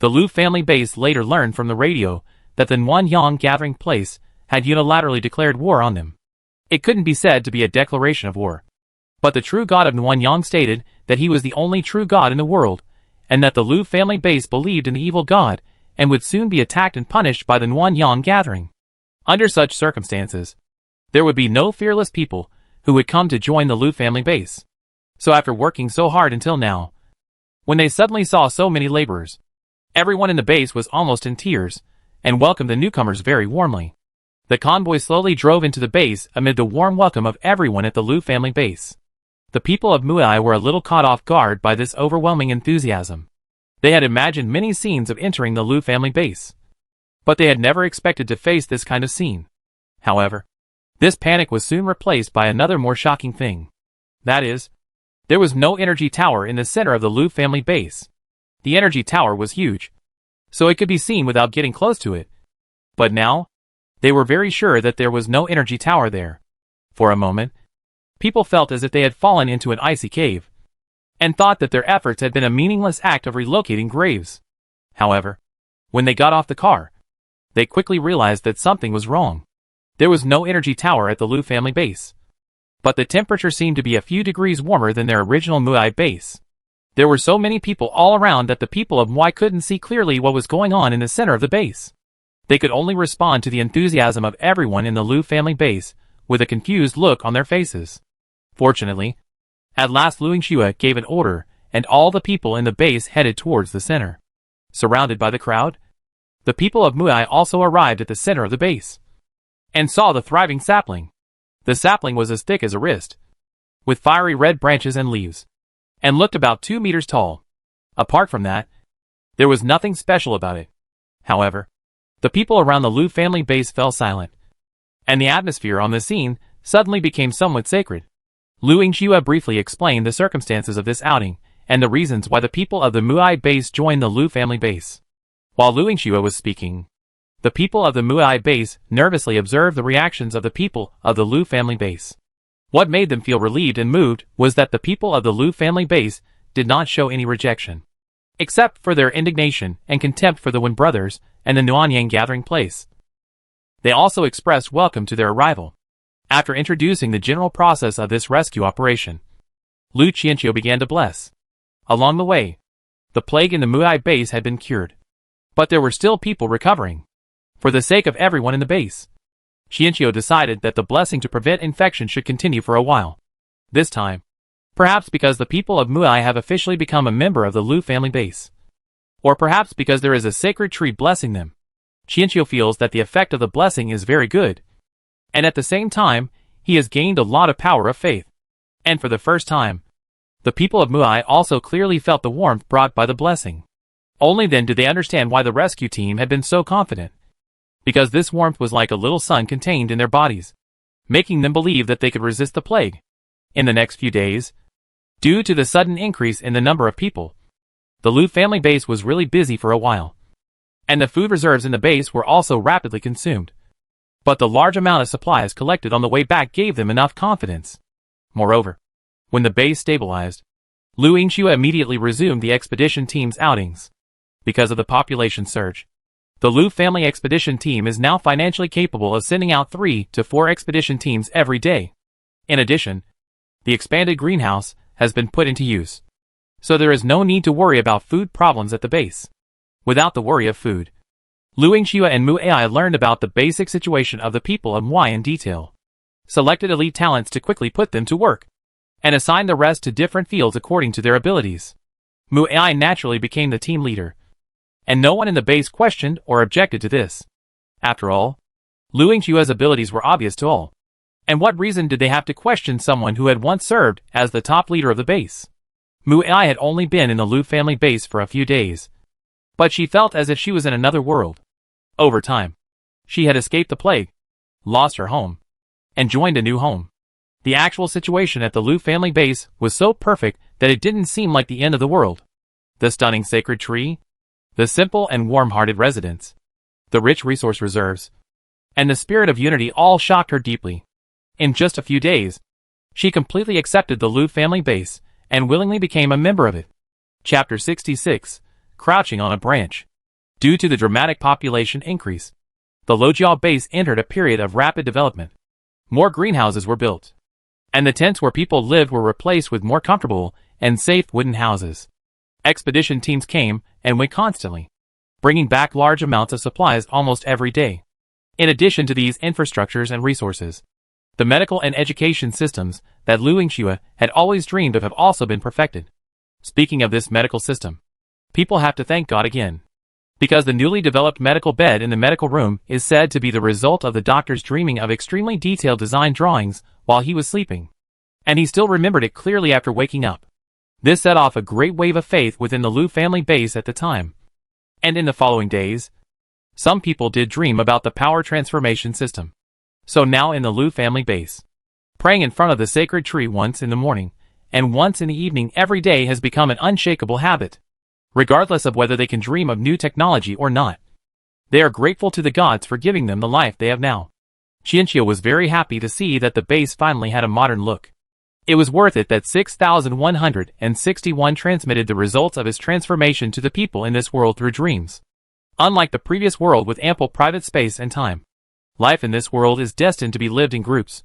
The Liu family base later learned from the radio that the Nuanyang gathering place had unilaterally declared war on them. It couldn't be said to be a declaration of war, but the true god of Nuanyang stated that he was the only true god in the world, and that the Liu family base believed in the evil god and would soon be attacked and punished by the Nuanyang gathering. Under such circumstances, there would be no fearless people who would come to join the Liu family base. So after working so hard until now, when they suddenly saw so many laborers, everyone in the base was almost in tears and welcomed the newcomers very warmly. The convoy slowly drove into the base amid the warm welcome of everyone at the Liu family base. The people of Muai were a little caught off guard by this overwhelming enthusiasm. They had imagined many scenes of entering the Liu family base, but they had never expected to face this kind of scene. However, this panic was soon replaced by another more shocking thing. That is, there was no energy tower in the center of the Liu family base. The energy tower was huge, so it could be seen without getting close to it. But now, they were very sure that there was no energy tower there. For a moment, people felt as if they had fallen into an icy cave, and thought that their efforts had been a meaningless act of relocating graves. However, when they got off the car, they quickly realized that something was wrong. There was no energy tower at the Liu family base, but the temperature seemed to be a few degrees warmer than their original Muai base. There were so many people all around that the people of Muai couldn't see clearly what was going on in the center of the base. They could only respond to the enthusiasm of everyone in the Liu family base with a confused look on their faces. Fortunately, at last Luing Xue gave an order, and all the people in the base headed towards the center. Surrounded by the crowd, The people of Muai also arrived at the center of the base and saw the thriving sapling. The sapling was as thick as a wrist, with fiery red branches and leaves, and looked about 2 meters tall. Apart from that, there was nothing special about it. However, the people around the Liu family base fell silent, and the atmosphere on the scene suddenly became somewhat sacred. Liu Yingxue briefly explained the circumstances of this outing and the reasons why the people of the Muai base joined the Liu family base. While Liu Yingxue was speaking, the people of the Muai base nervously observed the reactions of the people of the Liu family base. What made them feel relieved and moved was that the people of the Liu family base did not show any rejection, except for their indignation and contempt for the Wen brothers and the Nuanyang gathering place. They also expressed welcome to their arrival. After introducing the general process of this rescue operation, Liu Qianqiu began to bless. Along the way, the plague in the Muai base had been cured, but there were still people recovering. For the sake of everyone in the base, Qianqiu decided that the blessing to prevent infection should continue for a while. This time, perhaps because the people of Muai have officially become a member of the Liu family base, or perhaps because there is a sacred tree blessing them, Qianqiu feels that the effect of the blessing is very good, and at the same time, he has gained a lot of power of faith. And for the first time, the people of Muai also clearly felt the warmth brought by the blessing. Only then did they understand why the rescue team had been so confident. Because this warmth was like a little sun contained in their bodies, making them believe that they could resist the plague. In the next few days, due to the sudden increase in the number of people, the Liu family base was really busy for a while, and the food reserves in the base were also rapidly consumed. But the large amount of supplies collected on the way back gave them enough confidence. Moreover, when the base stabilized, Liu Yingxue immediately resumed the expedition team's outings. Because of the population surge, the Liu family expedition team is now financially capable of sending out 3 to 4 expedition teams every day. In addition, the expanded greenhouse has been put into use, so there is no need to worry about food problems at the base. Without the worry of food, Liu Yingxue and Mu Ai learned about the basic situation of the people of Muai in detail, selected elite talents to quickly put them to work, and assigned the rest to different fields according to their abilities. Mu Ai naturally became the team leader, and no one in the base questioned or objected to this. After all, Liu Yingxue's abilities were obvious to all. And what reason did they have to question someone who had once served as the top leader of the base? Mu Ai had only been in the Liu family base for a few days, but she felt as if she was in another world. Over time, she had escaped the plague, lost her home, and joined a new home. The actual situation at the Liu family base was so perfect that it didn't seem like the end of the world. The stunning sacred tree, the simple and warm-hearted residents, the rich resource reserves, and the spirit of unity all shocked her deeply. In just a few days, she completely accepted the Liu family base and willingly became a member of it. Chapter 66, Crouching on a Branch. Due to the dramatic population increase, the Lojiao base entered a period of rapid development. More greenhouses were built, and the tents where people lived were replaced with more comfortable and safe wooden houses. Expedition teams came and went constantly, bringing back large amounts of supplies almost every day. In addition to these infrastructures and resources, the medical and education systems that Liu Yingxue had always dreamed of have also been perfected. Speaking of this medical system, people have to thank God again, because the newly developed medical bed in the medical room is said to be the result of the doctor's dreaming of extremely detailed design drawings while he was sleeping, and he still remembered it clearly after waking up. This set off a great wave of faith within the Liu family base at the time. And in the following days, some people did dream about the power transformation system. So now in the Liu family base, praying in front of the sacred tree once in the morning and once in the evening every day has become an unshakable habit, regardless of whether they can dream of new technology or not. They are grateful to the gods for giving them the life they have now. Qianqiu was very happy to see that the base finally had a modern look. It was worth it that 6,161 transmitted the results of his transformation to the people in this world through dreams. Unlike the previous world with ample private space and time, life in this world is destined to be lived in groups.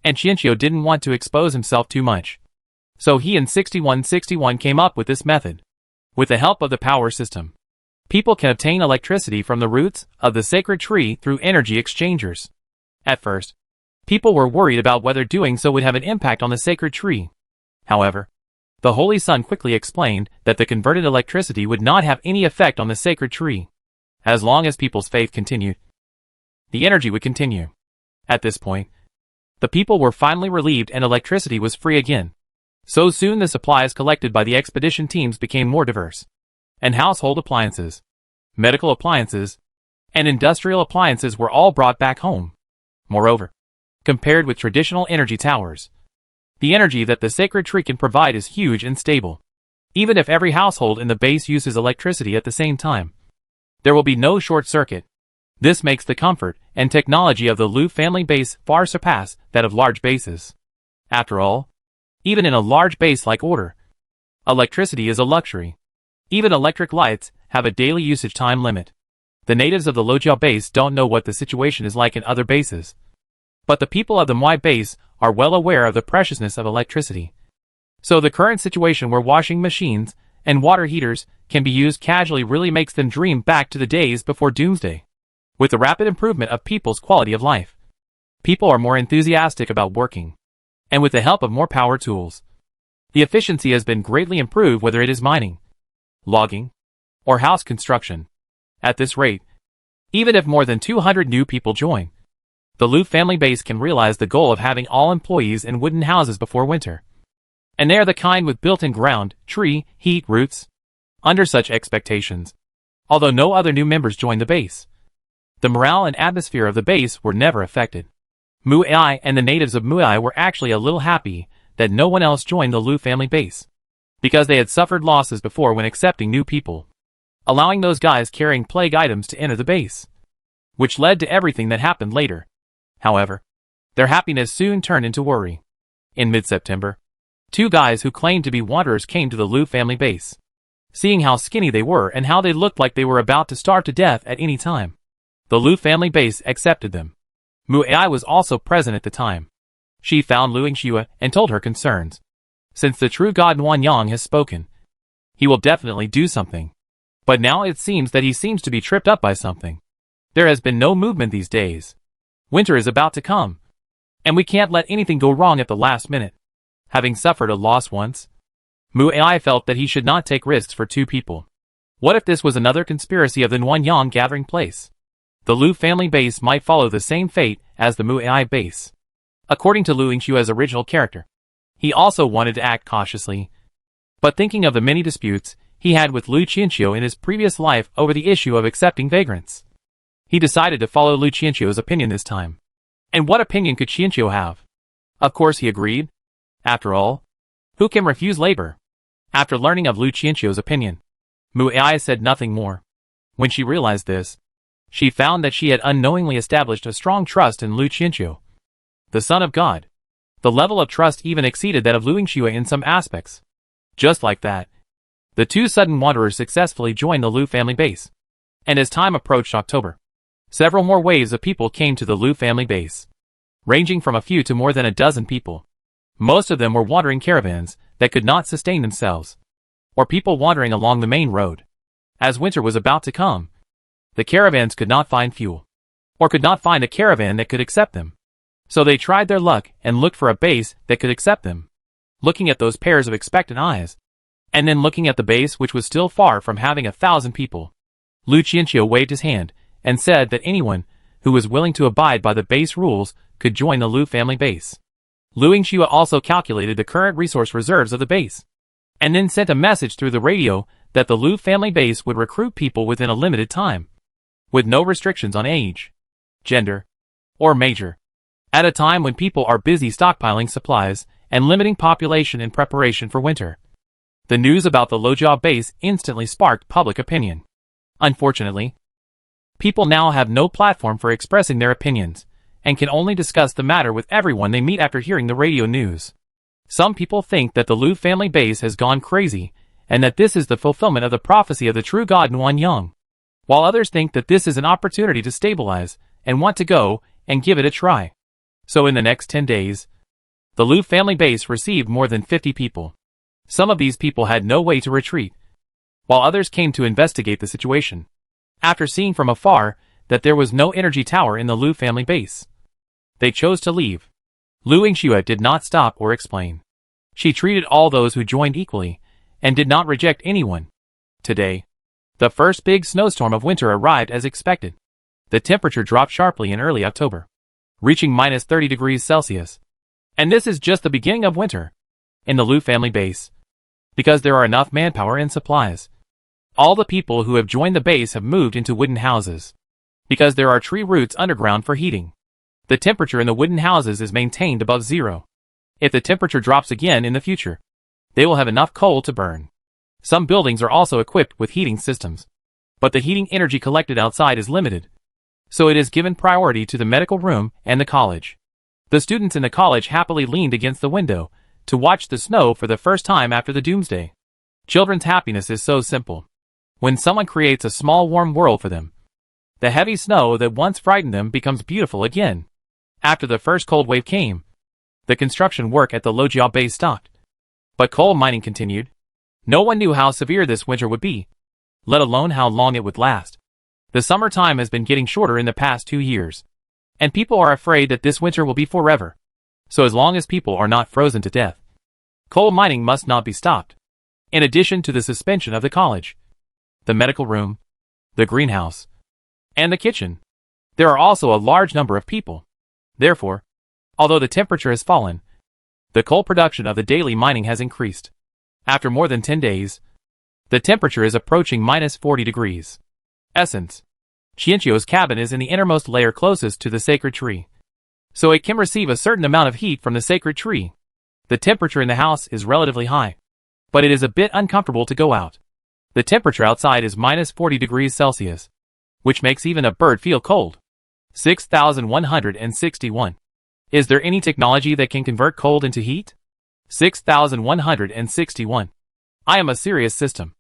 And Qianqiu didn't want to expose himself too much, so he and 6161 came up with this method. With the help of the power system, people can obtain electricity from the roots of the sacred tree through energy exchangers. At first, people were worried about whether doing so would have an impact on the sacred tree. However, the Holy Sun quickly explained that the converted electricity would not have any effect on the sacred tree. As long as people's faith continued, the energy would continue. At this point, the people were finally relieved and electricity was free again. So soon the supplies collected by the expedition teams became more diverse. And household appliances, medical appliances, and industrial appliances were all brought back home. Moreover, compared with traditional energy towers, the energy that the sacred tree can provide is huge and stable. Even if every household in the base uses electricity at the same time, there will be no short circuit. This makes the comfort and technology of the Lu family base far surpass that of large bases. After all, even in a large base like Order, electricity is a luxury. Even electric lights have a daily usage time limit. The natives of the Lojia base don't know what the situation is like in other bases. But the people of the Mwai base are well aware of the preciousness of electricity. So the current situation where washing machines and water heaters can be used casually really makes them dream back to the days before Doomsday. With the rapid improvement of people's quality of life, people are more enthusiastic about working. And with the help of more power tools, the efficiency has been greatly improved, whether it is mining, logging, or house construction. At this rate, even if more than 200 new people join, the Lu family base can realize the goal of having all employees in wooden houses before winter. And they are the kind with built-in ground, tree, heat, roots. Under such expectations, although no other new members joined the base, the morale and atmosphere of the base were never affected. Muai and the natives of Muai were actually a little happy that no one else joined the Lu family base, because they had suffered losses before when accepting new people, allowing those guys carrying plague items to enter the base, which led to everything that happened later. However, their happiness soon turned into worry. In mid-September, two guys who claimed to be wanderers came to the Lu family base. Seeing how skinny they were and how they looked like they were about to starve to death at any time, the Lu family base accepted them. Muai was also present at the time. She found Lu Yingxue and told her concerns. Since the true god Nuanyang has spoken, he will definitely do something. But now it seems that he seems to be tripped up by something. There has been no movement these days. Winter is about to come, and we can't let anything go wrong at the last minute. Having suffered a loss once, Muai felt that he should not take risks for two people. What if this was another conspiracy of the Nuanyang gathering place? The Lu family base might follow the same fate as the Muai base. According to Lu Yingxue's original character, he also wanted to act cautiously. But thinking of the many disputes he had with Lu Qianqiu in his previous life over the issue of accepting vagrants, he decided to follow Lu Qianqiu's opinion this time. And what opinion could Qianqiu have? Of course he agreed. After all, who can refuse labor? After learning of Lu Qianqiu's opinion, Muai said nothing more. When she realized this, she found that she had unknowingly established a strong trust in Lu Qianqiu, the son of God. The level of trust even exceeded that of Lu Yingxue in some aspects. Just like that, the two sudden wanderers successfully joined the Lu family base. And as time approached October, several more waves of people came to the Lu family base, ranging from a few to more than a dozen people. Most of them were wandering caravans that could not sustain themselves, or people wandering along the main road. As winter was about to come, the caravans could not find fuel, or could not find a caravan that could accept them. So they tried their luck and looked for a base that could accept them. Looking at those pairs of expectant eyes, and then looking at the base which was still far from having 1,000 people, Lu Qianqiu waved his hand and said that anyone who was willing to abide by the base rules could join the Lu family base. Lu Yingxue also calculated the current resource reserves of the base, and then sent a message through the radio that the Lu family base would recruit people within a limited time, with no restrictions on age, gender, or major, at a time when people are busy stockpiling supplies and limiting population in preparation for winter. The news about the Lojia base instantly sparked public opinion. Unfortunately, people now have no platform for expressing their opinions, and can only discuss the matter with everyone they meet after hearing the radio news. Some people think that the Lu family base has gone crazy, and that this is the fulfillment of the prophecy of the true god Nuanyang, while others think that this is an opportunity to stabilize, and want to go and give it a try. So in the next 10 days, the Lu family base received more than 50 people. Some of these people had no way to retreat, while others came to investigate the situation. After seeing from afar that there was no energy tower in the Lu family base, they chose to leave. Lu Yingxue did not stop or explain. She treated all those who joined equally, and did not reject anyone. Today, The first big snowstorm of winter arrived as expected. The temperature dropped sharply in early October, reaching minus 30 degrees Celsius. And this is just the beginning of winter in the Liu family base, because there are enough manpower and supplies. All the people who have joined the base have moved into wooden houses, because there are tree roots underground for heating. The temperature in the wooden houses is maintained above zero. If the temperature drops again in the future, they will have enough coal to burn. Some buildings are also equipped with heating systems, but the heating energy collected outside is limited, so it is given priority to the medical room and the college. The students in the college happily leaned against the window to watch the snow for the first time after the doomsday. Children's happiness is so simple. When someone creates a small warm world for them, the heavy snow that once frightened them becomes beautiful again. After the first cold wave came, the construction work at the Lojiao base stopped. But coal mining continued. No one knew how severe this winter would be, let alone how long it would last. The summertime has been getting shorter in the past 2 years, and people are afraid that this winter will be forever. So as long as people are not frozen to death, coal mining must not be stopped. In addition to the suspension of the college, the medical room, the greenhouse, and the kitchen, there are also a large number of people. Therefore, although the temperature has fallen, the coal production of the daily mining has increased. After more than 10 days, the temperature is approaching minus 40 degrees. Essence. Qianqiu's cabin is in the innermost layer closest to the sacred tree, so it can receive a certain amount of heat from the sacred tree. The temperature in the house is relatively high, but it is a bit uncomfortable to go out. The temperature outside is minus 40 degrees Celsius, which makes even a bird feel cold. 6161. Is there any technology that can convert cold into heat? 6161. I am a serious system.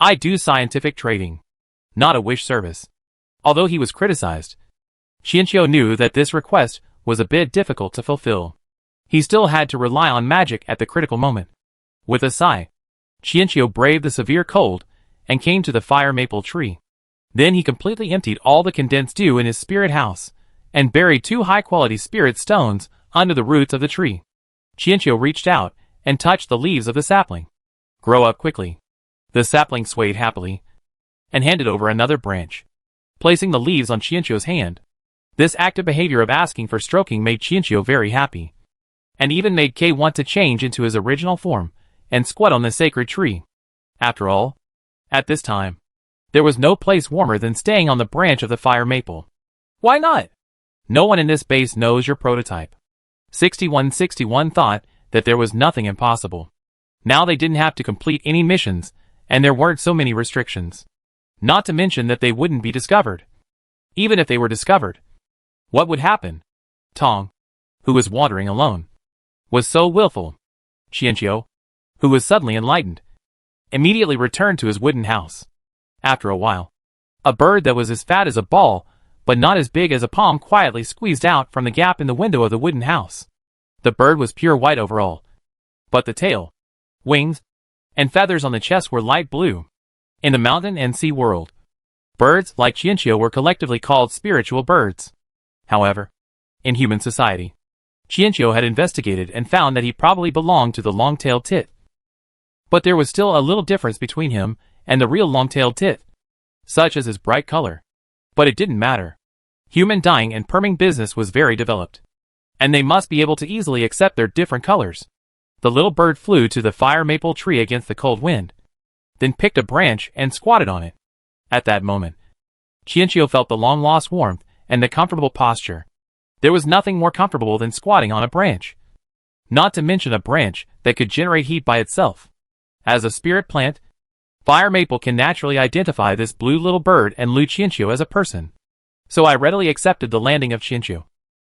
I do scientific trading, not a wish service. Although he was criticized, Qianqiu knew that this request was a bit difficult to fulfill. He still had to rely on magic at the critical moment. With a sigh, Qianqiu braved the severe cold and came to the fire maple tree. Then he completely emptied all the condensed dew in his spirit house and buried 2 high-quality spirit stones under the roots of the tree. Qianqiu reached out and touched the leaves of the sapling. Grow up quickly. The sapling swayed happily and handed over another branch, placing the leaves on Qianqiu's hand. This active behavior of asking for stroking made Qianqiu very happy, and even made K want to change into his original form and squat on the sacred tree. After all, at this time, there was no place warmer than staying on the branch of the fire maple. Why not? No one in this base knows your prototype. 6161 thought that there was nothing impossible. Now they didn't have to complete any missions, and there weren't so many restrictions. Not to mention that they wouldn't be discovered. Even if they were discovered, what would happen? Tong, who was wandering alone, was so willful. Qianqiu, who was suddenly enlightened, immediately returned to his wooden house. After a while, a bird that was as fat as a ball, but not as big as a palm, quietly squeezed out from the gap in the window of the wooden house. The bird was pure white overall, but the tail, wings, and feathers on the chest were light blue. In the mountain and sea world, birds like Qianqiu were collectively called spiritual birds. However, in human society, Qianqiu had investigated and found that he probably belonged to the long-tailed tit. But there was still a little difference between him and the real long-tailed tit, such as his bright color. But it didn't matter. Human dyeing and perming business was very developed, and they must be able to easily accept their different colors. The little bird flew to the fire maple tree against the cold wind, then picked a branch and squatted on it. At that moment, Qianqiu felt the long-lost warmth and the comfortable posture. There was nothing more comfortable than squatting on a branch. Not to mention a branch that could generate heat by itself. As a spirit plant, fire maple can naturally identify this blue little bird and Liu Qianqiu as a person. So I readily accepted the landing of Qianqiu,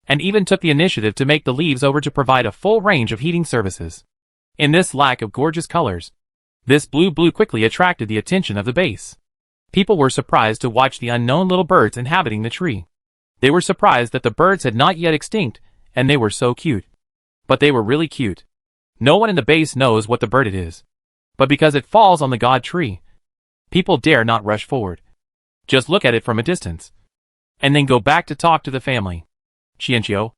and even took the initiative to make the leaves over to provide a full range of heating services. In this lack of gorgeous colors, this blue quickly attracted the attention of the base. People were surprised to watch the unknown little birds inhabiting the tree. They were surprised that the birds had not yet extinct, and they were so cute. But they were really cute. No one in the base knows what the bird it is. But because it falls on the god tree, people dare not rush forward. Just look at it from a distance, and then go back to talk to the family. Qianqiu,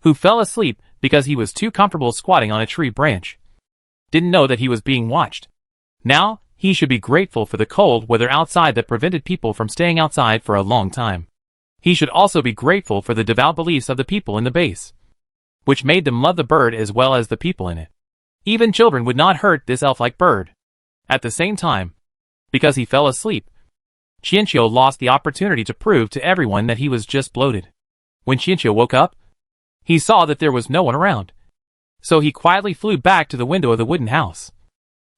who fell asleep because he was too comfortable squatting on a tree branch, didn't know that he was being watched. Now he should be grateful for the cold weather outside that prevented people from staying outside for a long time. He should also be grateful for the devout beliefs of the people in the base, which made them love the bird as well as the people in it. Even children would not hurt this elf-like bird. At the same time, because he fell asleep, Qianqiu lost the opportunity to prove to everyone that he was just bloated. When Qianqiu woke up, he saw that there was no one around. So he quietly flew back to the window of the wooden house,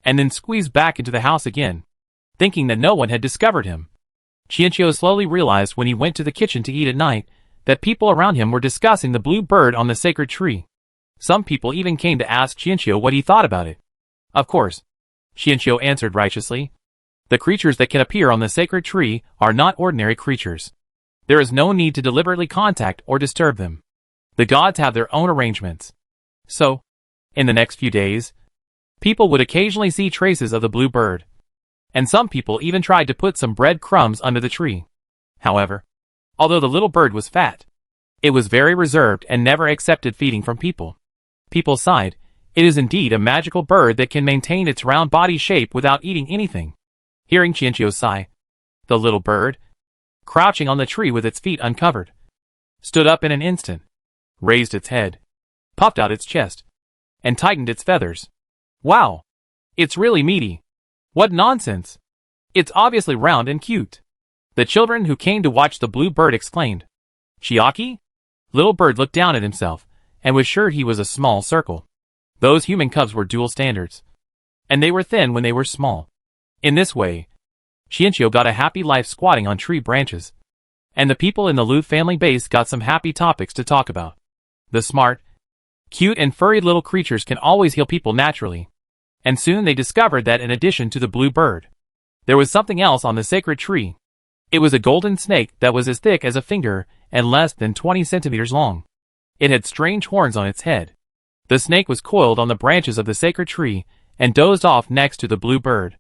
and then squeezed back into the house again, thinking that no one had discovered him. Qianqiu slowly realized when he went to the kitchen to eat at night that people around him were discussing the blue bird on the sacred tree. Some people even came to ask Qianqiu what he thought about it. Of course, Qianqiu answered righteously. The creatures that can appear on the sacred tree are not ordinary creatures. There is no need to deliberately contact or disturb them. The gods have their own arrangements. So, in the next few days, people would occasionally see traces of the blue bird, and some people even tried to put some bread crumbs under the tree. However, although the little bird was fat, it was very reserved and never accepted feeding from people. People sighed. It is indeed a magical bird that can maintain its round body shape without eating anything. Hearing Qianqiu's sigh, the little bird, crouching on the tree with its feet uncovered, stood up in an instant, raised its head, puffed out its chest, and tightened its feathers. Wow! It's really meaty. What nonsense! It's obviously round and cute. The children who came to watch the blue bird exclaimed. Chiaki? Little bird looked down at himself, and was sure he was a small circle. Those human cubs were dual standards, and they were thin when they were small. In this way, Qianqiu got a happy life squatting on tree branches, and the people in the Lu family base got some happy topics to talk about. The smart, cute and furry little creatures can always heal people naturally, and soon they discovered that in addition to the blue bird, there was something else on the sacred tree. It was a golden snake that was as thick as a finger and less than 20 centimeters long. It had strange horns on its head. The snake was coiled on the branches of the sacred tree and dozed off next to the blue bird.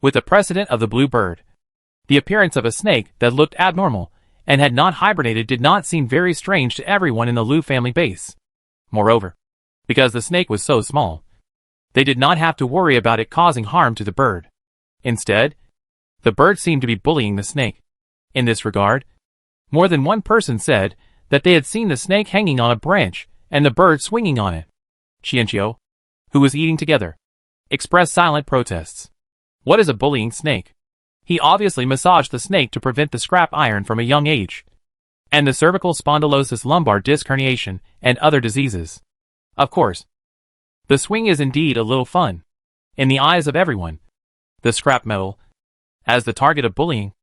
With the precedent of the blue bird, the appearance of a snake that looked abnormal and had not hibernated did not seem very strange to everyone in the Lu family base. Moreover, because the snake was so small, they did not have to worry about it causing harm to the bird. Instead, the bird seemed to be bullying the snake. In this regard, more than one person said that they had seen the snake hanging on a branch and the bird swinging on it. Qianqiu, who was eating together, expressed silent protests. What is a bullying snake? He obviously massaged the snake to prevent the scrap iron from a young age, and the cervical spondylosis, lumbar disc herniation, and other diseases. Of course, the swing is indeed a little fun. In the eyes of everyone, the scrap metal, as the target of bullying,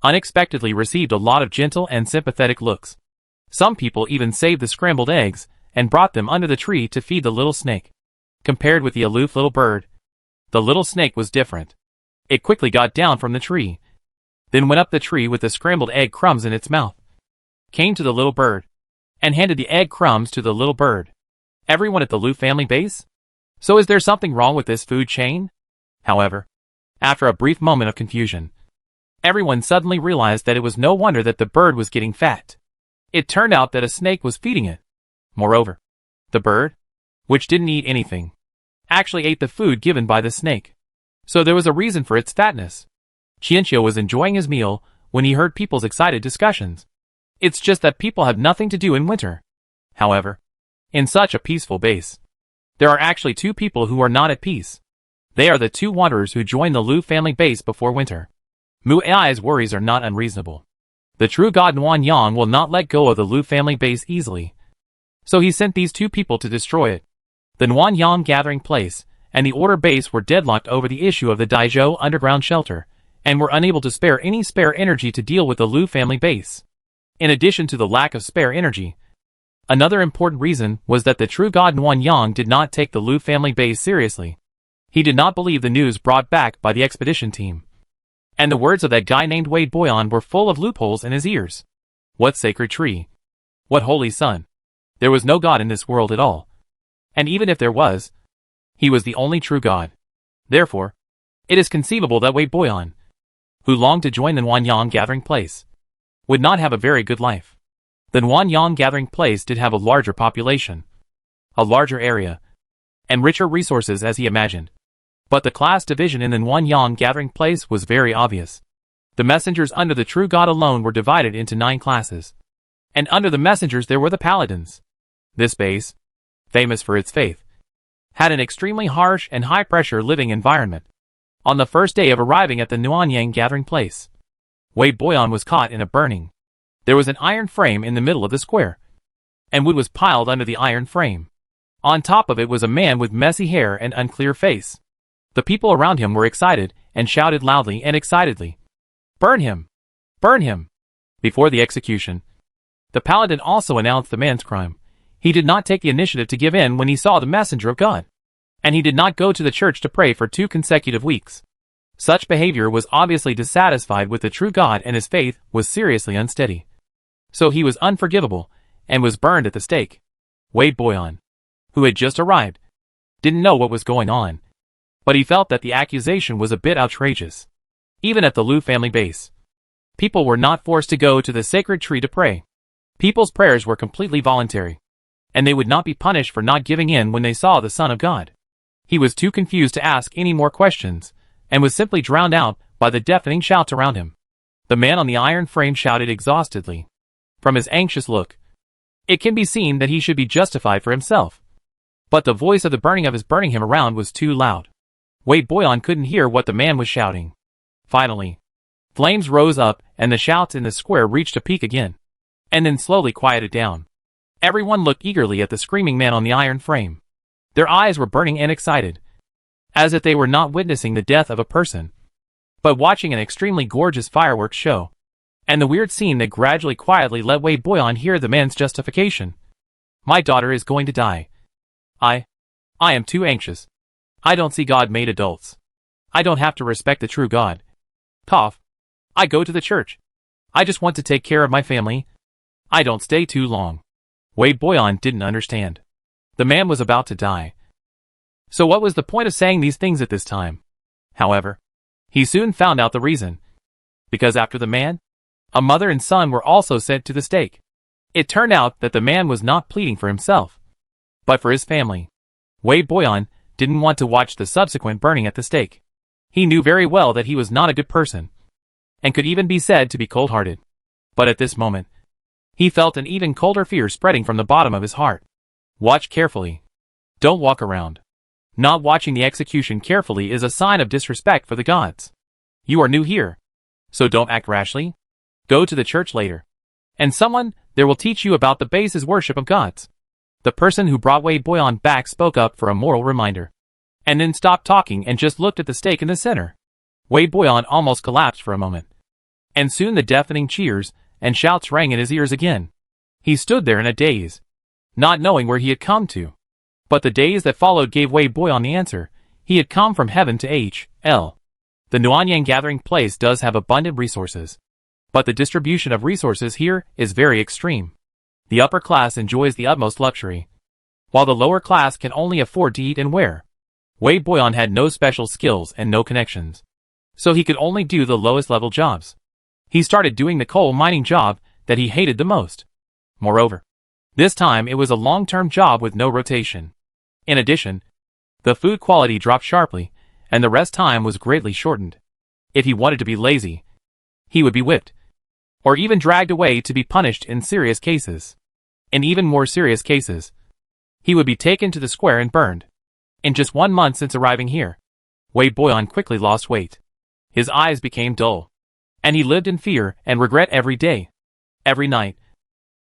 unexpectedly received a lot of gentle and sympathetic looks. Some people even saved the scrambled eggs and brought them under the tree to feed the little snake. Compared with the aloof little bird, the little snake was different. It quickly got down from the tree, then went up the tree with the scrambled egg crumbs in its mouth, came to the little bird, and handed the egg crumbs to the little bird. Everyone at the Lu family base? So is there something wrong with this food chain? However, after a brief moment of confusion, everyone suddenly realized that it was no wonder that the bird was getting fat. It turned out that a snake was feeding it. Moreover, the bird, which didn't eat anything, actually ate the food given by the snake. So there was a reason for its fatness. Qianqiu was enjoying his meal when he heard people's excited discussions. It's just that people have nothing to do in winter. However, in such a peaceful base, there are actually two people who are not at peace. They are the two wanderers who joined the Lu family base before winter. Mu Ai's worries are not unreasonable. The true god Nuan Yang will not let go of the Lu family base easily, so he sent these two people to destroy it. The Nuan Yang gathering place and the order base were deadlocked over the issue of the Daizhou underground shelter, and were unable to spare any spare energy to deal with the Lu family base. In addition to the lack of spare energy, another important reason was that the true god Nuan Yang did not take the Lu family base seriously. He did not believe the news brought back by the expedition team. And the words of that guy named Wei Boyan were full of loopholes in his ears. What sacred tree? What holy sun? There was no god in this world at all. And even if there was, he was the only true god. Therefore, it is conceivable that Wei Boyan, who longed to join the Nuan Yang gathering place, would not have a very good life. The Nuan Yang gathering place did have a larger population, a larger area, and richer resources as he imagined. But the class division in the Nuanyang gathering place was very obvious. The messengers under the true God alone were divided into 9 classes. And under the messengers there were the paladins. This base, famous for its faith, had an extremely harsh and high-pressure living environment. On the first day of arriving at the Nuanyang gathering place, Wei Boyan was caught in a burning. There was an iron frame in the middle of the square, and wood was piled under the iron frame. On top of it was a man with messy hair and unclear face. The people around him were excited and shouted loudly and excitedly, "Burn him! Burn him!" Before the execution, the paladin also announced the man's crime. He did not take the initiative to give in when he saw the messenger of God, and he did not go to the church to pray for 2 consecutive weeks. Such behavior was obviously dissatisfied with the true God, and his faith was seriously unsteady. So he was unforgivable and was burned at the stake. Wei Boyan, who had just arrived, didn't know what was going on, but he felt that the accusation was a bit outrageous. Even at the Lu family base, people were not forced to go to the sacred tree to pray. People's prayers were completely voluntary, and they would not be punished for not giving in when they saw the Son of God. He was too confused to ask any more questions, and was simply drowned out by the deafening shouts around him. The man on the iron frame shouted exhaustedly. From his anxious look, it can be seen that he should be justified for himself. But the voice of the burning of his burning him around was too loud. Wei Boyan couldn't hear what the man was shouting. Finally, flames rose up and the shouts in the square reached a peak again, and then slowly quieted down. Everyone looked eagerly at the screaming man on the iron frame. Their eyes were burning and excited, as if they were not witnessing the death of a person, but watching an extremely gorgeous fireworks show, and the weird scene that gradually quietly let Wei Boyan hear the man's justification. "My daughter is going to die. I am too anxious. I don't see God made adults. I don't have to respect the true God. Cough. I go to the church. I just want to take care of my family. I don't stay too long." Wei Boyan didn't understand. The man was about to die. So what was the point of saying these things at this time? However, he soon found out the reason. Because after the man, a mother and son were also sent to the stake. It turned out that the man was not pleading for himself, but for his family. Wei Boyan didn't want to watch the subsequent burning at the stake. He knew very well that he was not a good person, and could even be said to be cold-hearted. But at this moment, he felt an even colder fear spreading from the bottom of his heart. Watch carefully. Don't walk around. Not watching the execution carefully is a sign of disrespect for the gods. You are new here, so don't act rashly. Go to the church later, and someone there will teach you about the base's worship of gods. The person who brought Wei Boyan back spoke up for a moral reminder, and then stopped talking and just looked at the stake in the center. Wei Boyan almost collapsed for a moment, and soon the deafening cheers and shouts rang in his ears again. He stood there in a daze, not knowing where he had come to. But the days that followed gave Wei Boyan the answer. He had come from heaven to H.L. The Nuanyang gathering place does have abundant resources, but the distribution of resources here is very extreme. The upper class enjoys the utmost luxury, while the lower class can only afford to eat and wear. Wei Boyan had no special skills and no connections, so he could only do the lowest level jobs. He started doing the coal mining job that he hated the most. Moreover, this time it was a long-term job with no rotation. In addition, the food quality dropped sharply, and the rest time was greatly shortened. If he wanted to be lazy, he would be whipped, or even dragged away to be punished in serious cases. In even more serious cases, he would be taken to the square and burned. In just 1 month since arriving here, Wei Boyan quickly lost weight. His eyes became dull, and he lived in fear and regret every day. Every night,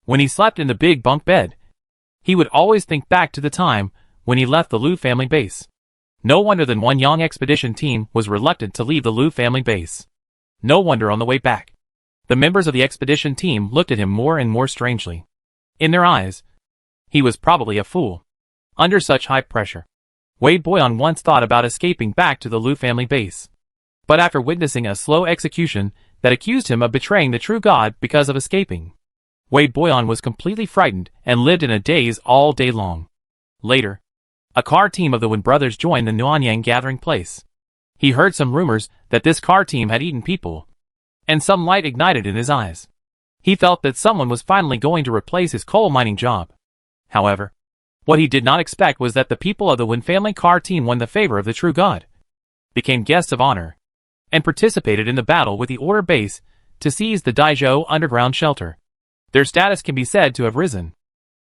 when he slept in the big bunk bed, he would always think back to the time when he left the Lu family base. No wonder the Nuanyang expedition team was reluctant to leave the Lu family base. No wonder on the way back, the members of the expedition team looked at him more and more strangely. In their eyes, he was probably a fool. Under such high pressure, Wei Boyan once thought about escaping back to the Lu family base. But after witnessing a slow execution that accused him of betraying the true God because of escaping, Wei Boyan was completely frightened and lived in a daze all day long. Later, a car team of the Wen brothers joined the Nuanyang gathering place. He heard some rumors that this car team had eaten people, and some light ignited in his eyes. He felt that someone was finally going to replace his coal mining job. However, what he did not expect was that the people of the Wen family car team won the favor of the true God. became guests of honor, and participated in the battle with the Order base to seize the Daizhou underground shelter. Their status can be said to have risen,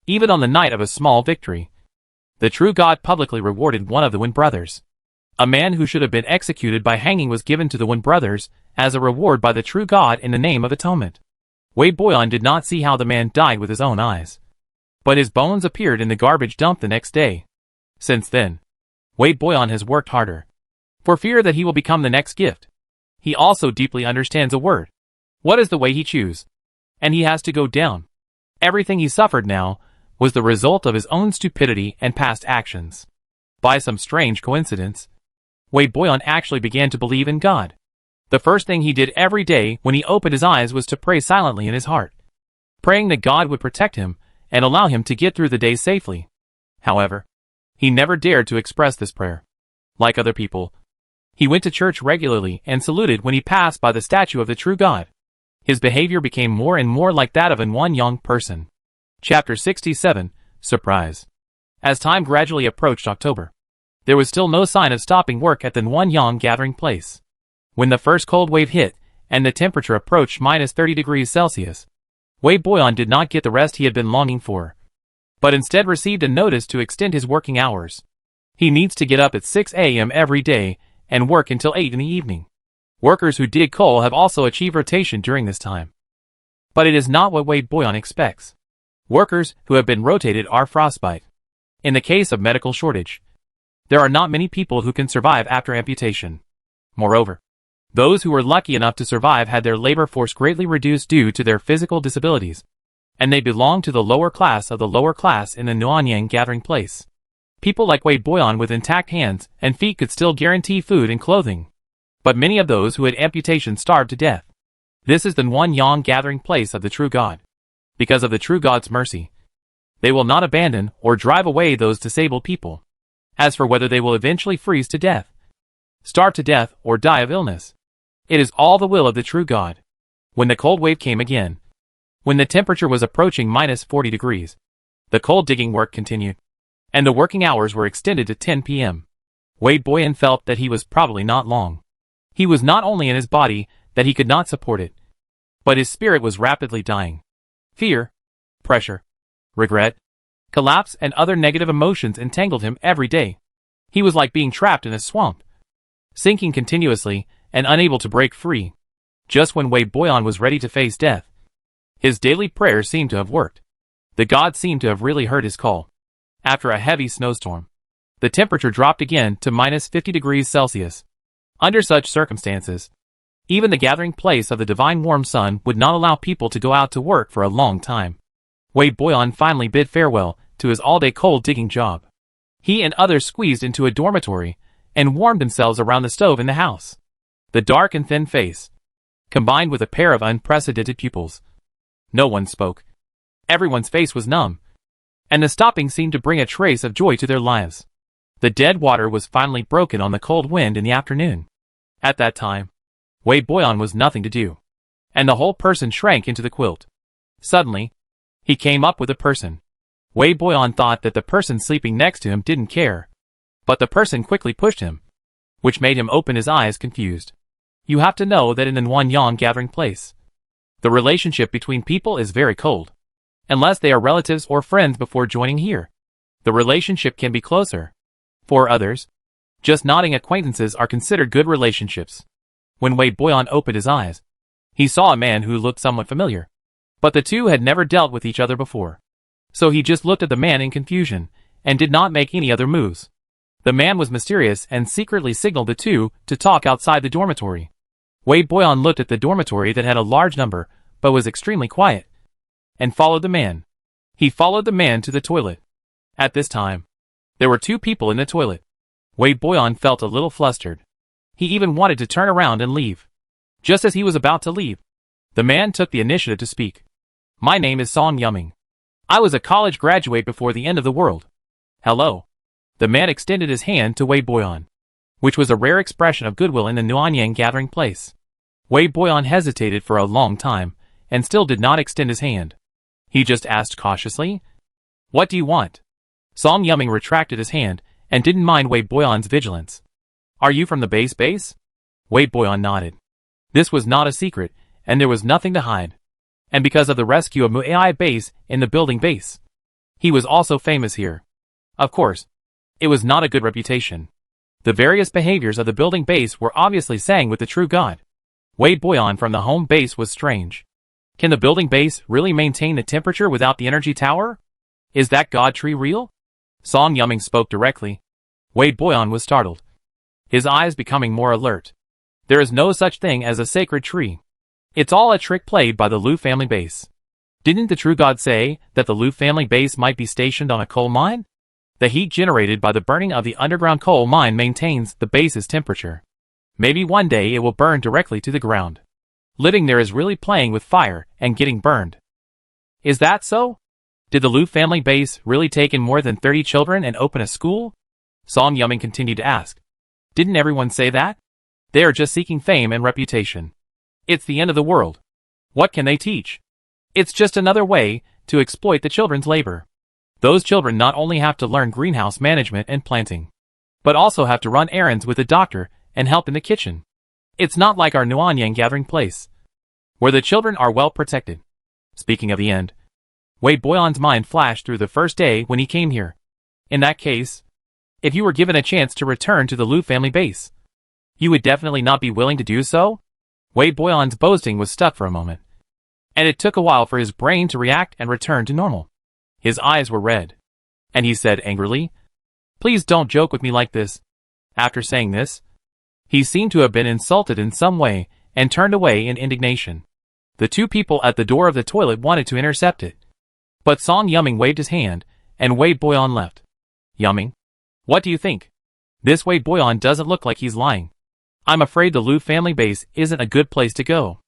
even on the night of a small victory. The true God publicly rewarded one of the Wen brothers. A man who should have been executed by hanging was given to the Wen brothers as a reward by the true God in the name of atonement. Wei Boyan did not see how the man died with his own eyes, but his bones appeared in the garbage dump the next day. Since then, Wei Boyan has worked harder, for fear that he will become the next gift. He also deeply understands a word. What is the way he choose? And he has to go down. Everything he suffered now was the result of his own stupidity and past actions. By some strange coincidence, Wei Boyan actually began to believe in God. The first thing he did every day when he opened his eyes was to pray silently in his heart, praying that God would protect him and allow him to get through the day safely. However, he never dared to express this prayer. Like other people, he went to church regularly and saluted when he passed by the statue of the true God. His behavior became more and more like that of an one young person. Chapter 67, Surprise. As time gradually approached October, there was still no sign of stopping work at the Nanyang gathering place. When the first cold wave hit, and the temperature approached minus 30 degrees Celsius, Wei Boyan did not get the rest he had been longing for, but instead received a notice to extend his working hours. He needs to get up at 6 a.m. every day and work until 8 in the evening. Workers who dig coal have also achieved rotation during this time. But it is not what Wei Boyan expects. Workers who have been rotated are frostbite. In the case of medical shortage, there are not many people who can survive after amputation. Moreover, those who were lucky enough to survive had their labor force greatly reduced due to their physical disabilities, and they belong to the lower class of the lower class in the Nanyang gathering place. People like Wei Boyan with intact hands and feet could still guarantee food and clothing, but many of those who had amputation starved to death. This is the Nanyang gathering place of the true God. Because of the true God's mercy, they will not abandon or drive away those disabled people. As for whether they will eventually freeze to death, starve to death, or die of illness, it is all the will of the true God. When the cold wave came again, when the temperature was approaching minus 40 degrees, the coal digging work continued, and the working hours were extended to 10 p.m. Wei Boyan felt that he was probably not long. He was not only in his body that he could not support it, but his spirit was rapidly dying. Fear, pressure, regret, collapse, and other negative emotions entangled him every day. He was like being trapped in a swamp, sinking continuously and unable to break free. Just when Wei Boyan was ready to face death, his daily prayers seemed to have worked. The God seemed to have really heard his call. After a heavy snowstorm, the temperature dropped again to minus 50 degrees Celsius. Under such circumstances, even the gathering place of the divine warm sun would not allow people to go out to work for a long time. Wei Boyan finally bid farewell to his all-day coal digging job. He and others squeezed into a dormitory and warmed themselves around the stove in the house. The dark and thin face, combined with a pair of unprecedented pupils. No one spoke. Everyone's face was numb, and the stopping seemed to bring a trace of joy to their lives. The dead water was finally broken on the cold wind in the afternoon. At that time, Wei Boyan was nothing to do, and the whole person shrank into the quilt. Suddenly, he came up with a person. Wei Boyan thought that the person sleeping next to him didn't care, but the person quickly pushed him, which made him open his eyes confused. You have to know that in the Nanyang gathering place, the relationship between people is very cold. Unless they are relatives or friends before joining here, the relationship can be closer. For others, just nodding acquaintances are considered good relationships. When Wei Boyan opened his eyes, he saw a man who looked somewhat familiar, but the two had never dealt with each other before. So he just looked at the man in confusion, and did not make any other moves. The man was mysterious and secretly signaled the two to talk outside the dormitory. Wei Boyan looked at the dormitory that had a large number, but was extremely quiet, and followed the man. He followed the man to the toilet. At this time, there were two people in the toilet. Wei Boyan felt a little flustered. He even wanted to turn around and leave. Just as he was about to leave, the man took the initiative to speak. My name is Song Yumming. I was a college graduate before the end of the world. Hello. The man extended his hand to Wei Boyan, which was a rare expression of goodwill in the Nanyang gathering place. Wei Boyan hesitated for a long time, and still did not extend his hand. He just asked cautiously, What do you want? Song Yumming retracted his hand, and didn't mind Wei Boyan's vigilance. Are you from the base? Wade Boyan nodded. This was not a secret, and there was nothing to hide. And because of the rescue of Muai base in the building base, he was also famous here. Of course, it was not a good reputation. The various behaviors of the building base were obviously saying with the true God. Wade Boyan from the home base was strange. Can the building base really maintain the temperature without the energy tower? Is that God tree real? Song Yuming spoke directly. Wade Boyan was startled, his eyes becoming more alert. There is no such thing as a sacred tree. It's all a trick played by the Liu family base. Didn't the true God say that the Liu family base might be stationed on a coal mine? The heat generated by the burning of the underground coal mine maintains the base's temperature. Maybe one day it will burn directly to the ground. Living there is really playing with fire and getting burned. Is that so? Did the Liu family base really take in more than 30 children and open a school? Song Yuming continued to ask. Didn't everyone say that? They are just seeking fame and reputation. It's the end of the world. What can they teach? It's just another way to exploit the children's labor. Those children not only have to learn greenhouse management and planting, but also have to run errands with the doctor and help in the kitchen. It's not like our Nuanyang gathering place, where the children are well protected. Speaking of the end, Wade Boyan's mind flashed through the first day when he came here. In that case, if you were given a chance to return to the Liu family base, you would definitely not be willing to do so? Wade Boyan's boasting was stuck for a moment, and it took a while for his brain to react and return to normal. His eyes were red, and he said angrily, "Please don't joke with me like this." After saying this, he seemed to have been insulted in some way and turned away in indignation. The two people at the door of the toilet wanted to intercept it, but Song Yuming waved his hand, and Wade Boyan left. Yuming, what do you think? This Wade Boyan doesn't look like he's lying. I'm afraid the Liu family base isn't a good place to go.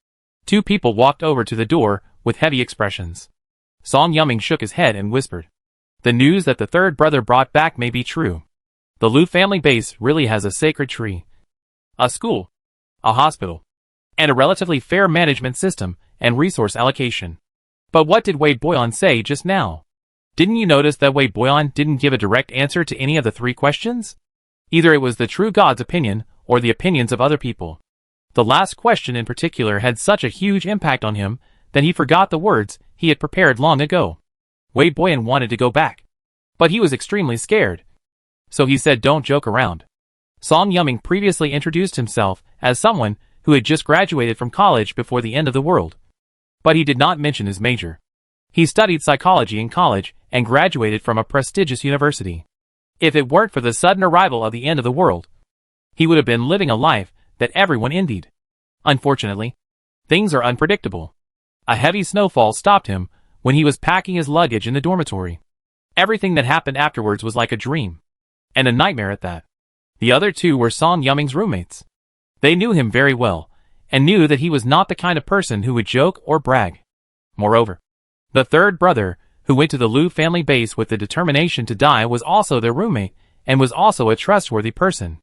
Two people walked over to the door with heavy expressions. Song Yuming shook his head and whispered, "The news that the third brother brought back may be true. The Liu family base really has a sacred tree, a school, a hospital, and a relatively fair management system and resource allocation." But what did Wade Boyan say just now? Didn't you notice that Wade Boyan didn't give a direct answer to any of the three questions? Either it was the true God's opinion or the opinions of other people. The last question in particular had such a huge impact on him that he forgot the words he had prepared long ago. Wade Boyan wanted to go back, but he was extremely scared. So he said, "Don't joke around." Song Yuming previously introduced himself as someone who had just graduated from college before the end of the world. But he did not mention his major. He studied psychology in college and graduated from a prestigious university. If it weren't for the sudden arrival of the end of the world, he would have been living a life that everyone envied. Unfortunately, things are unpredictable. A heavy snowfall stopped him when he was packing his luggage in the dormitory. Everything that happened afterwards was like a dream, and a nightmare at that. The other two were Song Yuming's roommates. They knew him very well, and knew that he was not the kind of person who would joke or brag. Moreover, the third brother, who went to the Liu family base with the determination to die, was also their roommate, and was also a trustworthy person.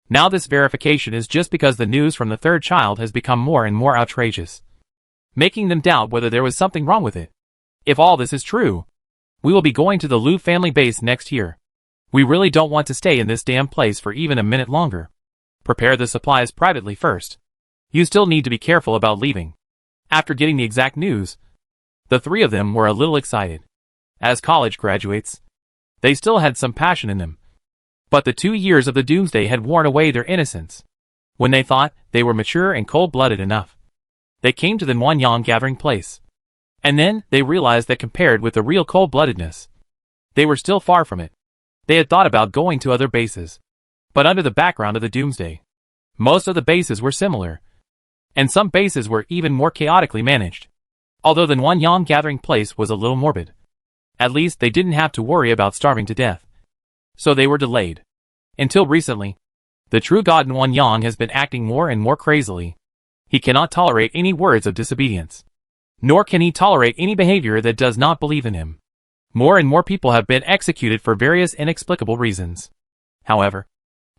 Now this verification is just because the news from the third child has become more and more outrageous, making them doubt whether there was something wrong with it. If all this is true, we will be going to the Liu family base next year. We really don't want to stay in this damn place for even a minute longer. Prepare the supplies privately first. You still need to be careful about leaving. After getting the exact news, the three of them were a little excited. As college graduates, they still had some passion in them. But the 2 years of the doomsday had worn away their innocence. When they thought they were mature and cold-blooded enough, they came to the Nuanyang gathering place. And then they realized that compared with the real cold-bloodedness, they were still far from it. They had thought about going to other bases, but under the background of the doomsday, most of the bases were similar, and some bases were even more chaotically managed. Although the Nuanyang gathering place was a little morbid, at least they didn't have to worry about starving to death. So they were delayed. Until recently, the true God Nuanyang has been acting more and more crazily. He cannot tolerate any words of disobedience, nor can he tolerate any behavior that does not believe in him. More and more people have been executed for various inexplicable reasons. However,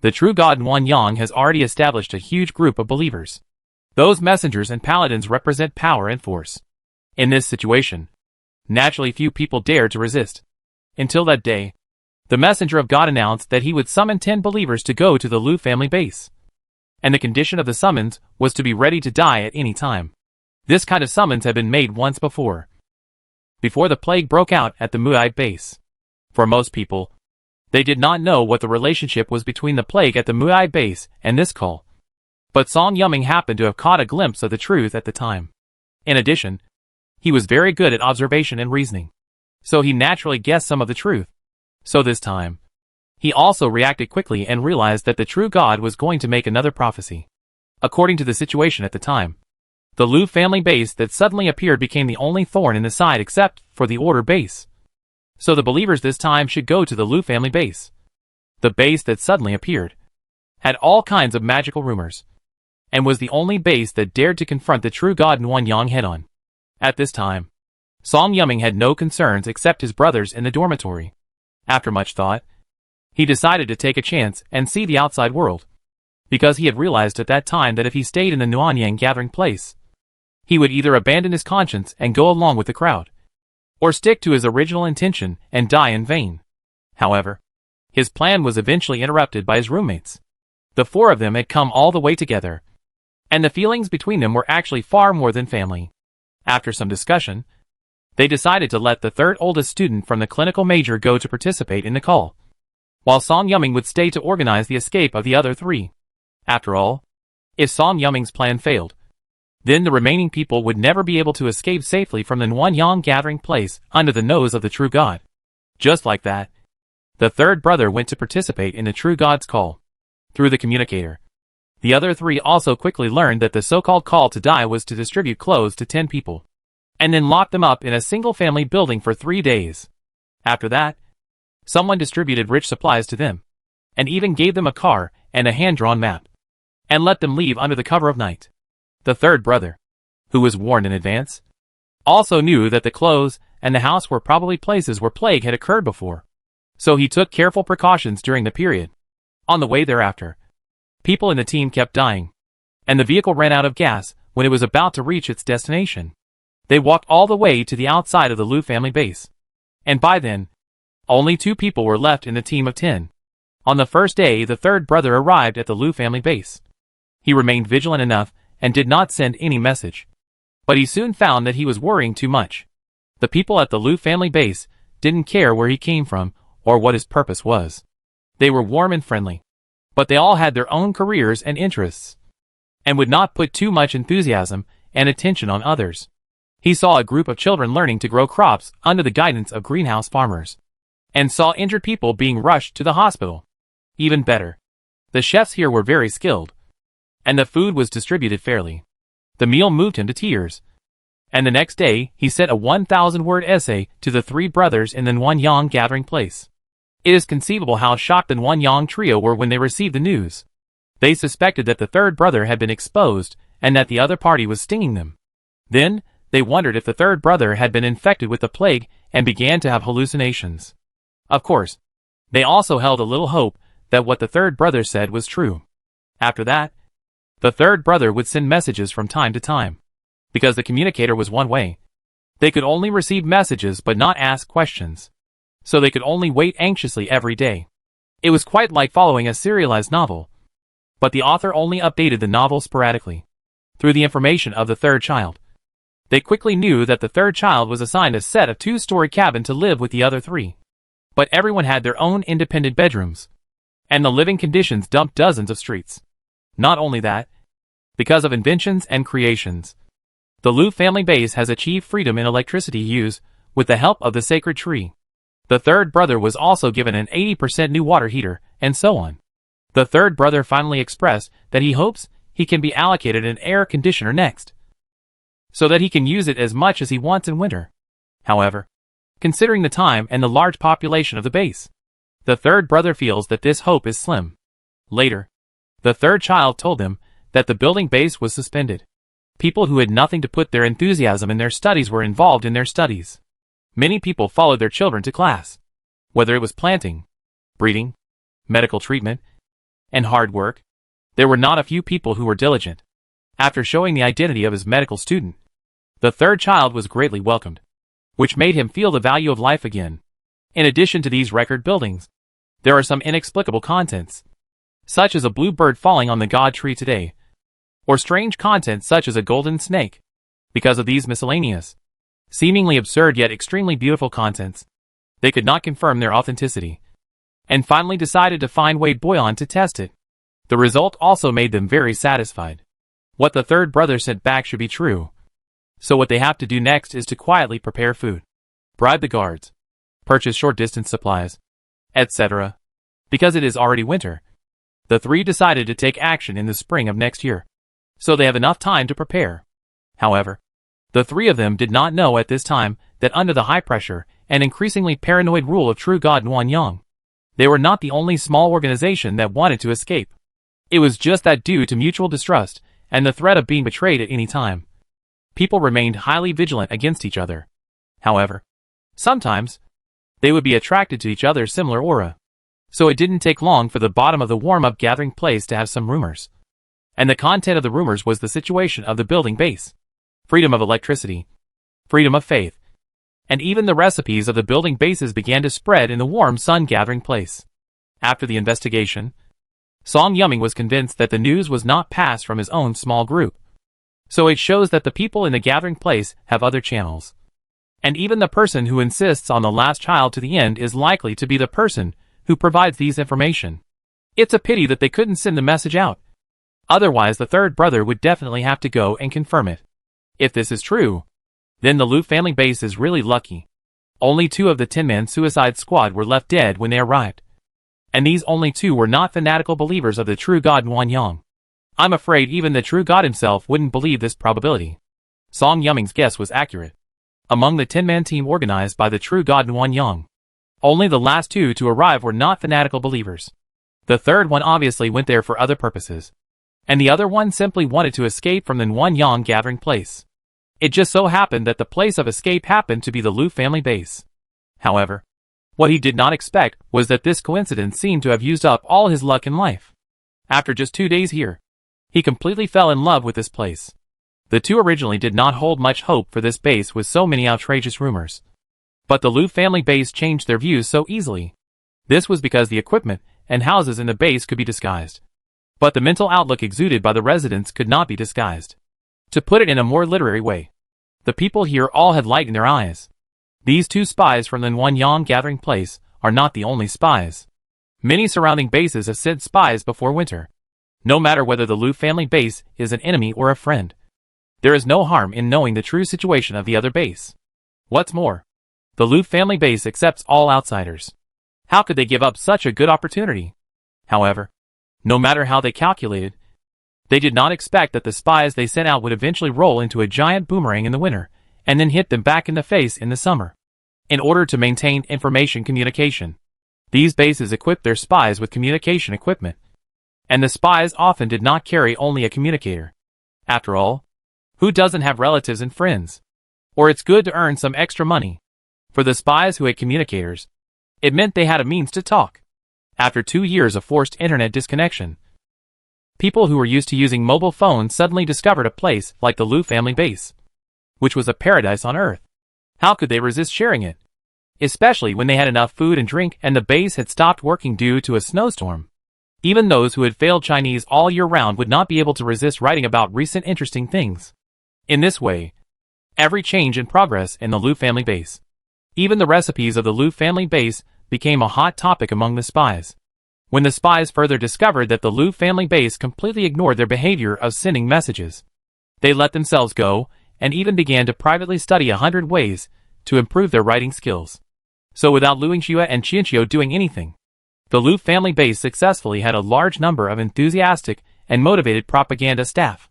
the true God Nuanyang has already established a huge group of believers. Those messengers and paladins represent power and force. In this situation, naturally few people dared to resist. Until that day, The messenger of God announced that he would summon 10 believers to go to the Liu family base. And the condition of the summons was to be ready to die at any time. This kind of summons had been made once before the plague broke out at the Muai base. For most people, they did not know what the relationship was between the plague at the Muai base and this call. But Song Yuming happened to have caught a glimpse of the truth at the time. In addition, he was very good at observation and reasoning, so he naturally guessed some of the truth. So this time, he also reacted quickly and realized that the true God was going to make another prophecy. According to the situation at the time, the Liu family base that suddenly appeared became the only thorn in the side except for the order base. So the believers this time should go to the Liu family base. The base that suddenly appeared had all kinds of magical rumors, and was the only base that dared to confront the true God Nuanyang head-on. At this time, Song Yuming had no concerns except his brothers in the dormitory. After much thought, he decided to take a chance and see the outside world, because he had realized at that time that if he stayed in the Nuanyang gathering place, he would either abandon his conscience and go along with the crowd, or stick to his original intention and die in vain. However, his plan was eventually interrupted by his roommates. The four of them had come all the way together, and the feelings between them were actually far more than family. After some discussion, they decided to let the third oldest student from the clinical major go to participate in the call, while Song Yuming would stay to organize the escape of the other three. After all, if Song Yuming's plan failed, then the remaining people would never be able to escape safely from the Nuanyang gathering place under the nose of the true God. Just like that, the third brother went to participate in the true God's call through the communicator. The other three also quickly learned that the so-called call to die was to distribute clothes to 10 people, and then lock them up in a single-family building for 3 days. After that, someone distributed rich supplies to them, and even gave them a car and a hand-drawn map, and let them leave under the cover of night. The third brother, who was warned in advance, also knew that the clothes and the house were probably places where plague had occurred before, so he took careful precautions during the period. On the way thereafter, people in the team kept dying, and the vehicle ran out of gas when it was about to reach its destination. They walked all the way to the outside of the Liu family base, and by then, only 2 people were left in the team of 10. On the first day, the third brother arrived at the Liu family base. He remained vigilant enough and did not send any message, but he soon found that he was worrying too much. The people at the Liu family base didn't care where he came from or what his purpose was. They were warm and friendly, but they all had their own careers and interests, and would not put too much enthusiasm and attention on others. He saw a group of children learning to grow crops under the guidance of greenhouse farmers, and saw injured people being rushed to the hospital. Even better, the chefs here were very skilled, and the food was distributed fairly. The meal moved him to tears, and the next day he sent a 1,000-word essay to the 3 brothers in the Nuanyang gathering place. It is conceivable how shocked the Nuanyang trio were when they received the news. They suspected that the third brother had been exposed and that the other party was stinging them. Then, they wondered if the third brother had been infected with the plague and began to have hallucinations. Of course, they also held a little hope that what the third brother said was true. After that, the third brother would send messages from time to time. Because the communicator was one way, they could only receive messages but not ask questions. So they could only wait anxiously every day. It was quite like following a serialized novel. But the author only updated the novel sporadically. Through the information of the third child, they quickly knew that the third child was assigned a set of 2-story cabin to live with the other 3. But everyone had their own independent bedrooms, and the living conditions dumped dozens of streets. Not only that, because of inventions and creations, the Liu family base has achieved freedom in electricity use with the help of the sacred tree. The third brother was also given an 80% new water heater, and so on. The third brother finally expressed that he hopes he can be allocated an air conditioner next, so that he can use it as much as he wants in winter. However, considering the time and the large population of the base, the third brother feels that this hope is slim. Later, the third child told him that the building base was suspended. People who had nothing to put their enthusiasm in their studies were involved in their studies. Many people followed their children to class, whether it was planting, breeding, medical treatment, and hard work. There were not a few people who were diligent. After showing the identity of his medical student, the third child was greatly welcomed, which made him feel the value of life again. In addition to these record buildings, There are some inexplicable contents, such as a blue bird falling on the god tree today, or strange content such as a golden snake. Because of these miscellaneous, seemingly absurd yet extremely beautiful contents, they could not confirm their authenticity, and finally decided to find Wade Boyan to test it. The result also made them very satisfied. What the third brother sent back should be true. So what they have to do next is to quietly prepare food, bribe the guards, purchase short-distance supplies, etc. Because it is already winter, the three decided to take action in the spring of next year, so they have enough time to prepare. However, the three of them did not know at this time that under the high pressure and increasingly paranoid rule of True God Nwanyang, they were not the only small organization that wanted to escape. It was just that due to mutual distrust and the threat of being betrayed at any time, people remained highly vigilant against each other. However, sometimes, they would be attracted to each other's similar aura. So it didn't take long for the bottom of the warm-up gathering place to have some rumors. And the content of the rumors was the situation of the building base, freedom of electricity, freedom of faith, and even the recipes of the building bases began to spread in the warm sun gathering place. After the investigation, Song Yumming was convinced that the news was not passed from his own small group. So it shows that the people in the gathering place have other channels. And even the person who insists on the last child to the end is likely to be the person who provides these information. It's a pity that they couldn't send the message out. Otherwise the third brother would definitely have to go and confirm it. If this is true, then the Liu family base is really lucky. Only 2 of the 10-man suicide squad were left dead when they arrived. And these only 2 were not fanatical believers of the true God Nwanyang. I'm afraid even the true God himself wouldn't believe this probability. Song Yumming's guess was accurate. Among the 10-man team organized by the true God Nwanyang, only the last 2 to arrive were not fanatical believers. The third one obviously went there for other purposes, and the other one simply wanted to escape from the Nwanyang gathering place. It just so happened that the place of escape happened to be the Liu family base. However, what he did not expect was that this coincidence seemed to have used up all his luck in life. After just 2 days here, he completely fell in love with this place. The 2 originally did not hold much hope for this base with so many outrageous rumors. But the Liu family base changed their views so easily. This was because the equipment and houses in the base could be disguised. But the mental outlook exuded by the residents could not be disguised. To put it in a more literary way, the people here all had light in their eyes. These 2 spies from the Nwanyang gathering place are not the only spies. Many surrounding bases have sent spies before winter. No matter whether the Liu family base is an enemy or a friend, there is no harm in knowing the true situation of the other base. What's more, the Liu family base accepts all outsiders. How could they give up such a good opportunity? However, no matter how they calculated, they did not expect that the spies they sent out would eventually roll into a giant boomerang in the winter, and then hit them back in the face in the summer. In order to maintain information communication, these bases equipped their spies with communication equipment. And the spies often did not carry only a communicator. After all, who doesn't have relatives and friends? Or it's good to earn some extra money. For the spies who had communicators, it meant they had a means to talk. After 2 years of forced internet disconnection, people who were used to using mobile phones suddenly discovered a place like the Liu family base, which was a paradise on Earth. How could they resist sharing it? Especially when they had enough food and drink and the base had stopped working due to a snowstorm. Even those who had failed Chinese all year round would not be able to resist writing about recent interesting things. In this way, every change and progress in the Liu family base, even the recipes of the Liu family base, became a hot topic among the spies. When the spies further discovered that the Liu family base completely ignored their behavior of sending messages, they let themselves go and even began to privately study 100 ways to improve their writing skills. So without Liu Xue and Qianqiu doing anything, the Liu family base successfully had a large number of enthusiastic and motivated propaganda staff.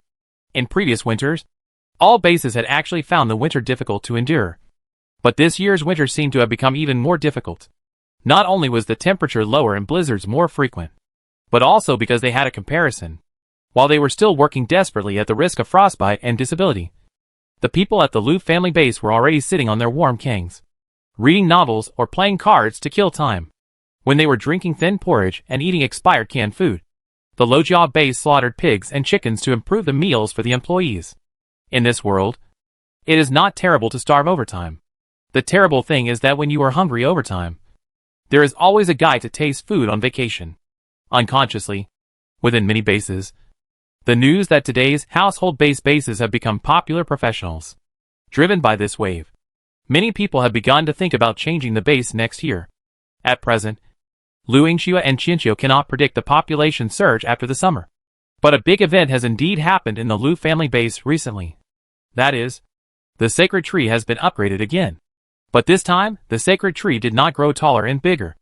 In previous winters, all bases had actually found the winter difficult to endure. But this year's winter seemed to have become even more difficult. Not only was the temperature lower and blizzards more frequent, but also because they had a comparison. While they were still working desperately at the risk of frostbite and disability, the people at the Liu family base were already sitting on their warm kangs, reading novels or playing cards to kill time. When they were drinking thin porridge and eating expired canned food, the Lojia base slaughtered pigs and chickens to improve the meals for the employees. In this world, it is not terrible to starve overtime. The terrible thing is that when you are hungry overtime, There is always a guy to taste food on vacation. Unconsciously, within many bases, the news that today's household-based bases have become popular professionals. Driven by this wave, many people have begun to think about changing the base next year. At present, Luingxia and Qinqiu cannot predict the population surge after the summer. But a big event has indeed happened in the Lu family base recently. That is, the sacred tree has been upgraded again. But this time, the sacred tree did not grow taller and bigger.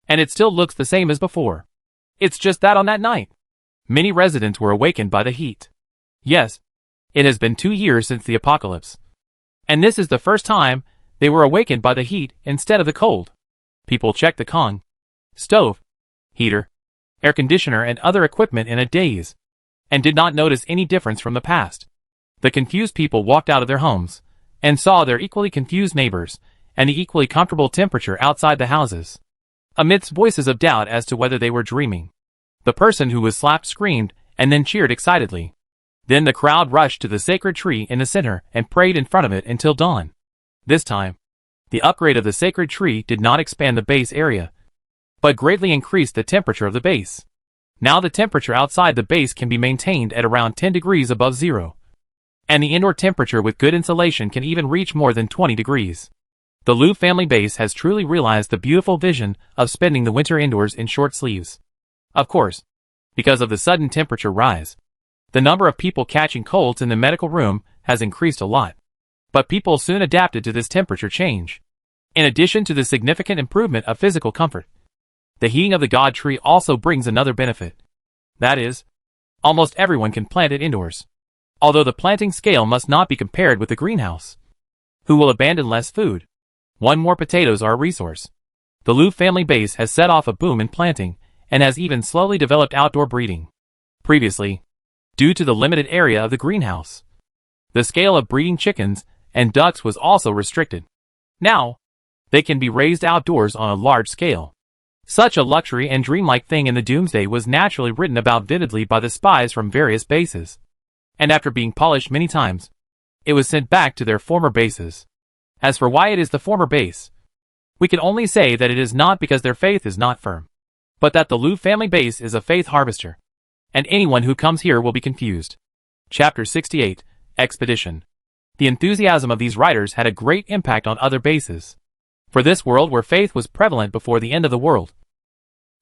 And it still looks the same as before. It's just that on that night, many residents were awakened by the heat. Yes, it has been 2 years since the apocalypse. And this is the first time they were awakened by the heat instead of the cold. People checked the Kong, stove, heater, air conditioner and other equipment in a daze, and did not notice any difference from the past. The confused people walked out of their homes, and saw their equally confused neighbors, and the equally comfortable temperature outside the houses. Amidst voices of doubt as to whether they were dreaming, the person who was slapped screamed, and then cheered excitedly. Then the crowd rushed to the sacred tree in the center and prayed in front of it until dawn. This time, the upgrade of the sacred tree did not expand the base area, but greatly increased the temperature of the base. Now the temperature outside the base can be maintained at around 10 degrees above zero. And the indoor temperature with good insulation can even reach more than 20 degrees. The Lu family base has truly realized the beautiful vision of spending the winter indoors in short sleeves. Of course, because of the sudden temperature rise, the number of people catching colds in the medical room has increased a lot. But people soon adapted to this temperature change. In addition to the significant improvement of physical comfort, the heating of the God tree also brings another benefit. That is, almost everyone can plant it indoors. Although the planting scale must not be compared with the greenhouse. Who will abandon less food? One more potatoes are a resource. The Lu family base has set off a boom in planting, and has even slowly developed outdoor breeding. Previously, due to the limited area of the greenhouse, the scale of breeding chickens and ducks was also restricted. Now, they can be raised outdoors on a large scale. Such a luxury and dreamlike thing in the doomsday was naturally written about vividly by the spies from various bases. And after being polished many times, it was sent back to their former bases. As for why it is the former base, we can only say that it is not because their faith is not firm, but that the Lu family base is a faith harvester, and anyone who comes here will be confused. Chapter 68, Expedition. The enthusiasm of these writers had a great impact on other bases. For this world where faith was prevalent before the end of the world,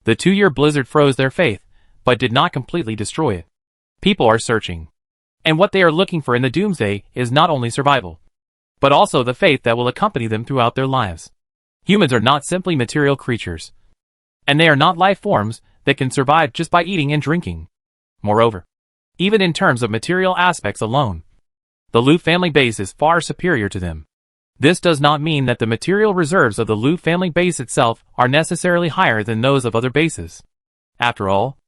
the 2-year blizzard froze their faith, but did not completely destroy it. People are searching. And what they are looking for in the doomsday is not only survival, but also the faith that will accompany them throughout their lives. Humans are not simply material creatures, and they are not life forms that can survive just by eating and drinking. Moreover, even in terms of material aspects alone, the Lu family base is far superior to them. This does not mean that the material reserves of the Lu family base itself are necessarily higher than those of other bases. After all,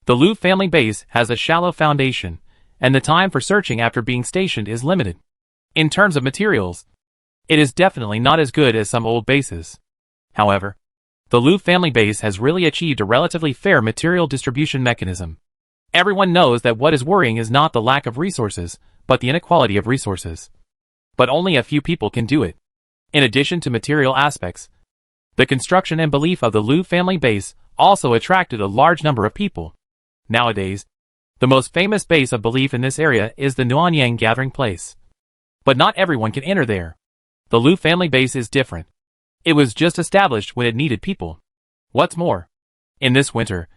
the Lu family base has a shallow foundation, and the time for searching after being stationed is limited. In terms of materials, it is definitely not as good as some old bases. However, the Lu family base has really achieved a relatively fair material distribution mechanism. Everyone knows that what is worrying is not the lack of resources, but the inequality of resources. But only a few people can do it. In addition to material aspects, the construction and belief of the Lu family base also attracted a large number of people. Nowadays, the most famous base of belief in this area is the Nuanyang gathering place. But not everyone can enter there. The Lu family base is different. It was just established when it needed people. What's more, in this winter,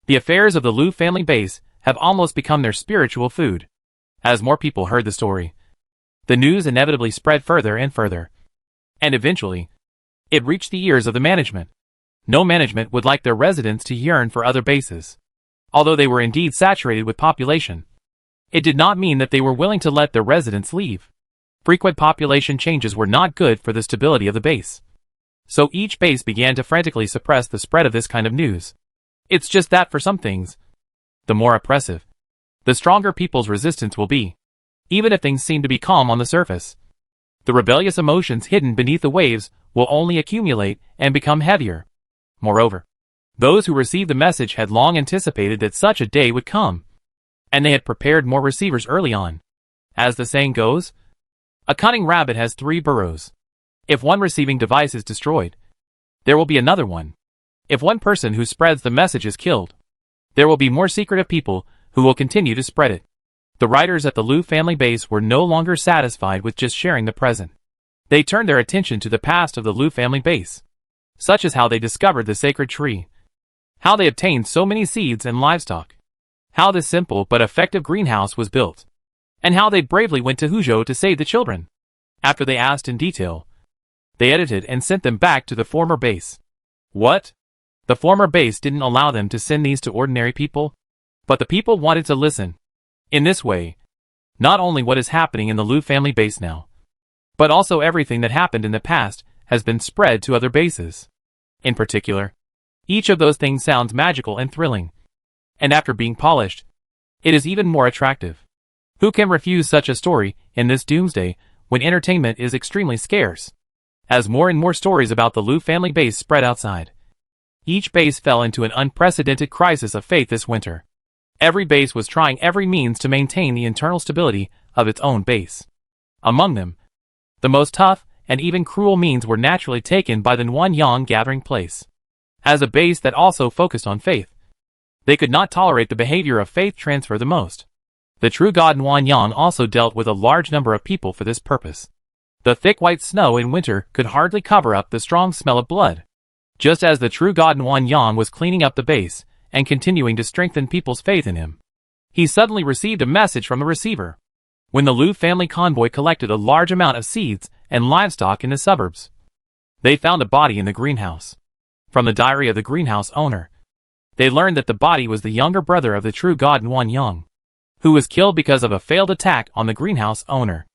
the affairs of the Lu family base have almost become their spiritual food. As more people heard the story, the news inevitably spread further and further. And eventually, it reached the ears of the management. No management would like their residents to yearn for other bases. Although they were indeed saturated with population, it did not mean that they were willing to let their residents leave. Frequent population changes were not good for the stability of the base. So each base began to frantically suppress the spread of this kind of news. It's just that for some things, the more oppressive, the stronger people's resistance will be. Even if things seem to be calm on the surface, the rebellious emotions hidden beneath the waves will only accumulate and become heavier. Moreover, those who received the message had long anticipated that such a day would come, and they had prepared more receivers early on. As the saying goes, a cunning rabbit has 3 burrows. If one receiving device is destroyed, there will be another one. If one person who spreads the message is killed, there will be more secretive people who will continue to spread it. The writers at the Liu family base were no longer satisfied with just sharing the present. They turned their attention to the past of the Liu family base, such as how they discovered the sacred tree, how they obtained so many seeds and livestock, how this simple but effective greenhouse was built, and how they bravely went to Huzhou to save the children. After they asked in detail, they edited and sent them back to the former base. What? The former base didn't allow them to send these to ordinary people? But the people wanted to listen. In this way, not only what is happening in the Liu family base now, but also everything that happened in the past has been spread to other bases. In particular, each of those things sounds magical and thrilling. And after being polished, it is even more attractive. Who can refuse such a story in this doomsday when entertainment is extremely scarce? As more and more stories about the Liu family base spread outside, each base fell into an unprecedented crisis of faith this winter. Every base was trying every means to maintain the internal stability of its own base. Among them, the most tough and even cruel means were naturally taken by the Nuanyang gathering place. As a base that also focused on faith, they could not tolerate the behavior of faith transfer the most. The true god Nuanyang also dealt with a large number of people for this purpose. The thick white snow in winter could hardly cover up the strong smell of blood. Just as the true god Nuanyang was cleaning up the base and continuing to strengthen people's faith in him, he suddenly received a message from the receiver. When the Liu family convoy collected a large amount of seeds and livestock in the suburbs, they found a body in the greenhouse. From the diary of the greenhouse owner, they learned that the body was the younger brother of the true god Nuanyang, who was killed because of a failed attack on the greenhouse owner.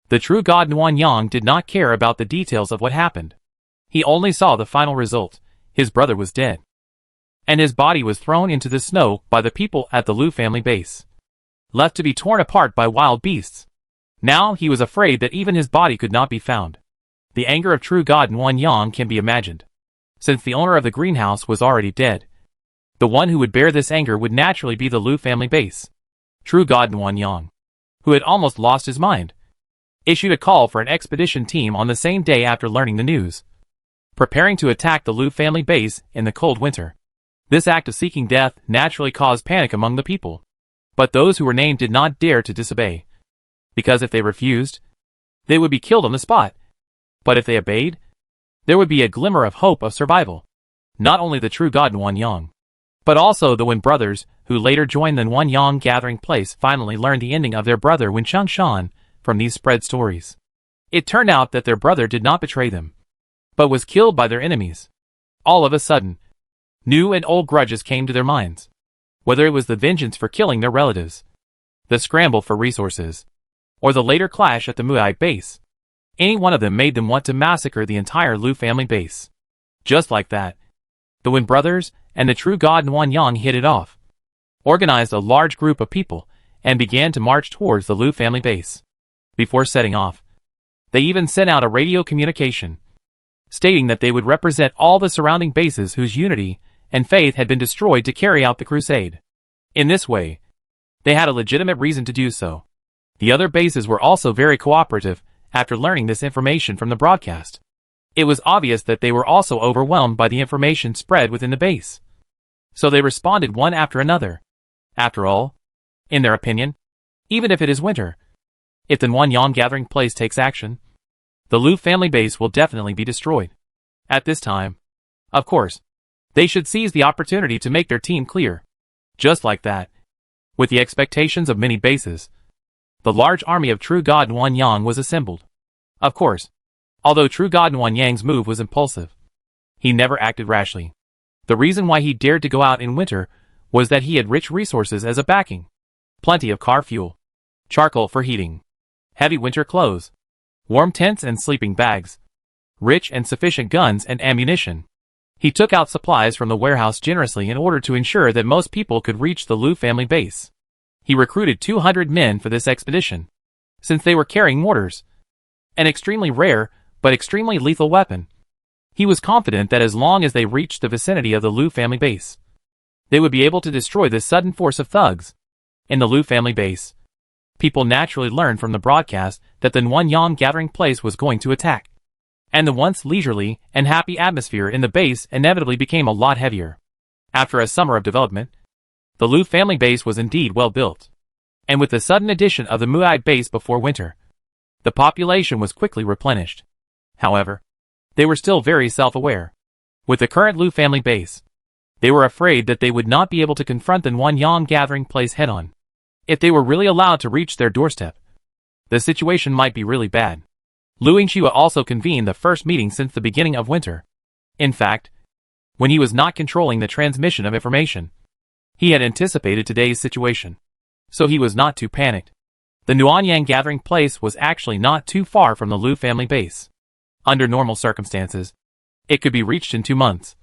The true god Nuanyang did not care about the details of what happened. He only saw the final result. His brother was dead, and his body was thrown into the snow by the people at the Liu family base, left to be torn apart by wild beasts. Now he was afraid that even his body could not be found. The anger of true god Nuanyang can be imagined. Since the owner of the greenhouse was already dead, the one who would bear this anger would naturally be the Liu family base. True god Nuanyang, who had almost lost his mind, issued a call for an expedition team on the same day after learning the news, preparing to attack the Liu family base in the cold winter. This act of seeking death naturally caused panic among the people. But those who were named did not dare to disobey, because if they refused, they would be killed on the spot. But if they obeyed, there would be a glimmer of hope of survival. Not only the true god Nuanyang, but also the Wen brothers, who later joined the Nuanyang gathering place, finally learned the ending of their brother Wen Changshan from these spread stories. It turned out that their brother did not betray them, but was killed by their enemies. All of a sudden, new and old grudges came to their minds. Whether it was the vengeance for killing their relatives, the scramble for resources, or the later clash at the Muai base, any one of them made them want to massacre the entire Liu family base. Just like that, the Wen brothers and the true god Nuanyang hit it off, organized a large group of people, and began to march towards the Liu family base. Before setting off, they even sent out a radio communication, stating that they would represent all the surrounding bases whose unity and faith had been destroyed to carry out the crusade. In this way, they had a legitimate reason to do so. The other bases were also very cooperative after learning this information from the broadcast. It was obvious that they were also overwhelmed by the information spread within the base, so they responded one after another. After all, in their opinion, even if it is winter, if the Nuanyang gathering place takes action, the Liu family base will definitely be destroyed. At this time, of course, they should seize the opportunity to make their team clear. Just like that, with the expectations of many bases, the large army of true god Nuanyang was assembled. Of course, although true god Nuanyang's move was impulsive, he never acted rashly. The reason why he dared to go out in winter was that he had rich resources as a backing. Plenty of car fuel, charcoal for heating, heavy winter clothes, warm tents and sleeping bags, rich and sufficient guns and ammunition. He took out supplies from the warehouse generously in order to ensure that most people could reach the Liu family base. He recruited 200 men for this expedition, since they were carrying mortars, an extremely rare but extremely lethal weapon. He was confident that as long as they reached the vicinity of the Liu family base, they would be able to destroy this sudden force of thugs. In the Liu family base, people naturally learned from the broadcast that the Nuanyang gathering place was going to attack. and the once leisurely and happy atmosphere in the base inevitably became a lot heavier. After a summer of development, the Lu family base was indeed well built. And with the sudden addition of the Mu'ai base before winter, the population was quickly replenished. However, they were still very self-aware. With the current Lu family base, they were afraid that they would not be able to confront the Nuanyang gathering place head-on. If they were really allowed to reach their doorstep, the situation might be really bad. Lu Yingxue also convened the first meeting since the beginning of winter. In fact, when he was not controlling the transmission of information, he had anticipated today's situation, so he was not too panicked. The Nuanyang gathering place was actually not too far from the Lu family base. Under normal circumstances, it could be reached in 2 months.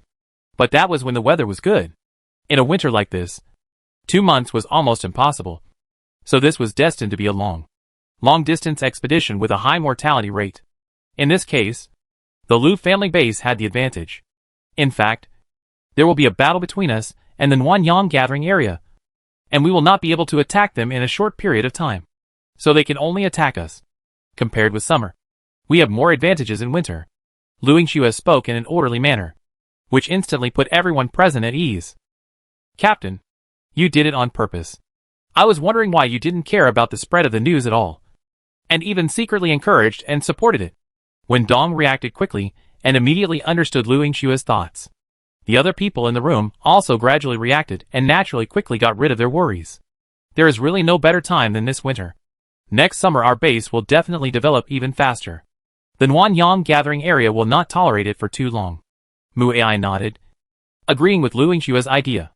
But that was when the weather was good. In a winter like this, 2 months was almost impossible. So this was destined to be a long-distance expedition with a high mortality rate. In this case, the Lu family base had the advantage. In fact, there will be a battle between us and the Nuanyang gathering area, and we will not be able to attack them in a short period of time. So they can only attack us. Compared with summer, we have more advantages in winter. Lu Yingxue spoke in an orderly manner, which instantly put everyone present at ease. Captain, you did it on purpose. I was wondering why you didn't care about the spread of the news at all, and even secretly encouraged and supported it. When Dong reacted quickly and immediately understood Lu Yingxue's thoughts, the other people in the room also gradually reacted and naturally quickly got rid of their worries. There is really no better time than this winter. Next summer our base will definitely develop even faster. The Nuanyang gathering area will not tolerate it for too long. Mu'ai nodded, agreeing with Lu Yingxue's idea.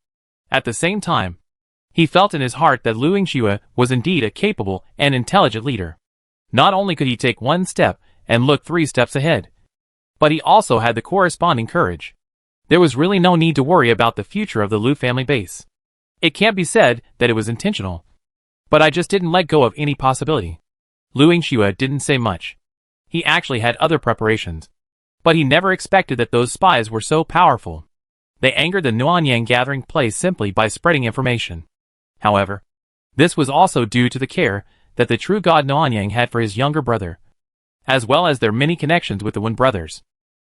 At the same time, he felt in his heart that Lu Yingxue was indeed a capable and intelligent leader. Not only could he take 1 step and look 3 steps ahead, but he also had the corresponding courage. There was really no need to worry about the future of the Lu family base. It can't be said that it was intentional, but I just didn't let go of any possibility. Lu Yingxue didn't say much. He actually had other preparations, but he never expected that those spies were so powerful. They angered the Nuanyang gathering place simply by spreading information. However, this was also due to the care that the true god Nuanyang had for his younger brother, as well as their many connections with the Wen brothers.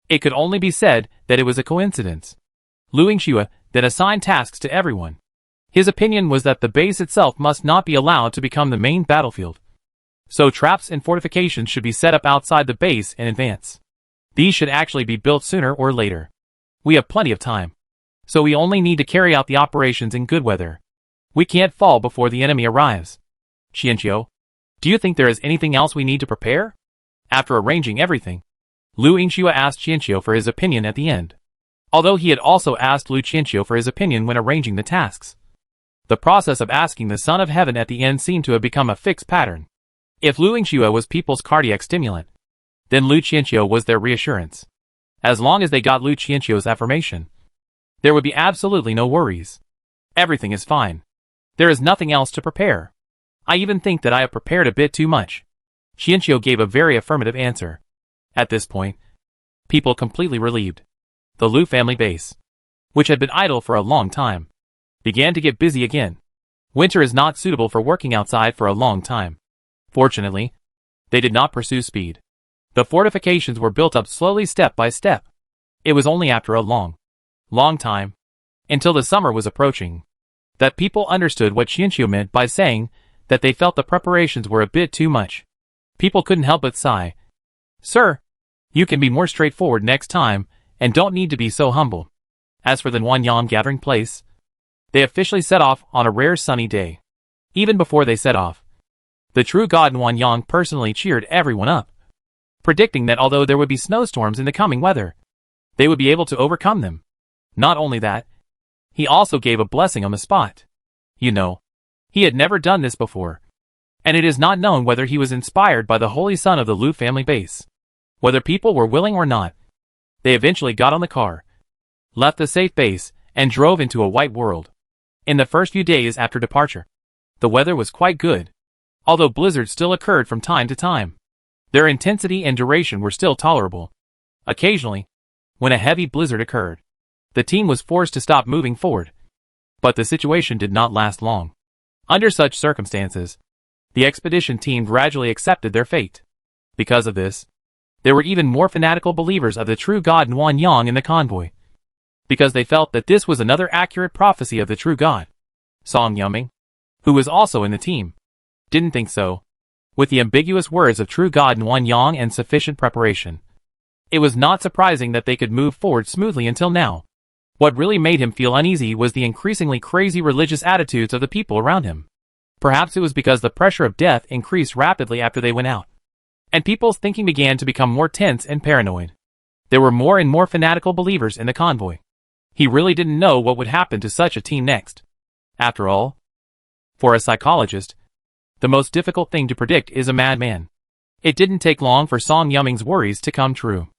It could only be said that it was a coincidence. Lu Yingxue then assigned tasks to everyone. His opinion was that the base itself must not be allowed to become the main battlefield. So traps and fortifications should be set up outside the base in advance. These should actually be built sooner or later. We have plenty of time, so we only need to carry out the operations in good weather. We can't fall before the enemy arrives. Qianqiu, do you think there is anything else we need to prepare? After arranging everything, Lu Yingxue asked Qianqiu for his opinion at the end. Although he had also asked Lu Qianqiu for his opinion when arranging the tasks. The process of asking the Son of Heaven at the end seemed to have become a fixed pattern. If Lu Yingxue was people's cardiac stimulant, then Lu Qianqiu was their reassurance. As long as they got Lu Qianqiu's affirmation, there would be absolutely no worries. Everything is fine. There is nothing else to prepare. I even think that I have prepared a bit too much. Qianqiu gave a very affirmative answer. At this point, people completely relieved. The Lu family base, which had been idle for a long time, began to get busy again. Winter is not suitable for working outside for a long time. Fortunately, they did not pursue speed. The fortifications were built up slowly step by step. It was only after a long time, until the summer was approaching, that people understood what Qianqiu meant by saying that they felt the preparations were a bit too much. People couldn't help but sigh. Sir, you can be more straightforward next time and don't need to be so humble. As for the Nuanyang gathering place, they officially set off on a rare sunny day. Even before they set off, the true god Nuanyang personally cheered everyone up, predicting that although there would be snowstorms in the coming weather, they would be able to overcome them. Not only that, he also gave a blessing on the spot. You know, he had never done this before, and it is not known whether he was inspired by the holy son of the Lu family base. Whether people were willing or not, they eventually got on the car, left the safe base, and drove into a white world. In the first few days after departure, the weather was quite good, although blizzards still occurred from time to time. Their intensity and duration were still tolerable. Occasionally, when a heavy blizzard occurred, the team was forced to stop moving forward. But the situation did not last long. Under such circumstances, the expedition team gradually accepted their fate. Because of this, There were even more fanatical believers of the true God Nuan Yang in the convoy, because they felt that this was another accurate prophecy of the true God. Song Yuming, who was also in the team, didn't think so. With the ambiguous words of true God Nuan Yang and sufficient preparation, it was not surprising that they could move forward smoothly until now. What really made him feel uneasy was the increasingly crazy religious attitudes of the people around him. Perhaps it was because the pressure of death increased rapidly after they went out, and people's thinking began to become more tense and paranoid. There were more and more fanatical believers in the convoy. He really didn't know what would happen to such a team next. After all, for a psychologist, the most difficult thing to predict is a madman. It didn't take long for Song Yuming's worries to come true.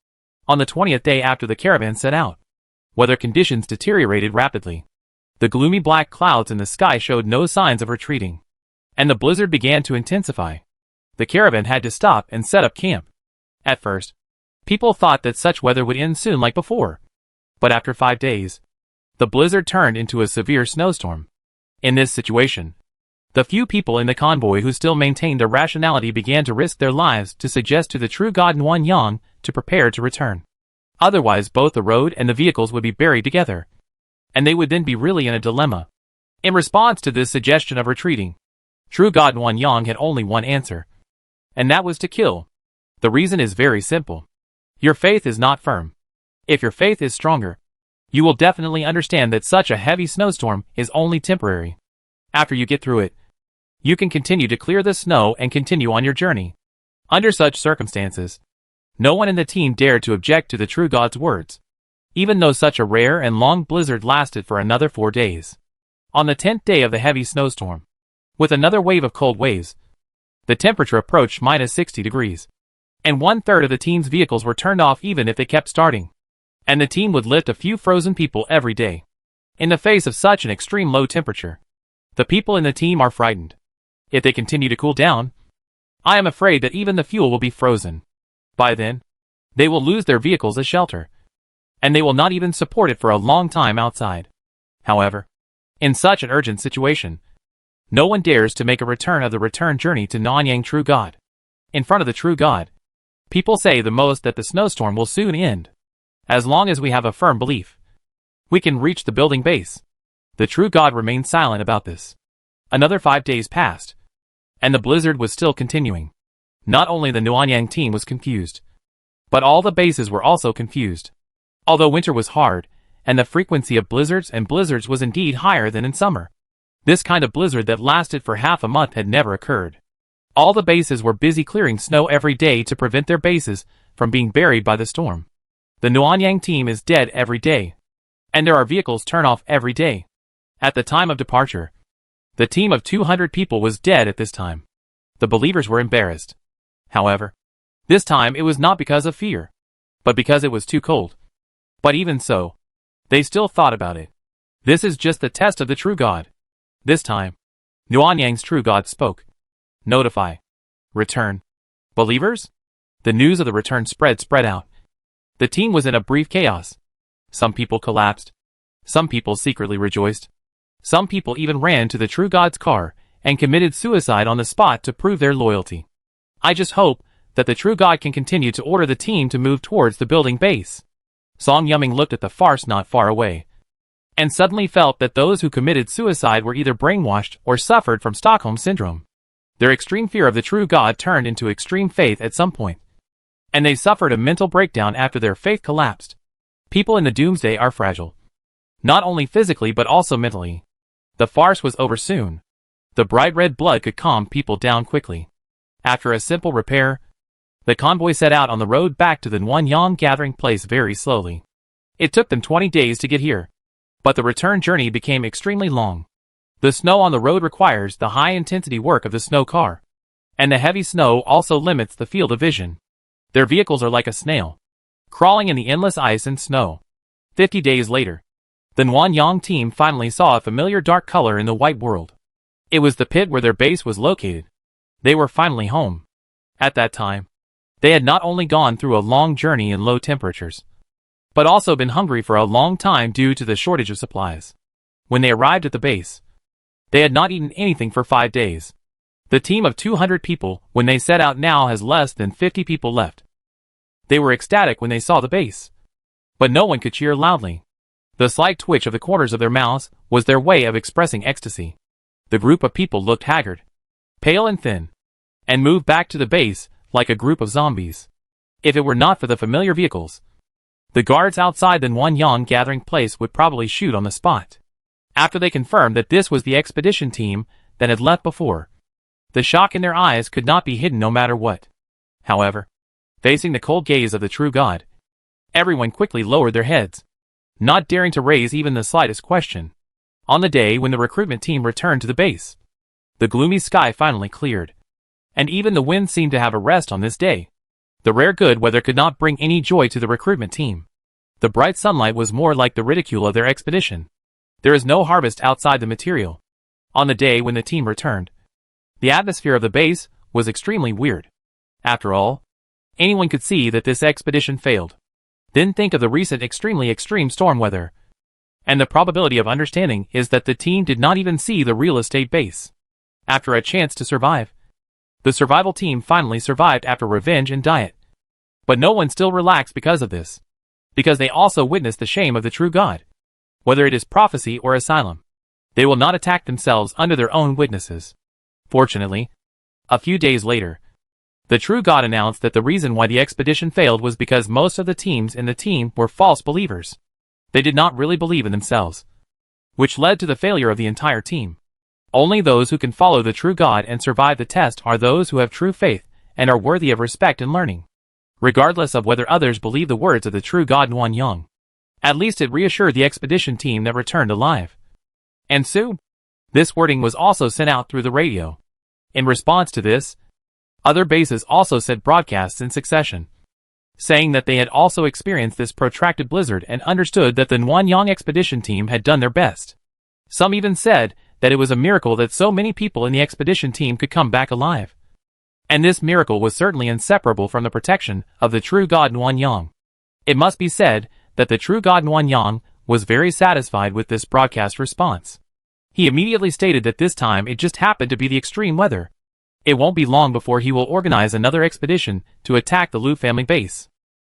On the 20th day after the caravan set out, weather conditions deteriorated rapidly. The gloomy black clouds in the sky showed no signs of retreating, and the blizzard began to intensify. The caravan had to stop and set up camp. At first, people thought that such weather would end soon like before. But after 5 days, the blizzard turned into a severe snowstorm. In this situation, the few people in the convoy who still maintained their rationality began to risk their lives to suggest to the true God Nuan Yang to prepare to return. Otherwise both the road and the vehicles would be buried together, and they would then be really in a dilemma. In response to this suggestion of retreating, true God Nuan Yang had only one answer, and that was to kill. The reason is very simple. Your faith is not firm. If your faith is stronger, you will definitely understand that such a heavy snowstorm is only temporary. After you get through it, you can continue to clear the snow and continue on your journey. Under such circumstances, no one in the team dared to object to the true God's words, even though such a rare and long blizzard lasted for another 4 days. On the 10th day of the heavy snowstorm, with another wave of cold waves, the temperature approached -60 degrees, and 1/3 of the team's vehicles were turned off even if they kept starting, and the team would lift a few frozen people every day. In the face of such an extreme low temperature, the people in the team are frightened. If they continue to cool down, I am afraid that even the fuel will be frozen. By then, they will lose their vehicles as shelter, and they will not even support it for a long time outside. However, in such an urgent situation, no one dares to make a return of the return journey to Nanyang True God. In front of the True God, people say the most that the snowstorm will soon end. As long as we have a firm belief, we can reach the building base. The True God remained silent about this. Another 5 days passed, and the blizzard was still continuing. Not only the Nanyang team was confused, but all the bases were also confused. Although winter was hard, and the frequency of blizzards was indeed higher than in summer, this kind of blizzard that lasted for half a month had never occurred. All the bases were busy clearing snow every day to prevent their bases from being buried by the storm. The Nanyang team is dead every day, and there are vehicles turn off every day. At the time of departure, the team of 200 people was dead at this time. The believers were embarrassed. However, this time it was not because of fear, but because it was too cold. But even so, they still thought about it. This is just the test of the true God. This time, Nanyang's true God spoke. Notify. Return. Believers? The news of the return spread out. The team was in a brief chaos. Some people collapsed. Some people secretly rejoiced. Some people even ran to the true God's car and committed suicide on the spot to prove their loyalty. I just hope that the true God can continue to order the team to move towards the building base. Song Yuming looked at the farce not far away, and suddenly felt that those who committed suicide were either brainwashed or suffered from Stockholm Syndrome. Their extreme fear of the true God turned into extreme faith at some point, and they suffered a mental breakdown after their faith collapsed. People in the doomsday are fragile, not only physically but also mentally. The farce was over soon. The bright red blood could calm people down quickly. After a simple repair, the convoy set out on the road back to the Nanyang gathering place very slowly. It took them 20 days to get here, but the return journey became extremely long. The snow on the road requires the high-intensity work of the snow car, and the heavy snow also limits the field of vision. Their vehicles are like a snail, crawling in the endless ice and snow. 50 days later, the Nanyang team finally saw a familiar dark color in the white world. It was the pit where their base was located. They were finally home. At that time, they had not only gone through a long journey in low temperatures, but also been hungry for a long time due to the shortage of supplies. When they arrived at the base, they had not eaten anything for 5 days. The team of 200 people, when they set out now, has less than 50 people left. They were ecstatic when they saw the base. But no one could cheer loudly. The slight twitch of the corners of their mouths was their way of expressing ecstasy. The group of people looked haggard, pale and thin, and moved back to the base like a group of zombies. If it were not for the familiar vehicles, the guards outside the Nanyang gathering place would probably shoot on the spot. After they confirmed that this was the expedition team that had left before, the shock in their eyes could not be hidden no matter what. However, facing the cold gaze of the true God, everyone quickly lowered their heads, not daring to raise even the slightest question. On the day when the recruitment team returned to the base, the gloomy sky finally cleared, and even the wind seemed to have a rest on this day. The rare good weather could not bring any joy to the recruitment team. The bright sunlight was more like the ridicule of their expedition. There is no harvest outside the material. On the day when the team returned, the atmosphere of the base was extremely weird. After all, anyone could see that this expedition failed. Then think of the recent extremely extreme storm weather. And the probability of understanding is that the team did not even see the real estate base. After a chance to survive, the survival team finally survived after revenge and diet. But no one still relaxed because of this. Because they also witnessed the shame of the true God. Whether it is prophecy or asylum, they will not attack themselves under their own witnesses. Fortunately, a few days later, the true God announced that the reason why the expedition failed was because most of the teams in the team were false believers. They did not really believe in themselves, which led to the failure of the entire team. Only those who can follow the true God and survive the test are those who have true faith and are worthy of respect and learning, regardless of whether others believe the words of the true God Nanyang. At least it reassured the expedition team that returned alive. And soon, this wording was also sent out through the radio. In response to this, other bases also sent broadcasts in succession, saying that they had also experienced this protracted blizzard and understood that the Nanyang expedition team had done their best. Some even said that it was a miracle that so many people in the expedition team could come back alive. And this miracle was certainly inseparable from the protection of the true God Nanyang. It must be said that the true God Nanyang was very satisfied with this broadcast response. He immediately stated that this time it just happened to be the extreme weather. It won't be long before he will organize another expedition to attack the Liu family base.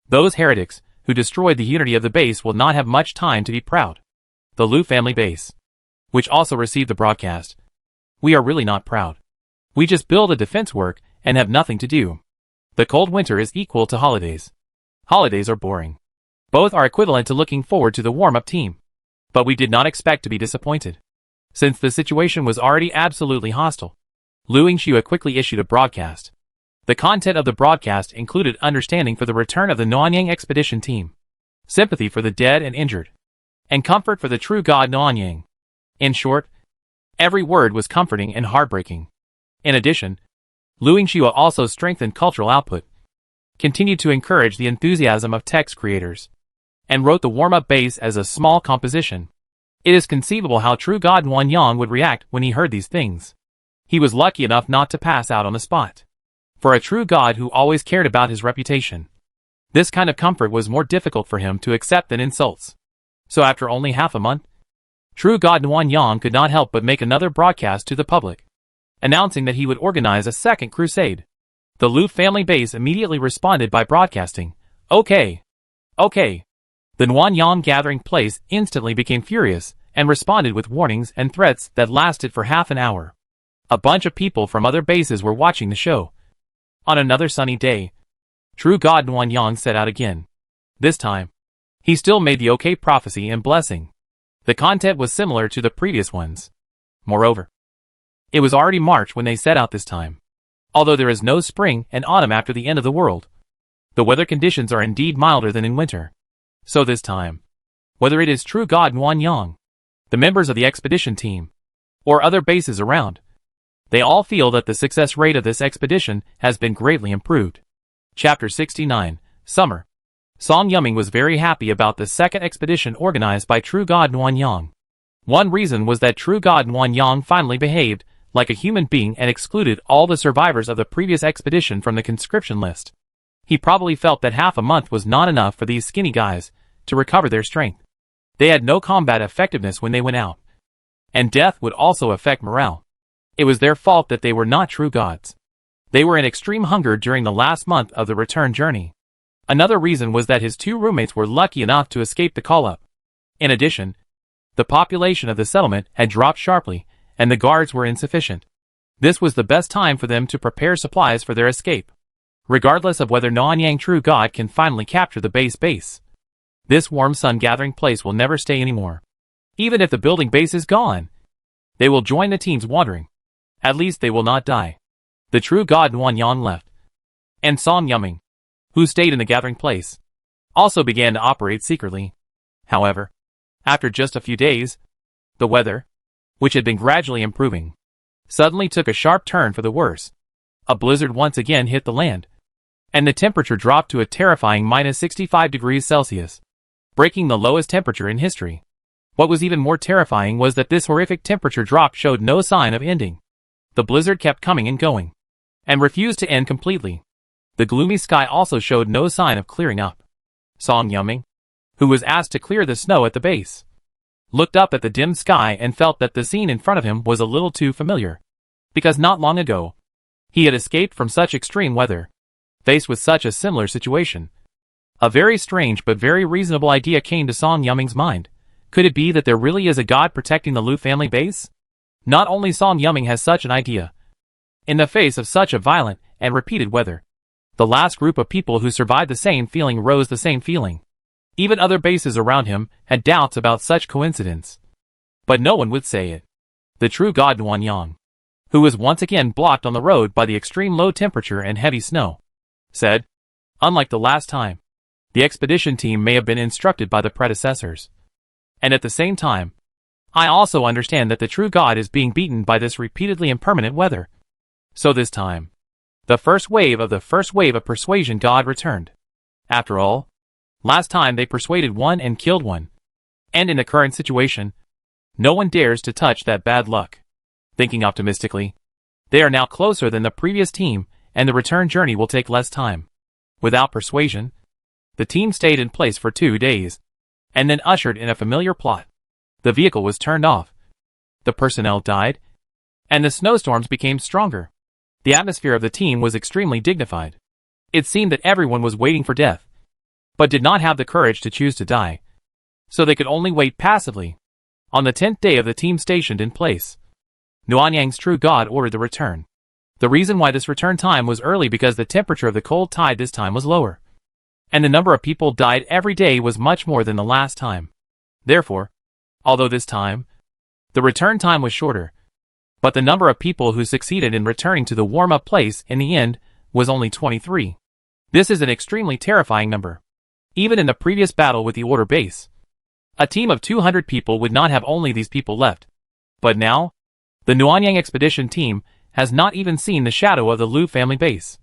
Those heretics who destroyed the unity of the base will not have much time to be proud. The Liu family base, which also received the broadcast. We are really not proud. We just build a defense work and have nothing to do. The cold winter is equal to holidays. Holidays are boring. Both are equivalent to looking forward to the warm-up team. But we did not expect to be disappointed. Since the situation was already absolutely hostile, Liu Xue quickly issued a broadcast. The content of the broadcast included understanding for the return of the Nanyang expedition team, sympathy for the dead and injured, and comfort for the true God Nanyang. In short, every word was comforting and heartbreaking. In addition, Liu Xue also strengthened cultural output, continued to encourage the enthusiasm of text creators, and wrote the warm-up base as a small composition. It is conceivable how true God Nanyang would react when he heard these things. He was lucky enough not to pass out on the spot. For a true God who always cared about his reputation, this kind of comfort was more difficult for him to accept than insults. So after only half a month, true God Nanyang could not help but make another broadcast to the public, announcing that he would organize a second crusade. The Liu family base immediately responded by broadcasting, "Okay. Okay." The Nanyang gathering place instantly became furious and responded with warnings and threats that lasted for half an hour. A bunch of people from other bases were watching the show. On another sunny day, true God Nanyang set out again. This time, he still made the okay prophecy and blessing. The content was similar to the previous ones. Moreover, it was already March when they set out this time. Although there is no spring and autumn after the end of the world, the weather conditions are indeed milder than in winter. So this time, whether it is true God Nanyang, the members of the expedition team, or other bases around, they all feel that the success rate of this expedition has been greatly improved. Chapter 69, Summer. Song Yuming was very happy about the second expedition organized by true God Nanyang. One reason was that true God Nanyang finally behaved like a human being and excluded all the survivors of the previous expedition from the conscription list. He probably felt that half a month was not enough for these skinny guys to recover their strength. They had no combat effectiveness when they went out, and death would also affect morale. It was their fault that they were not true gods. They were in extreme hunger during the last month of the return journey. Another reason was that his two roommates were lucky enough to escape the call-up. In addition, the population of the settlement had dropped sharply, and the guards were insufficient. This was the best time for them to prepare supplies for their escape. Regardless of whether Nanyang True God can finally capture the base, this warm sun gathering place will never stay anymore. Even if the building base is gone, they will join the teams wandering. At least they will not die. The True God Nanyang left. And Song Yuming, who stayed in the gathering place, also began to operate secretly. However, after just a few days, the weather, which had been gradually improving, suddenly took a sharp turn for the worse. A blizzard once again hit the land, and the temperature dropped to a terrifying -65°C, breaking the lowest temperature in history. What was even more terrifying was that this horrific temperature drop showed no sign of ending. The blizzard kept coming and going, and refused to end completely. The gloomy sky also showed no sign of clearing up. Song Yuming, who was asked to clear the snow at the base, looked up at the dim sky and felt that the scene in front of him was a little too familiar, because not long ago, he had escaped from such extreme weather. Faced with such a similar situation, a very strange but very reasonable idea came to Song Yuming's mind. Could it be that there really is a god protecting the Lu family base? Not only Song Yuming has such an idea. In the face of such a violent and repeated weather, the last group of people who survived the same feeling rose the same feeling. Even other bases around him had doubts about such coincidence. But no one would say it. The True God Nanyang, who was once again blocked on the road by the extreme low temperature and heavy snow, said, unlike the last time, the expedition team may have been instructed by the predecessors. And at the same time, I also understand that the True God is being beaten by this repeatedly impermanent weather. So this time, the first wave of persuasion God returned. After all, last time they persuaded one and killed one. And in the current situation, no one dares to touch that bad luck. Thinking optimistically, they are now closer than the previous team, and the return journey will take less time. Without persuasion, the team stayed in place for 2 days, and then ushered in a familiar plot. The vehicle was turned off. The personnel died, and the snowstorms became stronger. The atmosphere of the team was extremely dignified. It seemed that everyone was waiting for death, but did not have the courage to choose to die, so they could only wait passively. On the 10th day of the team stationed in place, Nanyang's True God ordered the return. The reason why this return time was early because the temperature of the cold tide this time was lower, and the number of people died every day was much more than the last time. Therefore, although this time, the return time was shorter, but the number of people who succeeded in returning to the warm-up place in the end was only 23. This is an extremely terrifying number. Even in the previous battle with the Order base, a team of 200 people would not have only these people left. But now, the Nanyang expedition team has not even seen the shadow of the Lu family base,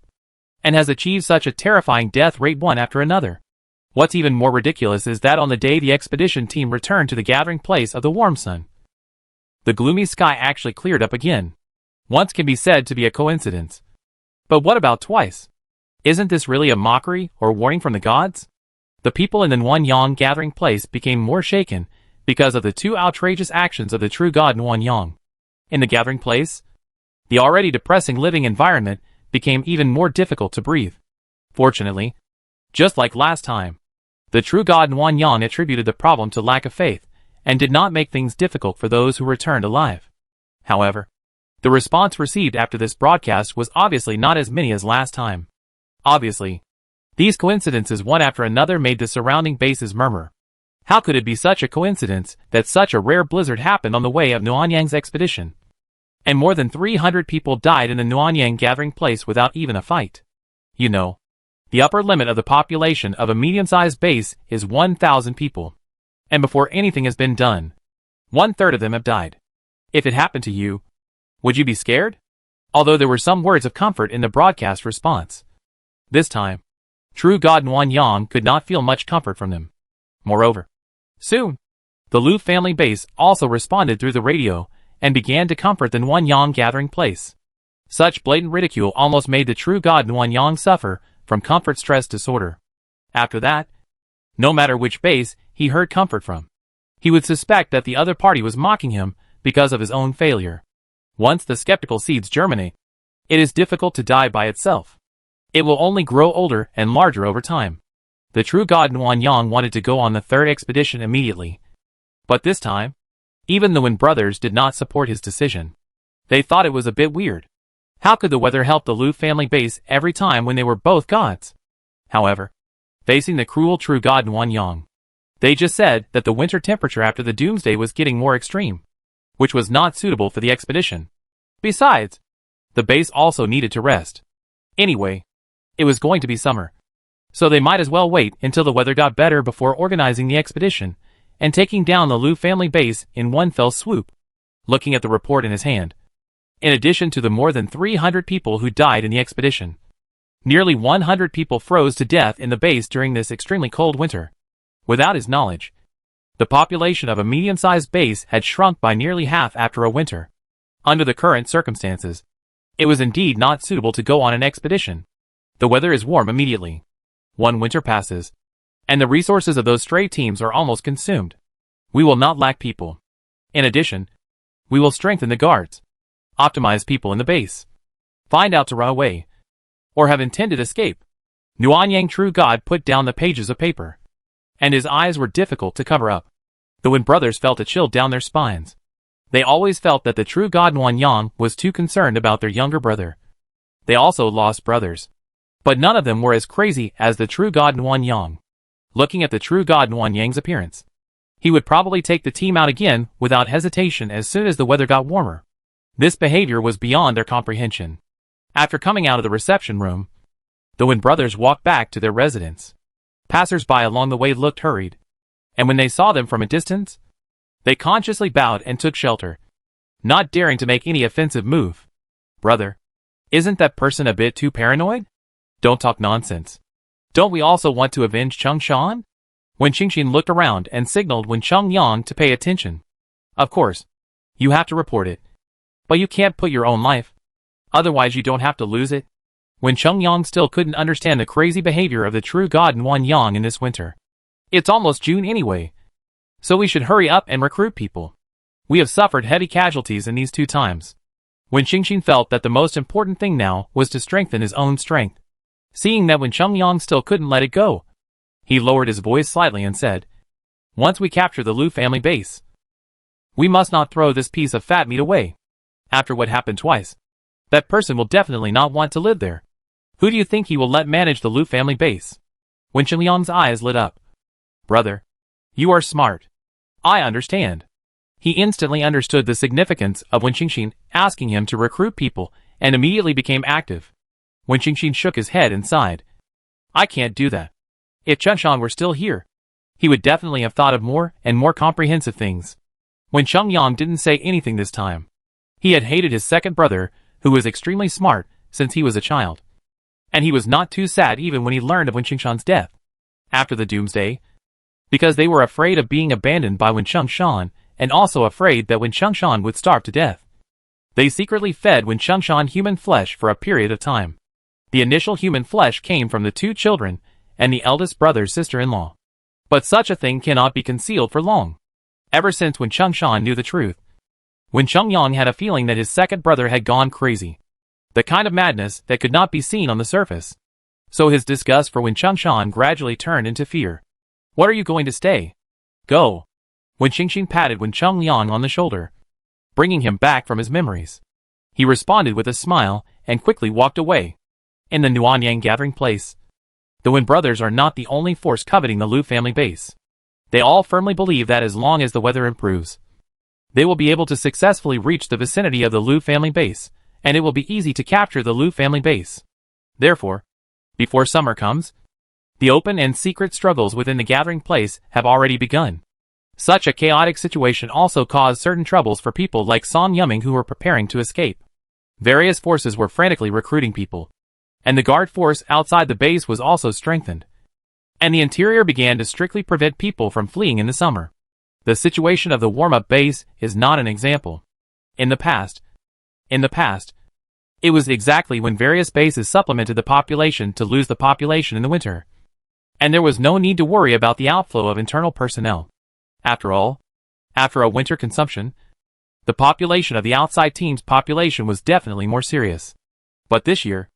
and has achieved such a terrifying death rate one after another. What's even more ridiculous is that on the day the expedition team returned to the gathering place of the warm sun, the gloomy sky actually cleared up again. Once can be said to be a coincidence. But what about twice? Isn't this really a mockery or warning from the gods? The people in the Nanyang gathering place became more shaken because of the two outrageous actions of the True God Nanyang. In the gathering place, the already depressing living environment became even more difficult to breathe. Fortunately, just like last time, the True God Nanyang attributed the problem to lack of faith, and did not make things difficult for those who returned alive. However, the response received after this broadcast was obviously not as many as last time. Obviously, these coincidences one after another made the surrounding bases murmur. How could it be such a coincidence that such a rare blizzard happened on the way of Nanyang's expedition? And more than 300 people died in the Nanyang gathering place without even a fight. You know, the upper limit of the population of a medium-sized base is 1,000 people. And before anything has been done, 1/3 of them have died. If it happened to you, would you be scared? Although there were some words of comfort in the broadcast response, this time, True God Nanyang could not feel much comfort from them. Moreover, soon, the Lu family base also responded through the radio and began to comfort the Nanyang gathering place. Such blatant ridicule almost made the True God Nanyang suffer from comfort stress disorder. After that, no matter which base he heard comfort from, he would suspect that the other party was mocking him because of his own failure. Once the skeptical seeds germinate, it is difficult to die by itself. It will only grow older and larger over time. The true god Nguyen Yang wanted to go on the third expedition immediately. But this time, even the Nguyen brothers did not support his decision. They thought it was a bit weird. How could the weather help the Lu family base every time when they were both gods? However, facing the cruel true god Nguyen Yang, they just said that the winter temperature after the doomsday was getting more extreme, which was not suitable for the expedition. Besides, the base also needed to rest. Anyway, it was going to be summer, so they might as well wait until the weather got better before organizing the expedition and taking down the Lu family base in one fell swoop. Looking at the report in his hand, in addition to the more than 300 people who died in the expedition, nearly 100 people froze to death in the base during this extremely cold winter. Without his knowledge, the population of a medium-sized base had shrunk by nearly half after a winter. Under the current circumstances, it was indeed not suitable to go on an expedition. The weather is warm immediately. One winter passes, and the resources of those stray teams are almost consumed. We will not lack people. In addition, we will strengthen the guards, optimize people in the base, find out to run away, or have intended escape. Nguyen Yang true god put down the pages of paper, and his eyes were difficult to cover up. The Nguyen brothers felt a chill down their spines. They always felt that the true god Nguyen Yang was too concerned about their younger brother. They also lost brothers, but none of them were as crazy as the true god Nguyen Yang. Looking at the true god Nguyen Yang's appearance, he would probably take the team out again without hesitation as soon as the weather got warmer. This behavior was beyond their comprehension. After coming out of the reception room, the Nguyen brothers walked back to their residence. Passers-by along the way looked hurried, and when they saw them from a distance, they consciously bowed and took shelter, not daring to make any offensive move. Brother, isn't that person a bit too paranoid? Don't talk nonsense. Don't we also want to avenge Chung Shan? Wen Qingxin looked around and signaled Wen Chung Yang to pay attention. Of course, you have to report it, but you can't put your own life. Otherwise you don't have to lose it. Wen Chung Yang still couldn't understand the crazy behavior of the true god Nguyen Yang in this winter. It's almost June anyway, so we should hurry up and recruit people. We have suffered heavy casualties in these 2 times. Wen Qingxin felt that the most important thing now was to strengthen his own strength. Seeing that Wen Chung Yang still couldn't let it go, he lowered his voice slightly and said, "Once we capture the Lu family base, we must not throw this piece of fat meat away. After what happened twice, that person will definitely not want to live there. Who do you think he will let manage the Lu family base?" Wen Qingliang's eyes lit up. "Brother, you are smart. I understand." He instantly understood the significance of Wen Qingxin asking him to recruit people and immediately became active. Wen Qingxin shook his head and sighed. "I can't do that. If Chen Shan were still here, he would definitely have thought of more and more comprehensive things." Wen Chung Yang didn't say anything this time. He had hated his second brother, who was extremely smart, since he was a child. And he was not too sad even when he learned of Wen Qingshan's death after the doomsday, because they were afraid of being abandoned by Wen Qingshan and also afraid that Wen Qingshan would starve to death. They secretly fed Wen Qingshan human flesh for a period of time. The initial human flesh came from the 2 children and the eldest brother's sister-in-law. But such a thing cannot be concealed for long. Ever since Wen Qingshan knew the truth, Wen Qingliang had a feeling that his second brother had gone crazy. The kind of madness that could not be seen on the surface. So his disgust for Wen Qingshan gradually turned into fear. "What are you going to stay? Go." Wen Qingxin patted Wen Qingliang on the shoulder, bringing him back from his memories. He responded with a smile and quickly walked away. In the Nguyen gathering place, the Wen brothers are not the only force coveting the Lu family base. They all firmly believe that as long as the weather improves, they will be able to successfully reach the vicinity of the Lu family base, and it will be easy to capture the Lu family base. Therefore, before summer comes, the open and secret struggles within the gathering place have already begun. Such a chaotic situation also caused certain troubles for people like Song Yuming who were preparing to escape. Various forces were frantically recruiting people, and the guard force outside the base was also strengthened. And the interior began to strictly prevent people from fleeing in the summer. The situation of the warm-up base is not an example. In the past, it was exactly when various bases supplemented the population to lose the population in the winter. And there was no need to worry about the outflow of internal personnel. After all, after a winter consumption, the population of the outside team's population was definitely more serious. But this year,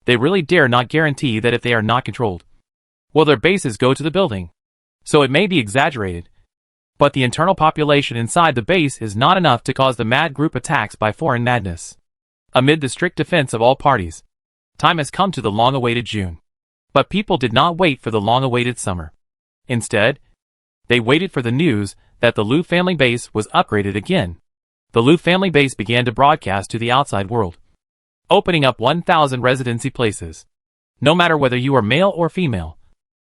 they really dare not guarantee that if they are not controlled, Well, their bases go to the building, so it may be exaggerated. But the internal population inside the base is not enough to cause the mad group attacks by foreign madness. Amid the strict defense of all parties, time has come to the long-awaited June. But people did not wait for the long-awaited summer. Instead, they waited for the news that the Liu family base was upgraded again. The Liu family base began to broadcast to the outside world, opening up 1,000 residency places. No matter whether you are male or female,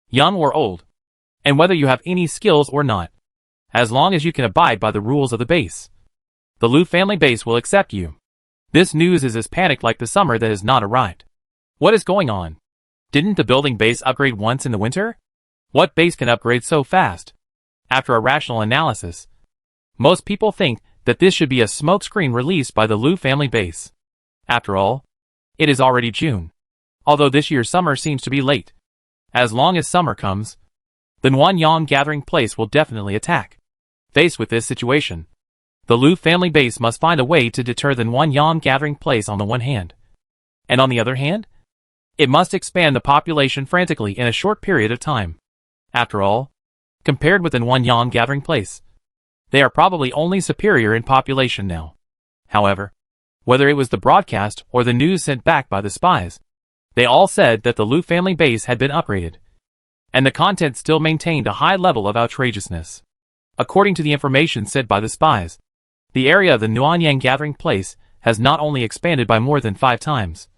young or old, and whether you have any skills or not, as long as you can abide by the rules of the base, the Liu family base will accept you. This news is as panicked like the summer that has not arrived. What is going on? Didn't the building base upgrade once in the winter? What base can upgrade so fast? After a rational analysis, most people think that this should be a smokescreen released by the Liu family base. After all, it is already June. Although this year's summer seems to be late. As long as summer comes, the Nuanyang gathering place will definitely attack. Faced with this situation, the Liu family base must find a way to deter the Nuanyang gathering place on the one hand. And on the other hand, it must expand the population frantically in a short period of time. After all, compared with the Nuanyang gathering place, they are probably only superior in population now. However, whether it was the broadcast or the news sent back by the spies, they all said that the Liu family base had been upgraded, and the content still maintained a high level of outrageousness. According to the information sent by the spies, the area of the Nuanyang gathering place has not only expanded by more than 5 times,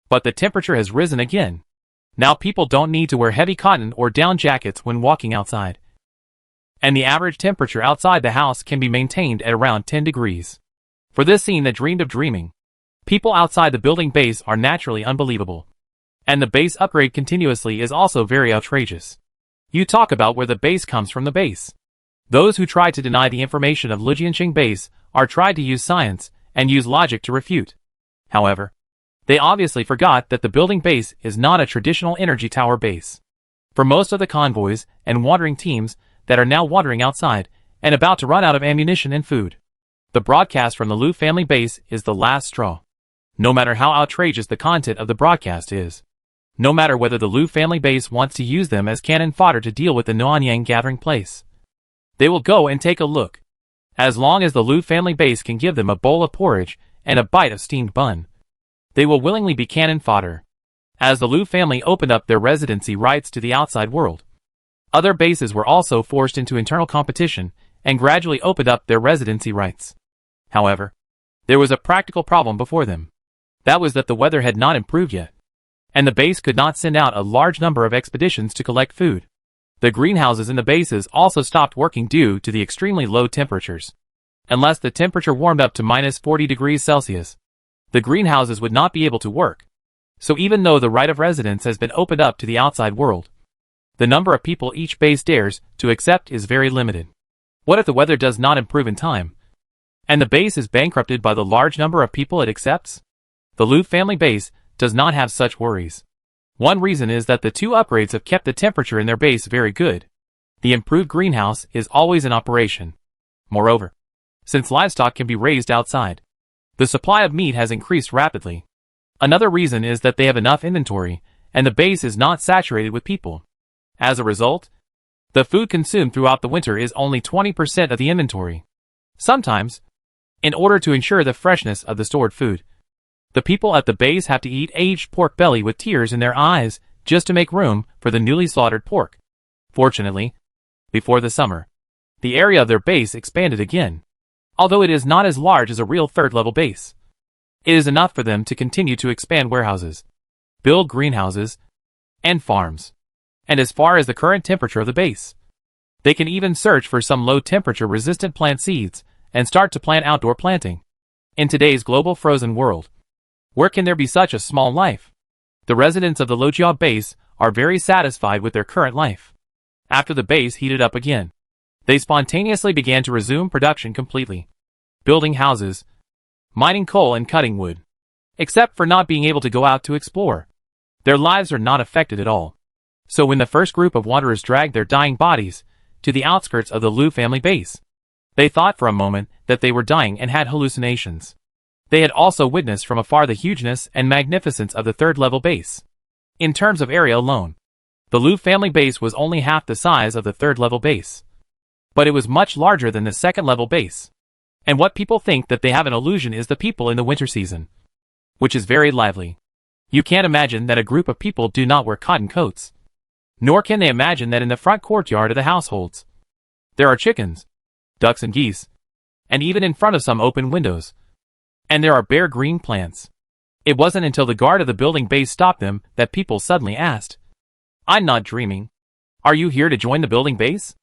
but the temperature has risen again. Now people don't need to wear heavy cotton or down jackets when walking outside, and the average temperature outside the house can be maintained at around 10 degrees. For this scene that dreamed of dreaming, people outside the building base are naturally unbelievable. And the base upgrade continuously is also very outrageous. You talk about where the base comes from the base. Those who try to deny the information of Lijianxing base are tried to use science and use logic to refute. However, they obviously forgot that the building base is not a traditional energy tower base. For most of the convoys and wandering teams that are now wandering outside and about to run out of ammunition and food, the broadcast from the Liu family base is the last straw. No matter how outrageous the content of the broadcast is, no matter whether the Liu family base wants to use them as cannon fodder to deal with the Nuanyang gathering place, they will go and take a look. As long as the Liu family base can give them a bowl of porridge and a bite of steamed bun, they will willingly be cannon fodder. As the Liu family opened up their residency rights to the outside world, other bases were also forced into internal competition and gradually opened up their residency rights. However, there was a practical problem before them. That was that the weather had not improved yet, and the base could not send out a large number of expeditions to collect food. The greenhouses in the bases also stopped working due to the extremely low temperatures. Unless the temperature warmed up to minus 40 degrees Celsius, the greenhouses would not be able to work. So even though the right of residence has been opened up to the outside world, the number of people each base dares to accept is very limited. What if the weather does not improve in time, and the base is bankrupted by the large number of people it accepts? The Liu family base does not have such worries. One reason is that the 2 upgrades have kept the temperature in their base very good. The improved greenhouse is always in operation. Moreover, since livestock can be raised outside, the supply of meat has increased rapidly. Another reason is that they have enough inventory, and the base is not saturated with people. As a result, the food consumed throughout the winter is only 20% of the inventory. Sometimes, in order to ensure the freshness of the stored food, the people at the base have to eat aged pork belly with tears in their eyes just to make room for the newly slaughtered pork. Fortunately, before the summer, the area of their base expanded again. Although it is not as large as a real third-level base, it is enough for them to continue to expand warehouses, build greenhouses, and farms. And as far as the current temperature of the base, they can even search for some low-temperature resistant plant seeds and start to plant outdoor planting. In today's global frozen world, where can there be such a small life? The residents of the Lojia base are very satisfied with their current life. After the base heated up again, they spontaneously began to resume production completely, building houses, mining coal and cutting wood. Except for not being able to go out to explore, their lives are not affected at all. So when the first group of wanderers dragged their dying bodies to the outskirts of the Liu family base, they thought for a moment that they were dying and had hallucinations. They had also witnessed from afar the hugeness and magnificence of the third-level base. In terms of area alone, The Liu family base was only half the size of the third-level base. But it was much larger than the second-level base. And what people think that they have an illusion is the people in the winter season, which is very lively. You can't imagine that a group of people do not wear cotton coats. Nor can they imagine that in the front courtyard of the households, there are chickens, ducks and geese, and even in front of some open windows. And there are bare green plants. It wasn't until the guard of the building base stopped them that people suddenly asked, "I'm not dreaming. Are you here to join the building base?"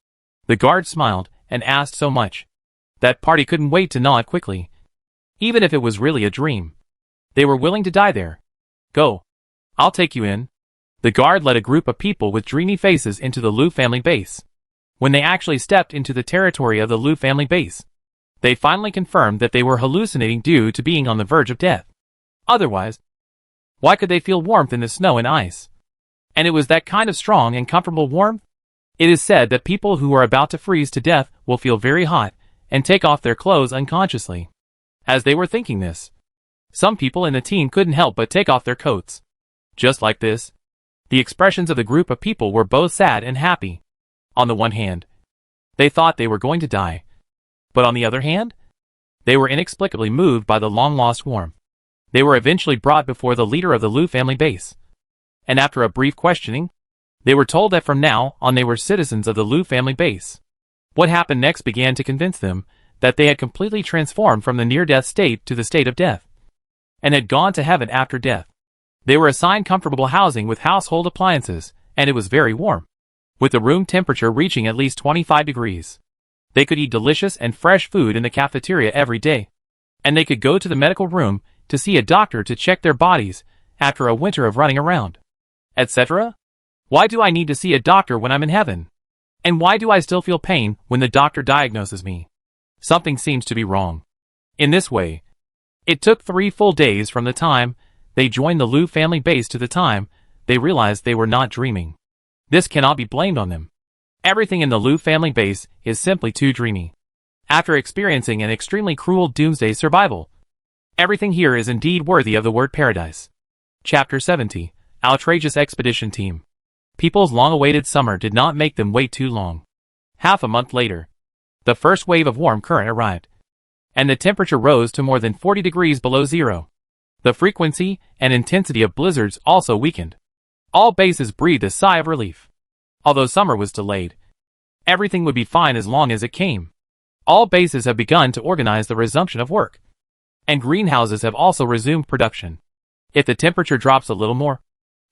The guard smiled and asked so much that party couldn't wait to nod quickly. Even if it was really a dream, they were willing to die there. "Go. I'll take you in." The guard led a group of people with dreamy faces into the Liu family base. When they actually stepped into the territory of the Liu family base, they finally confirmed that they were hallucinating due to being on the verge of death. Otherwise, why could they feel warmth in the snow and ice? And it was that kind of strong and comfortable warmth? It is said that people who are about to freeze to death will feel very hot and take off their clothes unconsciously. As they were thinking this, some people in the team couldn't help but take off their coats. Just like this, the expressions of the group of people were both sad and happy. On the one hand, they thought they were going to die. But on the other hand, they were inexplicably moved by the long-lost warmth. They were eventually brought before the leader of the Liu family base. And after a brief questioning, they were told that from now on they were citizens of the Liu family base. What happened next began to convince them that they had completely transformed from the near-death state to the state of death, and had gone to heaven after death. They were assigned comfortable housing with household appliances, and it was very warm, with the room temperature reaching at least 25 degrees. They could eat delicious and fresh food in the cafeteria every day, and they could go to the medical room to see a doctor to check their bodies after a winter of running around, etc. Why do I need to see a doctor when I'm in heaven? And why do I still feel pain when the doctor diagnoses me? Something seems to be wrong. In this way, it took 3 full days from the time they joined the Liu family base to the time they realized they were not dreaming. This cannot be blamed on them. Everything in the Liu family base is simply too dreamy. After experiencing an extremely cruel doomsday survival, everything here is indeed worthy of the word paradise. Chapter 70. Outrageous Expedition Team. People's long-awaited summer did not make them wait too long. Half a month later, the first wave of warm current arrived, and the temperature rose to more than 40 degrees below zero. The frequency and intensity of blizzards also weakened. All bases breathed a sigh of relief. Although summer was delayed, everything would be fine as long as it came. All bases have begun to organize the resumption of work, and greenhouses have also resumed production. If the temperature drops a little more,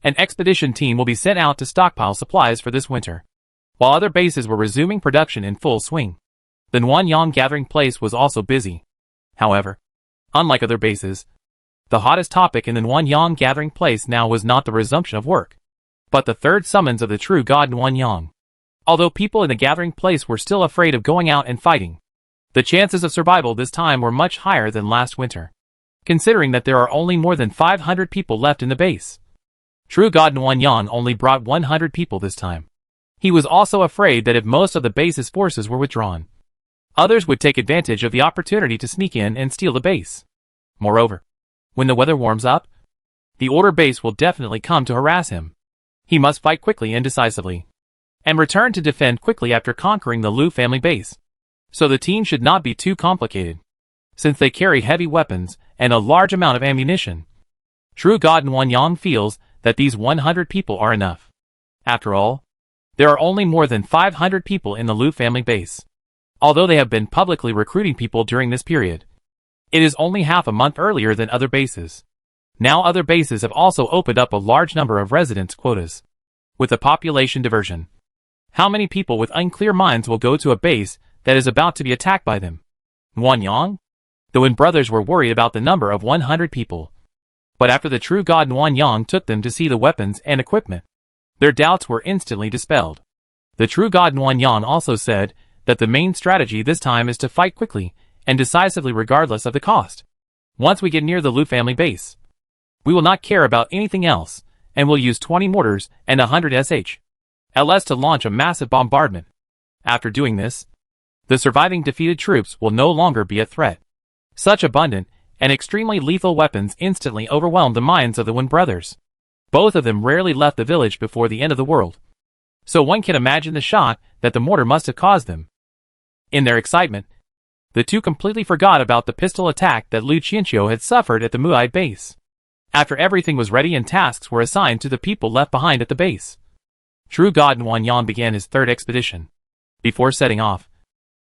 an expedition team will be sent out to stockpile supplies for this winter. While other bases were resuming production in full swing, the Nuanyang gathering place was also busy. However, unlike other bases, the hottest topic in the Nuanyang gathering place now was not the resumption of work, but the third summons of the true god Nuanyang. Although people in the gathering place were still afraid of going out and fighting, the chances of survival this time were much higher than last winter, considering that there are only more than 500 people left in the base. True god Nuanyang only brought 100 people this time. He was also afraid that if most of the base's forces were withdrawn, others would take advantage of the opportunity to sneak in and steal the base. Moreover, when the weather warms up, the order base will definitely come to harass him. He must fight quickly and decisively, and return to defend quickly after conquering the Liu family base. So the team should not be too complicated, since they carry heavy weapons and a large amount of ammunition. True god Nuanyang feels that these 100 people are enough. After all, there are only more than 500 people in the Liu family base. Although they have been publicly recruiting people during this period, it is only half a month earlier than other bases. Now other bases have also opened up a large number of residence quotas. With a population diversion, how many people with unclear minds will go to a base that is about to be attacked by them? Nuanyang? The Wen brothers were worried about the number of 100 people. But after the true god Nuanyang took them to see the weapons and equipment, their doubts were instantly dispelled. The true god Nuanyang also said that the main strategy this time is to fight quickly and decisively regardless of the cost. Once we get near the Liu family base, we will not care about anything else, and will use 20 mortars and 100 LS to launch a massive bombardment. After doing this, the surviving defeated troops will no longer be a threat. Such abundant and extremely lethal weapons instantly overwhelmed the minds of the Wen brothers. Both of them rarely left the village before the end of the world. so one can imagine the shock that the mortar must have caused them. In their excitement, the two completely forgot about the pistol attack that Lu Qianqiu had suffered at the Muai base. After everything was ready and tasks were assigned to the people left behind at the base, True God Wanyang began his third expedition. Before setting off,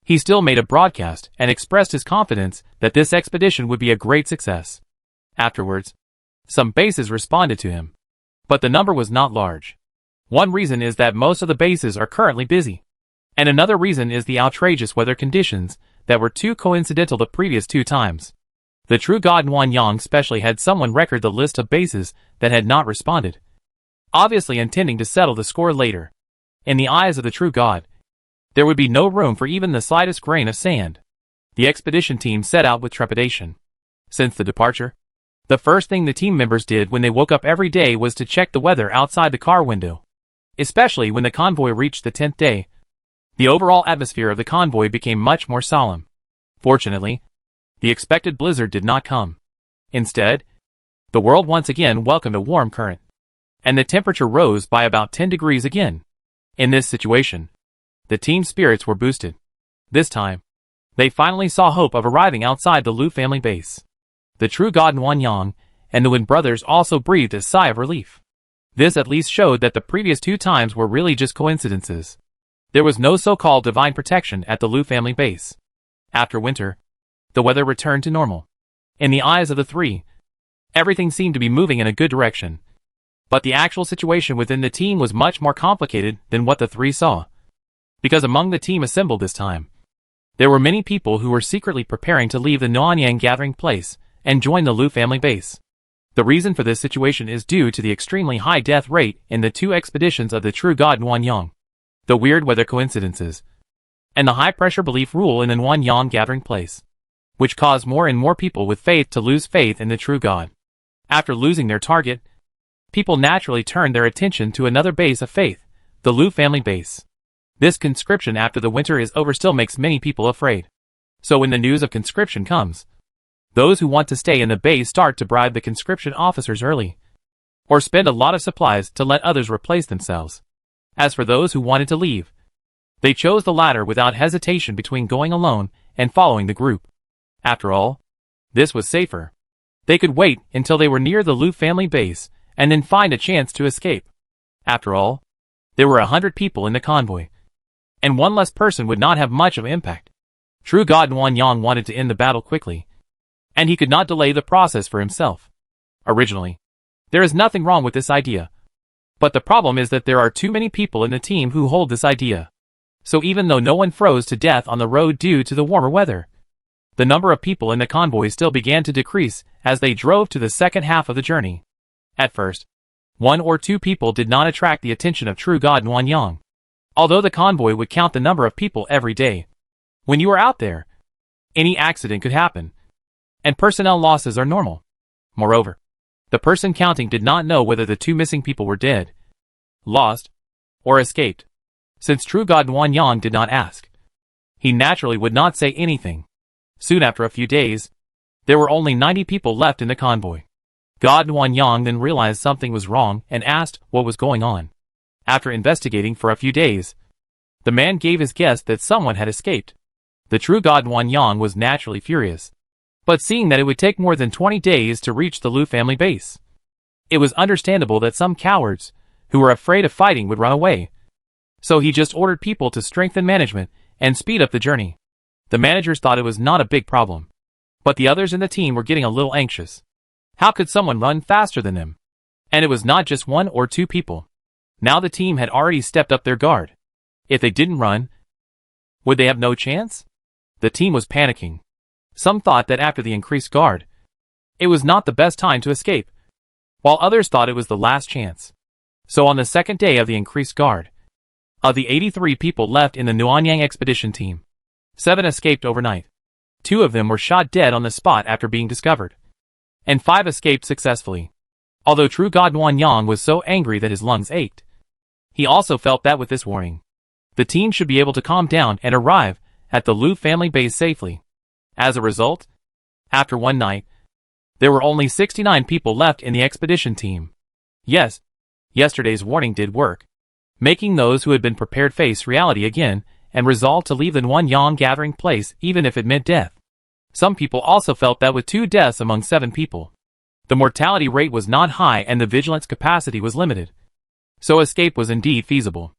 he still made a broadcast and expressed his confidence that this expedition would be a great success. Afterwards, some bases responded to him, but the number was not large. One reason is that most of the bases are currently busy, and another reason is the outrageous weather conditions that were too coincidental the previous 2 times. The True God Wanyang specially had someone record the list of bases that had not responded, obviously intending to settle the score later. In the eyes of the True God, there would be no room for even the slightest grain of sand. The expedition team set out with trepidation. Since the departure, the first thing the team members did when they woke up every day was to check the weather outside the car window. Especially when the convoy reached the 10th day, the overall atmosphere of the convoy became much more solemn. Fortunately, the expected blizzard did not come. Instead, the world once again welcomed a warm current, and the temperature rose by about 10 degrees again. In this situation, the team's spirits were boosted. This time, they finally saw hope of arriving outside the Lu family base. The True God Wanyang and the Wen brothers also breathed a sigh of relief. This at least showed that the previous 2 times were really just coincidences. There was no so-called divine protection at the Lu family base. After winter, the weather returned to normal. In the eyes of the 3, everything seemed to be moving in a good direction. But the actual situation within the team was much more complicated than what the 3 saw. Because among the team assembled this time, there were many people who were secretly preparing to leave the Nuanyang gathering place and join the Lu family base. The reason for this situation is due to the extremely high death rate in the 2 expeditions of the True God Nuanyang, the weird weather coincidences, and the high-pressure belief rule in the Nuanyang gathering place, which caused more and more people with faith to lose faith in the True God. After losing their target, people naturally turned their attention to another base of faith, the Lu family base. This conscription after the winter is over still makes many people afraid. So when the news of conscription comes, those who want to stay in the base start to bribe the conscription officers early, or spend a lot of supplies to let others replace themselves. As for those who wanted to leave, they chose the latter without hesitation between going alone and following the group. After all, this was safer. They could wait until they were near the Lu family base and then find a chance to escape. After all, there were 100 people in the convoy, and one less person would not have much of an impact. True God Wanyang wanted to end the battle quickly, and he could not delay the process for himself. Originally, there is nothing wrong with this idea. But the problem is that there are too many people in the team who hold this idea. So even though no one froze to death on the road due to the warmer weather, the number of people in the convoy still began to decrease as they drove to the second half of the journey. At first, 1 or 2 people did not attract the attention of True God Wanyang, although the convoy would count the number of people every day. When you are out there, any accident could happen, and personnel losses are normal. Moreover, the person counting did not know whether the 2 missing people were dead, lost, or escaped. Since True God Wanyang did not ask, he naturally would not say anything. Soon after a few days, there were only 90 people left in the convoy. God Wanyang then realized something was wrong and asked what was going on. After investigating for a few days, the man gave his guess that someone had escaped. The True God Wanyang was naturally furious, but seeing that it would take more than 20 days to reach the Lu family base, it was understandable that some cowards, who were afraid of fighting, would run away. So he just ordered people to strengthen management and speed up the journey. The managers thought it was not a big problem, but the others in the team were getting a little anxious. How could someone run faster than them? And it was not just 1 or 2 people. Now the team had already stepped up their guard. If they didn't run, would they have no chance? The team was panicking. Some thought that after the increased guard, it was not the best time to escape, while others thought it was the last chance. So on the second day of the increased guard, of the 83 people left in the Nuanyang expedition team, 7 escaped overnight. 2 of them were shot dead on the spot after being discovered, and 5 escaped successfully. Although True God Wanyang was so angry that his lungs ached, he also felt that with this warning, the team should be able to calm down and arrive at the Lu family base safely. As a result, after one night, there were only 69 people left in the expedition team. Yes, yesterday's warning did work. making those who had been prepared face reality again and resolve to leave the Nuanyang gathering place even if it meant death. Some people also felt that with 2 deaths among 7 people, the mortality rate was not high and the vigilance capacity was limited. So escape was indeed feasible.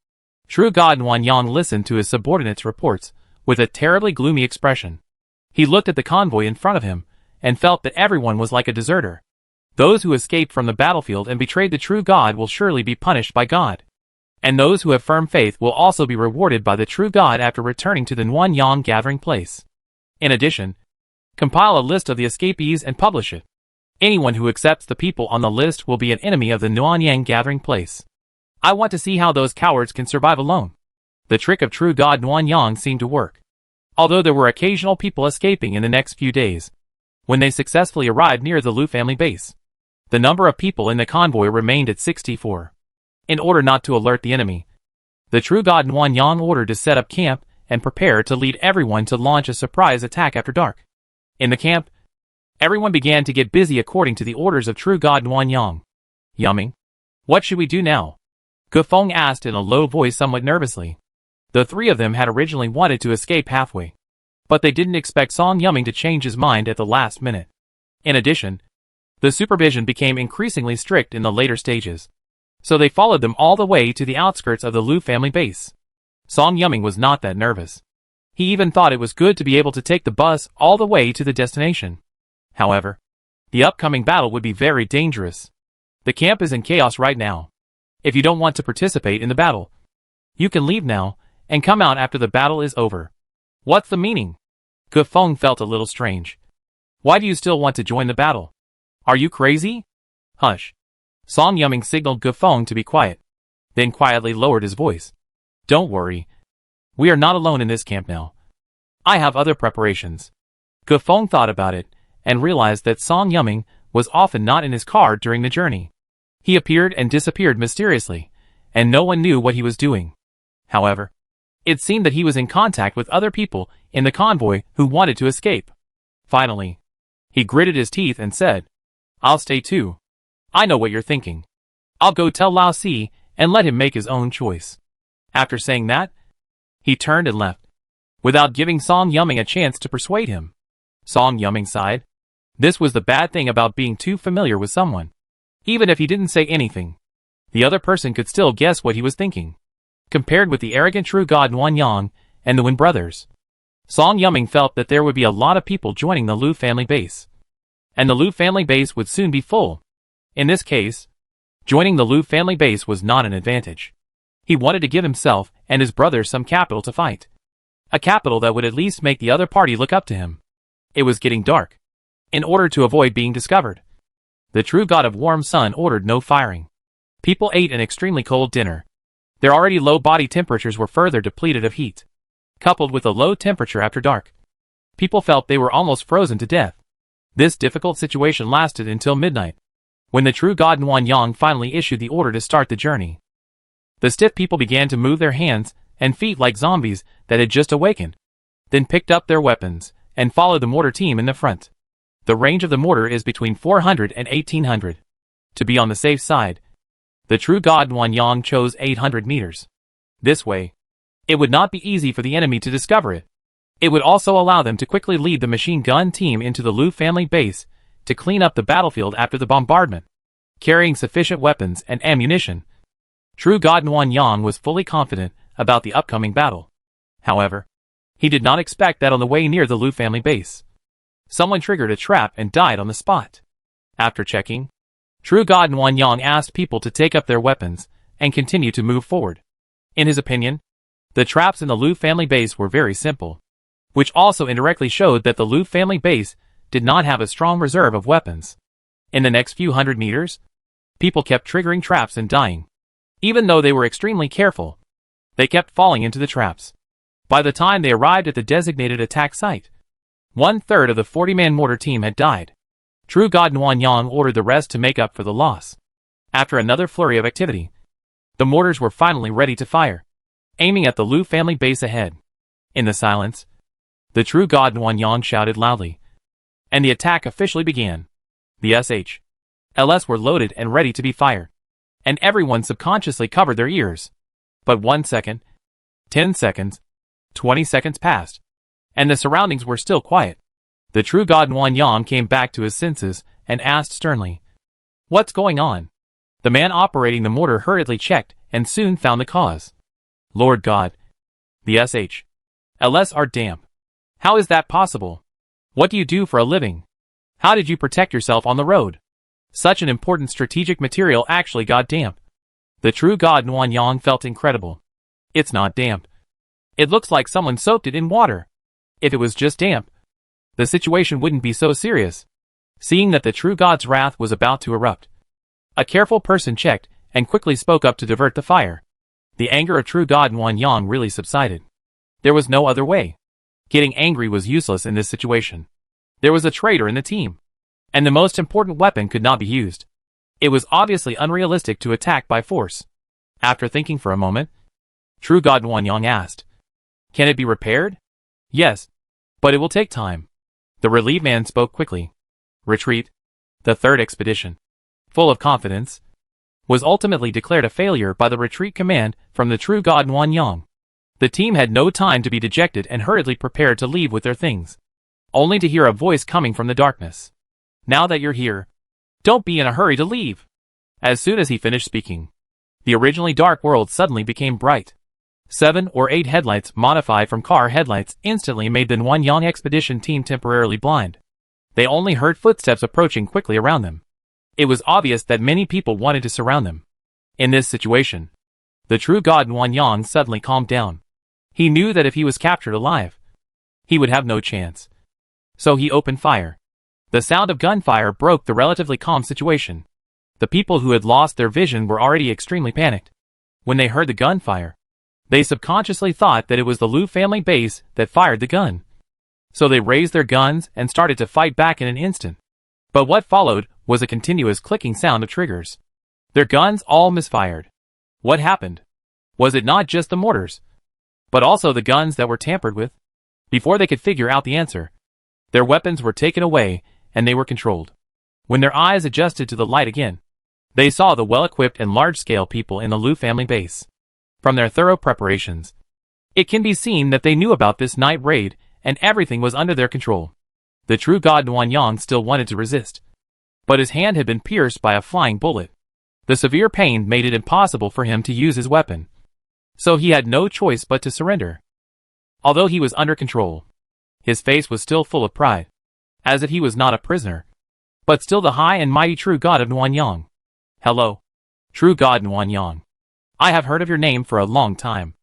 True God Nuanyang listened to his subordinates' reports with a terribly gloomy expression. He looked at the convoy in front of him and felt that everyone was like a deserter. Those who escaped from the battlefield and betrayed the true God will surely be punished by God. And those who have firm faith will also be rewarded by the true God after returning to the Nuanyang gathering place. In addition, compile a list of the escapees and publish it. Anyone who accepts the people on the list will be an enemy of the Nuanyang gathering place. I want to see how those cowards can survive alone. The trick of true God Nuanyang seemed to work. Although there were occasional people escaping in the next few days, when they successfully arrived near the Lu family base, the number of people in the convoy remained at 64. In order not to alert the enemy, the true God Nuanyang ordered to set up camp and prepare to lead everyone to launch a surprise attack after dark. In the camp, everyone began to get busy according to the orders of true God Nuanyang. Yumming, what should we do now? Gufeng asked in a low voice somewhat nervously. The 3 of them had originally wanted to escape halfway, but they didn't expect Song Yumming to change his mind at the last minute. In addition, the supervision became increasingly strict in the later stages, so they followed them all the way to the outskirts of the Lu family base. Song Yumming was not that nervous. He even thought it was good to be able to take the bus all the way to the destination. However, the upcoming battle would be very dangerous. The camp is in chaos right now. If you don't want to participate in the battle, you can leave now and come out after the battle is over. What's the meaning? Gufeng felt a little strange. Why do you still want to join the battle? Are you crazy? Hush. Song Yumming signaled Gufeng to be quiet, then quietly lowered his voice. Don't worry. We are not alone in this camp now. I have other preparations. Gufeng thought about it and realized that Song Yumming was often not in his car during the journey. He appeared and disappeared mysteriously, and no one knew what he was doing. However, it seemed that he was in contact with other people in the convoy who wanted to escape. Finally, he gritted his teeth and said, I'll stay too. I know what you're thinking. I'll go tell Lao Si and let him make his own choice. After saying that, he turned and left, without giving Song Yumming a chance to persuade him. Song Yumming sighed. This was the bad thing about being too familiar with someone. Even if he didn't say anything, the other person could still guess what he was thinking. Compared with the arrogant true God Nuanyang and the Wen brothers, Song Yumming felt that there would be a lot of people joining the Lu family base, and the Lu family base would soon be full. In this case, joining the Lu family base was not an advantage. He wanted to give himself and his brothers some capital to fight. A capital that would at least make the other party look up to him. It was getting dark. In order to avoid being discovered, the true God of warm sun ordered no firing. People ate an extremely cold dinner. Their already low body temperatures were further depleted of heat, coupled with a low temperature after dark. People felt they were almost frozen to death. This difficult situation lasted until midnight, when the true God Nuanyang finally issued the order to start the journey. The stiff people began to move their hands and feet like zombies that had just awakened, then picked up their weapons and followed the mortar team in the front. The range of the mortar is between 400 and 1800. To be on the safe side, the true God Nuanyang chose 800 meters. This way, it would not be easy for the enemy to discover it. It would also allow them to quickly lead the machine gun team into the Lu family base to clean up the battlefield after the bombardment. Carrying sufficient weapons and ammunition, true God Nuanyang was fully confident about the upcoming battle. However, he did not expect that on the way near the Lu family base, someone triggered a trap and died on the spot. After checking, true God Nuanyang asked people to take up their weapons and continue to move forward. In his opinion, the traps in the Lu family base were very simple, which also indirectly showed that the Lu family base did not have a strong reserve of weapons. In the next few hundred meters, people kept triggering traps and dying. Even though they were extremely careful, they kept falling into the traps. By the time they arrived at the designated attack site, 1/3 of the 40-man mortar team had died. True God Nuanyang ordered the rest to make up for the loss. After another flurry of activity, the mortars were finally ready to fire, aiming at the Lu family base ahead. In the silence, the true God Nuanyang shouted loudly, and the attack officially began. The SHLs were loaded and ready to be fired, and everyone subconsciously covered their ears. But 1 second, 10 seconds, 20 seconds passed, and the surroundings were still quiet. The true god Nguyen Yang came back to his senses and asked sternly, "What's going on?" The man operating the mortar hurriedly checked and soon found the cause. "Lord God, the SHLs are damp. How is that possible? What do you do for a living? How did you protect yourself on the road? Such an important strategic material actually got damp." The true god Nguyen Yang felt incredible. "It's not damp. It looks like someone soaked it in water. If it was just damp, the situation wouldn't be so serious." Seeing that the true god's wrath was about to erupt, a careful person checked and quickly spoke up to divert the fire. The anger of true god Nguyen Yang really subsided. There was no other way. Getting angry was useless in this situation. There was a traitor in the team, and the most important weapon could not be used. It was obviously unrealistic to attack by force. After thinking for a moment, true god Nguyen Yang asked, "Can it be repaired?" "Yes, but it will take time." The relieved man spoke quickly. Retreat. The third expedition, full of confidence, was ultimately declared a failure by the retreat command from the true god Nguyen Yang. The team had no time to be dejected and hurriedly prepared to leave with their things, only to hear a voice coming from the darkness. "Now that you're here, don't be in a hurry to leave." As soon as he finished speaking, the originally dark world suddenly became bright. 7 or 8 headlights modified from car headlights instantly made the Nguyen Yang expedition team temporarily blind. They only heard footsteps approaching quickly around them. It was obvious that many people wanted to surround them. In this situation, the true god Nguyen Yang suddenly calmed down. He knew that if he was captured alive, he would have no chance. So he opened fire. The sound of gunfire broke the relatively calm situation. The people who had lost their vision were already extremely panicked. When they heard the gunfire, they subconsciously thought that it was the Liu family base that fired the gun. So they raised their guns and started to fight back in an instant. But what followed was a continuous clicking sound of triggers. Their guns all misfired. What happened? Was it not just the mortars, but also the guns that were tampered with? Before they could figure out the answer, their weapons were taken away and they were controlled. When their eyes adjusted to the light again, they saw the well-equipped and large-scale people in the Liu family base. From their thorough preparations, it can be seen that they knew about this night raid and everything was under their control. The true god Nguyen Yang still wanted to resist, but his hand had been pierced by a flying bullet. The severe pain made it impossible for him to use his weapon, so he had no choice but to surrender. Although he was under control, his face was still full of pride, as if he was not a prisoner, but still the high and mighty true god of Nguyen Yang. "Hello, true god Nguyen Yang. I have heard of your name for a long time.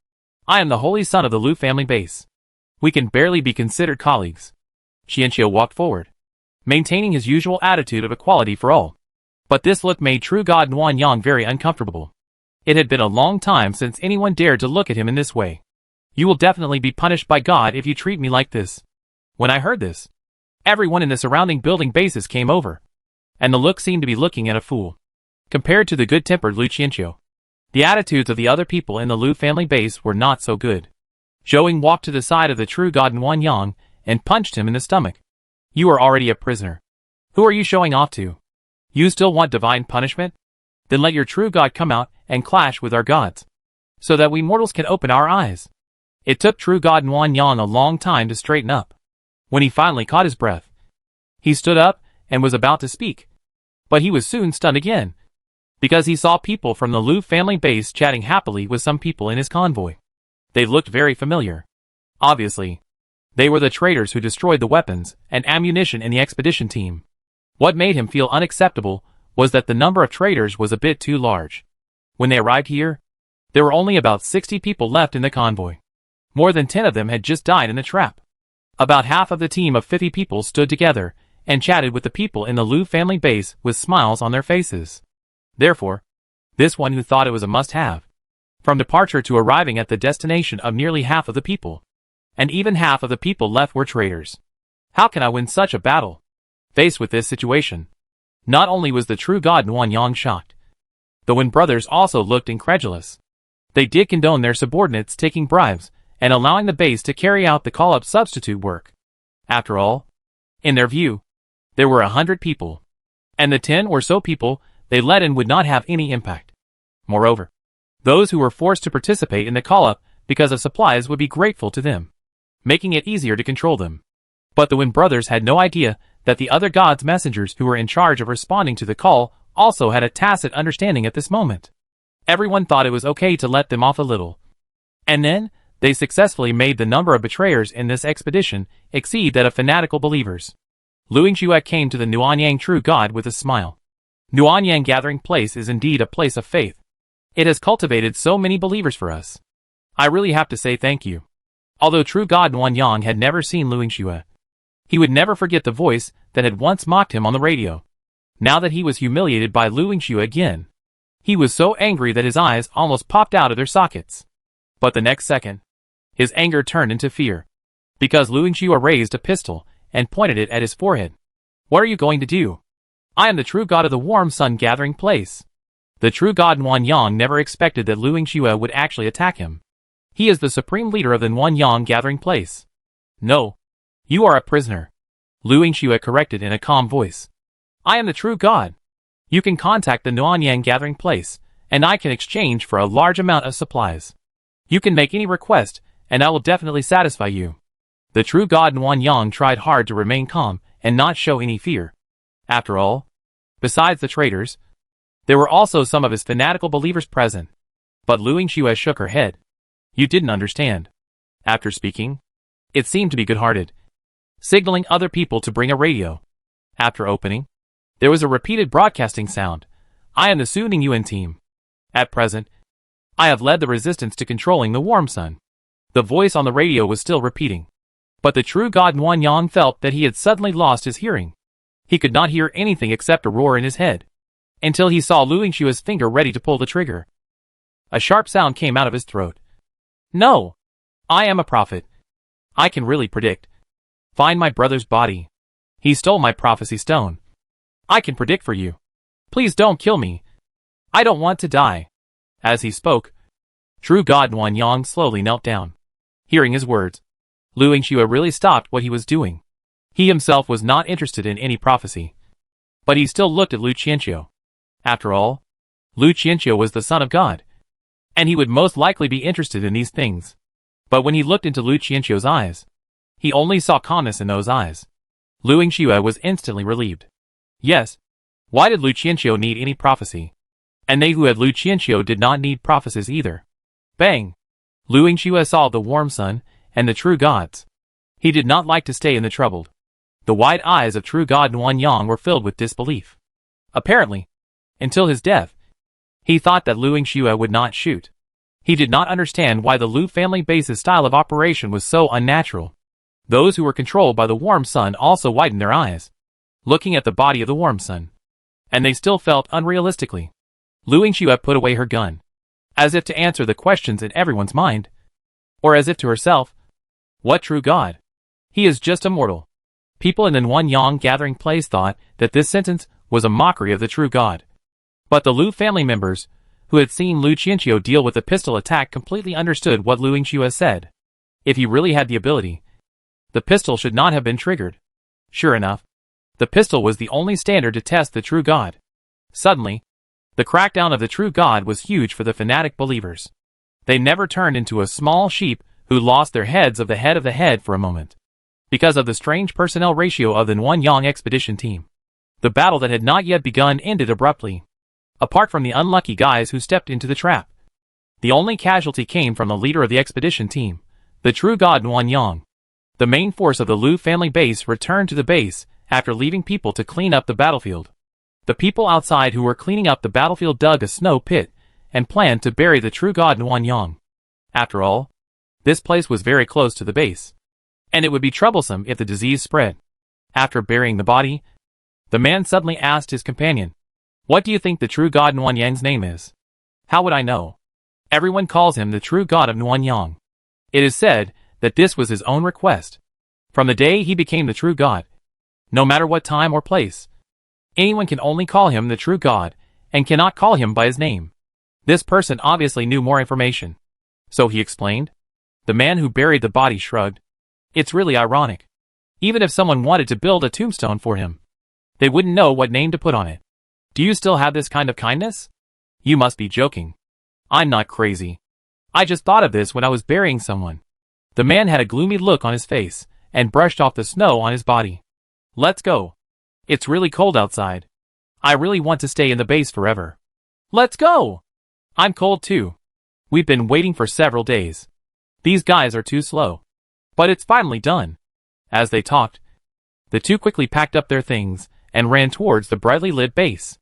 I am the holy son of the Liu family base. We can barely be considered colleagues." Xianqiu walked forward, maintaining his usual attitude of equality for all. But this look made true god Nguyen Yang very uncomfortable. It had been a long time since anyone dared to look at him in this way. "You will definitely be punished by God if you treat me like this." When I heard this, everyone in the surrounding building bases came over, and the look seemed to be looking at a fool. Compared to the good-tempered Liu Qianqiu, the attitudes of the other people in the Liu family base were not so good. Zhou Ying walked to the side of the true god Nguyen Yang and punched him in the stomach. "You are already a prisoner. Who are you showing off to? You still want divine punishment? Then let your true god come out and clash with our gods, so that we mortals can open our eyes." It took true god Nguyen Yang a long time to straighten up. When he finally caught his breath, he stood up and was about to speak. But he was soon stunned again, because he saw people from the Liu family base chatting happily with some people in his convoy. They looked very familiar. Obviously, they were the traitors who destroyed the weapons and ammunition in the expedition team. What made him feel unacceptable was that the number of traitors was a bit too large. When they arrived here, there were only about 60 people left in the convoy. More than 10 of them had just died in the trap. About half of the team of 50 people stood together and chatted with the people in the Liu family base with smiles on their faces. Therefore, this one who thought it was a must-have, from departure to arriving at the destination of nearly half of the people, and even half of the people left were traitors. How can I win such a battle? Faced with this situation, not only was the true god Nguyen Yang shocked, the Wen brothers also looked incredulous. They did condone their subordinates taking bribes and allowing the base to carry out the call-up substitute work. After all, in their view, there were 100 people, and the 10 or so people they let in would not have any impact. Moreover, Those who were forced to participate in the call-up because of supplies would be grateful to them, making it easier to control them. But the Wind brothers had no idea that the other gods' messengers who were in charge of responding to the call also had a tacit understanding at this moment. Everyone thought it was okay to let them off a little. And then, they successfully made the number of betrayers in this expedition exceed that of fanatical believers. Luing Xue came to the Nuanyang true God with a smile. Nuanyang Gathering Place is indeed a place of faith. It has cultivated so many believers for us. I really have to say thank you. Although true God Nuanyang had never seen Luing Xue, he would never forget the voice that had once mocked him on the radio. Now that he was humiliated by Luing Xue again, he was so angry that his eyes almost popped out of their sockets. But the next second, his anger turned into fear, because Luing Xue raised a pistol and pointed it at his forehead. What are you going to do? I am the true God of the Warm Sun Gathering Place. The true God Nuanyang never expected that Luing Xue would actually attack him. He is the supreme leader of the Nuanyang Gathering Place. No. You are a prisoner. Luing Xue corrected in a calm voice. I am the true God. You can contact the Nuanyang Gathering Place, and I can exchange for a large amount of supplies. You can make any request, and I will definitely satisfy you. The true God Nuanyang tried hard to remain calm and not show any fear. After all, besides the traitors, there were also some of his fanatical believers present. But Luing Xue shook her head. You didn't understand. After speaking, it seemed to be good-hearted, signaling other people to bring a radio. After opening, there was a repeated broadcasting sound. I am the Soothing Yuan team. At present, I have led the resistance to controlling the Warm Sun. The voice on the radio was still repeating. But the true God Nuanyang felt that he had suddenly lost his hearing. He could not hear anything except a roar in his head, until he saw Luing Xue's finger ready to pull the trigger. A sharp sound came out of his throat. No! I am a prophet. I can really predict. Find my brother's body. He stole my prophecy stone. I can predict for you. Please don't kill me. I don't want to die. As he spoke, true God Nuanyang slowly knelt down. Hearing his words, Luing Xue really stopped what he was doing. He himself was not interested in any prophecy. But he still looked at Lu Qianqiu. After all, Lu Qianqiu was the son of God, and he would most likely be interested in these things. But when he looked into Lu Qianqiu's eyes, he only saw calmness in those eyes. Luing Xue was instantly relieved. Yes, why did Lu Qianqiu need any prophecy? And they who had Lu Qianqiu did not need prophecies either. Bang! Luing Xue saw the Warm Sun and the true gods. He did not like to stay in the troubled. The wide eyes of true God Nuanyang were filled with disbelief. Apparently, until his death, he thought that Luing Xue would not shoot. He did not understand why the Lu family base's style of operation was so unnatural. Those who were controlled by the Warm Sun also widened their eyes, looking at the body of the Warm Sun. And they still felt unrealistically. Luing Xue put away her gun, as if to answer the questions in everyone's mind. Or as if to herself, what true God? He is just a mortal. People in the Nuanyang Gathering Place thought that this sentence was a mockery of the true God. But the Lu family members, who had seen Lu Qianqiu deal with the pistol attack, completely understood what Luing Xue said. If he really had the ability, the pistol should not have been triggered. Sure enough, the pistol was the only standard to test the true God. Suddenly, the crackdown of the true God was huge for the fanatic believers. They never turned into a small sheep who lost their heads of the head for a moment, because of the strange personnel ratio of the Nuanyang expedition team. The battle that had not yet begun ended abruptly. Apart from the unlucky guys who stepped into the trap, the only casualty came from the leader of the expedition team, the true God Nuanyang. The main force of the Lu family base returned to the base after leaving people to clean up the battlefield. The people outside who were cleaning up the battlefield dug a snow pit and planned to bury the true God Nuanyang. After all, this place was very close to the base, and it would be troublesome if the disease spread. After burying the body, the man suddenly asked his companion, "What do you think the true God Nuanyang's name is?" "How would I know? Everyone calls him the true God of Nuanyang." It is said that this was his own request. From the day he became the true God, no matter what time or place, anyone can only call him the true God and cannot call him by his name. This person obviously knew more information. So he explained. The man who buried the body shrugged. It's really ironic. Even if someone wanted to build a tombstone for him, they wouldn't know what name to put on it. Do you still have this kind of kindness? You must be joking. I'm not crazy. I just thought of this when I was burying someone. The man had a gloomy look on his face, and brushed off the snow on his body. Let's go. It's really cold outside. I really want to stay in the base forever. Let's go! I'm cold too. We've been waiting for several days. These guys are too slow. But it's finally done. As they talked, the two quickly packed up their things, and ran towards the brightly lit base.